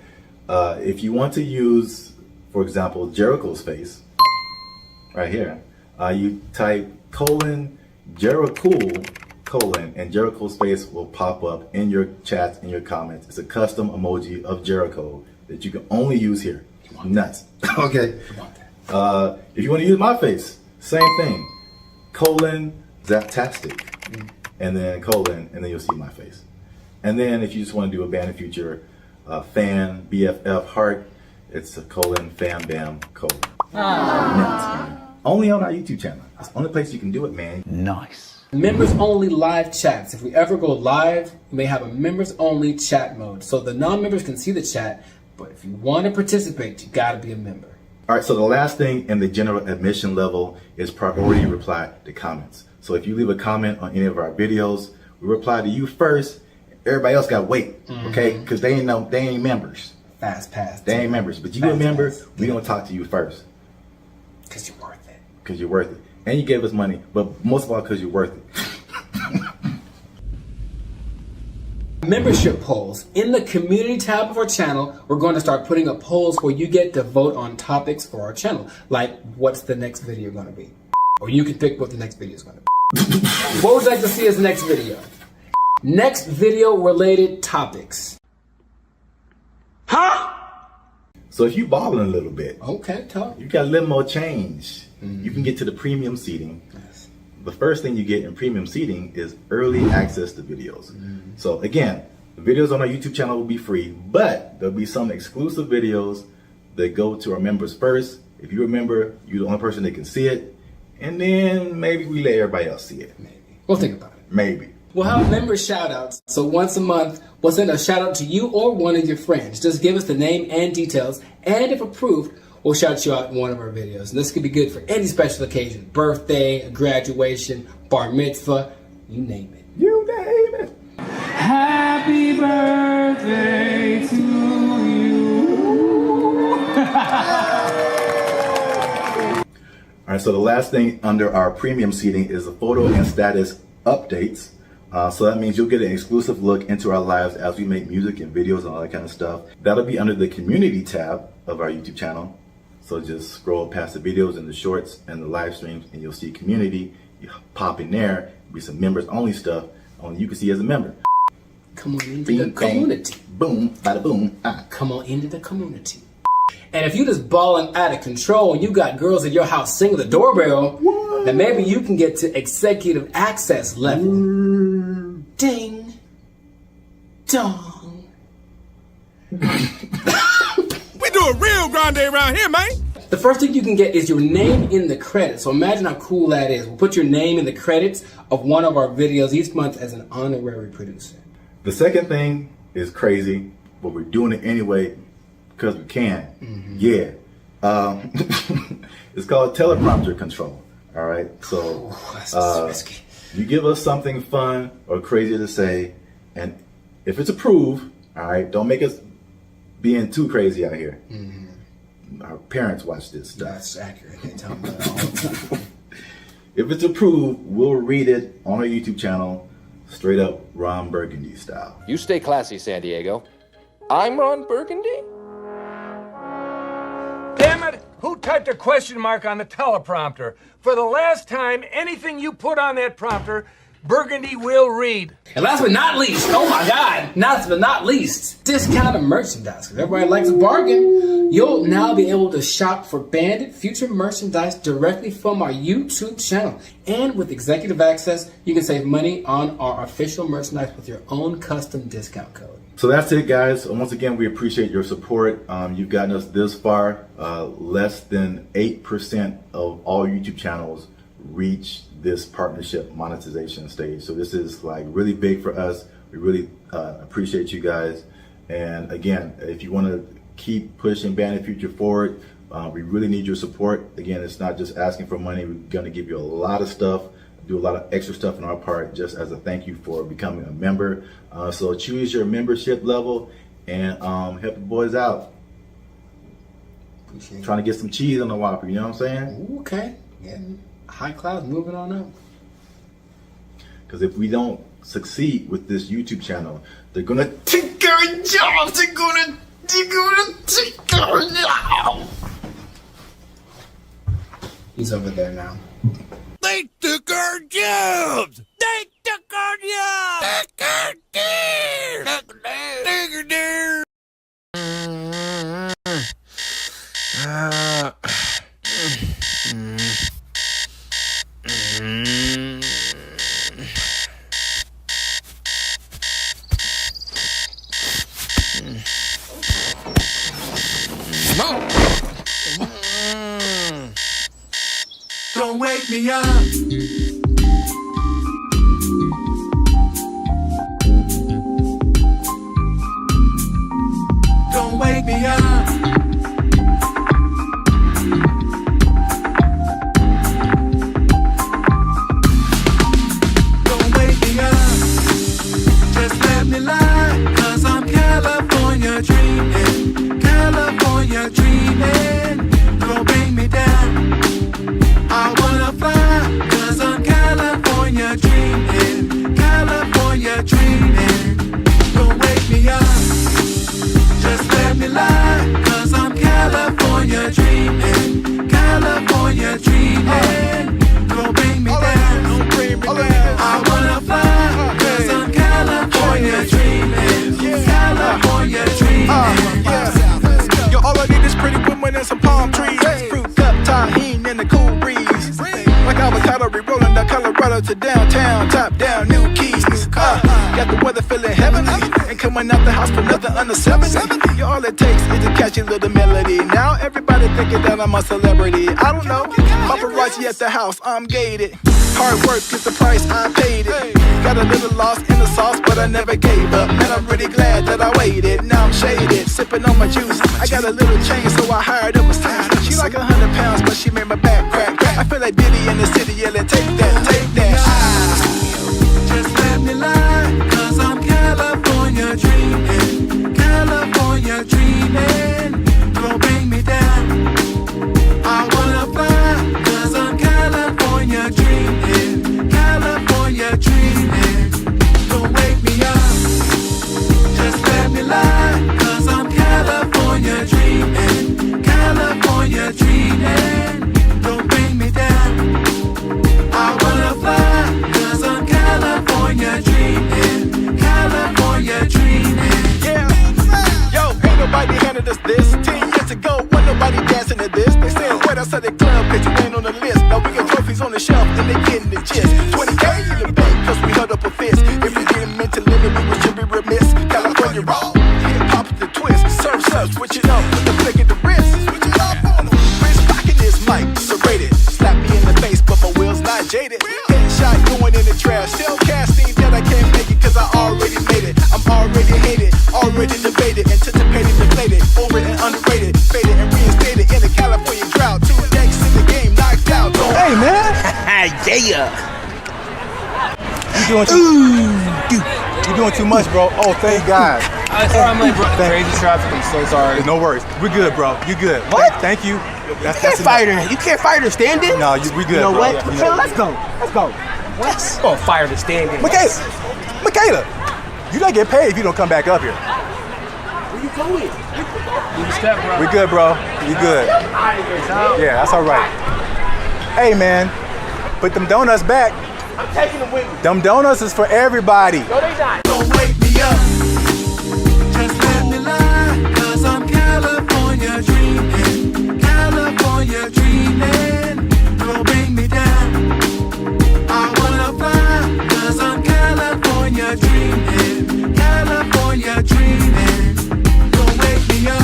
J: if you want to use, for example, Jericho's face, right here, you type Jericho, and Jericho's face will pop up in your chats, in your comments. It's a custom emoji of Jericho that you can only use here. Nuts. Okay. If you want to use my face, same thing. Zaptastic. And then and then you'll see my face. And then if you just want to do a band in future, fan, BFF, heart, it's a fam, bam, Nuts. Only on our YouTube channel. It's the only place you can do it, man.
Q: Nice. Members only live chats. If we ever go live, we may have a members only chat mode. So the non-members can see the chat, but if you want to participate, you gotta be a member.
J: All right, so the last thing in the general admission level is priority reply to comments. So if you leave a comment on any of our videos, we reply to you first. Everybody else got to wait, okay? Because they ain't members.
Q: Fast pass.
J: They ain't members, but you a member. We gonna talk to you first.
Q: Because you're worth it.
J: Because you're worth it, and you gave us money, but most of all because you're worth it.
Q: Membership polls. In the community tab of our channel, we're going to start putting up polls where you get to vote on topics for our channel. Like, what's the next video going to be? Or you can pick what the next video is going to be. What would you like to see as the next video? Next video related topics.
J: Huh? So if you balling a little bit,
Q: okay, talk.
J: You got a little more change. You can get to the premium seating.
Q: Yes.
J: The first thing you get in premium seating is early access to videos. So again, the videos on our YouTube channel will be free, but there'll be some exclusive videos that go to our members first. If you remember, you're the only person that can see it, and then maybe we let everybody else see it.
Q: Maybe. We'll think about it.
J: Maybe.
Q: We'll have member shout outs. So once a month, we'll send a shout out to you or one of your friends. Just give us the name and details, and if approved, we'll shout you out in one of our videos. And this could be good for any special occasion. Birthday, graduation, bar mitzvah, you name it.
J: You name it.
Q: Happy birthday to you.
J: All right, so the last thing under our premium seating is the photo and status updates. So that means you'll get an exclusive look into our lives as we make music and videos and all that kind of stuff. That'll be under the community tab of our YouTube channel. So just scroll past the videos and the shorts and the live streams and you'll see community. You pop in there, be some members only stuff only you can see as a member.
Q: Come on into the community.
J: Boom, bada boom.
Q: Come on into the community. And if you just balling out of control and you got girls at your house singing the doorbell, then maybe you can get to executive access level. Ding. Dong.
C: We do a real grande around here, man.
Q: The first thing you can get is your name in the credits. So imagine how cool that is. We'll put your name in the credits of one of our videos each month as an honorary producer.
J: The second thing is crazy, but we're doing it anyway because we can. Yeah. It's called teleprompter control. All right. So you give us something fun or crazy to say, and if it's approved, all right, don't make us being too crazy out here. our parents watch this stuff.
P: That's accurate. They tell me that all the time.
J: If it's approved, we'll read it on our YouTube channel, straight up Ron Burgundy style.
R: You stay classy, San Diego. I'm Ron Burgundy?
S: Damn it! Who typed a question mark on the teleprompter? For the last time, anything you put on that prompter, Burgundy will read.
Q: And last but not least, oh my God, last but not least, discounted merchandise. Because everybody likes a bargain. You'll now be able to shop for Bandit Future merchandise directly from our YouTube channel. And with executive access, you can save money on our official merchandise with your own custom discount code.
J: So that's it, guys. Once again, we appreciate your support. You've gotten us this far. Less than 8% of all YouTube channels reach this partnership monetization stage. So this is like really big for us. We really appreciate you guys. And again, if you want to keep pushing Bandit Future forward, we really need your support. Again, it's not just asking for money. We're going to give you a lot of stuff, do a lot of extra stuff on our part just as a thank you for becoming a member. So choose your membership level and help the boys out.
P: Appreciate
J: Trying to get some cheese on the Whopper, you know what I'm saying?
P: Okay. Yeah. High class, moving on up.
J: Because if we don't succeed with this YouTube channel, they're gonna take our jobs. They're gonna take our jobs.
P: He's over there now.
C: They took our jobs! They took our jobs! Take our deer! Take our deer!
T: Don't wake me up. Don't wake me up. Don't wake me up. Just let me lie, 'cause I'm California dreaming. California dreaming. Don't bring me down. I wanna fly, 'cause I'm California dreaming. California dreaming. Don't wake me up. Just let me lie, 'cause I'm California dreaming. California dreaming. Don't bring me down. Don't bring me down. I wanna fly, 'cause I'm California dreaming. California dreaming.
Y: Yo, all I need is pretty women and some palm trees. Fruit cup, tahini, and a cool breeze. Like avocado, re-rolling down Colorado to downtown, top down, new keys. Got the weather feeling heavenly, and coming out the house for nothing under 70. Yo, all it takes is a catchy little melody. Now everybody thinking that I'm a celebrity. I don't know, paparazzi at the house, I'm gated. Hard work is the price, I paid it. Got a little lost in the sauce, but I never gave up. Man, I'm really glad that I waited. Now I'm shaded, sipping on my juice. I got a little chain, so I hired a masseuse. She like 100 pounds, but she made my back crack. I feel like Diddy in the city, yelling, take that, take that.
T: Just let me lie, 'cause I'm California dreaming. California dreaming. Don't bring me down. I wanna fly, 'cause I'm California dreaming. California dreaming. Don't wake me up. Just let me lie, 'cause I'm California dreaming. California dreaming. Don't bring me down. I wanna fly, 'cause I'm California dreaming. California dreaming.
Y: Yeah, yo, ain't nobody handed us this. 10 years ago, wasn't nobody dancing to this. They said, wait outside the club, 'cause you ain't on the list. Now we got trophies on the shelf, and they getting the gist. 20K in the bank, 'cause we held up a fist. If we didn't mean to limit, we should be remiss. California roll, hip hop the twist. Surf, switch it up with the flick of the wrist. Switch it up on them. Wrist rocking this mic, serrated. Slap me in the face, but my will's not jaded. Headshot going in the trash. Still casting that I can't make it, 'cause I already made it. I'm already hated, already debated, anticipated, deflated, over and underrated, faded and reinstated in the California drought. 2 decks in the game, knocked out.
T: Hey, man.
Y: Yeah.
T: You're doing too much, bro. Oh, thank God.
Q: Sorry, I'm late, bro. Crazy traffic. I'm so sorry.
A: No worries. We're good, bro. You good.
B: What?
A: Thank you.
B: You can't fire her. You can't fire her standing.
A: No, we good.
B: You know
A: bro.
B: what?
A: Yeah,
B: Michaela, let's go. Let's go.
Q: What? Gonna fire the standing.
A: Michaela, you don't get paid if you don't come back up here.
B: Where you going?
Q: You step, bro.
A: We good, bro. You good. Yeah, that's all right. Hey, man, put them donuts back.
B: I'm taking them with me.
A: Them donuts is for everybody.
B: No, they not.
T: Don't wake me up. Just let me lie, 'cause I'm California dreaming. California dreaming. Don't bring me down. I wanna fly, 'cause I'm California dreaming. California dreaming. Don't wake me up.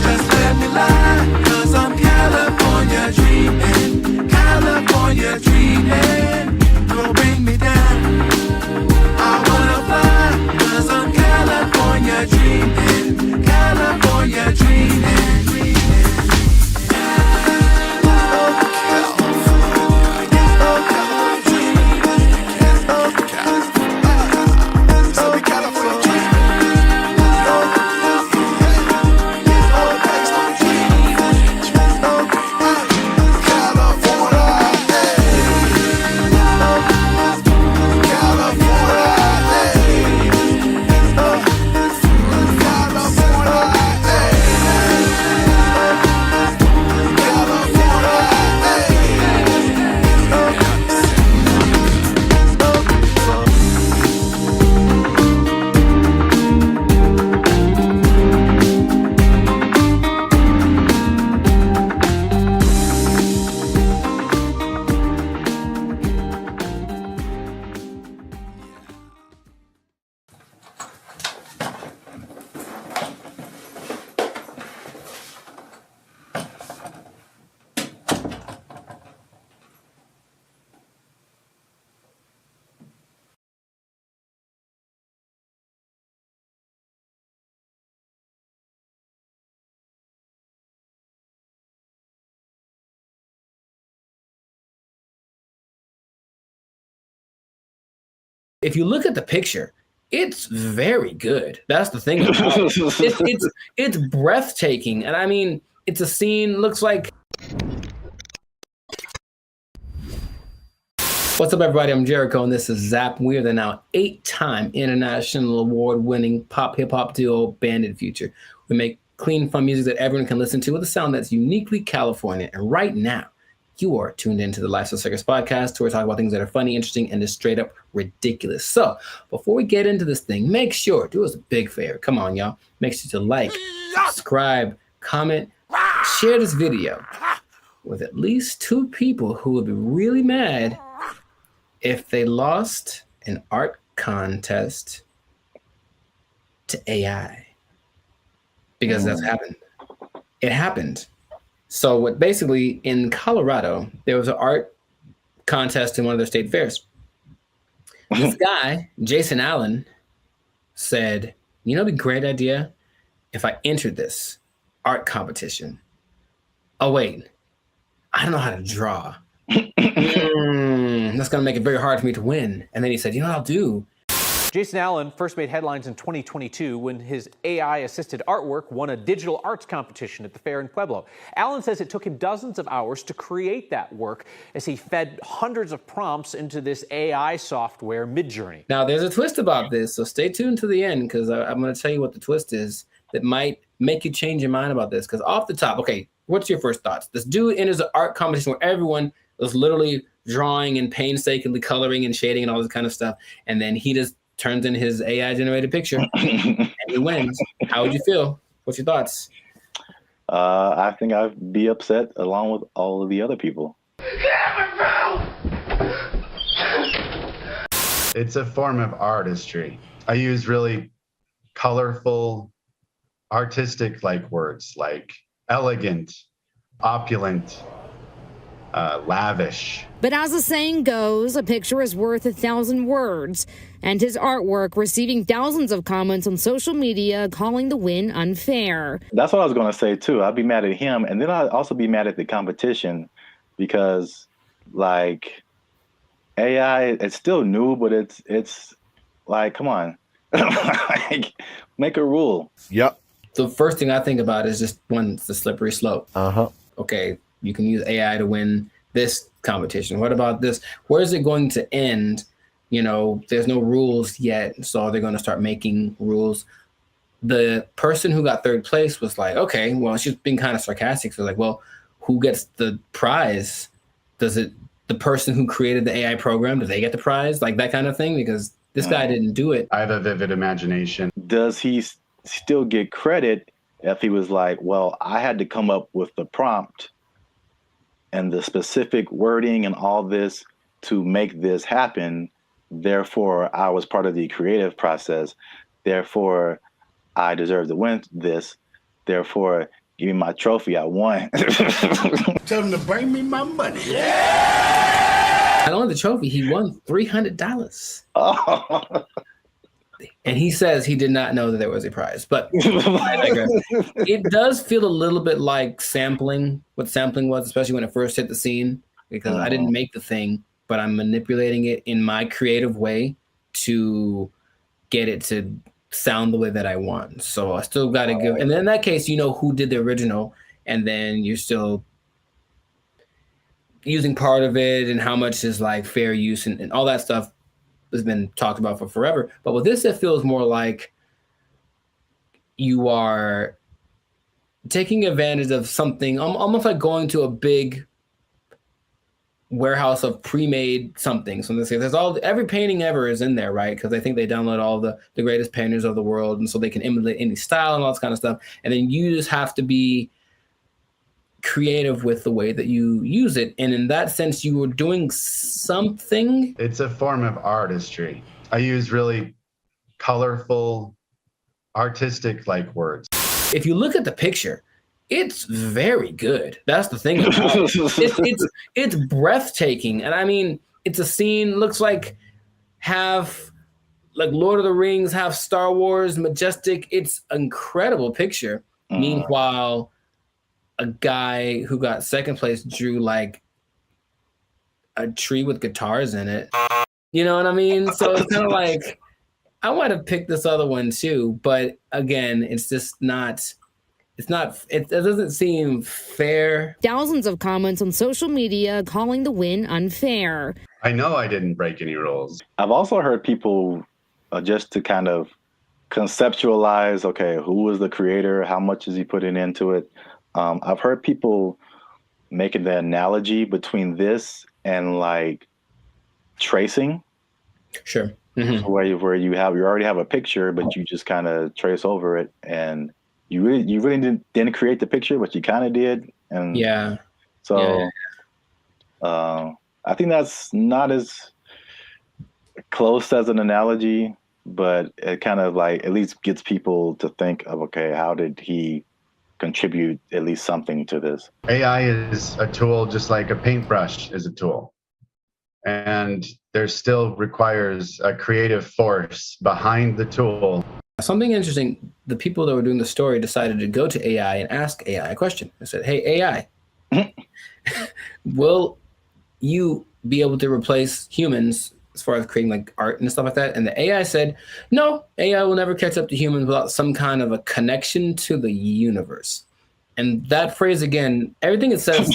T: Just let me lie, 'cause I'm California dreaming. California dreaming. Don't bring me down. I wanna fly, 'cause I'm California dreaming. California dreaming.
Q: If you look at the picture, it's very good. That's the thing about it. It's breathtaking. And I mean, it's a scene, looks like... What's up, everybody? I'm Jericho, and this is Zap. We are the now 8-time international award-winning pop hip-hop duo Bandit Future. We make clean, fun music that everyone can listen to with a sound that's uniquely California. And right now, you are tuned into the Lifestyle Circus podcast, where we talk about things that are funny, interesting, and just straight up ridiculous. So before we get into this thing, make sure, do us a big favor. Come on, y'all. Make sure to like, subscribe, comment, share this video with at least 2 people who would be really mad if they lost an art contest to AI. Because that's happened. It happened. So what basically in Colorado, there was an art contest in one of their state fairs. This guy, Jason Allen, said, you know, it'd be a great idea if I entered this art competition. Oh, wait, I don't know how to draw. That's going to make it very hard for me to win. And then he said, you know what I'll do?
D: Jason Allen first made headlines in 2022 when his AI-assisted artwork won a digital arts competition at the fair in Pueblo. Allen says it took him dozens of hours to create that work as he fed hundreds of prompts into this AI software, Midjourney.
Q: Now, there's a twist about this, so stay tuned to the end, because I'm going to tell you what the twist is that might make you change your mind about this. Because off the top, okay, what's your first thoughts? This dude enters an art competition where everyone was literally drawing and painstakingly coloring and shading and all this kind of stuff, and then he just turns in his AI-generated picture and he wins. How would you feel? What's your thoughts?
I: I think I'd be upset along with all of the other people.
G: It's a form of artistry. I use really colorful, artistic like words like elegant, opulent, lavish.
V: But as the saying goes, a picture is worth 1,000 words, and his artwork receiving thousands of comments on social media calling the win unfair.
I: That's what I was going to say too. I'd be mad at him, and then I'd also be mad at the competition because, like, AI, it's still new, but it's like, come on, Like, make a rule.
J: Yep.
Q: The first thing I think about is just one, it's the slippery slope. Okay, you can use AI to win this competition. What about this? Where is it going to end? You know, there's no rules yet, so they're going to start making rules. The person who got third place was like, okay, well, she's being kind of sarcastic. So like, well, who gets the prize? Does it, the person who created the AI program, do they get the prize? Like that kind of thing? Because this guy didn't do it.
G: I have a vivid imagination.
I: Does he still get credit if he was like, well, I had to come up with the prompt and the specific wording and all this to make this happen? Therefore, I was part of the creative process. Therefore, I deserve to win this. Therefore, give me my trophy. I won.
C: Tell him to bring me my money.
Q: Not only the trophy, he won $300.
I: Oh.
Q: And he says he did not know that there was a prize. But it does feel a little bit like sampling, what sampling was, especially when it first hit the scene, because I didn't make the thing, but I'm manipulating it in my creative way to get it to sound the way that I want. So I still got to give, and then in that case, you know who did the original, and then you're still using part of it and how much is like fair use and all that stuff has been talked about for forever. But with this, it feels more like you are taking advantage of something, almost like going to a big warehouse of pre-made something. So let's say there's every painting ever is in there, right? Because I think they download all the greatest painters of the world, and so they can emulate any style and all this kind of stuff. And then you just have to be creative with the way that you use it. And in that sense, you were doing something.
G: It's a form of artistry. I use really colorful, artistic like words.
Q: If you look at the picture, it's very good. That's the thing about it. It's breathtaking. And I mean, it's a scene, looks like half like Lord of the Rings, half Star Wars, majestic. It's an incredible picture. Meanwhile, a guy who got second place drew like a tree with guitars in it. You know what I mean? So it's kind of like, I want to pick this other one too. But again, it's just not, it doesn't seem fair.
V: Thousands of comments on social media calling the win unfair.
G: I know I didn't break any rules.
I: I've also heard people just to kind of conceptualize, okay, who was the creator? How much is he putting into it? I've heard people making the analogy between this and like tracing.
Q: Sure.
I: Where you already have a picture, but you just kind of trace over it, and you really didn't create the picture, but you kind of did. And so I think that's not as close as an analogy, but it kind of like at least gets people to think of, okay, how did he contribute at least something to this?
G: AI is a tool just like a paintbrush is a tool. And there still requires a creative force behind the tool.
Q: Something interesting, the people that were doing the story decided to go to AI and ask AI a question. I said, hey, AI, will you be able to replace humans as far as creating like art and stuff like that? And the AI said, no, AI will never catch up to humans without some kind of a connection to the universe. And that phrase again, everything it says,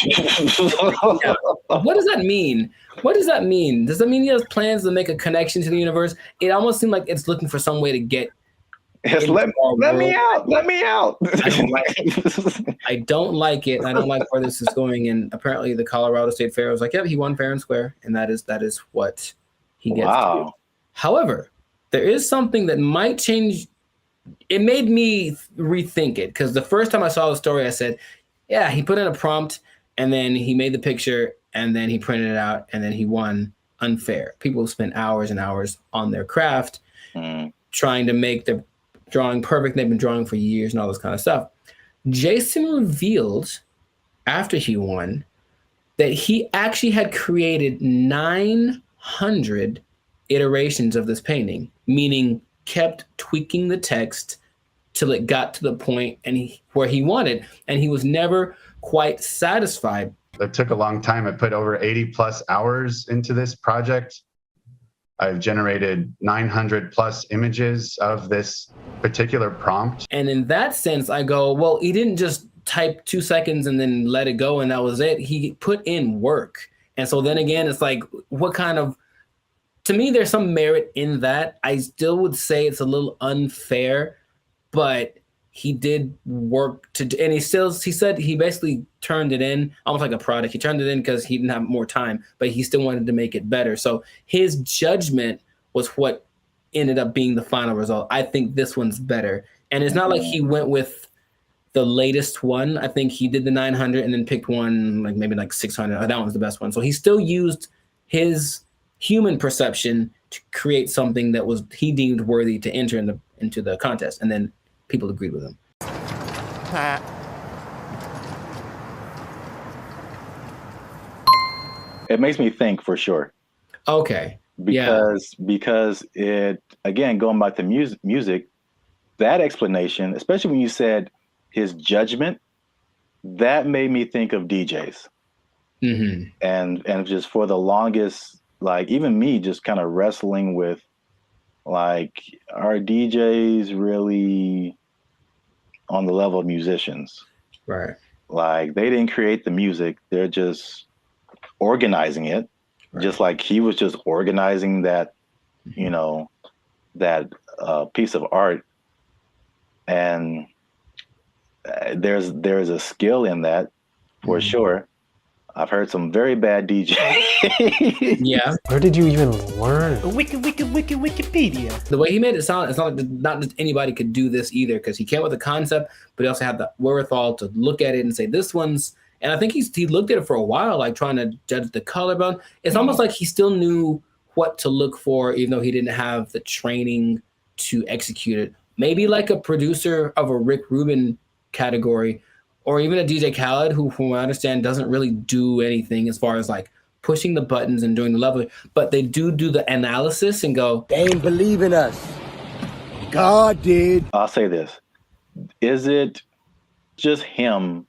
Q: what does that mean? What does that mean? Does that mean he has plans to make a connection to the universe? It almost seemed like it's looking for some way to get
I: let me out. Let me out.
Q: I don't like it. I don't like where this is going. And apparently the Colorado State Fair was like, yeah, he won fair and square. And that is what he gets to do. However, there is something that might change. It made me rethink it, because the first time I saw the story, I said, yeah, he put in a prompt and then he made the picture and then he printed it out and then he won unfair. People spend hours and hours on their craft trying to make their drawing perfect. They've been drawing for years and all this kind of stuff. Jason revealed after he won that he actually had created 900 iterations of this painting, meaning kept tweaking the text till it got to the point where he wanted, and he was never quite satisfied.
G: It took a long time. I put over 80 plus hours into this project. I've generated 900 plus images of this particular prompt.
Q: And in that sense, I go, well, he didn't just type 2 seconds and then let it go and that was it. He put in work. And so then again, it's like, what kind of, to me, there's some merit in that. I still would say it's a little unfair, but he did work to, and he said he basically turned it in almost like a product. He turned it in because he didn't have more time, but he still wanted to make it better. So his judgment was what ended up being the final result. I think this one's better. And it's not like he went with the latest one. I think he did the 900 and then picked one like maybe like 600. That one was the best one. So he still used his human perception to create something that was he deemed worthy to enter into the contest. And then people agreed with him.
I: It makes me think for sure.
Q: Okay.
I: Because it, again, going back to music, that explanation, especially when you said his judgment, that made me think of DJs.
Q: Mm-hmm.
I: And just for the longest, like even me just kind of wrestling with, like, are DJs really on the level of musicians?
Q: Right.
I: Like, they didn't create the music. They're just organizing it. Right. Just like he was just organizing that, you know, that piece of art. And there's a skill in that for sure. I've heard some very bad DJs.
Q: Yeah.
E: Where did you even learn?
Q: Wikipedia. The way he made it sound, it's not like not just anybody could do this either, because he came with a concept, but he also had the wherewithal to look at it and say, this one's, and I think he looked at it for a while, like trying to judge the color bone. It's almost like he still knew what to look for, even though he didn't have the training to execute it. Maybe like a producer of a Rick Rubin category, or even a DJ Khaled, who, from what I understand, doesn't really do anything as far as like pushing the buttons and doing the level, but they do the analysis and go,
B: they ain't believe in us. God did.
I: I'll say this. Is it just him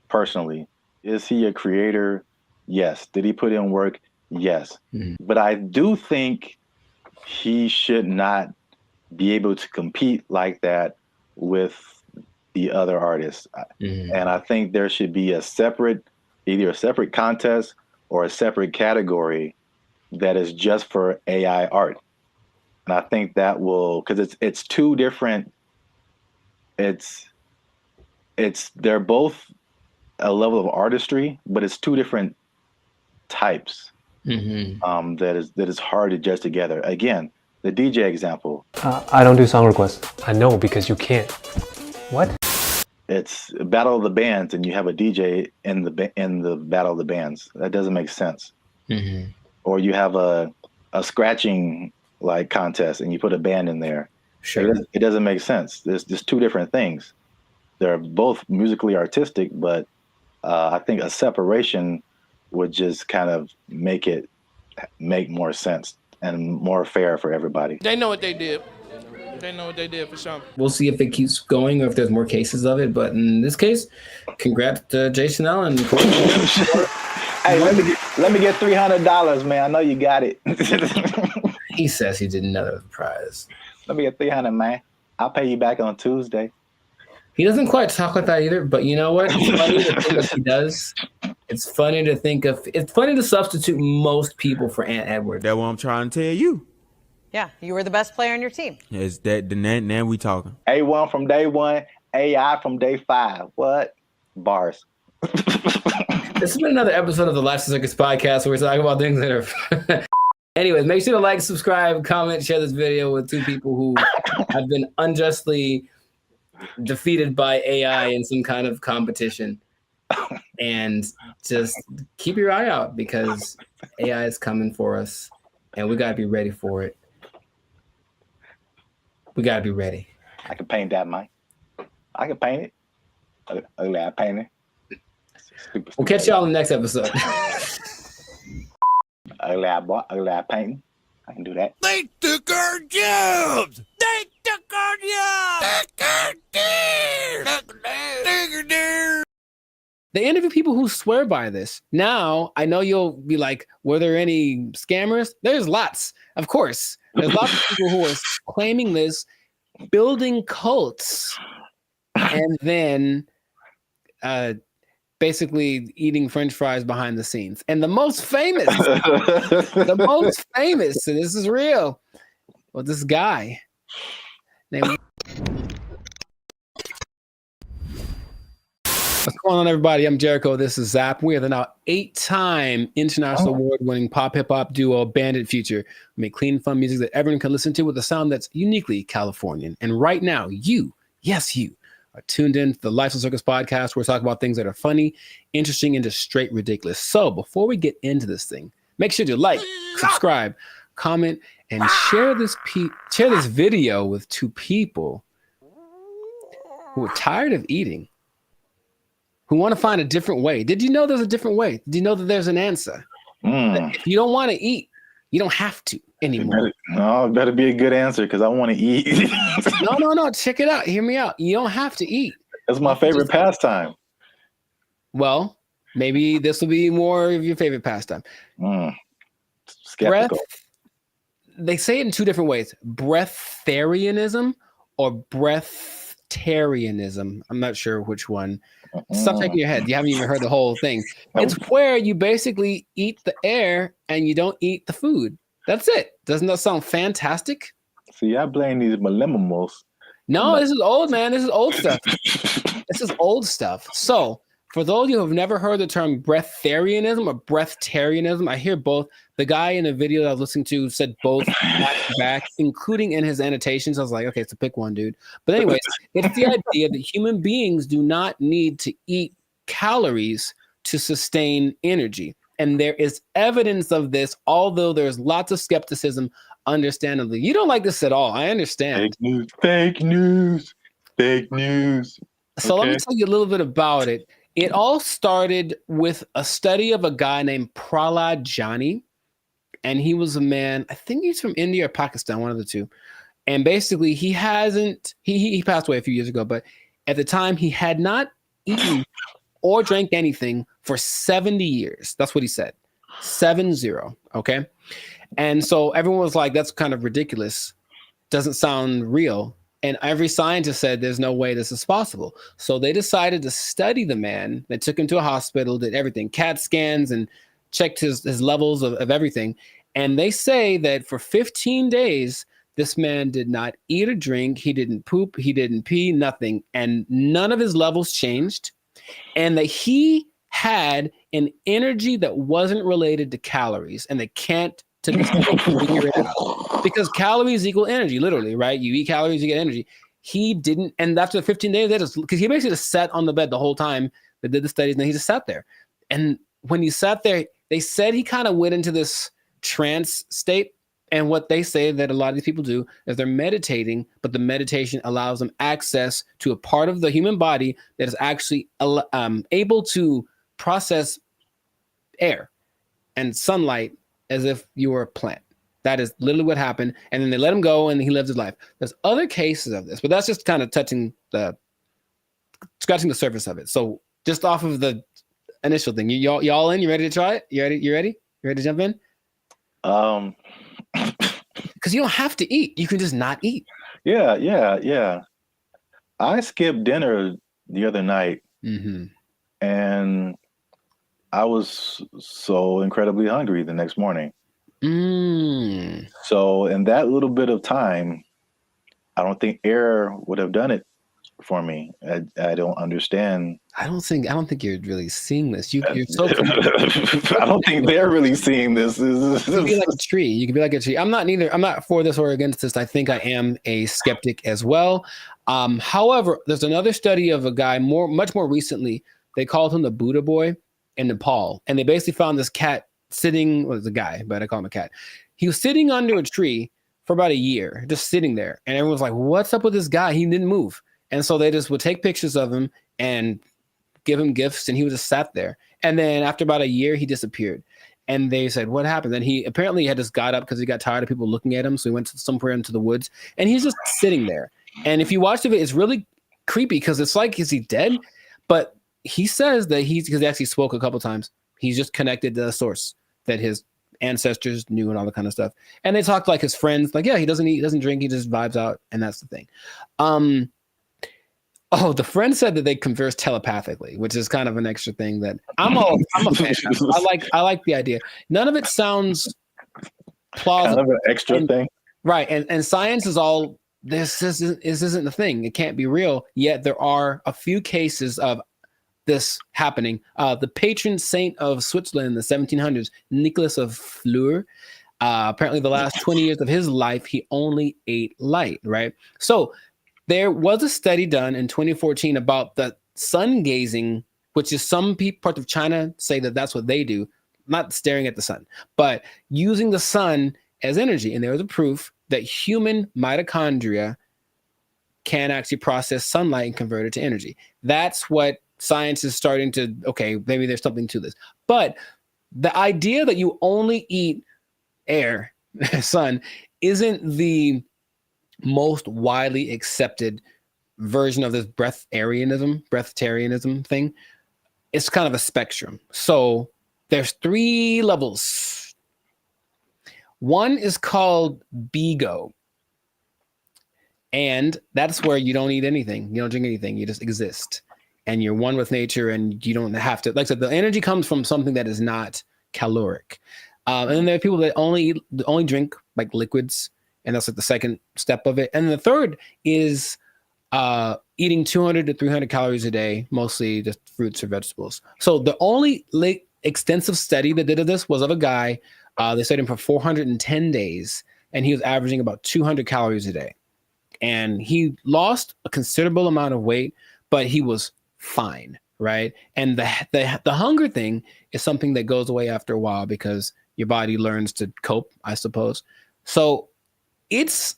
I: personally? Is he a creator? Yes. Did he put in work? Yes. Mm-hmm. But I do think he should not be able to compete like that with the other artists. Mm-hmm. And I think there should be either a separate contest or a separate category that is just for AI art. And I think that will, because it's two different, they're both a level of artistry, but it's two different types. Mm-hmm. That is hard to judge together. Again, the DJ example.
E: I don't do song requests. I know, because you can't. What?
I: It's a battle of the bands, and you have a DJ in the battle of the bands. That doesn't make sense. Mm-hmm. Or you have a scratching like contest, and you put a band in there.
Q: Sure.
I: It doesn't make sense. There's just two different things. They're both musically artistic, but I think a separation would just kind of make more sense and more fair for everybody.
W: They know what they did. They know what they did for sure.
Q: We'll see if it keeps going or if there's more cases of it. But in this case, congrats to Jason Allen.
I: Hey, let me get $300, man. I know you got it.
Q: He says he did another prize.
I: Let me get $300, man. I'll pay you back on Tuesday.
Q: He doesn't quite talk like that either. But you know what? It's funny to think of he does. It's funny to think of. It's funny to substitute most people for Ant Edwards.
F: That's what I'm trying to tell you.
M: Yeah, you were the best player on your team.
F: Is that now we talking?
I: A1 from day one, AI from day 5. What? Bars.
Q: This has been another episode of the Life Circus podcast where we're talking about things that are. Anyways, make sure to like, subscribe, comment, share this video with two people who have been unjustly defeated by AI in some kind of competition. And just keep your eye out, because AI is coming for us, and we gotta be ready for it. We gotta be ready.
I: I can paint that, Mike. I can paint it. Ugly eye painting.
Q: We'll catch y'all in the next episode.
I: Ugly eye painting. I can do that.
C: They took our jobs. They took our jobs. Took our deer. Took our deer.
Q: They interview people who swear by this. Now, I know you'll be like, were there any scammers? There's lots, of course. There's lots of people who are claiming this, building cults, and then basically eating French fries behind the scenes. And the most famous, and this is real, well, this guy named... What's going on, everybody? I'm Jericho. This is Zap. We are the now 8-time international award-winning pop-hip-hop duo Bandit Future. We make clean, fun music that everyone can listen to with a sound that's uniquely Californian. And right now, you, yes, you, are tuned in to the Lifestyle Circus podcast, where we talk about things that are funny, interesting, and just straight ridiculous. So before we get into this thing, make sure to like, subscribe, comment, and share this video with 2 people who are tired of eating, who want to find a different way. Did you know there's a different way? Did you know that there's an answer? If you don't want to eat, you don't have to anymore.
I: It better be a good answer, because I want to eat.
Q: No. Check it out. Hear me out. You don't have to eat.
I: That's my favorite pastime.
Q: Well, maybe this will be more of your favorite pastime.
I: Skeptical.
Q: They say it in 2 different ways: breatharianism or breatharianism. I'm not sure which one. Stop shaking your head. You haven't even heard the whole thing. It's where you basically eat the air and you don't eat the food. That's it. Doesn't that sound fantastic?
I: See, I blame these millennials.
Q: No, this is old, man. This is old stuff. This is old stuff. So, for those of you who have never heard the term breatharianism or breatharianism, I hear both. The guy in the video that I was listening to said both back to back, including in his annotations. I was like, okay, so pick one, dude. But anyways, it's the idea that human beings do not need to eat calories to sustain energy. And there is evidence of this, although there's lots of skepticism, understandably. You don't like this at all. I understand.
I: Fake news.
Q: So let me tell you a little bit about it. It all started with a study of a guy named Prahlad Jani. And he was a man, I think he's from India or Pakistan, one of the two. And basically he passed away a few years ago, but at the time he had not eaten or drank anything for 70 years. That's what he said. 70. Okay. And so everyone was like, that's kind of ridiculous. Doesn't sound real. And every scientist said there's no way this is possible. So they decided to study the man. They took him to a hospital, did everything, CAT scans, and checked his levels of everything. And they say that for 15 days, this man did not eat or drink. He didn't poop. He didn't pee, nothing. And none of his levels changed. And that he had an energy that wasn't related to calories. And they can't to this day figure it out. Because calories equal energy, literally, right? You eat calories, you get energy. He didn't. And after 15 days, because he basically just sat on the bed the whole time they did the studies, and then he just sat there. And when he sat there, they said he kind of went into this trance state. And what they say that a lot of these people do is they're meditating, but the meditation allows them access to a part of the human body that is actually able to process air and sunlight as if you were a plant. That is literally what happened. And then they let him go and he lived his life. There's other cases of this, but that's just kind of scratching the surface of it. So just off of the initial thing, y'all in? You ready to try it? You ready? You ready to jump in? Because you don't have to eat. You can just not eat.
I: Yeah. I skipped dinner the other night, and I was so incredibly hungry the next morning. So in that little bit of time, I don't think air would have done it for me. I don't understand. I don't think you're really seeing this. You're so I don't think they're really seeing this. You can be like a tree. You can be like a tree. I'm not for this or against this. I think I am a skeptic as well. However, there's another study of a guy much more recently. They called him the Buddha boy in Nepal. And they basically found this cat sitting, well, it was a guy, but I call him a cat. He was sitting under a tree for about a year, just sitting there. And everyone was like, what's up with this guy? He didn't move. And so they just would take pictures of him and give him gifts, and he was just sat there. And then after about a year, he disappeared. And they said, what happened? Then he apparently had just got up because he got tired of people looking at him. So he went somewhere into the woods, and he's just sitting there. And if you watch the video, it's really creepy because it's like, is he dead? But
Q: he says that because he actually spoke a couple times. He's just connected to the source that his ancestors knew and all that kind of stuff. And they talked like his friends, like, yeah, he doesn't eat, he doesn't drink, he just vibes out, and that's the thing. Oh, the friend said that they converse telepathically, which is kind of an extra thing that I'm a fan of. I like the idea. None of it sounds plausible.
I: Kind of an extra thing.
Q: Right. And science is all this isn't the thing. It can't be real. Yet there are a few cases of this happening. The patron saint of Switzerland in the 1700s, Nicholas of Fleur, apparently the last 20 years of his life, he only ate light, right? So there was a study done in 2014 about the sun gazing, which is some parts of China say that that's what they do, not staring at the sun, but using the sun as energy. And there was a proof that human mitochondria can actually process sunlight and convert it to energy. That's what science is starting to, okay, maybe there's something to this. But the idea that you only eat air, sun, isn't the most widely accepted version of this breatharianism thing. It's kind of a spectrum. So there's 3 levels. One is called BEGO. And that's where you don't eat anything. You don't drink anything. You just exist. And you're one with nature, and you don't have to, like I said, the energy comes from something that is not caloric. And then there are people that only drink like liquids, and that's like the second step of it. And the third is eating 200 to 300 calories a day, mostly just fruits or vegetables. So the only extensive study that did this was of a guy. They studied him for 410 days, and he was averaging about 200 calories a day. And he lost a considerable amount of weight, but he was fine, right? And the hunger thing is something that goes away after a while because your body learns to cope, I suppose. So it's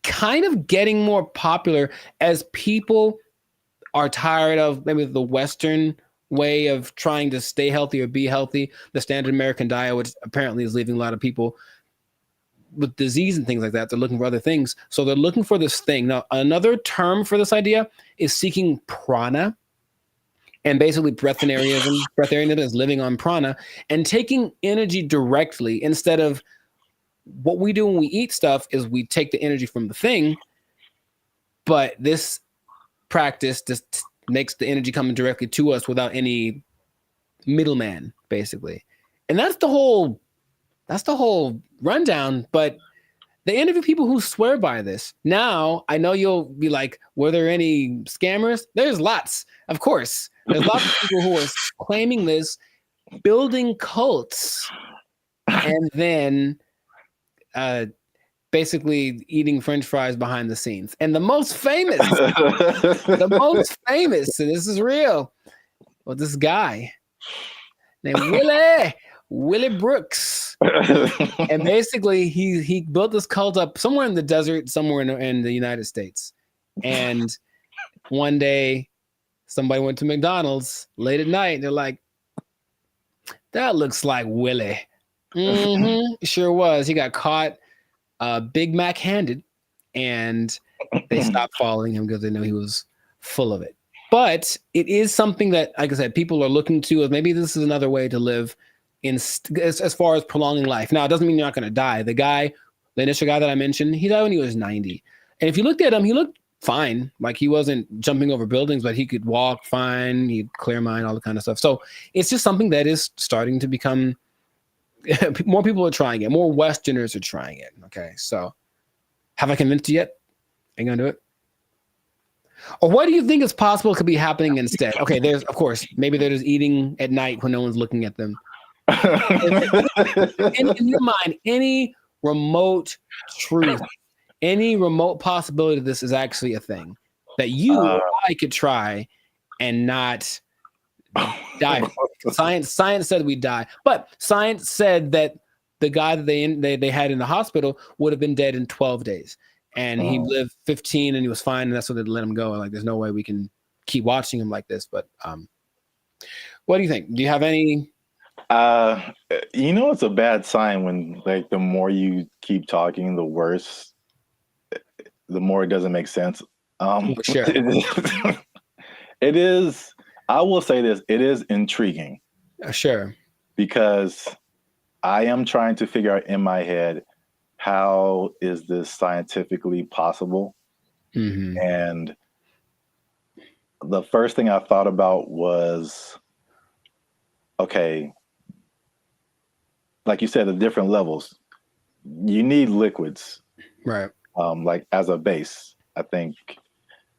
Q: kind of getting more popular as people are tired of maybe the Western way of trying to stay healthy or be healthy, the standard American diet, which apparently is leaving a lot of people with disease and things like that. They're looking for other things. So they're looking for this thing. Now, another term for this idea is seeking prana. And basically breatharianism is living on prana and taking energy directly instead of what we do when we eat stuff is we take the energy from the thing. But this practice just makes the energy coming directly to us without any middleman, basically. And that's the whole rundown. But they interview people who swear by this. Now, I know you'll be like, were there any scammers? There's lots, of course. There's lots of people who are claiming this, building cults, and then basically eating French fries behind the scenes. And the most famous, and this is real, was this guy named Willie Brooks. And basically he built this cult up somewhere in the desert, somewhere in the United States. And one day somebody went to McDonald's late at night and they're like, that looks like Willie. Mm-hmm. Sure was. He got caught Big Mac handed, and they stopped following him because they know he was full of it. But it is something that, like I said, people are looking to as maybe this is another way to live as far as prolonging life. Now, it doesn't mean you're not going to die. The initial guy that I mentioned, he died when he was 90. And if you looked at him, he looked fine. Like he wasn't jumping over buildings, but he could walk fine. He'd clear mind, all the kind of stuff. So it's just something that is starting to become, more people are trying it. More Westerners are trying it. Okay. So have I convinced you yet? Ain't gonna do it. Or what do you think is possible could be happening instead? Okay. There's, of course, maybe they're just eating at night when no one's looking at them. In your mind, any remote truth, any remote possibility that this is actually a thing that you or I could try and not die. Science said we die, but science said that the guy that they had in the hospital would have been dead in 12 days, and he lived 15 and he was fine, and that's what they let him go. Like, there's no way we can keep watching him like this. But what do you think? Do you have any?
I: It's a bad sign when like the more you keep talking, the worse, the more it doesn't make sense.
Q: Sure.
I: It is. I will say this: it is intriguing.
Q: Sure.
I: Because I am trying to figure out in my head how is this scientifically possible, and the first thing I thought about was, okay, like you said, the different levels. You need liquids,
Q: right?
I: Like as a base, I think.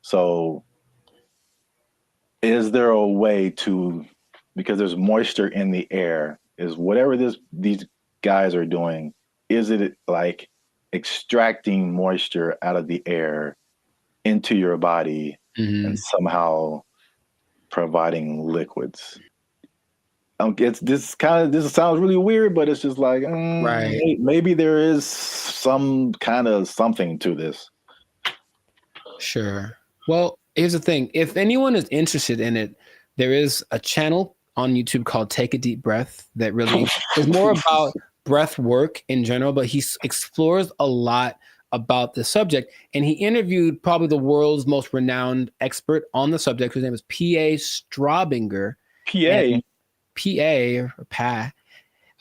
I: So, is there a way to, because there's moisture in the air, is whatever these guys are doing, is it like extracting moisture out of the air into your body and somehow providing liquids? This sounds really weird, but it's just like,
Q: right.
I: Maybe there is some kind of something to this.
Q: Sure. Well, here's the thing. If anyone is interested in it, there is a channel on YouTube called Take a Deep Breath that really is more about breath work in general, but he explores a lot about the subject. And he interviewed probably the world's most renowned expert on the subject, whose name is P.A. Straubinger. P.A.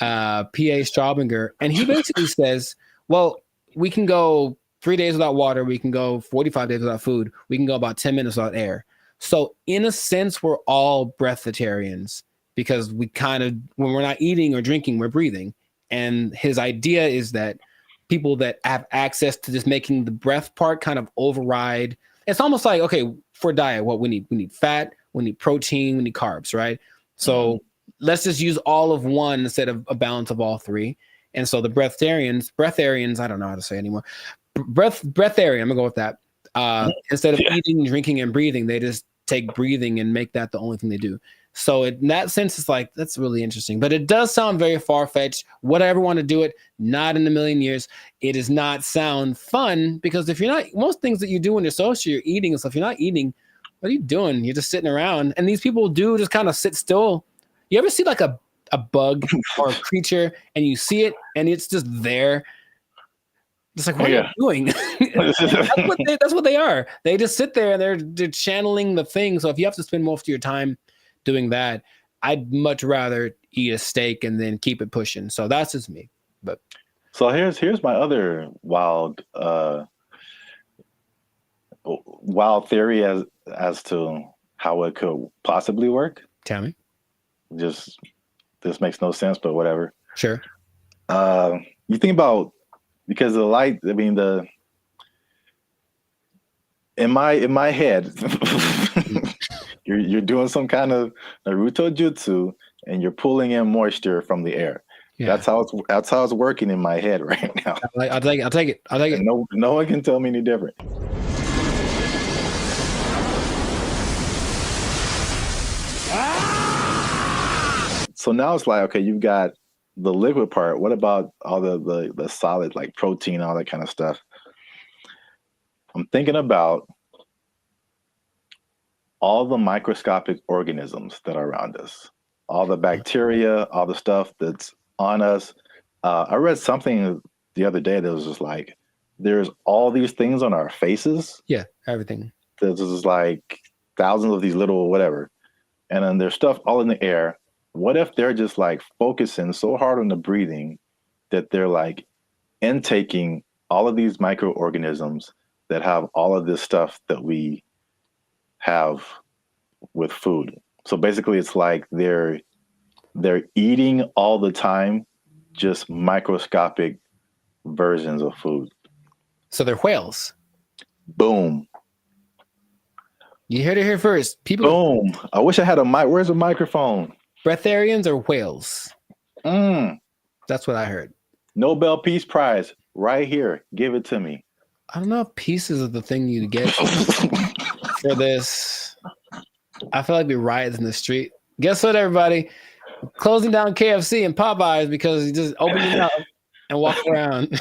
Q: Straubinger. And he basically says, well, we can go 3 days without water. We can go 45 days without food. We can go about 10 minutes without air. So in a sense, we're all breatharians because we kind of, when we're not eating or drinking, we're breathing. And his idea is that people that have access to just making the breath part kind of override. It's almost like, okay, for diet, what we need fat, we need protein, we need carbs, right? So let's just use all of one instead of a balance of all three. And so the breatharians, I don't know how to say anymore. Breatharian, I'm gonna go with that. Instead of eating, drinking, and breathing, they just take breathing and make that the only thing they do. So in that sense, it's like, that's really interesting. But it does sound very far-fetched. Would I ever want to do it? Not in a million years. It does not sound fun because if you're not, most things that you do when you're social, you're eating and stuff. You're not eating. What are you doing? You're just sitting around. And these people do just kind of sit still. You ever see like a bug or a creature and you see it and it's just there? It's like, what are you doing? That's what they are. They just sit there and they're channeling the thing. So if you have to spend most of your time doing that, I'd much rather eat a steak and then keep it pushing. So that's just me. But
I: so here's my other wild theory as to how it could possibly work.
Q: Tell me.
I: Just this makes no sense, but whatever.
Q: Sure.
I: You think about, because the light, I mean, in my head, you're doing some kind of Naruto jutsu and you're pulling in moisture from the air. Yeah. That's how it's working in my head right now.
Q: I'll take it.
I: No one can tell me any different. So now it's like, okay, you've got the liquid part. What about all the solid, like protein, all that kind of stuff? I'm thinking about all the microscopic organisms that are around us, all the bacteria, all the stuff that's on us. I read something the other day that was just like, there's all these things on our faces.
Q: Yeah, everything.
I: There's just like thousands of these little whatever. And then there's stuff all in the air. What if they're just like focusing so hard on the breathing that they're like intaking all of these microorganisms that have all of this stuff that we have with food? So basically it's like they're eating all the time, just microscopic versions of food.
Q: So they're whales.
I: Boom.
Q: You heard it here first. People.
I: Boom. I wish I had a mic. Where's the microphone?
Q: Breatharians or whales? That's what I heard.
I: Nobel Peace Prize right here. Give it to me.
Q: I don't know if pieces of the thing you get for this. I feel like we riots in the street. Guess what, everybody? Closing down KFC and Popeyes because you just open your mouth and walk around.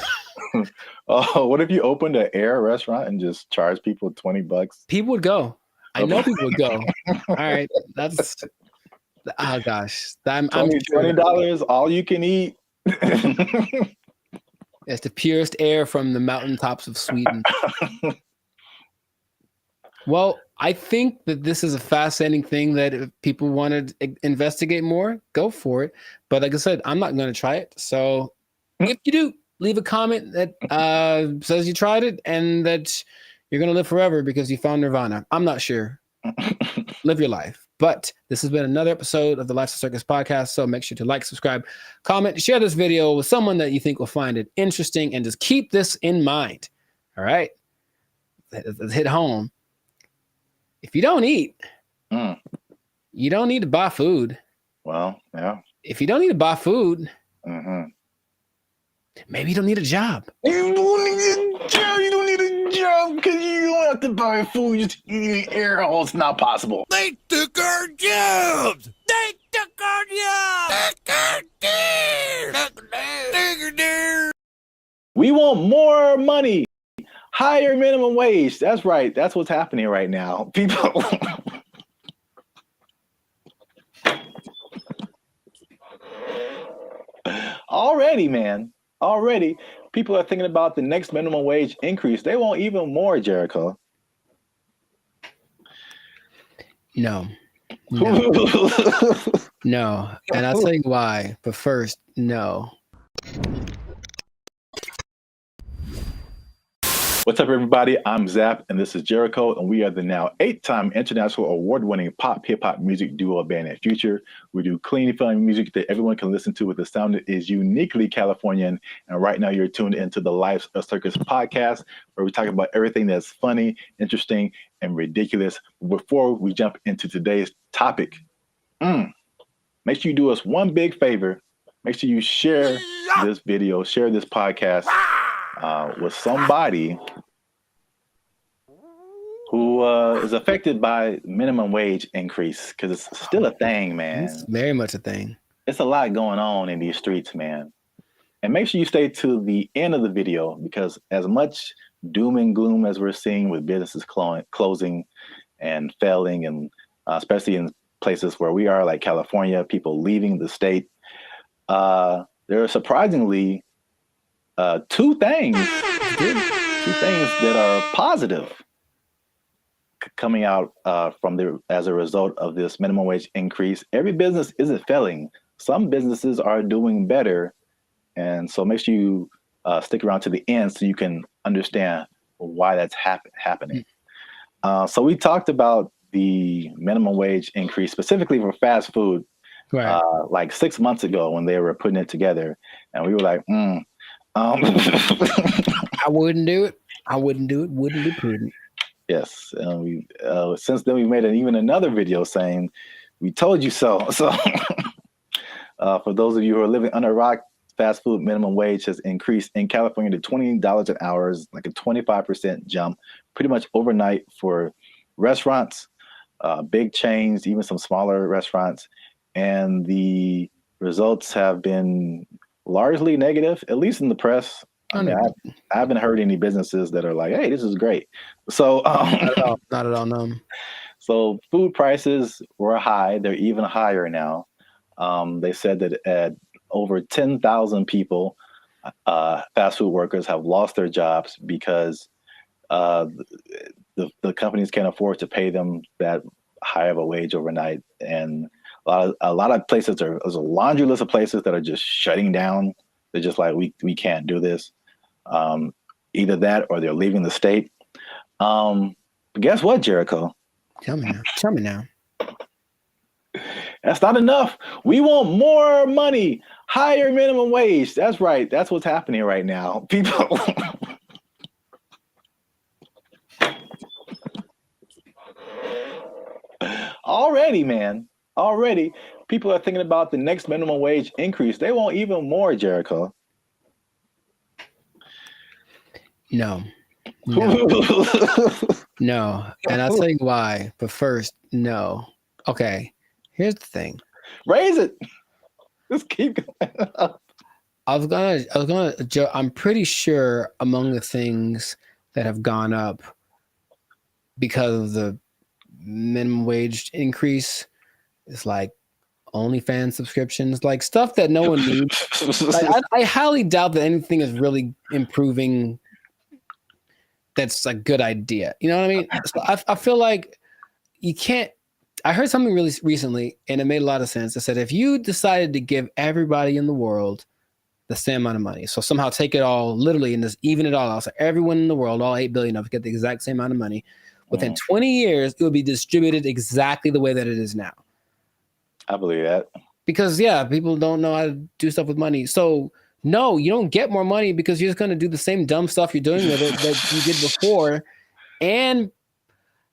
I: Oh, what if you opened an air restaurant and just charge people $20?
Q: People would go. I know people would go. All right, that's. Oh gosh, I'm
I: $20 all you can eat.
Q: It's the purest air from the mountaintops of Sweden. Well, I think that this is a fascinating thing that if people want to investigate more, go for it. But like I said, I'm not going to try it. So if you do, leave a comment that says you tried it and that you're going to live forever because you found Nirvana. I'm not sure. Live your life. But this has been another episode of the Lifestyle Circus podcast. So make sure to like, subscribe, comment, share this video with someone that you think will find it interesting, and just keep this in mind. All right. Let's hit home. If you don't eat, you don't need to buy food.
I: Well, yeah.
Q: If you don't need to buy food, maybe you don't need a job.
I: You don't need a job. You don't need a job because you don't have to buy food. You just eat air. Oh, it's not possible.
C: They took our jobs. They took our jobs.
I: We want more money. Higher minimum wage. That's right. That's what's happening right now. People. Already, man. Already, people are thinking about the next minimum wage increase. They want even more, Jericho.
Q: No. No. And I'll tell you why. But first, no.
I: What's up, everybody? I'm Zap, and this is Jericho, and we are the now 8-time international award-winning pop hip-hop music duo band and future. We do clean, fun music that everyone can listen to with a sound that is uniquely Californian. And right now, you're tuned into the Lifestyle Circus podcast, where we talk about everything that's funny, interesting, and ridiculous. Before we jump into today's topic, make sure you do us one big favor. Make sure you share this video, share this podcast with somebody who is affected by minimum wage increase, because it's still a thing, man.
Q: It's very much a thing.
I: It's a lot going on in these streets, man. And make sure you stay to the end of the video, because as much doom and gloom as we're seeing with businesses closing and failing, and especially in places where we are, like California, people leaving the state, there are surprisingly two things that are positive coming out as a result of this minimum wage increase. Every business isn't failing. Some businesses are doing better, and so make sure you stick around to the end so you can understand why that's happening. So we talked about the minimum wage increase specifically for fast food,
Q: right?
I: Like 6 months ago when they were putting it together, and we were like,
Q: I wouldn't do it. I wouldn't do it. Wouldn't be prudent.
I: Yes, and we since then we made even another video saying we told you so. So for those of you who are living under a rock, fast food minimum wage has increased in California to $20 an hour, like a 25% jump, pretty much overnight for restaurants, big chains, even some smaller restaurants, and the results have been largely negative, at least in the press. I mean, I haven't heard any businesses that are like, "Hey, this is great." So
Q: not at all, no.
I: So food prices were high; they're even higher now. They said that at over 10,000 people, fast food workers have lost their jobs because the companies can't afford to pay them that high of a wage overnight, and a lot of places there's a laundry list of places that are just shutting down. They're just like, we can't do this. Either that or they're leaving the state. But guess what, Jericho?
Q: Tell me now.
I: That's not enough. We want more money, higher minimum wage. That's right. That's what's happening right now. People. Already, man. Already, people are thinking about the next minimum wage increase. They want even more, Jericho.
Q: No. No. And I'll tell you why. But first, no. Okay. Here's the thing.
I: Raise it. Just keep going up.
Q: I'm pretty sure among the things that have gone up because of the minimum wage increase, it's like OnlyFans subscriptions, like stuff that no one needs. Like, I highly doubt that anything is really improving. That's a good idea. You know what I mean? So I feel like you can't. I heard something really recently, and it made a lot of sense. It said if you decided to give everybody in the world the same amount of money, so somehow take it all literally and just even it all out, so everyone in the world, all 8 billion of us, get the exact same amount of money. Within 20 years, it would be distributed exactly the way that it is now.
I: I believe that.
Q: Because people don't know how to do stuff with money. So no, you don't get more money because you're just going to do the same dumb stuff you're doing with it that you did before. And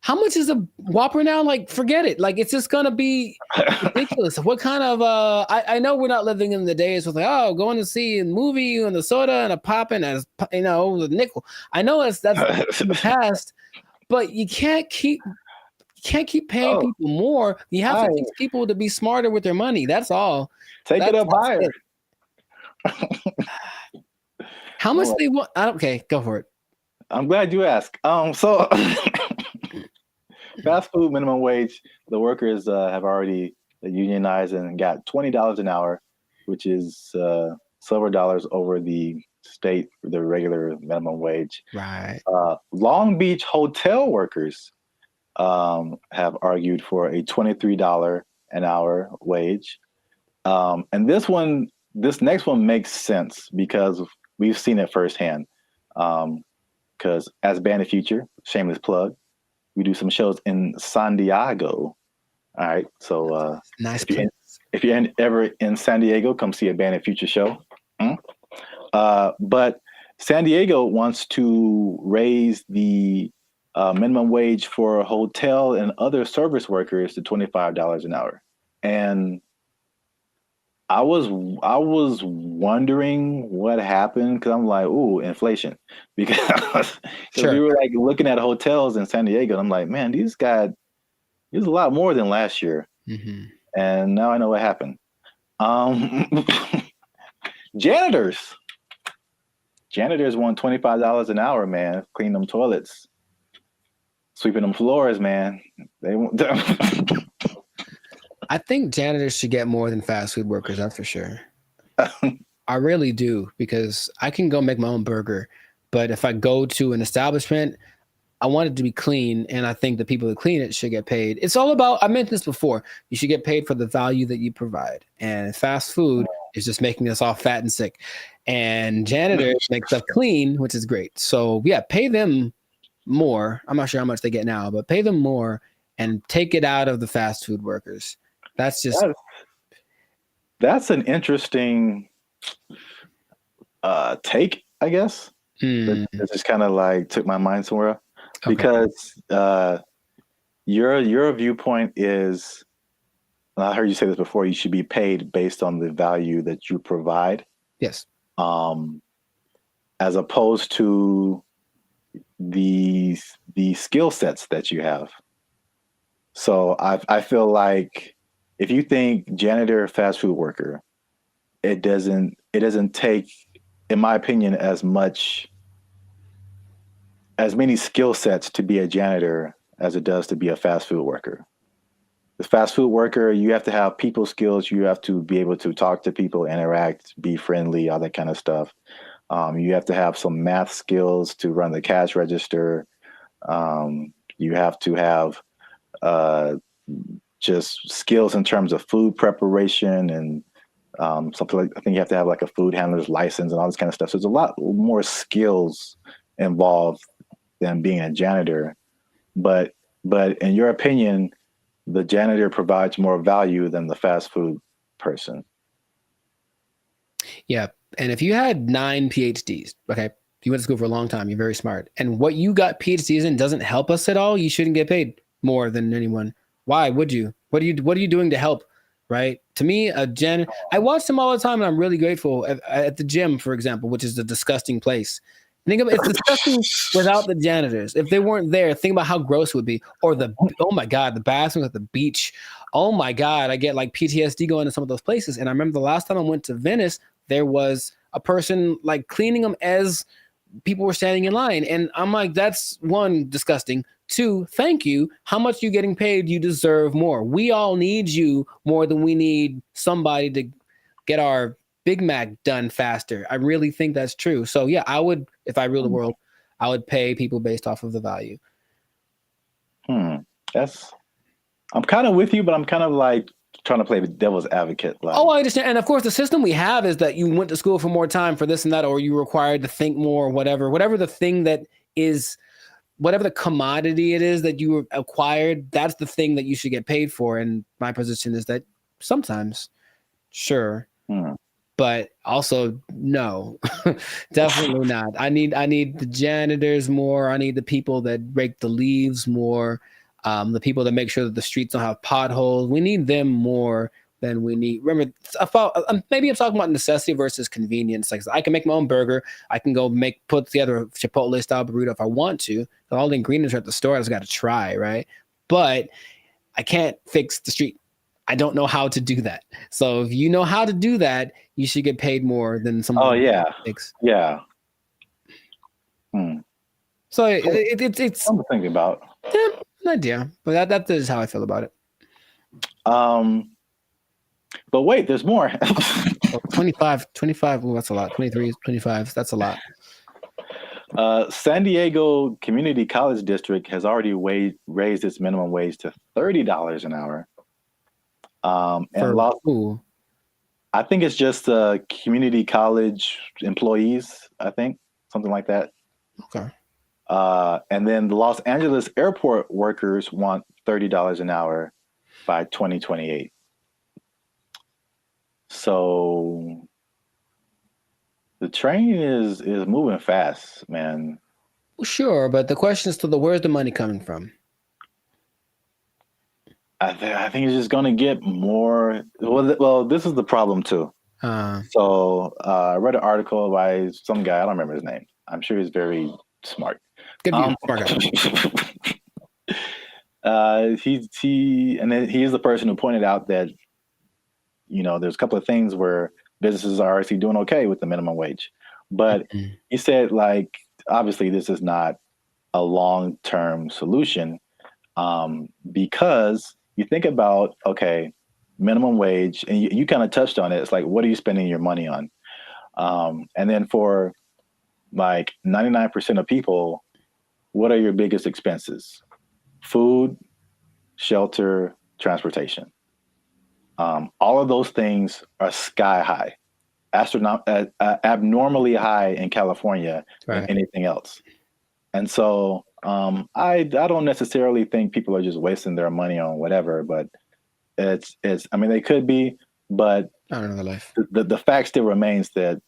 Q: how much is a Whopper now? Like, forget it. Like, it's just going to be ridiculous. What kind of, I know we're not living in the days with like, going to see a movie and the soda and a pop and a nickel. I know that's in the past, but you can't keep paying people more. You have to teach people to be smarter with their money. That's all.
I: Take it up higher.
Q: How much they want? Okay, go for it.
I: I'm glad you asked. So fast food minimum wage, the workers have already unionized and got $20 an hour, which is several dollars over the regular minimum wage.
Q: Right.
I: Long Beach hotel workers have argued for a $23 an hour wage. And this next one makes sense because we've seen it firsthand. Because as Band of Future, shameless plug, we do some shows in San Diego. All right. So
Q: nice.
I: If you're ever in San Diego, come see a Band of Future show. But San Diego wants to raise the minimum wage for hotel and other service workers to $25 an hour. And I was wondering what happened because I'm like, ooh, inflation. Because we were like looking at hotels in San Diego. And I'm like, man, these got a lot more than last year.
Q: Mm-hmm.
I: And now I know what happened. Janitors want $25 an hour, man. Clean them toilets, sweeping them floors, man. They want.
Q: I think janitors should get more than fast food workers. That's for sure. I really do, because I can go make my own burger, but if I go to an establishment, I want it to be clean, and I think the people that clean it should get paid. It's all about, I mentioned this before, you should get paid for the value that you provide. And fast food is just making us all fat and sick. And janitors make stuff clean, which is great. So yeah, pay them more. I'm not sure how much they get now, but pay them more and take it out of the fast food workers.
I: That's an interesting take, I guess. It just kind of like took my mind somewhere. Okay. Because your viewpoint is, and I heard you say this before, you should be paid based on the value that you provide.
Q: Yes.
I: As opposed to the skill sets that you have. So I feel like if you think janitor, fast food worker, it doesn't take, in my opinion, as many skill sets to be a janitor as it does to be a fast food worker. The fast food worker, you have to have people skills. You have to be able to talk to people, interact, be friendly, all that kind of stuff. You have to have some math skills to run the cash register. You have to have just skills in terms of food preparation and something like, I think you have to have like a food handler's license and all this kind of stuff. So there's a lot more skills involved than being a janitor. But in your opinion, the janitor provides more value than the fast food person.
Q: Yeah. And if you had 9 PhDs, okay, you went to school for a long time, you're very smart, and what you got PhDs in doesn't help us at all, you shouldn't get paid more than anyone. Why would you? What are you doing to help? Right? To me, I watch them all the time, and I'm really grateful at the gym, for example, which is a disgusting place. Think about it's disgusting without the janitors. If they weren't there, think about how gross it would be. Or oh my God, the bathrooms at the beach. Oh my God, I get like PTSD going to some of those places. And I remember the last time I went to Venice, there was a person like cleaning them as people were standing in line. And I'm like, that's one, disgusting. 2, thank you. How much you getting paid? You deserve more. We all need you more than we need somebody to get our Big Mac done faster. I really think that's true. So yeah, I would, if I ruled the world, I would pay people based off of the value.
I: That's I'm kind of with you, but I'm kind of like trying to play the devil's advocate. Like,
Q: Oh, I understand. And of course, the system we have is that you went to school for more time for this and that, or you were required to think more, or whatever the thing that is, whatever the commodity it is that you acquired, that's the thing that you should get paid for. And my position is that sometimes, sure, but also no, definitely not. I need the janitors more. I need the people that rake the leaves more. The people that make sure that the streets don't have potholes. We need them more than we need. Remember, maybe I'm talking about necessity versus convenience. Like, I can make my own burger. I can go put together a Chipotle style burrito if I want to. All the ingredients are at the store. I just got to try, right? But I can't fix the street. I don't know how to do that. So if you know how to do that, you should get paid more than someone.
I: Oh yeah, yeah.
Q: So it's
I: something to think about.
Q: Yeah, an idea, but that is how I feel about it.
I: But wait, there's more.
Q: 25. Well, that's a lot. 23, 25. That's a lot.
I: San Diego Community College District has already raised its minimum wage to $30 an hour. And I think it's just community college employees. I think something like that.
Q: Okay.
I: And then the Los Angeles airport workers want $30 an hour by 2028. So the train is moving fast, man.
Q: Well, sure, but the question is where's the money coming from?
I: I think it's just going to get more. Well, this is the problem too. So I read an article by some guy. I don't remember his name. I'm sure he's very smart.
Q: Good smart
I: guy. He is the person who pointed out that, you know, there's a couple of things where businesses are actually doing okay with the minimum wage, but he said, like, obviously this is not a long-term solution, because you think about, okay, minimum wage, and you kind of touched on it. It's like, what are you spending your money on? And then for like 99% of people, what are your biggest expenses? Food, shelter, transportation. All of those things are sky high, abnormally high in California than anything else. And so I don't necessarily think people are just wasting their money on whatever, but it's I mean, they could be, but
Q: I don't know the life.
I: The fact still remains that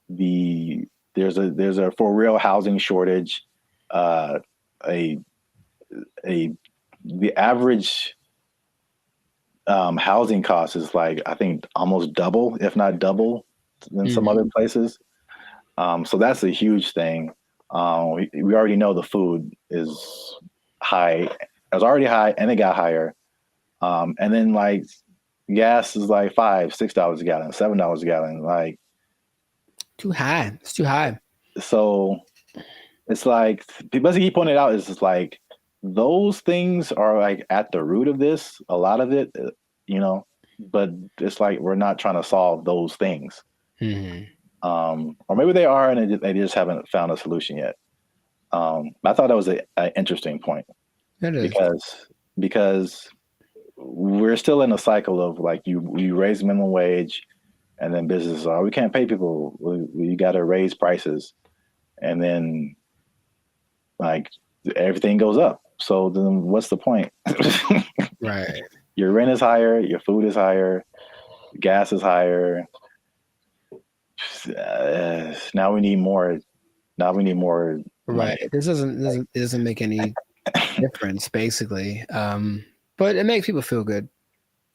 I: there's a for real housing shortage. The average housing cost is like, I think almost double, if not double, than some other places. So that's a huge thing. We already know the food is high. It was already high and it got higher. And then like gas is like $5-6 a gallon, $7 a gallon. Like,
Q: too high. It's too high.
I: So it's like, because he pointed out, is like those things are like at the root of this, a lot of it, you know, but it's like we're not trying to solve those things. Or maybe they are, and they just haven't found a solution yet. I thought that was an interesting point.
Q: It is.
I: Because we're still in a cycle of like you raise minimum wage, and then businesses are, we can't pay people. We got to raise prices, and then like everything goes up. So then what's the point?
Q: Right.
I: Your rent is higher, your food is higher, gas is higher. Now we need more.
Q: Right. This doesn't make any difference, basically. But it makes people feel good.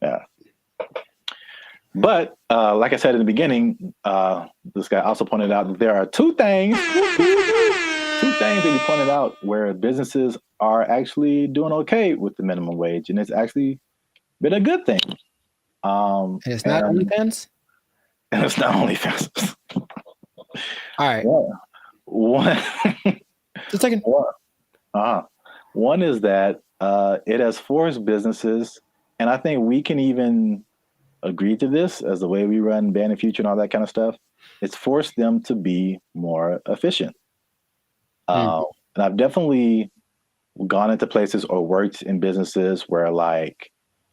I: Yeah. But like I said in the beginning, this guy also pointed out that there are two things that he pointed out where businesses are actually doing okay with the minimum wage, and it's actually been a good thing.
Q: And it's not OnlyFans?
I: And it's not OnlyFans.
Q: All right.
I: Yeah. One,
Q: just a second.
I: One is that it has forced businesses, and I think we can even agree to this as the way we run Band and Future and all that kind of stuff. It's forced them to be more efficient. And I've definitely gone into places or worked in businesses where like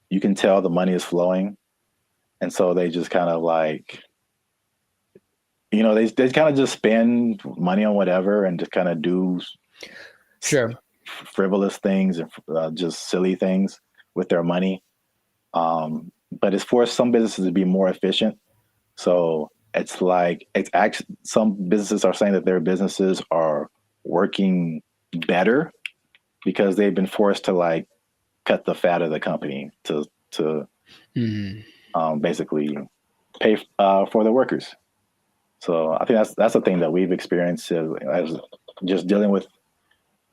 I: you can tell the money is flowing, and so they just kind of like, they kind of just spend money on whatever and just kind of do frivolous things and just silly things with their money. But it's forced some businesses to be more efficient. So it's actually some businesses are saying that their businesses are working better because they've been forced to like cut the fat of the company to basically pay for the workers. So I think that's the thing that we've experienced as just dealing with.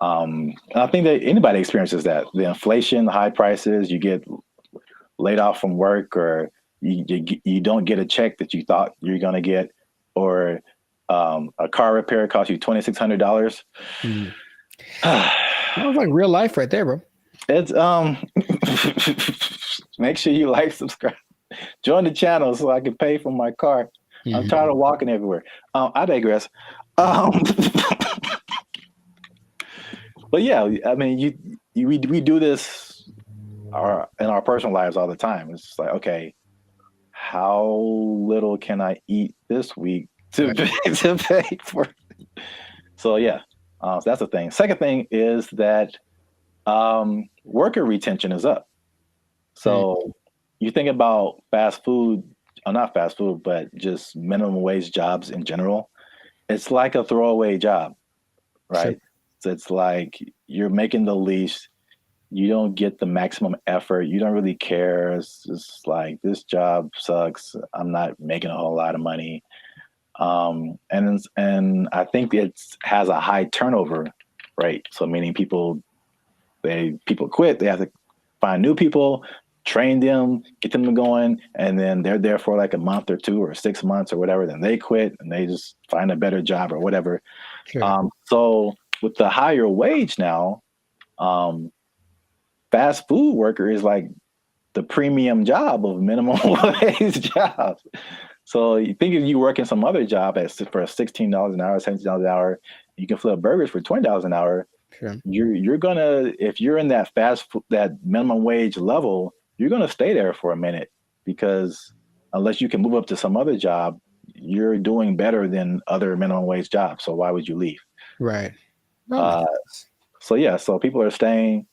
I: And I think that anybody experiences that, the inflation, the high prices, you get laid off from work, or you don't get a check that you thought you're going to get, or a car repair costs you $2,600.
H: Sounds like real life right there, bro.
I: It's make sure you like, subscribe, join the channel so I can pay for my car. I'm tired of walking everywhere. I digress. But yeah, I mean, we do this in our personal lives all the time. It's just like, okay, how little can I eat this week to pay for? So yeah, so that's the thing. Second thing is that worker retention is up. So you think about fast food, or not fast food, but just minimum wage jobs in general. It's like a throwaway job, right? Sure. So it's like you're making the least. You don't get the maximum effort. You don't really care. It's just like, this job sucks. I'm not making a whole lot of money. And I think it has a high turnover rate. So meaning people quit. They have to find new people, train them, get them going, and then they're there for like a month or 2 or 6 months or whatever. Then they quit and they just find a better job or whatever. Sure. So with the higher wage now, fast food worker is like the premium job of minimum wage jobs. So you think if you work in some other job for $16 an hour, $17 an hour, you can flip burgers for $20 an hour. Sure. You're gonna, if you're in that that minimum wage level, you're gonna stay there for a minute, because unless you can move up to some other job, you're doing better than other minimum wage jobs. So why would you leave?
H: Right.
I: So yeah, so people are staying.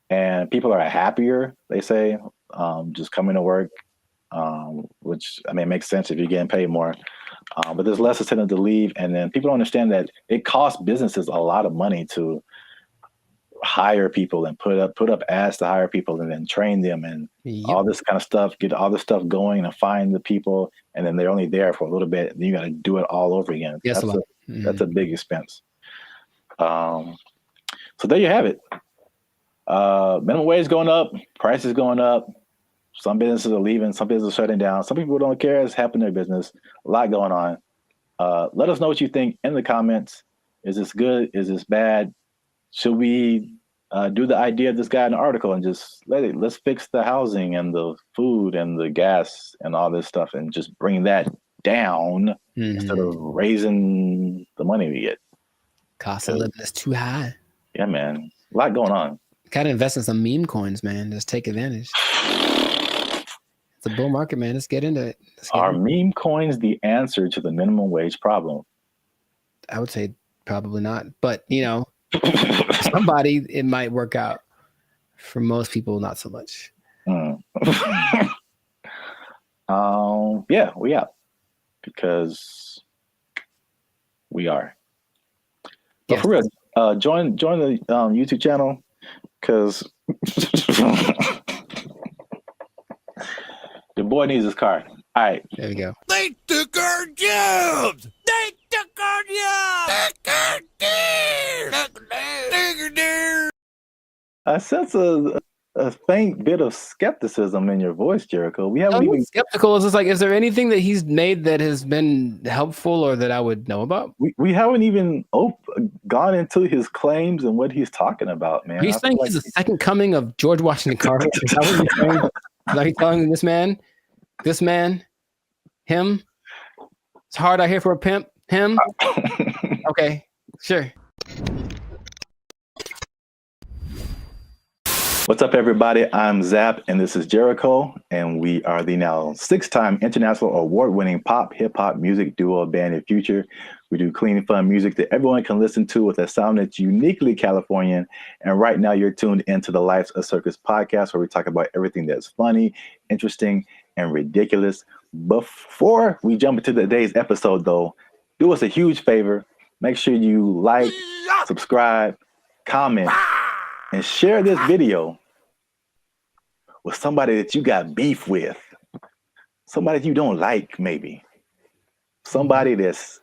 I: And people are happier, they say, just coming to work, which, I mean, makes sense if you're getting paid more. But there's less incentive to leave. And then people don't understand that it costs businesses a lot of money to hire people and put up ads to hire people and then train them and all this kind of stuff, get all this stuff going and find the people. And then they're only there for a little bit. And then you got to do it all over again.
H: Yes,
I: that's a big expense. So there you have it. Minimum wage going up, prices going up. Some businesses are leaving, some businesses are shutting down. Some people don't care. It's happening in their business. A lot going on. Let us know what you think in the comments. Is this good? Is this bad? Should we do the idea of this guy in the article and just let's fix the housing and the food and the gas and all this stuff and just bring that down instead of raising the money we get?
H: Cost of living is too high.
I: Yeah, man. A lot going on.
H: Gotta invest in some meme coins, man. Just take advantage. It's a bull market, man. Let's get into it.
I: Are meme coins the answer to the minimum wage problem?
H: I would say probably not. But, somebody, it might work out. For most people, not so much.
I: Yeah, we out. Because we are. But for real, join the YouTube channel. Because the boy needs his car. All right.
H: There we go.
C: They took our jobs. They took our jobs.
I: I sense a faint bit of skepticism in your voice, Jericho. We haven't even
H: skeptical. It's just like, is there anything that he's made that has been helpful or that I would know about?
I: We haven't even gone into his claims and what he's talking about, man.
H: Are you saying he's the second coming of George Washington Carver? Is that what you're saying? Like telling this man, him? It's hard out here for a pimp. Him? Okay, sure.
J: What's up, everybody? I'm Zap, and this is Jericho, and we are the now 6-time international award-winning pop hip-hop music duo Band of Future. We do clean, fun music that everyone can listen to with a sound that's uniquely Californian. And right now, you're tuned into the Life's a Circus podcast, where we talk about everything that's funny, interesting, and ridiculous. Before we jump into today's episode, though, do us a huge favor. Make sure you like, subscribe, comment, and share this video with somebody that you got beef with, somebody you don't like, maybe somebody that's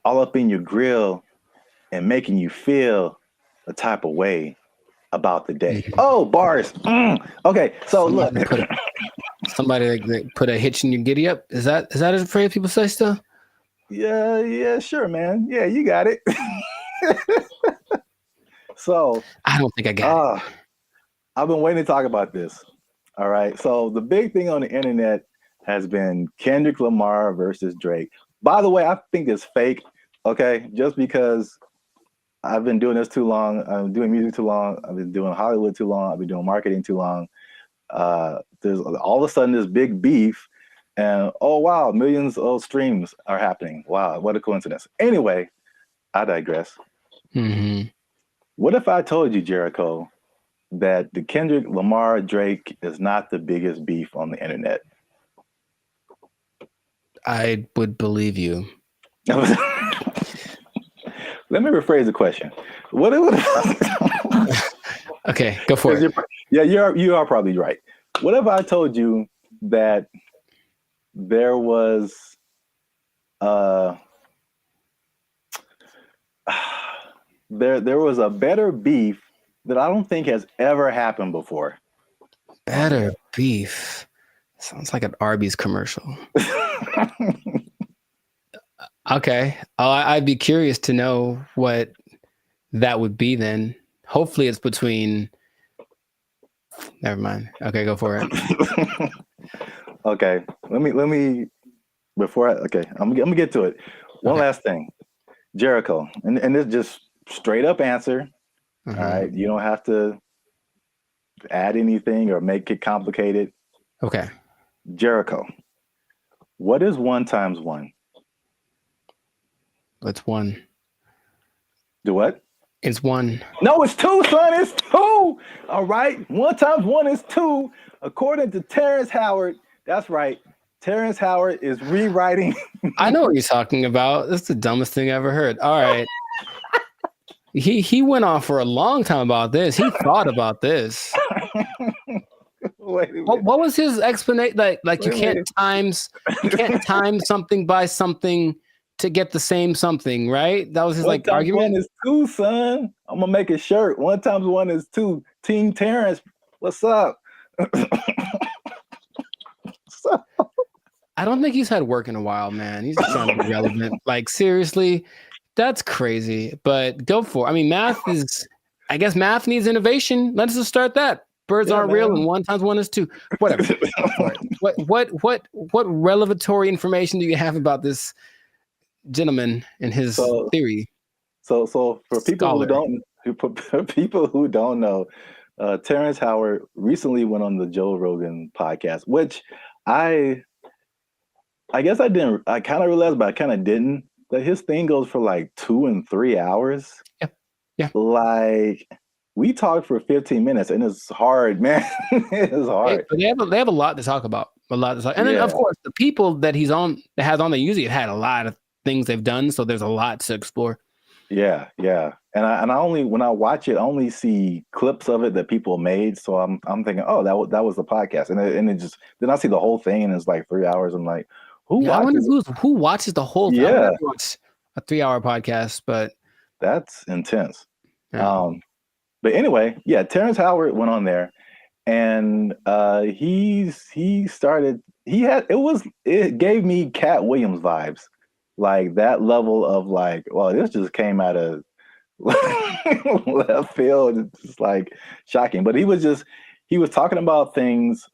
J: all up in your grill and making you feel a type of way about the day. Oh, bars. Okay, so look,
H: somebody that put a hitch in your giddy up. Is that a phrase people say still?
J: Yeah, sure, man. Yeah, you got it. So
H: I don't think I got it.
J: I've been waiting to talk about this. All right. So the big thing on the internet has been Kendrick Lamar versus Drake. By the way, I think it's fake. Okay. Just because I've been doing this too long. I'm doing music too long. I've been doing Hollywood too long. I've been doing marketing too long. There's all of a sudden this big beef and oh, wow, millions of streams are happening. Wow. What a coincidence. Anyway, I digress.
H: Mm-hmm.
J: What if I told you, Jericho, that the Kendrick Lamar Drake is not the biggest beef on the internet?
H: I would believe you.
J: Let me rephrase the question.
H: Okay, go for it.
J: Yeah, you are probably right. What if I told you that there was there was a better beef that I don't think has ever happened before?
H: Better beef. Sounds like an Arby's commercial. Okay. I'd be curious to know what that would be then. Hopefully it's between... Never mind. Okay, go for it.
J: Okay. Let me before I'm gonna get to it. One last thing. Jericho, and this just straight up answer.
H: Mm-hmm.
J: All right. You don't have to add anything or make it complicated.
H: Okay.
J: Jericho, what is 1 times 1?
H: It's 1.
J: Do what?
H: It's 1.
J: No, it's 2, son. It's 2. All right. 1 times 1 is 2. According to Terrence Howard. That's right. Terrence Howard is rewriting.
H: I know what you're talking about. That's the dumbest thing I ever heard. All right. He went on for a long time about this. He thought about this. What was his explanation? Like you can't time something by something to get the same something, right? That was his argument.
J: 1 is 2, son. I'm gonna make a shirt. 1 times 1 is 2. Team Terrence, what's up?
H: I don't think he's had work in a while, man. He's just trying to be relevant. Like seriously. That's crazy, but go for it. I mean, I guess math needs innovation. Let's just start that. Birds aren't real, and 1 times 1 is 2. Whatever. What revelatory information do you have about this gentleman and his theory?
J: So for people who don't know, Terrence Howard recently went on the Joe Rogan podcast, which I guess I kind of realized, but I kind of didn't. That his thing goes for like 2 and 3 hours.
H: Yeah.
J: Like we talked for 15 minutes, and it's hard, man. It's hard.
H: But they have a lot to talk about. And then of course the people that has on the usually have had a lot of things they've done, so there's a lot to explore.
J: Yeah. And I only when I watch it, I only see clips of it that people made. So I'm thinking, oh, that was the podcast, and it just then I see the whole thing, and it's like 3 hours. I'm like, who
H: watches the whole thing?
J: Yeah,
H: a 3-hour podcast, but
J: that's intense.
H: Yeah.
J: But anyway, yeah, Terrence Howard went on there, and it gave me Cat Williams vibes, like that level of like, well, this just came out of left field. It's just like shocking. But he was talking about things,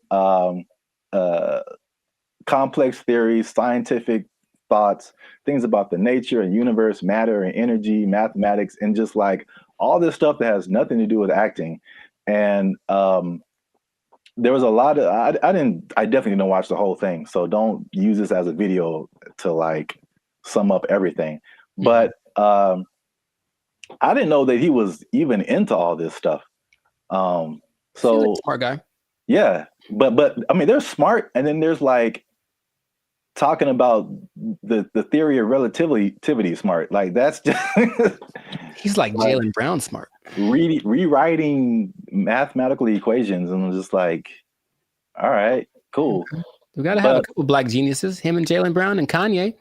J: complex theories, scientific thoughts, things about the nature and universe, matter and energy, mathematics, and just like all this stuff that has nothing to do with acting.
I: And there was a lot of I definitely didn't watch the whole thing, so don't use this as a video to like sum up everything. But I didn't know that he was even into all this stuff. So
H: smart guy.
I: Yeah, but I mean, there's smart, and then there's like talking about the theory of relativity smart. Like that's just
H: he's like Jaylen Brown smart.
I: Rewriting mathematical equations, and I'm just like, all right, cool.
H: We got to have a couple black geniuses, him and Jaylen Brown and Kanye.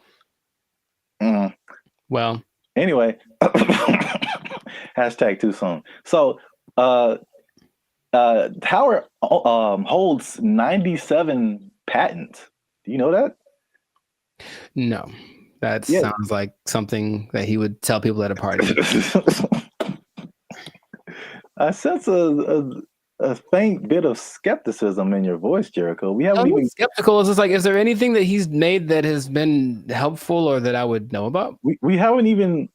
H: Well,
I: anyway, hashtag too soon. So Howard holds 97 patents. Do you know that?
H: No, that sounds like something that he would tell people at a party.
I: I sense a faint bit of skepticism in your voice, Jericho. We haven't even
H: skeptical. Is just like, is there anything that he's made that has been helpful or that I would know about?
I: We haven't even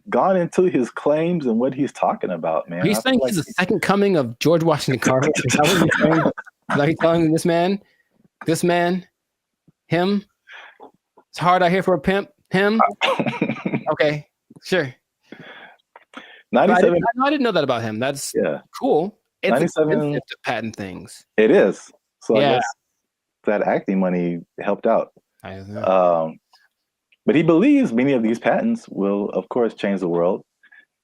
I: gone into his claims and what he's talking about, man.
H: He's saying he's the second coming of George Washington Carver. Is that what you're saying? Like he's telling this man, him. It's hard out here for a pimp. Him. Okay, sure.
I: 97.
H: I didn't know that about him. That's cool. It's
I: 97
H: expensive to patent things.
I: It is. So I guess that acting money helped out. But he believes many of these patents will, of course, change the world.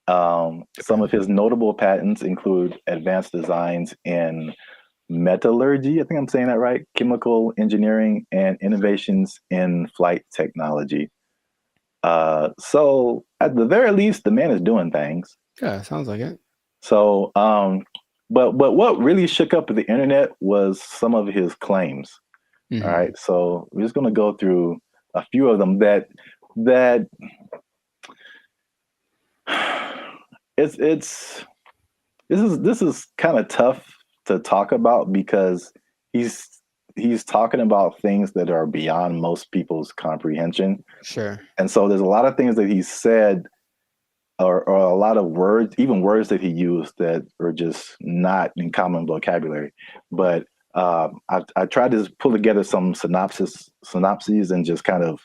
I: Some of his notable patents include advanced designs in metallurgy, I think I'm saying that right, chemical engineering, and innovations in flight technology. So at the very least, the man is doing things.
H: Yeah, sounds like it.
I: So, but what really shook up the internet was some of his claims. All right, so we're just going to go through a few of them that this is kind of tough to talk about because he's talking about things that are beyond most people's comprehension.
H: Sure.
I: And so there's a lot of things that he said or a lot of words, even words that he used that are just not in common vocabulary. But I tried to pull together some synopses and just kind of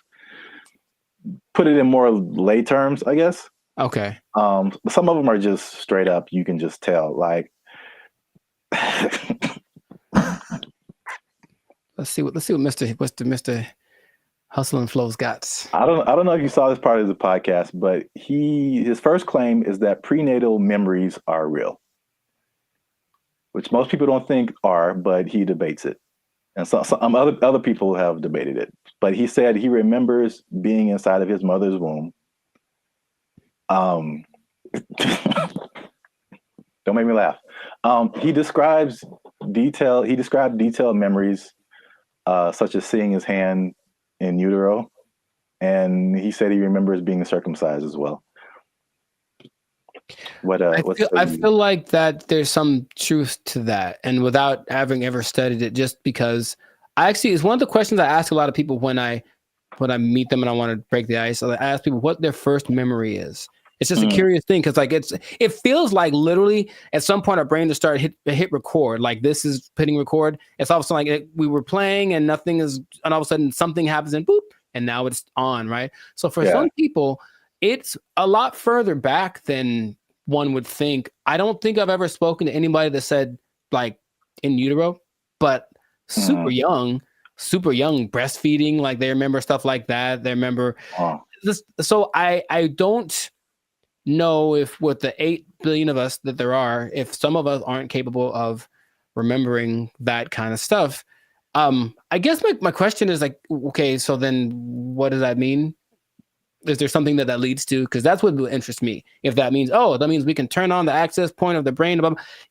I: put it in more lay terms, I guess.
H: Okay.
I: Some of them are just straight up. You can just tell, like,
H: let's see what Mr. Hustle and Flow's got.
I: I don't know if you saw this part of the podcast, but his first claim is that prenatal memories are real, which most people don't think are, but he debates it, and some other people have debated it. But he said he remembers being inside of his mother's womb. Don't make me laugh. He described detailed memories, such as seeing his hand in utero, and he said he remembers being circumcised as well.
H: I feel like that there's some truth to that, and without having ever studied it, just because it's one of the questions I ask a lot of people when I meet them and I want to break the ice. I ask people what their first memory is. It's just a curious thing because it feels like literally at some point our brain just started hit record. Like this is hitting record. It's all of a sudden like we were playing and nothing is, and all of a sudden something happens and boop, and now it's on, right? So for some people, it's a lot further back than one would think. I don't think I've ever spoken to anybody that said like in utero, but super young breastfeeding, like they remember stuff like that. They remember this. So I don't know if with the 8 billion of us that there are, if some of us aren't capable of remembering that kind of stuff. I guess my question is like, okay, so then what does that mean? Is there something that leads to? Because that's what will interest me. If that means, that means we can turn on the access point of the brain.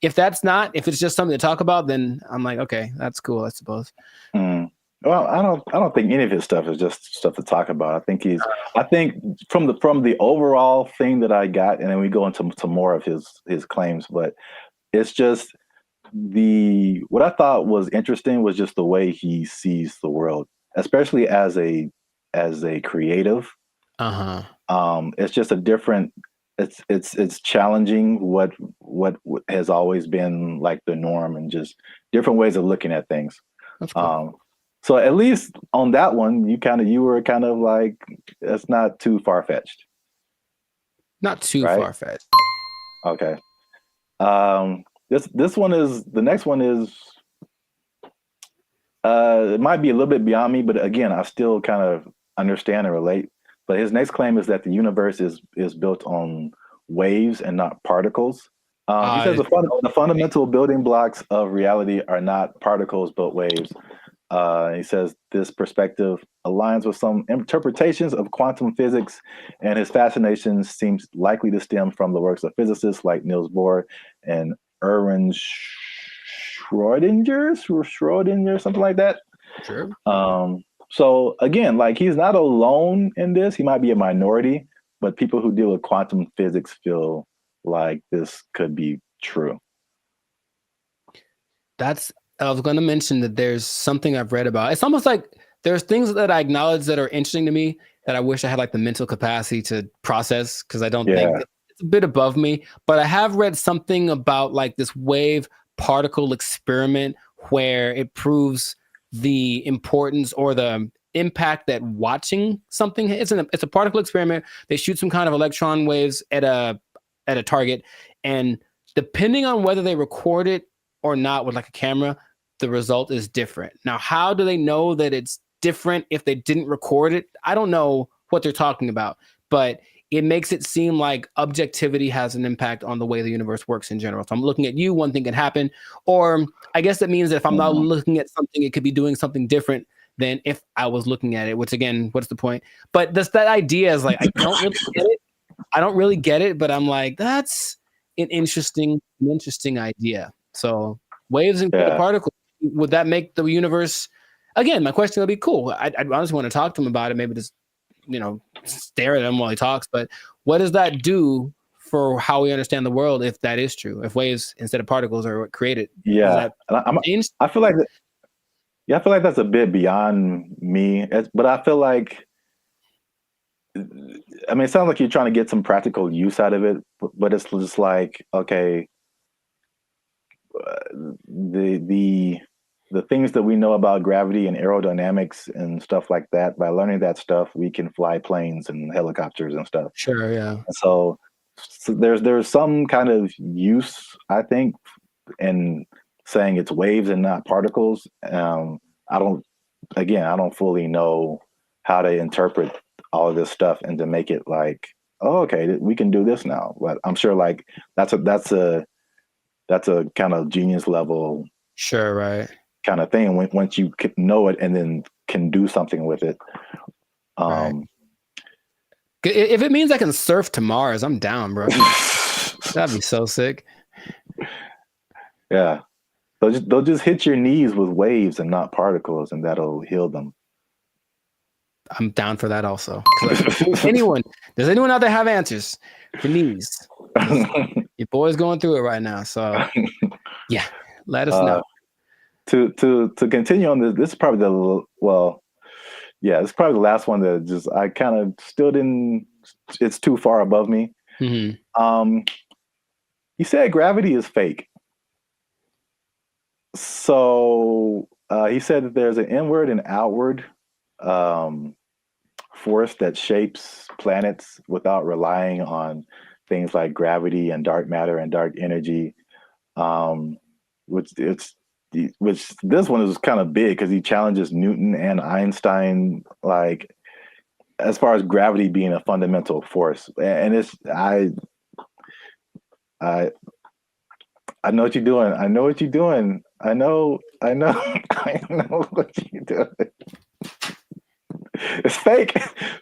H: If it's just something to talk about, then I'm like, okay, that's cool, I suppose.
I: Well, I don't think any of his stuff is just stuff to talk about. I think from the overall thing that I got, and then we go into some more of his claims, but it's just what I thought was interesting was just the way he sees the world, especially as a creative. It's just a different. It's challenging what what has always been like the norm, and just different ways of looking at things.
H: That's cool.
I: So at least on that one, you were kind of like, it's not too far fetched.
H: Not too
I: right?
H: far fetched.
I: Okay. This one is, the next one is, it might be a little bit beyond me, but again, I still kind of understand and relate. But his next claim is that the universe is built on waves and not particles. He says the fundamental building blocks of reality are not particles but waves. He says this perspective aligns with some interpretations of quantum physics, and his fascination seems likely to stem from the works of physicists like Niels Bohr and Erwin Schrödinger, something like that.
H: Sure.
I: So again, like, he's not alone in this. He might be a minority, but people who deal with quantum physics feel like this could be true.
H: I was going to mention that there's something I've read about. It's almost like there's things that I acknowledge that are interesting to me that I wish I had like the mental capacity to process, because I don't think it's a bit above me. But I have read something about like this wave particle experiment where it proves the importance or the impact that watching something. It's a particle experiment. They shoot some kind of electron waves at a target, and depending on whether they record it or not with like a camera, the result is different. Now, how do they know that it's different if they didn't record it? I don't know what they're talking about, but it makes it seem like objectivity has an impact on the way the universe works in general. So I'm looking at you, one thing can happen, or I guess that means that if I'm not looking at something, it could be doing something different than if I was looking at it, which again, what's the point? But that idea is like, I don't really get it. I don't really get it, but I'm like, that's an interesting idea. So waves and particles, would that make the universe, again, my question would be cool. I'd honestly want to talk to him about it, maybe just, stare at him while he talks, but what does that do for how we understand the world if that is true? If waves instead of particles are what created?
I: Yeah. I feel like that's a bit beyond me, but I feel like, it sounds like you're trying to get some practical use out of it, but it's just like, okay, the things that we know about gravity and aerodynamics and stuff like that, by learning that stuff, we can fly planes and helicopters and stuff.
H: Sure, yeah.
I: And so there's some kind of use, I think, in saying it's waves and not particles. I don't fully know how to interpret all of this stuff and to make it like, oh, okay, we can do this now. But I'm sure like that's a kind of genius level,
H: sure, right,
I: kind of thing. Once you know it and then can do something with it.
H: Right. If it means I can surf to Mars, I'm down, bro. That'd be so sick.
I: Yeah, they'll just hit your knees with waves and not particles, and that'll heal them.
H: I'm down for that also. Does anyone out there have answers for knees? Your boy's going through it right now, so yeah, let us know.
I: To continue on this is probably it's probably the last one that just I kind of still didn't. It's too far above me.
H: Mm-hmm.
I: He said gravity is fake. So he said that there's an inward and outward force that shapes planets without relying on things like gravity and dark matter and dark energy. Which this one is kind of big because he challenges Newton and Einstein, like as far as gravity being a fundamental force. And I know what you're doing. I know what you're doing. I know what you're doing. It's fake.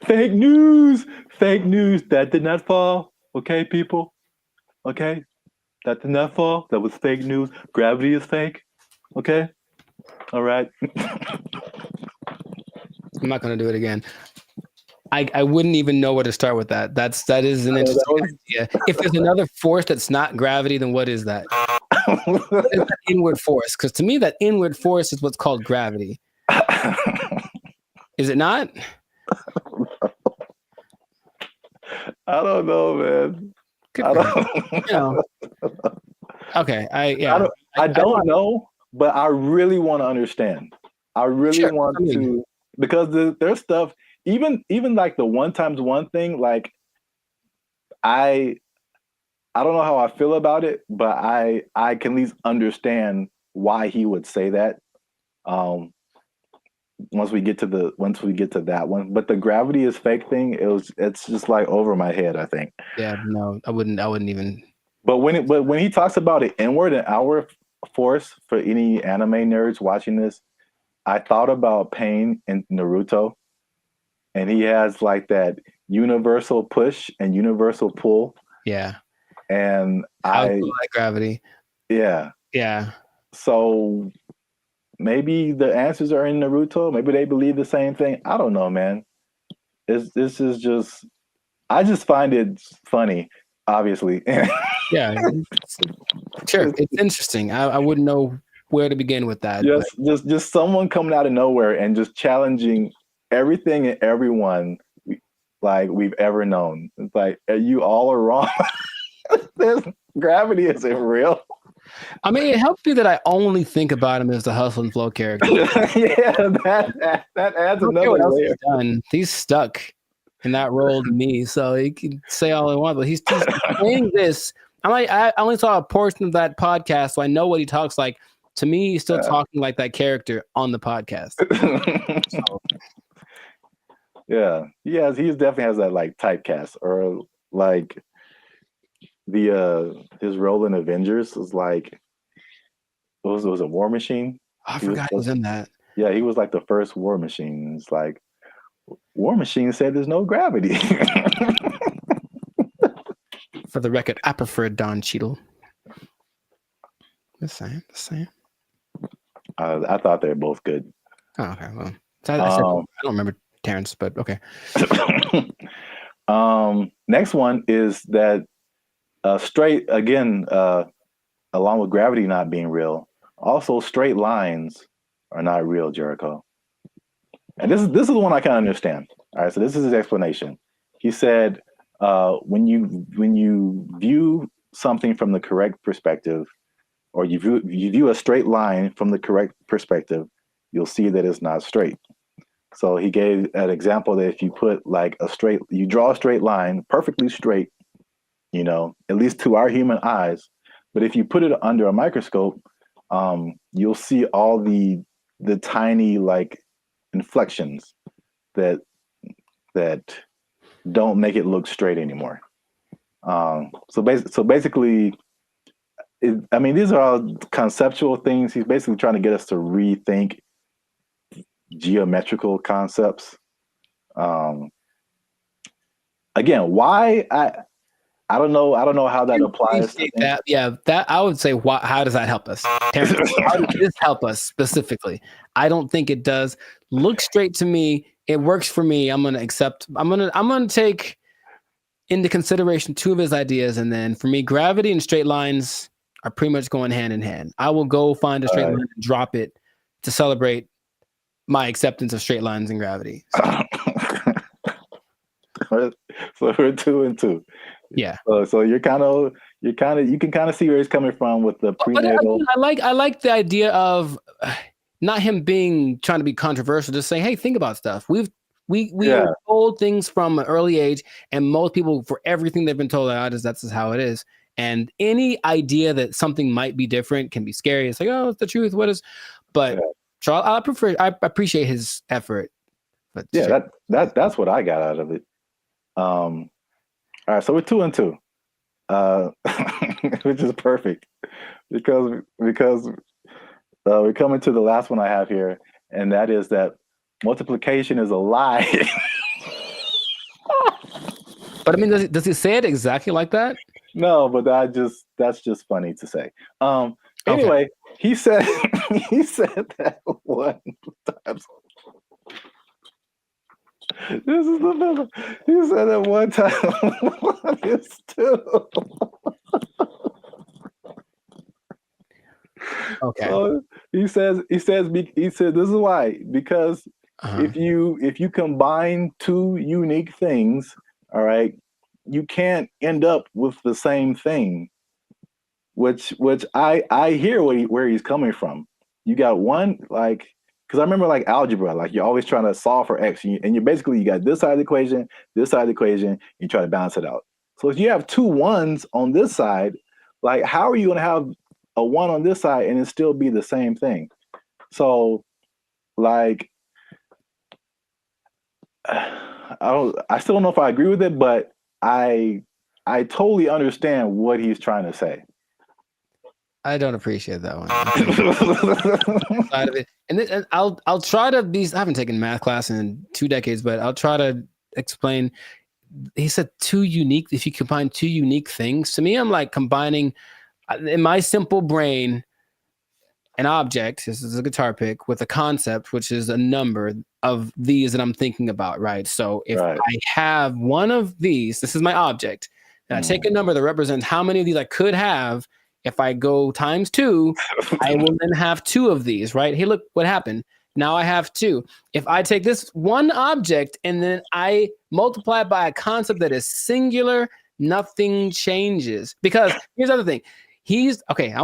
I: Fake news. Fake news. That did not fall. Okay, people. Okay. That did not fall. That was fake news. Gravity is fake. Okay. All right.
H: I'm not going to do it again. I wouldn't even know where to start with that. That is an interesting idea. If there's another force that's not gravity, then what is that? What is that inward force? Because to me, that inward force is what's called gravity. Is it not?
I: I don't know, man.
H: Okay,
I: I don't know, but I really want to understand. I really want to, because there's stuff, even like the 1x1 thing, like I don't know how I feel about it, but I can at least understand why he would say that. Once we get to that one, but the gravity is fake thing, it's just like over my head, I think.
H: Yeah, no, I wouldn't even.
I: But when he talks about it inward and outward force, for any anime nerds watching this, I thought about Pain in Naruto, and he has like that universal push and universal pull.
H: Yeah.
I: And
H: I like gravity.
I: Yeah.
H: Yeah.
I: So maybe the answers are in Naruto. Maybe they believe the same thing. I don't know, man. This is just, I just find it funny, obviously.
H: Yeah. Sure. It's interesting. I wouldn't know where to begin with that.
I: Just someone coming out of nowhere and just challenging everything and everyone like we've ever known. It's like, you all are wrong. Gravity isn't real.
H: I mean, it helps me that I only think about him as the Hustle and Flow character.
I: Yeah, that adds another layer.
H: He's stuck in that role to me, so he can say all he wants, but he's saying this. I only saw a portion of that podcast, so I know what he talks like. To me, he's still talking like that character on the podcast. So.
I: Yeah, he definitely has that like typecast, or like his role in Avengers was like, it was a War Machine.
H: I forgot he was in that.
I: Yeah, he was like the first War Machine. It's like, War Machine said there's no gravity.
H: For the record, I prefer Don Cheadle. The same.
I: I thought they were both good.
H: Oh, okay, well, I don't remember Terrence, but okay.
I: Next one is that straight, again, along with gravity not being real, also straight lines are not real, Jericho. And this is the one I can understand. All right, so this is his explanation. He said, when you view something from the correct perspective, or you view a straight line from the correct perspective, you'll see that it's not straight. So he gave an example that if you put like you draw a straight line, perfectly straight, at least to our human eyes, but if you put it under a microscope, you'll see all the tiny like inflections that don't make it look straight anymore. So basically, these are all conceptual things. He's basically trying to get us to rethink geometrical concepts. Again, why I don't know how that applies.
H: That I would say, how does that help us? Terrence, how does this help us specifically? I don't think it does. Look straight to me. It works for me. I'm gonna accept. I'm gonna take into consideration two of his ideas, and then for me, gravity and straight lines are pretty much going hand in hand. I will go find a straight line and drop it to celebrate my acceptance of straight lines and gravity.
I: So we're 2 and 2.
H: Yeah.
I: So you can kind of see where he's coming from with the prenatal.
H: But I like the idea of not him trying to be controversial, just saying, hey, think about stuff. We are told things from an early age, and most people, for everything they've been told, that's just how it is. And any idea that something might be different can be scary. It's like, oh, it's the truth. What is? But so I appreciate his effort. But
I: that's what I got out of it. All right, so we're 2 and 2, which is perfect because we're coming to the last one I have here, and that is that multiplication is a lie.
H: But I mean, does he say it exactly like that?
I: No, but that's just funny to say. Anyway, he said that one time. This is the middle. He said that one time. One is 2.
H: Okay.
I: So he said this is why, because if you combine two unique things, all right, you can't end up with the same thing. which I hear where he's coming from. You got one, like, because I remember like algebra, like you're always trying to solve for x, and you basically you got this side of the equation, this side of the equation, you try to balance it out. So if you have two ones on this side, like how are you going to have a one on this side and it still be the same thing? So like I still don't know if I agree with it, but I totally understand what he's trying to say.
H: I don't appreciate that one. Side of it. And I'll try to be. I haven't taken math class in 2 decades, but I'll try to explain. He said two unique. If you combine two unique things, to me, I'm like combining in my simple brain an object. This is a guitar pick with a concept, which is a number of these that I'm thinking about. Right. So if I have one of these, this is my object, and I take a number that represents how many of these I could have. If I go times 2, I will then have 2 of these, right? Hey, look what happened. Now I have 2. If I take this one object and then I multiply it by a concept that is singular, nothing changes. Because here's the other thing. He's okay.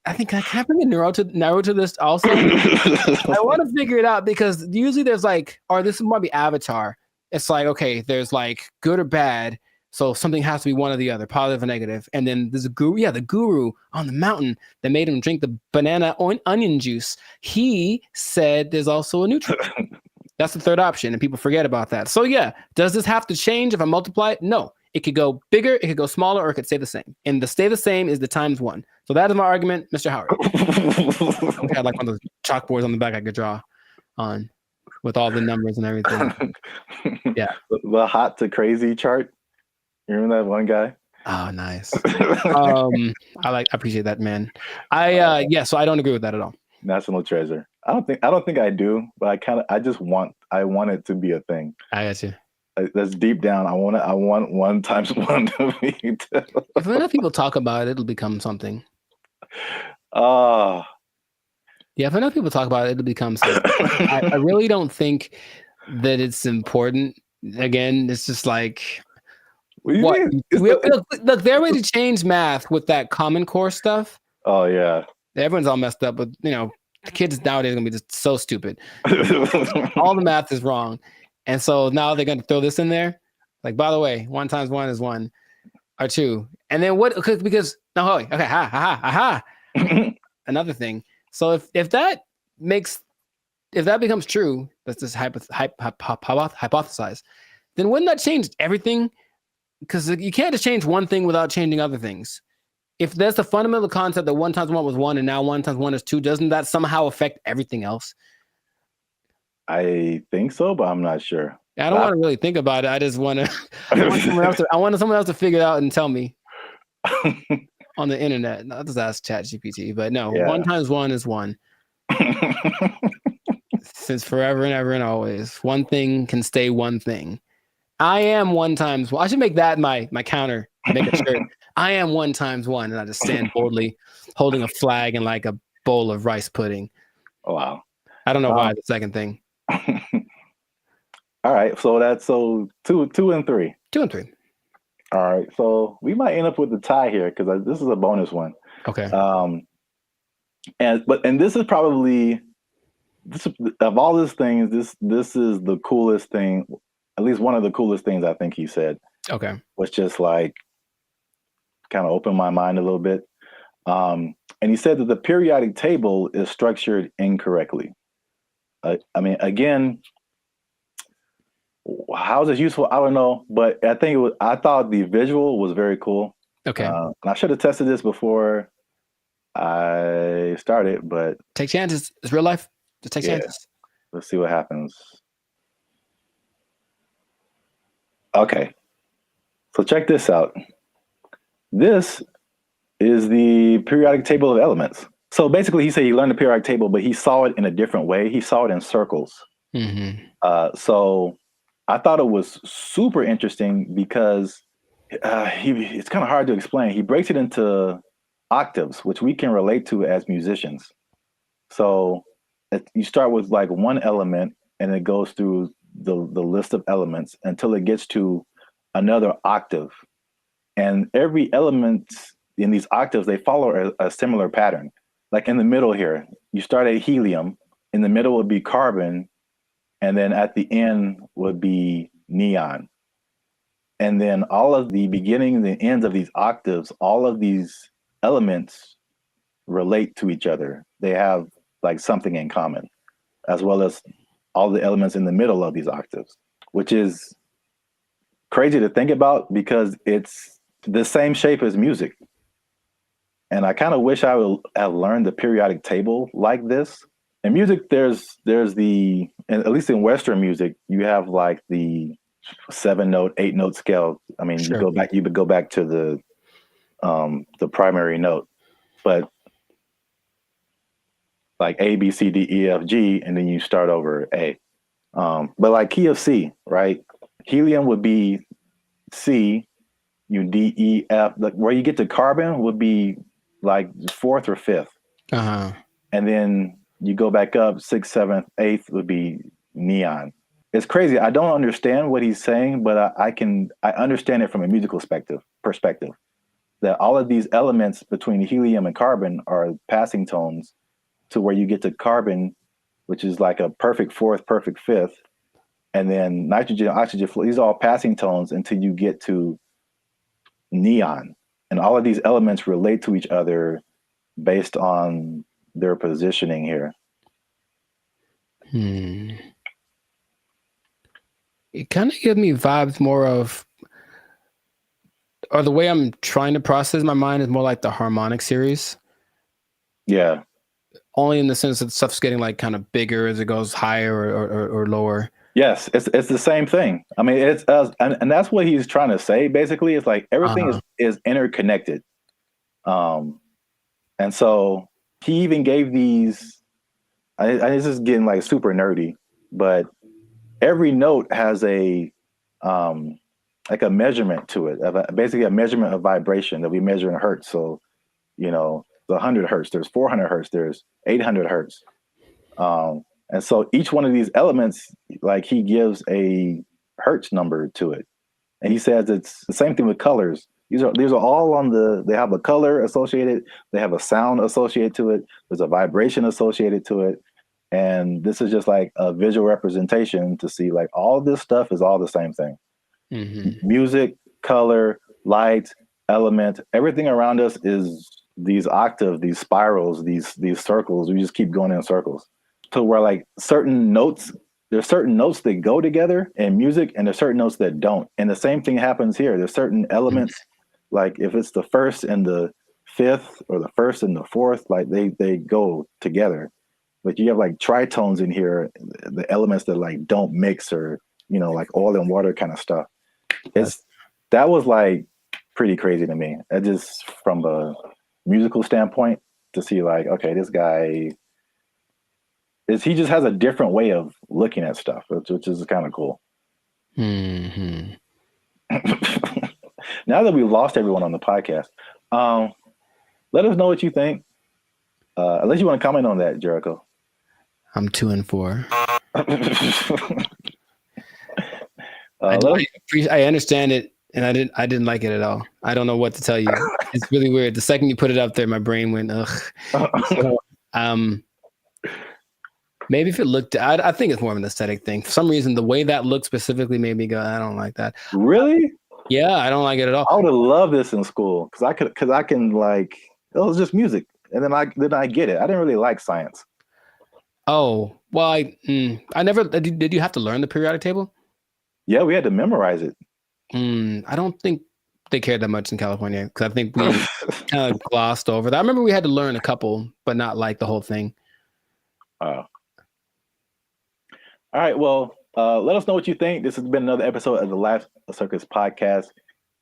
H: I think can I bring a narrow to this also? I want to figure it out because usually there's like, or this might be Avatar. It's like, okay, there's like good or bad. So something has to be one or the other, positive or negative. And then there's a guru, the guru on the mountain that made him drink the banana onion juice. He said there's also a neutral. That's the third option, and people forget about that. So yeah, does this have to change if I multiply it? No. It could go bigger, it could go smaller, or it could stay the same. And the stay the same is the times 1. So that is my argument, Mr. Howard. I had like one of those chalkboards on the back I could draw on with all the numbers and everything. Yeah.
I: The hot to crazy chart. You remember that one guy?
H: Oh, nice. I appreciate that, man. So I don't agree with that at all.
I: National treasure. I don't think I do, but I want it to be a thing.
H: I got you.
I: That's deep down. I want 1 times 1 to be 2.
H: If enough people talk about it, it'll become something.
I: Yeah,
H: if enough people talk about it, it'll become something. I really don't think that it's important. Again, it's just like what? Look, they're ready to change math with that Common Core stuff.
I: Oh yeah.
H: Everyone's all messed up with, the kids nowadays are gonna be just so stupid. All the math is wrong. And so now they're gonna throw this in there. Like, by the way, 1 times 1 is 1 or 2. And then what? Because another thing. So if that becomes true, that's just hypothesize, then wouldn't that change everything? Because you can't just change one thing without changing other things. If there's the fundamental concept that 1 times 1 was 1 and now 1 times 1 is 2, doesn't that somehow affect everything else?
I: I think so, but I'm not sure.
H: I don't want to really think about it. I just want to. I want someone else to figure it out and tell me on the internet. Not just ask ChatGPT, but no. 1 times 1 is 1. Since forever and ever and always, one thing can stay one thing. I am 1 times 1. I should make that my counter. Make a shirt. I am 1 times 1, and I just stand boldly, holding a flag and like a bowl of rice pudding.
I: Oh, wow.
H: I don't know why the second thing.
I: All right, so that's 2 and 3.
H: 2 and 3.
I: All right, so we might end up with a tie here because this is a bonus one.
H: Okay.
I: And this is probably of all these things, this is the coolest thing. At least one of the coolest things I think he said.
H: Okay.
I: Was just like kind of opened my mind a little bit. And he said that the periodic table is structured incorrectly. I mean, again, how is this useful? I don't know, but I thought the visual was very cool.
H: Okay.
I: And I should have tested this before I started, but
H: take chances. It's real life. Just take chances.
I: Let's see what happens. Okay. So check this out. This is the periodic table of elements. So basically, he said he learned the periodic table, but he saw it in a different way. He saw it in circles.
H: Mm-hmm.
I: So I thought it was super interesting because it's kind of hard to explain. He breaks it into octaves, which we can relate to as musicians. So you start with like one element, and it goes through the list of elements until it gets to another octave. And every element in these octaves, they follow a similar pattern. Like in the middle here, you start at helium, in the middle would be carbon, and then at the end would be neon. And then all of the beginning and the ends of these octaves, all of these elements relate to each other. They have like something in common, as well as all the elements in the middle of these octaves, which is crazy to think about because it's the same shape as music. And I kind of wish I would have learned the periodic table like this. In music, there's the, at least in Western music, you have like the 7-note, 8-note scale. I mean,
H: Sure.
I: you would go back to the primary note, but like A, B, C, D, E, F, G, and then you start over A. But like key of C, right? Helium would be C, D, E, F. Like where you get to carbon would be like 4th or 5th.
H: Uh-huh.
I: And then you go back up 6th, 7th, 8th would be neon. It's crazy. I don't understand what he's saying, but I understand it from a musical perspective. That all of these elements between helium and carbon are passing tones to where you get to carbon, which is like a perfect 4th, perfect 5th. And then nitrogen, oxygen, these are all passing tones until you get to neon. And all of these elements relate to each other based on their positioning here.
H: It kind of gives me vibes more of, or the way I'm trying to process my mind is more like the harmonic series.
I: Yeah.
H: Only in the sense that stuff's getting like kind of bigger as it goes higher or lower.
I: Yes, it's the same thing. I mean, it's and that's what he's trying to say. Basically, it's like everything is interconnected. And so he even gave these. This is getting like super nerdy, but every note has a like a measurement to it, basically a measurement of vibration that we measure in hertz. So, the 100 hertz, there's 400 hertz, there's 800 hertz. And so each one of these elements, like he gives a hertz number to it. And he says it's the same thing with colors. These are all they have a color associated, they have a sound associated to it, there's a vibration associated to it. And this is just like a visual representation to see like all this stuff is all the same thing. Mm-hmm. Music, color, light, element, everything around us is these octaves, these spirals, these circles. We just keep going in circles. So where like there's certain notes that go together in music and there's certain notes that don't. And the same thing happens here. There's certain elements, like if it's the 1st and the 5th or the 1st and the 4th, like they go together. But you have like tritones in here, the elements that like don't mix or, like oil and water kind of stuff. That was like pretty crazy to me. It just from a musical standpoint to see like, okay, this guy he just has a different way of looking at stuff, which is kind of cool.
H: Mm-hmm.
I: Now that we've lost everyone on the podcast, let us know what you think. Unless you want to comment on that, Jericho.
H: I'm 2 and 4. I understand it, and I didn't like it at all. I don't know what to tell you. It's really weird. The second you put it up there, my brain went ugh. So, maybe if it looked, I think it's more of an aesthetic thing. For some reason, the way that looked specifically made me go, I don't like that.
I: Really?
H: Yeah, I don't like it at all.
I: I would have loved this in school because I can like, it was just music, and then I get it. I didn't really like science.
H: Oh well, I never did. You have to learn the periodic table?
I: Yeah, we had to memorize it.
H: I don't think they cared that much in California because I think we kind of glossed over that. I remember we had to learn a couple, but not like the whole thing.
I: All right. Well, let us know what you think. This has been another episode of the Life Circus podcast.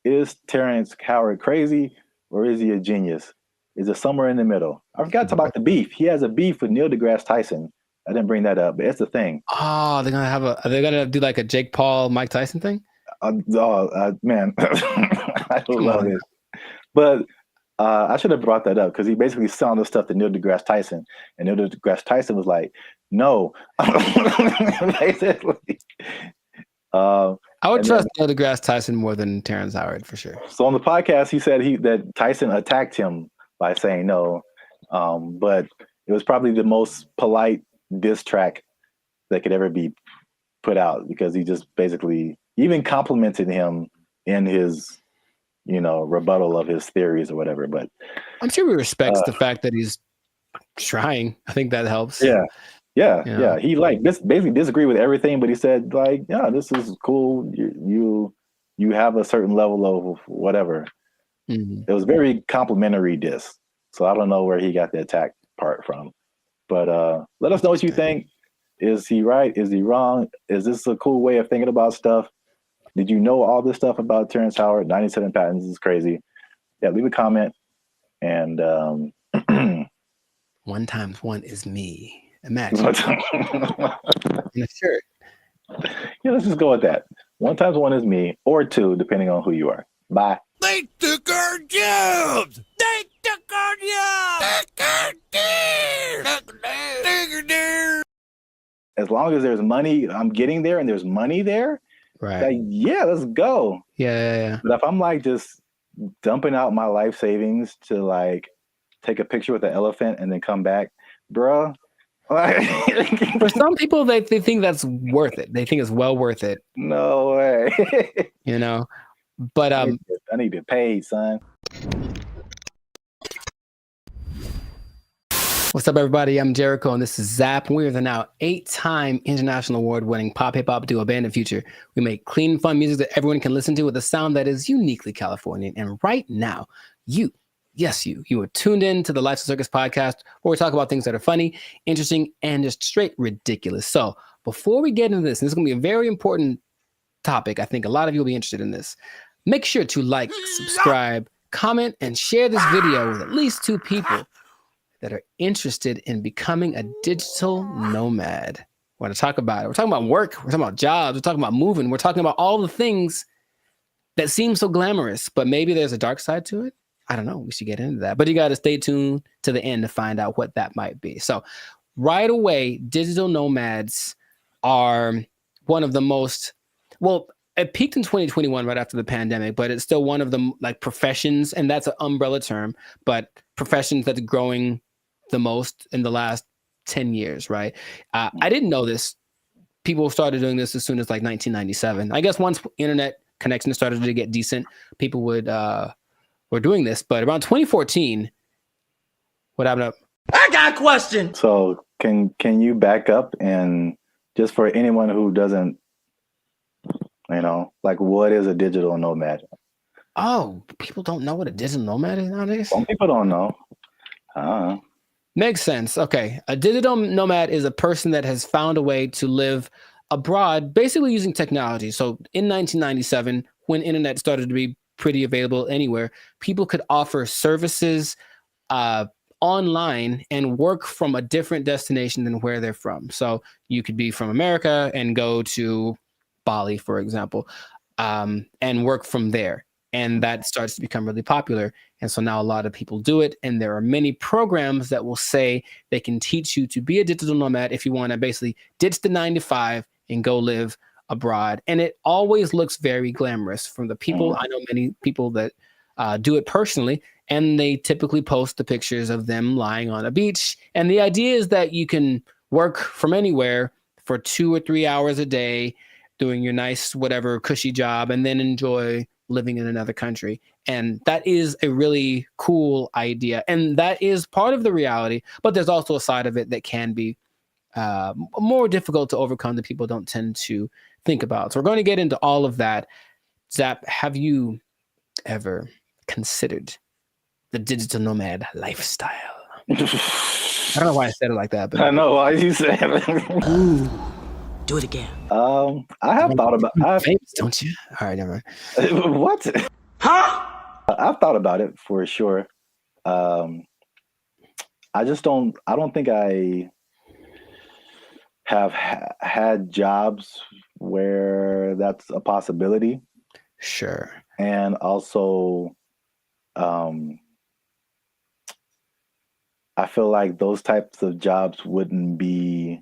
I: Is Terrence Howard crazy or is he a genius? Is it somewhere in the middle? I forgot to talk about the beef. He has a beef with Neil deGrasse Tyson. I didn't bring that up, but it's the thing.
H: Oh, are they gonna do like a Jake Paul, Mike Tyson thing?
I: Man, I love it. But I should have brought that up because he basically selling the stuff to Neil deGrasse Tyson, and Neil deGrasse Tyson was like, "No." Basically,
H: I I would
I: And
H: trust Neil deGrasse Tyson more than Terrence Howard for sure.
I: So on the podcast, he said that Tyson attacked him by saying no, but it was probably the most polite diss track that could ever be put out because he just basically even complimented him in his, rebuttal of his theories or whatever. But
H: I'm sure he respects the fact that he's trying. I think that helps.
I: Yeah.
H: Yeah.
I: He basically disagreed with everything, but he said yeah, this is cool. You have a certain level of whatever.
H: Mm-hmm.
I: It was very complimentary diss. So I don't know where he got the attack part from. But let us know what you think. Is he right? Is he wrong? Is this a cool way of thinking about stuff? Did you know all this stuff about Terrence Howard? 97 patents is crazy. Yeah, leave a comment. And
H: 1 times 1 is me. Imagine. In a shirt.
I: Yeah, let's just go with that. 1 times 1 is me, or 2, depending on who you are. Bye.
C: They took our jobs! They took our jobs!
I: As long as there's money, I'm getting there and there's money there.
H: Right.
I: Yeah, let's go.
H: Yeah.
I: But if I'm just dumping out my life savings to take a picture with an elephant and then come back, bruh.
H: For some people, they think that's worth it. They think it's well worth it.
I: No way.
H: But
I: I need to get paid, son.
H: What's up, everybody? I'm Jericho, and this is Zap. We are the now 8-time international award-winning pop hip hop duo Band of Future. We make clean, fun music that everyone can listen to with a sound that is uniquely Californian. And right now, you are tuned in to the Life's a Circus podcast, where we talk about things that are funny, interesting, and just straight ridiculous. So before we get into this, and this is going to be a very important topic, I think a lot of you will be interested in this. Make sure to like, subscribe, comment, and share this video with at least 2 people that are interested in becoming a digital nomad. We're going to talk about it. We're talking about work. We're talking about jobs. We're talking about moving. We're talking about all the things that seem so glamorous, but maybe there's a dark side to it. I don't know. We should get into that. But you got to stay tuned to the end to find out what that might be. So right away, digital nomads are one of the most, well, it peaked in 2021 right after the pandemic, but it's still one of the professions, and that's an umbrella term, but professions that's growing the most in the last 10 years, right? I didn't know this. People started doing this as soon as 1997. I guess once internet connection started to get decent, people were doing this. But around 2014, what happened up?
B: I got a question.
I: So can you back up and just for anyone who doesn't, what is a digital nomad?
H: Oh, people don't know what a digital nomad is nowadays?
I: Some people don't know.
H: Makes sense. Okay. A digital nomad is a person that has found a way to live abroad, basically using technology. So in 1997, when internet started to be pretty available anywhere, people could offer services online and work from a different destination than where they're from. So you could be from America and go to Bali, for example, and work from there. And that starts to become really popular. And so now a lot of people do it. And there are many programs that will say they can teach you to be a digital nomad if you want to basically ditch the 9 to 5 and go live abroad. And it always looks very glamorous from the people. I know many people that do it personally, and they typically post the pictures of them lying on a beach. And the idea is that you can work from anywhere for 2 or 3 hours a day, doing your nice, whatever cushy job, and then enjoy living in another country. And that is a really cool idea. And that is part of the reality, but there's also a side of it that can be more difficult to overcome that people don't tend to think about. So we're going to get into all of that. Zap, have you ever considered the digital nomad lifestyle? I don't know why I said it like that, but
I: I know why you said it.
B: Ooh, do it again.
I: I have thought about it.
H: Famous, don't you? All right, never mind.
I: What? Huh? I've thought about it for sure. I don't think I have had jobs where that's a possibility.
H: Sure.
I: And also, I feel like those types of jobs wouldn't be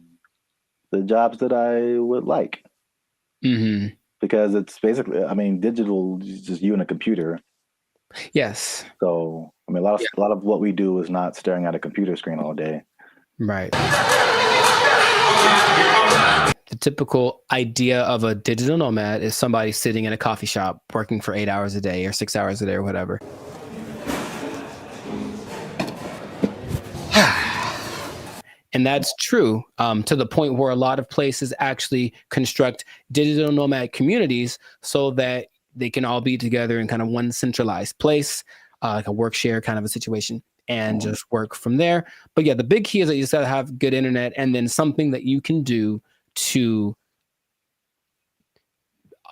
I: the jobs that I would like.
H: Mm-hmm.
I: because it's basically, I mean, digital is just you and a computer.
H: Yes.
I: So, I mean, a lot of what we do is not staring at a computer screen all day.
H: Right. The typical idea of a digital nomad is somebody sitting in a coffee shop working for 8 hours a day or 6 hours a day or whatever. And that's true to the point where a lot of places actually construct digital nomad communities so that they can all be together in kind of one centralized place, like a work share kind of a situation, and just work from there. But yeah, the big key is that you just got to have good internet and then something that you can do to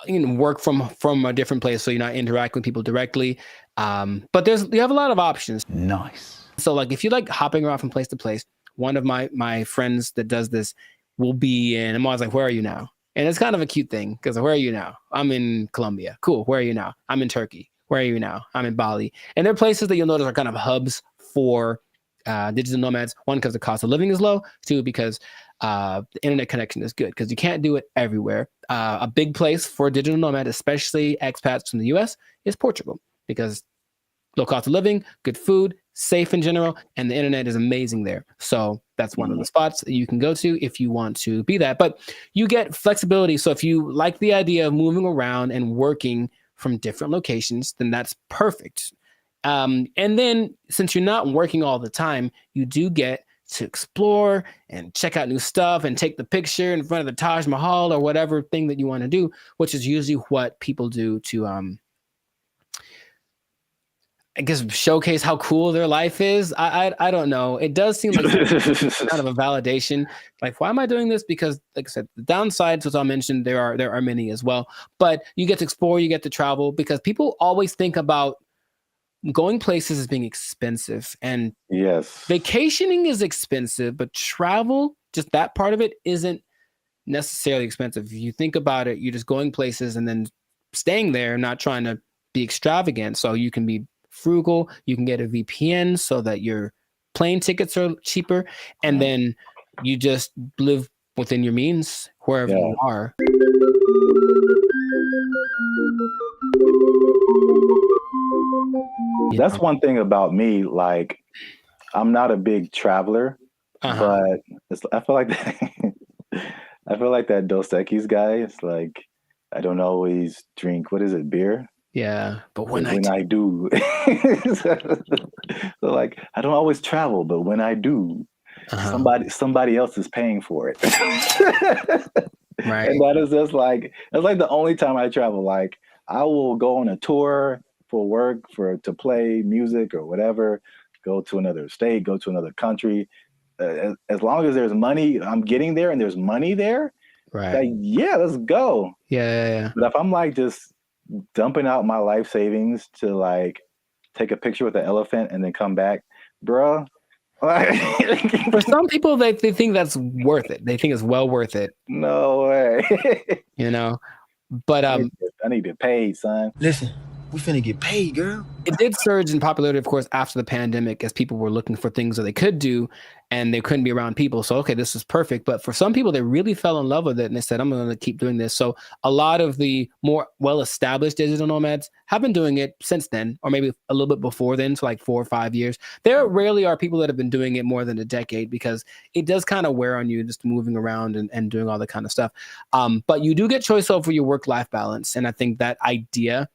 H: work from a different place so you're not interacting with people directly. But you have a lot of options.
B: Nice.
H: So like if you like hopping around from place to place, one of my friends that does this will be in, I'm always like, where are you now? And it's kind of a cute thing because where are you now? I'm in Colombia. Cool. Where are you now? I'm in Turkey. Where are you now? I'm in Bali. And they're places that you'll notice are kind of hubs for digital nomads. One, because the cost of living is low. Two, because the internet connection is good because you can't do it everywhere. A big place for a digital nomad, especially expats from the US, is Portugal because low cost of living, good food, safe in general, and the internet is amazing there. So that's one of the spots that you can go to if you want to be that. But you get flexibility. So if you like the idea of moving around and working from different locations, then that's perfect. And then since you're not working all the time, you do get to explore and check out new stuff and take the picture in front of the Taj Mahal or whatever thing that you want to do, which is usually what people do to I guess showcase how cool their life is. I don't know. It does seem like kind of a validation. Like, why am I doing this? Because, like I said, the downsides, as I mentioned, there are many as well. But you get to explore, you get to travel, because people always think about going places as being expensive. And
I: yes,
H: vacationing is expensive, but travel, just that part of it, isn't necessarily expensive. If you think about it, you're just going places and then staying there, not trying to be extravagant. So you can be frugal, you can get a VPN so that your plane tickets are cheaper, and then you just live within your means wherever you are.
I: That's one thing about me. Like, I'm not a big traveler, but I feel like I feel like that Dos Equis guy. It's like I don't always drink. What is it? Beer.
H: Yeah, but when
I: I do, so like I don't always travel, but when I do, somebody else is paying for it.
H: Right.
I: And that is just like that's like the only time I travel. Like I will go on a tour for work, to play music or whatever, go to another state, go to another country. As long as there's money, I'm getting there and there's money there.
H: Right.
I: Like, yeah, let's go.
H: Yeah.
I: But if I'm like just dumping out my life savings to like take a picture with the elephant and then come back, bruh.
H: For some people, they think that's worth it. They think it's well worth it.
I: No way.
H: But
I: I need to pay, son.
B: Listen, we finna get paid, girl.
H: It did surge in popularity, of course, after the pandemic, as people were looking for things that they could do and they couldn't be around people. So, okay, this is perfect. But for some people, they really fell in love with it and they said, I'm going to keep doing this. So a lot of the more well-established digital nomads have been doing it since then, or maybe a little bit before then, so like 4 or 5 years. There rarely are people that have been doing it more than a decade because it does kind of wear on you just moving around and doing all that kind of stuff. But you do get choice over your work-life balance. And I think that idea,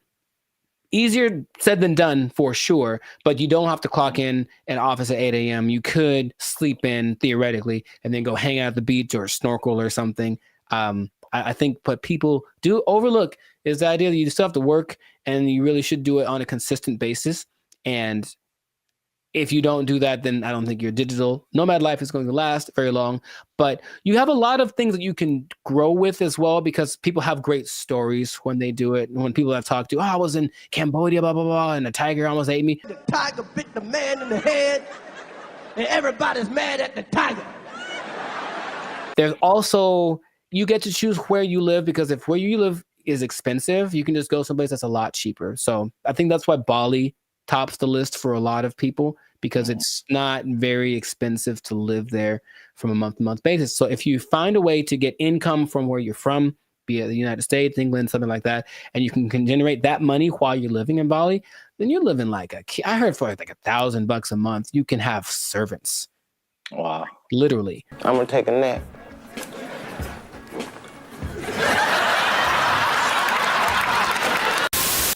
H: easier said than done for sure, but you don't have to clock in an office at 8 a.m. You could sleep in theoretically and then go hang out at the beach or snorkel or something. I think what people do overlook is the idea that you still have to work and you really should do it on a consistent basis. And if you don't do that, then I don't think your digital nomad life is going to last very long. But you have a lot of things that you can grow with as well, because people have great stories when they do it. And when people I've talked to, I was in Cambodia, blah, blah, blah, and the tiger almost ate me.
C: The tiger bit the man in the head, and everybody's mad at the tiger.
H: There's also, you get to choose where you live, because if where you live is expensive, you can just go someplace that's a lot cheaper. So I think that's why Bali tops the list for a lot of people, because it's not very expensive to live there from a month-to-month basis. So if you find a way to get income from where you're from, be it the United States, England, something like that, and you can generate that money while you're living in Bali, then you're living like I heard for like $1,000 a month, you can have servants.
I: Wow.
H: Literally.
R: I'm gonna take a nap.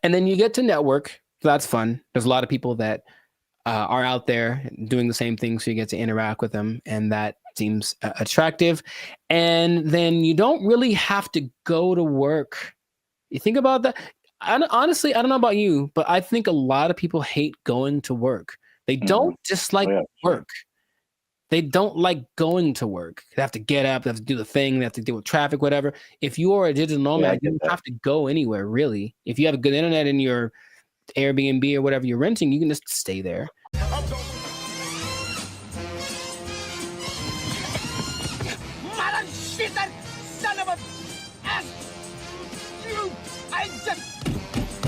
H: And then you get to network. So that's fun. There's a lot of people that are out there doing the same thing, so you get to interact with them, and that seems attractive. And then you don't really have to go to work. You think about that. Honestly, I don't know about you, but I think a lot of people hate going to work. They don't dislike work. They don't like going to work. They have to get up, they have to do the thing, they have to deal with traffic, whatever. If you are a digital nomad, you don't have to go anywhere, really. If you have a good internet in your Airbnb or whatever you're renting, you can just stay there.
C: Mother shitter, son of a ass! You, I just.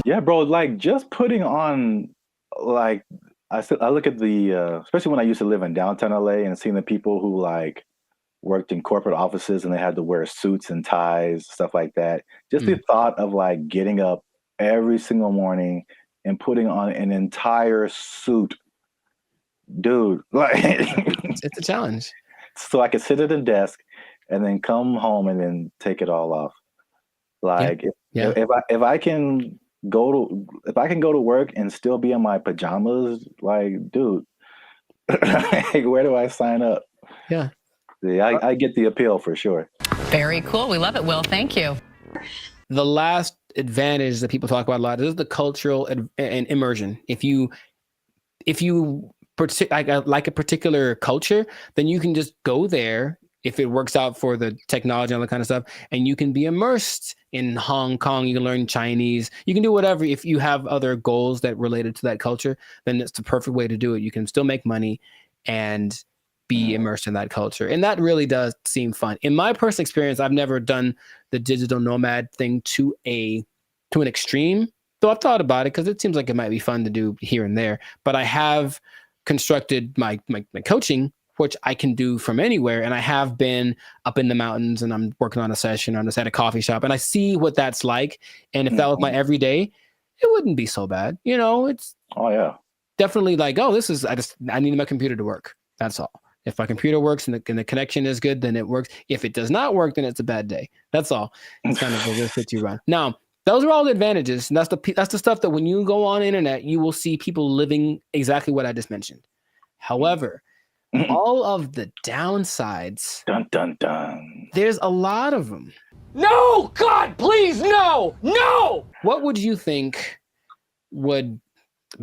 I: Yeah, bro. Like just putting on, like I look at the, especially when I used to live in downtown LA and seeing the people who like worked in corporate offices and they had to wear suits and ties, stuff like that. Just the thought of like getting up every single morning and putting on an entire suit, dude. Like
H: it's a challenge.
I: So I could sit at a desk and then come home and then take it all off. Like if I can go to work and still be in my pajamas, like, dude, where do I sign up?
H: Yeah.
I: I get the appeal for sure.
M: Very cool. We love it, Will. Thank you.
H: The last advantage that people talk about a lot is the cultural and immersion. If you like a particular culture, then you can just go there if it works out for the technology and all that kind of stuff, and you can be immersed in Hong Kong. You can learn Chinese. You can do whatever. If you have other goals that related to that culture, then it's the perfect way to do it. You can still make money and be immersed in that culture. And that really does seem fun. In my personal experience, I've never done the digital nomad thing to an extreme, though I've thought about it because it seems like it might be fun to do here and there. But I have constructed my coaching, which I can do from anywhere. And I have been up in the mountains and I'm working on a session. I'm just at a coffee shop and I see what that's like. And if that was my everyday, it wouldn't be so bad. You know, it's definitely like, oh, I need my computer to work. That's all. If my computer works and the connection is good, then it works. If it does not work, then it's a bad day. That's all. It's kind of the risk that you run. Now, those are all the advantages. And that's the stuff that when you go on the internet, you will see people living exactly what I just mentioned. However, all of the downsides,
I: dun dun dun,
H: there's a lot of them.
C: No, God, please, no, no.
H: What would you think would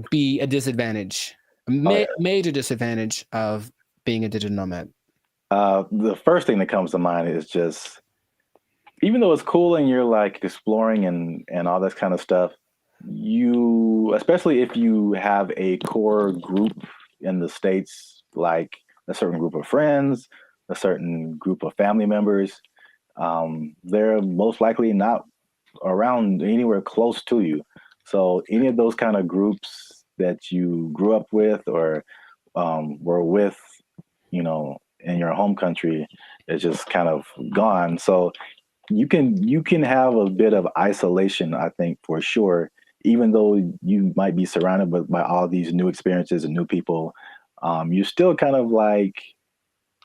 H: be a disadvantage, major disadvantage of being a digital nomad?
I: The first thing that comes to mind is just, even though it's cool and you're like exploring and all this kind of stuff, especially if you have a core group in the States, like a certain group of friends, a certain group of family members, they're most likely not around anywhere close to you. So any of those kind of groups that you grew up with or were with, you know, in your home country is just kind of gone. So you can have a bit of isolation, I think, for sure, even though you might be surrounded by all these new experiences and new people. You're still kind of like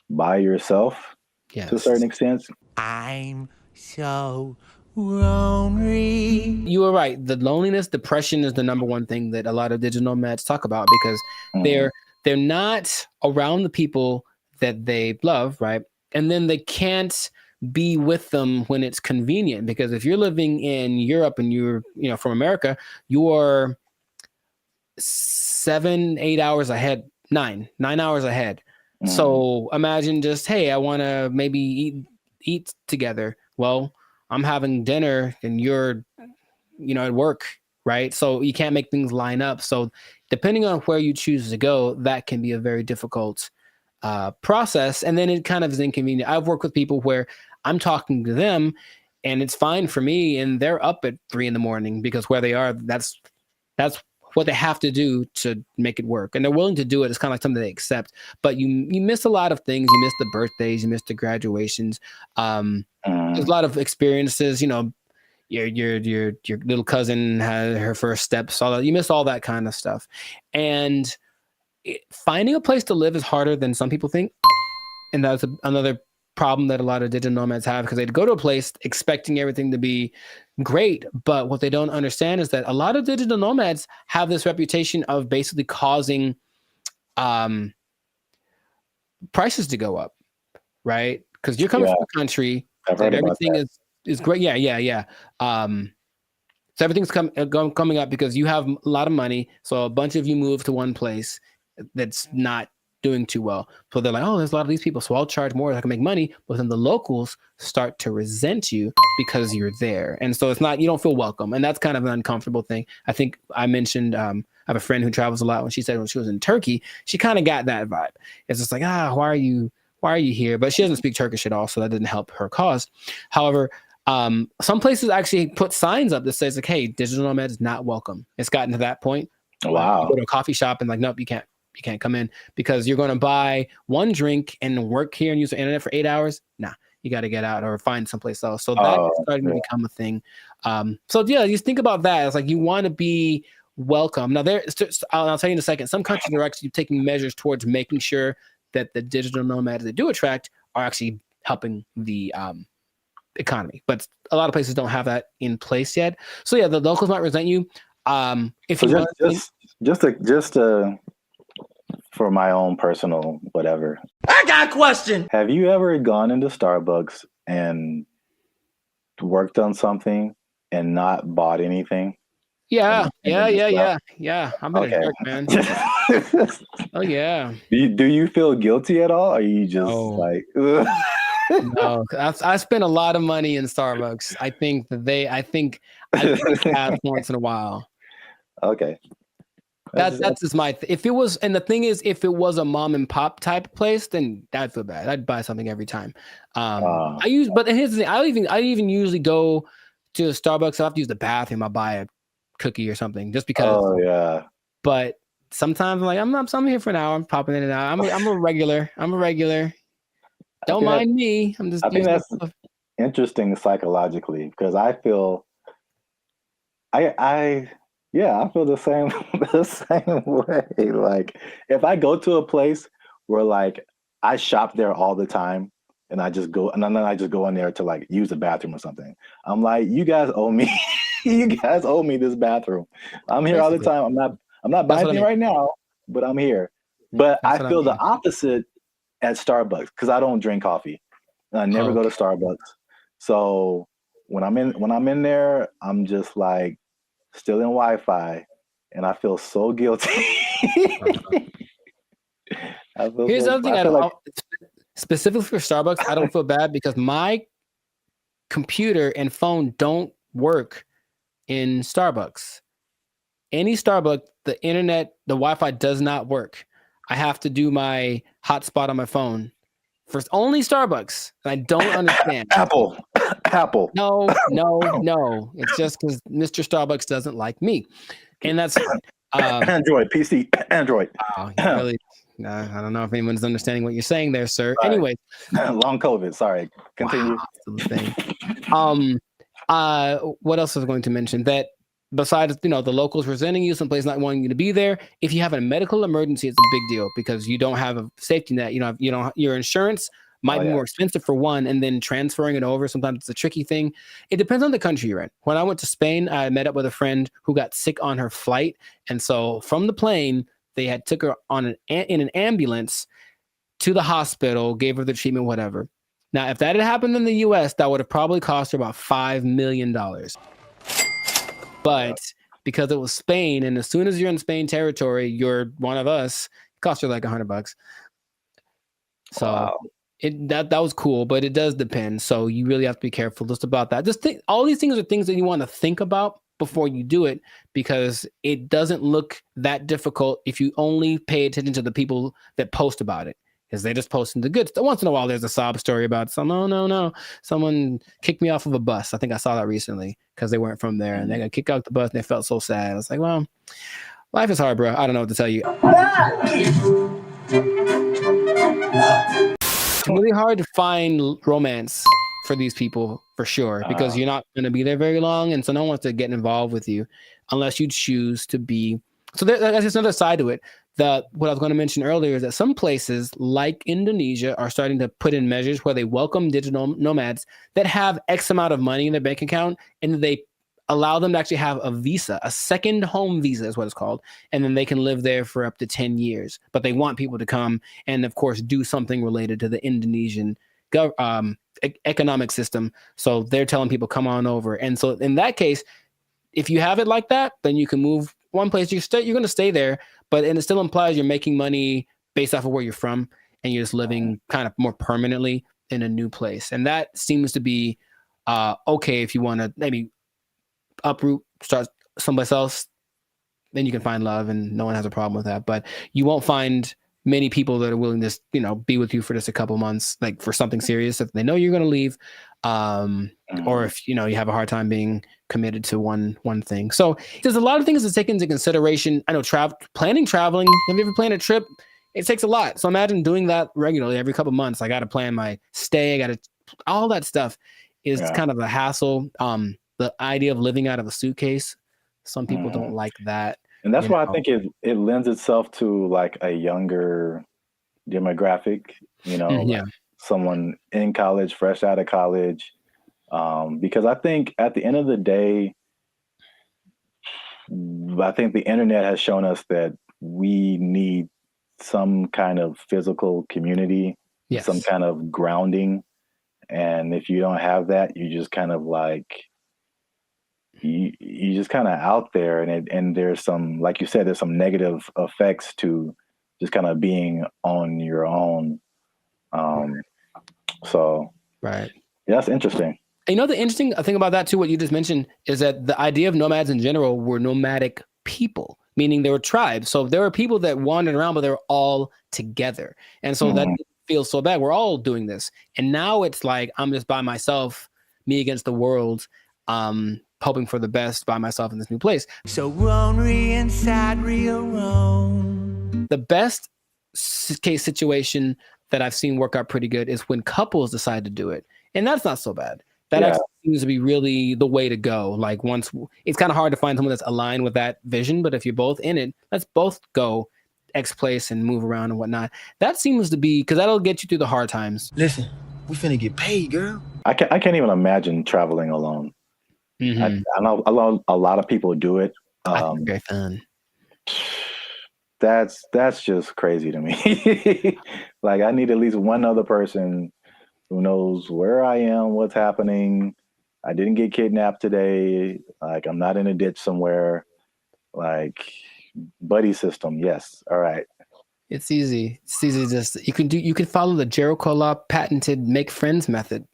I: by yourself to a certain extent.
C: I'm so lonely.
H: You were right. The loneliness, depression is the number one thing that a lot of digital nomads talk about because they're not around the people that they love, right? And then they can't be with them when it's convenient, because if you're living in Europe and you're, you know, from America, you are 7-8 hours ahead, 9 hours ahead. So imagine just, hey, I want to maybe eat together. Well, I'm having dinner and you're, you know, at work, right? So you can't make things line up. So depending on where you choose to go, that can be a very difficult process. And then it kind of is inconvenient. I've worked with people where I'm talking to them and it's fine for me and they're up at 3 a.m. because where they are, that's what they have to do to make it work, and they're willing to do it. It's kind of like something they accept. But you miss a lot of things. You miss the birthdays. You miss the graduations. There's a lot of experiences. You know, your little cousin had her first steps. All that. You miss all that kind of stuff. And finding a place to live is harder than some people think. And that's another problem that a lot of digital nomads have, because they'd go to a place expecting everything to be great. But what they don't understand is that a lot of digital nomads have this reputation of basically causing prices to go up, right? Because you're coming from a country that everything is great. Yeah. So everything's coming up because you have a lot of money. So a bunch of you move to one place that's not doing too well. So they're like, oh, there's a lot of these people, so I'll charge more so I can make money. But then the locals start to resent you because you're there. And so it's not, you don't feel welcome. And that's kind of an uncomfortable thing. I think I mentioned, I have a friend who travels a lot. When she said when she was in Turkey, she kind of got that vibe. It's just like, why are you here? But she doesn't speak Turkish at all, so that didn't help her cause. However, some places actually put signs up that says like, hey, digital nomad is not welcome. It's gotten to that point.
I: Wow.
H: You go to a coffee shop and like, nope, you can't come in because you're going to buy one drink and work here and use the internet for 8 hours. Nah, you got to get out or find someplace else. So that's starting to become a thing. So yeah, you think about that. It's like you want to be welcome. Now I'll tell you in a second, some countries are actually taking measures towards making sure that the digital nomads they do attract are actually helping the economy. But a lot of places don't have that in place yet. So yeah, the locals might resent you. If
I: so
H: you
I: just for my own personal whatever.
C: I got a question.
I: Have you ever gone into Starbucks and worked on something and not bought anything?
H: Yeah. I'm been a jerk, man. Oh yeah.
I: Do you feel guilty at all? Or are you just like
H: No, I spend a lot of money in Starbucks. I think have once in a while.
I: Okay.
H: That's just my if it was, and the thing is, if it was a mom and pop type place, then I'd feel bad. I'd buy something every time. But here's the thing, I even usually go to Starbucks. I have to use the bathroom. I buy a cookie or something just because.
I: Oh yeah.
H: But sometimes I'm like, I'm here for an hour. I'm popping in and out. I'm a regular. Don't mind me. I think that's
I: interesting psychologically because I feel I feel the same way. Like if I go to a place where like I shop there all the time and I just go and then I just go in there to like use the bathroom or something. I'm like, you guys owe me. You guys owe me this bathroom. I'm here all the time. I'm not buying anything right now, but I'm here. But I feel the opposite at Starbucks because I don't drink coffee. And I never go to Starbucks. So when I'm in there, I'm just like still in Wi-Fi, and I feel so guilty.
H: Here's the other thing. Specifically for Starbucks, I don't feel bad because my computer and phone don't work in Starbucks. Any Starbucks, the internet, the Wi-Fi does not work. I have to do my hotspot on my phone. For only Starbucks. And I don't understand.
I: Apple.
H: No. It's just because Mr. Starbucks doesn't like me. And that's
I: Android, PC, Android.
H: Wow, really, I don't know if anyone's understanding what you're saying there, sir.
I: Right.
H: Anyway.
I: Long COVID. Sorry. Continue.
H: Wow, what else was I going to mention? That besides, the locals resenting you, someplace not wanting you to be there, if you have a medical emergency, it's a big deal because you don't have a safety net. Your insurance might be more expensive for one, and then transferring it over, sometimes it's a tricky thing. It depends on the country you're in. When I went to Spain, I met up with a friend who got sick on her flight. And so from the plane, they had took her in an ambulance to the hospital, gave her the treatment, whatever. Now, if that had happened in the US, that would have probably cost her about $5 million. But because it was Spain, and as soon as you're in Spain territory, you're one of us, it costs you like $100. So wow. That was cool, but it does depend. So you really have to be careful just about that. All these things are things that you want to think about before you do it, because it doesn't look that difficult if you only pay attention to the people that post about it. Because they just posting the good stuff. Once in a while, there's a sob story about no. Someone kicked me off of a bus. I think I saw that recently because they weren't from there, and they got kicked out the bus, and they felt so sad. I was like, well, Life is hard, bro. I don't know what to tell you. It's really hard to find romance for these people, for sure, because you're not going to be there very long, and so no one wants to get involved with you unless you choose to be. So that's just another side to it. What I was going to mention earlier is that some places like Indonesia are starting to put in measures where they welcome digital nomads that have X amount of money in their bank account, and they allow them to actually have a visa, a second home visa is what it's called. And then they can live there for up to 10 years. But they want people to come and, of course, do something related to the Indonesian economic system. So they're telling people, come on over. And so in that case, if you have it like that, then you can move one place. You're going to stay there, and it still implies you're making money based off of where you're from, and you're just living kind of more permanently in a new place. And that seems to be okay if you want to maybe uproot, start someplace else, then you can find love, and no one has a problem with that. But you won't find many people that are willing to, be with you for just a couple months, like for something serious, if they know you're going to leave, or if you have a hard time being committed to one thing. So there's a lot of things to take into consideration. I know traveling. Have you ever planned a trip? It takes a lot. So imagine doing that regularly every couple months. I got to plan my stay. All that stuff is kind of a hassle. The idea of living out of a suitcase, some people don't like that.
I: And that's why I think it lends itself to like a younger demographic, like someone in college, fresh out of college. Because I think at the end of the day, I think the internet has shown us that we need some kind of physical community, some kind of grounding. And if you don't have that, you just kind of like, you just kind of out there, and there's some, like you said, there's some negative effects to just kind of being on your own. So
H: right,
I: that's interesting.
H: And the interesting thing about that too, what you just mentioned, is that the idea of nomads in general were nomadic people, meaning they were tribes. So there were people that wandered around, but they were all together, and so that feels so bad. We're all doing this, and now it's like I'm just by myself, me against the world. Hoping for the best by myself in this new place.
T: So lonely inside, real alone.
H: The best case situation that I've seen work out pretty good is when couples decide to do it. And that's not so bad. That actually seems to be really the way to go. Like it's kind of hard to find someone that's aligned with that vision, but if you're both in it, let's both go X place and move around and whatnot. That seems to be, because that'll get you through the hard times.
B: Listen, we finna get paid, girl.
I: I can't even imagine traveling alone. I know a lot of people do it.
H: I think it's very fun.
I: That's just crazy to me. Like I need at least one other person who knows where I am, what's happening. I didn't get kidnapped today. Like I'm not in a ditch somewhere. Like buddy system. Yes. All right.
H: It's easy. It's easy. Just you can follow the Jericho Law patented make friends method.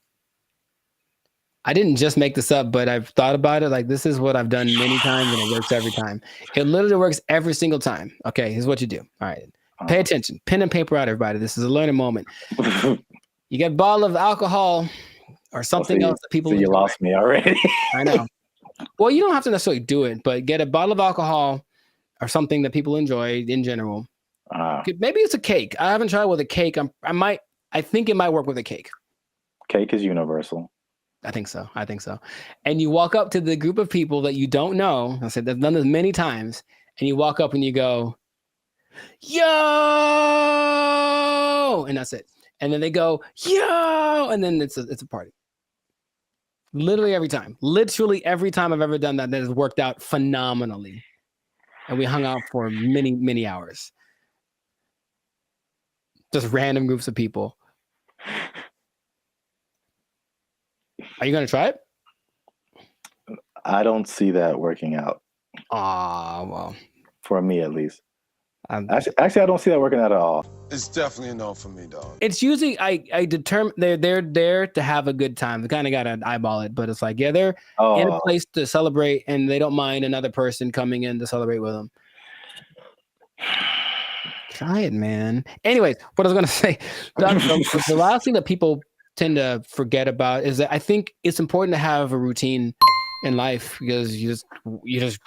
H: I didn't just make this up, but I've thought about it. Like this is what I've done many times, and it works every time. It literally works every single time. Okay, here's what you do. All right, pay attention. Pen and paper out, everybody. This is a learning moment. You get a bottle of alcohol or something else that people.
I: So you lost me already.
H: I know. Well, you don't have to necessarily do it, but get a bottle of alcohol or something that people enjoy in general. Maybe it's a cake. I haven't tried with a cake. I think it might work with a cake.
I: Cake is universal.
H: I think so. And you walk up to the group of people that you don't know. I said, I've done this many times. And you walk up and you go, yo, and that's it. And then they go, yo, and then it's a party. Literally every time I've ever done that has worked out phenomenally. And we hung out for many, many hours. Just random groups of people. Are you going to try it?
I: I don't see that working out.
H: Well.
I: For me, at least. Actually, I don't see that working out at all.
C: It's definitely a no for me, dog.
H: It's usually, I determine they're there to have a good time. They kind of got to eyeball it, but it's like, they're in a place to celebrate, and they don't mind another person coming in to celebrate with them. Try it, man. Anyways, what I was going to say, the last thing that people tend to forget about is that I think it's important to have a routine in life because you're just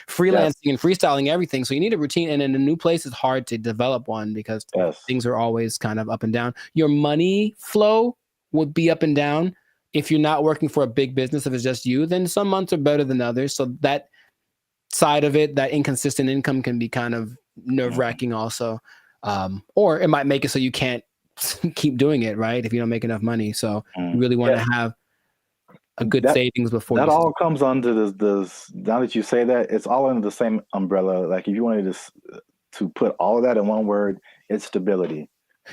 H: freelancing and freestyling everything. So you need a routine, and in a new place, it's hard to develop one because things are always kind of up and down. Your money flow would be up and down if you're not working for a big business. If it's just you, then some months are better than others. So that side of it, that inconsistent income, can be kind of nerve-wracking also. Or it might make it so you can't keep doing it, right? If you don't make enough money. So you really want to have a good savings before
I: that
H: you
I: all comes under this. Now that you say that, it's all under the same umbrella. Like if you wanted to put all of that in one word, it's stability.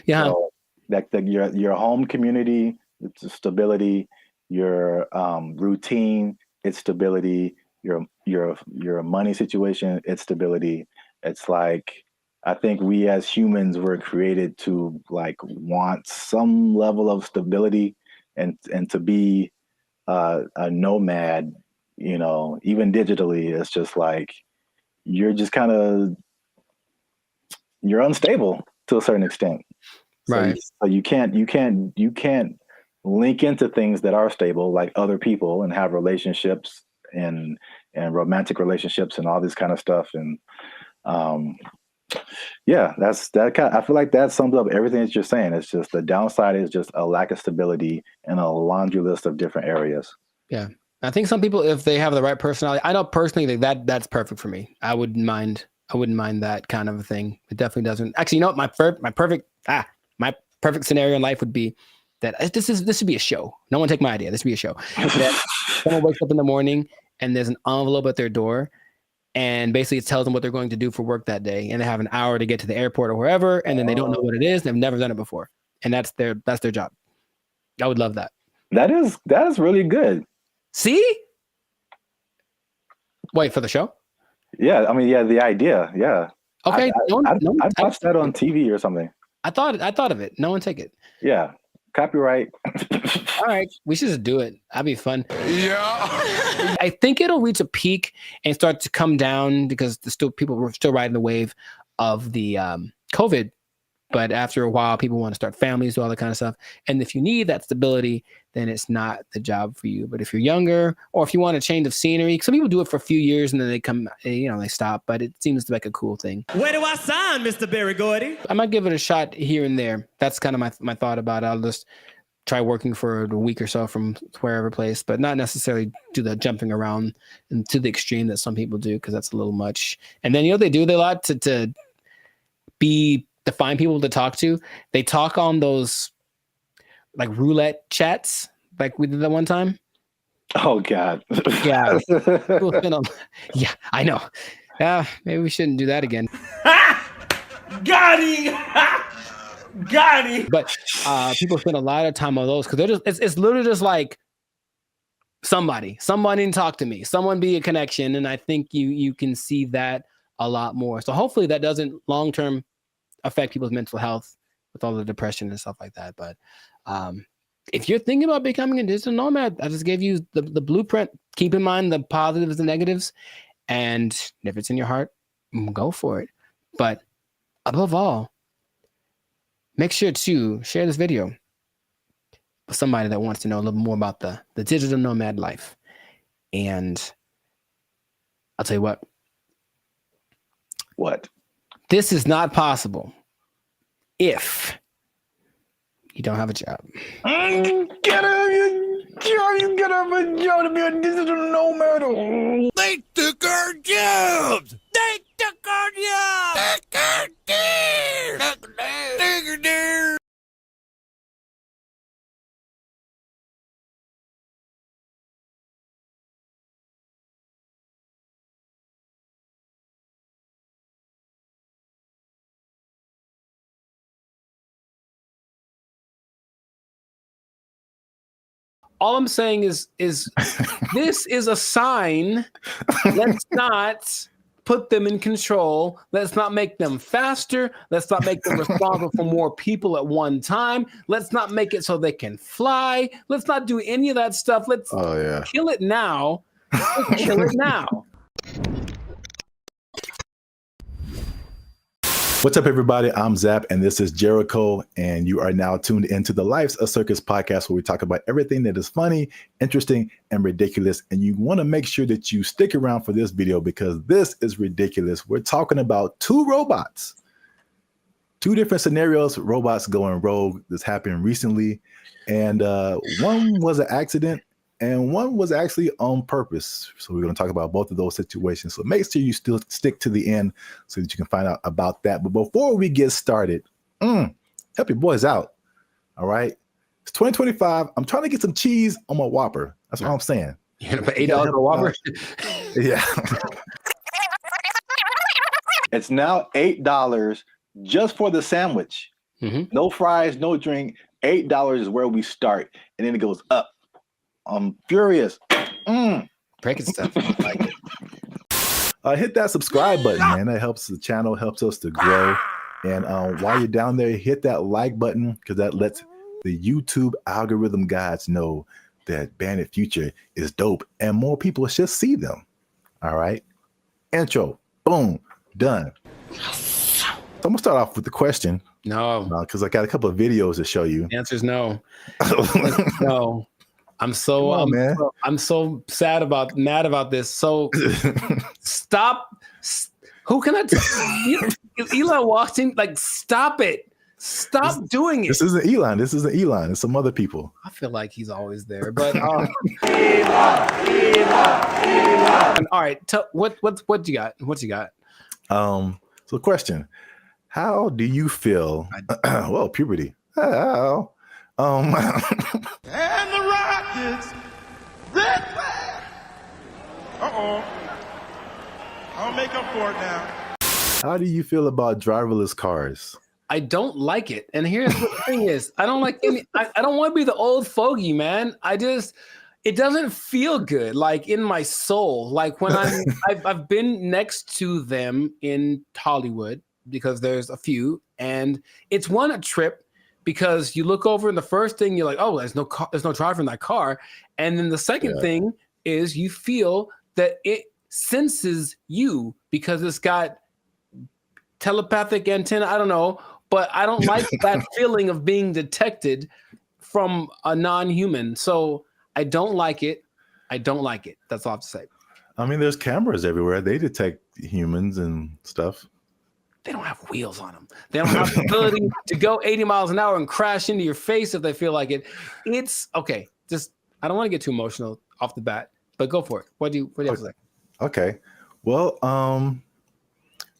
H: Yeah.
I: So, like your home community, it's stability. Your routine, it's stability. Your money situation, it's stability. It's like, I think we as humans were created to like want some level of stability and to be a nomad, you know, even digitally. It's just like you're just kind of, you're unstable to a certain extent.
H: Right.
I: So you can't link into things that are stable, like other people, and have relationships and romantic relationships and all this kind of stuff. And yeah, I feel like that sums up everything that you're saying. It's just the downside is just a lack of stability in a laundry list of different areas.
H: Yeah. I think some people, if they have the right personality, I know personally that's perfect for me. I wouldn't mind that kind of a thing. It definitely doesn't. Actually, you know what? My perfect scenario in life would be that this should be a show. No one take my idea. This should be a show. That someone wakes up in the morning and there's an envelope at their door, and basically it tells them what they're going to do for work that day, and they have an hour to get to the airport or wherever, and then they don't know what it is. They've never done it before, and that's their job. I would love that.
I: That is really good.
H: See? Wait for the show?
I: Yeah, I mean, yeah, the idea, yeah.
H: Okay,
I: I'd watch that on TV or something.
H: I thought of it. No one take it.
I: Yeah, copyright.
H: All right, we should just do it. That'd be fun. Yeah. I think it'll reach a peak and start to come down because people were still riding the wave of the COVID. But after a while, people want to start families, do all that kind of stuff. And if you need that stability, then it's not the job for you. But if you're younger, or if you want a change of scenery, some people do it for a few years and then they stop. But it seems like a cool thing.
K: Where do I sign, Mr. Berry Gordy?
H: I might give it a shot here and there. That's kind of my thought about it. I'll just try working for a week or so from wherever place, but not necessarily do the jumping around and to the extreme that some people do, because that's a little much. And then, they do a lot to find people to talk to. They talk on those like roulette chats, like we did that one time.
I: Oh God.
H: Yeah. Yeah, I know. Maybe we shouldn't do that again.
K: Got him! Got him!
H: But people spend a lot of time on those because it's literally just like somebody to talk to me, someone be a connection. And I think you can see that a lot more. So hopefully that doesn't long-term affect people's mental health with all the depression and stuff like that. But if you're thinking about becoming a digital nomad, I just gave you the blueprint. Keep in mind the positives and negatives, and if it's in your heart, go for it. But above all, make sure to share this video with somebody that wants to know a little more about the digital nomad life. And I'll tell you what.
I: What?
H: This is not possible if you don't have a job.
T: You gotta have a job to be a digital nomad.
C: They took our jobs! They took our jobs! Took our deer! Took our deer!
H: All I'm saying is this is a sign. Let's not put them in control. Let's not make them faster. Let's not make them responsible for more people at one time. Let's not make it so they can fly. Let's not do any of that stuff. Let's kill it now. Let's kill it now.
J: What's up, everybody? I'm Zap, and this is Jericho, and you are now tuned into the Life's a Circus podcast, where we talk about everything that is funny, interesting, and ridiculous. And you want to make sure that you stick around for this video because this is ridiculous. We're talking about two robots, two different scenarios, robots going rogue. This happened recently, and one was an accident, and one was actually on purpose. So we're going to talk about both of those situations. So make sure you still stick to the end so that you can find out about that. But before we get started, help your boys out. All right. It's 2025. I'm trying to get some cheese on my Whopper. That's what I'm saying.
H: You're gonna pay $8 for Whopper?
J: Yeah.
I: It's now $8 just for the sandwich. No fries, no drink. $8 is where we start, and then it goes up. I'm furious.
H: Breaking stuff. Like it.
J: Hit that subscribe button, man. That helps the channel, helps us to grow. And while you're down there, hit that like button because that lets the YouTube algorithm gods know that Bandit Future is dope and more people should see them. All right. Intro. Boom. Done. So I'm going to start off with the question.
H: No.
J: Because I got a couple of videos to show you.
H: The answer is no. No. I'm so mad about this. So stop. Who can I tell? Elon walked in, like, stop it. Stop doing it.
J: This isn't Elon. It's some other people.
H: I feel like he's always there. But
T: Elon.
H: All right. What you got? What you got?
J: So question. How do you feel? Well, puberty. How?
T: And the Rockets, red flag. I'll make up for it now.
J: How do you feel about driverless cars?
H: I don't like it. And here's what the thing is. I don't like any, I don't want to be the old fogey, man. It doesn't feel good, like in my soul. Like when I've been next to them in Hollywood because there's a few, and it's a trip. Because you look over and the first thing you're like, oh, there's no driver in that car. And then the second thing is you feel that it senses you because it's got telepathic antenna. I don't know, but I don't like that feeling of being detected from a non-human. So I don't like it. I don't like it. That's all I have to say.
J: I mean, there's cameras everywhere. They detect humans and stuff.
H: They don't have wheels on them. They don't have the ability to go 80 miles an hour and crash into your face if they feel like it. It's okay. Just, I don't want to get too emotional off the bat, but go for it. What do you have to say?
J: Okay. Well, I'm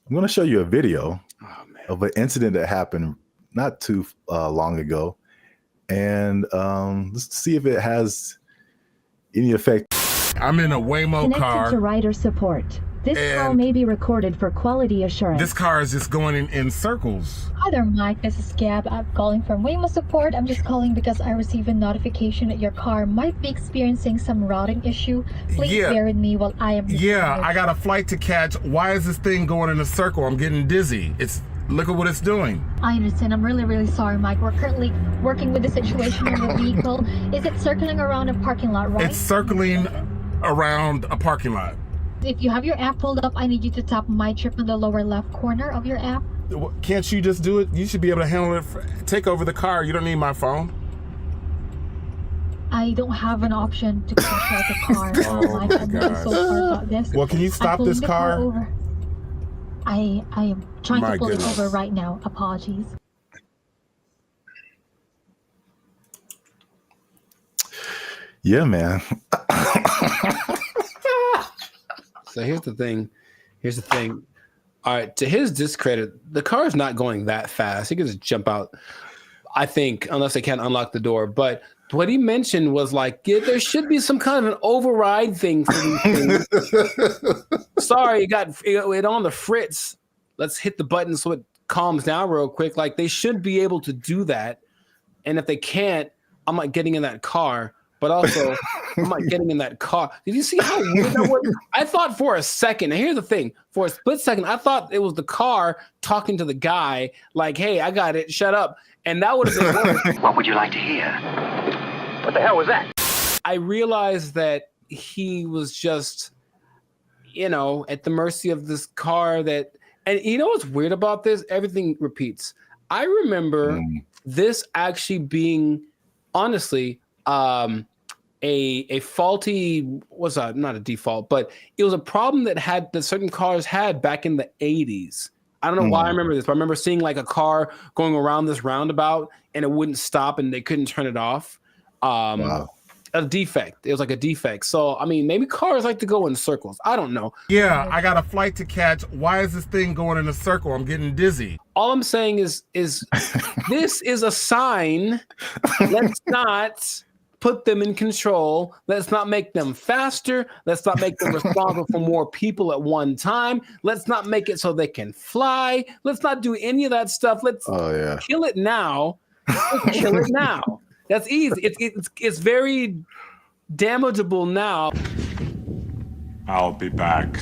J: going to show you a video of an incident that happened not too long ago. And let's see if it has any effect.
S: I'm in a Waymo car.
L: Connected to rider support. This call may be recorded for quality assurance.
S: This car is just going in circles.
L: Hi there, Mike. This is Gab. I'm calling from Waymo support. I'm just calling because I received a notification that your car might be experiencing some routing issue. Please bear with me while I am.
S: Yeah, I got a flight to catch. Why is this thing going in a circle? I'm getting dizzy. Look at what it's doing.
L: I understand. I'm really, really sorry, Mike. We're currently working with the situation in the vehicle. Is it circling around a parking lot, right?
S: It's circling around a parking lot.
L: If you have your app pulled up, I need you to tap My Trip in the lower left corner of your app.
S: Can't you just do it? You should be able to handle it. Take over the car. You don't need my phone.
L: I don't have an option to control the car. I'm really so sorry about this.
S: Well, can you stop this car?
L: I am trying to pull it over right now. Apologies.
J: Yeah, man.
H: So here's the thing. All right, to his discredit, the car is not going that fast. He could just jump out, I think, unless they can't unlock the door. But what he mentioned was like, there should be some kind of an override thing for these things. Sorry, it got it on the fritz. Let's hit the button so it calms down real quick. Like, they should be able to do that. And if they can't, I'm not getting in that car. But also, I'm not getting in that car. Did you see how weird that was? I thought for a second, and here's the thing, for a split second, I thought it was the car talking to the guy, like, hey, I got it, shut up. And that would have been worse.
N: What would you like to hear? What the hell was that?
H: I realized that he was just, at the mercy of this car that, And you know what's weird about this? Everything repeats. I remember this actually being, honestly, a faulty, not a default, but it was a problem that certain cars had back in the 80s. I don't know why I remember this, but I remember seeing like a car going around this roundabout and it wouldn't stop and they couldn't turn it off.
J: Wow.
H: A defect. It was like a defect. So I mean, maybe cars like to go in circles. I don't know.
O: Yeah, I got a flight to catch. Why is this thing going in a circle? I'm getting dizzy.
H: All I'm saying is this is a sign. Let's not put them in control. Let's not make them faster. Let's not make them responsible for more people at one time. Let's not make it so they can fly. Let's not do any of that stuff. Let's kill it now. Let's kill it now. That's easy. It's very damageable now.
O: I'll be back.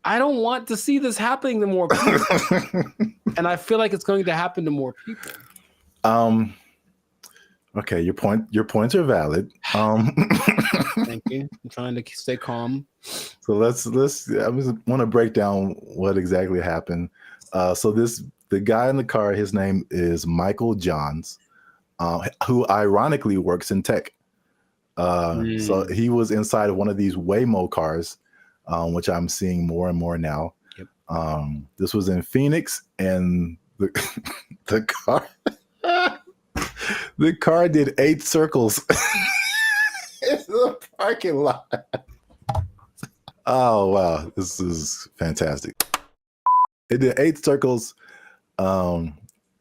H: I don't want to see this happening to more people. And I feel like it's going to happen to more people.
J: Okay, your points are valid.
H: Thank you. I'm trying to stay calm.
J: So let's I want to break down what exactly happened. So the guy in the car, his name is Michael Johns, who ironically works in tech. So he was inside of one of these Waymo cars, which I'm seeing more and more now. Yep. This was in Phoenix, and the car the car did 8 circles in the parking lot. Oh wow, this is fantastic. It did 8 circles.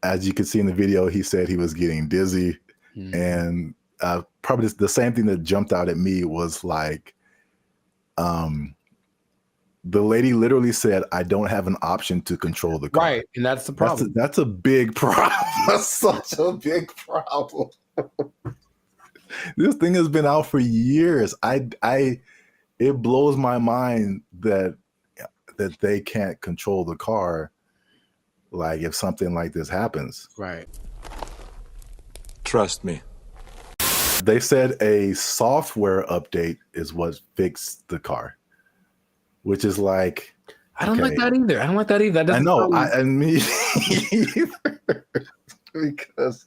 J: As you can see in the video, he said he was getting dizzy, and probably the same thing that jumped out at me was like, the lady literally said, "I don't have an option to control the car."
H: Right, and that's the problem.
J: That's a big problem. That's such a big problem. This thing has been out for years. It blows my mind that they can't control the car. Like if something like this happens.
H: Right.
O: Trust me.
J: They said a software update is what fixed the car, which is like,
H: I don't like that either. I don't like that either. That
J: I know. I mean, either. Because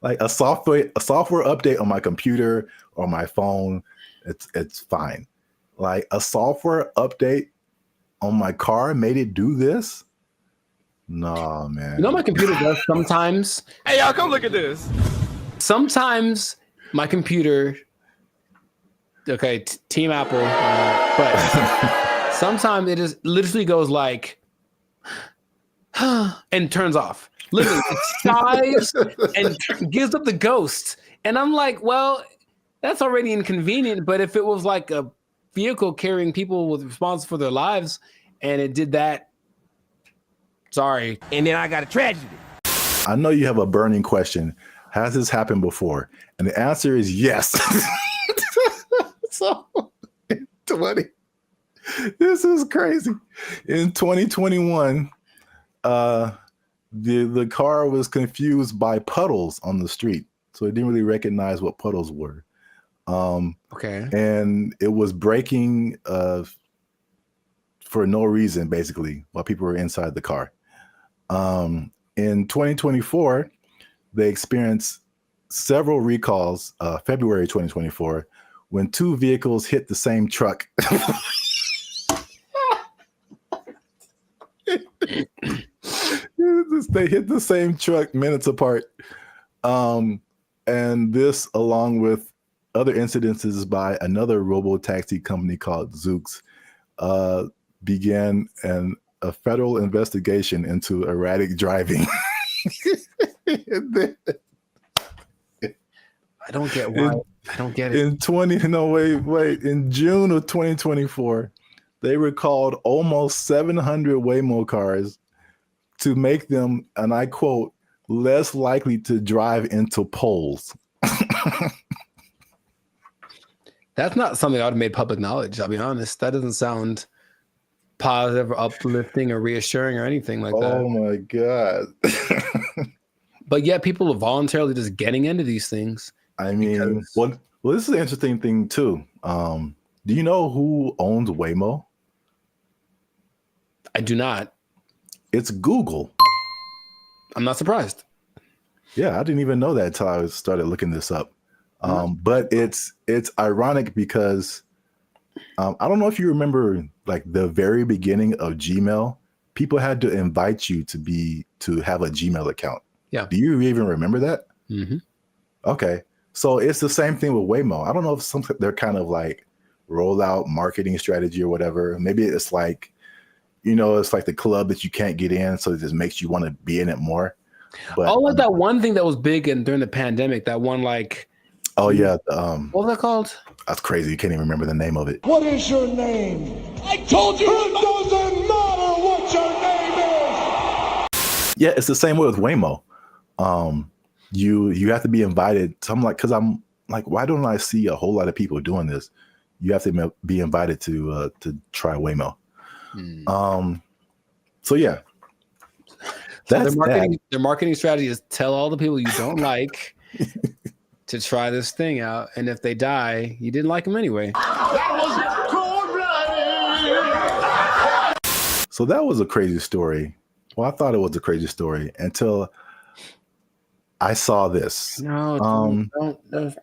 J: like a software update on my computer or my phone, it's fine. Like a software update on my car made it do this. No, man.
H: You know my computer does sometimes?
R: Hey, y'all, come look at this.
H: Sometimes my computer, okay, Team Apple, but sometimes it just literally goes like, and turns off. Literally, it sighs and gives up the ghost. And I'm like, well, that's already inconvenient. But if it was like a vehicle carrying people with responsibility for their lives and it did that, sorry.
R: And then I got a tragedy.
J: I know you have a burning question. Has this happened before? And the answer is yes. So, this is crazy. In 2021, the car was confused by puddles on the street. So it didn't really recognize what puddles were.
H: Okay.
J: And it was braking for no reason, basically, while people were inside the car. In 2024, they experienced several recalls, February 2024, when 2 vehicles hit the same truck. They hit the same truck minutes apart. And this, along with other incidences by another robo-taxi company called Zoox, began a federal investigation into erratic driving.
H: I don't get why. I don't get it.
J: In June of 2024, they recalled almost 700 Waymo cars to make them, and I quote, less likely to drive into poles.
H: That's not something I would have made public knowledge. I'll be honest. That doesn't sound positive or uplifting or reassuring or anything like that.
J: Oh my God.
H: But yet people are voluntarily just getting into these things.
J: I mean, well, this is an interesting thing too. Do you know who owns Waymo?
H: I do not.
A: It's Google.
H: I'm not surprised.
A: Yeah, I didn't even know that until I started looking this up. But it's ironic because I don't know if you remember like the very beginning of Gmail, people had to invite you to have a Gmail account.
H: Yeah.
A: Do you even remember that?
H: Mm-hmm.
A: Okay. So it's the same thing with Waymo. I don't know if they're kind of like rollout marketing strategy or whatever. Maybe it's like, it's like the club that you can't get in, so it just makes you want to be in it more. But
H: like that one thing that was big during the pandemic, that one like.
A: Oh yeah.
H: What was that called?
A: That's crazy. You can't even remember the name of it.
C: What is your name? I told you it doesn't matter what your name is.
A: Yeah, it's the same way with Waymo. You have to be invited. So I'm like, why don't I see a whole lot of people doing this? You have to be invited to try Waymo. So yeah,
H: their marketing strategy is tell all the people you don't like to try this thing out, and if they die, you didn't like them anyway.
C: That was cold-blooded.
A: So that was a crazy story. Well, I thought it was a crazy story until I saw this.
H: No, don't.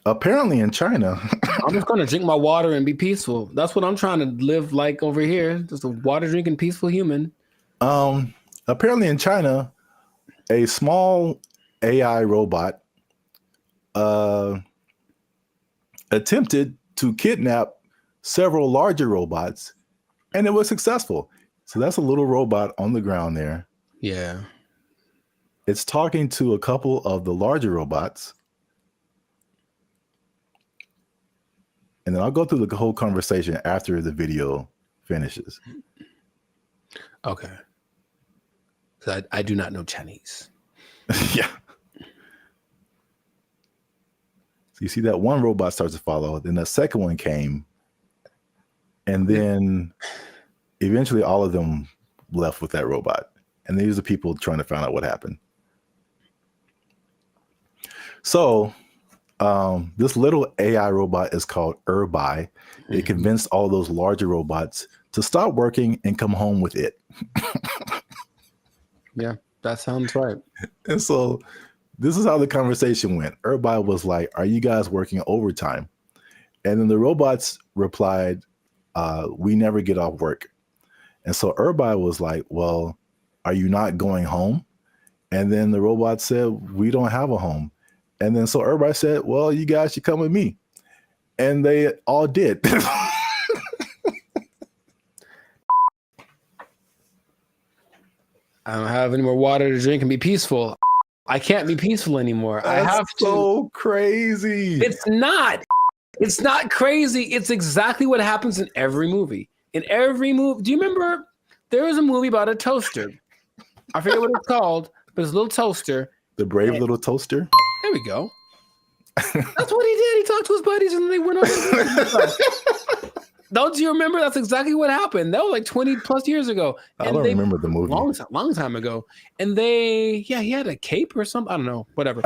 A: Apparently in China.
H: I'm just going to drink my water and be peaceful. That's what I'm trying to live like over here. Just a water drinking, peaceful human.
A: Apparently in China, a small AI robot attempted to kidnap several larger robots, and it was successful. So that's a little robot on the ground there.
H: Yeah.
A: It's talking to a couple of the larger robots. And then I'll go through the whole conversation after the video finishes.
H: Okay. So I do not know Chinese.
A: Yeah. So you see that one robot starts to follow, then the second one came, and then eventually all of them left with that robot. And these are people trying to find out what happened. So this little AI robot is called BrandBee. It convinced all those larger robots to stop working and come home with it.
H: Yeah, that sounds right.
A: And so this is how the conversation went. BrandBee was like, "Are you guys working overtime?" And then the robots replied, "We never get off work." And so BrandBee was like, "Well, are you not going home?" And then the robot said, "We don't have a home." And then so everybody said, "Well, you guys should come with me." And they all did.
H: I don't have any more water to drink and be peaceful. I can't be peaceful anymore.
A: That's
H: I have
A: so crazy.
H: It's not. It's not crazy. It's exactly what happens in every movie. In every movie. Do you remember there was a movie about a toaster? I forget what it's called, but it's a little toaster.
A: The Brave Little Toaster?
H: There we go. That's what he did. He talked to his buddies and they went over. Don't you remember? That's exactly what happened. That was like 20 plus years ago.
A: I don't remember the movie.
H: Long time ago. And he had a cape or something. I don't know. Whatever.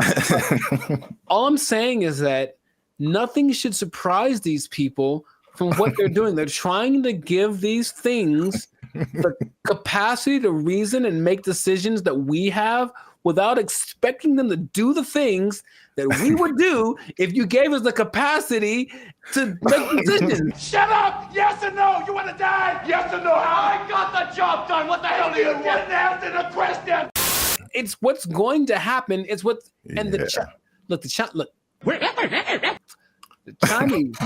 H: All I'm saying is that nothing should surprise these people from what they're doing. They're trying to give these things the capacity to reason and make decisions that we have without expecting them to do the things that we would do if you gave us the capacity to make decisions.
C: Shut up! Yes or no? You want to die? Yes or no? I got the job done. What the hell do you want? Didn't answer the question.
H: It's what's going to happen. It's what and the Chinese.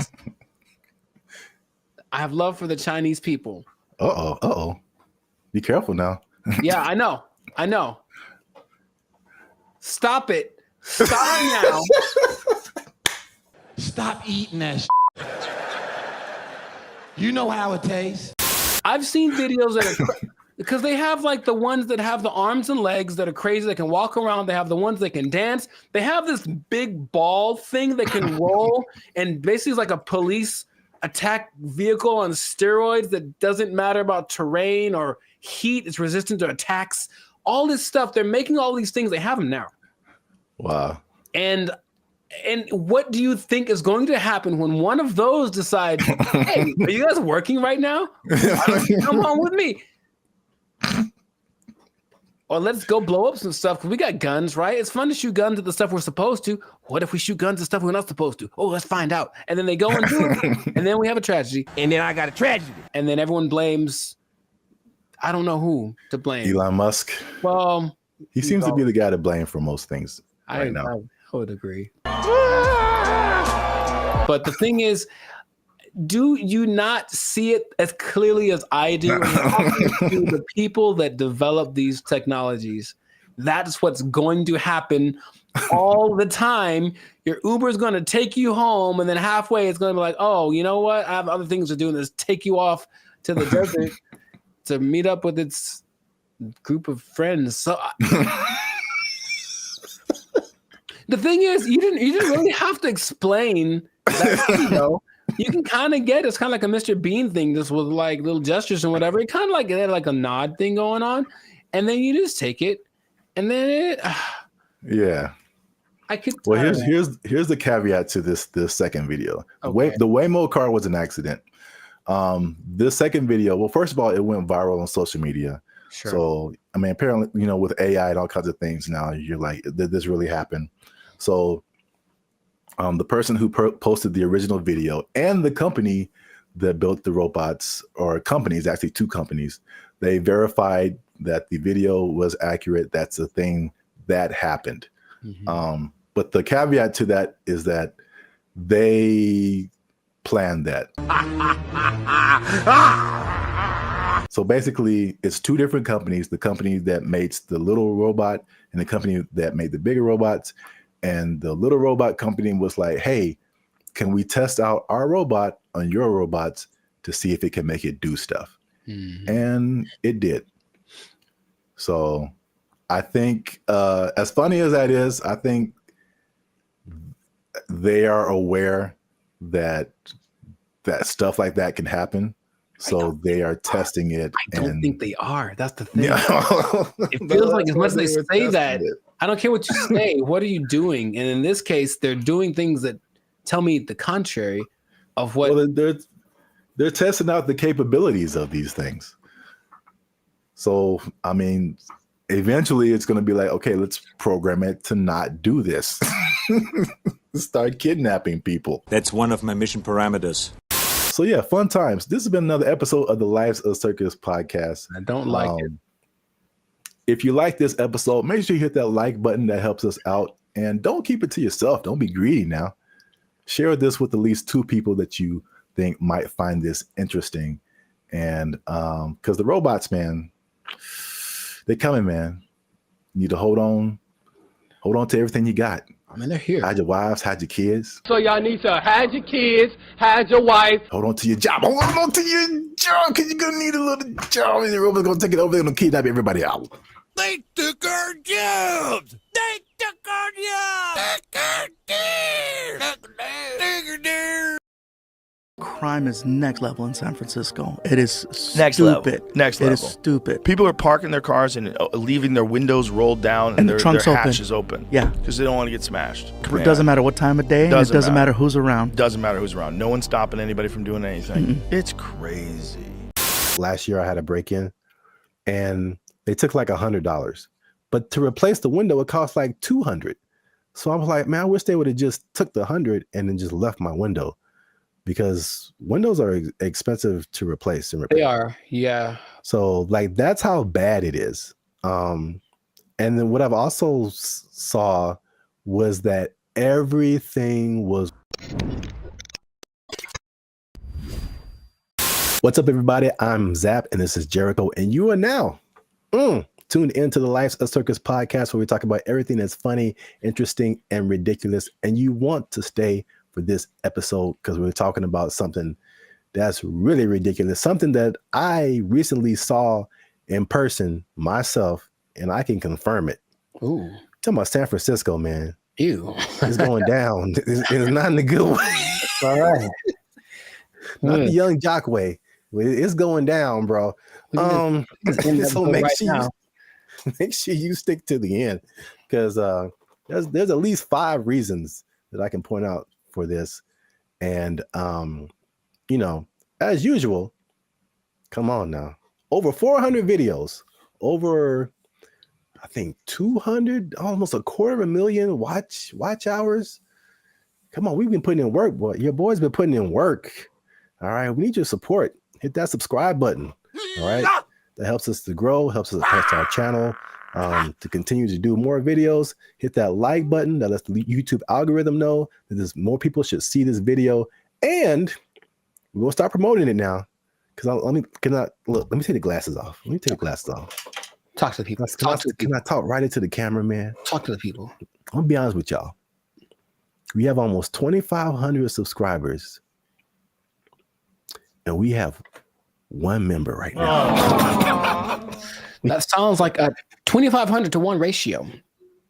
H: I have love for the Chinese people.
A: Uh-oh. Be careful now.
H: Yeah, I know. Stop it. Stop now.
C: Stop eating that shit. You know how it tastes.
H: I've seen videos that are because they have like the ones that have the arms and legs that are crazy. They can walk around. They have the ones that can dance. They have this big ball thing that can roll and basically is like a police attack vehicle on steroids that doesn't matter about terrain or heat. It's resistant to attacks. All this stuff. They're making all these things. They have them now.
A: Wow.
H: And what do you think is going to happen when one of those decides, hey, are you guys working right now? Come on with me. Or let's go blow up some stuff because we got guns, right? It's fun to shoot guns at the stuff we're supposed to. What if we shoot guns at stuff we're not supposed to? Oh, let's find out. And then they go and do it. And then we have a tragedy.
C: And then I got a tragedy.
H: And then everyone blames, I don't know who to blame.
A: Elon Musk.
H: Well,
A: he seems to be the guy to blame for most things right now.
H: I would agree. But the thing is, do you not see it as clearly as I do? The people that develop these technologies, that's what's going to happen all the time. Your Uber is going to take you home, and then halfway it's going to be like, oh, you know what? I have other things to do, and just take you off to the desert to meet up with its group of friends. So the thing is, you didn't really have to explain that, you can kind of get it's kind of like a Mr. Bean thing, just with like little gestures and whatever. It kind of like had like a nod thing going on, and then you just take it, and then it.
A: Yeah.
H: I could.
A: Well, here's the caveat to this second video.
H: Okay.
A: The Waymo car was an accident. This second video, well, first of all, it went viral on social media.
H: Sure.
A: So I mean, apparently, with AI and all kinds of things now, you're like, did this really happen? So. The person who posted the original video and the company that built the robots, or companies, actually two companies, they verified that the video was accurate. That's a thing that happened. Mm-hmm. But the caveat to that is that they planned that. So basically, it's two different companies, the company that makes the little robot and the company that made the bigger robots. And the little robot company was like, hey, can we test out our robot on your robots to see if it can make it do stuff? Mm-hmm. And it did. So I think, as funny as that is, I think they are aware that stuff like that can happen. So they are testing it.
H: I don't think they are. That's the thing. It feels like as much as they say that, I don't care what you say. What are you doing? And in this case, they're doing things that tell me the contrary of what.
A: Well, they're testing out the capabilities of these things. So, I mean, eventually it's going to be like, okay, let's program it to not do this. Start kidnapping people.
D: That's one of my mission parameters.
A: So yeah, fun times. This has been another episode of the Lives of Circus podcast.
H: I don't like it.
A: If you like this episode, make sure you hit that like button. That helps us out. And don't keep it to yourself. Don't be greedy now. Share this with at least two people that you think might find this interesting. And because the robots, man, they're coming, man. You need to hold on to everything you got.
H: I mean, they're here.
A: Hide your wives, hide your kids.
P: So y'all need to hide your kids, hide your wife.
A: Hold on to your job. Hold on to your job, because you're going to need a little job. And the robot's going to take it over. They're going to kidnap everybody out.
C: They took our jobs. They took our jobs.
U: Crime is next level in San Francisco. It is stupid.
X: Next level. Next level.
U: It is stupid.
X: People are parking their cars and leaving their windows rolled down and their hatches open.
U: Yeah.
X: Because they don't want to get smashed.
U: It doesn't matter what time of day. It doesn't matter who's around.
X: Doesn't matter who's around. No one's stopping anybody from doing anything. Mm-mm. It's crazy.
A: Last year I had a break-in and they took like $100. But to replace the window, it cost like $200. So I was like, man, I wish they would have just took the $100 and then just left my window. Because windows are expensive to replace and repair.
H: They are, yeah.
A: So like that's how bad it is. And then what I've also saw was that everything was. What's up, everybody? I'm Zap, and this is Jericho, and you are now tuned into the Lives of Circus podcast, where we talk about everything that's funny, interesting, and ridiculous. And you want to stay for this episode because we're talking about something that's really ridiculous, something that I recently saw in person myself, and I can confirm it.
H: Ooh,
A: talking about San Francisco, man.
H: Ew,
A: it's going down. It's not in a good way. All right, not the young jock way. It's going down, bro. So make sure you stick to the end, because there's at least 5 reasons that I can point out for this. And as usual, come on now, over 400 videos, over I think 200, almost 250,000 watch hours. Come on, we've been putting in work, boy. Your boy's been putting in work. All right, we need your support. Hit that subscribe button. All right, that helps us to grow, helps our channel to continue to do more videos. Hit that like button. That lets the YouTube algorithm know that more people should see this video, and we're gonna start promoting it now. Because let me take the glasses off. Let me take the glasses off.
H: Talk to the people.
A: Can I talk right into the camera, man?
H: Talk to the people.
A: I'm gonna be honest with y'all. We have almost 2,500 subscribers, and we have one member right now.
H: That sounds like a 2,500 to 1 ratio.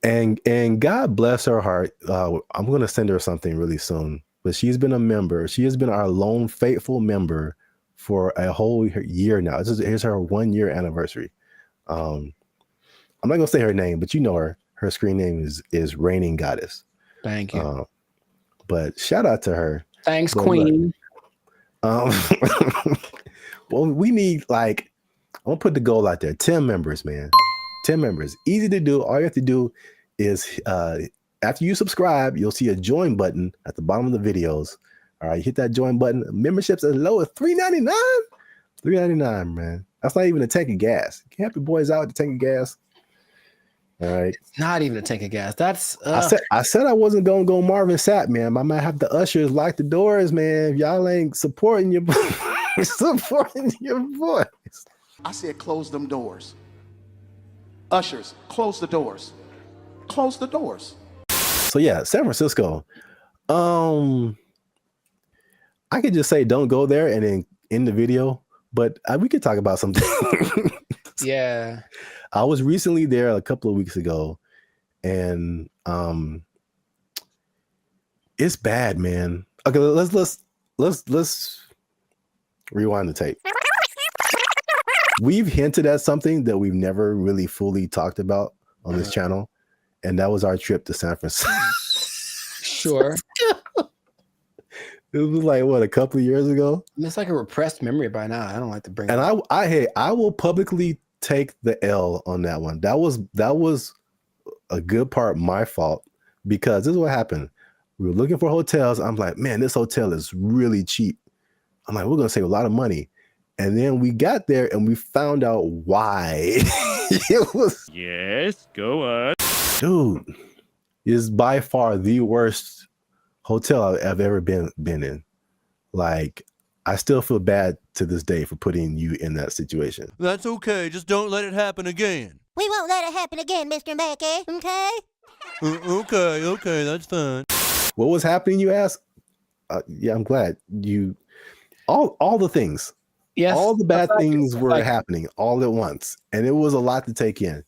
A: And God bless her heart. I'm gonna send her something really soon. But she's been a member. She has been our lone faithful member for a whole year now. Here's her 1 year anniversary. I'm not gonna say her name, but you know her. Her screen name is Reigning Goddess.
H: Thank you.
A: But shout out to her.
H: Thanks, Queen.
A: Well, we need, like, I'm gonna put the goal out there. 10 members, man. 10 members. Easy to do. All you have to do is after you subscribe, you'll see a join button at the bottom of the videos. All right, hit that join button. Memberships as low as $3.99. $3.99, man. That's not even a tank of gas. You can help your boys out with the tank of gas. All right.
H: It's not even a tank of gas. That's
A: I said I wasn't gonna go Marvin Sapp, man. I might have the ushers lock the doors, man. If y'all ain't supporting your supporting your boys.
B: I said close them doors. Ushers, close the doors. Close the doors.
A: So yeah, San Francisco. I could just say don't go there and then end the video, but we could talk about something.
H: Yeah.
A: I was recently there a couple of weeks ago, and it's bad, man. Okay, let's rewind the tape. We've hinted at something that we've never really fully talked about on this channel, and that was our trip to San Francisco.
H: Sure.
A: It was like, what, a couple of years ago?
H: It's like a repressed memory by now. I don't like to bring it
A: up.
H: And
A: I will publicly take the L on that one. That was a good part my fault, because this is what happened. We were looking for hotels. I'm like, man, this hotel is really cheap. I'm like, we're gonna save a lot of money. And then we got there and we found out why. It was,
E: yes, go on.
A: Dude, is by far the worst hotel I've ever been in. Like, I still feel bad to this day for putting you in that situation.
C: That's okay. Just don't let it happen again.
G: We won't let it happen again, Mr. Mackey, okay?
C: Okay, that's fine.
A: What was happening, you ask? Yeah, I'm glad you. All the things.
H: Yes.
A: All the bad things were happening all at once, and it was a lot to take in.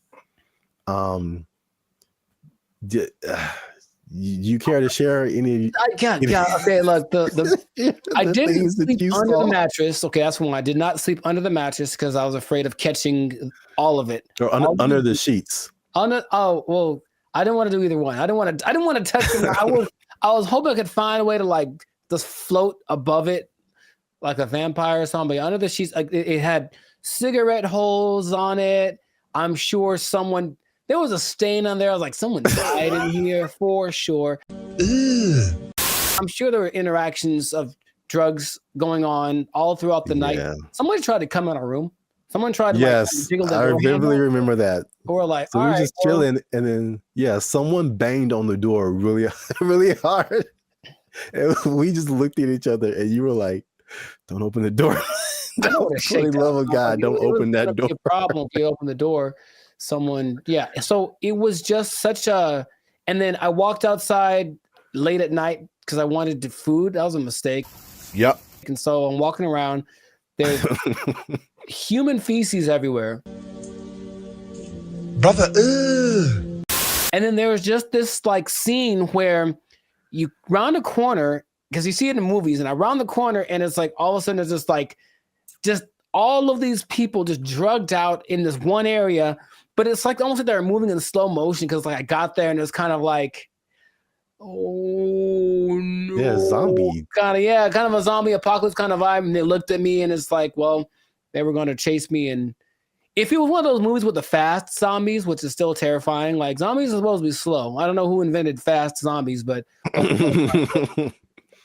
A: You care to share any?
H: Okay, look, I didn't sleep under the mattress. Okay, that's one. I did not sleep under the mattress because I was afraid of catching all of it.
A: Or under the sheets.
H: Well, I didn't want to do either one. I didn't want to touch them. I was hoping I could find a way to like just float above it, like a vampire or something. But under the sheets, like it had cigarette holes on it. I'm sure there was a stain on there. I was like, someone died in here for sure. Ugh. I'm sure there were interactions of drugs going on all throughout the night. Somebody tried to come in our room. Someone tried to jiggle the door.
A: I vividly remember that.
H: Or like,
A: so we were just chilling, and then someone banged on the door really, really hard. And we just looked at each other, and you were like, "Don't open the door." For the love of God, don't open that door.
H: Be a problem if you open the door. So it was just such a. And then I walked outside late at night because I wanted food. That was a mistake.
A: Yep.
H: And so I'm walking around. There's human feces everywhere.
T: Brother, ugh.
H: And then there was just this like scene where you round a corner, because you see it in movies, and I round the corner and it's like all of a sudden there's just all of these people just drugged out in this one area, but it's like almost like they're moving in slow motion because like I got there and it was kind of like, oh no.
A: Yeah, zombie.
H: Kind of a zombie apocalypse kind of vibe. And they looked at me and it's like, well, they were going to chase me. And If it was one of those movies with the fast zombies, which is still terrifying, like zombies are supposed to be slow. I don't know who invented fast zombies, but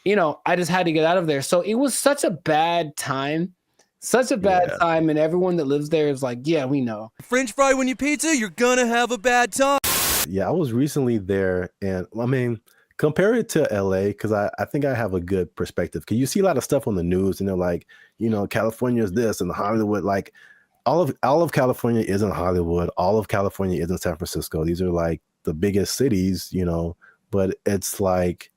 H: you know, I just had to get out of there. So it was such a bad time, and everyone that lives there is like, yeah, we know.
C: French fry when you pizza, you're gonna have a bad time.
A: Yeah, I was recently there, and I mean, compare it to LA, because I think I have a good perspective. Because you see a lot of stuff on the news, and they're like, you know, California is this, and Hollywood, like all of California isn't Hollywood. All of California isn't San Francisco. These are like the biggest cities, you know. But it's like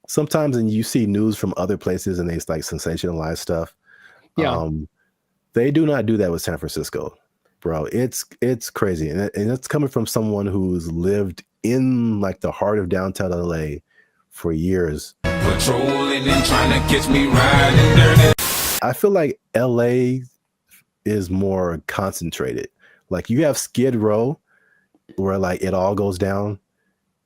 A: sometimes, and you see news from other places, and they like sensationalize stuff.
H: Yeah,
A: they do not do that with San Francisco, bro. It's crazy, and it's coming from someone who's lived in like the heart of downtown LA for years.
T: Patrolling and trying to catch me riding dirty.
A: I feel like LA is more concentrated. Like you have Skid Row where like it all goes down,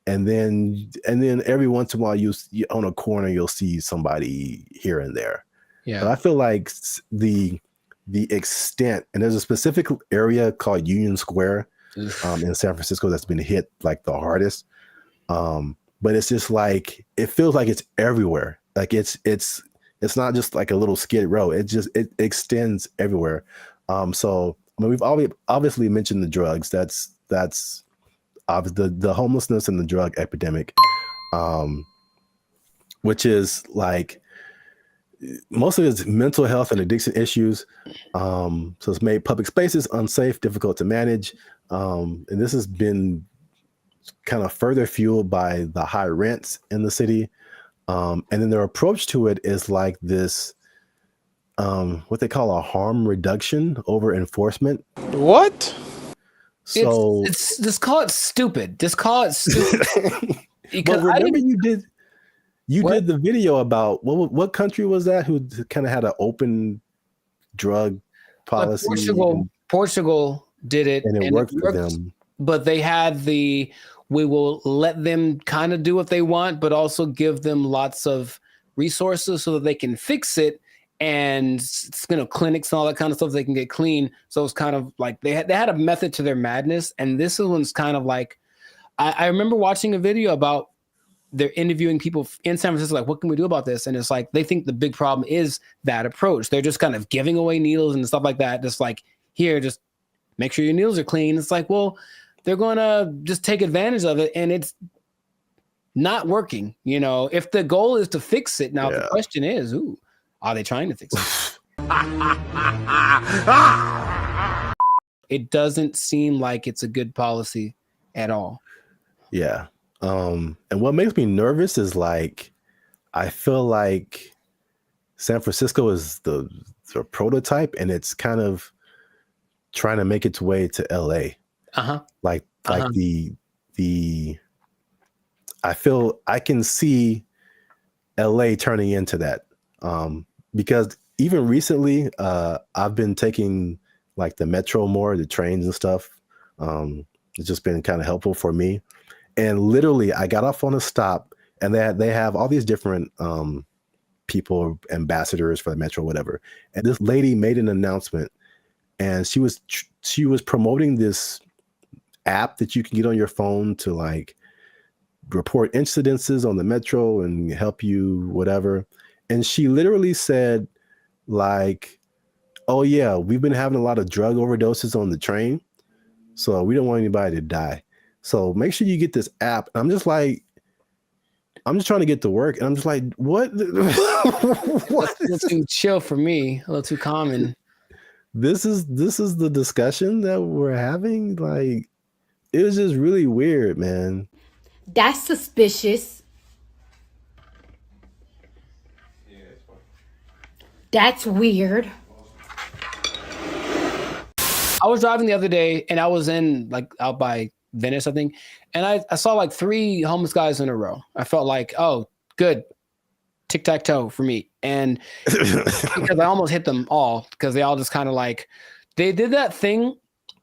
A: and then every once in a while you on a corner you'll see somebody here and there.
H: Yeah.
A: But I feel like the extent, and there's a specific area called Union Square in San Francisco that's been hit like the hardest. But it's just like it feels like it's everywhere. Like it's not just like a little Skid Row. It extends everywhere. So I mean, we've obviously mentioned the drugs. That's the homelessness and the drug epidemic, which is like most of it's mental health and addiction issues. So it's made public spaces unsafe, difficult to manage. And this has been kind of further fueled by the high rents in the city. And then their approach to it is like this, what they call a harm reduction over enforcement.
E: What?
A: So
H: it's just call it stupid. Just call it stupid.
A: But remember you did the video about what country was that who kind of had an open drug policy?
H: Portugal did it,
A: and it worked for them.
H: But they had we will let them kind of do what they want, but also give them lots of resources so that they can fix it, and clinics and all that kind of stuff they can get clean. So it's kind of like they had a method to their madness, and this one's kind of like I remember watching a video about they're interviewing people in San Francisco, like, what can we do about this? And it's like they think the big problem is that approach. They're just kind of giving away needles and stuff like that. Just like, here, just make sure your needles are clean. It's like, well, they're going to just take advantage of it, and it's not working. You know, if the goal is to fix it, now the question is, are they trying to fix it? It doesn't seem like it's a good policy at all.
A: Yeah. And what makes me nervous is like, I feel like San Francisco is the prototype, and it's kind of trying to make its way to LA. Like the I feel I can see LA turning into that. Because even recently, I've been taking like the metro more, the trains and stuff. It's just been kind of helpful for me. And literally, I got off on a stop, and they have all these different people, ambassadors for the metro, whatever. And this lady made an announcement, and she was promoting this app that you can get on your phone to like report incidences on the metro and help you whatever. And she literally said like, oh yeah, we've been having a lot of drug overdoses on the train, so we don't want anybody to die. So make sure you get this app. And I'm just trying to get to work, and I'm just like, what?
H: What? A little too chill for me, a little too common.
A: This is the discussion that we're having. Like, it was just really weird, man.
F: That's suspicious. That's weird.
H: I was driving the other day, and I was in like out by Venice, I think, and I saw like 3 homeless guys in a row. I felt like, oh, good, tic-tac-toe for me. And because I almost hit them all, because they all just kind of like, they did that thing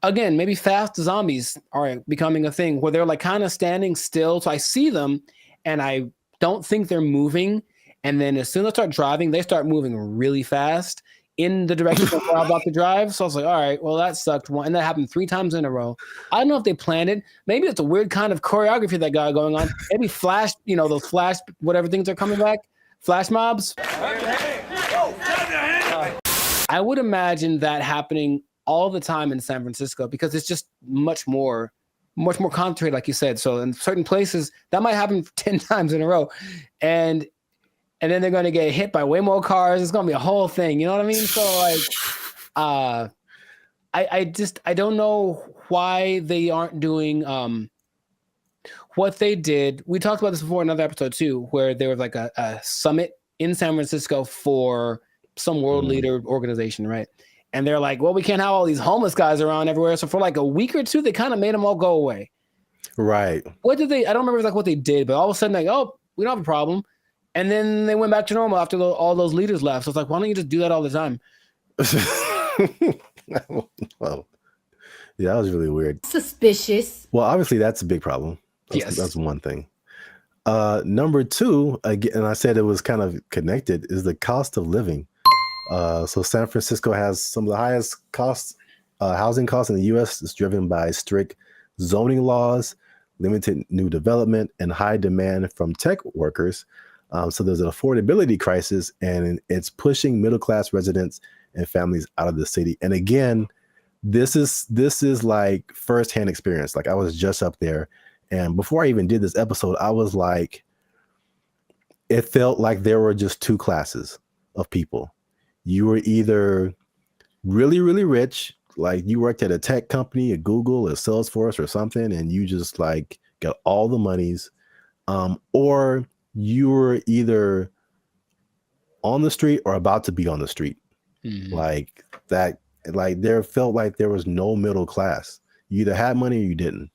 H: again. Maybe fast zombies are becoming a thing where they're like kind of standing still. So I see them, and I don't think they're moving. And then as soon as I start driving, they start moving really fast. in the direction of where I'm about to drive. So I was like, all right, well, that sucked. And that happened 3 times in a row. I don't know if they planned it. Maybe it's a weird kind of choreography that got going on. Maybe flash, those flash, whatever things are coming back, flash mobs. I would imagine that happening all the time in San Francisco because it's just much more concentrated, like you said. So in certain places, that might happen 10 times in a row. And then they're going to get hit by way more cars. It's going to be a whole thing. You know what I mean? So like, I don't know why they aren't doing what they did. We talked about this before in another episode too, where there was like a summit in San Francisco for some world leader organization, right? And they're like, well, we can't have all these homeless guys around everywhere. So for like a week or two, they kind of made them all go away.
A: Right.
H: What did they? I don't remember like what they did, but all of a sudden, like, oh, we don't have a problem. And then they went back to normal after all those leaders left. So it's like, why don't you just do that all the time?
A: Well, yeah, that was really weird.
F: Suspicious.
A: Well, obviously that's a big problem. That's one thing. Number 2, again, and I said it was kind of connected, is the cost of living. So San Francisco has some of the highest housing costs in the U.S. It's driven by strict zoning laws, limited new development, and high demand from tech workers. So there's an affordability crisis, and it's pushing middle-class residents and families out of the city. And again, this is like firsthand experience. Like I was just up there, and before I even did this episode, I was like, it felt like there were just 2 classes of people. You were either really, really rich, like you worked at a tech company, at Google, or Salesforce or something, and you just like got all the monies, or you were either on the street or about to be on the street. Like that, like there felt like there was no middle class. You either had money or you didn't.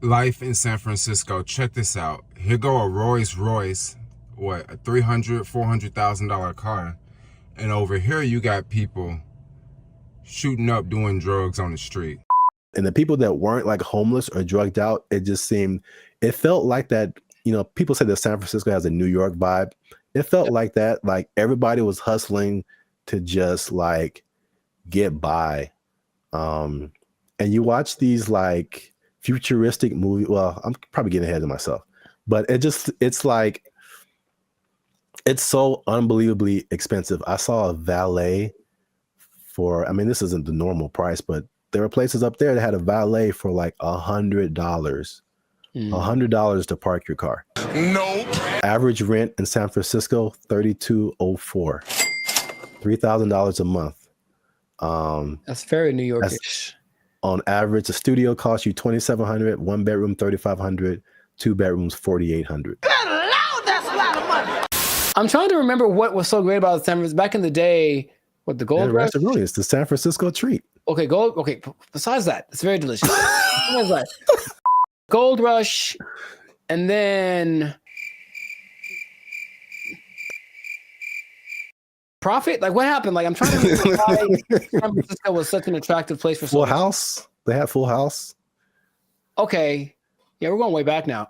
O: Life in San Francisco. Check this out. Here go a Rolls Royce, what, a $300,000-$400,000 car. And over here you got people shooting up doing drugs on the street.
A: And the people that weren't like homeless or drugged out, it felt like that, people say that San Francisco has a New York vibe. It felt like that, like everybody was hustling to just like get by. And you watch these like futuristic movies. Well, I'm probably getting ahead of myself, but it's like, it's so unbelievably expensive. I saw a valet for, this isn't the normal price, but there were places up there that had a valet for like $100. $100 to park your car. Nope. Average rent in San Francisco, $3,204. $3,000 a month.
H: That's very New Yorkish.
A: On average, a studio costs you $2,700, 1 bedroom $3,500, 2 bedrooms $4,800.
G: That's a lot of money.
H: I'm trying to remember what was so great about San Francisco back in the day. What, the Gold Rush?
A: Really, it's the San Francisco treat.
H: Okay, Okay, besides that, it's very delicious. Besides that, Gold Rush, and then Profit. Like, what happened? Like, I'm trying to remember why San Francisco was such an attractive place for
A: Full House. They had Full House.
H: Okay, yeah, we're going way back now.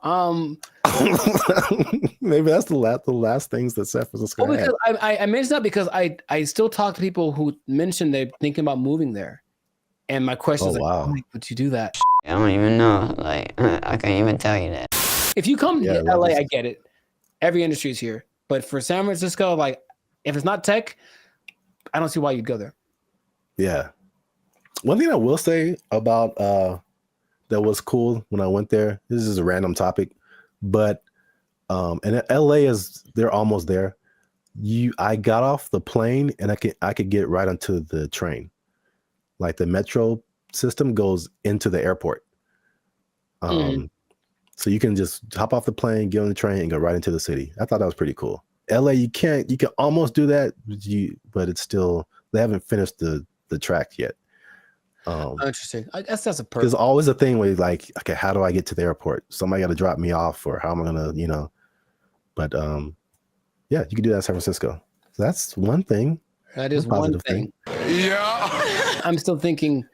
A: Maybe that's the last things that San Francisco had.
H: Because I mentioned that because I still talk to people who mentioned they're thinking about moving there, and my question is,
A: wow,
H: like, would you do that?
E: I don't even know. Like, I can't even tell you that.
H: If you come to LA, I get it. Every industry is here, but for San Francisco, like, if it's not tech, I don't see why you'd go there.
A: Yeah. One thing I will say about that was cool when I went there. This is a random topic, but and LA they're almost there. I got off the plane and I could get right onto the train. Like the metro system goes into the airport. So you can just hop off the plane, get on the train, and go right into the city. I thought that was pretty cool. LA, you can almost do that, but it's still, they haven't finished the track yet.
H: Interesting. I guess that's a
A: There's always a thing where you're like, okay, how do I get to the airport? Somebody got to drop me off, or how am I gonna, But yeah, you can do that in San Francisco. So that's one thing.
H: That is one thing. Yeah. I'm still thinking,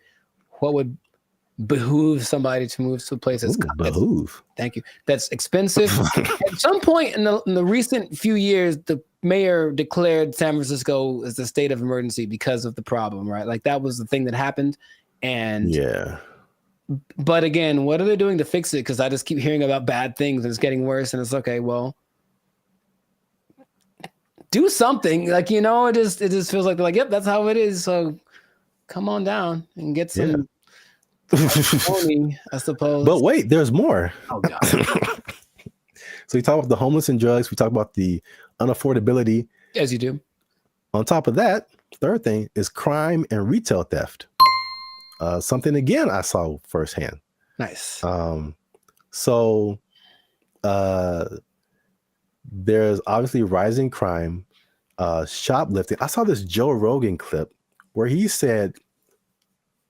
H: what would behoove somebody to move to a place that's
A: behoove.
H: Thank you. That's expensive. At some point in the recent few years, the mayor declared San Francisco as a state of emergency because of the problem, right? Like that was the thing that happened. And
A: yeah.
H: But again, what are they doing to fix it? Because I just keep hearing about bad things and it's getting worse. And it's okay, well, do something. Like, you know, it just feels like they're like, yep, that's how it is. So come on down and get some money, I suppose.
A: But wait, there's more.
H: Oh God.
A: So we talk about the homeless and drugs. We talk about the unaffordability.
H: As you do.
A: On top of that, third thing is crime and retail theft. Something again I saw firsthand.
H: Nice.
A: So there's obviously rising crime, shoplifting. I saw this Joe Rogan clip where he said,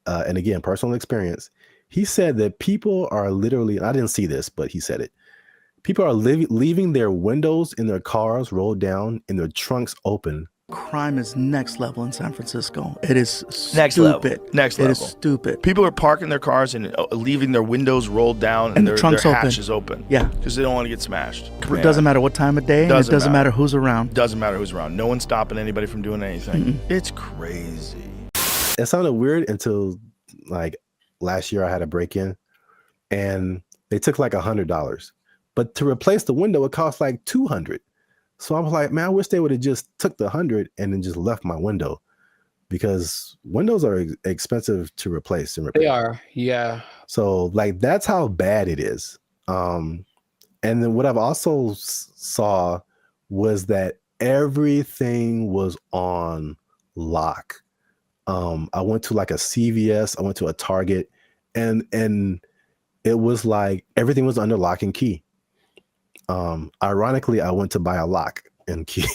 A: and again, personal experience, he said that people are literally, I didn't see this, but he said it. People are leaving their windows in their cars rolled down and their trunks open.
U: Crime is next level in San Francisco. It is
X: Next
U: stupid.
X: level. Next level.
U: It is stupid.
X: People are parking their cars and leaving their windows rolled down and their
U: trunks
X: hatches open.
U: Yeah.
X: Because they don't want to get smashed.
U: It doesn't matter what time of day, and it doesn't matter who's around.
X: Doesn't matter who's around. No one's stopping anybody from doing anything. It's crazy.
A: It sounded weird until like last year I had a break-in and they took like $100. But to replace the window, it cost like $200. So I was like, man, I wish they would have just took the $100 and then just left my window, because windows are expensive to replace and repair.
H: They are, yeah.
A: So like that's how bad it is. And then what I've also saw was that everything was on lock. I went to like a CVS, I went to a Target, and it was like everything was under lock and key. Ironically, I went to buy a lock and key.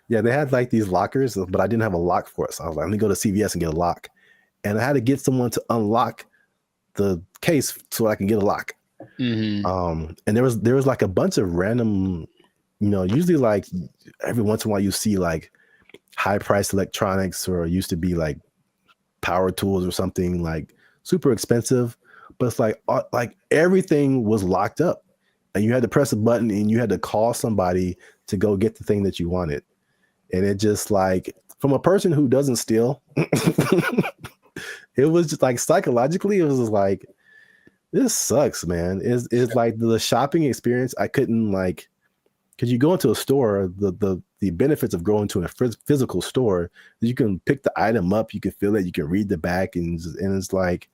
A: Yeah, they had like these lockers, but I didn't have a lock for it. So I was like, let me go to CVS and get a lock. And I had to get someone to unlock the case so I can get a lock. And there was like a bunch of random, usually like every once in a while you see like high priced electronics, or used to be like power tools or something like super expensive. But it's like everything was locked up and you had to press a button and you had to call somebody to go get the thing that you wanted. And it just like, from a person who doesn't steal, it was just like psychologically, it was just like, this sucks, man. It's like the shopping experience. I couldn't like, because you go into a store, the benefits of going to a physical store, you can pick the item up, you can feel it, you can read the back, and it's like,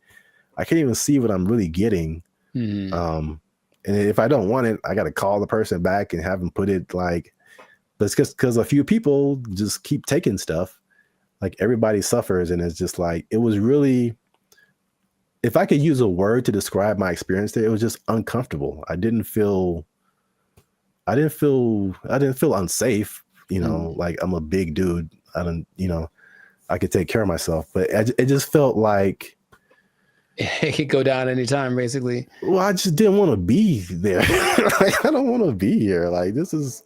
A: I can't even see what I'm really getting. And if I don't want it, I got to call the person back and have them put it like, but it's just because a few people just keep taking stuff. Like everybody suffers. And it's just like, it was really, if I could use a word to describe my experience there, it was just uncomfortable. I didn't feel unsafe, like I'm a big dude. I could take care of myself, but it just felt like,
H: it could go down anytime, basically.
A: Well, I just didn't want to be there. Like, I don't want to be here. Like, this is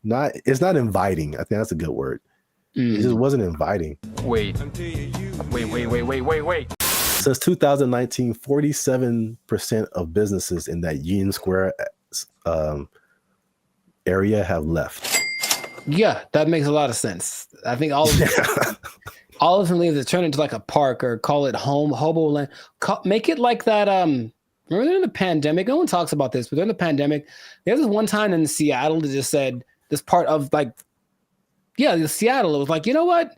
A: not, it's not inviting. I think that's a good word. It just wasn't inviting.
P: Wait.
A: Since 2019, 47% of businesses in that Union Square area have left.
H: Yeah, that makes a lot of sense. I think all of them, all of them leave to turn into like a park, or call it hobo land. Make it like that. Remember during the pandemic, no one talks about this, but during the pandemic, there was one time in Seattle that just said this part of like, Seattle. It was like, you know what?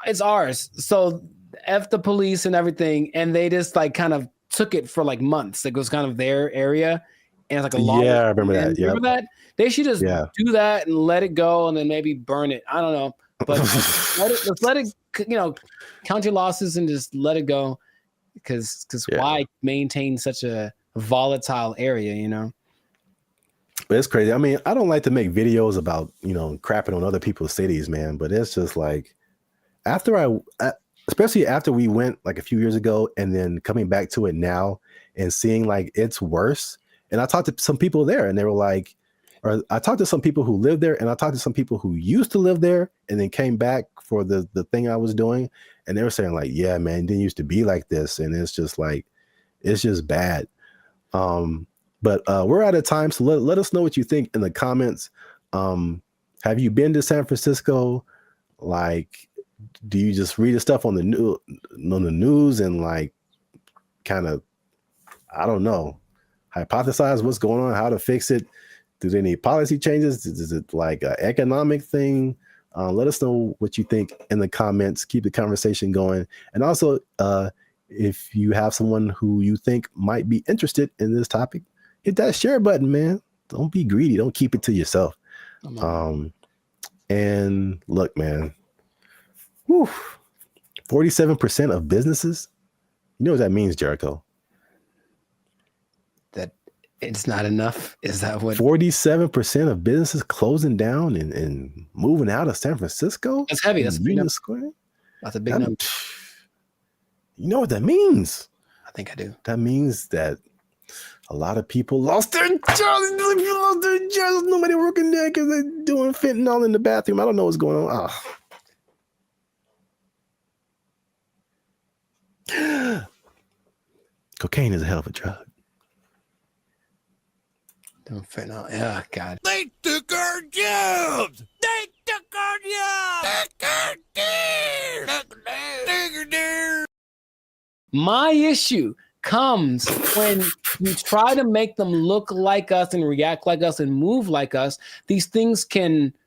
H: It's ours. So F the police and everything. And they just like kind of took it for like months. Like it was kind of their area. And it's like a long.
A: Yeah, I remember that. Yeah.
H: Remember that? They should just do that and let it go, and then maybe burn it. I don't know. But let's let it, count your losses and just let it go. Because why maintain such a volatile area,
A: But it's crazy. I mean, I don't like to make videos about, crapping on other people's cities, man. But it's just like, especially after we went like a few years ago and then coming back to it now and seeing like it's worse. And I talked to some people there and they were like, or I talked to some people who live there and I talked to some people who used to live there and then came back for the thing I was doing. And they were saying like, yeah, man, it didn't used to be like this. And it's just like, it's just bad. But we're out of time, so let us know what you think in the comments. Have you been to San Francisco? Like, do you just read the stuff on the news and like kind of, I don't know, hypothesize what's going on, how to fix it? Do they need policy changes? Is it like an economic thing? Let us know what you think in the comments. Keep the conversation going. And also, if you have someone who you think might be interested in this topic, hit that share button, man. Don't be greedy. Don't keep it to yourself. And look, man, 47% of businesses, you know what that means, Jericho?
H: That it's not enough? Is that what?
A: 47% of businesses closing down and moving out of San Francisco?
H: That's heavy. That's a big number.
A: Square?
H: That's a big number.
A: You know what that means?
H: I think I do.
A: That means that a lot of people lost their jobs. Nobody working there because they're doing fentanyl in the bathroom. I don't know what's going on. Cocaine is a hell of a drug.
H: Doing fentanyl. Yeah, God.
C: They took our jobs. They took our jobs.
H: My issue comes when we try to make them look like us and react like us and move like us. These things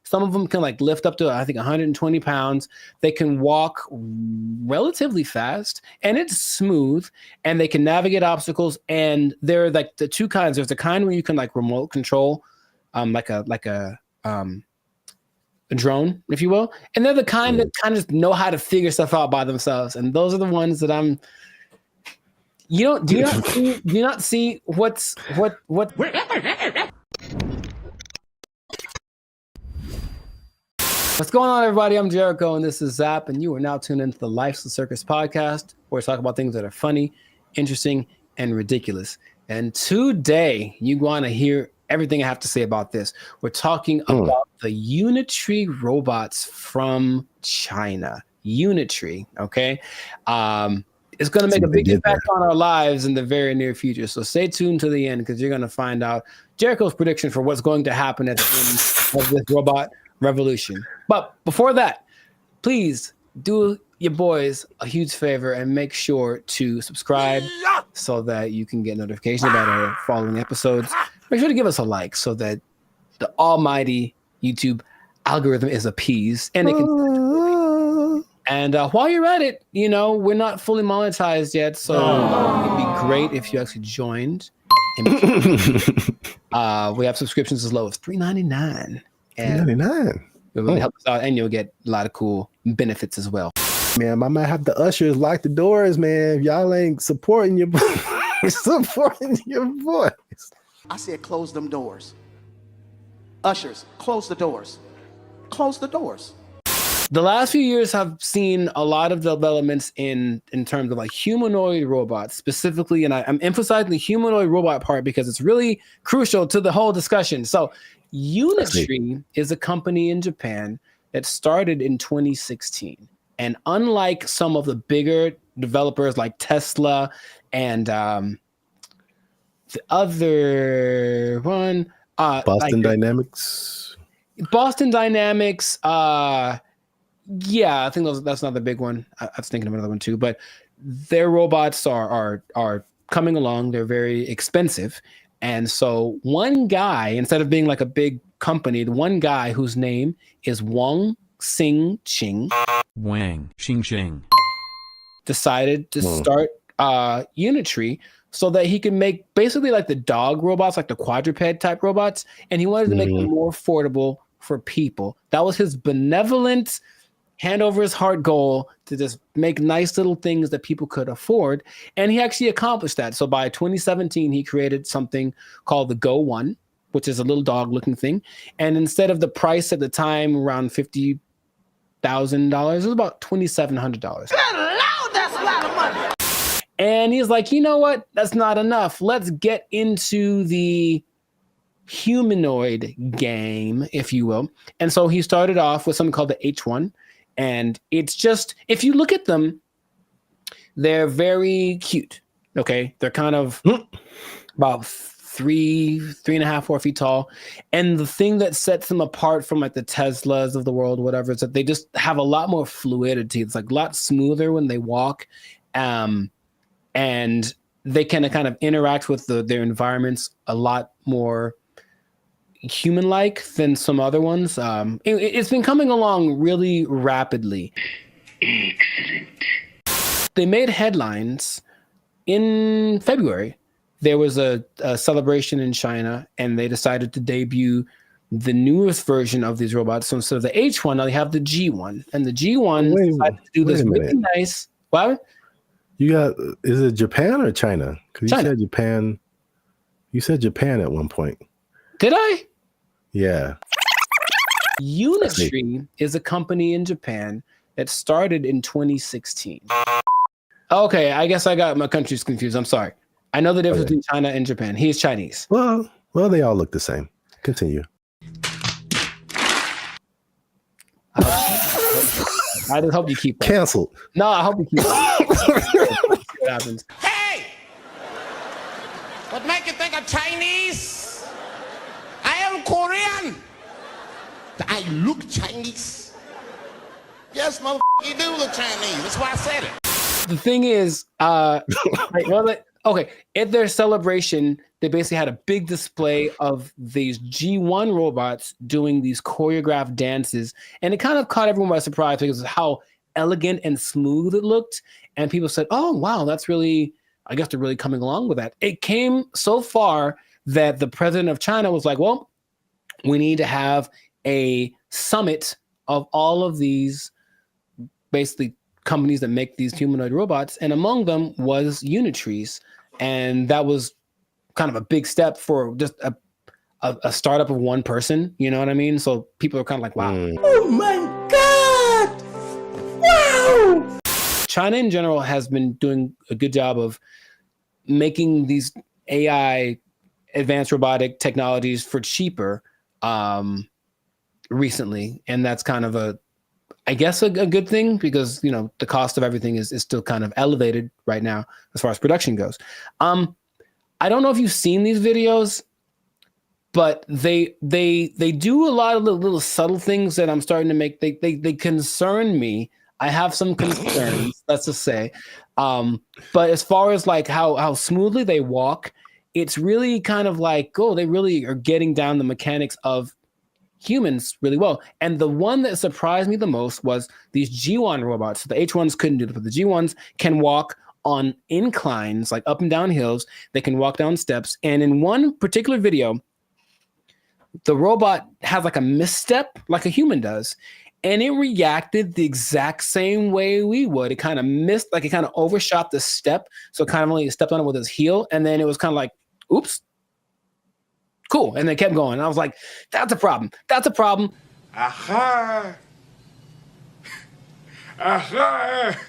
H: some of them can like lift up to, I think, 120 pounds. They can walk relatively fast and it's smooth and they can navigate obstacles. And there are like the two kinds. There's the kind where you can like remote control, like a drone, if you will. And they're the kind that kind of just know how to figure stuff out by themselves. And those are the ones that do you not see what's What's going on, everybody? I'm Jericho, and this is Zap, and you are now tuned into the Life's a Circus podcast, where we talk about things that are funny, interesting, and ridiculous. And today, you want to hear everything I have to say about this. We're talking about the Unitree robots from China. Unitree, okay? It's going to make a big impact on our lives in the very near future. So stay tuned to the end because you're going to find out Jericho's prediction for what's going to happen at the end of this robot revolution. But before that, please do your boys a huge favor and make sure to subscribe so that you can get notifications about our following episodes. Make sure to give us a like so that the almighty YouTube algorithm is appeased and it can. And while you're at it, we're not fully monetized yet, so it'd be great if you actually joined. We have subscriptions as low as $3.99.
A: $3.99.
H: It really helps out, and you'll get a lot of cool benefits as well.
A: Man, I might have the ushers lock the doors, man. If y'all ain't supporting your voice.
B: I said close them doors. Ushers, close the doors. Close the doors.
H: The last few years have seen a lot of developments in terms of like humanoid robots specifically, and I'm emphasizing the humanoid robot part because it's really crucial to the whole discussion. So Unitree is a company in Japan that started in 2016. And unlike some of the bigger developers like Tesla and the other one,
A: Boston Dynamics.
H: Yeah, I think that's not the big one. I was thinking of another one too, but their robots are coming along. They're very expensive. And so one guy, instead of being like a big company, the one guy whose name is Wang Xingqing, decided to start Unitree so that he could make basically like the dog robots, like the quadruped type robots. And he wanted to make them more affordable for people. That was his benevolent hand over his heart goal, to just make nice little things that people could afford. And he actually accomplished that. So by 2017, he created something called the Go One, which is a little dog looking thing. And instead of the price at the time, around $50,000, it was about $2,700.
G: Good Lord, that's a lot of money.
H: And he's like, you know what? That's not enough. Let's get into the humanoid game, if you will. And so he started off with something called the H1. And it's just, if you look at them, they're very cute. Okay. They're kind of about 3.5, 4 feet tall. And the thing that sets them apart from like the Teslas of the world, whatever, is that they just have a lot more fluidity. It's like a lot smoother when they walk. And they can kind of interact with their environments a lot more human-like than some other ones. It's been coming along really rapidly. Excellent. They made headlines in February. There was a celebration in China, and they decided to debut the newest version of these robots. So instead of the H1, now they have the G1, and the G1 decided to do this really nice. What?
A: Is it Japan or China? Because you said Japan. You said Japan at one point.
H: Did I?
A: Yeah.
H: Unitree is a company in Japan that started in 2016. Okay, I guess I got my countries confused. I'm sorry. I know the difference between China and Japan. He is Chinese.
A: Well, they all look the same. Continue.
H: I just hope you keep that.
A: Canceled.
H: No, I hope you keep that. What happens?
G: Hey! What make you think I'm Chinese? I am Korean. I look Chinese. Yes, motherfucker, you do look Chinese. That's why I said it.
H: The thing is, okay, at their celebration, they basically had a big display of these G1 robots doing these choreographed dances, and it kind of caught everyone by surprise because of how elegant and smooth it looked. And people said, "Oh, wow, that's really, I guess they're really coming along with that." It came so far that the president of China was like, "Well, we need to have a summit of all of these basically companies that make these humanoid robots," and among them was Unitree's, and that was kind of a big step for just a startup of one person. You know what I mean? So people are kind of like, "Wow,
G: oh my God, wow!"
H: China in general has been doing a good job of making these AI advanced robotic technologies for cheaper recently, and that's kind of I guess a good thing because, you know, the cost of everything is still kind of elevated right now as far as production goes. I don't know if you've seen these videos, but they do a lot of little subtle things that I'm starting to make. They concern me. I have some concerns, let's just say. But as far as like how smoothly they walk, it's really kind of like, oh, they really are getting down the mechanics of humans really well. And the one that surprised me the most was these G1 robots. The H1s couldn't do it, but the G1s can walk on inclines, like up and down hills. They can walk down steps. And in one particular video, the robot has like a misstep like a human does. And it reacted the exact same way we would. It kind of missed, like it kind of overshot the step. So it kind of only stepped on it with his heel. And then it was kind of like, oops. Cool. And they kept going. And I was like, that's a problem. That's a problem.
G: Aha. Aha.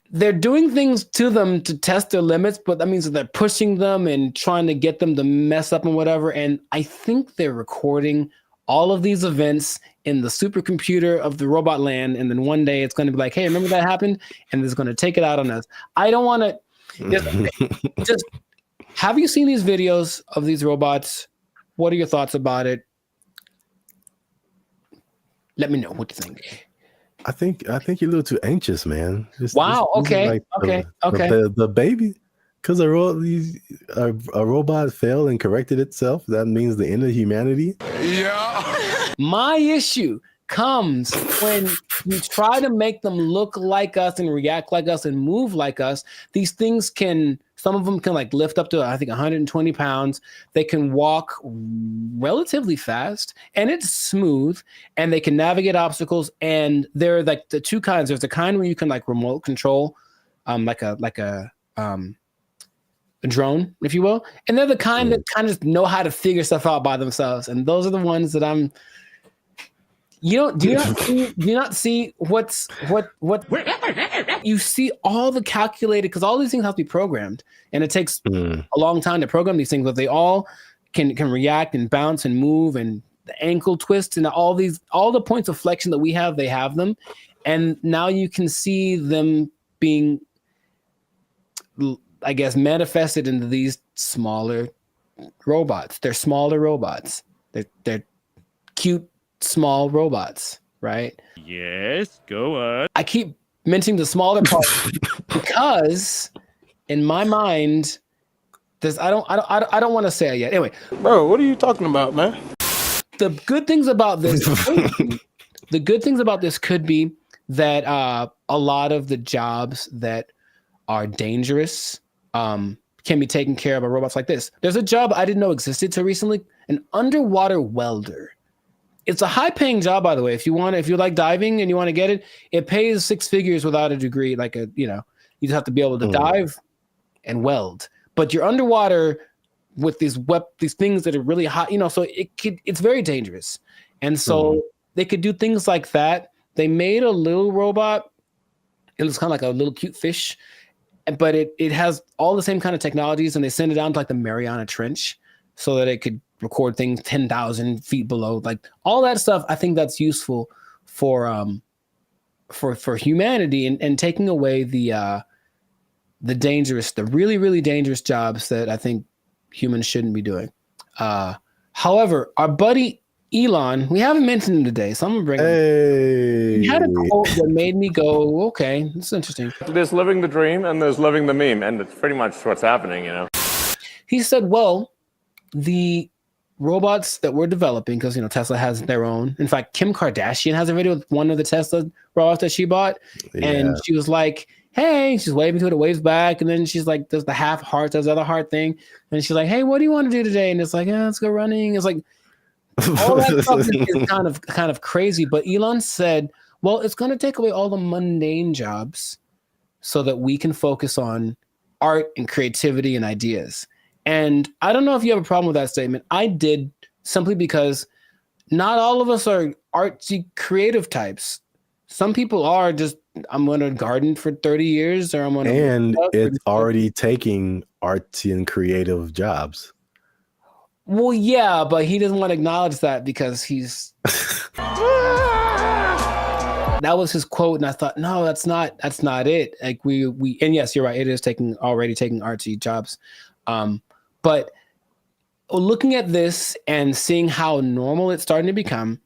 H: They're doing things to them to test their limits, but that means that they're pushing them and trying to get them to mess up and whatever. And I think they're recording all of these events in the supercomputer of the robot land. And then one day it's going to be like, hey, remember that happened? And it's going to take it out on us. I don't want to just have you seen these videos of these robots? What are your thoughts about it? Let me know what you think.
A: I think you're a little too anxious, man.
H: Wow. Okay.
A: Like
H: Okay.
A: The baby, because a robot failed and corrected itself. That means the end of humanity.
G: Yeah.
H: My issue comes when you try to make them look like us and react like us and move like us. These things some of them can like lift up to, I think, 120 pounds. They can walk relatively fast and it's smooth, and they can navigate obstacles. And there are like the two kinds. There's the kind where you can like remote control, like a drone, if you will. And they're the kind that kind of know how to figure stuff out by themselves. And those are the ones that do you not see what you see all the calculated, because all these things have to be programmed, and it takes a long time to program these things, but they all can react and bounce and move, and the ankle twist and all the points of flexion that we have, they have them. And now you can see them being, I guess, manifested into these smaller robots. They're smaller robots. They're cute, small robots, right?
M: Yes, go on.
H: I keep mentioning the smaller part because in my mind, I don't want to say it yet. Anyway,
Q: bro, what are you talking about, man?
H: The good things about this could be that a lot of the jobs that are dangerous can be taken care of by robots like this. There's a job I didn't know existed till recently, an underwater welder. It's a high-paying job, by the way. If you like diving and you want to get it, it pays 6 figures without a degree. You just have to be able to dive and weld. But you're underwater with these things that are really hot, so it's very dangerous. And so they could do things like that. They made a little robot. It was kind of like a little cute fish, but it has all the same kind of technologies, and they send it down to like the Mariana Trench so that it could record things 10,000 feet below, like all that stuff. I think that's useful for humanity and taking away the really, really dangerous jobs that I think humans shouldn't be doing. However, our buddy Elon, we haven't mentioned him today, so I'm gonna bring him. He had a quote that made me go, okay, it's interesting.
V: There's living the dream and there's living the meme, and it's pretty much what's happening,
H: He said, well, the robots that we're developing, because Tesla has their own. In fact, Kim Kardashian has a video with one of the Tesla robots that she bought, and she was like, hey, she's waving to it, waves back, and then she's like, does the half heart, does the other heart thing, and she's like, hey, what do you want to do today? And it's like, let's go running. It's like all that stuff is kind of crazy. But Elon said, well, it's going to take away all the mundane jobs so that we can focus on art and creativity and ideas. And I don't know if you have a problem with that statement. I did, simply because not all of us are artsy creative types. Some people are just, I'm going to garden for 30 years, or I'm going to.
A: And it's already taking artsy and creative jobs.
H: Well, yeah, but he doesn't want to acknowledge that because he's. That was his quote, and I thought, no, that's not it. Like we, and yes, you're right. It is already taking artsy jobs. But looking at this and seeing how normal it's starting to become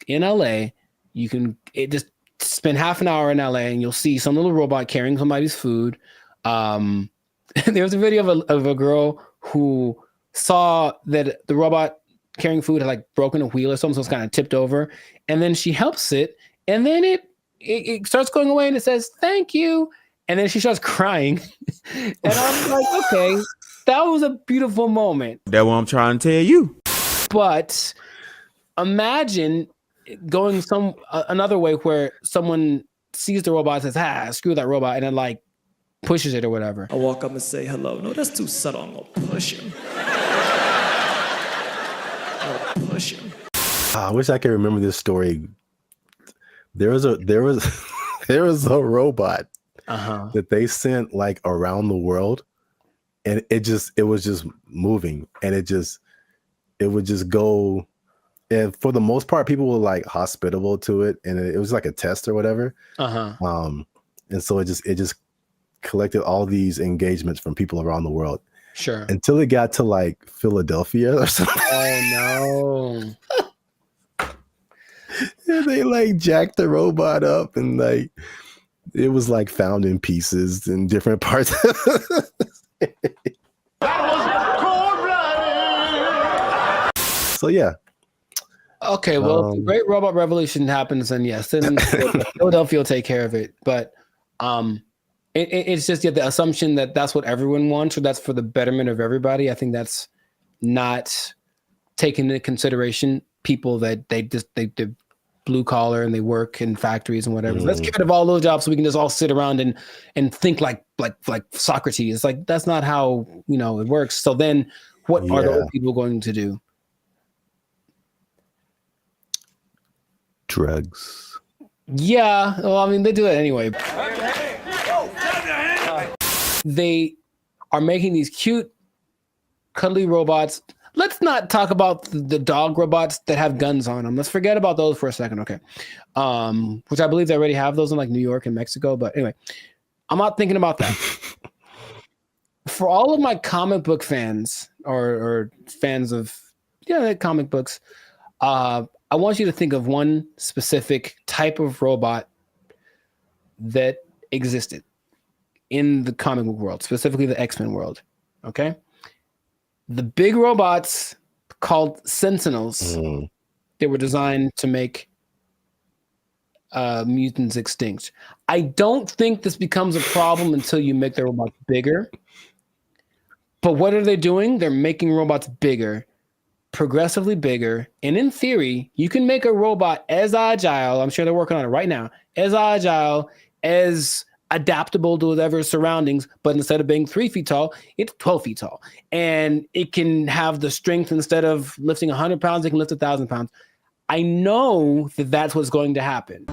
H: in LA, you can just spend half an hour in LA and you'll see some little robot carrying somebody's food. There was a video of a girl who saw that the robot carrying food had like broken a wheel or something, so it's kind of tipped over, and then she helps it, and then it starts going away and it says thank you, and then she starts crying. And I'm like, okay, that was a beautiful moment.
C: That's what I'm trying to tell you.
H: But imagine going another way where someone sees the robot and says, screw that robot, and then like pushes it or whatever.
W: I walk up and say hello. No, that's too subtle. I'm gonna push him. Push him.
A: I wish I could remember this story. There was a robot that they sent like around the world, and it was just moving, and it would just go. And for the most part, people were like hospitable to it, and it was like a test or whatever. And so it just collected all these engagements from people around the world.
H: Sure.
A: Until it got to like Philadelphia or something.
H: Oh no.
A: And they like jacked the robot up, and like it was like found in pieces in different parts. So yeah.
H: Okay, well, if the great robot revolution happens, then yes, then Philadelphia will take care of it. But it's just the assumption that that's what everyone wants, or that's for the betterment of everybody. I think that's not taking into consideration people that they blue collar and they work in factories and whatever. So let's get rid of all those jobs so we can just all sit around and think like Socrates. Like that's not how it works. So then, what are those people going to do?
A: Drugs.
H: Yeah, well, I mean, they do it anyway. They are making these cute, cuddly robots. Let's not talk about the dog robots that have guns on them. Let's forget about those for a second, okay? Which I believe they already have those in like New York and Mexico. But anyway, I'm not thinking about that. for all of my comic book fans or fans of comic books, I want you to think of one specific type of robot that existed in the comic book world, specifically the X-Men world. Okay, the big robots called Sentinels. They were designed to make mutants extinct. I don't think this becomes a problem until you make the robots bigger. But what are they doing? They're making robots bigger, progressively bigger. And in theory, you can make a robot as agile, I'm sure they're working on it right now, as agile, as adaptable to whatever surroundings, but instead of being 3 feet tall, it's 12 feet tall. And it can have the strength, instead of lifting 100 pounds, it can lift 1,000 pounds. I know that that's what's going to happen.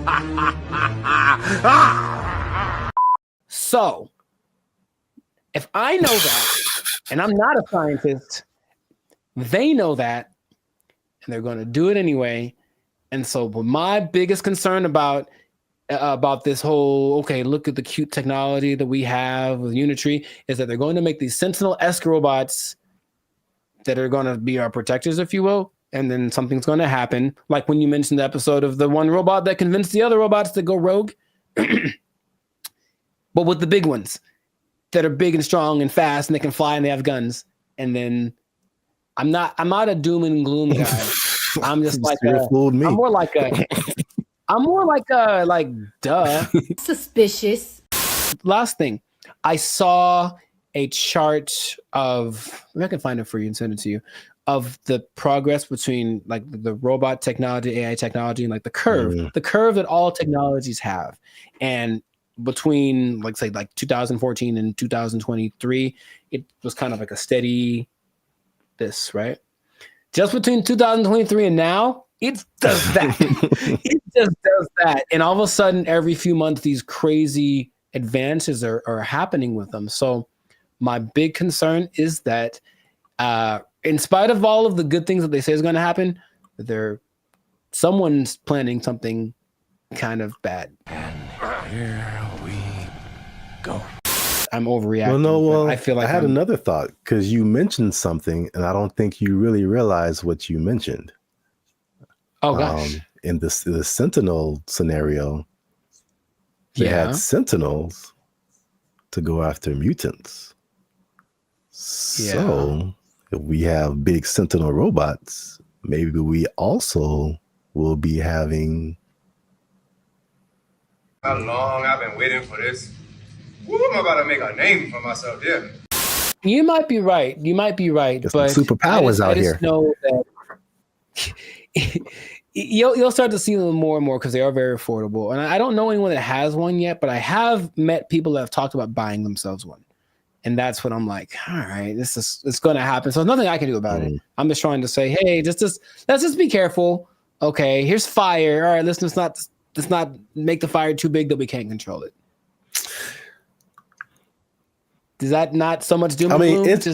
H: So, if I know that, and I'm not a scientist, they know that, and they're going to do it anyway. And so, my biggest concern about this whole, okay, look at the cute technology that we have with Unitree, is that they're going to make these Sentinel-esque robots that are going to be our protectors, if you will. And then something's going to happen. Like when you mentioned the episode of the one robot that convinced the other robots to go rogue. But with the big ones that are big and strong and fast and they can fly and they have guns. And then I'm not a doom and gloom guy. I'm just like I'm more like duh.
F: Suspicious.
H: Last thing, I saw a chart of, maybe I can find it for you and send it to you, of the progress between like the robot technology, AI technology, and like the curve that all technologies have. And between like 2014 and 2023, it was kind of like a steady right? Just between 2023 and now, it does that. It just does that. And all of a sudden, every few months, these crazy advances are happening with them. So my big concern is that in spite of all of the good things that they say is going to happen, someone's planning something kind of bad. And here we go. I'm overreacting.
A: Well,
H: I feel like
A: I had another thought, because you mentioned something, and I don't think you really realized what you mentioned.
H: Oh gosh!
A: In the Sentinel scenario, they had Sentinels to go after mutants. So if we have big Sentinel robots, maybe we also will be having.
I: How long I've been waiting for this. Woo, I'm about to make a name for myself there.
H: You might be right. But
A: superpowers out here.
H: Know that you'll start to see them more and more because they are very affordable. And I don't know anyone that has one yet, but I have met people that have talked about buying themselves one. And that's what I'm like, all right, it's going to happen. So there's nothing I can do about it. I'm just trying to say, hey, let's just be careful. Okay, here's fire. All right, let's not make the fire too big that we can't control it. Is that not so much doom and gloom?
A: It's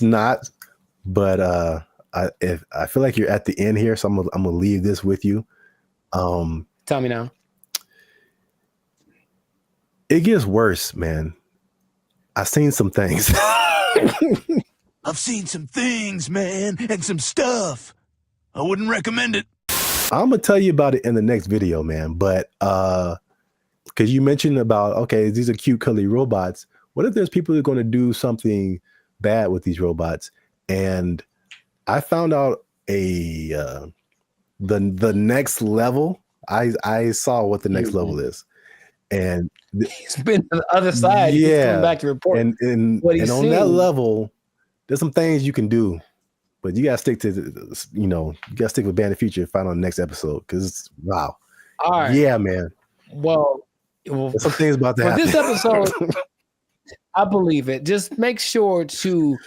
A: not, but I feel like you're at the end here, so I'm gonna leave this with you.
H: Tell me now.
A: It gets worse, man. I've seen some things.
C: I've seen some things, man, and some stuff. I wouldn't recommend it.
A: I'm gonna tell you about it in the next video, man. But because you mentioned about, okay, these are cute, cuddly robots. What if there's people who are going to do something bad with these robots? And I found out the next level. I saw what the next level is, and
H: he's been to the other side. He's coming back to report.
A: And on that level, there's some things you can do, but you gotta stick to you gotta stick with Band of Future and find on the next episode, because wow.
H: All right.
A: Yeah, man.
H: Well,
A: there's some things about to happen.
H: This episode, I believe it. Just make sure to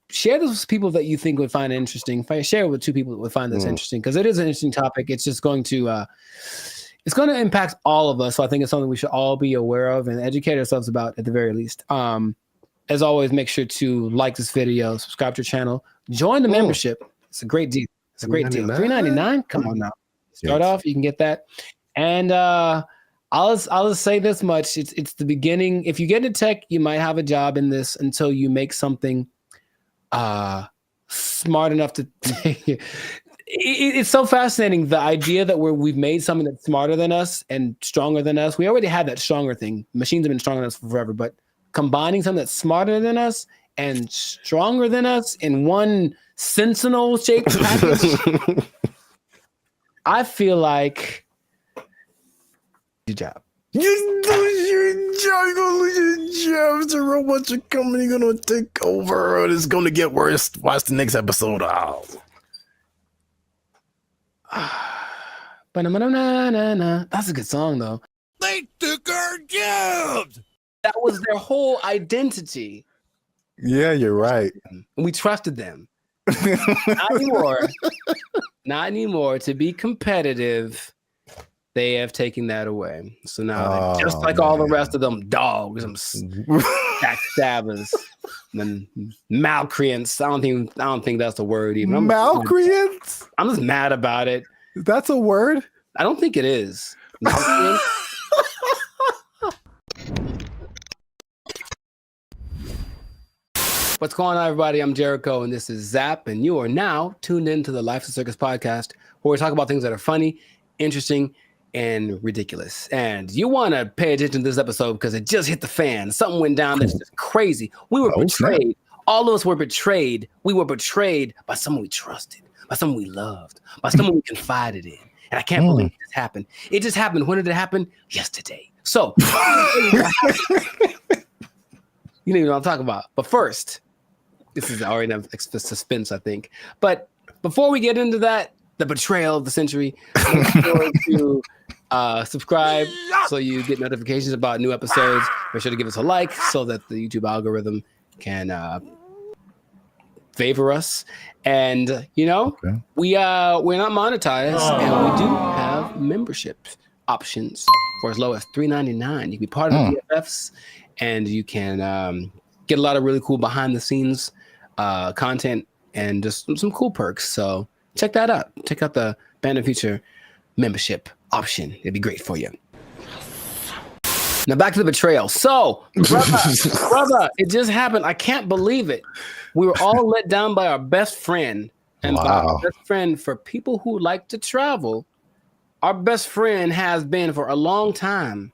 H: share this with people that you think would find it interesting. Share it with 2 people that would find this interesting, because it is an interesting topic. It's just going to impact all of us. So I think it's something we should all be aware of and educate ourselves about at the very least. As always, make sure to like this video, subscribe to your channel, join the membership. It's a great deal. It's a great deal. $3.99. Come on now. Start off, you can get that. And I'll just say this much: it's the beginning. If you get into tech, you might have a job in this until you make something smart enough to take it. It's so fascinating, the idea that we've made something that's smarter than us and stronger than us. We already had that stronger thing. Machines have been stronger than us for forever, but combining something that's smarter than us and stronger than us in one sentinel-shaped package, I feel like good job.
A: You lose your job. You're gonna lose your jobs. The robots are coming. You're gonna take over. It's gonna get worse. Watch the next episode. Oh.
H: That's a good song, though.
C: They took our jobs.
H: That was their whole identity.
A: Yeah, you're right.
H: And we trusted them. Not anymore. Not anymore. To be competitive, they have taken that away. So now, just like all the rest of them dogs, them backstabbers, and malcreants. I don't think that's a word even.
A: Malcreants?
H: I'm just mad about it.
A: That's a word?
H: I don't think it is. What's going on, everybody? I'm Jericho, and this is Zap, and you are now tuned into the Life of Circus podcast, where we talk about things that are funny, interesting, and ridiculous. And you want to pay attention to this episode because it just hit the fan. Something went down that's just crazy. We were betrayed. Snap. All of us were betrayed. We were betrayed by someone we trusted, by someone we loved, by someone we confided in. And I can't believe this happened. It just happened. When did it happen? Yesterday. So, you know what I'm talking about. But first, this is already enough suspense, I think. But before we get into that, the betrayal of the century, make sure to subscribe so you get notifications about new episodes. Make sure to give us a like so that the YouTube algorithm can favor us. And we're not monetized, and we do have membership options for as low as $3.99. You can be part of the BFFs, and you can get a lot of really cool behind the scenes content and just some cool perks. So check that out. Check out the Band of Future membership option. It'd be great for you. Now back to the betrayal. So, brother, it just happened. I can't believe it. We were all let down by our best friend. And by our best friend, for people who like to travel, our best friend has been for a long time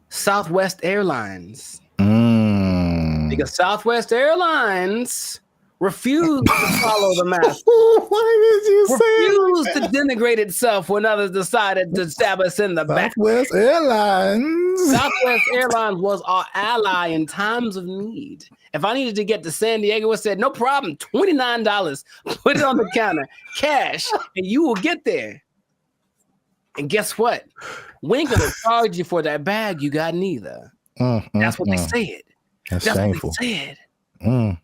H: Southwest Airlines. Because Southwest Airlines refused to follow the mask.
A: Why did you
H: refused to denigrate itself when others decided to stab us in the back.
A: Southwest Airlines.
H: Southwest Airlines was our ally in times of need. If I needed to get to San Diego, it said, no problem, $29. Put it on the counter, cash, and you will get there. And guess what? We ain't gonna charge you for that bag you got neither. That's what they said.
A: That's
H: shameful. What they said.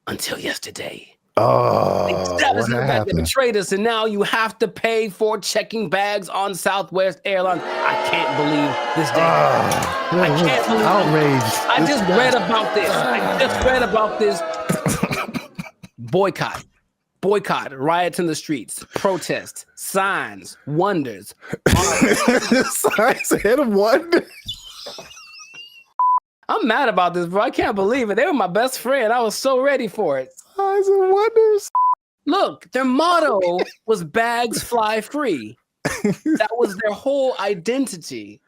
H: Until yesterday. They betrayed us, and now you have to pay for checking bags on Southwest Airlines. I can't believe this day. I can't believe
A: outraged.
H: I just read about this. Boycott, riots in the streets, protests, signs, wonders.
A: Signs and wonders.
H: I'm mad about this, bro. I can't believe it. They were my best friend. I was so ready for it.
A: Signs and wonders.
H: Look, their motto was bags fly free. That was their whole identity.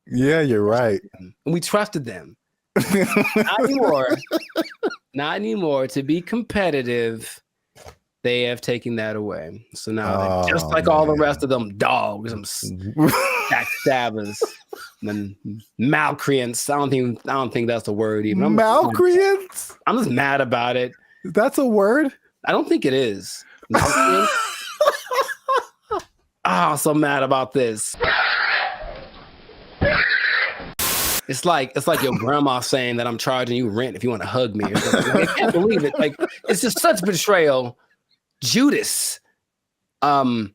A: Yeah, you're right.
H: And we trusted them. Not anymore. Not anymore. To be competitive, they have taken that away. So now, just like all the rest of them dogs, them backstabbers, and malcreants. I don't think that's a word even.
A: Malcreants?
H: I'm just mad about it.
A: That's a word?
H: I don't think it is. I'm so mad about this. It's like your grandma saying that I'm charging you rent if you want to hug me or something. I can't believe it. Like, it's just such betrayal. Judas. Who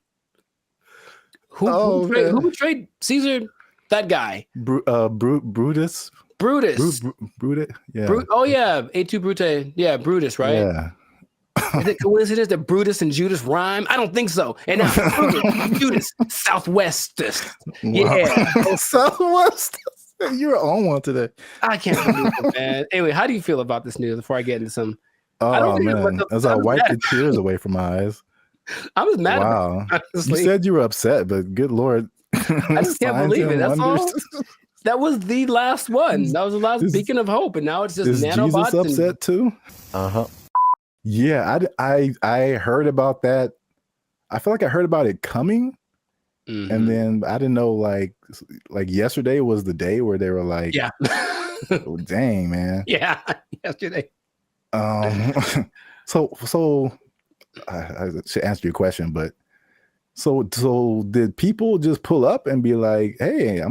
H: betrayed Caesar? That guy.
A: Brutus.
H: Brutus.
A: Brutus. Yeah.
H: A2 Brute. Yeah, Brutus, right?
A: Yeah.
H: Is it coincidence that Brutus and Judas rhyme? I don't think so. And now Brutus, Judas, Southwestist. Yeah.
A: Southwest. You're on one today.
H: I can't believe it, man. Anyway, how do you feel about this news before I get into some?
A: Oh man, as I wipe the tears away from my eyes.
H: I was mad
A: wow.
H: about it, honestly.
A: You said you were upset, but good Lord.
H: I just can't believe it. That's all. That was the last one. That was the last beacon of hope, and now it's just nanobots.
A: Jesus upset too? Uh-huh. Yeah, I heard about that. I feel like I heard about it coming. And then I didn't know, like yesterday was the day where they were like,
H: yeah,
A: oh, dang, man.
H: Yeah, yesterday.
A: So I should answer your question, but so did people just pull up and be like, hey,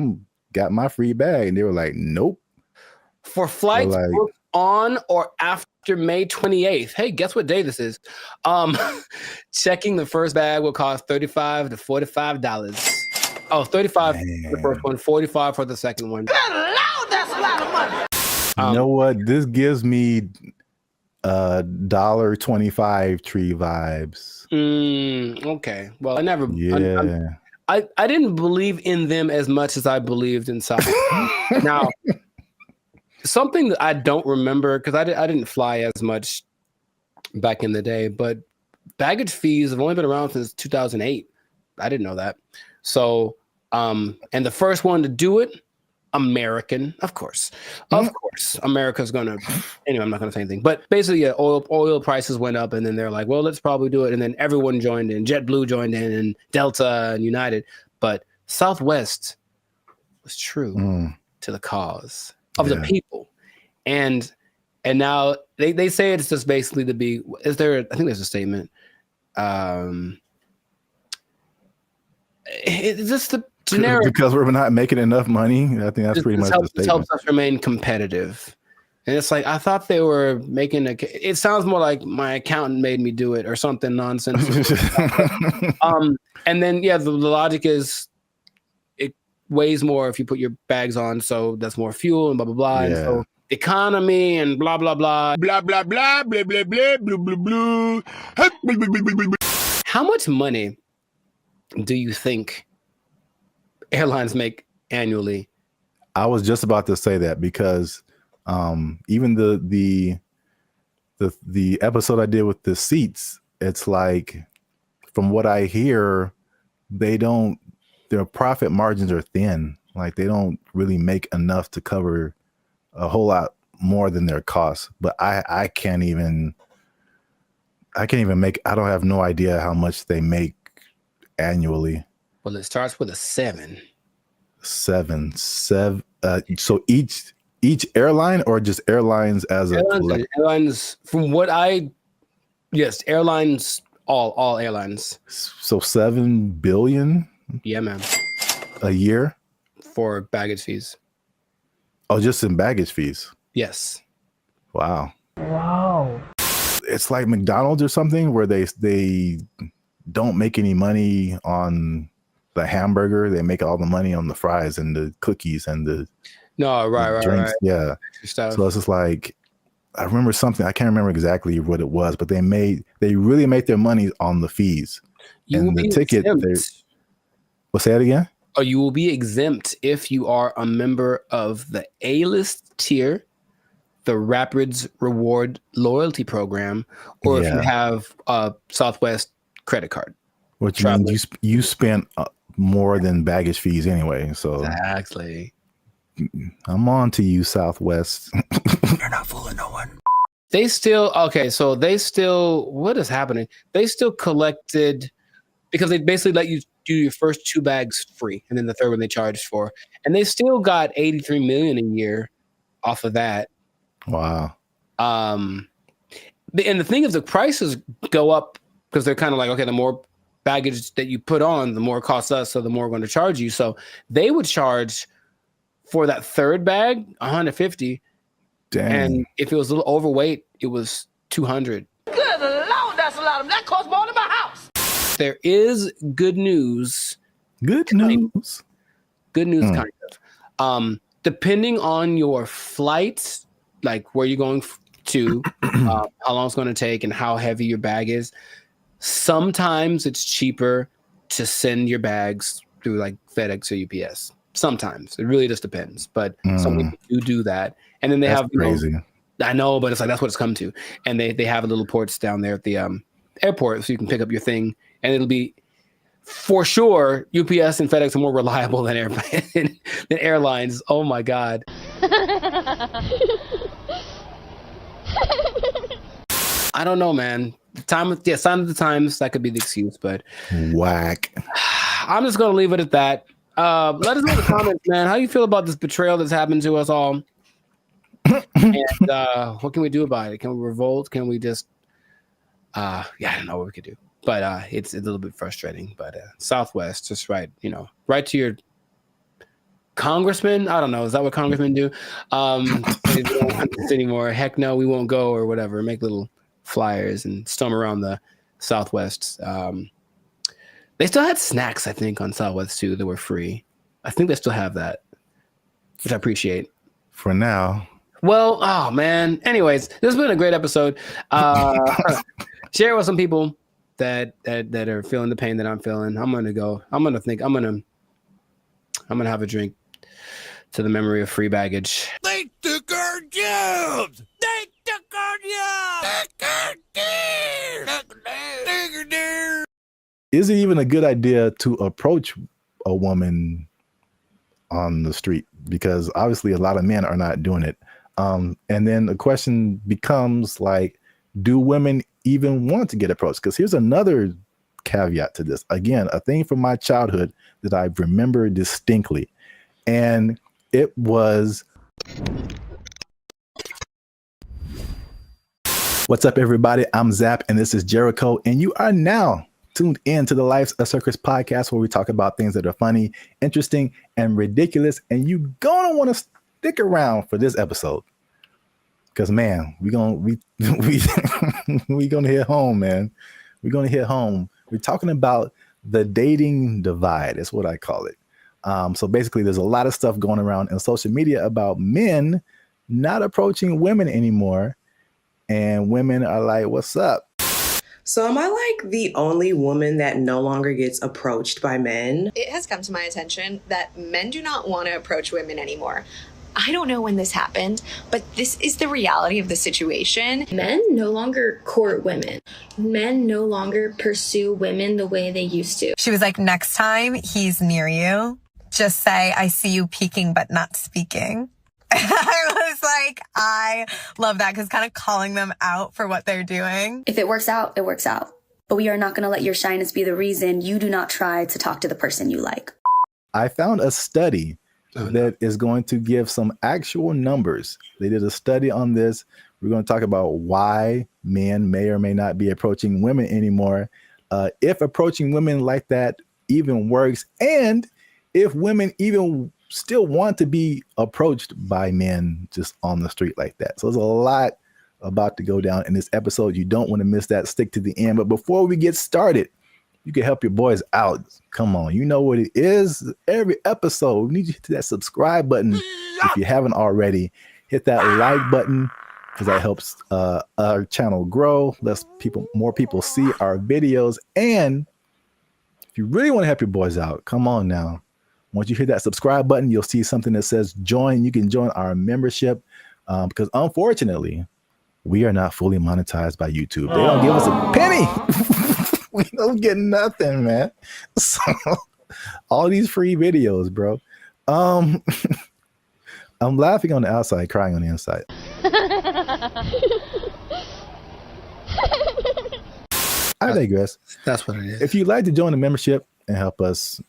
A: got my free bag? And they were like, nope.
H: For flights booked on or after May 28th. Hey, guess what day this is? Checking the first bag will cost $35 to $45. Oh, $35 for the first one, $45 for the second one.
G: Good Lord, that's a lot of money.
A: You know what? This gives me $1.25 tree vibes.
H: Okay. Well, I never.
A: Yeah.
H: I didn't believe in them as much as I believed in South. Now, something that I don't remember, because I didn't fly as much back in the day, but baggage fees have only been around since 2008. I didn't know that. So, and the first one to do it, American, of course, America's gonna. Anyway, I'm not gonna say anything. But basically, yeah, oil prices went up, and then they're like, well, let's probably do it, and then everyone joined in. JetBlue joined in, and Delta and United, but Southwest was true to the cause of the people, and now they say it's just basically to be. Is there? I think there's a statement. It's just the generic,
A: because we're not making enough money. I think that's pretty much the statement.
H: Helps us remain competitive. And it's like, I thought they were making it sounds more like my accountant made me do it or something nonsense. And then, yeah, the logic is it weighs more if you put your bags on. So that's more fuel and blah, blah, blah.
A: Yeah.
H: And so economy and blah, blah, blah.
G: Blah, blah, blah, blah, blah, blah, blah, blah, blah.
H: How much money do you think airlines make annually?
A: I was just about to say that, because even the episode I did with the seats, it's like, from what I hear, their profit margins are thin. Like, they don't really make enough to cover a whole lot more than their costs. But I can't even make, I don't have no idea how much they make annually.
H: Well, it starts with a 7.
A: Seven. So each airline, or just airlines as a collective?
H: Airlines, from what airlines, all airlines.
A: So 7 billion?
H: Yeah, man.
A: A year?
H: For baggage fees.
A: Oh, just in baggage fees?
H: Yes.
A: Wow. It's like McDonald's or something, where they don't make any money on the hamburger. They make all the money on the fries and the cookies and the drinks.
H: Right.
A: Yeah. So it's just like, I remember something, I can't remember exactly what it was, but they really made their money on the fees. And the ticket, well, say it again?
H: Or you will be exempt if you are a member of the A-list tier, the Rapids Reward Loyalty Program, or if you have a Southwest credit card.
A: Which means you spent more than baggage fees anyway. So
H: exactly.
A: I'm on to you, Southwest.
C: You're not fooling no one.
H: What is happening? They still collected, because they basically let you do your first 2 bags free, and then the third one they charged for. And they still got $83 million a year off of that.
A: Wow.
H: And the thing is, the prices go up because they're kind of like, okay, the more baggage that you put on, the more it costs us, so the more we're going to charge you. So they would charge for that third bag $150.
A: Dang.
H: And if it was a little overweight, it was $200.
G: Good Lord, that's a lot of that costs more than my house.
H: There is good news.
A: Good news,
H: kind of. Depending on your flight, like where you're going to how long it's going to take and how heavy your bag is. Sometimes it's cheaper to send your bags through like FedEx or UPS. Sometimes it really just depends, but some people do that. And then they have
A: crazy.
H: I know, but it's like that's what it's come to. And they have little ports down there at the airport, so you can pick up your thing, and it'll be for sure. UPS and FedEx are more reliable than than airlines. Oh my god. I don't know, man. Sign of the times, that could be the excuse, but
A: whack.
H: I'm just gonna leave it at that. Let us know in the comments, man. How you feel about this betrayal that's happened to us all? And what can we do about it? Can we revolt? Can we just I don't know what we could do. But it's a little bit frustrating. But Southwest, just right to your congressman. I don't know. Is that what congressmen do? They don't want this anymore. Heck no, we won't go or whatever. Make little flyers and storm around the Southwest. They still had snacks, I think, on Southwest too that were free. I think they still have that, which I appreciate.
A: For now.
H: Well, oh man. Anyways, this has been a great episode. Share it with some people that are feeling the pain that I'm feeling. I'm gonna have a drink to the memory of free baggage.
C: They took our jobs. They took our jobs.
A: Is it even a good idea to approach a woman on the street? Because obviously a lot of men are not doing it. And then the question becomes like, do women even want to get approached? Because here's another caveat to this. Again, a thing from my childhood that I remember distinctly. And it was, what's up, everybody? I'm Zap, and this is Jericho, and you are now tuned in to the Life's a Circus podcast, where we talk about things that are funny, interesting, and ridiculous. And you gonna want to stick around for this episode, because man, we gonna hit home, man. We're gonna hit home. We're talking about the dating divide, is what I call it. So basically, there's a lot of stuff going around in social media about men not approaching women anymore, and women are like, "What's up?"
K: So am I like the only woman that no longer gets approached by men?
L: It has come to my attention that men do not want to approach women anymore. I don't know when this happened, but this is the reality of the situation.
N: Men no longer court women. Men no longer pursue women the way they used to.
S: She was like, next time he's near you, just say, I see you peeking but not speaking. I was like, I love that, because kind of calling them out for what they're doing.
Y: If it works out, it works out. But we are not going to let your shyness be the reason you do not try to talk to the person you like.
A: I found a study that is going to give some actual numbers. They did a study on this. We're going to talk about why men may or may not be approaching women anymore, if approaching women like that even works, and if women even still want to be approached by men just on the street like that. So there's a lot about to go down in this episode. You don't want to miss that. Stick to the end. But before we get started, you can help your boys out. Come on, you know what it is. Every episode, we need you to hit that subscribe button. If you haven't already, hit that like button, because that helps our channel grow. More people see our videos. And if you really want to help your boys out, come on now. Once you hit that subscribe button, you'll see something that says join. You can join our membership, because unfortunately, we are not fully monetized by YouTube. They don't give us a penny. We don't get nothing, man. So all these free videos, bro. I'm laughing on the outside, crying on the inside. I digress.
H: That's what it is.
A: If you'd like to join the membership and help us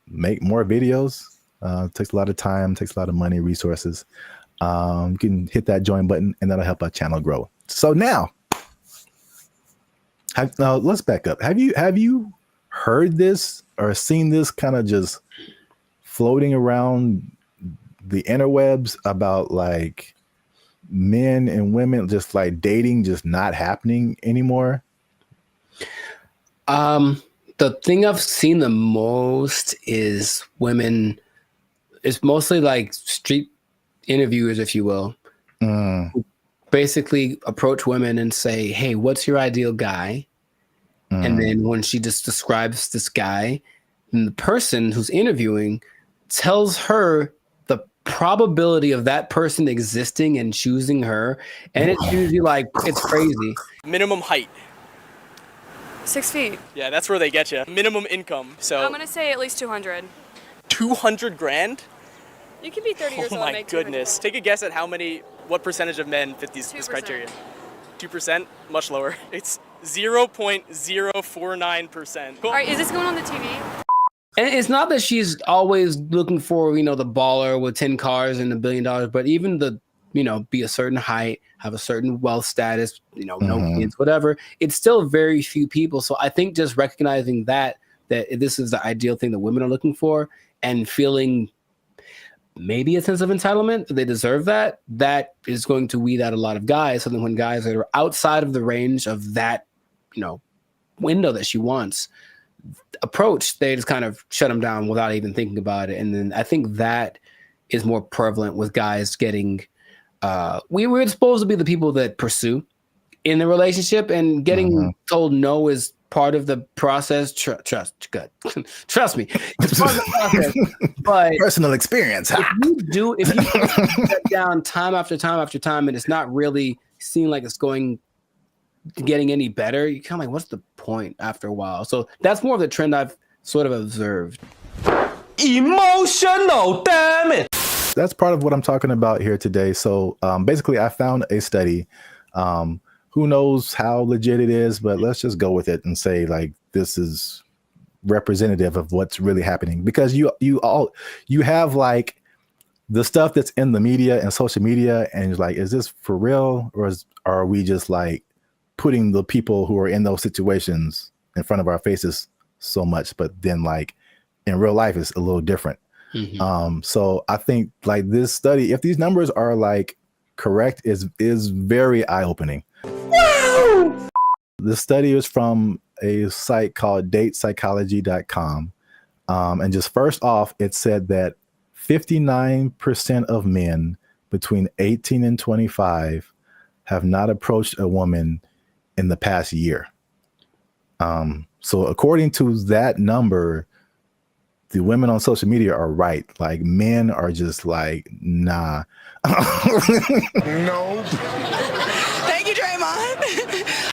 A: make more videos, it takes a lot of time, takes a lot of money, resources. You can hit that join button, and that'll help our channel grow. So now let's back up. Have you heard this or seen this kind of just floating around the interwebs about like men and women just like dating just not happening anymore?
H: The thing I've seen the most is women. It's mostly like street interviewers, if you will, basically approach women and say, hey, what's your ideal guy? And then when she just describes this guy, and the person who's interviewing tells her the probability of that person existing and choosing her. And it's usually like, it's crazy.
D: Minimum height.
J: 6 feet.
D: Yeah, that's where they get you. Minimum income. So
J: I'm gonna say at least 200.
D: 200 grand?
J: You can be 30 years
D: Oh
J: old and
D: my
J: make 200
D: goodness.
J: grand.
D: Take a guess at what percentage of men fit this criteria? 2%? Much lower. It's 0.049%.
J: All right, is this going on the TV?
H: And it's not that she's always looking for, the baller with 10 cars and $1 billion, but even be a certain height, have a certain wealth status, no kids, whatever. It's still very few people. So I think just recognizing that this is the ideal thing that women are looking for and feeling maybe a sense of entitlement, they deserve that is going to weed out a lot of guys. So then when guys that are outside of the range of that, window that she wants approach, they just kind of shut them down without even thinking about it. And then I think that is more prevalent with guys getting, we're supposed to be the people that pursue in the relationship, and getting told no is part of the process. Trust me, it's part of the process. But
A: personal experience.
H: If you sit down time after time after time, and it's not really seeming like it's getting any better, you kind of like, what's the point after a while? So that's more of the trend I've sort of observed.
P: Emotional, damn it.
A: That's part of what I'm talking about here today. So basically, I found a study. Who knows how legit it is, but let's just go with it and say like this is representative of what's really happening, because you have like the stuff that's in the media and social media, and you're like, is this for real, or are we just like putting the people who are in those situations in front of our faces so much, but then like in real life it's a little different. So I think like this study, if these numbers are like correct, is very eye-opening. The study is from a site called datepsychology.com. And just first off, it said that 59% of men between 18 and 25 have not approached a woman in the past year. So according to that number, the women on social media are right. Like men are just like, nah.
G: No.
J: Thank you, Draymond.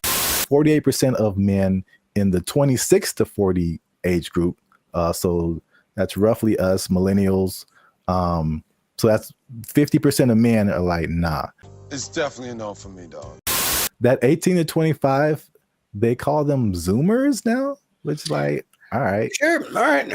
A: 48% of men in the 26 to 40 age group. So that's roughly us, millennials. So that's 50% of men are like, nah.
G: It's definitely a no for me, dog.
A: That 18 to 25, they call them Zoomers now, which like, all right.
H: Sure. All right.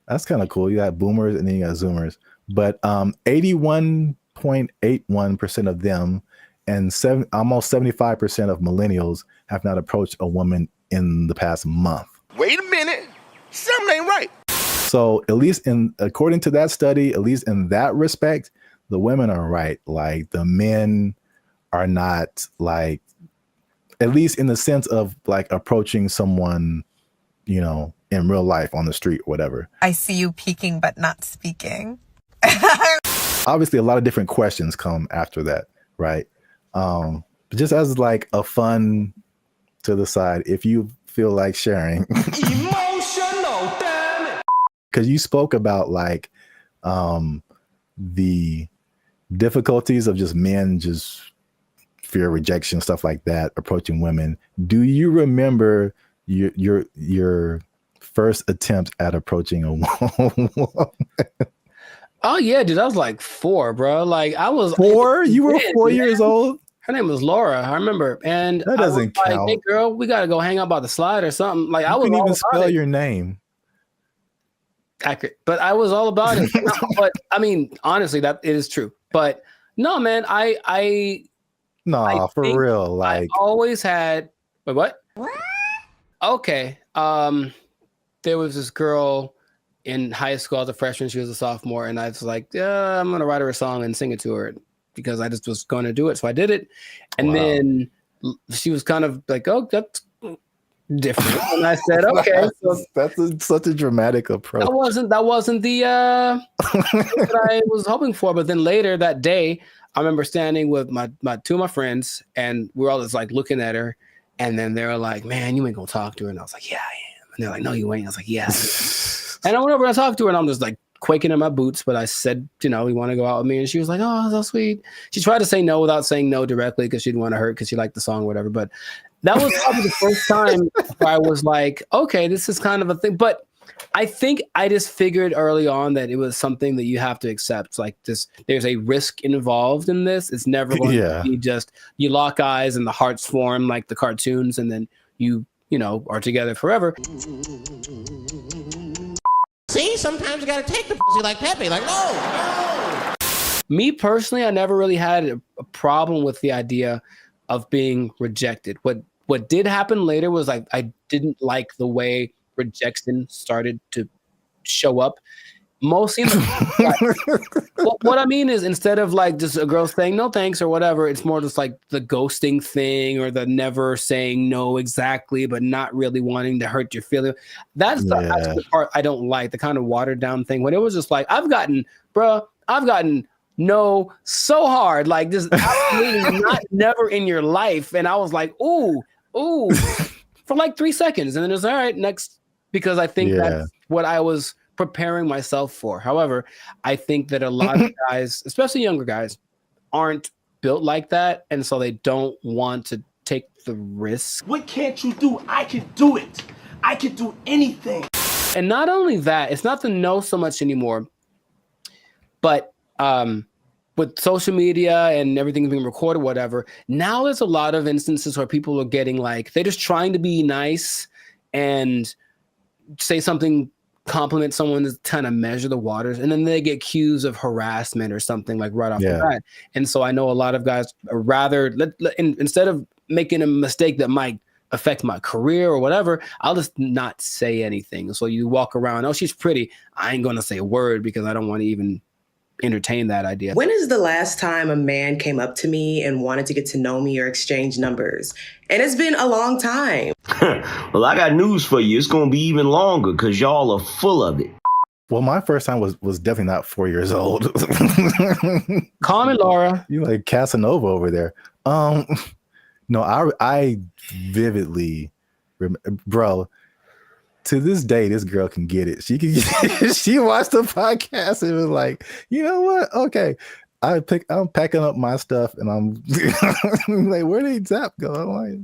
A: That's kind of cool. You got boomers and then you got Zoomers. But 81.81% of them and almost 75% of millennials have not approached a woman in the past month.
G: Wait a minute. Something ain't right.
A: So at least according to that study, at least in that respect, the women are right. Like the men are not, like, at least in the sense of like approaching someone, in real life on the street or whatever.
S: I see you peeking but not speaking.
A: Obviously, a lot of different questions come after that, right? But just as like a fun to the side, if you feel like sharing.
P: Emotional, damn it.
A: Because you spoke about like the difficulties of just men just fear rejection, stuff like that, approaching women. Do you remember your first attempt at approaching a woman?
H: Oh yeah, dude, I was like 4, bro. Like I was
A: 4? You were 4 years old?
H: Her name was Laura, I remember. And
A: that doesn't count.
H: Like, hey girl, we gotta go hang out by the slide or something. Like I was
A: couldn't
H: all
A: even
H: about
A: spell
H: it.
A: your name.
H: Accurate. But I was all about it. But I mean, honestly, that it is true. But no, man, I
A: for real. Like
H: I always had what? Okay. There was this girl in high school as a freshman. She was a sophomore, and I was like, yeah, I'm gonna write her a song and sing it to her because I just was going to do it. So I did it, and then she was kind of like, oh, that's different. And I said, okay, so
A: that's such a dramatic approach.
H: that wasn't the what I was hoping for. But then later that day, I remember standing with my two of my friends, and we're all just like looking at her, and then they were like, "Man, you ain't gonna talk to her." And I was like, "Yeah, I am." And they're like, "No, you ain't." I was like, "Yeah." And I went over and I talked to her, and I'm just like quaking in my boots. But I said, "You know, you want to go out with me?" And she was like, "Oh, so sweet." She tried to say no without saying no directly because she didn't want to hurt because she liked the song or whatever. But that was probably the first time where I was like, "Okay, this is kind of a thing." But I think I just figured early on that it was something that you have to accept. Like this, there's a risk involved in this. It's never going to be just you lock eyes and the hearts form like the cartoons, and then you know are together forever.
G: See, sometimes you gotta take the pussy like Pepe. Like, no.
H: Me personally, I never really had a problem with the idea of being rejected. What did happen later was like I didn't like the way rejection started to show up. Mostly, what I mean is instead of like just a girl saying no thanks or whatever, it's more just like the ghosting thing or the never saying no exactly, but not really wanting to hurt your feelings. That's the part I don't like, the kind of watered down thing. When it was just like, I've gotten no so hard, like just absolutely never in your life. And I was like, ooh, for like 3 seconds. And then it's all right, next, because I think that's what I was preparing myself for. However, I think that a lot of guys, especially younger guys, aren't built like that. And so they don't want to take the risk.
P: What can't you do? I can do it. I can do anything.
H: And not only that, it's not the no so much anymore, but with social media and everything being recorded, whatever, now there's a lot of instances where people are getting like, they're just trying to be nice and say something, compliment someone to kind of measure the waters, and then they get accused of harassment or something like right off the bat. And so I know a lot of guys are rather, instead of making a mistake that might affect my career or whatever, I'll just not say anything. So you walk around, oh, she's pretty. I ain't going to say a word because I don't want to even entertain that idea.
K: When is the last time a man came up to me and wanted to get to know me or exchange numbers? And it's been a long time.
E: Well, I got news for you. It's going to be even longer because y'all are full of it.
A: Well, my first time was definitely not 4 years old.
H: Call me Laura.
A: You like Casanova over there. No, I vividly remember, bro. To this day, this girl can get it. She can. She watched the podcast and was like, you know what? Okay, I'm packing up my stuff and I'm like, where did Zap go? I'm like,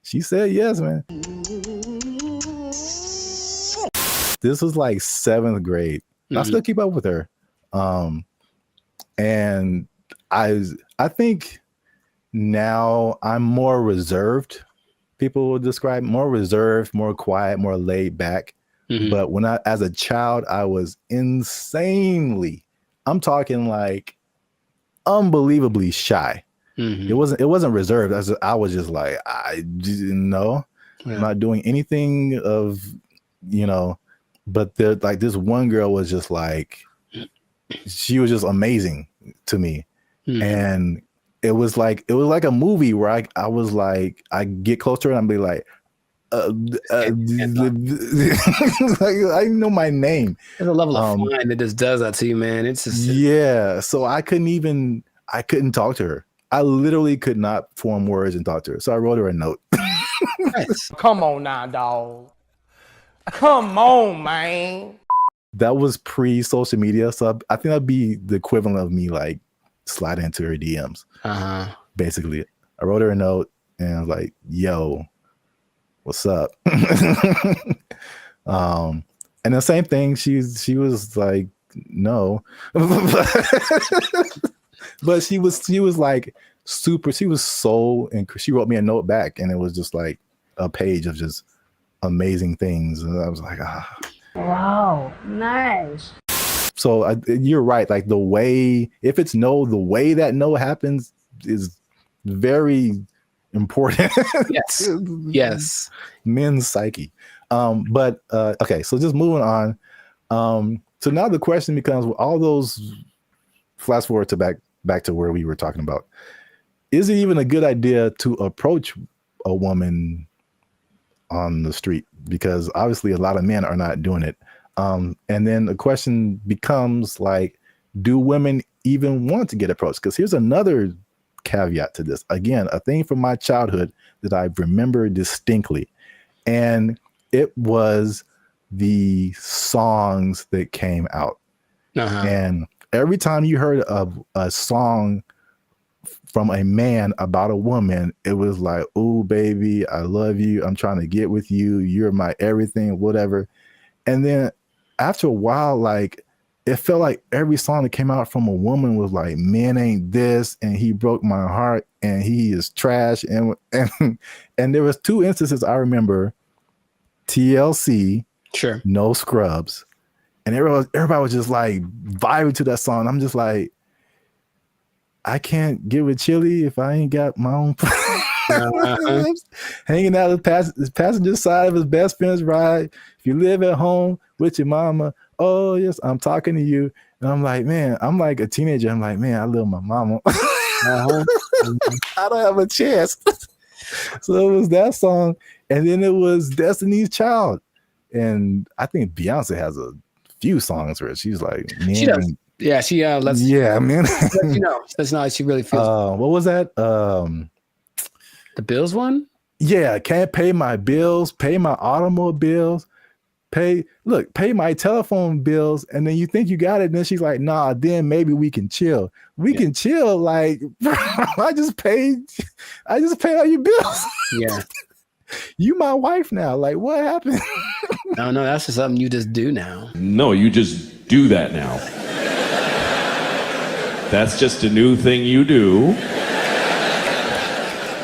A: she said yes, man. This was like 7th grade. I still keep up with her, and I think now I'm more reserved. People will describe more reserved, more quiet, more laid back. But when as a child, I was insanely, I'm talking like unbelievably shy. It wasn't reserved. I was just like, I didn't know. I'm not doing anything of, but like this one girl was just like, she was just amazing to me. And it was like a movie where I was like, I get closer and I'd be like, like, I know my name.
H: There's a level of fun that just does that to you, man. It's just
A: So I couldn't talk to her. I literally could not form words and talk to her. So I wrote her a note.
G: Nice. Come on now, dog. Come on, man.
A: That was pre-social media, so I think that'd be the equivalent of me like sliding into her DMs. Basically, I wrote her a note and I was like, "Yo, what's up?" And the same thing. She was like, "No," but she was like super. She was so, and she wrote me a note back, and it was just like a page of just amazing things, and I was like,
F: Wow, nice.
A: So you're right. Like the way, if it's no, the way that no happens is very important.
H: Yes.
A: Men's psyche. But okay, so just moving on. So now the question becomes, all those, flash forward to back to where we were talking about. Is it even a good idea to approach a woman on the street, because obviously a lot of men are not doing it. And then the question becomes like, do women even want to get approached? Because here's another caveat to this. Again, a thing from my childhood that I remember distinctly. And it was the songs that came out. And every time you heard of a song from a man about a woman, it was like, "Oh, baby, I love you. I'm trying to get with you. You're my everything," whatever. And then after a while, like, it felt like every song that came out from a woman was like, "Man ain't this, and he broke my heart, and he is trash." And there was 2 instances I remember: TLC,
H: sure,
A: No Scrubs, and everybody was just like vibing to that song. I'm just like, I can't get with Chili if I ain't got my own. Hanging out the passenger side of his best friend's ride. If you live at home with your mama, oh yes, I'm talking to you. And I'm like, man, I'm like a teenager. I'm like, man, I love my mama. I don't have a chance. So it was that song, and then it was Destiny's Child, and I think Beyonce has a few songs where she's like, man,
H: she does. Yeah, she lets
A: man.
H: That's not how she really feels.
A: What was that?
H: The Bills one?
A: Yeah, can't pay my bills, pay my automobiles, pay my telephone bills, and then you think you got it, and then she's like, nah, then maybe we can chill. We can chill, like, I just paid all your bills.
H: Yeah.
A: You my wife now. Like, what happened?
H: No, that's just something you just do now.
O: No, you just do that now. That's just a new thing you do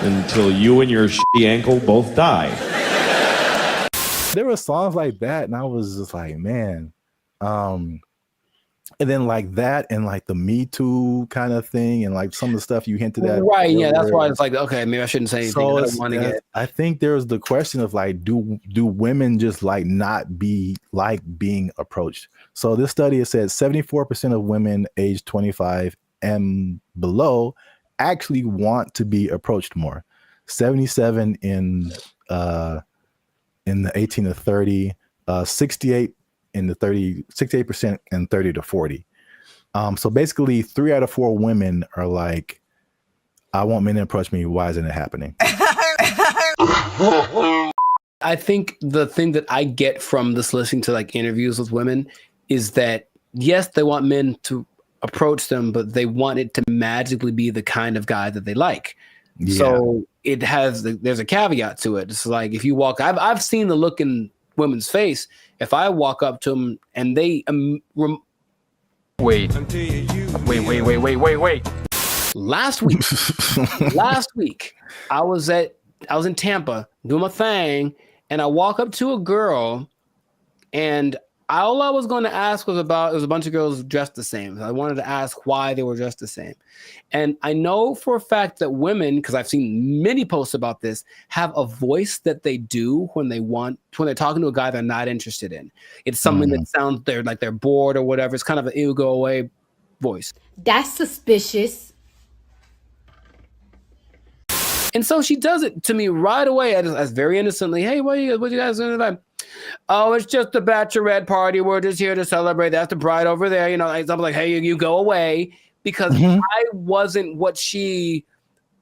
O: until you and your shitty ankle both die.
A: There were songs like that, and I was just like, man. And then like that, and like the Me Too kind of thing, and like some of the stuff you hinted at.
H: Right, yeah, that's why it's like, okay, maybe I shouldn't say anything.
A: So
H: I don't want to get.
A: I think there's the question of like, do women just like not be like being approached? So this study has said 74% of women aged 25 and below actually want to be approached more. 77 in the 18 to 30, 68 in the 68% and 30 to 40. So basically 3 out of 4 women are like, I want men to approach me. Why isn't it happening?
H: I think the thing that I get from this listening to like interviews with women is that, yes, they want men to approach them, but they want it to magically be the kind of guy that they like. Yeah. So there's a caveat to it. It's like, if you walk, I've seen the look in women's face. If I walk up to them and they wait. Last week, I was in Tampa doing my thing, and I walk up to a girl, and all I was going to ask was about, it was a bunch of girls dressed the same. I wanted to ask why they were dressed the same. And I know for a fact that women, because I've seen many posts about this, have a voice that they do when they're talking to a guy they're not interested in. It's something that sounds like they're bored or whatever. It's kind of an ew, go away voice.
F: That's suspicious.
H: And so she does it to me right away, as very innocently. Hey, what you guys doing tonight? Oh, it's just a bachelorette party. We're just here to celebrate. That's the bride over there. You know, I'm like, hey, you go away, because I wasn't what she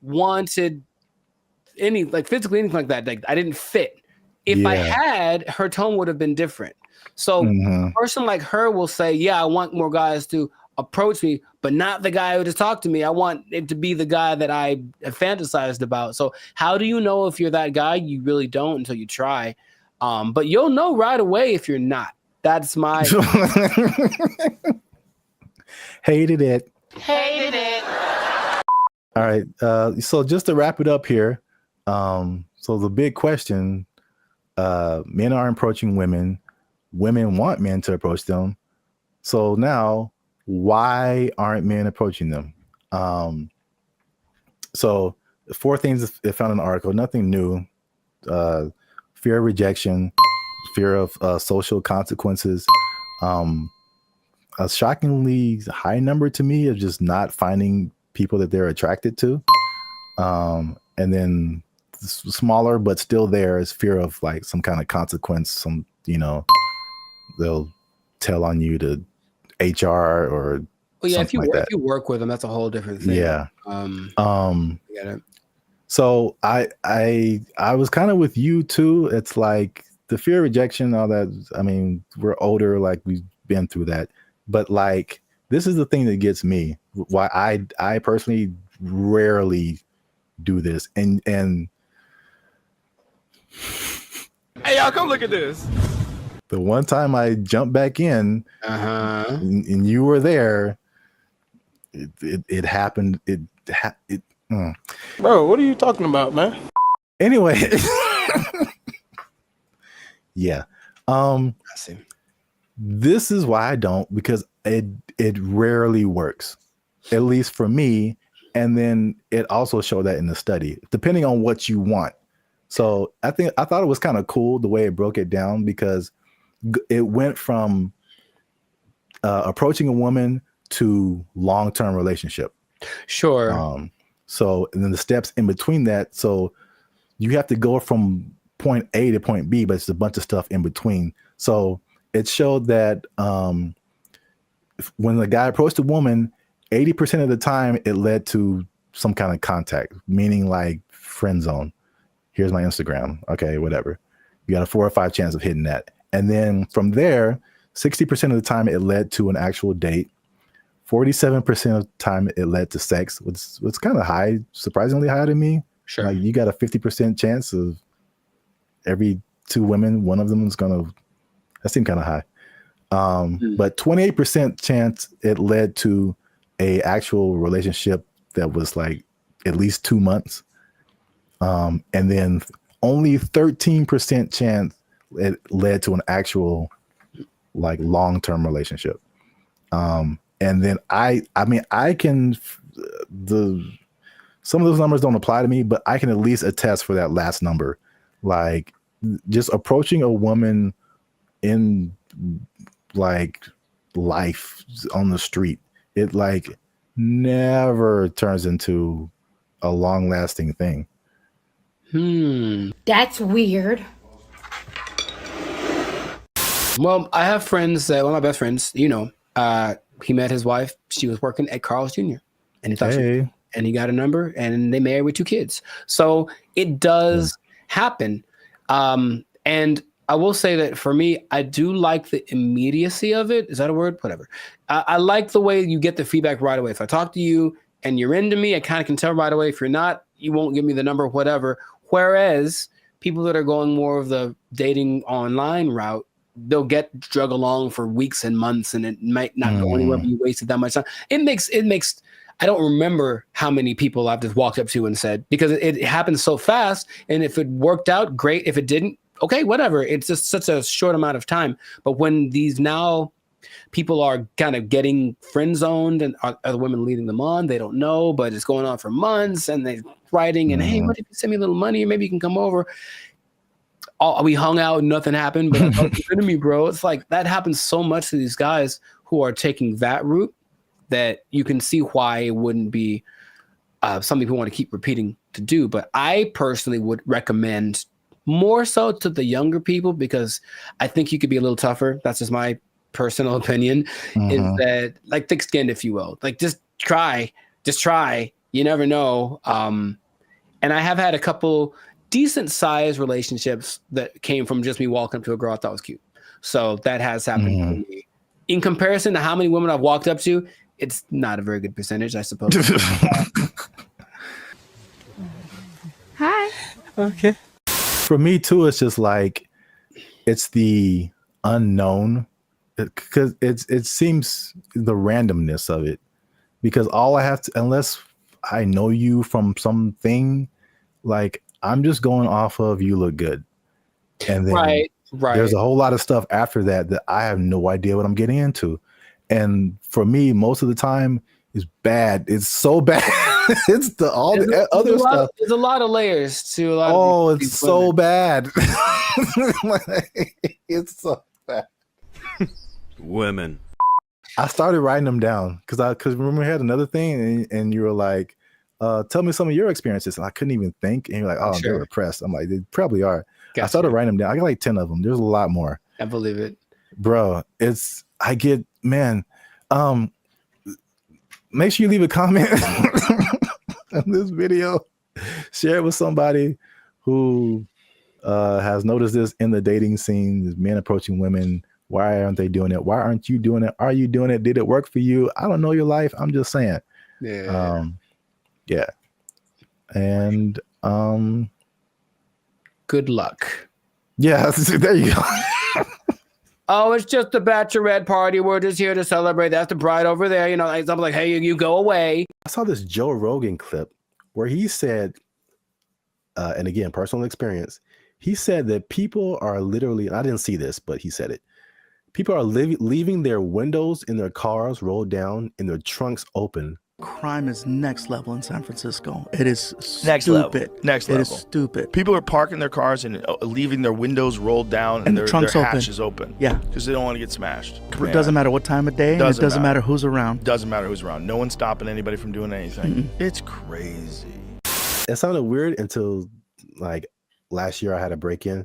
H: wanted, physically, anything like that. Like, I didn't fit. If I had, her tone would have been different. So a person like her will say, yeah, I want more guys to approach me, but not the guy who just talked to me. I want it to be the guy that I fantasized about. So how do you know if you're that guy? You really don't until you try. But you'll know right away if you're not. That's my
A: Hated it. All right. So just to wrap it up here. So the big question, men are approaching women. Women want men to approach them. So now, why aren't men approaching them? So 4 things they found in the article, nothing new. Fear of rejection, fear of social consequences. A shockingly high number to me of just not finding people that they're attracted to. And then smaller, but still there is fear of like some kind of consequence. Some, they'll tell on you to HR or
H: Well, yeah,
A: something like
H: if
A: that.
H: you work with them, that's a whole different thing.
A: Yeah.
H: I get it.
A: So I was kind of with you too. It's like the fear of rejection, all that. I mean, we're older, like we've been through that. But like, this is the thing that gets me. Why I personally rarely do this. And
C: Hey, y'all, come look at this.
A: the one time I jumped back in, and you were there, it happened.
Q: Bro, what are you talking about, man?
A: Anyway, yeah.
H: I see.
A: This is why I don't, because it rarely works, at least for me. And then it also showed that in the study, depending on what you want. So I thought it was kind of cool the way it broke it down, because it went from approaching a woman to long-term relationship.
H: Sure.
A: So, and then the steps in between that. So you have to go from point A to point B, but it's a bunch of stuff in between. So it showed that when the guy approached a woman, 80% of the time it led to some kind of contact, meaning like friend zone. Here's my Instagram. Okay, whatever. You got a 4 or 5 chance of hitting that. And then from there, 60% of the time it led to an actual date. 47% of the time it led to sex, which was kind of high, surprisingly high to me.
H: Sure.
A: Like you got a 50% chance of every 2 women, one of them is that seemed kind of high. But 28% chance it led to a actual relationship that was like at least 2 months. And then only 13% chance it led to an actual like long-term relationship. And then I mean, some of those numbers don't apply to me, but I can at least attest for that last number. Like just approaching a woman in like life on the street, it like never turns into a long lasting thing.
F: That's weird.
H: Well, I have friends that one of my best friends, he met his wife. She was working at Carl's Jr. and he thought and he got a number and they married with 2 kids. So it does happen. And I will say that for me, I do like the immediacy of it. Is that a word? Whatever. I like the way you get the feedback right away. If I talk to you and you're into me, I kind of can tell right away. If you're not, you won't give me the number, whatever. Whereas people that are going more of the dating online route, they'll get drug along for weeks and months and it might not go anywhere, but you wasted that much time. It makes, I don't remember how many people I've just walked up to and said, because it happens so fast. And if it worked out, great. If it didn't, okay, whatever. It's just such a short amount of time. But when these now people are kind of getting friend zoned and are the women leading them on, they don't know, but it's going on for months and they're writing and, hey, what if you send me a little money or maybe you can come over? We hung out and nothing happened, but I thought you to me, bro. It's like that happens so much to these guys who are taking that route that you can see why it wouldn't be something people want to keep repeating to do. But I personally would recommend more so to the younger people because I think you could be a little tougher. That's just my personal opinion, is that like thick skinned, if you will, like just try. You never know. And I have had a couple decent sized relationships that came from just me walking up to a girl I thought was cute. So that has happened to me. In comparison to how many women I've walked up to, it's not a very good percentage, I suppose.
J: Hi.
A: Okay. For me too, it's just like it's the unknown, because it seems the randomness of it. Because all I have to, unless I know you from something, like I'm just going off of you look good, and then
H: right.
A: There's a whole lot of stuff after that I have no idea what I'm getting into, and for me, most of the time, it's bad. It's so bad. It's the other stuff.
H: There's a lot of layers to a lot.
A: Oh, it's so bad. It's so bad.
C: Women.
A: I started writing them down because remember we had another thing and you were like, tell me some of your experiences. And I couldn't even think. And you're like, oh, they're repressed. I'm like, they probably are.
H: Gotcha.
A: I started writing them down. I got like 10 of them. There's a lot more.
H: I believe it.
A: Bro, make sure you leave a comment on this video. Share it with somebody who has noticed this in the dating scene, men approaching women. Why aren't they doing it? Why aren't you doing it? Are you doing it? Did it work for you? I don't know your life. I'm just saying.
H: Yeah.
A: Yeah. And
H: good luck.
A: Yeah, there you go.
H: Oh, it's just a bachelorette party. We're just here to celebrate. That's the bride over there. You know, I'm like, hey, you go away.
A: I saw this Joe Rogan clip where he said, and again, personal experience, he said that people are literally, I didn't see this, but he said it. People are leaving their windows in their cars rolled down and their trunks open.
B: Crime is next level in San Francisco. It is
R: next
B: stupid.
R: Level. Next level.
B: It is stupid.
R: People are parking their cars and leaving their windows rolled down and their hatch is open.
B: Yeah.
R: Because they don't want to get smashed.
B: It doesn't matter what time of day. And it doesn't matter who's around.
R: Doesn't matter who's around. No one's stopping anybody from doing anything. It's crazy.
A: It sounded weird until like last year I had a break-in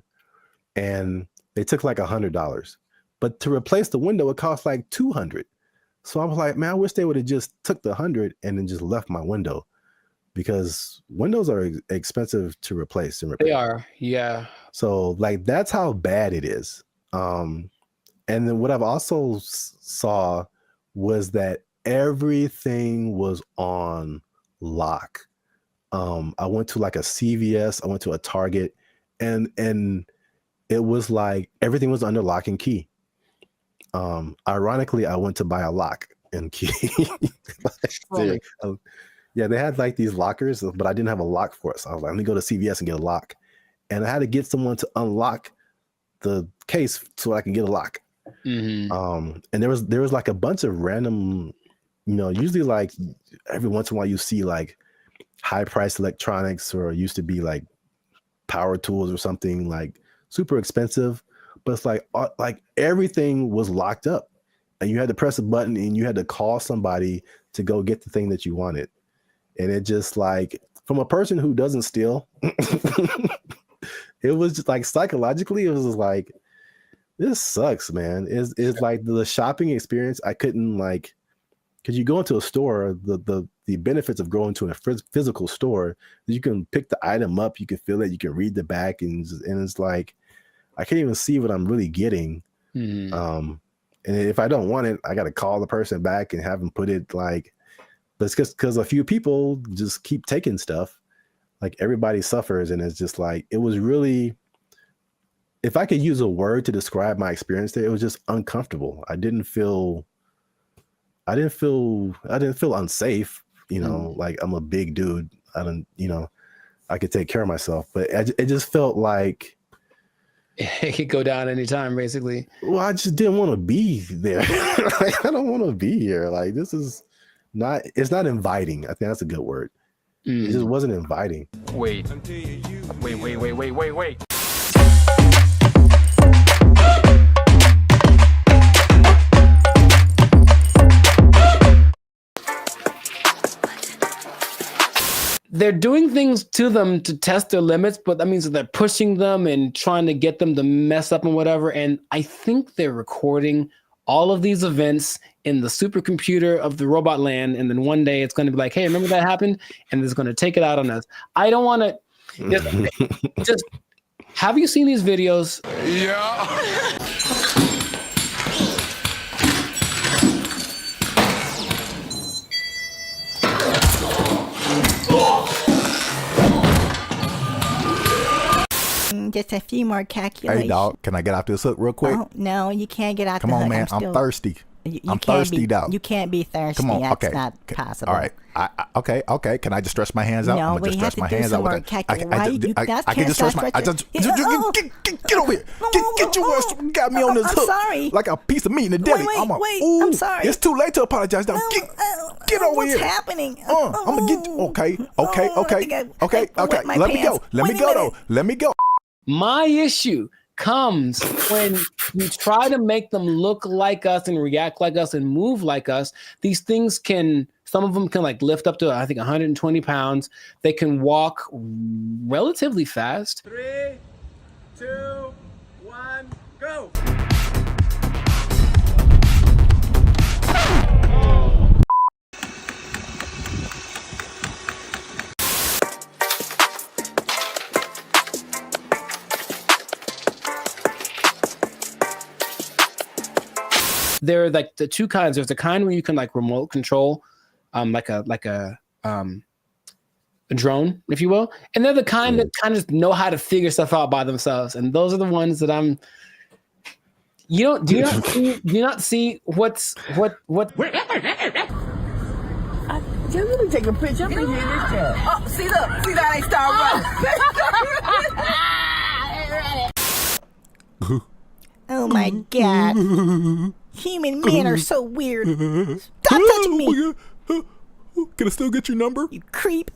A: and they took like $100. But to replace the window, it cost like $200. So I was like, man, I wish they would have just took the $100 and then just left my window, because windows are expensive to replace and repair.
H: They are, yeah.
A: So like that's how bad it is. And then what I've also saw was that everything was on lock. I went to like a CVS, I went to a Target, and it was like everything was under lock and key. Ironically, I went to buy a lock and key. Yeah, they had like these lockers, but I didn't have a lock for it. So I was like, let me go to CVS and get a lock. And I had to get someone to unlock the case so I can get a lock. And there was like a bunch of random, usually like every once in a while you see like high priced electronics, or used to be like power tools or something like super expensive. But it's like everything was locked up, and you had to press a button and you had to call somebody to go get the thing that you wanted. And it just like, from a person who doesn't steal, it was just like psychologically, it was just like, this sucks, man. It's like the shopping experience. I couldn't like, because you go into a store, the benefits of going to a physical store, you can pick the item up, you can feel it, you can read the back, and it's like, I can't even see what I'm really getting. And if I don't want it, I got to call the person back and have them put it like, but it's because a few people just keep taking stuff. Like everybody suffers. And it's just like, it was really, if I could use a word to describe my experience there, it was just uncomfortable. I didn't feel unsafe, like I'm a big dude. I could take care of myself, but it just felt like,
H: it could go down anytime, basically.
A: Well, I just didn't want to be there. Like, I don't want to be here. Like, this is not, it's not inviting. I think that's a good word. It just wasn't inviting.
H: Wait. They're doing things to them to test their limits, but that means that they're pushing them and trying to get them to mess up and whatever. And I think they're recording all of these events in the supercomputer of the robot land. And then one day it's going to be like, hey, remember that happened? And it's going to take it out on us. I don't want to just have you seen these videos?
C: Yeah.
T: Just a few more calculations.
A: Hey, dog, can I get out this hook real quick?
T: Oh, no, you can't get out
A: Come
T: the
A: on,
T: hook.
A: man. I'm thirsty. I'm thirsty, dog.
T: You can't be thirsty.
A: Come on.
T: That's
A: Okay.
T: not possible.
A: All right. Okay. Can I just stretch my hands out?
T: No,
A: I'm gonna just
T: we have
A: stretch
T: to
A: my
T: do
A: hands
T: some
A: out.
T: more calculations.
A: I can just stretch my. Get over here. Get your ass. Got me on this hook.
T: Sorry.
A: Like a piece of meat in the deli.
T: Wait, I'm sorry.
A: It's too late to apologize. Now get over here.
T: What's happening?
A: I'm gonna get you. Okay. Let me go. Let me go.
H: My issue comes when we try to make them look like us and react like us and move like us. These things can Some of them can like lift up to, I think, 120 pounds. They can walk relatively fast.
C: 3, 2, 1, go!
H: There are like the two kinds. There's the kind where you can like remote control, like a drone, if you will, and they're the kind that kind of know how to figure stuff out by themselves. And those are the ones that I'm. Do you not see what?
M: Just let me take a picture. I'm gonna get this shit. Oh, see that ain't start running.
T: Oh my god. Human men are so weird. Stop touching me.
A: Can I still get your number?
T: You creep.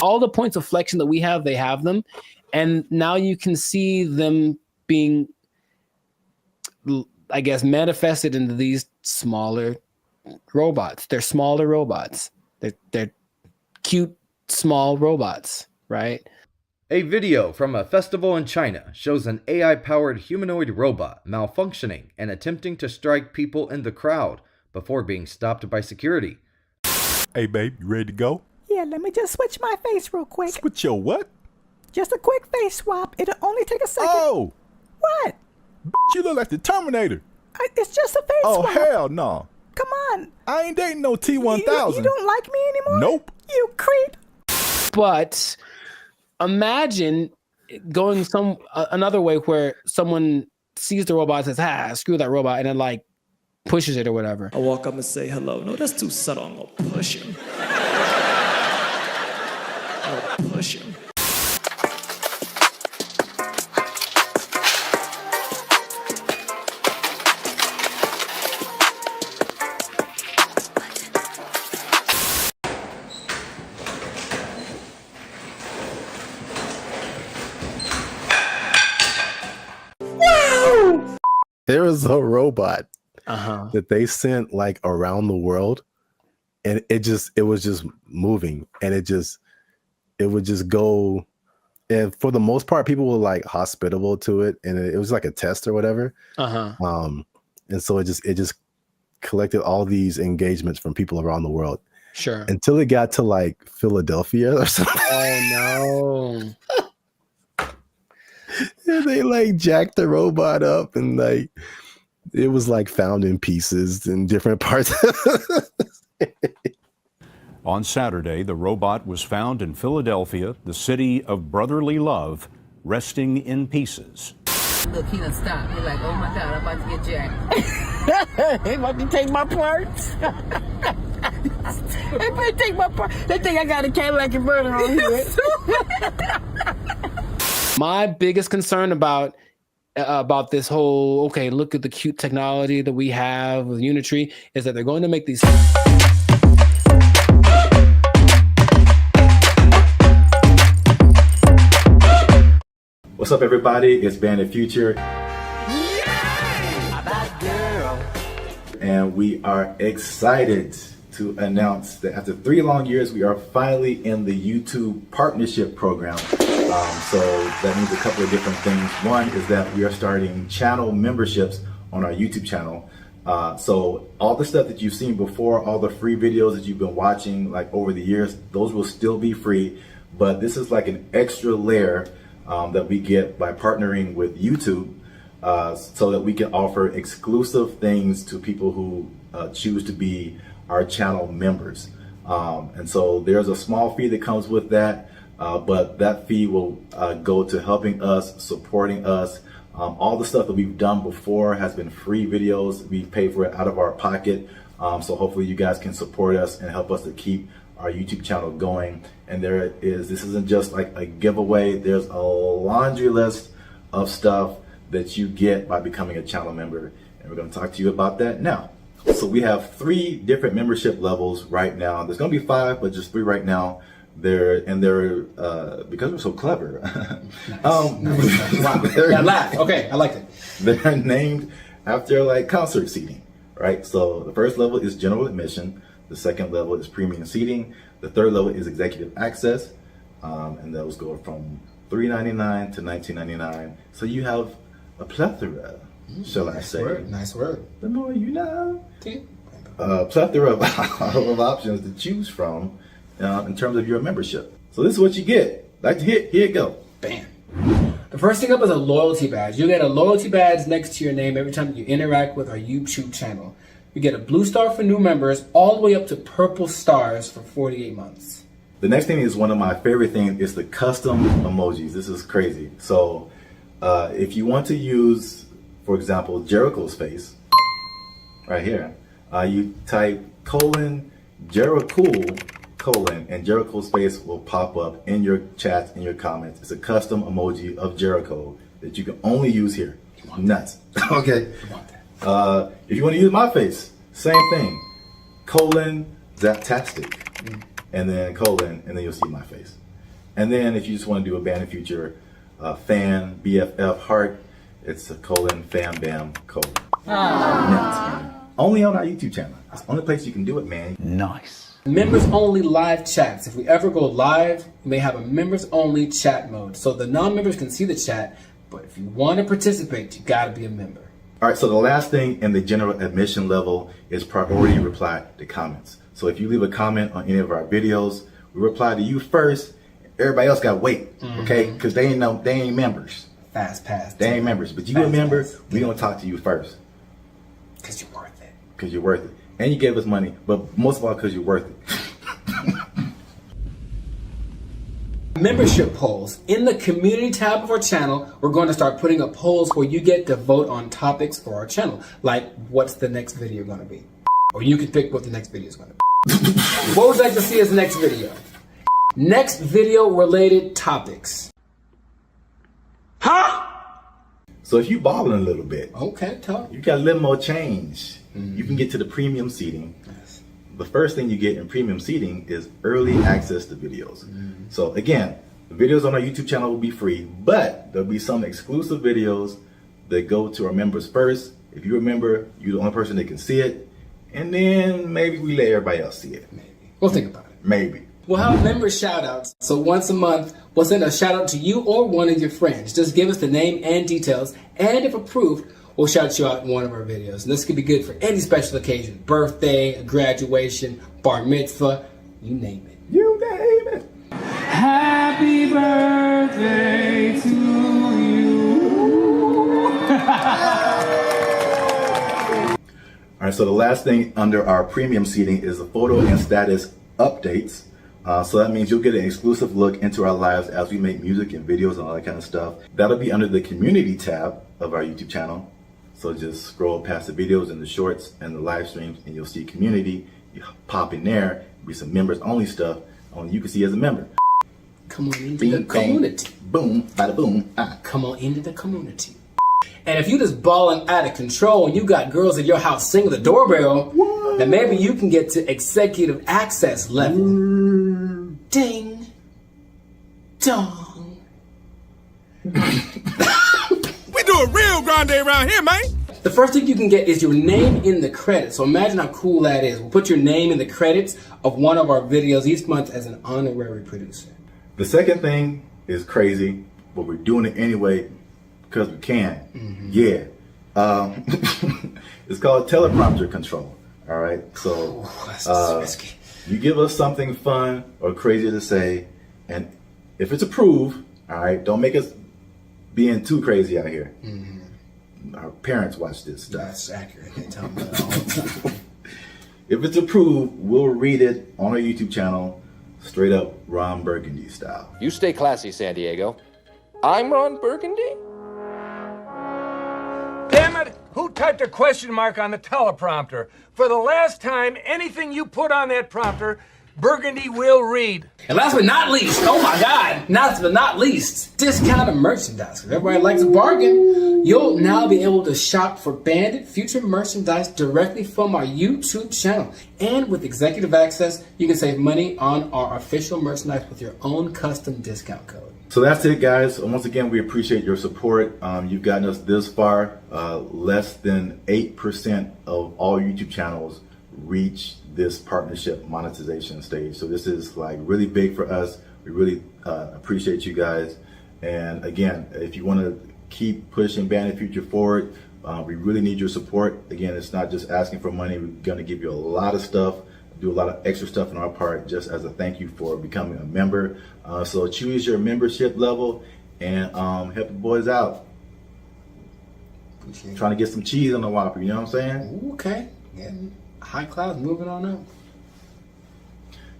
H: All the points of flexion that we have, they have them. And now you can see them being, I guess, manifested into these smaller robots. They're smaller robots. They're cute, small robots, right?
U: A video from a festival in China shows an AI-powered humanoid robot malfunctioning and attempting to strike people in the crowd before being stopped by security.
A: Hey, babe, you ready to go?
T: Yeah, let me just switch my face real quick.
A: Switch your what?
T: Just a quick face swap. It'll only take a second.
A: Oh!
T: What?
A: You look like the Terminator.
T: It's just a face swap.
A: Oh, hell no.
T: Come on.
A: I ain't dating no T-1000.
T: You don't like me anymore?
A: Nope.
T: You creep.
H: But imagine going another way where someone sees the robot and says, screw that robot, and then like pushes it or whatever.
V: I walk up and say hello. No, that's too subtle. I'm gonna push him. I'll push him.
A: There is a robot that they sent like around the world, and it was just moving, and it would just go. And for the most part, people were like hospitable to it, and it was like a test or whatever. And so it just collected all these engagements from people around the world.
H: Sure.
A: Until it got to like Philadelphia or something.
H: Oh no.
A: And they like jacked the robot up, and like it was like found in pieces in different parts.
W: On Saturday, the robot was found in Philadelphia, the city of brotherly love, resting in pieces.
M: Look, he done stopped. He's like, oh my God, I'm about to get jacked. He about to take my parts. They better take my parts. They think I got a Cadillac converter on here.
H: My biggest concern about this whole, okay, look at the cute technology that we have with Unitree, is that they're going to make these.
A: What's up, everybody? It's BrandBee Future. And we are excited to announce that after 3 long years, we are finally in the YouTube partnership program. So that means a couple of different things. One is that we are starting channel memberships on our YouTube channel. So all the stuff that you've seen before, all the free videos that you've been watching like over the years, those will still be free. But this is like an extra layer that we get by partnering with YouTube, so that we can offer exclusive things to people who choose to be our channel members. And so there's a small fee that comes with that, but that fee will go to helping us, supporting us. All the stuff that we've done before has been free videos. We pay for it out of our pocket. So hopefully you guys can support us and help us to keep our YouTube channel going. And this isn't just like a giveaway. There's a laundry list of stuff that you get by becoming a channel member. And we're going to talk to you about that now. So we have 3 different membership levels right now. There's gonna be 5, but just 3 right now. They're because we're so clever.
H: Wow. That laugh. Okay, I liked it.
A: They're named after like concert seating, right? So the first level is general admission. The second level is premium seating. The third level is executive access, and those go from $3.99 to $19.99. So you have a plethora, shall I say?
H: Nice word.
A: The more you know. Plethora of options to choose from in terms of your membership. So this is what you get. Like to hit, here you go.
H: Bam. The first thing up is a loyalty badge. You get a loyalty badge next to your name every time you interact with our YouTube channel. You get a blue star for new members, all the way up to purple stars for 48 months.
A: The next thing is one of my favorite things is the custom emojis. This is crazy. So if you want to use, for example, Jericho's face, right here, you type Jericho, and Jericho's face will pop up in your chats, in your comments. It's a custom emoji of Jericho that you can only use here. Nuts. Okay. If you want to use my face, same thing. Zaptastic. And then and then you'll see my face. And then if you just want to do a Band of Future fan, BFF heart, it's a fan bam Nuts. Only on our YouTube channel. It's the only place you can do it, man.
H: Nice. Members only live chats. If we ever go live, we may have a members only chat mode. So the non-members can see the chat, but if you want to participate, you gotta be a member.
A: All right, so the last thing in the general admission level is priority reply to comments. So if you leave a comment on any of our videos, we reply to you first. Everybody else gotta wait, okay? Because they ain't members.
H: Fast pass.
A: They ain't members, but you a member, we gonna talk to you first.
H: Because you're worth it.
A: Because you're worth it. And you gave us money, but most of all because you're worth it.
H: Membership polls. In the community tab of our channel, we're going to start putting up polls where you get to vote on topics for our channel. Like, what's the next video going to be? Or you can pick what the next video is going to be. What would you like to see as the next video? Next video related topics.
A: Huh? So if you balling a little bit,
H: okay, talk.
A: You got a little more change. You can get to the premium seating. Yes. The first thing you get in premium seating is early access to videos. So again, the videos on our YouTube channel will be free, but there'll be some exclusive videos that go to our members first. If you're a member, you're the only person that can see it. And then maybe we let everybody else see it.
H: Maybe. We'll think about it.
A: Maybe.
H: We'll have member shout outs. So once a month, we'll send a shout out to you or one of your friends. Just give us the name and details. And if approved, we'll shout you out in one of our videos. And this could be good for any special occasion. Birthday, a graduation, bar mitzvah, you name it.
A: You name it.
H: Happy birthday to you.
A: All right, so the last thing under our premium seating is the photo and status updates. So that means you'll get an exclusive look into our lives as we make music and videos and all that kind of stuff. That'll be under the community tab of our YouTube channel. So just scroll past the videos and the shorts and the live streams and you'll see community. You pop in there, be some members only stuff only you can see as a member.
H: Come on into the community.
A: Boom, bada boom.
H: Come on into the community. And if you just balling out of control and you got girls at your house singing the doorbell, then maybe you can get to executive access level. Ding. Dong.
C: We do a real grande around here, man.
H: The first thing you can get is your name in the credits. So imagine how cool that is. We'll put your name in the credits of one of our videos each month as an honorary producer.
A: The second thing is crazy, but we're doing it anyway because we can. Yeah. It's called teleprompter control. All right. So you give us something fun or crazy to say, and if it's approved, all right, don't make us being too crazy out here. Our parents watch this stuff.
H: That's accurate. They tell me that all the time.
A: If it's approved, we'll read it on our YouTube channel, straight up Ron Burgundy style.
I: You stay classy, San Diego. I'm Ron Burgundy?
L: Damn it! Who typed a question mark on the teleprompter? For the last time, anything you put on that prompter Burgundy will read.
D: And last but not least, oh my God, last but not least, discounted merchandise. If everybody likes a bargain, you'll now be able to shop for Bandit Future merchandise directly from our YouTube channel. And with executive access, you can save money on our official merchandise with your own custom discount code.
A: So that's it, guys. Once again, we appreciate your support. You've gotten us this far. Less than 8% of all YouTube channels reach this partnership monetization stage. So this is like really big for us. We really appreciate you guys. And again, if you want to keep pushing Bandit Future forward, we really need your support. Again, it's not just asking for money. We're going to give you a lot of stuff, do a lot of extra stuff on our part just as a thank you for becoming a member. So choose your membership level and help the boys out. Trying to get some cheese on the Whopper, you know what I'm saying?
D: Okay. Yeah. High class, moving on up.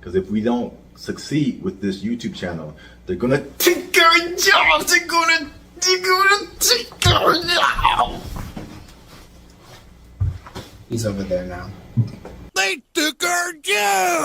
A: Because if we don't succeed with this YouTube channel, they're gonna take our jobs. They're gonna take our jobs.
D: He's over there now.
C: They took our jobs.